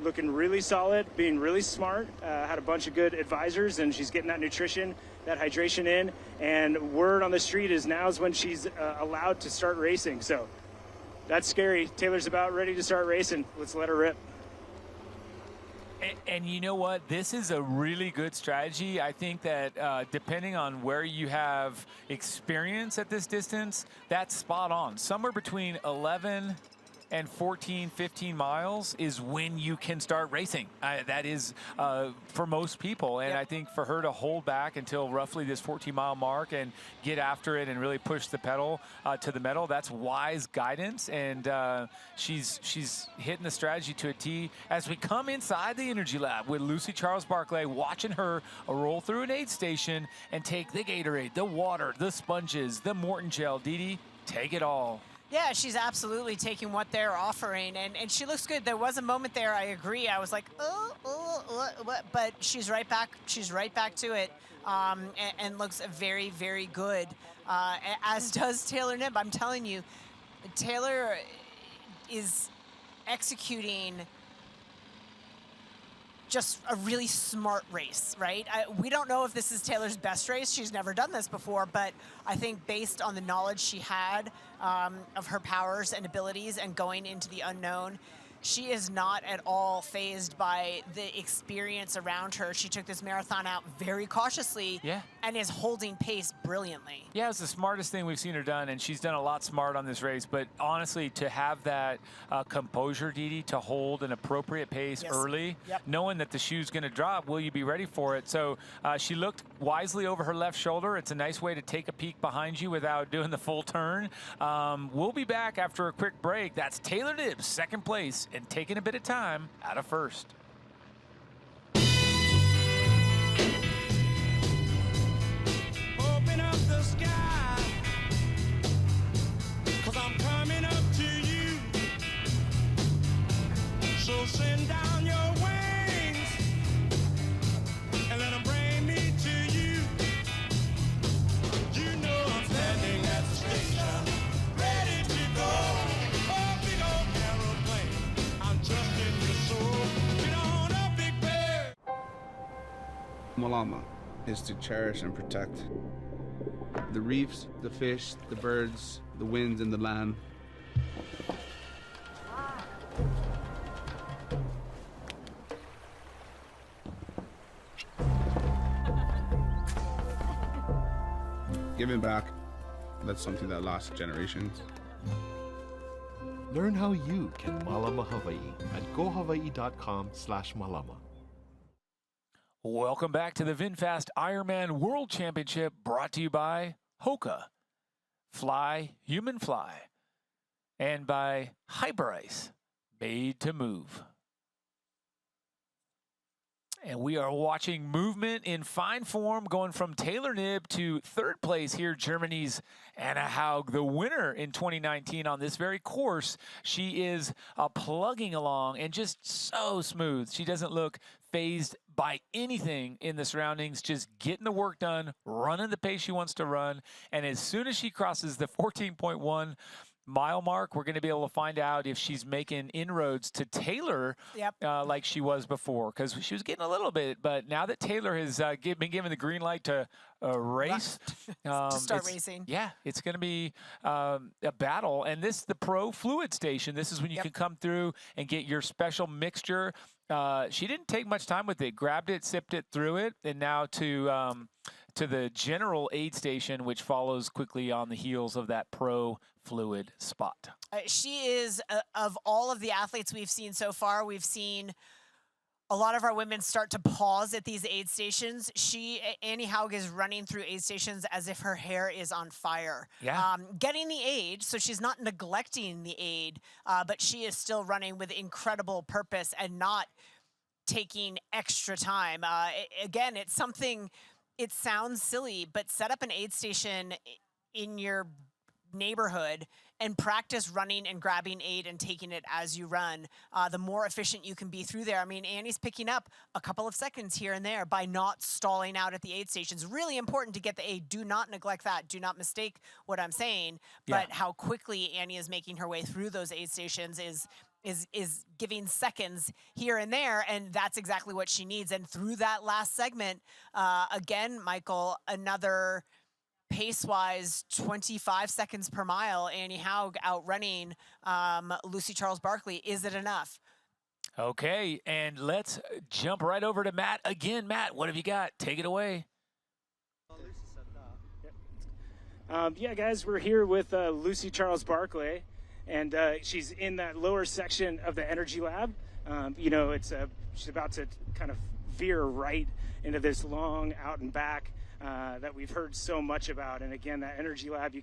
looking really solid, being really smart, had a bunch of good advisors, and she's getting that nutrition, that hydration in. And word on the street is now is when she's allowed to start racing. So that's scary. Taylor's about ready to start racing. Let's let her rip. And you know what? This is a really good strategy. I think that depending on where you have experience at this distance, that's spot on. Somewhere between 11 and 14, 15 miles is when you can start racing. That is for most people. And I think for her to hold back until roughly this 14-mile mark and get after it and really push the pedal to the metal, that's wise guidance. And she's hitting the strategy to a T. As we come inside the energy lab with Lucy Charles Barclay, watching her roll through an aid station and take the Gatorade, the water, the sponges, the Morton gel. Didi, take it all. Yeah, she's absolutely taking what they're offering, and she looks good. There was a moment there, I agree. I was like, what? But she's right back. She's right back to it, and looks very, very good. As does Taylor Knibb. I'm telling you, Taylor is executing just a really smart race, right? We don't know if this is Taylor's best race. She's never done this before, but I think based on the knowledge she had of her powers and abilities and going into the unknown, she is not at all fazed by the experience around her. She took this marathon out very cautiously and is holding pace brilliantly. Yeah, it's the smartest thing we've seen her done, and she's done a lot smart on this race. But honestly, to have that composure, Didi, to hold an appropriate pace early, knowing that the shoe's going to drop, will you be ready for it? So she looked wisely over her left shoulder. It's a nice way to take a peek behind you without doing the full turn. We'll be back after a quick break. That's Taylor Knibb, second place, and taking a bit of time out of first. Open up the sky, 'cause I'm coming up to you. So send down your wings and let them bring me to you. You know I'm standing at the station, ready to go. Oh, big old aeroplane, I'm trusting your soul. Get on up, big bird. Malama is to cherish and protect the reefs, the fish, the birds, the winds, and the land. Giving back, that's something that lasts generations. Learn how you can Malama Hawaii at gohawaii.com/malama. Welcome back to the VinFast Ironman World Championship, brought to you by Hoka, Fly, Human Fly, and by Hyperice, made to move. And we are watching movement in fine form going from Taylor Knibb to third place here, Germany's Anna Haug, the winner in 2019 on this very course. She is plugging along and just so smooth. She doesn't look fazed by anything in the surroundings, just getting the work done, running the pace she wants to run. And as soon as she crosses the 14.1 mile mark, we're going to be able to find out if she's making inroads to Taylor like she was before, because she was getting a little bit. But now that Taylor has been given the green light to race, to start racing. Yeah, it's going to be a battle. And this, the Pro Fluid Station, this is when you can come through and get your special mixture. She didn't take much time with it. Grabbed it, sipped it, threw it, and now to the general aid station, which follows quickly on the heels of that Pro Fluid spot. She is, of all of the athletes we've seen so far, we've seen a lot of our women start to pause at these aid stations. Annie Haug is running through aid stations as if her hair is on fire. Yeah. Getting the aid, so she's not neglecting the aid, but she is still running with incredible purpose and not taking extra time. Again, it's something, it sounds silly, but set up an aid station in your neighborhood and practice running and grabbing aid and taking it as you run. The more efficient you can be through there. I mean, Annie's picking up a couple of seconds here and there by not stalling out at the aid stations. Really important to get the aid. Do not neglect that. Do not mistake what I'm saying. But how quickly Annie is making her way through those aid stations is giving seconds here and there, and that's exactly what she needs. And through that last segment, again, Michael, another pace-wise 25 seconds per mile, Annie Haug outrunning Lucy Charles Barkley. Is it enough? Okay, and let's jump right over to Matt again. Matt, what have you got? Take it away. Yeah, guys, we're here with Lucy Charles Barkley, and she's in that lower section of the Energy Lab. You know, she's about to kind of veer right into this long out and back that we've heard so much about. And again, that Energy Lab,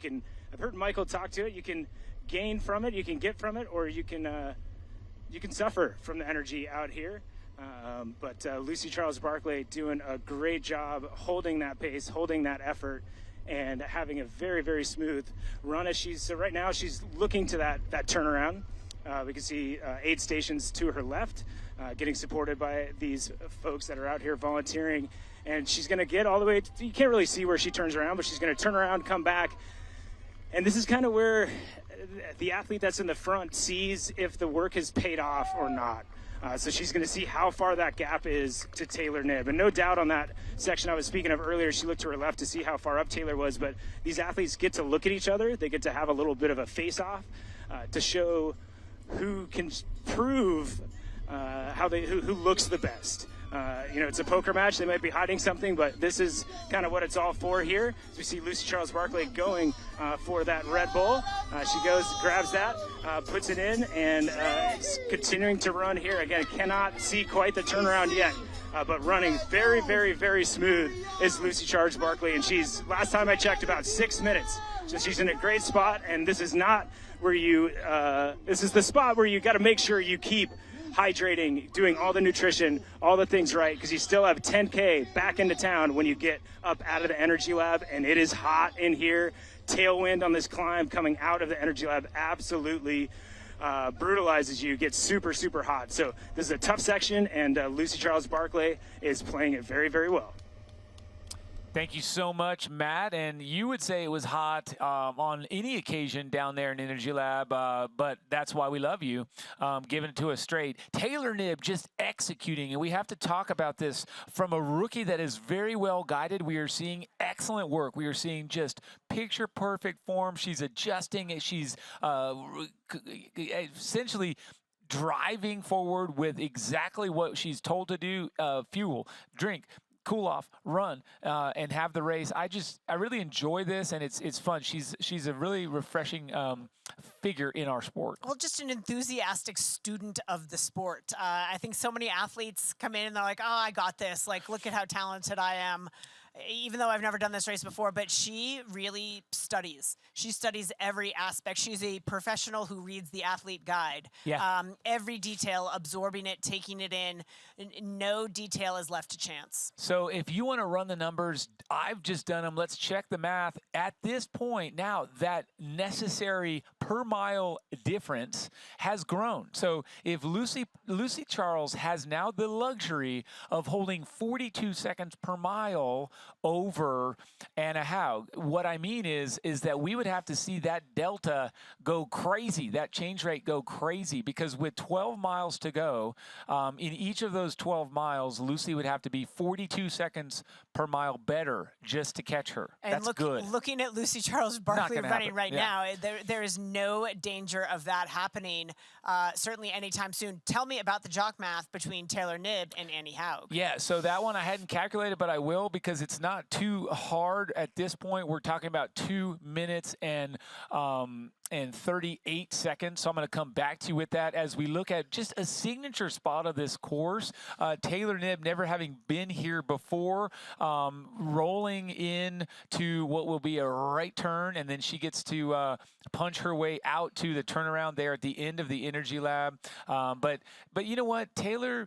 I've heard Michael talk to it. You can gain from it, you can get from it, or you can suffer from the energy out here. But Lucy Charles Barkley doing a great job holding that pace, holding that effort, and having a very, very smooth run as so right now she's looking to that turnaround. We can see aid stations to her left, getting supported by these folks that are out here volunteering. And she's going to get all the way, you can't really see where she turns around, but she's going to turn around, come back. And this is kind of where the athlete that's in the front sees if the work has paid off or not. So she's going to see how far that gap is to Taylor Knibb. And no doubt on that section I was speaking of earlier, she looked to her left to see how far up Taylor was. But these athletes get to look at each other. They get to have a little bit of a face-off to show who can prove who looks the best. You know, it's a poker match. They might be hiding something, but this is kind of what it's all for here. As we see Lucy Charles Barkley going for that Red Bull. She goes, grabs that, puts it in, and is continuing to run here. Again, cannot see quite the turnaround yet, but running very, very, very smooth is Lucy Charles Barkley. And she's, last time I checked, about 6 minutes. So she's in a great spot, and this is not where this is the spot where you got to make sure you keep hydrating, doing all the nutrition, all the things right, because you still have 10K back into town when you get up out of the Energy Lab, and it is hot in here. Tailwind on this climb coming out of the Energy Lab absolutely brutalizes you, gets super, super hot. So this is a tough section, and Lucy Charles Barkley is playing it very, very well. Thank you so much, Matt. And you would say it was hot on any occasion down there in Energy Lab, but that's why we love you, giving it to us straight. Taylor Knibb just executing, and we have to talk about this from a rookie that is very well guided. We are seeing excellent work. We are seeing just picture-perfect form. She's adjusting. She's essentially driving forward with exactly what she's told to do, fuel, drink, cool off, run, and have the race. I really enjoy this, and it's fun. She's a really refreshing figure in our sport. Well, just an enthusiastic student of the sport. I think so many athletes come in and they're like, oh, I got this. Like, look at how talented I am. Even though I've never done this race before, but she really studies. She studies every aspect. She's a professional who reads the athlete guide. Yeah. Every detail, absorbing it, taking it in. No detail is left to chance. So if you want to run the numbers, I've just done them. Let's check the math. At this point now, that necessary per mile difference has grown. So if Lucy Charles has now the luxury of holding 42 seconds per mile over Anna Haug. What I mean is that we would have to see that delta go crazy, that change rate go crazy, because with 12 miles to go, in each of those 12 miles, Lucy would have to be 42 seconds per mile better just to catch her. And that's good. Looking at Lucy Charles Barkley running right now, Yeah. there is no danger of that happening, certainly anytime soon. Tell me about the jock math between Taylor Knibb and Annie Haug. Yeah, so that one I hadn't calculated, but I will, because it's not too hard at this point. We're talking about 2 minutes and and 38 seconds. So I'm going to come back to you with that as we look at just a signature spot of this course. Taylor Knibb, never having been here before, rolling in to what will be a right turn, and then she gets to punch her way out to the turnaround there at the end of the Energy Lab. But you know what, Taylor,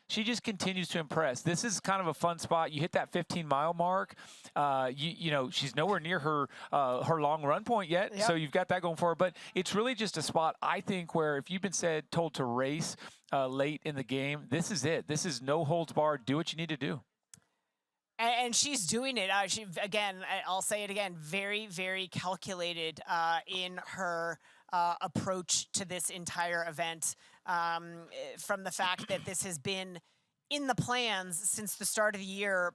she just continues to impress. This is kind of a fun spot. You hit that 15-mile mark. You know, she's nowhere near her long run point yet, Yep. so you've got that going for her. But it's really just a spot, I think, where if you've been told to race late in the game, this is it. This is no holds barred. Do what you need to do. And she's doing it. I'll say it again, very, very calculated in her approach to this entire event. From the fact that this has been in the plans since the start of the year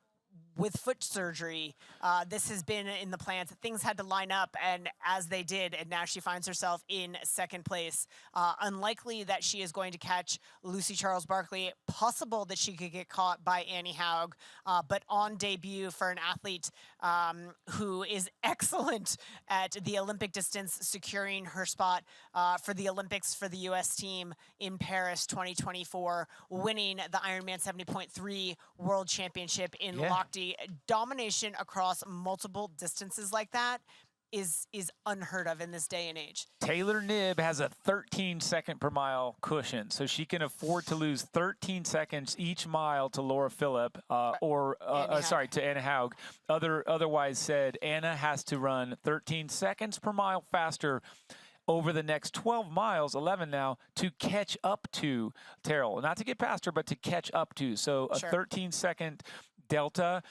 with foot surgery. This has been in the plans. Things had to line up, and as they did, and now she finds herself in second place. Unlikely that she is going to catch Lucy Charles Barkley. Possible that she could get caught by Annie Haug, but on debut for an athlete who is excellent at the Olympic distance, securing her spot for the Olympics for the U.S. team in Paris 2024, winning the Ironman 70.3 World Championship in Lochte. Domination across multiple distances like that is unheard of in this day and age. Taylor Knibb has a 13-second per mile cushion, so she can afford to lose 13 seconds each mile to Laura Philipp to Anna Haug. Otherwise said, Anna has to run 13 seconds per mile faster over the next 12 miles, 11 now, to catch up to Terrell. Not to get past her, but to catch up to. So a 13-second delta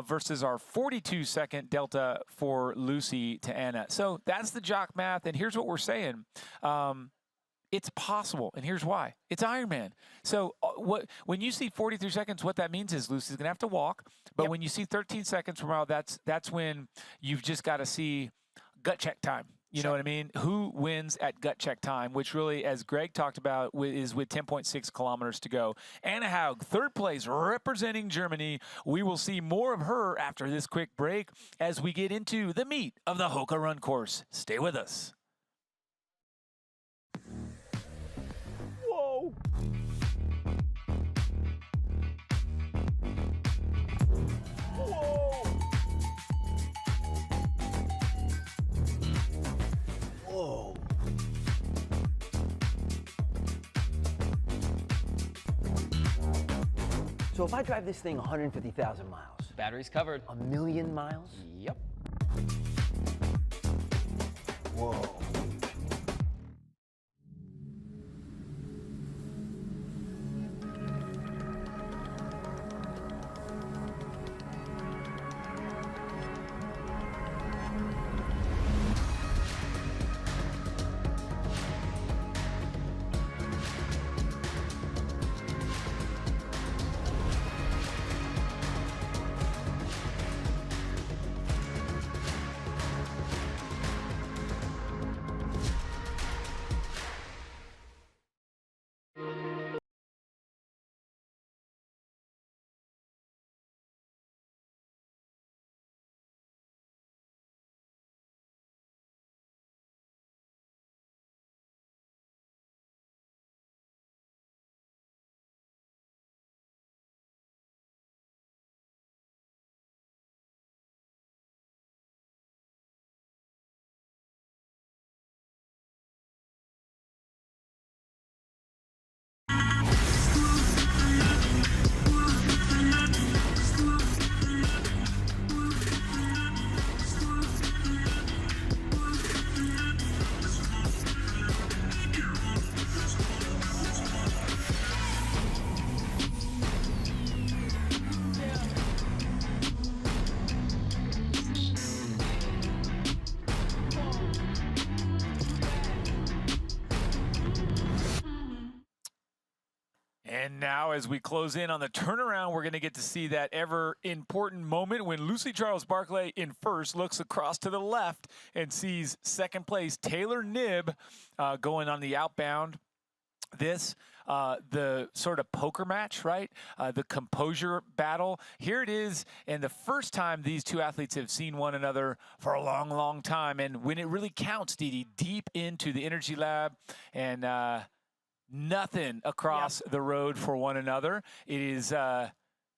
versus our 42-second delta for Lucy to Anna. So that's the jock math, and here's what we're saying. It's possible, and here's why. It's Ironman. So when you see 43 seconds, what that means is Lucy's going to have to walk, but when you see 13 seconds per mile, that's when you've just got to see gut check time. You know what I mean? Who wins at gut check time, which really, as Greg talked about, is with 10.6 kilometers to go. Anna Haug, third place, representing Germany. We will see more of her after this quick break as we get into the meat of the Hoka Run course. Stay with us. Whoa! Whoa! Whoa. So if I drive this thing 150,000 miles. Battery's covered. 1,000,000 miles? Yep. Whoa. And now as we close in on the turnaround, we're going to get to see that ever important moment when Lucy Charles Barkley in first looks across to the left and sees second place Taylor Knibb going on the outbound. This the sort of poker match, right? The composure battle. Here it is, and the first time these two athletes have seen one another for a long, long time. And when it really counts, Didi, deep into the energy lab, and nothing across the road for one another. It is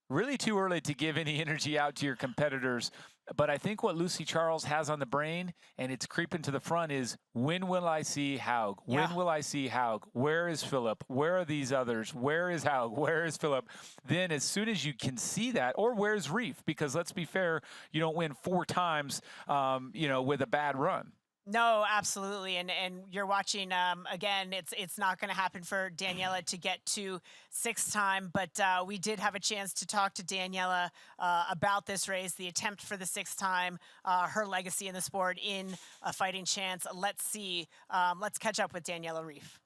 really too early to give any energy out to your competitors. But I think what Lucy Charles has on the brain, and it's creeping to the front, is when will I see Haug? When will I see Haug? Where is Philip? Where are these others? Where is Haug? Where is Philip? Then as soon as you can see that, or where's Reef? Because let's be fair, you don't win 4 times, with a bad run. No, absolutely, and you're watching again. It's not going to happen for Daniela to get to 6th time, but we did have a chance to talk to Daniela about this race, the attempt for the 6th time, her legacy in the sport, in a fighting chance. Let's see. Let's catch up with Daniela Reef.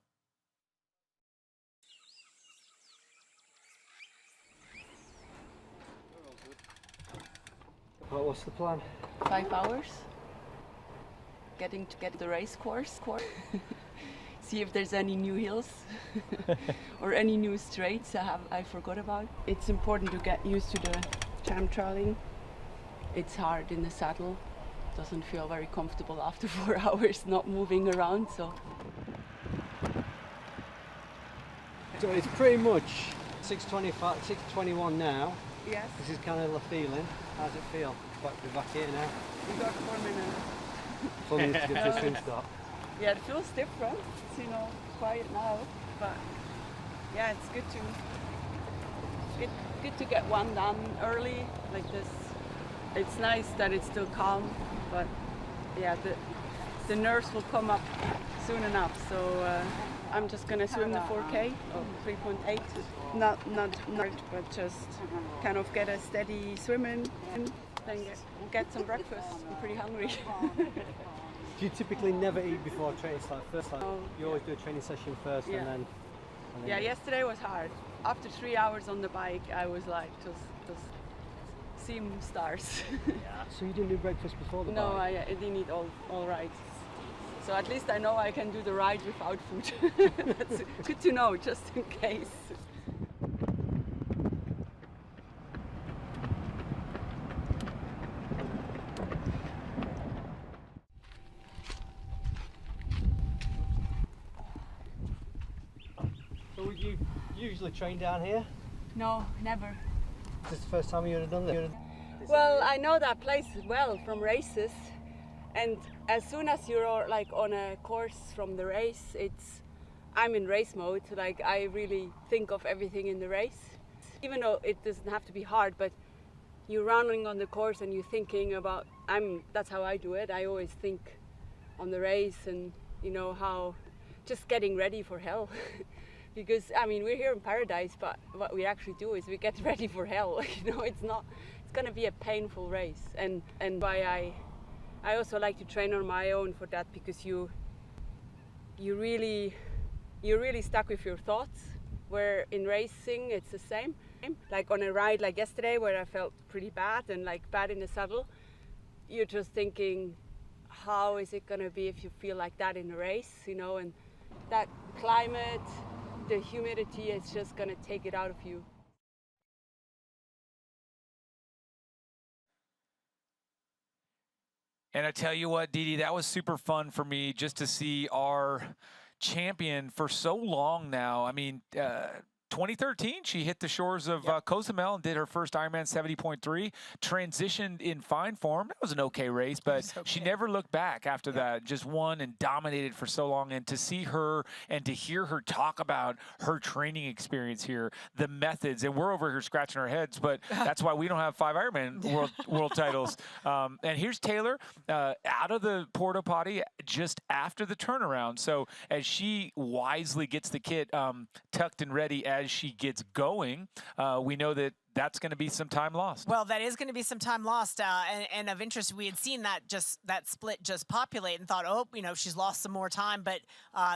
Well, what's the plan? 5 hours. Getting to get the race course. See if there's any new hills or any new straights I forgot about. It's important to get used to the time trialing. It's hard in the saddle. Doesn't feel very comfortable after 4 hours not moving around. So it's pretty much 6:25, 6:21 now. Yes. This is kind of the feeling. How's it feel? Quite to be back here now. We got 4 minutes. 4 minutes to get to a swim start. Yeah, it feels different. It's quiet now, but yeah, it's good to get one done early like this. It's nice that it's still calm, but yeah, the nerves will come up soon enough. So I'm just gonna swim the 4K, 3.8. Not hard, but just kind of get a steady swim in. Then get some breakfast. I'm pretty hungry. Do you typically never eat before a training start? First, you always do a training session first, and then. Yeah, yesterday was hard. After 3 hours on the bike, I was like just seeing stars. So you didn't do breakfast before the bike? No, I didn't eat all right. So at least I know I can do the ride without food. That's good to know, just in case. So would you usually train down here? No, never. Is this the first time you'd have done this? Well, I know that place well from races, and as soon as you're like on a course from the race, I'm in race mode. Like I really think of everything in the race, even though it doesn't have to be hard. But you're running on the course and you're thinking about. That's how I do it. I always think on the race, and how just getting ready for hell. Because we're here in paradise, but what we actually do is we get ready for hell. It's going to be a painful race, and why I also like to train on my own for that, because you're really stuck with your thoughts. Where in racing it's the same. Like on a ride like yesterday, where I felt pretty bad and like bad in the saddle, you're just thinking, how is it going to be if you feel like that in a race? And that climate, the humidity is just going to take it out of you. And I tell you what, Didi, that was super fun for me just to see our champion for so long now. 2013, she hit the shores of Cozumel and did her first Ironman 70.3, transitioned in fine form. That was an okay race, but she never looked back after that, just won and dominated for so long. And to see her and to hear her talk about her training experience here, the methods, and we're over here scratching our heads, but that's why we don't have 5 Ironman world titles. And here's Taylor out of the porta potty just after the turnaround. So as she wisely gets the kit tucked and ready as she gets going, we know that that's going to be some time lost. Well, that is going to be some time lost, and of interest, we had seen that split just populate and thought, oh, she's lost some more time, but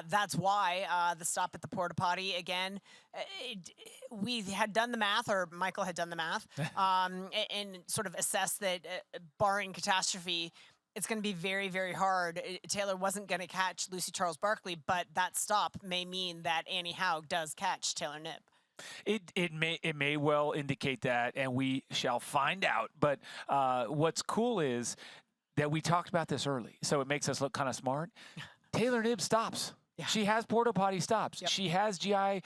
that's why the stop at the porta potty again. We had done the math, or Michael had done the math, and sort of assessed that barring catastrophe, It's going to be very, very hard. Taylor wasn't going to catch Lucy Charles Barkley, but that stop may mean that Annie Haug does catch Taylor Knibb. It may well indicate that, and we shall find out. But what's cool is that we talked about this early, so it makes us look kind of smart. Taylor Knibb stops. Yeah. She has porta potty stops. Yep. She has GI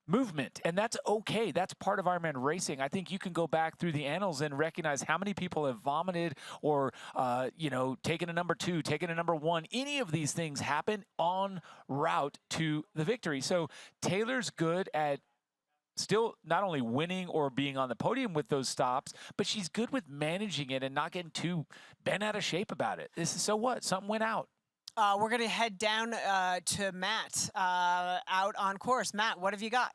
movement, and that's okay. That's part of Ironman racing. I think you can go back through the annals and recognize how many people have vomited or, taken a number 2, taken a number 1. Any of these things happen en route to the victory. So Taylor's good at still not only winning or being on the podium with those stops, but she's good with managing it and not getting too bent out of shape about it. So what? Something went out. We're going to head down to Matt out on course. Matt, what have you got?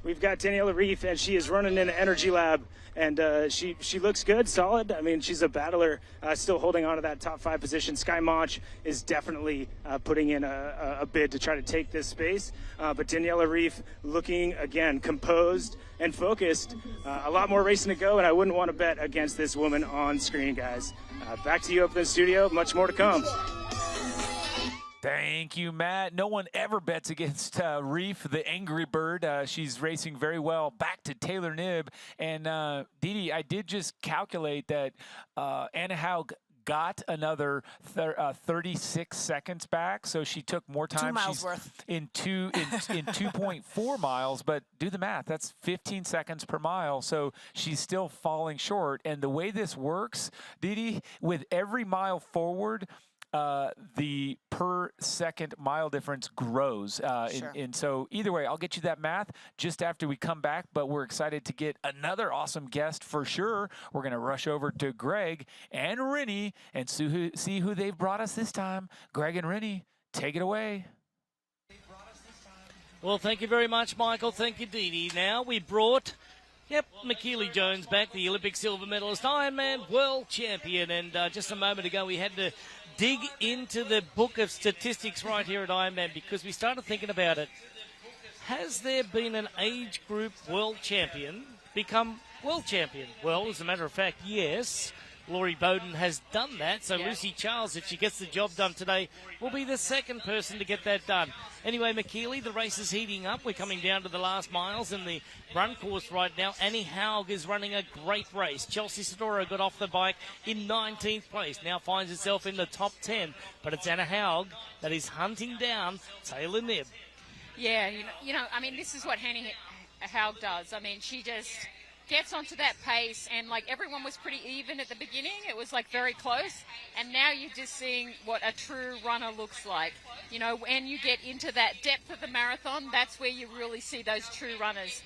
We've got Daniela Reef, and she is running in the Energy Lab, and she looks good, solid. I mean, she's a battler, still holding on to that top 5 position. Sky Mach is definitely putting in a bid to try to take this space. But Daniela Reef looking, again, composed and focused. A lot more racing to go, and I wouldn't want to bet against this woman on screen, guys. Back to you up in the studio. Much more to come. Thank you, Matt. No one ever bets against Reef, the angry bird. She's racing very well. Back to Taylor Knibb. And Didi, I did just calculate that Anna Haug got another 36 seconds back, so she took more time. 2 miles worth. In 2.4 miles, but do the math. That's 15 seconds per mile, so she's still falling short. And the way this works, Didi, with every mile forward, the per second mile difference grows. Sure. And so either way, I'll get you that math just after we come back, but we're excited to get another awesome guest for sure. We're going to rush over to Greg and Rennie and see who they've brought us this time. Greg and Rennie, take it away. Well, thank you very much, Michael. Thank you, Dee Dee. Now we brought... Yep, McKeely Jones back, the Olympic silver medalist, Ironman World Champion. And just a moment ago, we had to dig into the book of statistics right here at Ironman because we started thinking about it. Has there been an age group world champion become world champion? Well, as a matter of fact, yes. Laurie Bowden has done that, so Lucy Charles, if she gets the job done today, will be the second person to get that done. Anyway, McKeely, the race is heating up. We're coming down to the last miles in the run course right now. Annie Haug is running a great race. Chelsea Sadoro got off the bike in 19th place, now finds herself in the top 10. But it's Anna Haug that is hunting down Taylor Knibb. Yeah, I mean, this is what Annie Haug does. I mean, she just gets onto that pace, and like everyone was pretty even at the beginning. It was like very close, and now you're just seeing what a true runner looks like. When you get into that depth of the marathon, that's where you really see those true runners.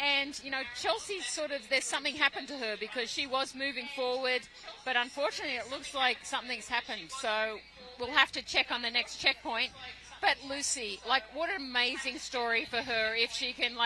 And Chelsea's there's something happened to her because she was moving forward, but unfortunately it looks like something's happened, so we'll have to check on the next checkpoint. But Lucy, what an amazing story for her if she can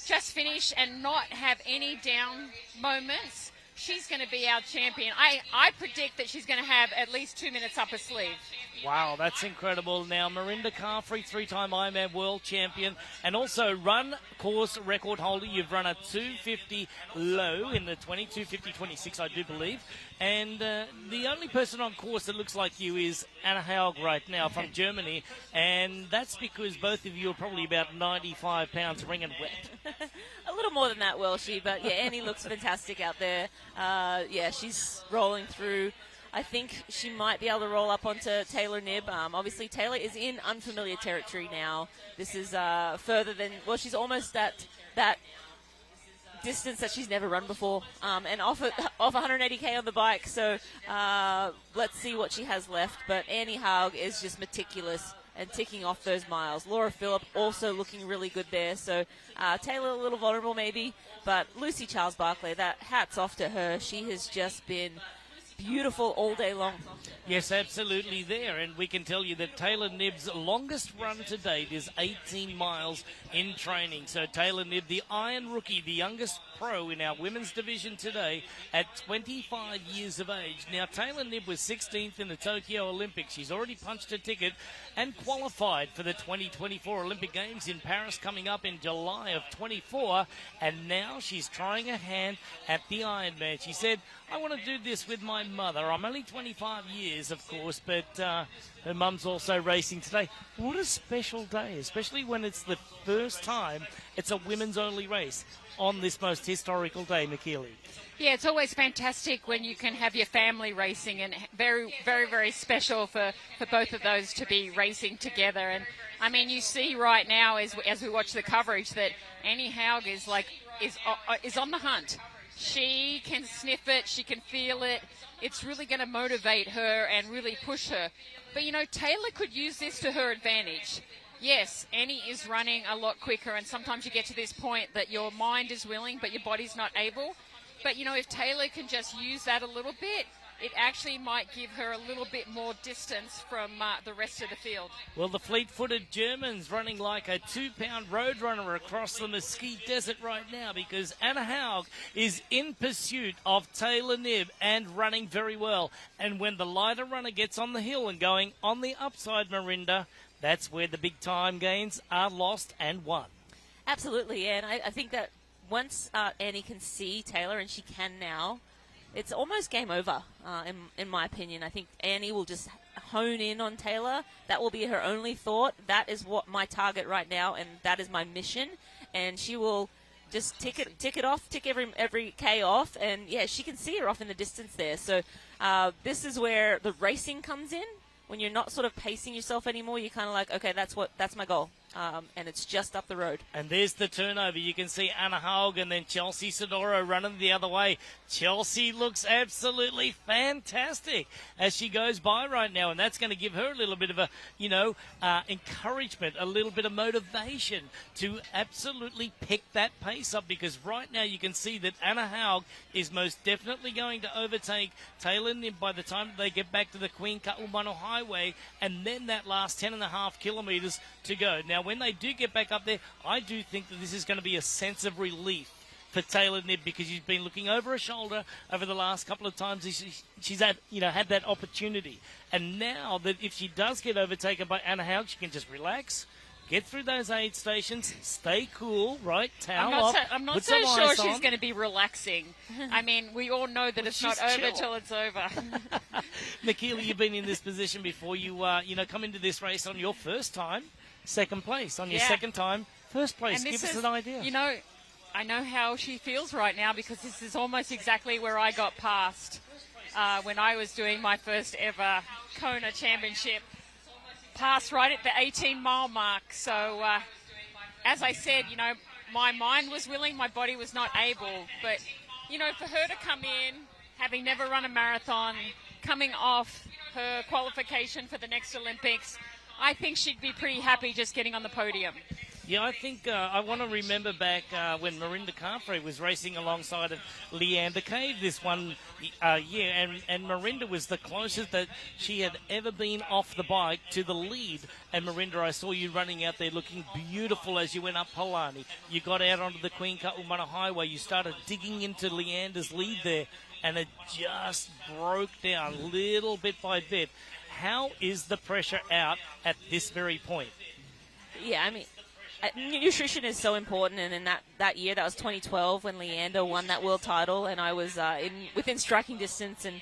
just finish and not have any down moments. She's going to be our champion. I predict that she's going to have at least 2 minutes up her sleeve. Wow, that's incredible. Now, Mirinda Carfrey, 3-time Ironman World Champion, and also run course record holder. You've run a 2:50 low in the 22:50.26, I do believe. And the only person on course that looks like you is Anna Haug right now from Germany. And that's because both of you are probably about 95 pounds wringing wet. A little more than that, Welshie, but yeah, Annie looks fantastic out there. She's rolling through. I think she might be able to roll up onto Taylor Knibb. Obviously, Taylor is in unfamiliar territory now. This is further than, she's almost at that distance that she's never run before, and off 180k on the bike. So let's see what she has left. But Annie Haug is just meticulous and ticking off those miles. Laura Phillip also looking really good there. So Taylor a little vulnerable maybe, but Lucy Charles Barkley, that hats off to her. She has just been beautiful all day long. Yes, absolutely there. And we can tell you that Taylor Nibb's longest run to date is 18 miles in training. So Taylor Nibb, the Iron Rookie, the youngest pro in our women's division today at 25 years of age. Now, Taylor Nibb was 16th in the Tokyo Olympics. She's already punched a ticket and qualified for the 2024 Olympic Games in Paris coming up in July of 24. And now she's trying her hand at the Ironman. She said, I want to do this with my mother. I'm only 25 years, of course, but her mum's also racing today. What a special day, especially when it's the first time it's a women's only race on this most historical day, Makili. Yeah, it's always fantastic when you can have your family racing, and very, very, very special for both of those to be racing together. And I mean, you see right now as we watch the coverage that Annie Haug is on the hunt. She can sniff it, she can feel it. It's really going to motivate her and really push her. But you know, Taylor could use this to her advantage. Yes, Annie is running a lot quicker, and sometimes you get to this point that your mind is willing, but your body's not able. But, you know, if Taylor can just use that a little bit, it actually might give her a little bit more distance from the rest of the field. Well, the fleet-footed Germans running like a 2-pound roadrunner across the Mesquite Desert right now, because Anna Haug is in pursuit of Taylor Nibb and running very well. And when the lighter runner gets on the hill and going on the upside, Marinda, that's where the big time gains are lost and won. Absolutely, and I think that once Annie can see Taylor, and she can now, it's almost game over, in my opinion. I think Annie will just hone in on Taylor. That will be her only thought. That is what my target right now, and that is my mission. And she will just tick it off, tick every K off, and yeah, she can see her off in the distance there. So this is where the racing comes in. When you're not sort of pacing yourself anymore, you're kind of like, okay, that's my goal. And it's just up the road. And there's the turnover. You can see Anna Haug and then Chelsea Sodoro running the other way. Chelsea looks absolutely fantastic as she goes by right now, and that's going to give her a little bit of a, encouragement, a little bit of motivation to absolutely pick that pace up, because right now you can see that Anna Haug is most definitely going to overtake Taylor Nibb by the time they get back to the Queen Ka'umano Highway, and then that last 10.5 kilometres to go. Now, when they do get back up there, I do think that this is going to be a sense of relief for Taylor Nibb, because she's been looking over her shoulder over the last couple of times she's had that opportunity. And now that if she does get overtaken by Anna Haug, she can just relax, get through those aid stations, stay cool, right? Towel off. I'm not so sure she's going to be relaxing. I mean, we all know that it's not over till it's over. Nikila, you've been in this position before. You come into this race on your first time, second place. On your second time, first place. Give us an idea. You know, I know how she feels right now, because this is almost exactly where I got past when I was doing my first ever Kona Championship. Passed right at the 18-mile mark. So, as I said, my mind was willing, my body was not able. But, for her to come in, having never run a marathon, coming off her qualification for the next Olympics, I think she'd be pretty happy just getting on the podium. Yeah, I think I want to remember back when Marinda Carfrey was racing alongside of Leander Cave this one year, and Marinda was the closest that she had ever been off the bike to the lead. And Marinda, I saw you running out there looking beautiful as you went up Polani. You got out onto the Queen Ka'umana Highway. You started digging into Leander's lead there, and it just broke down little bit by bit. How is the pressure out at this very point? Yeah, I mean, nutrition is so important, and in that year, that was 2012 when Leander won that world title, and I was within striking distance, and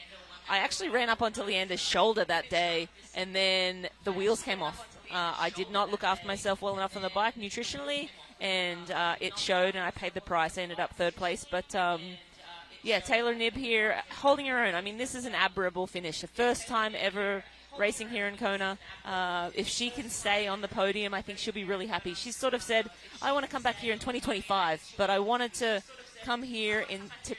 I actually ran up onto Leander's shoulder that day, and then the wheels came off. I did not look after myself well enough on the bike nutritionally, and it showed, and I paid the price. I ended up third place, but Taylor Nibb here holding her own. I mean, this is an admirable finish. The first time ever racing here in Kona. If she can stay on the podium, I think she'll be really happy. She's sort of said, I want to come back here in 2025, but I wanted to come here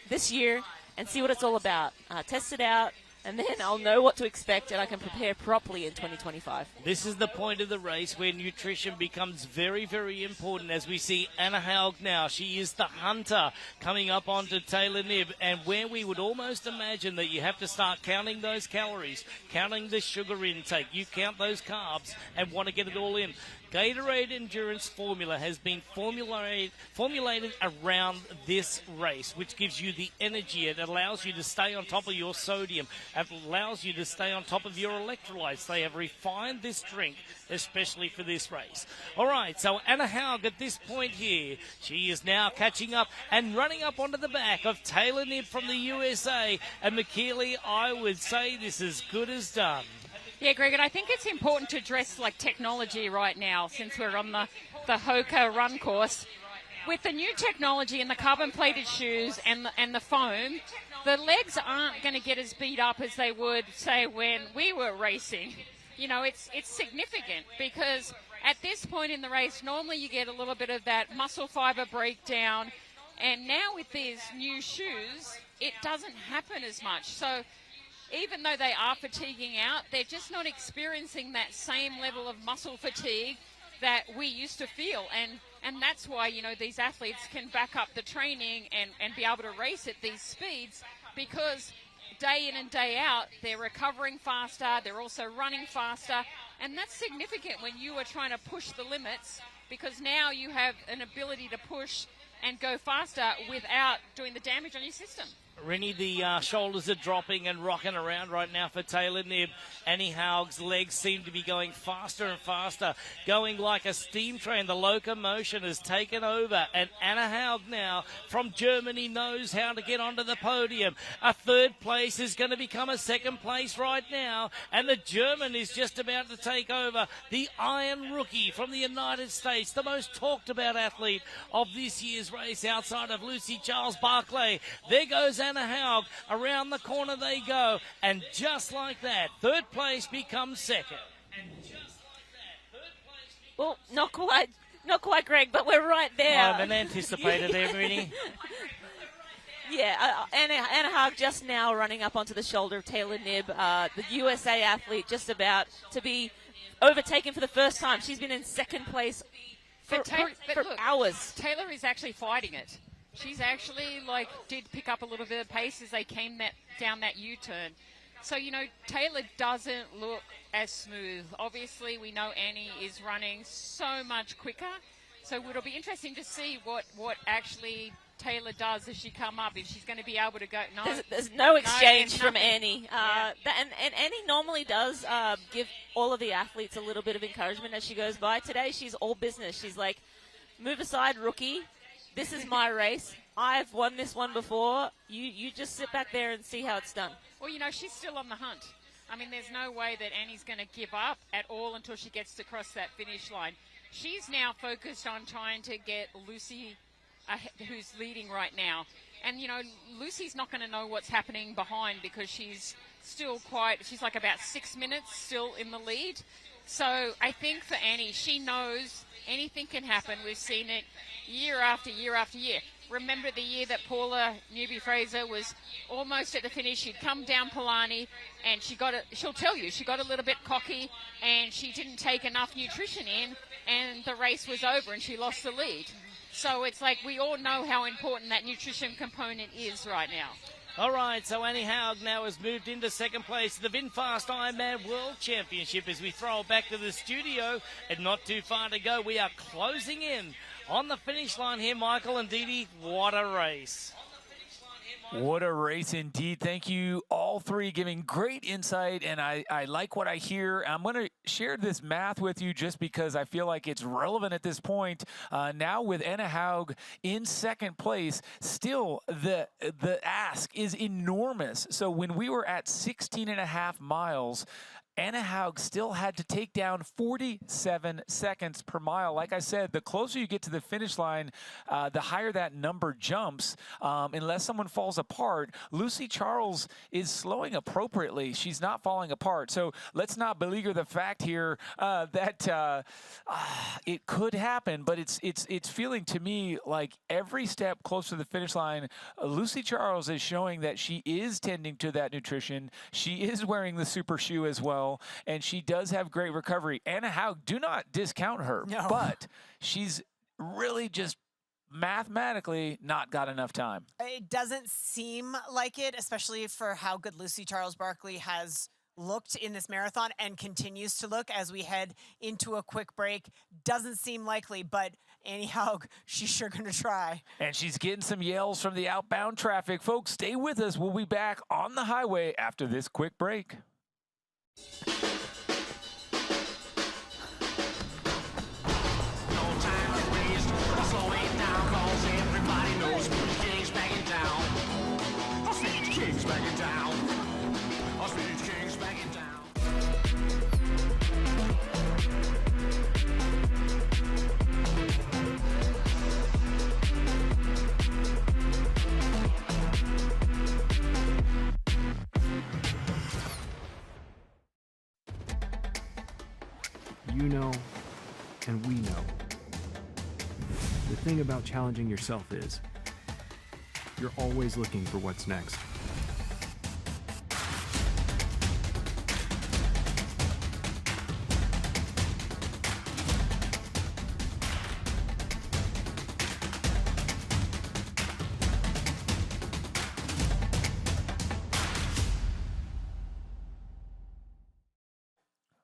this year and see what it's all about. Test it out and then I'll know what to expect and I can prepare properly in 2025. This is the point of the race where nutrition becomes very, very important, as we see Anna Haug now. She is the hunter coming up onto Taylor Knibb, and where we would almost imagine that you have to start counting those calories, counting the sugar intake, you count those carbs and want to get it all in. Gatorade Endurance Formula has been formulated around this race, which gives you the energy. It allows you to stay on top of your sodium. It allows you to stay on top of your electrolytes. They have refined this drink especially for this race. All right, so Anna Haug at this point here, she is now catching up and running up onto the back of Taylor Knibb from the USA. And McKeely, I would say this is good as done. Yeah, Greg, and I think it's important to address like technology right now, since we're on the Hoka run course. With the new technology and the carbon-plated shoes and the foam, the legs aren't going to get as beat up as they would, say, when we were racing. You know, it's significant because at this point in the race, normally you get a little bit of that muscle fiber breakdown, and now with these new shoes, it doesn't happen as much. So even though they are fatiguing out, they're just not experiencing that same level of muscle fatigue that we used to feel. And that's why, you know, these athletes can back up the training and be able to race at these speeds, because day in and day out, they're recovering faster, they're also running faster. And that's significant when you are trying to push the limits, because now you have an ability to push and go faster without doing the damage on your system. Rennie, the shoulders are dropping and rocking around right now for Taylor Knibb. Annie Haug's legs seem to be going faster and faster, going like a steam train. The locomotion has taken over, and Anna Haug now from Germany knows how to get onto the podium. A third place is going to become a second place right now, and the German is just about to take over. The Iron Rookie from the United States, the most talked about athlete of this year's race outside of Lucy Charles-Barclay. There goes Anna Haug. Around the corner they go, and just like that, third place becomes second. Well, not quite, Greg, but we're right there. I'm an anticipator there, Rennie. Yeah, Anna Haug just now running up onto the shoulder of Taylor Knibb, the USA athlete, just about to be overtaken for the first time. She's been in second place for look, hours. Taylor is actually fighting it. She's actually, did pick up a little bit of pace as they came down that U-turn. So, you know, Taylor doesn't look as smooth. Obviously, we know Annie is running so much quicker. So it'll be interesting to see what actually Taylor does as she come up, if she's going to be able to go. There's no exchange there's from nothing. Annie. And Annie normally does give all of the athletes a little bit of encouragement as she goes by. Today, she's all business. She's like, move aside, rookie. This is my race. I've won this one before. You just sit back there and see how it's done. Well, you know, she's still on the hunt. I mean, there's no way that Annie's going to give up at all until she gets to cross that finish line. She's now focused on trying to get Lucy, who's leading right now. And, you know, Lucy's not going to know what's happening behind, because she's still she's like about 6 minutes still in the lead. So I think for Annie, she knows anything can happen. We've seen it year after year after year. Remember the year that Paula Newby-Fraser was almost at the finish. She'd come down Polani, and she'll tell you, she got a little bit cocky, and she didn't take enough nutrition in, and the race was over, and she lost the lead. So it's like we all know how important that nutrition component is right now. All right, so Annie Haug now has moved into second place at the VinFast Ironman World Championship. As we throw it back to the studio, and not too far to go, we are closing in on the finish line here, Michael and Dee Dee. What a race. What a race indeed. Thank you, all three, giving great insight, and I like what I hear. I'm going to share this math with you just because I feel like it's relevant at this point. Now with Anna Haug in second place, still the ask is enormous. So when we were at 16.5 miles, Anna Haug still had to take down 47 seconds per mile. Like I said, the closer you get to the finish line, the higher that number jumps. Unless someone falls apart, Lucy Charles is slowing appropriately. She's not falling apart. So let's not beleaguer the fact here that it could happen, but it's feeling to me like every step closer to the finish line, Lucy Charles is showing that she is tending to that nutrition. She is wearing the super shoe as well, and she does have great recovery. Anna Haug, do not discount her, but she's really just mathematically not got enough time. It doesn't seem like it, especially for how good Lucy Charles Barkley has looked in this marathon and continues to look as we head into a quick break. Doesn't seem likely, but Annie Haug, she's sure going to try. And she's getting some yells from the outbound traffic. Folks, stay with us. We'll be back on the highway after this quick break. You know, and we know. The thing about challenging yourself is, you're always looking for what's next.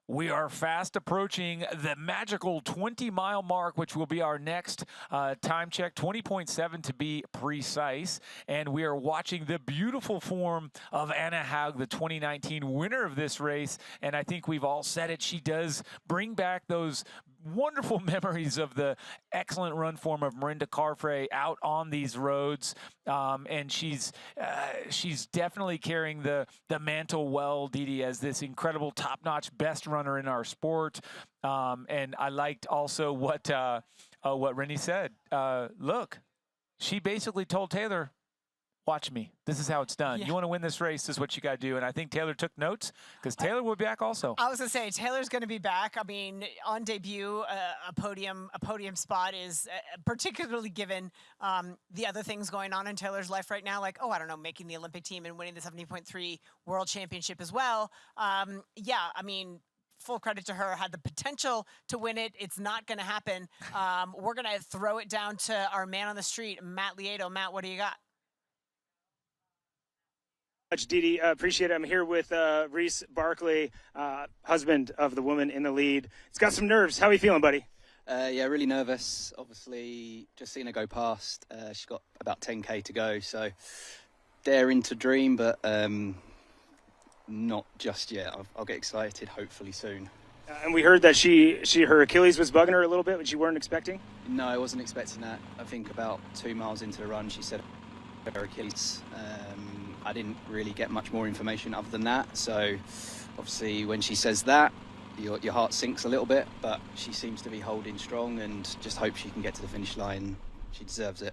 We are fast approaching the magical 20-mile mark, which will be our next time check, 20.7 to be precise. And we are watching the beautiful form of Anna Haug, the 2019 winner of this race. And I think we've all said it. She does bring back those wonderful memories of the excellent run form of Marinda Carfrae out on these roads. And she's definitely carrying the mantle well, Didi, as this incredible top-notch best runner in our sport. And I liked also what Rennie said. Look, she basically told Taylor, watch me. This is how it's done. Yeah. You want to win this race, this is what you got to do. And I think Taylor took notes because Taylor will be back also. I was going to say, Taylor's going to be back. I mean, on debut, a podium spot is particularly given the other things going on in Taylor's life right now, like, I don't know, making the Olympic team and winning the 70.3 World Championship as well. Yeah, I mean, full credit to her, had the potential to win it. It's not going to happen. We're going to throw it down to our man on the street, Matt Lieto. Matt, what do you got? Didi, appreciate it. I'm here with Reese Barkley, husband of the woman in the lead. It's got some nerves. How are you feeling, buddy? Yeah, really nervous. Obviously, just seen her go past. She's got about 10K to go, so daring to dream, but not just yet. I'll get excited hopefully soon. And we heard that her Achilles was bugging her a little bit, which you weren't expecting? No, I wasn't expecting that. I think about 2 miles into the run, she said her Achilles. I didn't really get much more information other than that. So obviously when she says that, your heart sinks a little bit, but she seems to be holding strong and just hope she can get to the finish line. She deserves it.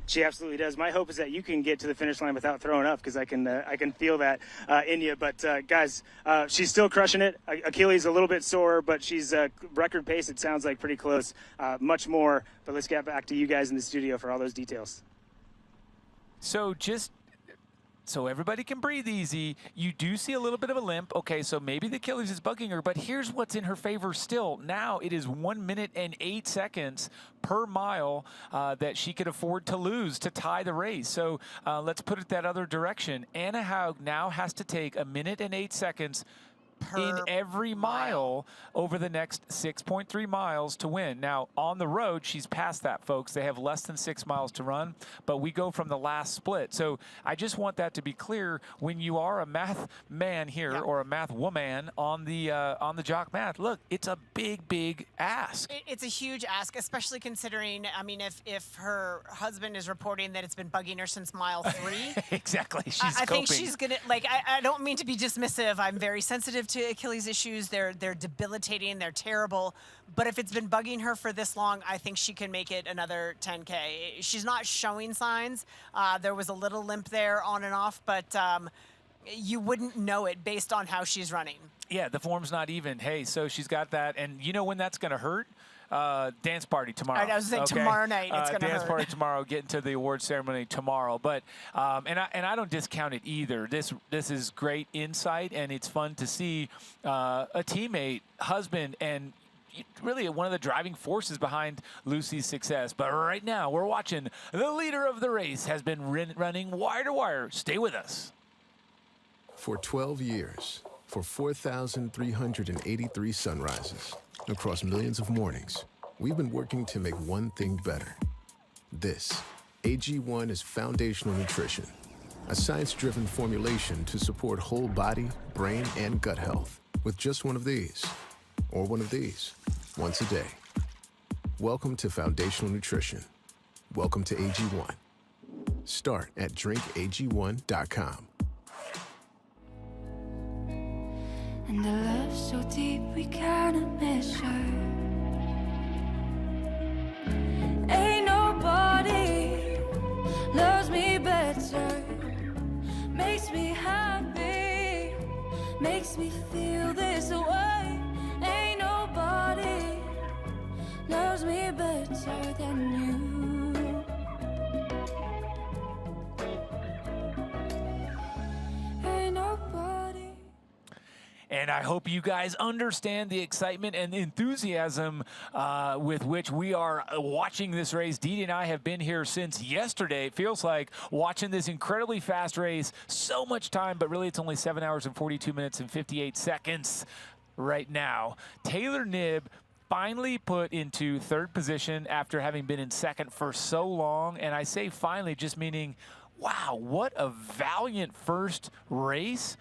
She absolutely does. My hope is that you can get to the finish line without throwing up, because I can feel that in you. But guys, she's still crushing it. Achilles a little bit sore, but she's record pace. It sounds like pretty close. Much more. But let's get back to you guys in the studio for all those details. So everybody can breathe easy. You do see a little bit of a limp. Okay, so maybe the Achilles is bugging her, but here's what's in her favor still. Now it is 1 minute and 8 seconds per mile that she could afford to lose to tie the race. So let's put it that other direction. Anna Haug now has to take 1 minute and 8 seconds in every mile over the next 6.3 miles to win. Now, on the road, she's past that, folks. They have less than 6 miles to run, but we go from the last split. So I just want that to be clear. When you are a math man here or a math woman on the jock math, look, it's a big, big ask. It's a huge ask, especially considering, I mean, if her husband is reporting that it's been bugging her since mile 3. Exactly. She's I coping. think she's going to, like, I don't mean to be dismissive. I'm very sensitive to Achilles issues. They're debilitating. They're terrible. But if it's been bugging her for this long, I think she can make it another 10K. She's not showing signs. There was a little limp there on and off, but you wouldn't know it based on how she's running. Yeah, the form's not even. Hey, so she's got that. And you know when that's going to hurt? Dance party tomorrow. I was saying tomorrow night it's going to hurt. Dance party tomorrow, getting to the award ceremony tomorrow. But and I don't discount it either. This is great insight, and it's fun to see a teammate, husband, and really one of the driving forces behind Lucy's success. But right now, we're watching the leader of the race has been running wire to wire. Stay with us. For 12 years, for 4,383 sunrises, across millions of mornings, we've been working to make one thing better. This, AG1, is foundational nutrition, a science-driven formulation to support whole body, brain, and gut health with just one of these, or one of these, once a day. Welcome to foundational nutrition. Welcome to AG1. Start at drinkag1.com. And a love so deep we cannot measure. Ain't nobody loves me better. Makes me happy, makes me feel this way. Ain't nobody loves me better than you. Ain't nobody. And I hope you guys understand the excitement and enthusiasm with which we are watching this race. Didi and I have been here since yesterday. It feels like watching this incredibly fast race. So much time, but really it's only 7 hours and 42 minutes and 58 seconds right now. Taylor Knibb finally put into third position after having been in second for so long. And I say finally just meaning, wow, what a valiant first race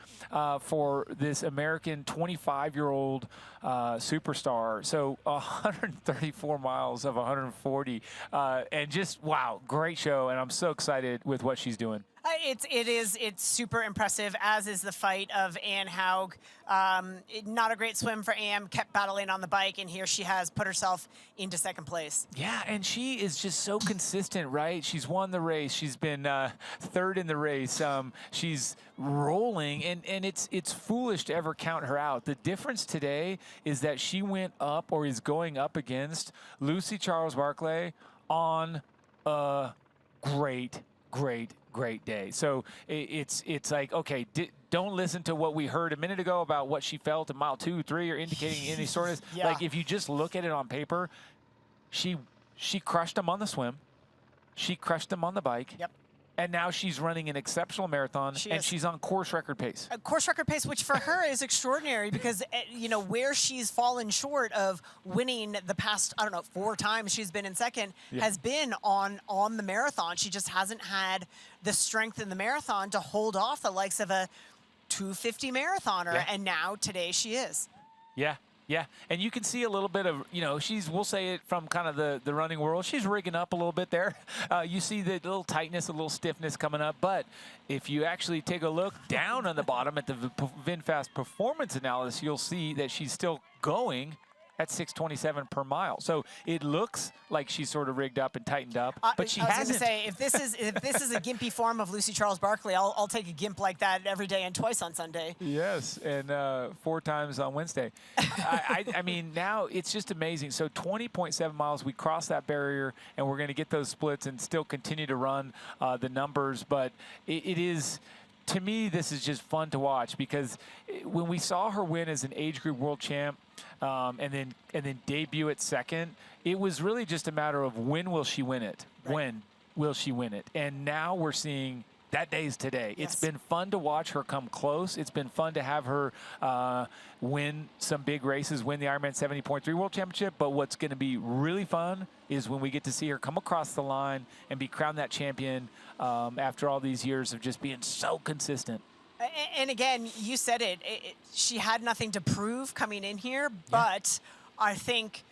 for this American 25-year-old superstar. So 134 miles of 140. And just, wow, great show. And I'm so excited with what she's doing. It's super impressive, as is the fight of Anne Haug. Not a great swim for Anne, kept battling on the bike, and here she has put herself into second place. Yeah, and she is just so consistent, right? She's won the race. She's been third in the race. She's rolling, and it's foolish to ever count her out. The difference today is that she went up, or is going up against, Lucy Charles-Barclay on a great day. So it's like, okay, don't listen to what we heard a minute ago about what she felt at mile 2, 3, or indicating any soreness. Yeah. Like, if you just look at it on paper, she crushed them on the swim. She crushed them on the bike. Yep. And now she's running an exceptional marathon, and she's on course record pace. A course record pace, which for her is extraordinary because, you know, where she's fallen short of winning the past, 4 times she's been in second, has been on the marathon. She just hasn't had the strength in the marathon to hold off the likes of a 250 marathoner, and now today she is. Yeah, and you can see a little bit of, we'll say it from kind of the running world, she's rigging up a little bit there. You see the little tightness, a little stiffness coming up, but if you actually take a look down on the bottom at the VinFast performance analysis, you'll see that she's still going at 6:27 per mile. So it looks like she's sort of rigged up and tightened up, but she hasn't. I was going to say, if this is a gimpy form of Lucy Charles-Barclay, I'll take a gimp like that every day and twice on Sunday. Yes, and 4 times on Wednesday. I mean, now it's just amazing. So 20.7 miles, we crossed that barrier, and we're going to get those splits and still continue to run the numbers. But it is, to me, this is just fun to watch, because when we saw her win as an age group world champ, and then debut at second, it was really just a matter of when will she win it? Right. When will she win it? And now we're seeing that day's today. Yes. It's been fun to watch her come close. It's been fun to have her win some big races, win the Ironman 70.3 World Championship. But what's going to be really fun is when we get to see her come across the line and be crowned that champion after all these years of just being so consistent. And again, you said it, she had nothing to prove coming in here, but I think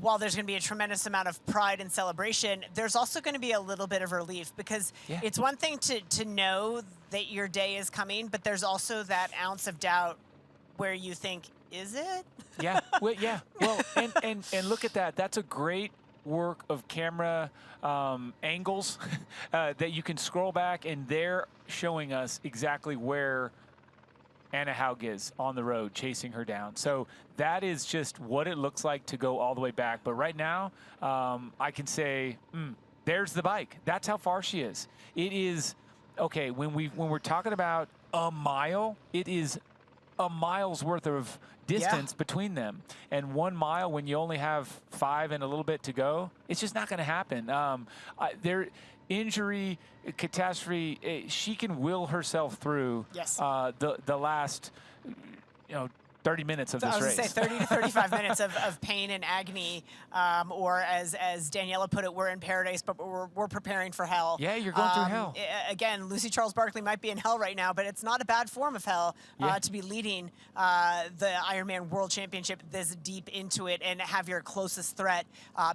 while there's going to be a tremendous amount of pride and celebration, there's also going to be a little bit of relief, because it's one thing to know that your day is coming, but there's also that ounce of doubt where you think, is it? Yeah, well, yeah. Well, and look at that. That's a great work of camera angles that you can scroll back, and they're showing us exactly where Anna Haug is on the road chasing her down. So that is just what it looks like to go all the way back. But right now, I can say, there's the bike. That's how far she is. It is, okay, when we're talking about a mile, it is a mile's worth of distance between them. And 1 mile, when you only have 5 and a little bit to go, it's just not going to happen. Injury, catastrophe, she can will herself through the last, 30 minutes of this race. I was going to say 30 to 35 minutes of pain and agony, or as Daniela put it, we're in paradise, but we're preparing for hell. Yeah, you're going through hell. Again, Lucy Charles Barkley might be in hell right now, but it's not a bad form of hell to be leading the Ironman World Championship this deep into it and have your closest threat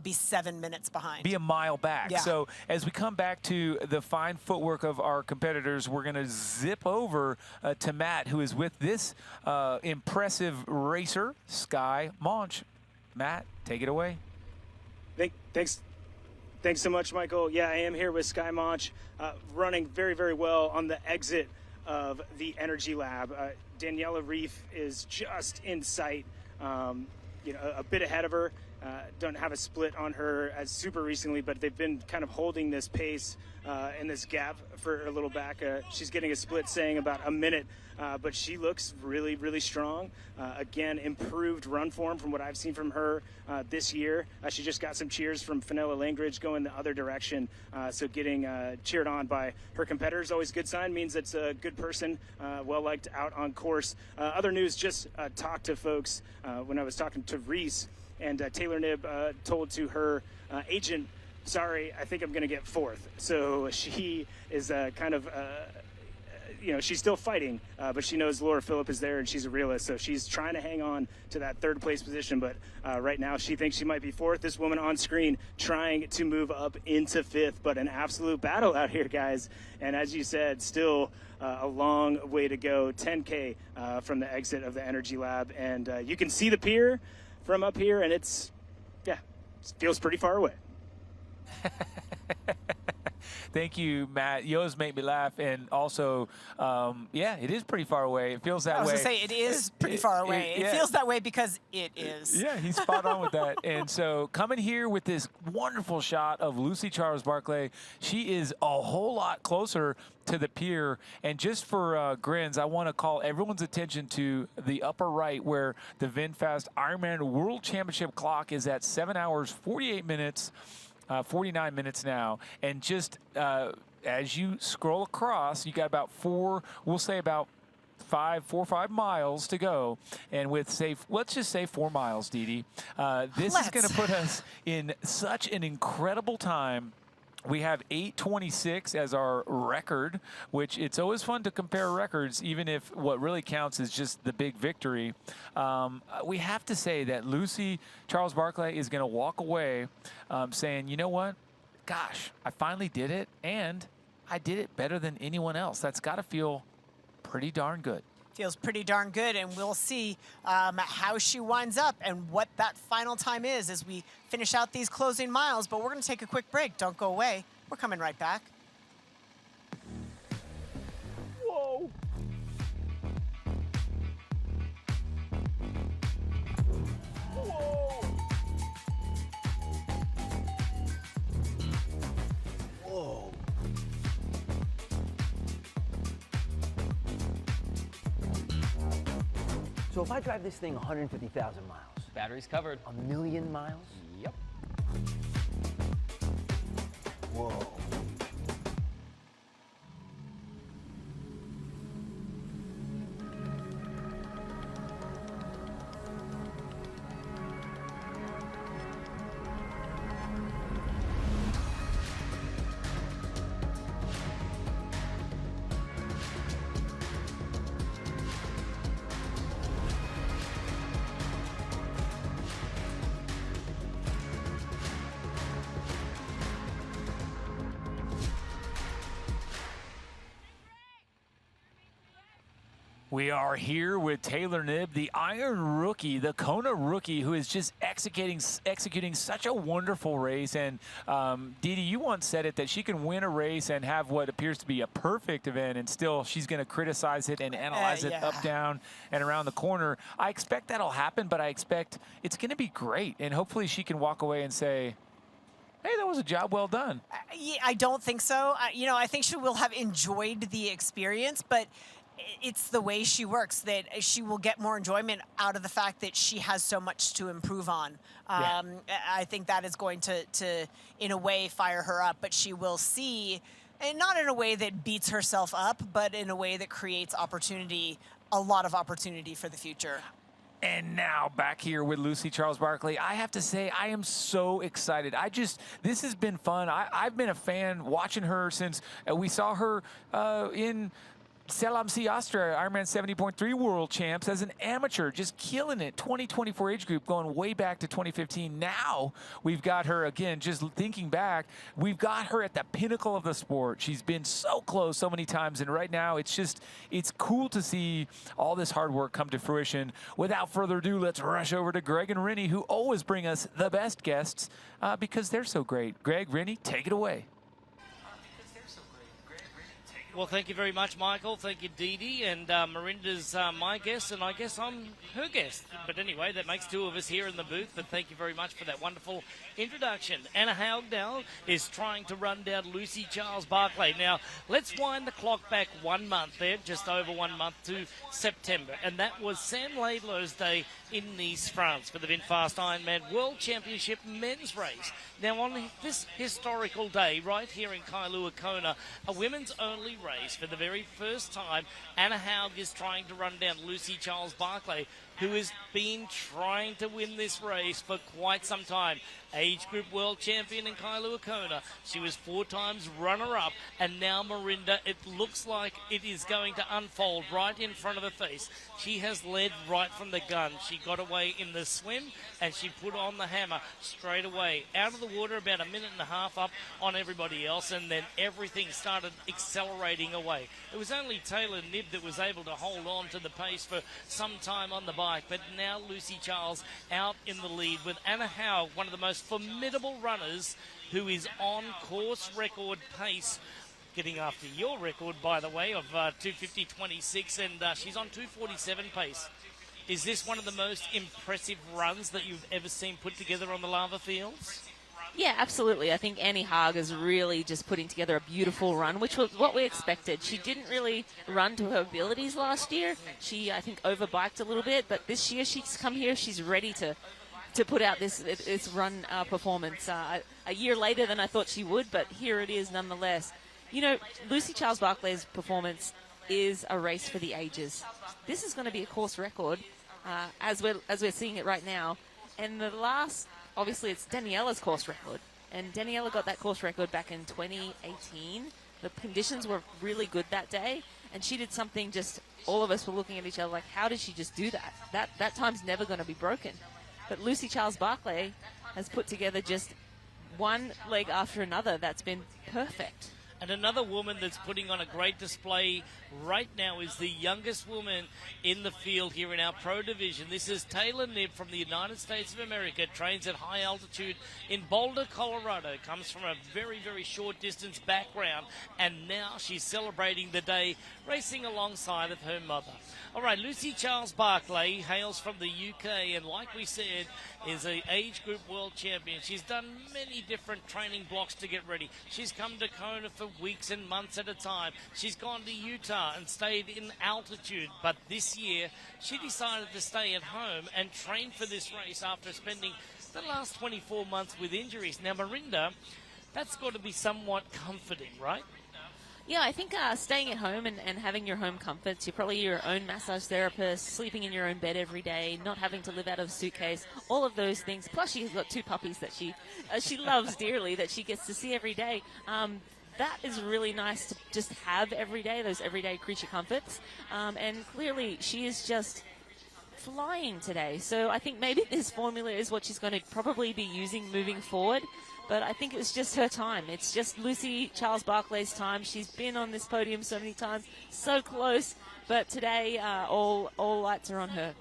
be 7 minutes behind. Be a mile back. Yeah. So as we come back to the fine footwork of our competitors, we're going to zip over to Matt, who is with this impressive racer, Sky Monch. Matt, take it away. Thanks so much, Michael. Yeah, I am here with Sky Monch, running very, very well on the exit of the Energy Lab. Daniela Reef is just in sight, a bit ahead of her. Don't have a split on her as super recently, but they've been kind of holding this pace in this gap for a little back. She's getting a split saying about a minute, but she looks really, really strong. Again, improved run form from what I've seen from her this year. She just got some cheers from Fenella Langridge going the other direction. So getting cheered on by her competitors, always a good sign, means it's a good person, well-liked out on course. Other news, just talked to folks when I was talking to Reese, and Taylor Knibb told to her agent, sorry, I think I'm going to get 4th. So she is she's still fighting, but she knows Laura Phillip is there and she's a realist. So she's trying to hang on to that 3rd place position. But right now she thinks she might be 4th. This woman on screen trying to move up into 5th, but an absolute battle out here, guys. And as you said, still a long way to go, 10K from the exit of the Energy Lab. And you can see the pier from up here, and it feels pretty far away. Thank you, Matt. You always make me laugh, and also, it is pretty far away. It feels that way. I was going to say, it is pretty far away. It feels that way because it is. Yeah, he's spot on with that. And so coming here with this wonderful shot of Lucy Charles Barkley, she is a whole lot closer to the pier. And just for grins, I want to call everyone's attention to the upper right where the VinFast Ironman World Championship clock is at 7 hours, 48 minutes. 49 minutes now, and just as you scroll across, you got about 4 or 5 miles to go, and with let's just say 4 miles, Dee. This is going to put us in such an incredible time. We have 8:26 as our record, which it's always fun to compare records, even if what really counts is just the big victory. We have to say that Lucy Charles Barkley is going to walk away saying, you know what? Gosh, I finally did it, and I did it better than anyone else. That's got to feel pretty darn good. Feels pretty darn good, and we'll see how she winds up and what that final time is as we finish out these closing miles. But we're going to take a quick break. Don't go away. We're coming right back. Whoa. Whoa. Whoa. So if I drive this thing 150,000 miles. Battery's covered. 1,000,000 miles? Yep. Whoa. We are here with Taylor Knibb, the Iron Rookie, the Kona Rookie, who is just executing such a wonderful race. And Dee Dee, you once said it, that she can win a race and have what appears to be a perfect event, and still she's going to criticize it and analyze it up, down, and around the corner. I expect that'll happen, but I expect it's going to be great. And hopefully she can walk away and say, hey, that was a job well done. Yeah, I don't think so. I think she will have enjoyed the experience, but it's the way she works that she will get more enjoyment out of the fact that she has so much to improve on. I think that is going to, in a way, fire her up, but she will see, and not in a way that beats herself up, but in a way that creates opportunity, a lot of opportunity for the future. And now back here with Lucy Charles-Barclay. I have to say, I am so excited. This has been fun. I've been a fan watching her since we saw her in Selamsi Austria, Ironman 70.3 World Champs as an amateur, just killing it. 2024 age group, going way back to 2015. Now we've got her again, just thinking back, we've got her at the pinnacle of the sport. She's been so close so many times, and right now it's cool to see all this hard work come to fruition. Without further ado, let's rush over to Greg and Rennie, who always bring us the best guests because they're so great. Greg, Rennie, take it away. Well, thank you very much, Michael. Thank you, Dee Dee. And Mirinda's my guest, and I guess I'm her guest. But anyway, that makes two of us here in the booth. But thank you very much for that wonderful introduction. Anna Haug now is trying to run down Lucy Charles-Barclay. Now, let's wind the clock back 1 month there, just over 1 month to September. And that was Sam Laidlow's day in Nice, France, for the VinFast Ironman World Championship men's race. Now, on this historical day, right here in Kailua, Kona, a women's only race for the very first time, Anna Haug is trying to run down Lucy Charles-Barclay, who has been trying to win this race for quite some time. Age group world champion in Kailua, Kona. She was 4 times runner-up, and now Mirinda, it looks like it is going to unfold right in front of her face. She has led right from the gun. She got away in the swim, and she put on the hammer straight away. Out of the water about a minute and a half up on everybody else, and then everything started accelerating away. It was only Taylor Knibb that was able to hold on to the pace for some time on the bike, but now Lucy Charles out in the lead with Anna Haug, one of the most formidable runners, who is on course record pace, getting after your record, by the way, of 2:50.26, and she's on 2:47 pace. Is this one of the most impressive runs that you've ever seen put together on the lava fields? Yeah, absolutely. I think Annie Haug is really just putting together a beautiful run, which was what we expected. She didn't really run to her abilities last year. She, I think, overbiked a little bit, but this year she's come here, she's ready to put out this run performance. A year later than I thought she would, but here it is nonetheless. You know, Lucy Charles-Barclay's performance is a race for the ages. This is going to be a course record as we're seeing it right now. And the last, obviously, it's Daniela's course record. And Daniela got that course record back in 2018. The conditions were really good that day. And she did something just, all of us were looking at each other like, how did she just do that? That time's never going to be broken. But Lucy Charles-Barclay has put together just one leg after another that's been perfect. And another woman that's putting on a great display right now is the youngest woman in the field here in our pro division. This is Taylor Knibb from the United States of America, trains at high altitude in Boulder, Colorado, comes from a very, very short distance background, and now she's celebrating the day racing alongside of her mother. All right, Lucy Charles-Barclay hails from the UK, and like we said, is an age group world champion. She's done many different training blocks to get ready. She's come to Kona for weeks and months at a time. She's gone to Utah and stayed in altitude, but this year she decided to stay at home and train for this race after spending the last 24 months with injuries. Now, Mirinda, that's got to be somewhat comforting, right? Yeah, I think staying at home and having your home comforts, you're probably your own massage therapist, sleeping in your own bed every day, not having to live out of a suitcase, all of those things. Plus, she's got 2 puppies that she loves dearly, that she gets to see every day. That is really nice to just have every day, those everyday creature comforts. And clearly, she is just flying today. So I think maybe this formula is what she's going to probably be using moving forward. but I think it was just her time. It's just Lucy Charles Barclay's time. She's been on this podium so many times, so close, but today all lights are on her.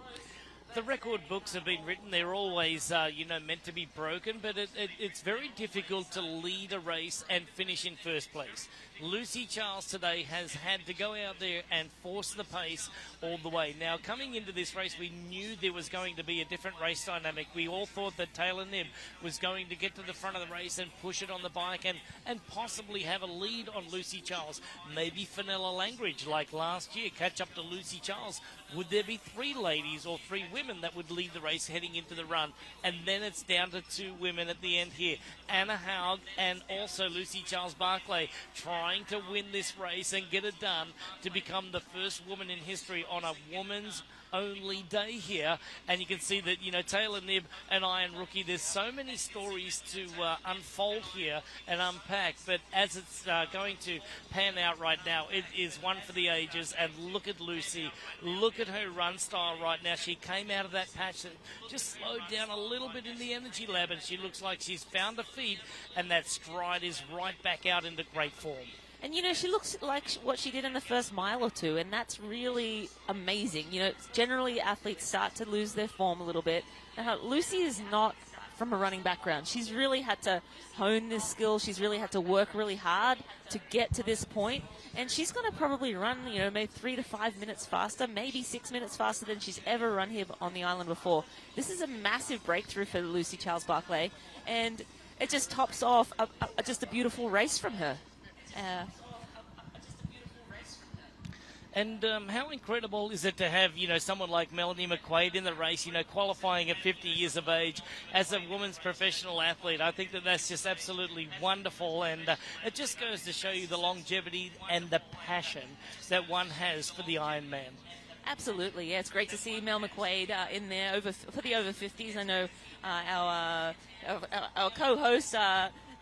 The record books have been written. They're always, meant to be broken, but it's very difficult to lead a race and finish in first place. Lucy Charles today has had to go out there and force the pace all the way. Now, coming into this race, we knew there was going to be a different race dynamic. We all thought that Taylor Knibb was going to get to the front of the race and push it on the bike and possibly have a lead on Lucy Charles. Maybe Fenella Langridge, like last year, catch up to Lucy Charles. Would there be 3 ladies or 3 women that would lead the race heading into the run? And then it's down to 2 women at the end here. Anna Haug and also Lucy Charles Barclay trying to win this race and get it done to become the first woman in history on a woman's only day here. And you can see that, Taylor Knibb, an Iron Rookie, there's so many stories to unfold here and unpack, but as it's going to pan out right now, it is one for the ages. And look at Lucy, look at her run style right now. She came out of that patch that just slowed down a little bit in the energy lab, and she looks like she's found her feet, and that stride is right back out into great form. And, she looks like what she did in the first mile or two, and that's really amazing. Generally athletes start to lose their form a little bit. Now, Lucy is not from a running background. She's really had to hone this skill. She's really had to work really hard to get to this point. And she's going to probably run, maybe 3 to 5 minutes faster, maybe 6 minutes faster than she's ever run here on the island before. This is a massive breakthrough for Lucy Charles Barclay, and it just tops off just a beautiful race from her. And how incredible is it to have, someone like Melanie McQuaid in the race, qualifying at 50 years of age as a women's professional athlete. I think that's just absolutely wonderful, and it just goes to show you the longevity and the passion that one has for the Ironman. Absolutely, yeah. It's great to see Mel McQuaid in there for the over 50s. I know our co-host,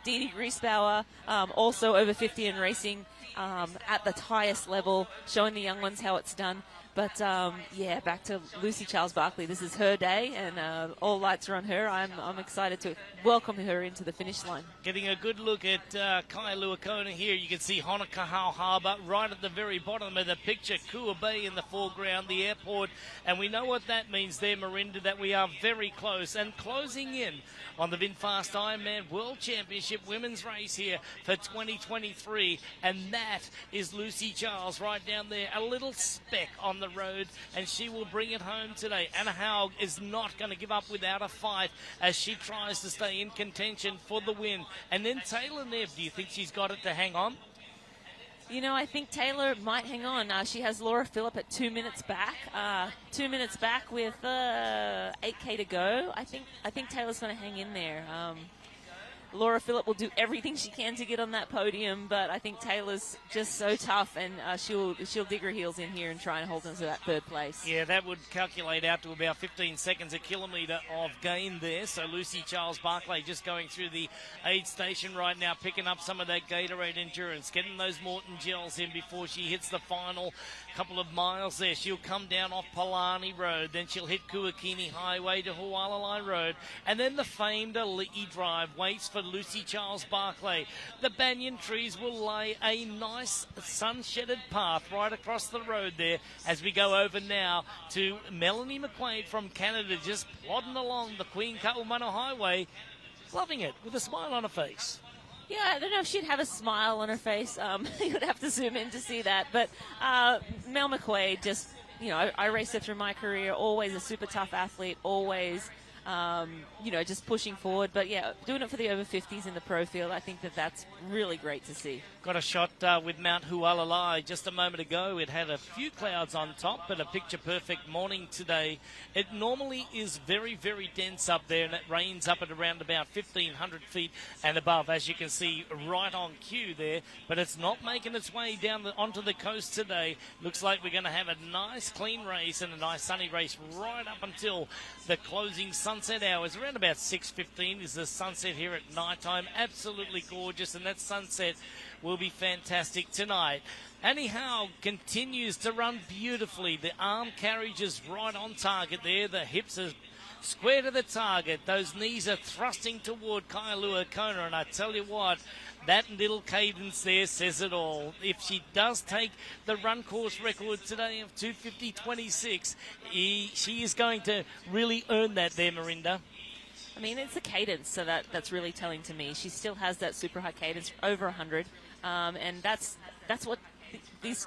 Dee Dee Griesbauer, also over 50 and racing at the highest level, showing the young ones how it's done. But, back to Lucy Charles Barclay. This is her day, and all lights are on her. I'm excited to welcome her into the finish line. Getting a good look at Kailua Kona here. You can see Honokahau Harbour right at the very bottom of the picture. Kua Bay in the foreground, the airport. And we know what that means there, Marinda, that we are very close and closing in on the VinFast Ironman World Championship women's race here for 2023. And that is Lucy Charles right down there, a little speck on the road, and she will bring it home today. Anna Haug is not going to give up without a fight as she tries to stay in contention for the win. And then Taylor Knibb, do you think she's got it to hang on? I think Taylor might hang on. She has Laura Phillip at 2 minutes back. 2 minutes back with 8K to go. I think Taylor's going to hang in there. Laura Phillip will do everything she can to get on that podium, but I think Taylor's just so tough, and she'll dig her heels in here and try and hold on to that 3rd place. Yeah, that would calculate out to about 15 seconds a kilometre of gain there. So Lucy Charles Barclay just going through the aid station right now, picking up some of that Gatorade endurance, getting those Morton gels in before she hits the final couple of miles there. She'll come down off Palani Road, then she'll hit Kuakini Highway to Hualalai Road, and then the famed Ali'i Drive waits for Lucy Charles Barclay. The banyan trees will lay a nice sun-shedded path right across the road there as we go over now to Melanie McQuaid from Canada, just plodding along the Queen Kaumana Highway, loving it with a smile on her face. Yeah, I don't know if she'd have a smile on her face. You would have to zoom in to see that. But Mel McQuaid, just, I raced her through my career, always a super tough athlete, always, just pushing forward. But, yeah, doing it for the over 50s in the pro field, I think that's really great to see. Got a shot with Mount Hualalai just a moment ago. It had a few clouds on top, but a picture-perfect morning today. It normally is very, very dense up there, and it rains up at around about 1,500 feet and above, as you can see right on cue there. But it's not making its way down onto the coast today. Looks like we're going to have a nice, clean race and a nice sunny race right up until the closing sunset hours. Around about 6:15 is the sunset here at night time. Absolutely gorgeous, and that sunset will be fantastic tonight. Annie Howe continues to run beautifully. The arm carriage is right on target there. The hips are square to the target. Those knees are thrusting toward Kailua Kona, and I tell you what, that little cadence there says it all. If she does take the run course record today of 2:50.26, she is going to really earn that there, Marinda. I mean, it's the cadence, so that's really telling to me. She still has that super high cadence, over 100, and that's what these.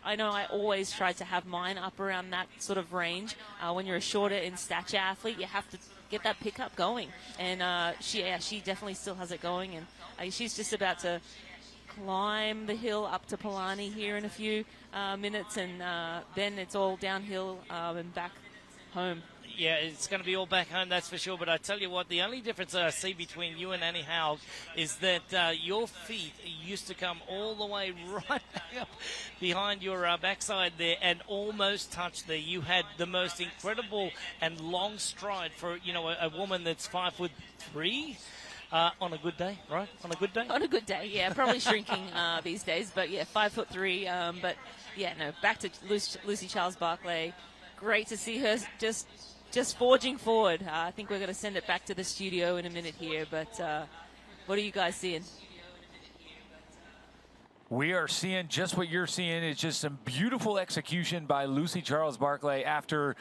I know I always try to have mine up around that sort of range. When you're a shorter in stature athlete, you have to get that pickup going, and she definitely still has it going, and she's just about to climb the hill up to Palani here in a few minutes, and then it's all downhill and back home. Yeah, it's going to be all back home, that's for sure. But I tell you what, the only difference that I see between you and Annie Haug is that your feet used to come all the way right back up behind your backside there and almost touch there. You had the most incredible and long stride for, you know, a woman that's 5'3". On a good day, right? On a good day? On a good day, yeah. Probably shrinking these days, but yeah, 5'3". But yeah, no, back to Lucy Charles-Barclay. Great to see her just forging forward. I think we're going to send it back to the studio in a minute here, but what are you guys seeing? We are seeing just what you're seeing. It's just some beautiful execution by Lucy Charles-Barclay after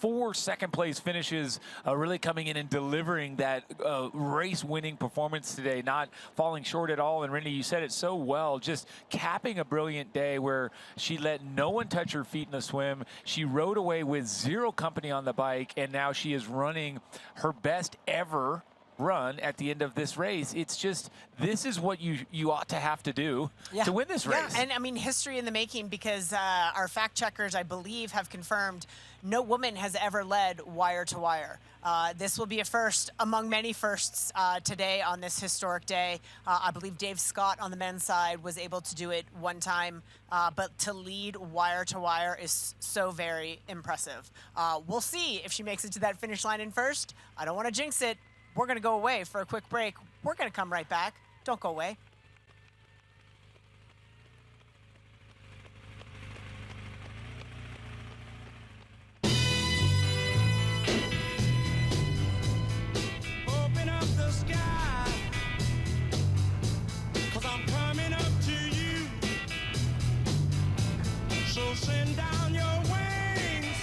4 second-place finishes, really coming in and delivering that race-winning performance today, not falling short at all. And Randy, you said it so well, just capping a brilliant day where she let no one touch her feet in the swim. She rode away with 0 company on the bike, and now she is running her best ever run at the end of this race. It's just, this is what you ought to have to do to win this race. Yeah, and I mean, history in the making, because our fact checkers, I believe, have confirmed no woman has ever led wire to wire. This will be a first among many firsts today on this historic day. I believe Dave Scott on the men's side was able to do it one time, but to lead wire to wire is so very impressive. We'll see if she makes it to that finish line in first. I don't want to jinx it. We're going to go away for a quick break. We're going to come right back. Don't go away. Open up the sky, 'cause I'm coming up to you. So send down your wings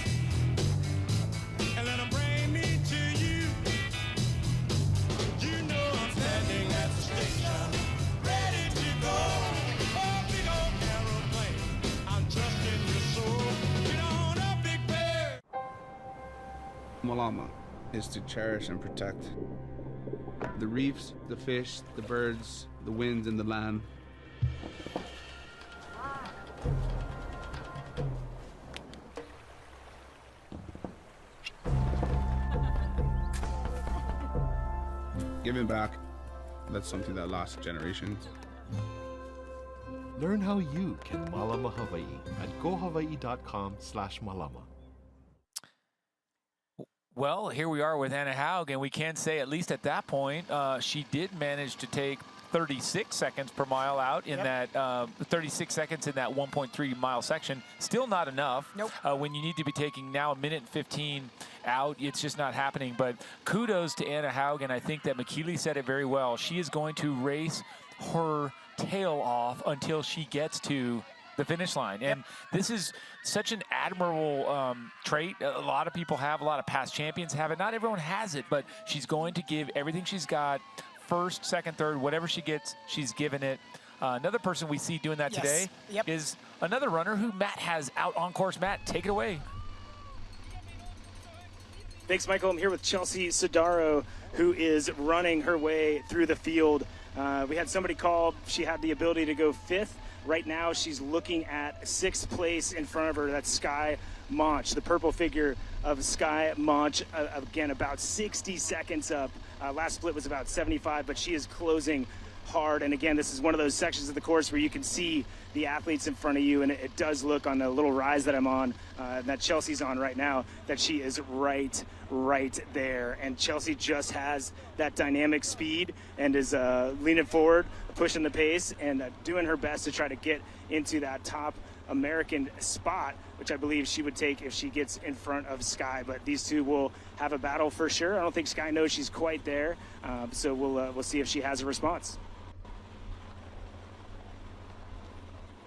and let them bring me to you. You know I'm standing at the station, ready to go. Oh, big old aeroplane, I'm trusting your soul. Get on up, Big Bear. Malama is to cherish and protect the reefs, the fish, the birds, the winds, and the land. Giving back, that's something that lasts generations. Learn how you can Malama Hawaii at gohawaii.com/malama. Well, here we are with Anna Haug, and we can say, at least at that point, she did manage to take 36 seconds per mile out in that 36 seconds in that 1.3 mile section. Still not enough. Nope. When you need to be taking now a minute and 15 out, it's just not happening. But kudos to Anna Haug, and I think that McKeely said it very well. She is going to race her tail off until she gets to the finish line. And this is such an admirable trait. A lot of people have, a lot of past champions have it. Not everyone has it, but she's going to give everything she's got. First, second, third, whatever she gets, she's given it. Another person we see doing that today is another runner who Matt has out on course. Matt, take it away. Thanks, Michael. I'm here with Chelsea Sodaro, who is running her way through the field. We had somebody call. She had the ability to go 5th. Right now, she's looking at 6th place in front of her. That's Sky Monch, the purple figure of Sky Monch. Again, about 60 seconds up. Last split was about 75, but she is closing hard. And again, this is one of those sections of the course where you can see the athletes in front of you, and it does look on the little rise that I'm on, that Chelsea's on right now, that she is right there. And Chelsea just has that dynamic speed and is leaning forward, pushing the pace, and doing her best to try to get into that top American spot, which I believe she would take if she gets in front of Sky. But these two will have a battle for sure. I don't think Sky knows she's quite there, so we'll see if she has a response.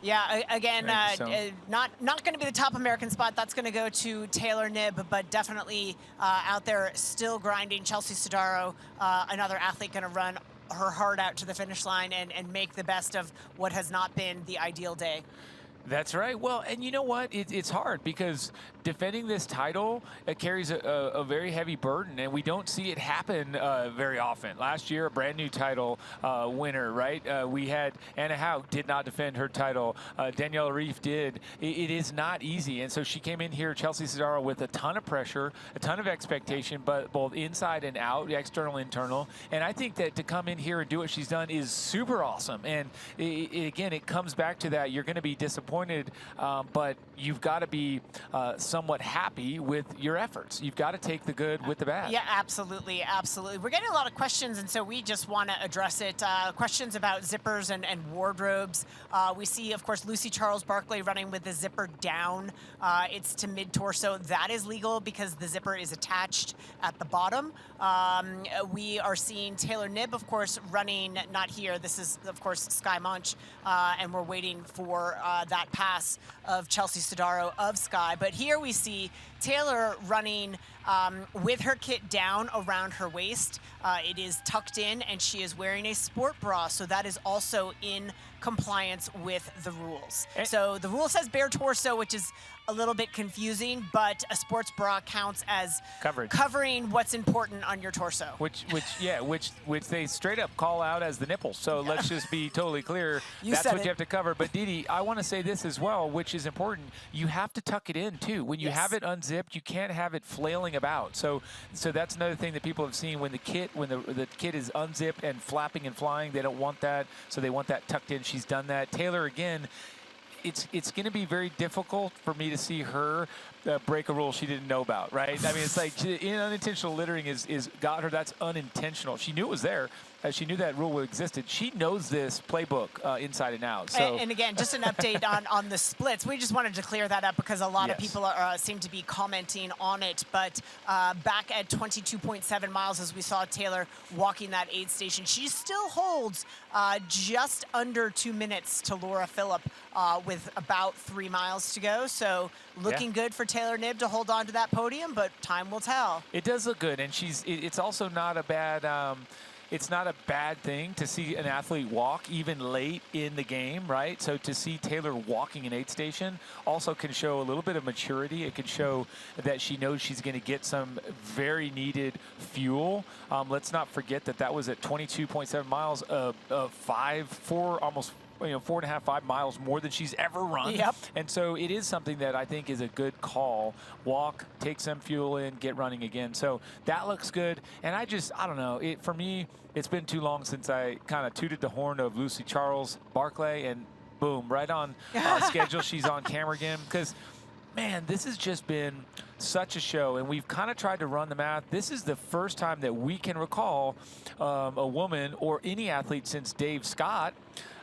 Yeah, again, not going to be the top American spot. That's going to go to Taylor Knibb, but definitely out there still grinding. Chelsea Sodaro, another athlete, going to run her heart out to the finish line and make the best of what has not been the ideal day. That's right. Well, and you know what? It's hard because defending this title carries a very heavy burden, and we don't see it happen very often. Last year, a brand new title winner, right? We had Anna Haug did not defend her title. Danielle Reif did. It is not easy, and so she came in here, Chelsea Sodaro, with a ton of pressure, a ton of expectation, but both inside and out, external, internal. And I think that to come in here and do what she's done is super awesome. And again, it comes back to that. You're going to be disappointed, but you've got to be somewhat happy with your efforts. You've got to take the good with the bad. Yeah, absolutely, absolutely. We're getting a lot of questions, and so we just want to address it. Questions about zippers and wardrobes. We see, of course, Lucy Charles Barclay running with the zipper down. It's to mid-torso. That is legal because the zipper is attached at the bottom. We are seeing Taylor Knibb, of course, running, not here. This is, of course, Sky Munch, and we're waiting for that pass of Chelsea Sodaro of Sky. But here we see Taylor running with her kit down around her waist. It is tucked in, and she is wearing a sport bra, so that is also in compliance with the rules. So the rule says bare torso, which is a little bit confusing, but a sports bra counts as covering what's important on your torso. Which they straight up call out as the nipples. So let's just be totally clear. That's what you have to cover. But Didi, I want to say this as well, which is important. You have to tuck it in too. When you have it unzipped, you can't have it flailing about. So that's another thing that people have seen when the kit is unzipped and flapping and flying. They don't want that, so they want that tucked in. She's done that. Taylor, again, it's going to be very difficult for me to see her break a rule she didn't know about, right? I mean, it's like unintentional littering is got her. That's unintentional. She knew it was there. She knew that rule existed. She knows this playbook inside and out. So. And again, just an update on the splits. We just wanted to clear that up because a lot of people seem to be commenting on it. But back at 22.7 miles, as we saw Taylor walking that aid station, she still holds just under 2 minutes to Laura Phillip with about 3 miles to go. So looking good for Taylor Knibb to hold on to that podium, but time will tell. It does look good, and it's also not a bad. It's not a bad thing to see an athlete walk even late in the game, right? So to see Taylor walking an aid station also can show a little bit of maturity. It can show that she knows she's going to get some very needed fuel. Let's not forget that was at 22.7 miles, almost 4.5, 5 miles more than she's ever run. Yep. And so it is something that I think is a good call. Walk, take some fuel in, get running again. So that looks good. And I don't know. For me, it's been too long since I kind of tooted the horn of Lucy Charles Barclay, and boom, right on schedule. She's on camera again. Because, man, this has just been such a show, and we've kind of tried to run the math. This is the first time that we can recall a woman or any athlete since Dave Scott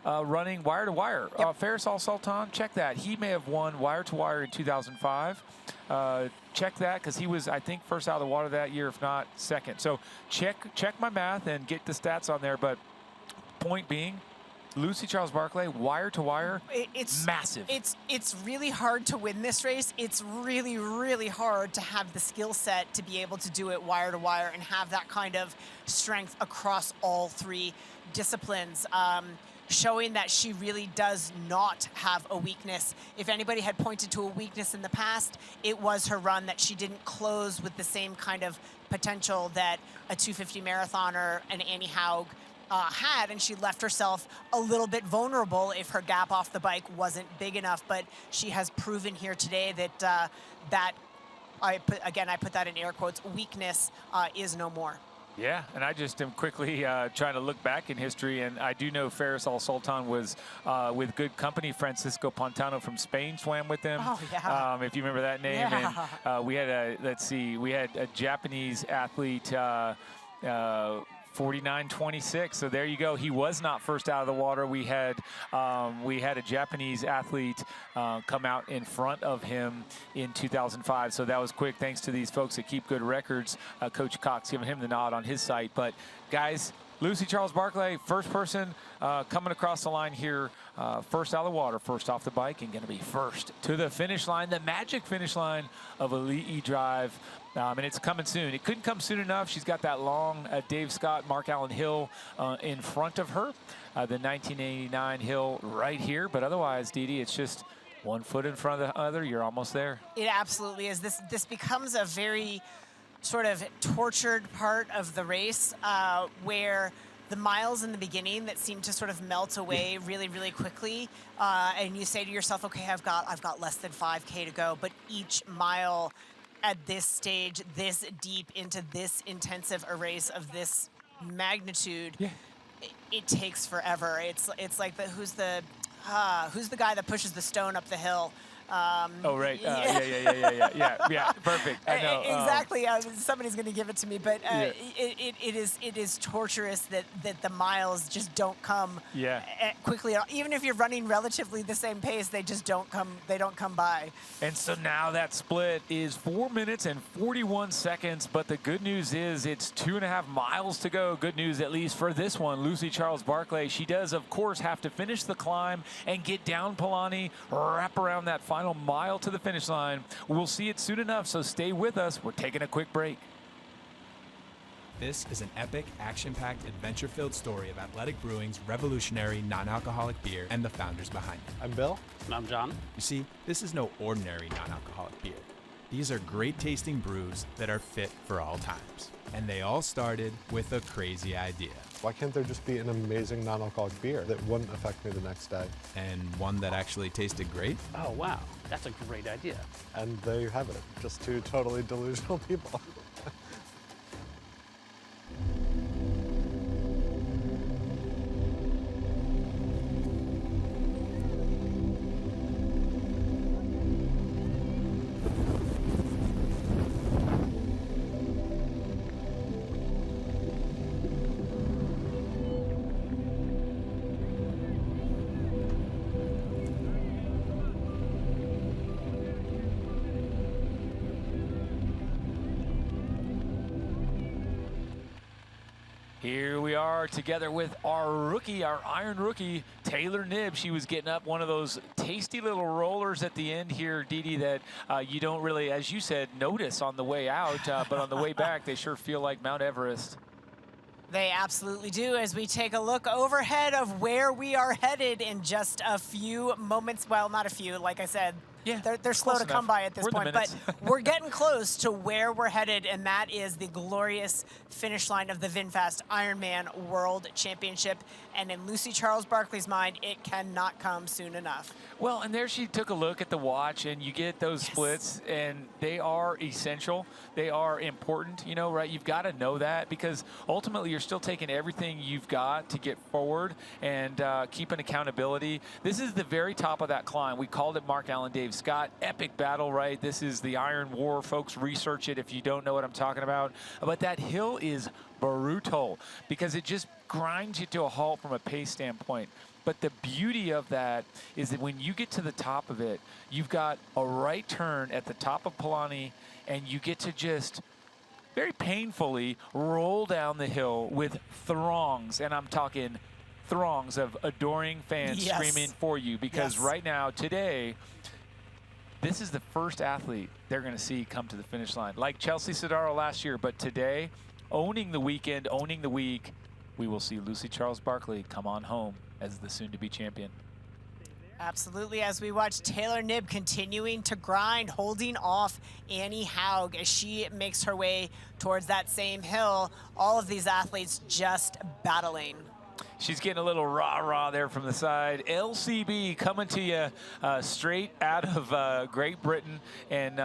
running wire to wire. Faris Al-Sultan, check that. He may have won wire to wire in 2005. Check that, because he was, I think, first out of the water that year, if not second. So check my math and get the stats on there. But point being, Lucy Charles Barclay, wire to wire, it's massive. It's really hard to win this race. It's really, really hard to have the skill set to be able to do it wire to wire and have that kind of strength across all three disciplines. Showing that she really does not have a weakness. If anybody had pointed to a weakness in the past, it was her run, that she didn't close with the same kind of potential that a 250 marathoner and Annie Haug had, and she left herself a little bit vulnerable if her gap off the bike wasn't big enough. But she has proven here today that I put that in air quotes, weakness is no more. Yeah, and I just am quickly trying to look back in history, and I do know Faris Al-Sultan was with good company. Francisco Pantano from Spain swam with him. Oh, yeah. If you remember that name. Yeah. And we had a Japanese athlete, 49.26. So there you go. He was not first out of the water. We had a Japanese athlete come out in front of him in 2005. So that was quick, thanks to these folks that keep good records. Coach Cox giving him the nod on his site. But guys, Lucy Charles Barclay, first person coming across the line here, first out of the water, first off the bike, and going to be first to the finish line, the magic finish line of Elite E-Drive. And it's coming soon. It couldn't come soon enough. She's got that long Dave Scott, Mark Allen Hill in front of her, the 1989 hill right here. But otherwise, Dee, it's just one foot in front of the other. You're almost there. It absolutely is. This becomes a very sort of tortured part of the race where the miles in the beginning that seem to sort of melt away really, really quickly, and you say to yourself, okay, I've got less than 5K to go, but each mile at this stage, this deep into this intensive a race of this magnitude, it takes forever. It's like who's the guy that pushes the stone up the hill? Oh, right. Yeah. Perfect. I know. Exactly. Somebody's going to give it to me, but it is torturous that the miles just don't come quickly. Even if you're running relatively the same pace, they just don't come. They don't come by. And so now that split is 4 minutes and 41 seconds. But the good news is it's 2.5 miles to go. Good news, at least for this one, Lucy Charles Barclay. She does, of course, have to finish the climb and get down Palani, wrap around that final mile to the finish line. We'll see it soon enough, so stay with us. We're taking a quick break. This is an epic, action-packed, adventure-filled story of Athletic Brewing's revolutionary non-alcoholic beer and the founders behind it. I'm Bill. And I'm John. You see, this is no ordinary non-alcoholic beer. These are great-tasting brews that are fit for all times. And they all started with a crazy idea. Why can't there just be an amazing non-alcoholic beer that wouldn't affect me the next day? And one that actually tasted great? Oh, wow. That's a great idea. And there you have it. Just two totally delusional people. Here we are together with our rookie, our Iron rookie, Taylor Knibb. She was getting up one of those tasty little rollers at the end here, Dee, that you don't really, as you said, notice on the way out, but on the way back, they sure feel like Mount Everest. They absolutely do, as we take a look overhead of where we are headed in just a few moments. Well, not a few, like I said. Yeah, they're slow to come by at this point, but minutes. we're getting close to where we're headed, and that is the glorious finish line of the VinFast Ironman World Championship. And in Lucy Charles Barclay's mind, it cannot come soon enough. Well, and there she took a look at the watch, and you get those splits, and they are essential. They are important, you know, right? You've got to know that, because ultimately you're still taking everything you've got to get forward and keeping accountability. This is the very top of that climb. We called it Mark Allen Dave Scott. Epic battle, right? This is the Iron War. Folks, research it if you don't know what I'm talking about. But that hill is brutal because it just grinds you to a halt from a pace standpoint. But the beauty of that is that when you get to the top of it, you've got a right turn at the top of Palani, and you get to just very painfully roll down the hill with throngs, and I'm talking throngs of adoring fans screaming for you, because right now, today, this is the first athlete they're going to see come to the finish line. Like Chelsea Sodaro last year, but today, owning the weekend, owning the week, we will see Lucy Charles Barclay come on home as the soon-to-be champion. Absolutely, as we watch Taylor Knibb continuing to grind, holding off Annie Haug as she makes her way towards that same hill. All of these athletes just battling. She's getting a little rah-rah there from the side. LCB coming to you straight out of Great Britain, and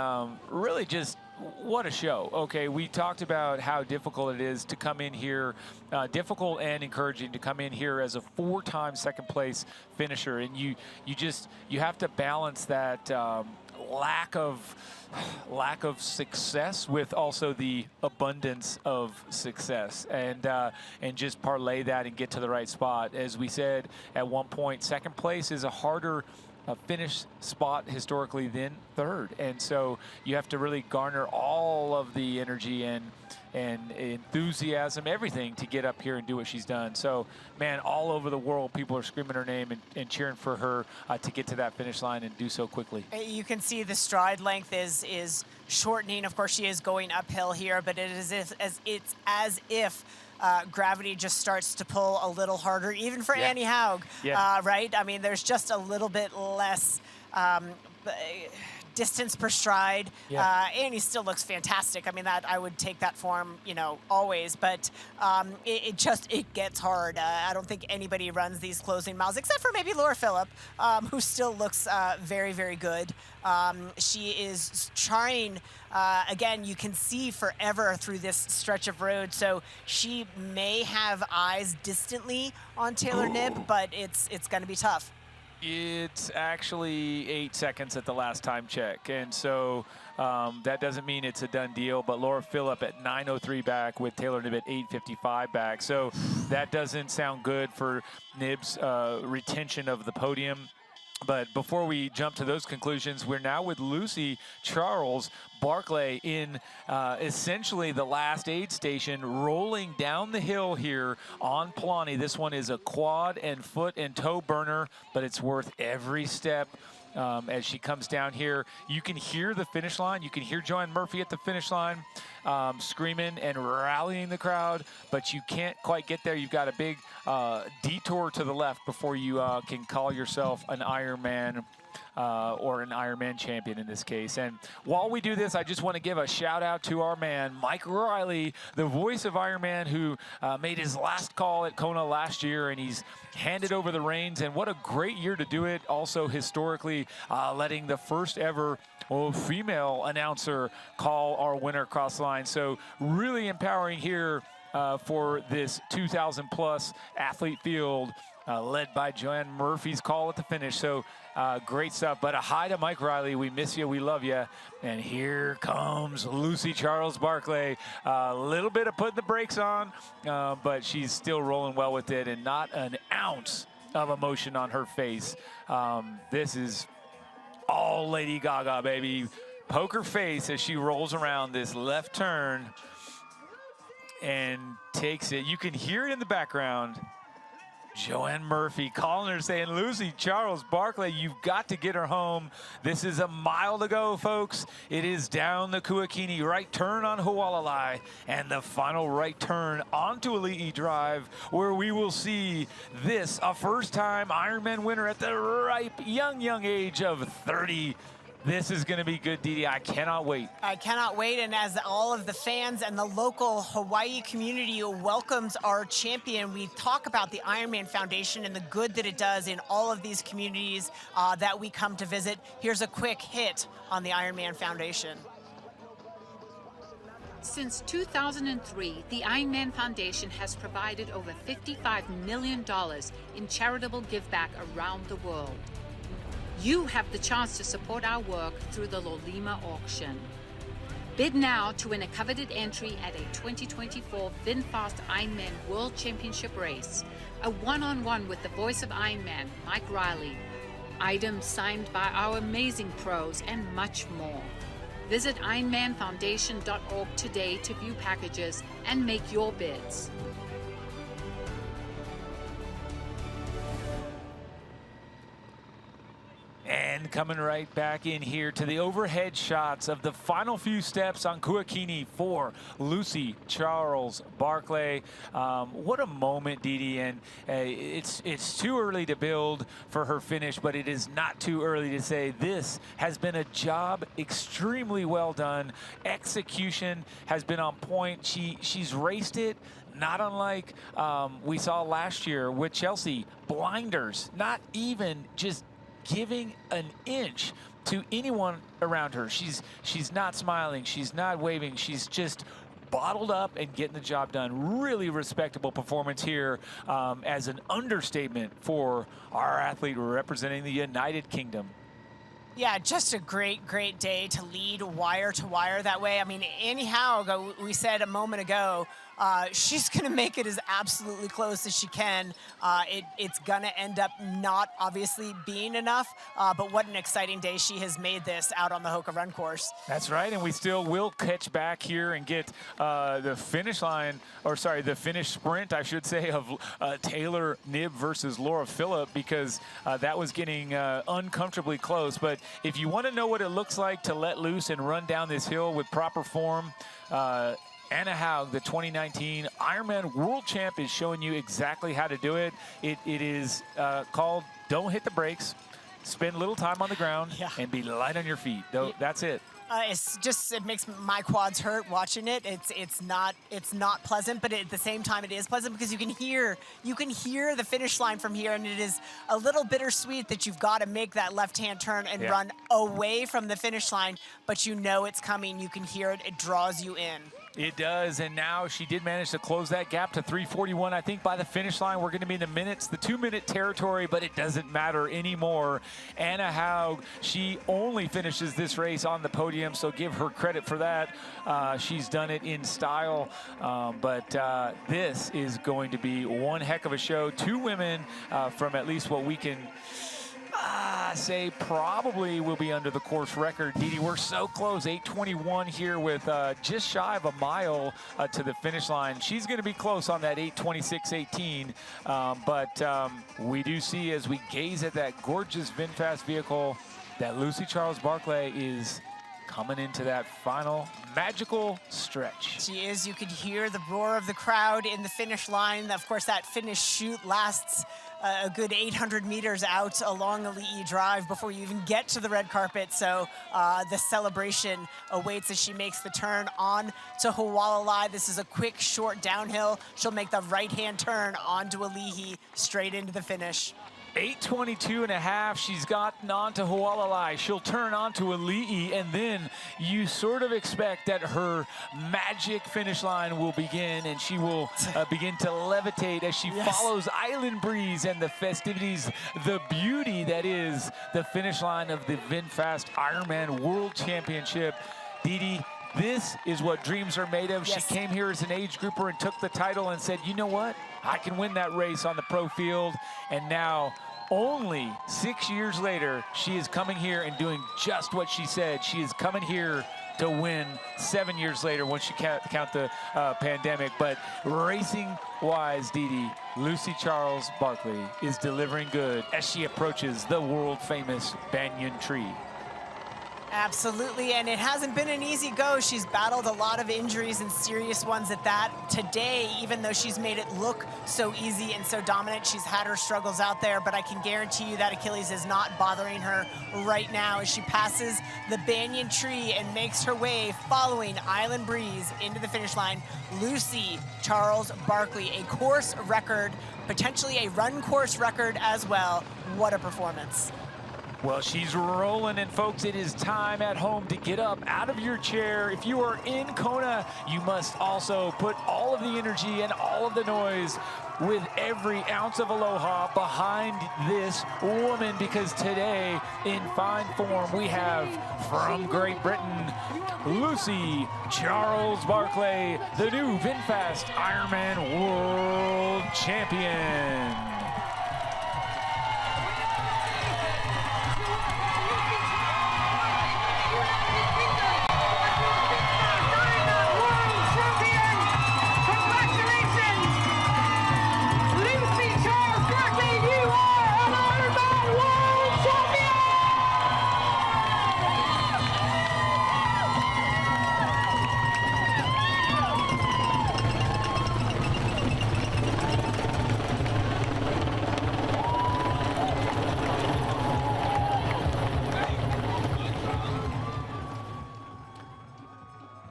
really just what a show. Okay, we talked about how difficult it is to come in here, difficult and encouraging to come in here as a 4-time second place finisher, and you have to balance that lack of success with also the abundance of success, and just parlay that and get to the right spot. As we said at one point, second place is a harder finish spot historically than third, and so you have to really garner all of the energy and enthusiasm, everything, to get up here and do what she's done. So, man, all over the world, people are screaming her name and cheering for her to get to that finish line and do so quickly. You can see the stride length is shortening. Of course, she is going uphill here, but it's as if gravity just starts to pull a little harder, even for Annie Haug, right? I mean, there's just a little bit less distance per stride. Annie still looks fantastic. I mean, that I would take that form, you know, always, but it gets hard. I don't think anybody runs these closing miles except for maybe Laura Phillip, who still looks very, very good. She is trying, again, you can see forever through this stretch of road, so she may have eyes distantly on Taylor Knibb, but it's going to be tough. It's actually 8 seconds at the last time check, and so that doesn't mean it's a done deal, but Laura Phillip at 9:03 back with Taylor Knibb at 8:55 back, so that doesn't sound good for Knibb's retention of the podium. But before we jump to those conclusions, we're now with Lucy Charles Barclay in essentially the last aid station, rolling down the hill here on Palani. This one is a quad and foot and toe burner, but it's worth every step. As she comes down here, you can hear the finish line. You can hear Joanne Murphy at the finish line screaming and rallying the crowd, but you can't quite get there. You've got a big detour to the left before you can call yourself an Ironman or an Ironman champion in this case. And while we do this, I just want to give a shout out to our man, Mike Riley, the voice of Ironman, who made his last call at Kona last year, and he's handed over the reins. And what a great year to do it. Also historically letting the first ever female announcer call our winner across the line. So really empowering here for this 2,000 plus athlete field led by Joanne Murphy's call at the finish. So great stuff. But a hi to Mike Riley. We miss you. We love you. And here comes Lucy Charles Barclay. A little bit of putting the brakes on, but she's still rolling well with it, and not an ounce of emotion on her face. This is all Lady Gaga, baby. Poker face as she rolls around this left turn and takes it. You can hear it in the background. Joanne Murphy calling her, saying, Lucy Charles Barclay, you've got to get her home. This is a mile to go, folks. It is down the Kuakini, right turn on Hualalai, and the final right turn onto Ali'i Drive, where we will see this, a first-time Ironman winner at the ripe, young age of 30. This is going to be good, Didi. I cannot wait. I cannot wait. And as all of the fans and the local Hawaii community welcomes our champion, we talk about the Ironman Foundation and the good that it does in all of these communities that we come to visit. Here's a quick hit on the Ironman Foundation. Since 2003, the Ironman Foundation has provided over $55 million in charitable giveback around the world. You have the chance to support our work through the Lolima auction. Bid now to win a coveted entry at a 2024 VinFast Ironman World Championship race, a one-on-one with the voice of Ironman, Mike Riley, items signed by our amazing pros, and much more. Visit ironmanfoundation.org today to view packages and make your bids. And coming right back in here to the overhead shots of the final few steps on Kuakini for Lucy Charles Barclay. What a moment, Didi, and it's too early to build for her finish, but it is not too early to say this has been a job extremely well done. Execution has been on point. She's raced it, not unlike we saw last year with Chelsea. Blinders, not even just giving an inch to anyone around her. She's not smiling, she's not waving, she's just bottled up and getting the job done. Really respectable performance here as an understatement for our athlete representing the United Kingdom. Yeah, just a great, great day to lead wire to wire that way. I mean, Annie Haug, we said a moment ago, she's going to make it as absolutely close as she can. It's going to end up not obviously being enough, but what an exciting day she has made this out on the Hoka Run course. That's right, and we still will catch back here and get the finish line, or sorry, the finish sprint, I should say, of Taylor Knibb versus Laura Phillip, because that was getting uncomfortably close. But if you want to know what it looks like to let loose and run down this hill with proper form, Anna Haug, the 2019 Ironman World Champ, is showing you exactly how to do it. It is called Don't Hit the Brakes, spend a little time on the ground, and be light on your feet. That's it. It makes my quads hurt watching it. It's not pleasant, but at the same time it is pleasant because you can hear the finish line from here, and it is a little bittersweet that you've got to make that left-hand turn and run away from the finish line, but you know it's coming. You can hear it. It draws you in. It does, and now she did manage to close that gap to 3:41. I think by the finish line, we're going to be in the 2-minute territory, but it doesn't matter anymore. Anna Haug, she only finishes this race on the podium, so give her credit for that. She's done it in style, but this is going to be one heck of a show. 2 women from at least what we can say probably will be under the course record. Didi, we're so close, 8:21 here with just shy of a mile to the finish line. She's going to be close on that 8:26.18, but we do see as we gaze at that gorgeous VinFast vehicle that Lucy Charles-Barclay is coming into that final magical stretch. She is. You can hear the roar of the crowd in the finish line. Of course, that finish chute lasts a good 800 meters out along Ali'i Drive before you even get to the red carpet. So the celebration awaits as she makes the turn on to Hualalai. This is a quick, short downhill. She'll make the right-hand turn onto Ali'i, straight into the finish. 8:22.5, she's gotten onto Hualalai. She'll turn onto Ali'i, and then you sort of expect that her magic finish line will begin, and she will begin to levitate as she follows Island Breeze and the festivities, the beauty that is the finish line of the VinFast Ironman World Championship. Didi, this is what dreams are made of. She came here as an age grouper and took the title and said, you know what? I can win that race on the pro field. And now, only 6 years later, she is coming here and doing just what she said. She is coming here to win 7 years later once you count the pandemic. But racing-wise, Didi, Lucy Charles-Barclay is delivering good as she approaches the world-famous banyan tree. Absolutely, and it hasn't been an easy go. She's battled a lot of injuries and serious ones at that. Today, even though she's made it look so easy and so dominant, she's had her struggles out there, but I can guarantee you that Achilles is not bothering her right now as she passes the banyan tree and makes her way following Island Breeze into the finish line. Lucy Charles-Barclay, a course record, potentially a run course record as well. What a performance. Well, she's rolling, and folks, it is time at home to get up out of your chair. If you are in Kona, you must also put all of the energy and all of the noise with every ounce of aloha behind this woman, because today, in fine form, we have from Great Britain, Lucy Charles-Barclay, the new VinFast Ironman World Champion.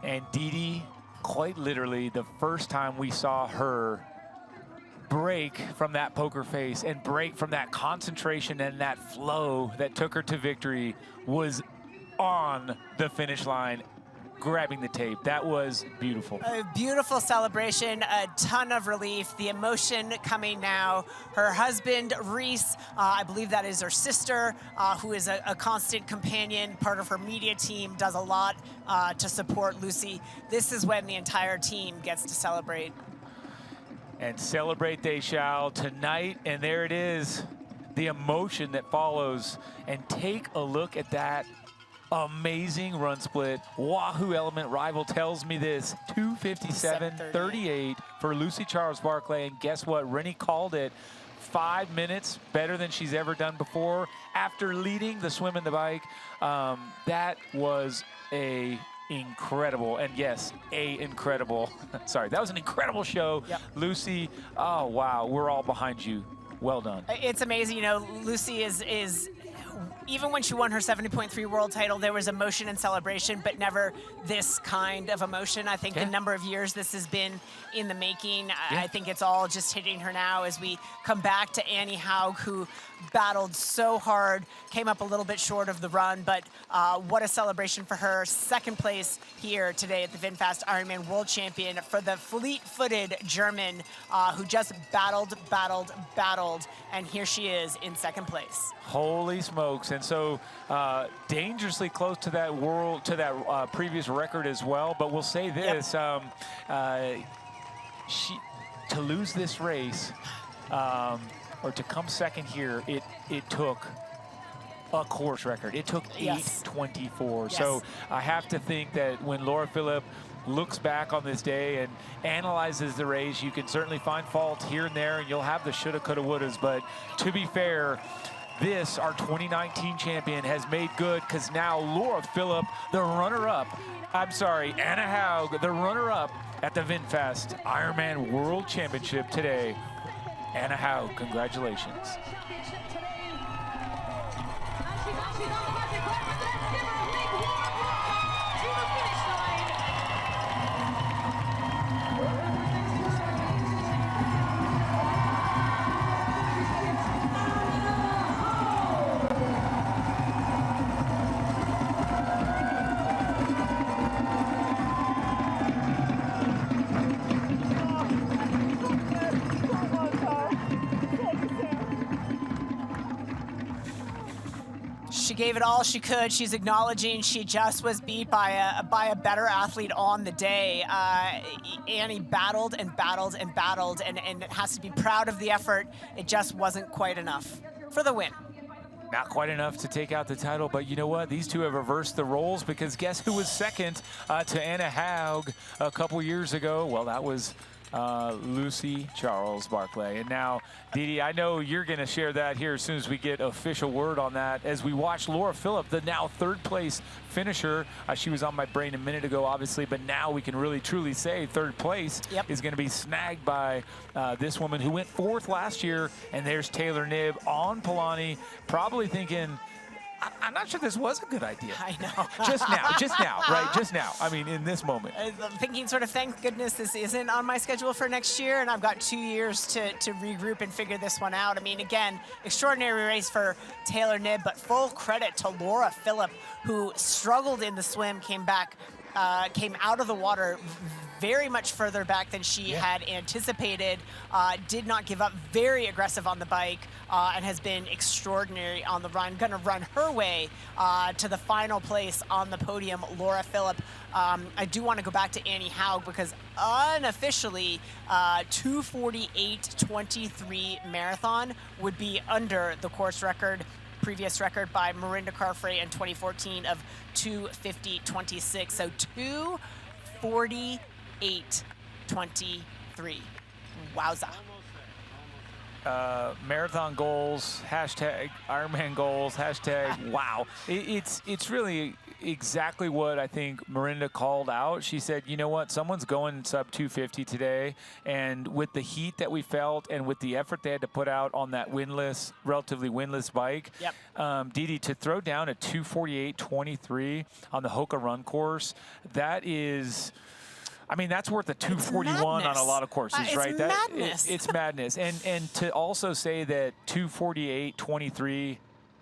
And Didi, quite literally, the first time we saw her break from that poker face and break from that concentration and that flow that took her to victory was on the finish line. grabbing the tape. That was beautiful. A beautiful celebration, a ton of relief, the emotion coming now. Her husband, Reese, I believe that is her sister, who is a constant companion, part of her media team, does a lot to support Lucy. This is when the entire team gets to celebrate. And celebrate they shall tonight, and there it is, the emotion that follows. And take a look at that amazing run split. Wahoo Element Rival tells me this, 2:57.38 for Lucy Charles Barclay. And guess what? Rennie called it 5 minutes better than she's ever done before after leading the swim and the bike. That was incredible, and yes, incredible. Sorry, that was an incredible show. Yep. Lucy, oh wow, we're all behind you. Well done. It's amazing, you know, Lucy is even when she won her 70.3 world title, there was emotion and celebration, but never this kind of emotion. I think the number of years this has been in the making, I think it's all just hitting her now as we come back to Annie Haug, who battled so hard, came up a little bit short of the run, but what a celebration for her. Second place here today at the VinFast Ironman World Champion for the fleet-footed German who just battled, and here she is in second place. Holy smokes. And so dangerously close to that previous record as well. But we'll say this, to lose this race or to come second here, it took a course record. It took 8:24. Yes. So I have to think that when Laura Philipp looks back on this day and analyzes the race, you can certainly find fault here and there, and you'll have the shoulda, coulda, wouldas. But to be fair, this, our 2019 champion, has made good, because now Laura Philipp, the runner-up, Anna Haug, the runner-up at the VinFast Ironman World Championship today. Anna Haug, congratulations. She gave it all she could. She's acknowledging she just was beat by a better athlete on the day. Annie battled and has to be proud of the effort. It just wasn't quite enough for the win. Not quite enough to take out the title, but you know what? These two have reversed the roles, because guess who was second to Anna Haug a couple years ago? Well, that was Lucy Charles Barclay. And now, Didi, I know you're going to share that here as soon as we get official word on that. As we watch Laura Philipp, the now third place finisher, she was on my brain a minute ago, obviously, but now we can really truly say third place is going to be snagged by this woman who went fourth last year. And there's Taylor Knibb on Polani, probably thinking, I'm not sure this was a good idea. I know. Just now, right? Just now. I mean, in this moment. I'm thinking sort of, thank goodness this isn't on my schedule for next year, and I've got 2 years to regroup and figure this one out. I mean, again, extraordinary race for Taylor Knibb, but full credit to Laura Philipp, who struggled in the swim, came out of the water very much further back than she had anticipated, did not give up, very aggressive on the bike, and has been extraordinary on the run. Going to run her way to the final place on the podium, Laura Philipp. I do want to go back to Annie Haug, because unofficially 2:48.23 marathon would be under the course record, previous record by Marinda Carfrae in 2014 of 2:50.26. So 2:48.23. Wowza. Marathon goals, hashtag Ironman goals, hashtag wow. It's really exactly what I think Marinda called out. She said, you know what, someone's going sub 250 today, and with the heat that we felt and with the effort they had to put out on that relatively windless bike, Didi, to throw down a 2:48.23 on the Hoka run course, that is, I mean, that's worth a 2:41 on a lot of courses, right? Madness. It's madness. And to also say that 2:48.23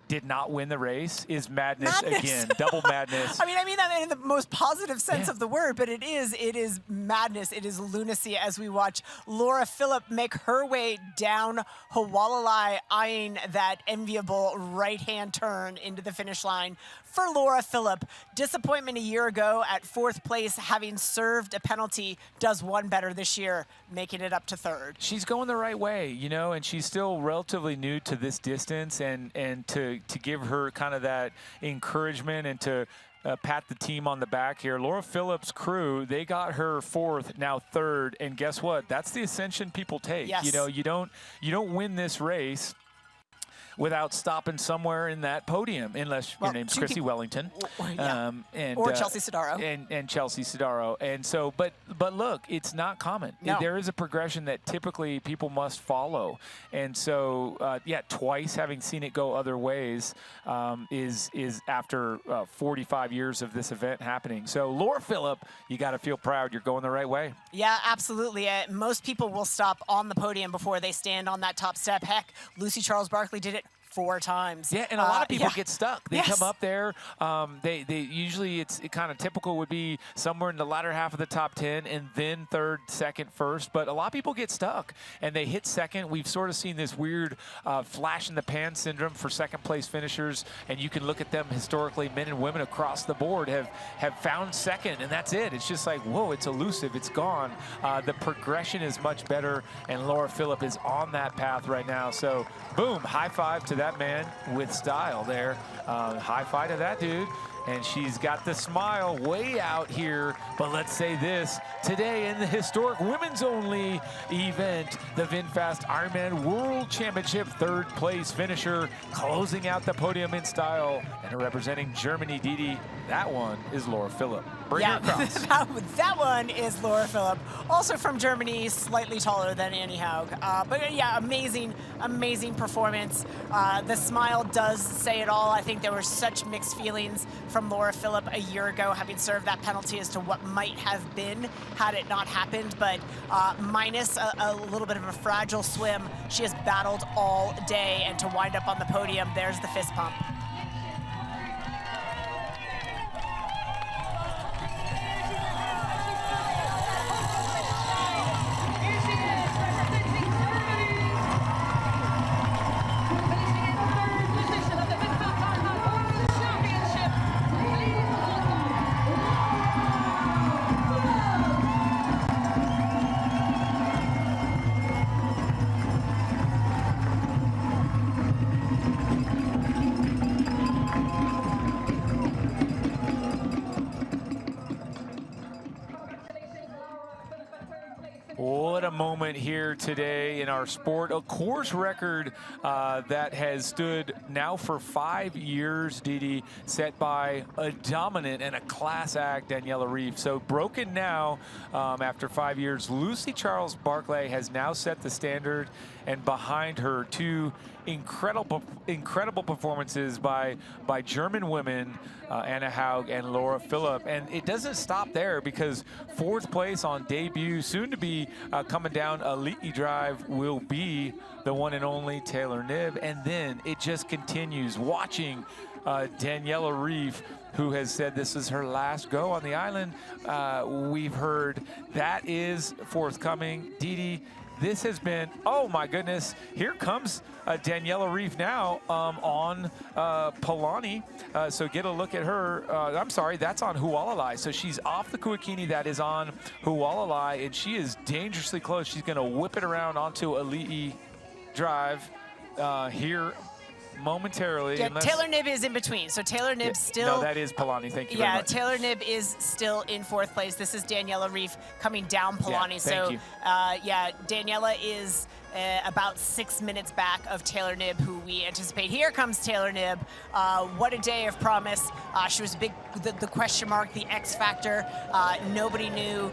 did not win the race is madness again. Double madness. I mean that in the most positive sense of the word, but it is madness. It is lunacy as we watch Laura Philipp make her way down Hualalai, eyeing that enviable right-hand turn into the finish line. For Laura Philipp, disappointment a year ago at 4th place, having served a penalty, does one better this year, making it up to 3rd. She's going the right way, you know, and she's still relatively new to this distance, and to give her kind of that encouragement and to pat the team on the back here. Laura Phillips' crew, they got her 4th, now 3rd, and guess what? That's the ascension people take. Yes. You know, you don't win this race without stopping somewhere in that podium, unless your name's Chrissy Wellington, or Chelsea Sodaro, and Chelsea Sodaro. And so, but look, it's not common. No. There is a progression that typically people must follow, and so yeah, twice having seen it go other ways is after 45 years of this event happening. So Laura Philipp, you got to feel proud. You're going the right way. Yeah, absolutely. Most people will stop on the podium before they stand on that top step. Heck, Lucy Charles Barkley did it 4 times. Yeah, and a lot of people get stuck. They Yes. come up there. They usually it's kind of typical would be somewhere in the latter half of the top 10 and then 3rd, 2nd, 1st. But a lot of people get stuck and they hit 2nd. We've sort of seen this weird flash in the pan syndrome for 2nd place finishers, and you can look at them historically. Men and women across the board have found 2nd, and that's it. It's just like, whoa, it's elusive. It's gone. The progression is much better, and Laura Philipp is on that path right now. So, boom, high five to that man with style there. High five to that dude. And she's got the smile way out here. But let's say this, today in the historic women's only event, the VinFast IRONMAN World Championship 3rd place finisher, closing out the podium in style and representing Germany, Didi. That one is Laura Philipp. Bring her across. that one is Laura Philipp, also from Germany, slightly taller than Annie Haug. But yeah, amazing performance. The smile does say it all. I think there were such mixed feelings from Laura Philipp a year ago, having served that penalty, as to what might have been had it not happened. But minus a little bit of a fragile swim, she has battled all day, and to wind up on the podium, there's the fist pump. What a moment here today in our sport. A course record that has stood now for 5 years, Didi, set by a dominant and a class act, Daniela Ryf. So broken now after 5 years. Lucy Charles Barkley has now set the standard, and behind her, 2 incredible performances by German women, Anna Haug and Laura Philipp. And it doesn't stop there, because 4th place on debut, soon to be coming down Elite Drive, will be the one and only Taylor Knibb. And then it just continues. Watching Daniela Ryf, who has said this is her last go on the island. We've heard that is forthcoming. Didi, this has been, oh my goodness, here comes Daniela Ryf now on Palani. So get a look at her. I'm sorry, that's on Hualalai. So she's off the Kuakini, that is on Hualalai, and she is dangerously close. She's gonna whip it around onto Ali'i Drive here momentarily. Yeah, Taylor Knibb is in between. So Taylor Knibb still... No, that is Palani. Thank you very much. Taylor Knibb is still in 4th place. This is Daniela Ryf coming down Palani. Yeah, so, thank you. yeah, Daniela is about 6 minutes back of Taylor Knibb, who we anticipate. Here comes Taylor Knibb. What a day of promise. She was the question mark, the X factor. Nobody knew.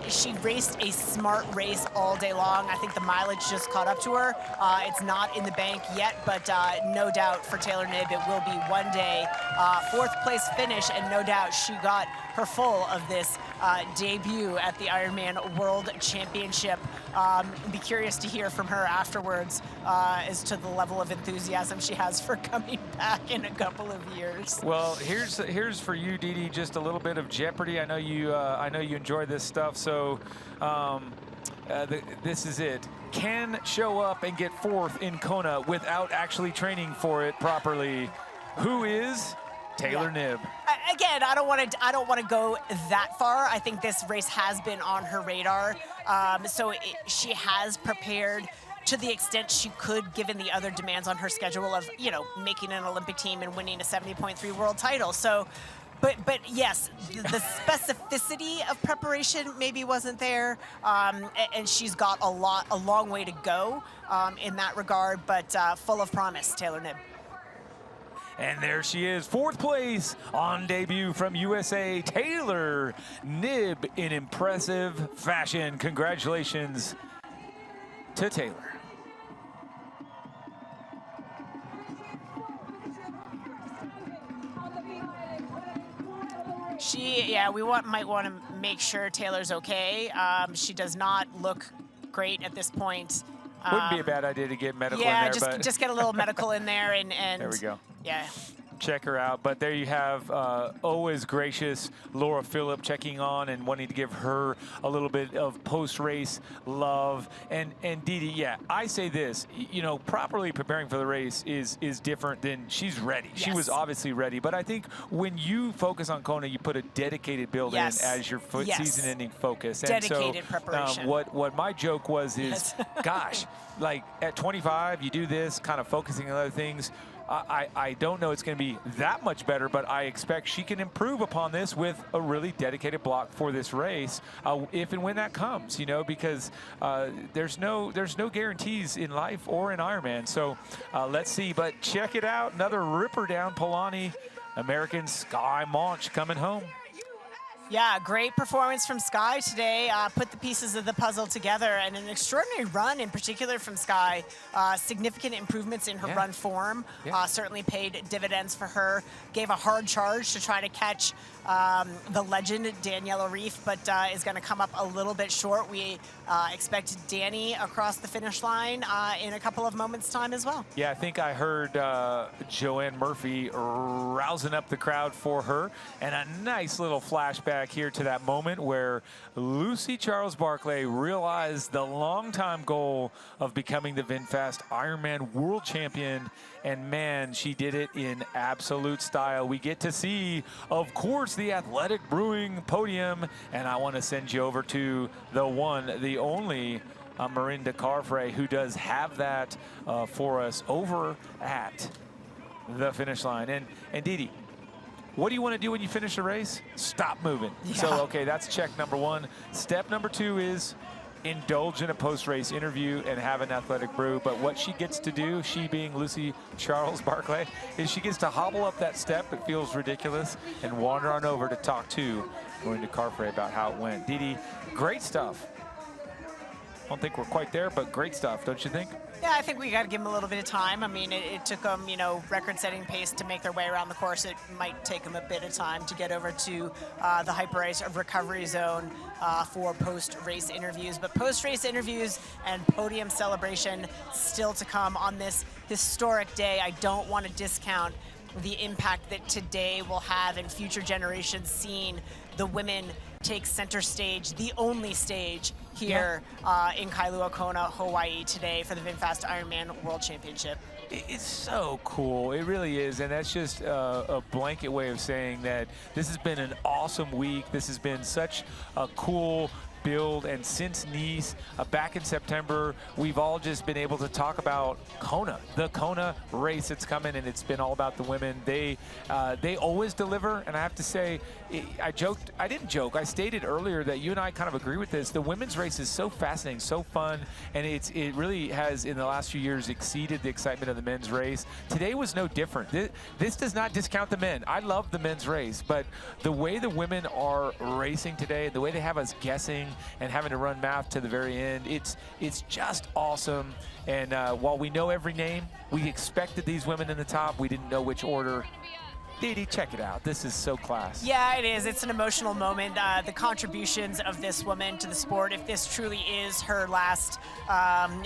She raced a smart race all day long. I think the mileage just caught up to her. It's not in the bank yet, but no doubt for Taylor Knibb, it will be one day. 4th place finish, and no doubt she got her full of this debut at the Ironman World Championship. Be curious to hear hear from her afterwards as to the level of enthusiasm she has for coming back in a couple of years. Well, here's for you, Dee Dee, just a little bit of Jeopardy. I know you enjoy this stuff, so this is it. Can show up and get 4th in Kona without actually training for it properly. Who is Taylor Knibb? Again, I don't want to go that far. I think this race has been on her radar, so she has prepared to the extent she could, given the other demands on her schedule of, you know, making an Olympic team and winning a 70.3 world title. So, but yes, the specificity of preparation maybe wasn't there, and she's got a long way to go in that regard. But full of promise, Taylor Knibb. And there she is, 4th place on debut from USA, Taylor Knibb, in impressive fashion. Congratulations to Taylor. We might want to make sure Taylor's okay. She does not look great at this point. Wouldn't be a bad idea to get medical in there. Yeah, just get a little medical in there and there we go. Yeah. Check her out. But there you have always gracious Laura Phillip checking on and wanting to give her a little bit of post-race love. And Dee Dee, yeah, I say this, you know, properly preparing for the race is different than she's ready. Yes. She was obviously ready. But I think when you focus on Kona, you put a dedicated build in as your season-ending focus. Dedicated and so, preparation. What my joke was is, gosh, like at 25, you do this, kind of focusing on other things. I don't know it's going to be that much better, but I expect she can improve upon this with a really dedicated block for this race, if and when that comes, you know, because there's no guarantees in life or in Ironman. So let's see. But check it out. Another ripper down Polani, American Sky Monch coming home. Yeah, great performance from Sky today. Put the pieces of the puzzle together, and an extraordinary run in particular from Sky. Significant improvements in her run form. Certainly paid dividends for her. Gave a hard charge to try to catch the legend, Danielle Reef, but is going to come up a little bit short. We expect Danny across the finish line in a couple of moments' time as well. Yeah, I think I heard Joanne Murphy rousing up the crowd for her, and a nice little flashback here to that moment where Lucy Charles Barclay realized the long-time goal of becoming the VinFast Ironman World Champion, and man, she did it in absolute style. We get to see, of course, the Athletic Brewing podium, and I want to send you over to the one, the only Mirinda Carfrae, who does have that for us over at the finish line. And Dee Dee, what do you want to do when you finish a race? Stop moving. Yeah. So, okay, that's check number 1. Step number 2 is indulge in a post-race interview and have an athletic brew. But what she gets to do, she being Lucy Charles Barclay, is she gets to hobble up that step. It feels ridiculous, and wander on over to talk to Mirinda Carfrae about how it went. Dee Dee, great stuff. I don't think we're quite there, but great stuff, don't you think? Yeah, I think we got to give them a little bit of time. I mean, it took them, you know, record-setting pace to make their way around the course. It might take them a bit of time to get over to the hyper-race recovery zone for post-race interviews. But post-race interviews and podium celebration still to come on this historic day. I don't want to discount the impact that today will have in future generations, seeing the women take center stage, the only stage here in Kailua Kona, Hawaii today for the VinFast Ironman World Championship. It's so cool. It really is. And that's just a blanket way of saying that this has been an awesome week. This has been such a cool build, and since Nice back in September, we've all just been able to talk about Kona, the Kona race that's coming, and it's been all about the women. They always deliver, and I have to say, I didn't joke, I stated earlier that you and I kind of agree with this. The women's race is so fascinating, so fun, and it really has in the last few years exceeded the excitement of the men's race. Today was no different. This does not discount the men. I love the men's race, but the way the women are racing today, the way they have us guessing and having to run math to the very end, it's just awesome. And while we know every name, we expected these women in the top. We didn't know which order. Dee Dee, check it out. This is so class. Yeah, it is. It's an emotional moment. The contributions of this woman to the sport, if this truly is her last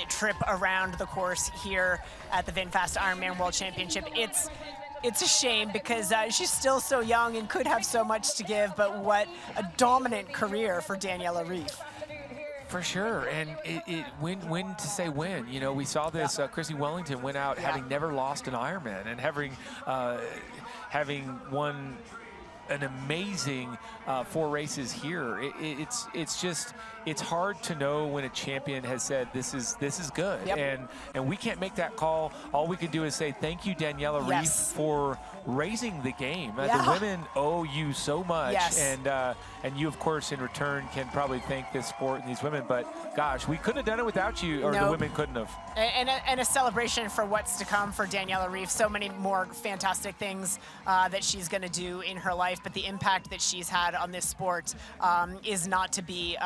trip around the course here at the VinFast Ironman World Championship, it's a shame because she's still so young and could have so much to give, but what a dominant career for Daniela Ryf. For sure, and when to say when. You know, we saw this. Chrissy Wellington went out having never lost an Ironman and having won an amazing 4 races here. It's hard to know when a champion has said this is good, and we can't make that call. All we can do is say thank you, Daniela Ryf, for raising the game. The women owe you so much, and you, of course, in return can probably thank this sport and these women. But gosh, we couldn't have done it without you, or the women couldn't have. And a celebration for what's to come for Daniela Ryf. So many more fantastic things that she's going to do in her life, but the impact that she's had on this sport is not to be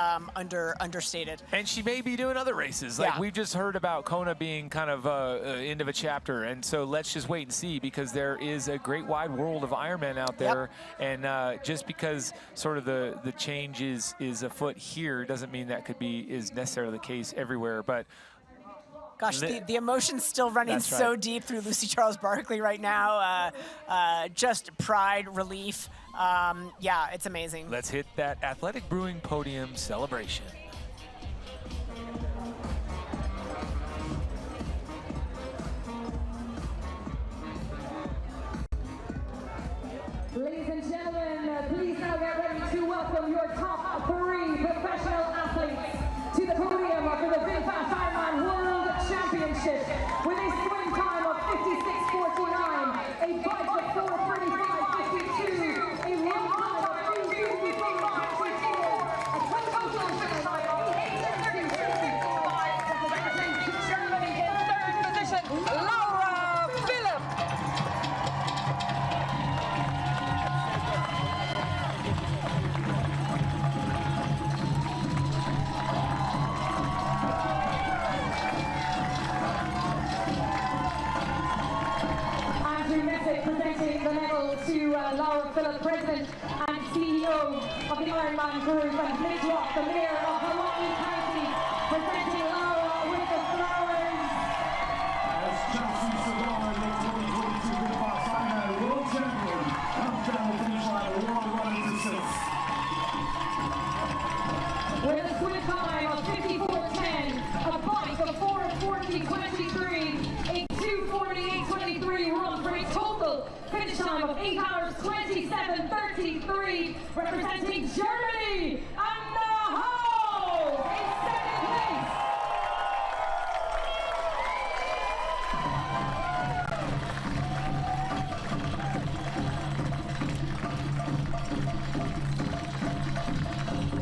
understated. And she may be doing other races. Like we've just heard about Kona being kind of end of a chapter, and so let's just wait and see, because there is a great wide world of Ironman out there, and just because sort of the change is afoot here doesn't mean that is necessarily the case everywhere. But gosh, the emotion's still running so deep through Lucy Charles Barkley right now. Just pride, relief. Yeah, it's amazing. Let's hit that Athletic Brewing podium celebration. Ladies and gentlemen, please now get ready to welcome your top 3 professional athletes to the podium for the VinFast IRONMAN World Championship with a swim time of 56:49, a bike of 4:35:52, a run time of 2:54:54, a total finish time of 8:32:65, representing Germany in 3rd position, Laura Philipp. Presenting the medal to Laura Philipp, President and CEO of the Ironman Group, and Mitch Rock, the Mayor of Hawaii County, presenting Laura with the flowers. As Chelsea Savard, the 2022 VinFast Ironman World Champion, comes down the finish line, a world running to 6. With a swim time of 54:10, a bike of 4:40:23, a 2:48:23 run for a total finish time of 8 hours 27:33, representing Germany, Anna Ho in 2nd place.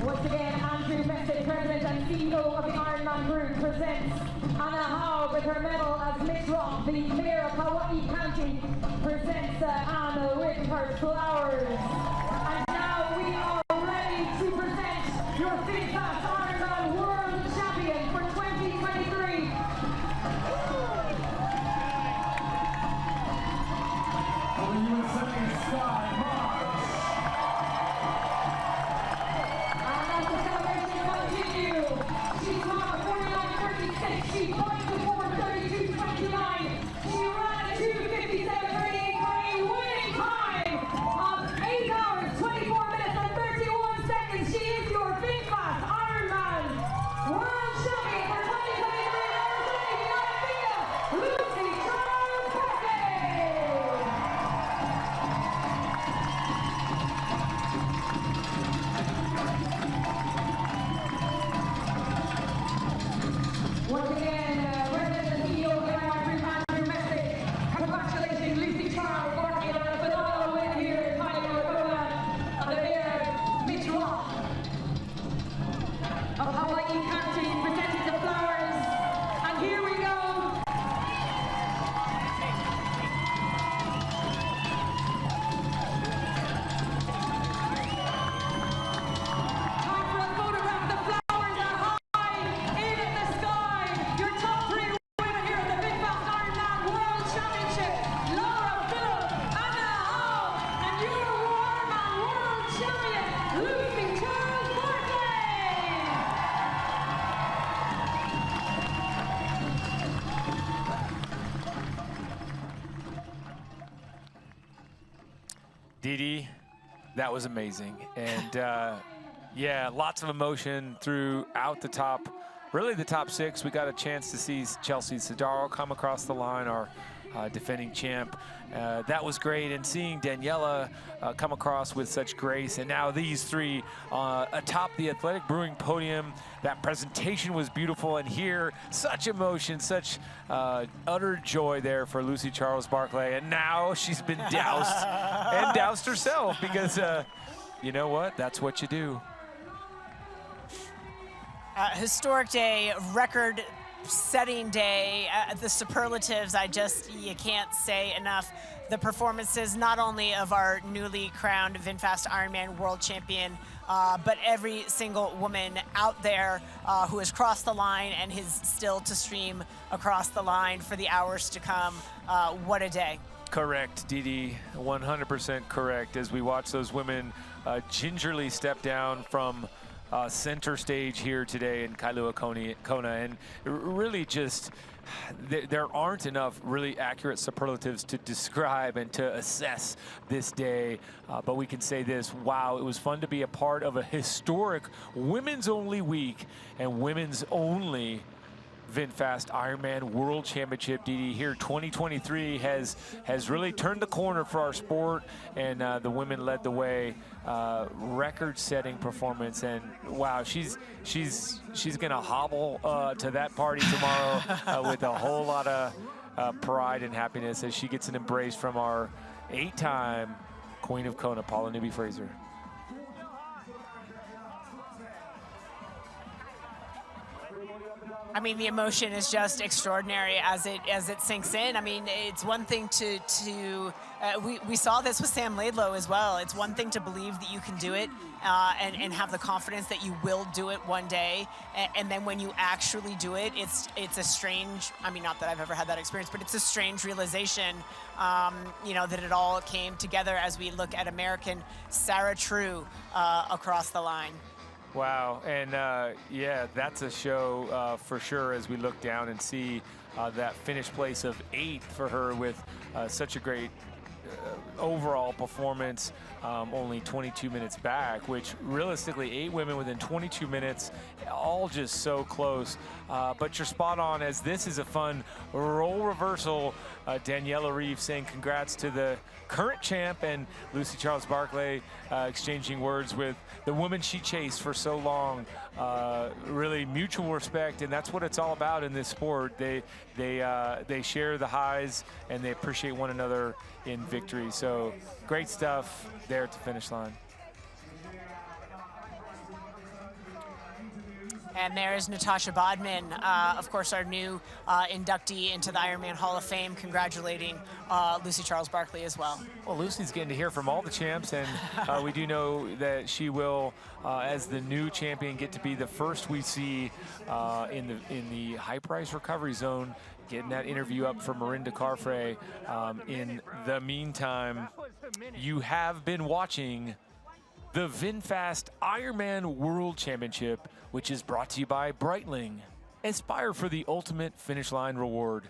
Once again, Andrew Messick, President and CEO of the Ironman Group, presents Anna Howe with her medal, as Mitch Rock, the Mayor of Hawaii County, presents Anna with her flowers. And now we are ready to present your VinFast Ironman World Champion for 2023. For the USA, Sky March. And as the celebration continues, she swam 49:36, she pointed to 4:32:29, she ran a 2:57:38 for a winning time of 8 That was amazing. And yeah, lots of emotion throughout the top, really the top 6. We got a chance to see Chelsea Sodaro come across the line, our defending champ. That was great. And seeing Daniela come across with such grace. And now these 3 atop the Athletic Brewing podium. That presentation was beautiful. And here, such emotion, such utter joy there for Lucy Charles Barclay. And now she's been doused and doused herself because you know what? That's what you do. Historic day, record-setting day. The superlatives, you can't say enough. The performances not only of our newly crowned VinFast Ironman World Champion, but every single woman out there who has crossed the line and is still to stream across the line for the hours to come. What a day. Correct, Didi, 100% correct. As we watch those women gingerly step down from center stage here today in Kailua, Kona, and really just there aren't enough really accurate superlatives to describe and to assess this day, but we can say this: wow, it was fun to be a part of a historic women's only week and women's only VinFast Ironman World Championship. Didi, here 2023 has really turned the corner for our sport, and the women led the way. Record-setting performance, and wow, she's gonna hobble to that party tomorrow with a whole lot of pride and happiness as she gets an embrace from our 8-time Queen of Kona, Paula Newby-Fraser. I mean, the emotion is just extraordinary as it sinks in. I mean, it's one thing we saw this with Sam Laidlow as well. It's one thing to believe that you can do it and have the confidence that you will do it one day, and then when you actually do it, it's a strange. I mean, not that I've ever had that experience, but it's a strange realization, that it all came together as we look at American Sarah True across the line. Wow, and yeah, that's a show for sure as we look down and see that finish place of 8th for her with such a great overall performance, only 22 minutes back, which realistically 8 women within 22 minutes, all just so close. But you're spot on, as this is a fun role reversal. Daniela Reeve saying congrats to the current champ, and Lucy Charles Barclay exchanging words with the woman she chased for so long. Really mutual respect, and that's what it's all about in this sport. They share the highs and they appreciate one another in victory. So great stuff there at the finish line. And there's Natasha Bodman, of course, our new inductee into the Ironman Hall of Fame, congratulating Lucy Charles Barclay as well. Well, Lucy's getting to hear from all the champs, and we do know that she will, as the new champion, get to be the first we see in the high price recovery zone, getting that interview up for Mirinda Carfrae. In the meantime, you have been watching the VinFast Ironman World Championship, which is brought to you by Breitling, Aspire for the ultimate finish line reward,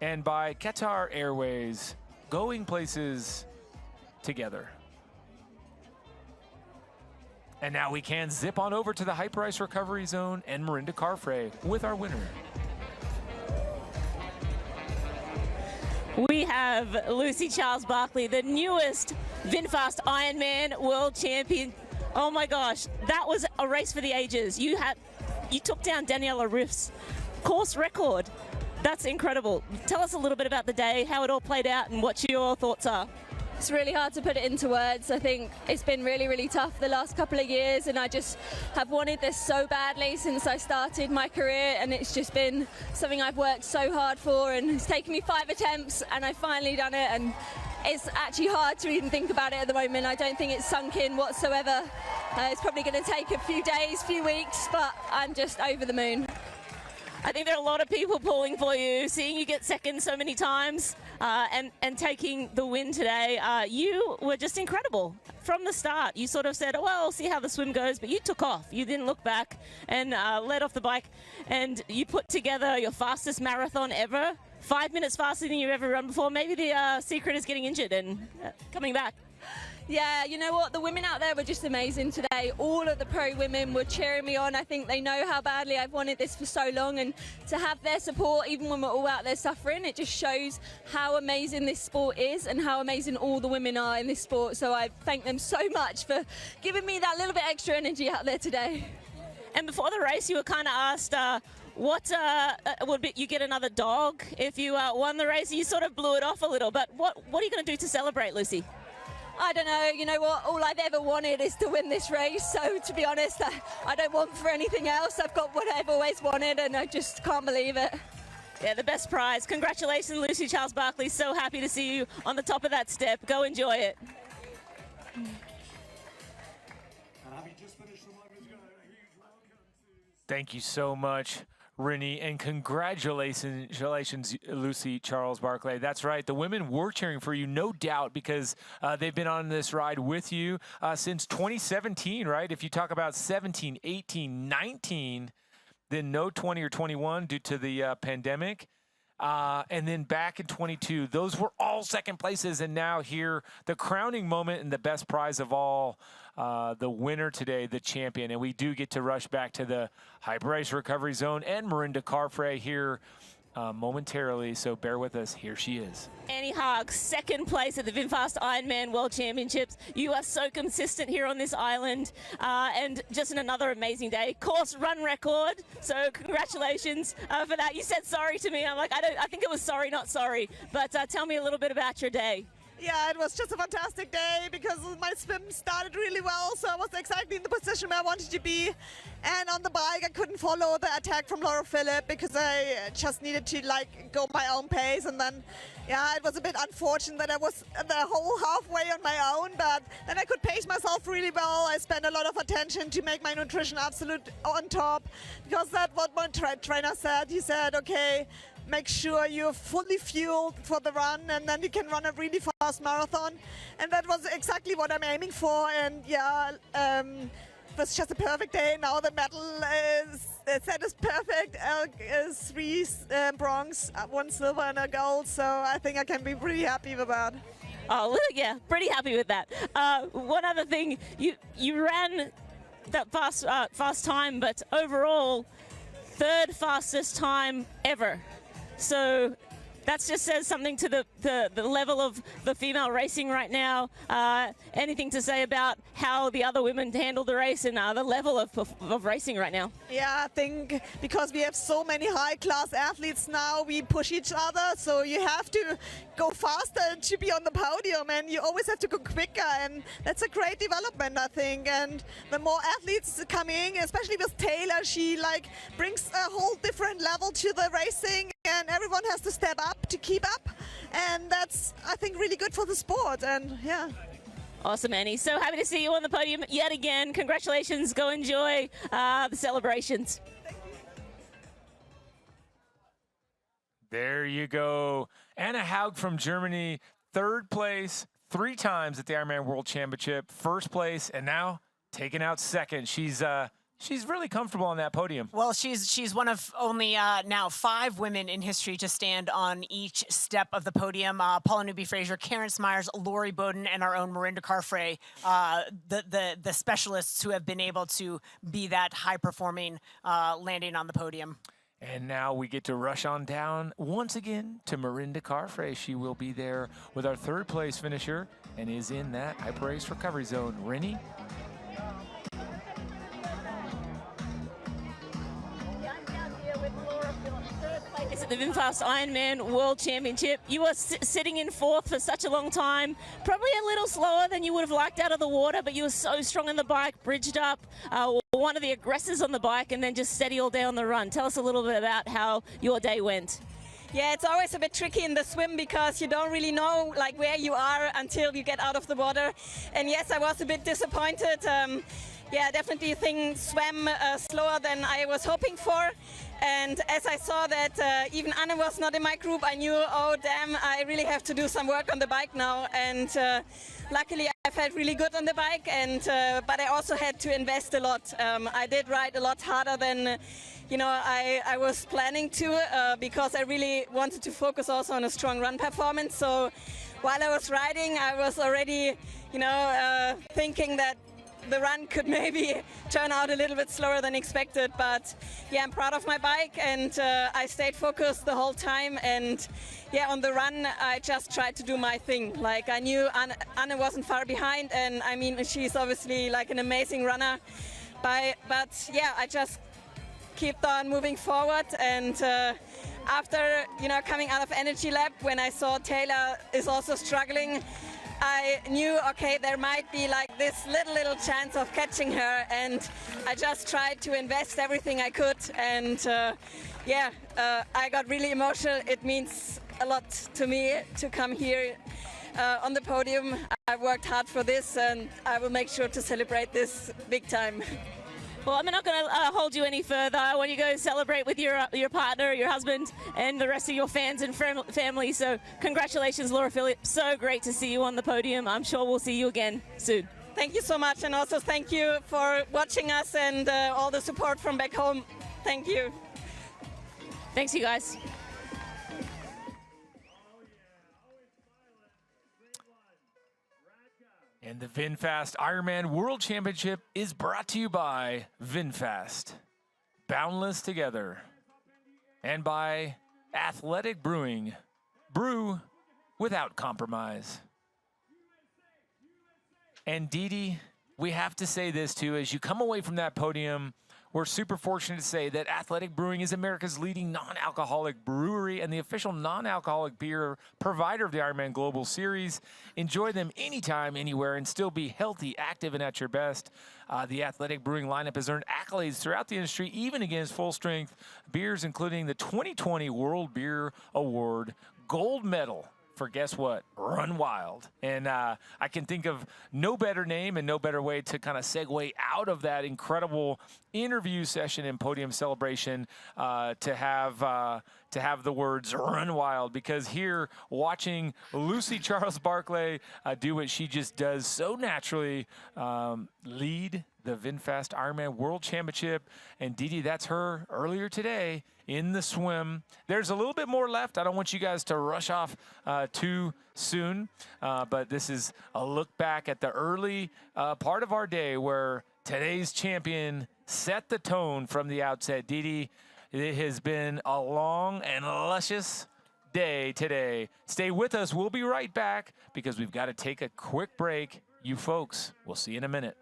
and by Qatar Airways, going places together. And now we can zip on over to the high price recovery zone and Mirinda Carfrae with our winner. We have Lucy Charles Barclay, the newest VinFast Ironman World Champion. Oh my gosh, that was a race for the ages. You took down Daniela Riff's course record. That's incredible. Tell us a little bit about the day, how it all played out, and what your thoughts are. It's really hard to put it into words. I think it's been really, really tough the last couple of years, and I just have wanted this so badly since I started my career, and it's just been something I've worked so hard for, and it's taken me 5 attempts, and I've finally done it, and it's actually hard to even think about it at the moment. I don't think it's sunk in whatsoever. It's probably going to take a few days, few weeks, but I'm just over the moon. I think there are a lot of people pulling for you, seeing you get second so many times and taking the win today. You were just incredible from the start. You sort of said, oh, well, I'll see how the swim goes, but you took off. You didn't look back and led off the bike, and you put together your fastest marathon ever, 5 minutes faster than you've ever run before. Maybe the secret is getting injured and coming back. Yeah, you know what? The women out there were just amazing today. All of the pro women were cheering me on. I think they know how badly I've wanted this for so long, and to have their support, even when we're all out there suffering, it just shows how amazing this sport is and how amazing all the women are in this sport. So I thank them so much for giving me that little bit extra energy out there today. And before the race, you were kind of asked, what would you get another dog if you won the race? You sort of blew it off a little, but what are you going to do to celebrate, Lucy? I don't know, you know what, all I've ever wanted is to win this race, so to be honest, I don't want for anything else. I've got what I've always wanted, and I just can't believe it. Yeah, the best prize. Congratulations, Lucy Charles-Barkley. So happy to see you on the top of that step. Go enjoy it. Thank you so much, Rennie, and congratulations, Lucy Charles-Barkley. That's right. The women were cheering for you, no doubt, because they've been on this ride with you since 2017, right? If you talk about 17, 18, 19, then no 20 or 21 due to the pandemic. And then back in 22, those were all second places. And now here, the crowning moment and the best prize of all, the winner today, the champion. And we do get to rush back to the Hyperice Recovery Zone and Mirinda Carfrae here momentarily. So bear with us. Here she is. Annie Haag, second place at the VinFast IRONMAN World Championships. You are so consistent here on this island, and just another amazing day. Course run record, so congratulations for that. You said sorry to me. I'm like, I think it was sorry, not sorry. But tell me a little bit about your day. Yeah, it was just a fantastic day because my swim started really well, so I was exactly in the position where I wanted to be. And on the bike, I couldn't follow the attack from Laura Philipp because I just needed to go my own pace. And then, yeah, it was a bit unfortunate that I was the whole halfway on my own, but then I could pace myself really well. I spent a lot of attention to make my nutrition absolute on top, because that's what my trainer said. He said, okay, make sure you're fully fueled for the run, and then you can run a really fast marathon. And that was exactly what I'm aiming for. And yeah, it was just a perfect day. Now the medal set is perfect. 3 bronze, 1 silver and a gold. So I think I can be pretty happy with that. Oh, yeah, pretty happy with that. One other thing, you ran that fast time, but overall, 3rd fastest time ever. So that just says something to the level of the female racing right now. Anything to say about how the other women handled the race and the level of racing right now? Yeah, I think because we have so many high-class athletes now, we push each other. So you have to go faster to be on the podium, and you always have to go quicker. And that's a great development, I think. And the more athletes coming, especially with Taylor, she brings a whole different level to the racing. And everyone has to step up to keep up, and that's, I think, really good for the sport. And yeah. Awesome, Annie. So happy to see you on the podium yet again. Congratulations. Go enjoy the celebrations. There you go. Anna Haug from Germany, 3rd place 3 times at the Ironman World Championship, 1st place, and now taking out 2nd. She's really comfortable on that podium. Well, she's one of only now 5 women in history to stand on each step of the podium. Paula Newby-Fraser, Karen Smyers, Lori Bowden, and our own Mirinda Carfrae, the specialists who have been able to be that high-performing landing on the podium. And now we get to rush on down once again to Mirinda Carfrae. She will be there with our 3rd place finisher and is in that Hyperice Recovery Zone. Rennie? It's at the VinFast IRONMAN World Championship. You were sitting in 4th for such a long time, probably a little slower than you would have liked out of the water, but you were so strong on the bike, bridged up, one of the aggressors on the bike, and then just steady all day on the run. Tell us a little bit about how your day went. Yeah, it's always a bit tricky in the swim because you don't really know where you are until you get out of the water. And yes, I was a bit disappointed. Yeah, definitely things swam slower than I was hoping for. And as I saw that even Anna was not in my group, I knew, oh damn, I really have to do some work on the bike now. And luckily I felt really good on the bike, and but I also had to invest a lot. I did ride a lot harder than I was planning to, because I really wanted to focus also on a strong run performance. So while I was riding, I was already, thinking that the run could maybe turn out a little bit slower than expected. But yeah, I'm proud of my bike, and I stayed focused the whole time. And yeah, on the run, I just tried to do my thing. Like, I knew Anne wasn't far behind, and I mean, she's obviously like an amazing runner. But yeah, I just kept on moving forward. And after, coming out of Energy Lab, when I saw Taylor is also struggling, I knew, okay, there might be like this little chance of catching her, and I just tried to invest everything I could. And I got really emotional. It means a lot to me to come here on the podium. I worked hard for this, and I will make sure to celebrate this big time. Well, I'm not going to hold you any further. I want you to go celebrate with your partner, your husband, and the rest of your fans and family. So congratulations, Laura Phillips. So great to see you on the podium. I'm sure we'll see you again soon. Thank you so much, and also thank you for watching us and all the support from back home. Thank you. Thanks, you guys. And the VinFast Ironman World Championship is brought to you by VinFast, Boundless Together, and by Athletic Brewing, brew without compromise. And Didi, we have to say this too, as you come away from that podium, we're super fortunate to say that Athletic Brewing is America's leading non-alcoholic brewery and the official non-alcoholic beer provider of the Ironman Global Series. Enjoy them anytime, anywhere, and still be healthy, active, and at your best. The Athletic Brewing lineup has earned accolades throughout the industry, even against full-strength beers, including the 2020 World Beer Award gold medal for, guess what, Run Wild. And I can think of no better name and no better way to kind of segue out of that incredible interview session and podium celebration to have the words Run Wild, because here watching Lucy Charles Barclay do what she just does so naturally, lead the VinFast Ironman World Championship. And Didi, that's her earlier today in the swim. There's a little bit more left. I don't want you guys to rush off too soon, but this is a look back at the early part of our day where today's champion set the tone from the outset. Didi, it has been a long and luscious day today. Stay with us. We'll be right back because we've got to take a quick break. You folks, we'll see you in a minute.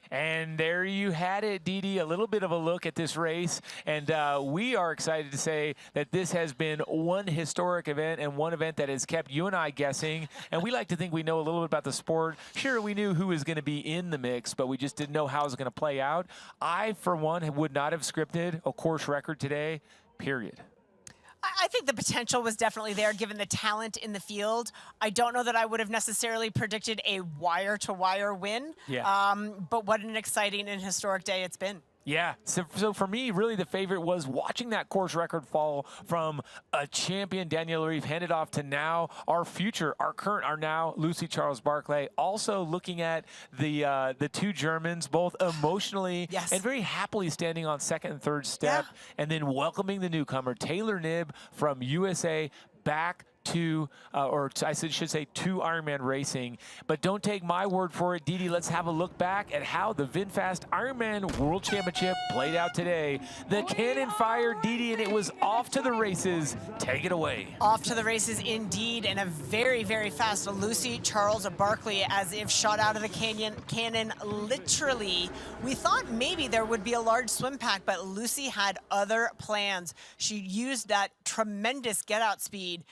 And there you had it, Didi, a little bit of a look at this race. And we are excited to say that this has been one historic event and one event that has kept you and I guessing. And we like to think we know a little bit about the sport. Sure, we knew who was going to be in the mix, but we just didn't know how it was going to play out. I, for one, would not have scripted a course record today, period. I think the potential was definitely there given the talent in the field. I don't know that I would have necessarily predicted a wire-to-wire win, but what an exciting and historic day it's been. Yeah, so for me, really the favorite was watching that course record fall from a champion, Danielle Reeve, handed off to now our future, our now Lucy Charles Barclay. Also looking at the two Germans, both emotionally and very happily standing on second and third step, and then welcoming the newcomer, Taylor Knibb from USA, back two, I should say two Ironman racing. But don't take my word for it, Didi. Let's have a look back at how the VinFast Ironman World Championship played out today. The cannon fired, Didi, and it was off to the races. Take it away. Off to the races indeed, and a very, very fast Lucy Charles Barkley, as if shot out of the cannon, literally. We thought maybe there would be a large swim pack, but Lucy had other plans. She used that tremendous get-out speed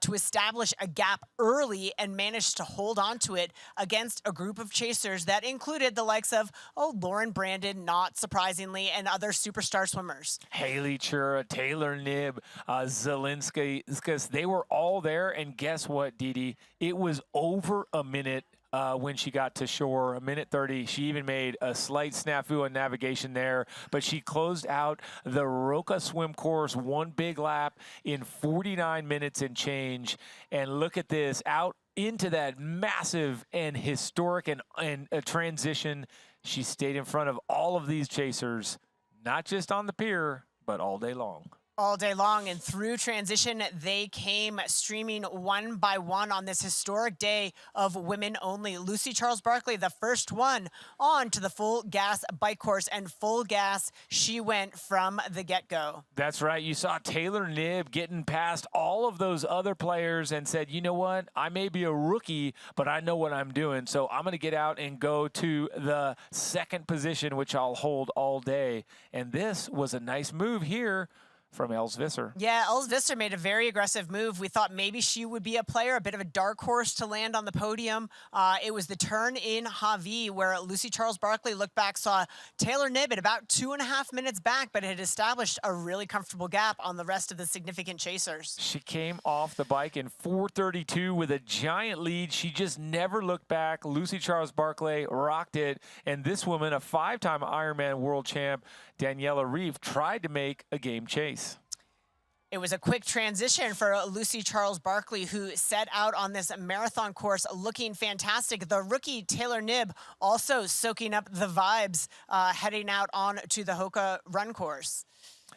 to establish a gap early and managed to hold on to it against a group of chasers that included the likes of, Lauren Brandon, not surprisingly, and other superstar swimmers. Haley Chura, Taylor Knibb, Zelinsky, they were all there, and guess what, Didi? It was over a minute when she got to shore, 1:30. She even made a slight snafu on navigation there, but she closed out the Roca swim course one big lap in 49 minutes and change. And look at this, out into that massive and historic and a transition. She stayed in front of all of these chasers, not just on the pier, but all day long. All day long, and through transition, they came streaming one by one on this historic day of women only. Lucy Charles Barkley, the first one on to the full gas bike course, and full gas she went from the get-go. That's right. You saw Taylor Knibb getting past all of those other players and said, you know what? I may be a rookie, but I know what I'm doing. So I'm going to get out and go to the second position, which I'll hold all day. And this was a nice move here from Els Visser. Yeah, Els Visser made a very aggressive move. We thought maybe she would be a player, a bit of a dark horse to land on the podium. It was the turn in Hawi where Lucy Charles Barkley looked back, saw Taylor Knibb at about 2.5 minutes back, but had established a really comfortable gap on the rest of the significant chasers. She came off the bike in 4:32 with a giant lead. She just never looked back. Lucy Charles Barkley rocked it, and this woman, a 5-time Ironman world champ, Daniela Reef, tried to make a game chase. It was a quick transition for Lucy Charles Barkley, who set out on this marathon course looking fantastic. The rookie Taylor Knibb also soaking up the vibes, heading out on to the Hoka run course.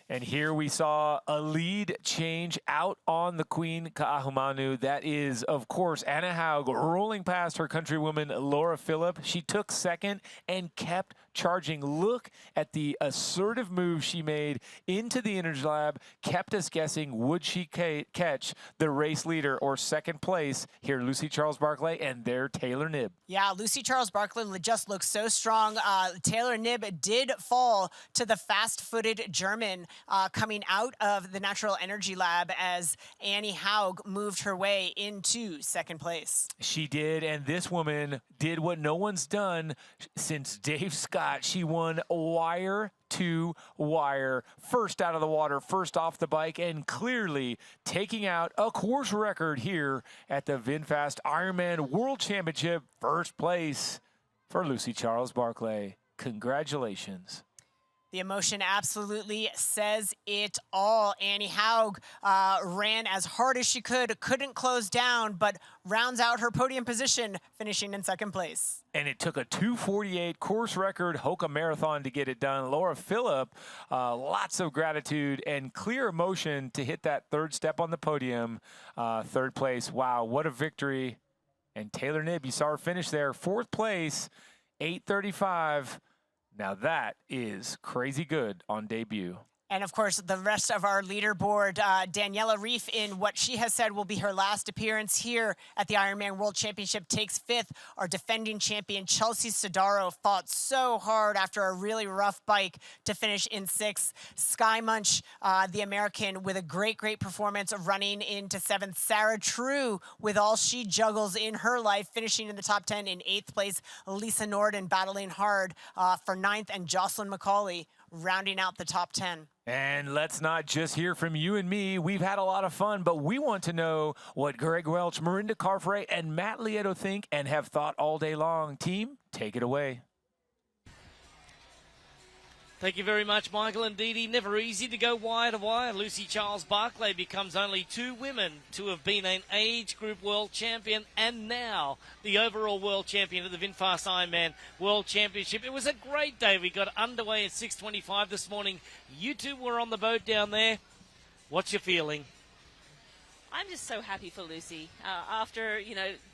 And here we saw a lead change out on the Queen Ka'ahumanu. That is, of course, Anna Haug rolling past her countrywoman Laura Philipp. She took second and kept charging. Look at the assertive move she made into the Energy Lab. Kept us guessing, would she catch the race leader or second place? Here, Lucy Charles Barkley and there, Taylor Knibb. Yeah, Lucy Charles Barkley just looks so strong. Taylor Knibb did fall to the fast-footed German coming out of the Natural Energy Lab as Annie Haug moved her way into second place. She did, and this woman did what no one's done since Dave Scott. She won wire to wire, first out of the water, first off the bike, and clearly taking out a course record here at the VinFast Ironman World Championship. First place for Lucy Charles Barkley. Congratulations. The emotion absolutely says it all. Annie Haug ran as hard as she could, couldn't close down, but rounds out her podium position, finishing in second place. And it took a 2:48 course record Hoka Marathon to get it done. Laura Philipp, lots of gratitude and clear emotion to hit that third step on the podium. Third place, wow, what a victory. And Taylor Knibb, you saw her finish there, fourth place, 8:35. Now that is crazy good on debut. And, of course, the rest of our leaderboard, Daniela Reef, in what she has said will be her last appearance here at the Ironman World Championship, takes fifth. Our defending champion, Chelsea Sodaro, fought so hard after a really rough bike to finish in sixth. Sky Munch, the American, with a great, great performance running into seventh. Sarah True, with all she juggles in her life, finishing in the top 10 in eighth place. Lisa Norden battling hard for ninth, and Jocelyn McCauley rounding out the top 10. And let's not just hear from you and me. We've had a lot of fun, but we want to know what Greg Welch, Marinda Carfrey, and Matt Lieto think and have thought all day long. Team, take it away. Thank you very much, Michael and Didi. Never easy to go wire to wire. Lucy Charles Barkley becomes only two women to have been an age group world champion and now the overall world champion at the VinFast Ironman World Championship. It was a great day. We got underway at 6:25 this morning. You two were on the boat down there. What's your feeling? I'm just so happy for Lucy. After,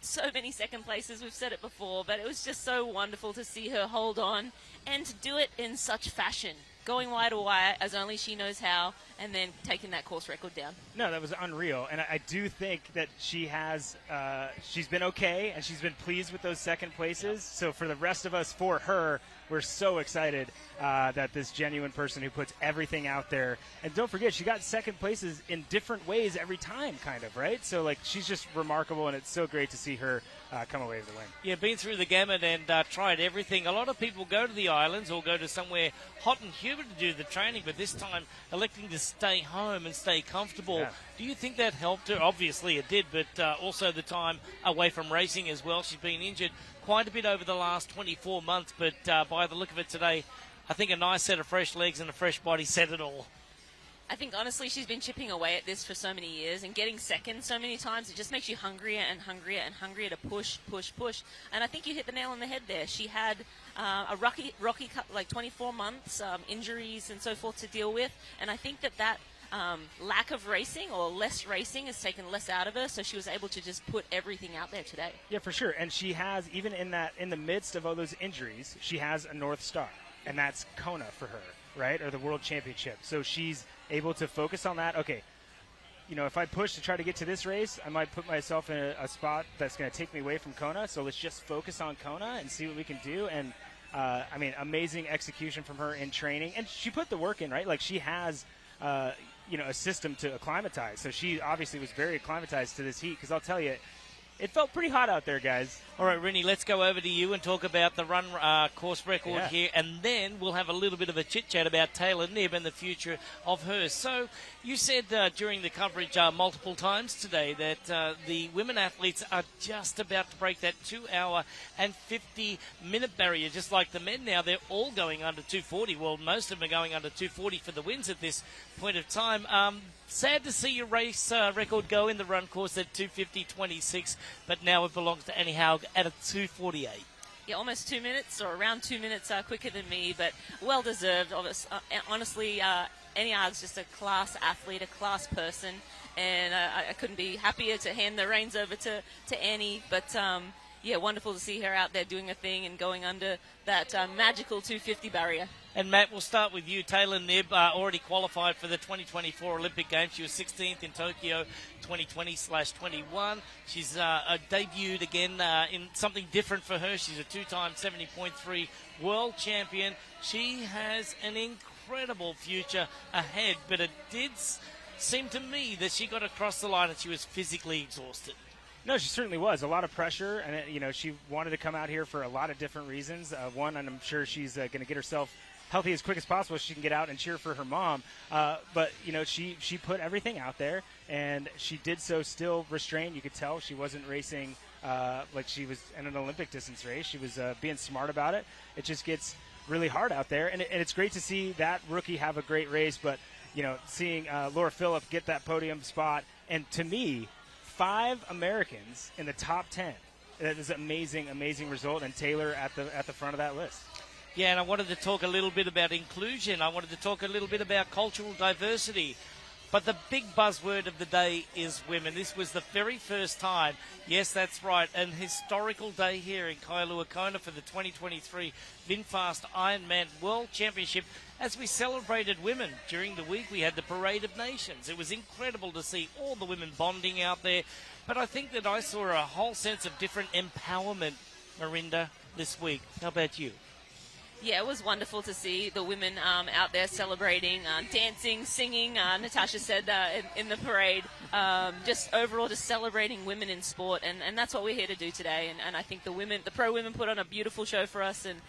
so many second places, we've said it before, but it was just so wonderful to see her hold on and to do it in such fashion. Going wire to wire as only she knows how, and then taking that course record down. No, that was unreal. And I do think that she has, she's been okay, and she's been pleased with those second places. So for the rest of us, for her, we're so excited that this genuine person who puts everything out there. And don't forget, she got second places in different ways every time, kind of, right? So, she's just remarkable, and it's so great to see her come away with the win. Yeah, been through the gamut and tried everything. A lot of people go to the islands or go to somewhere hot and humid to do the training, but this time electing to stay home and stay comfortable. Yeah. Do you think that helped her? Obviously it did, but also the time away from racing as well. She's been injured quite a bit over the last 24 months, but by the look of it today, I think a nice set of fresh legs and a fresh body said it all. I think, honestly, she's been chipping away at this for so many years, and getting second so many times, it just makes you hungrier and hungrier and hungrier to push. And I think you hit the nail on the head there. She had a rocky 24 months, injuries and so forth to deal with, and I think that lack of racing or less racing has taken less out of her, so she was able to just put everything out there today. Yeah, for sure. And she has, even in the midst of all those injuries, she has a North Star, and that's Kona for her, right, or the World Championship. So she's able to focus on that. Okay, if I push to try to get to this race, I might put myself in a spot that's going to take me away from Kona. So let's just focus on Kona and see what we can do. And, amazing execution from her in training. And she put the work in, right? She has, a system to acclimatize. So she obviously was very acclimatized to this heat, because I'll tell you, it felt pretty hot out there, guys. All right, Rennie, let's go over to you and talk about the run course record here, and then we'll have a little bit of a chit-chat about Taylor Knibb and the future of hers. So you said during the coverage multiple times today that the women athletes are just about to break that 2 hour and 50-minute barrier, just like the men now. They're all going under 2:40. Well, most of them are going under 2:40 for the wins at this point of time. Sad to see your race record go in the run course at 2:50.26, but now it belongs to Annie Haug at a 2:48. Yeah, almost 2 minutes, or around 2 minutes quicker than me, but well deserved. Honestly, Annie Haug's just a class athlete, a class person, and I couldn't be happier to hand the reins over to Annie. But yeah, wonderful to see her out there doing a thing and going under that magical 250 barrier. And Matt, we'll start with you. Taylor Knibb already qualified for the 2024 Olympic Games. She was 16th in Tokyo 2020/21. She's debuted again in something different for her. She's a two-time 70.3 world champion. She has an incredible future ahead, but it did seem to me that she got across the line and she was physically exhausted. No, she certainly was. A lot of pressure, and she wanted to come out here for a lot of different reasons. One, and I'm sure she's going to get herself healthy as quick as possible so she can get out and cheer for her mom. But she put everything out there, and she did so still restrained. You could tell she wasn't racing like she was in an Olympic distance race. She was being smart about it. It just gets really hard out there, and it's great to see that rookie have a great race. But seeing Laura Phillip get that podium spot, and to me, 5 Americans in the top 10. That is an amazing result, and Taylor at the front of that list. Yeah, and I wanted to talk a little bit about inclusion. I wanted to talk a little bit about cultural diversity. But the big buzzword of the day is women. This was the very first time, yes, that's right, an historical day here in Kailua Kona for the 2023 VinFast Ironman World Championship. As we celebrated women during the week, we had the Parade of Nations. It was incredible to see all the women bonding out there. But I think that I saw a whole sense of different empowerment, Marinda, this week. How about you? Yeah, it was wonderful to see the women out there celebrating, dancing, singing. Natasha said in the parade, just overall just celebrating women in sport, and that's what we're here to do today. And I think the pro women put on a beautiful show for us, and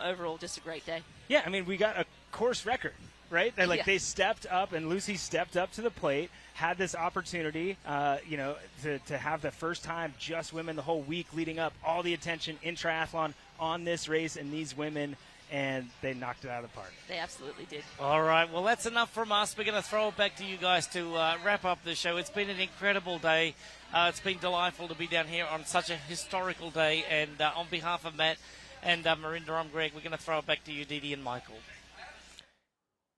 overall just a great day. Yeah, I mean, we got a course record, right? They stepped up, and Lucy stepped up to the plate, had this opportunity, to have the first time just women the whole week leading up, all the attention in triathlon on this race and these women. And they knocked it out of the park. They absolutely did. All right, well, that's enough from us. We're going to throw it back to you guys to wrap up the show. It's been an incredible day. It's been delightful to be down here on such a historical day. And on behalf of Matt and Marinda, I'm Greg. We're going to throw it back to you, Didi and Michael.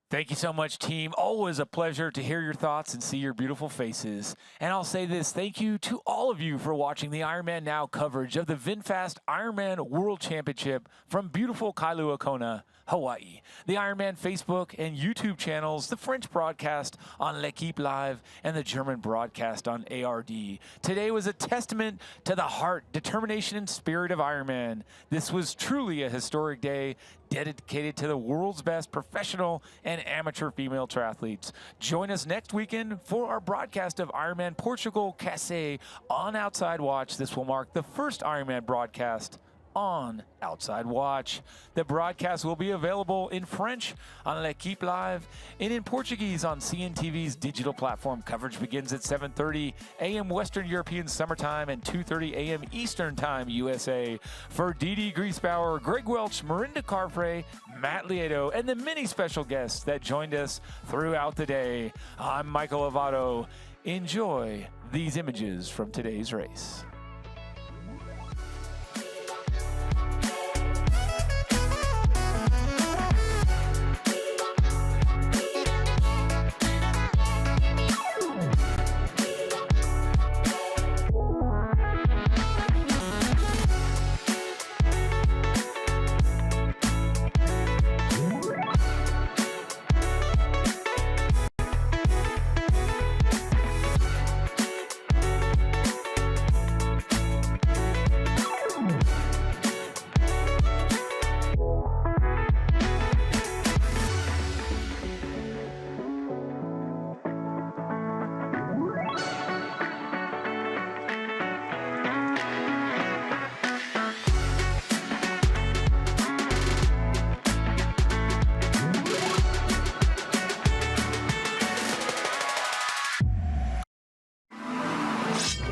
Thank you so much, team. Always a pleasure to hear your thoughts and see your beautiful faces. And I'll say this, thank you to all of you for watching the Ironman Now coverage of the VinFast IRONMAN World Championship from beautiful Kailua Kona, Hawaii. The Ironman Facebook and YouTube channels, the French broadcast on L'Equipe Live, and the German broadcast on ARD. Today was a testament to the heart, determination, and spirit of Ironman. This was truly a historic day dedicated to the world's best professional and amateur female triathletes. Join us next weekend for our broadcast of Ironman Portugal Cassé on Outside Watch. This will mark the first Ironman broadcast on Outside Watch. The broadcast will be available in French on L'Equipe Live and in Portuguese on CNTV's digital platform. Coverage begins at 7:30 a.m. Western European Summertime and 2:30 a.m. Eastern Time USA. For Dee Griesbauer, Greg Welch, Marinda Carfrey, Matt Lieto, and the many special guests that joined us throughout the day, I'm Michael Avato. Enjoy these images from today's race.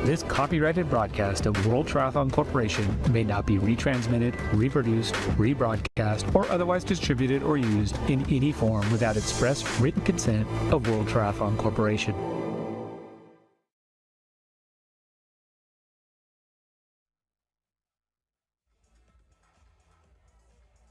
This copyrighted broadcast of World Triathlon Corporation may not be retransmitted, reproduced, rebroadcast, or otherwise distributed or used in any form without express written consent of World Triathlon Corporation.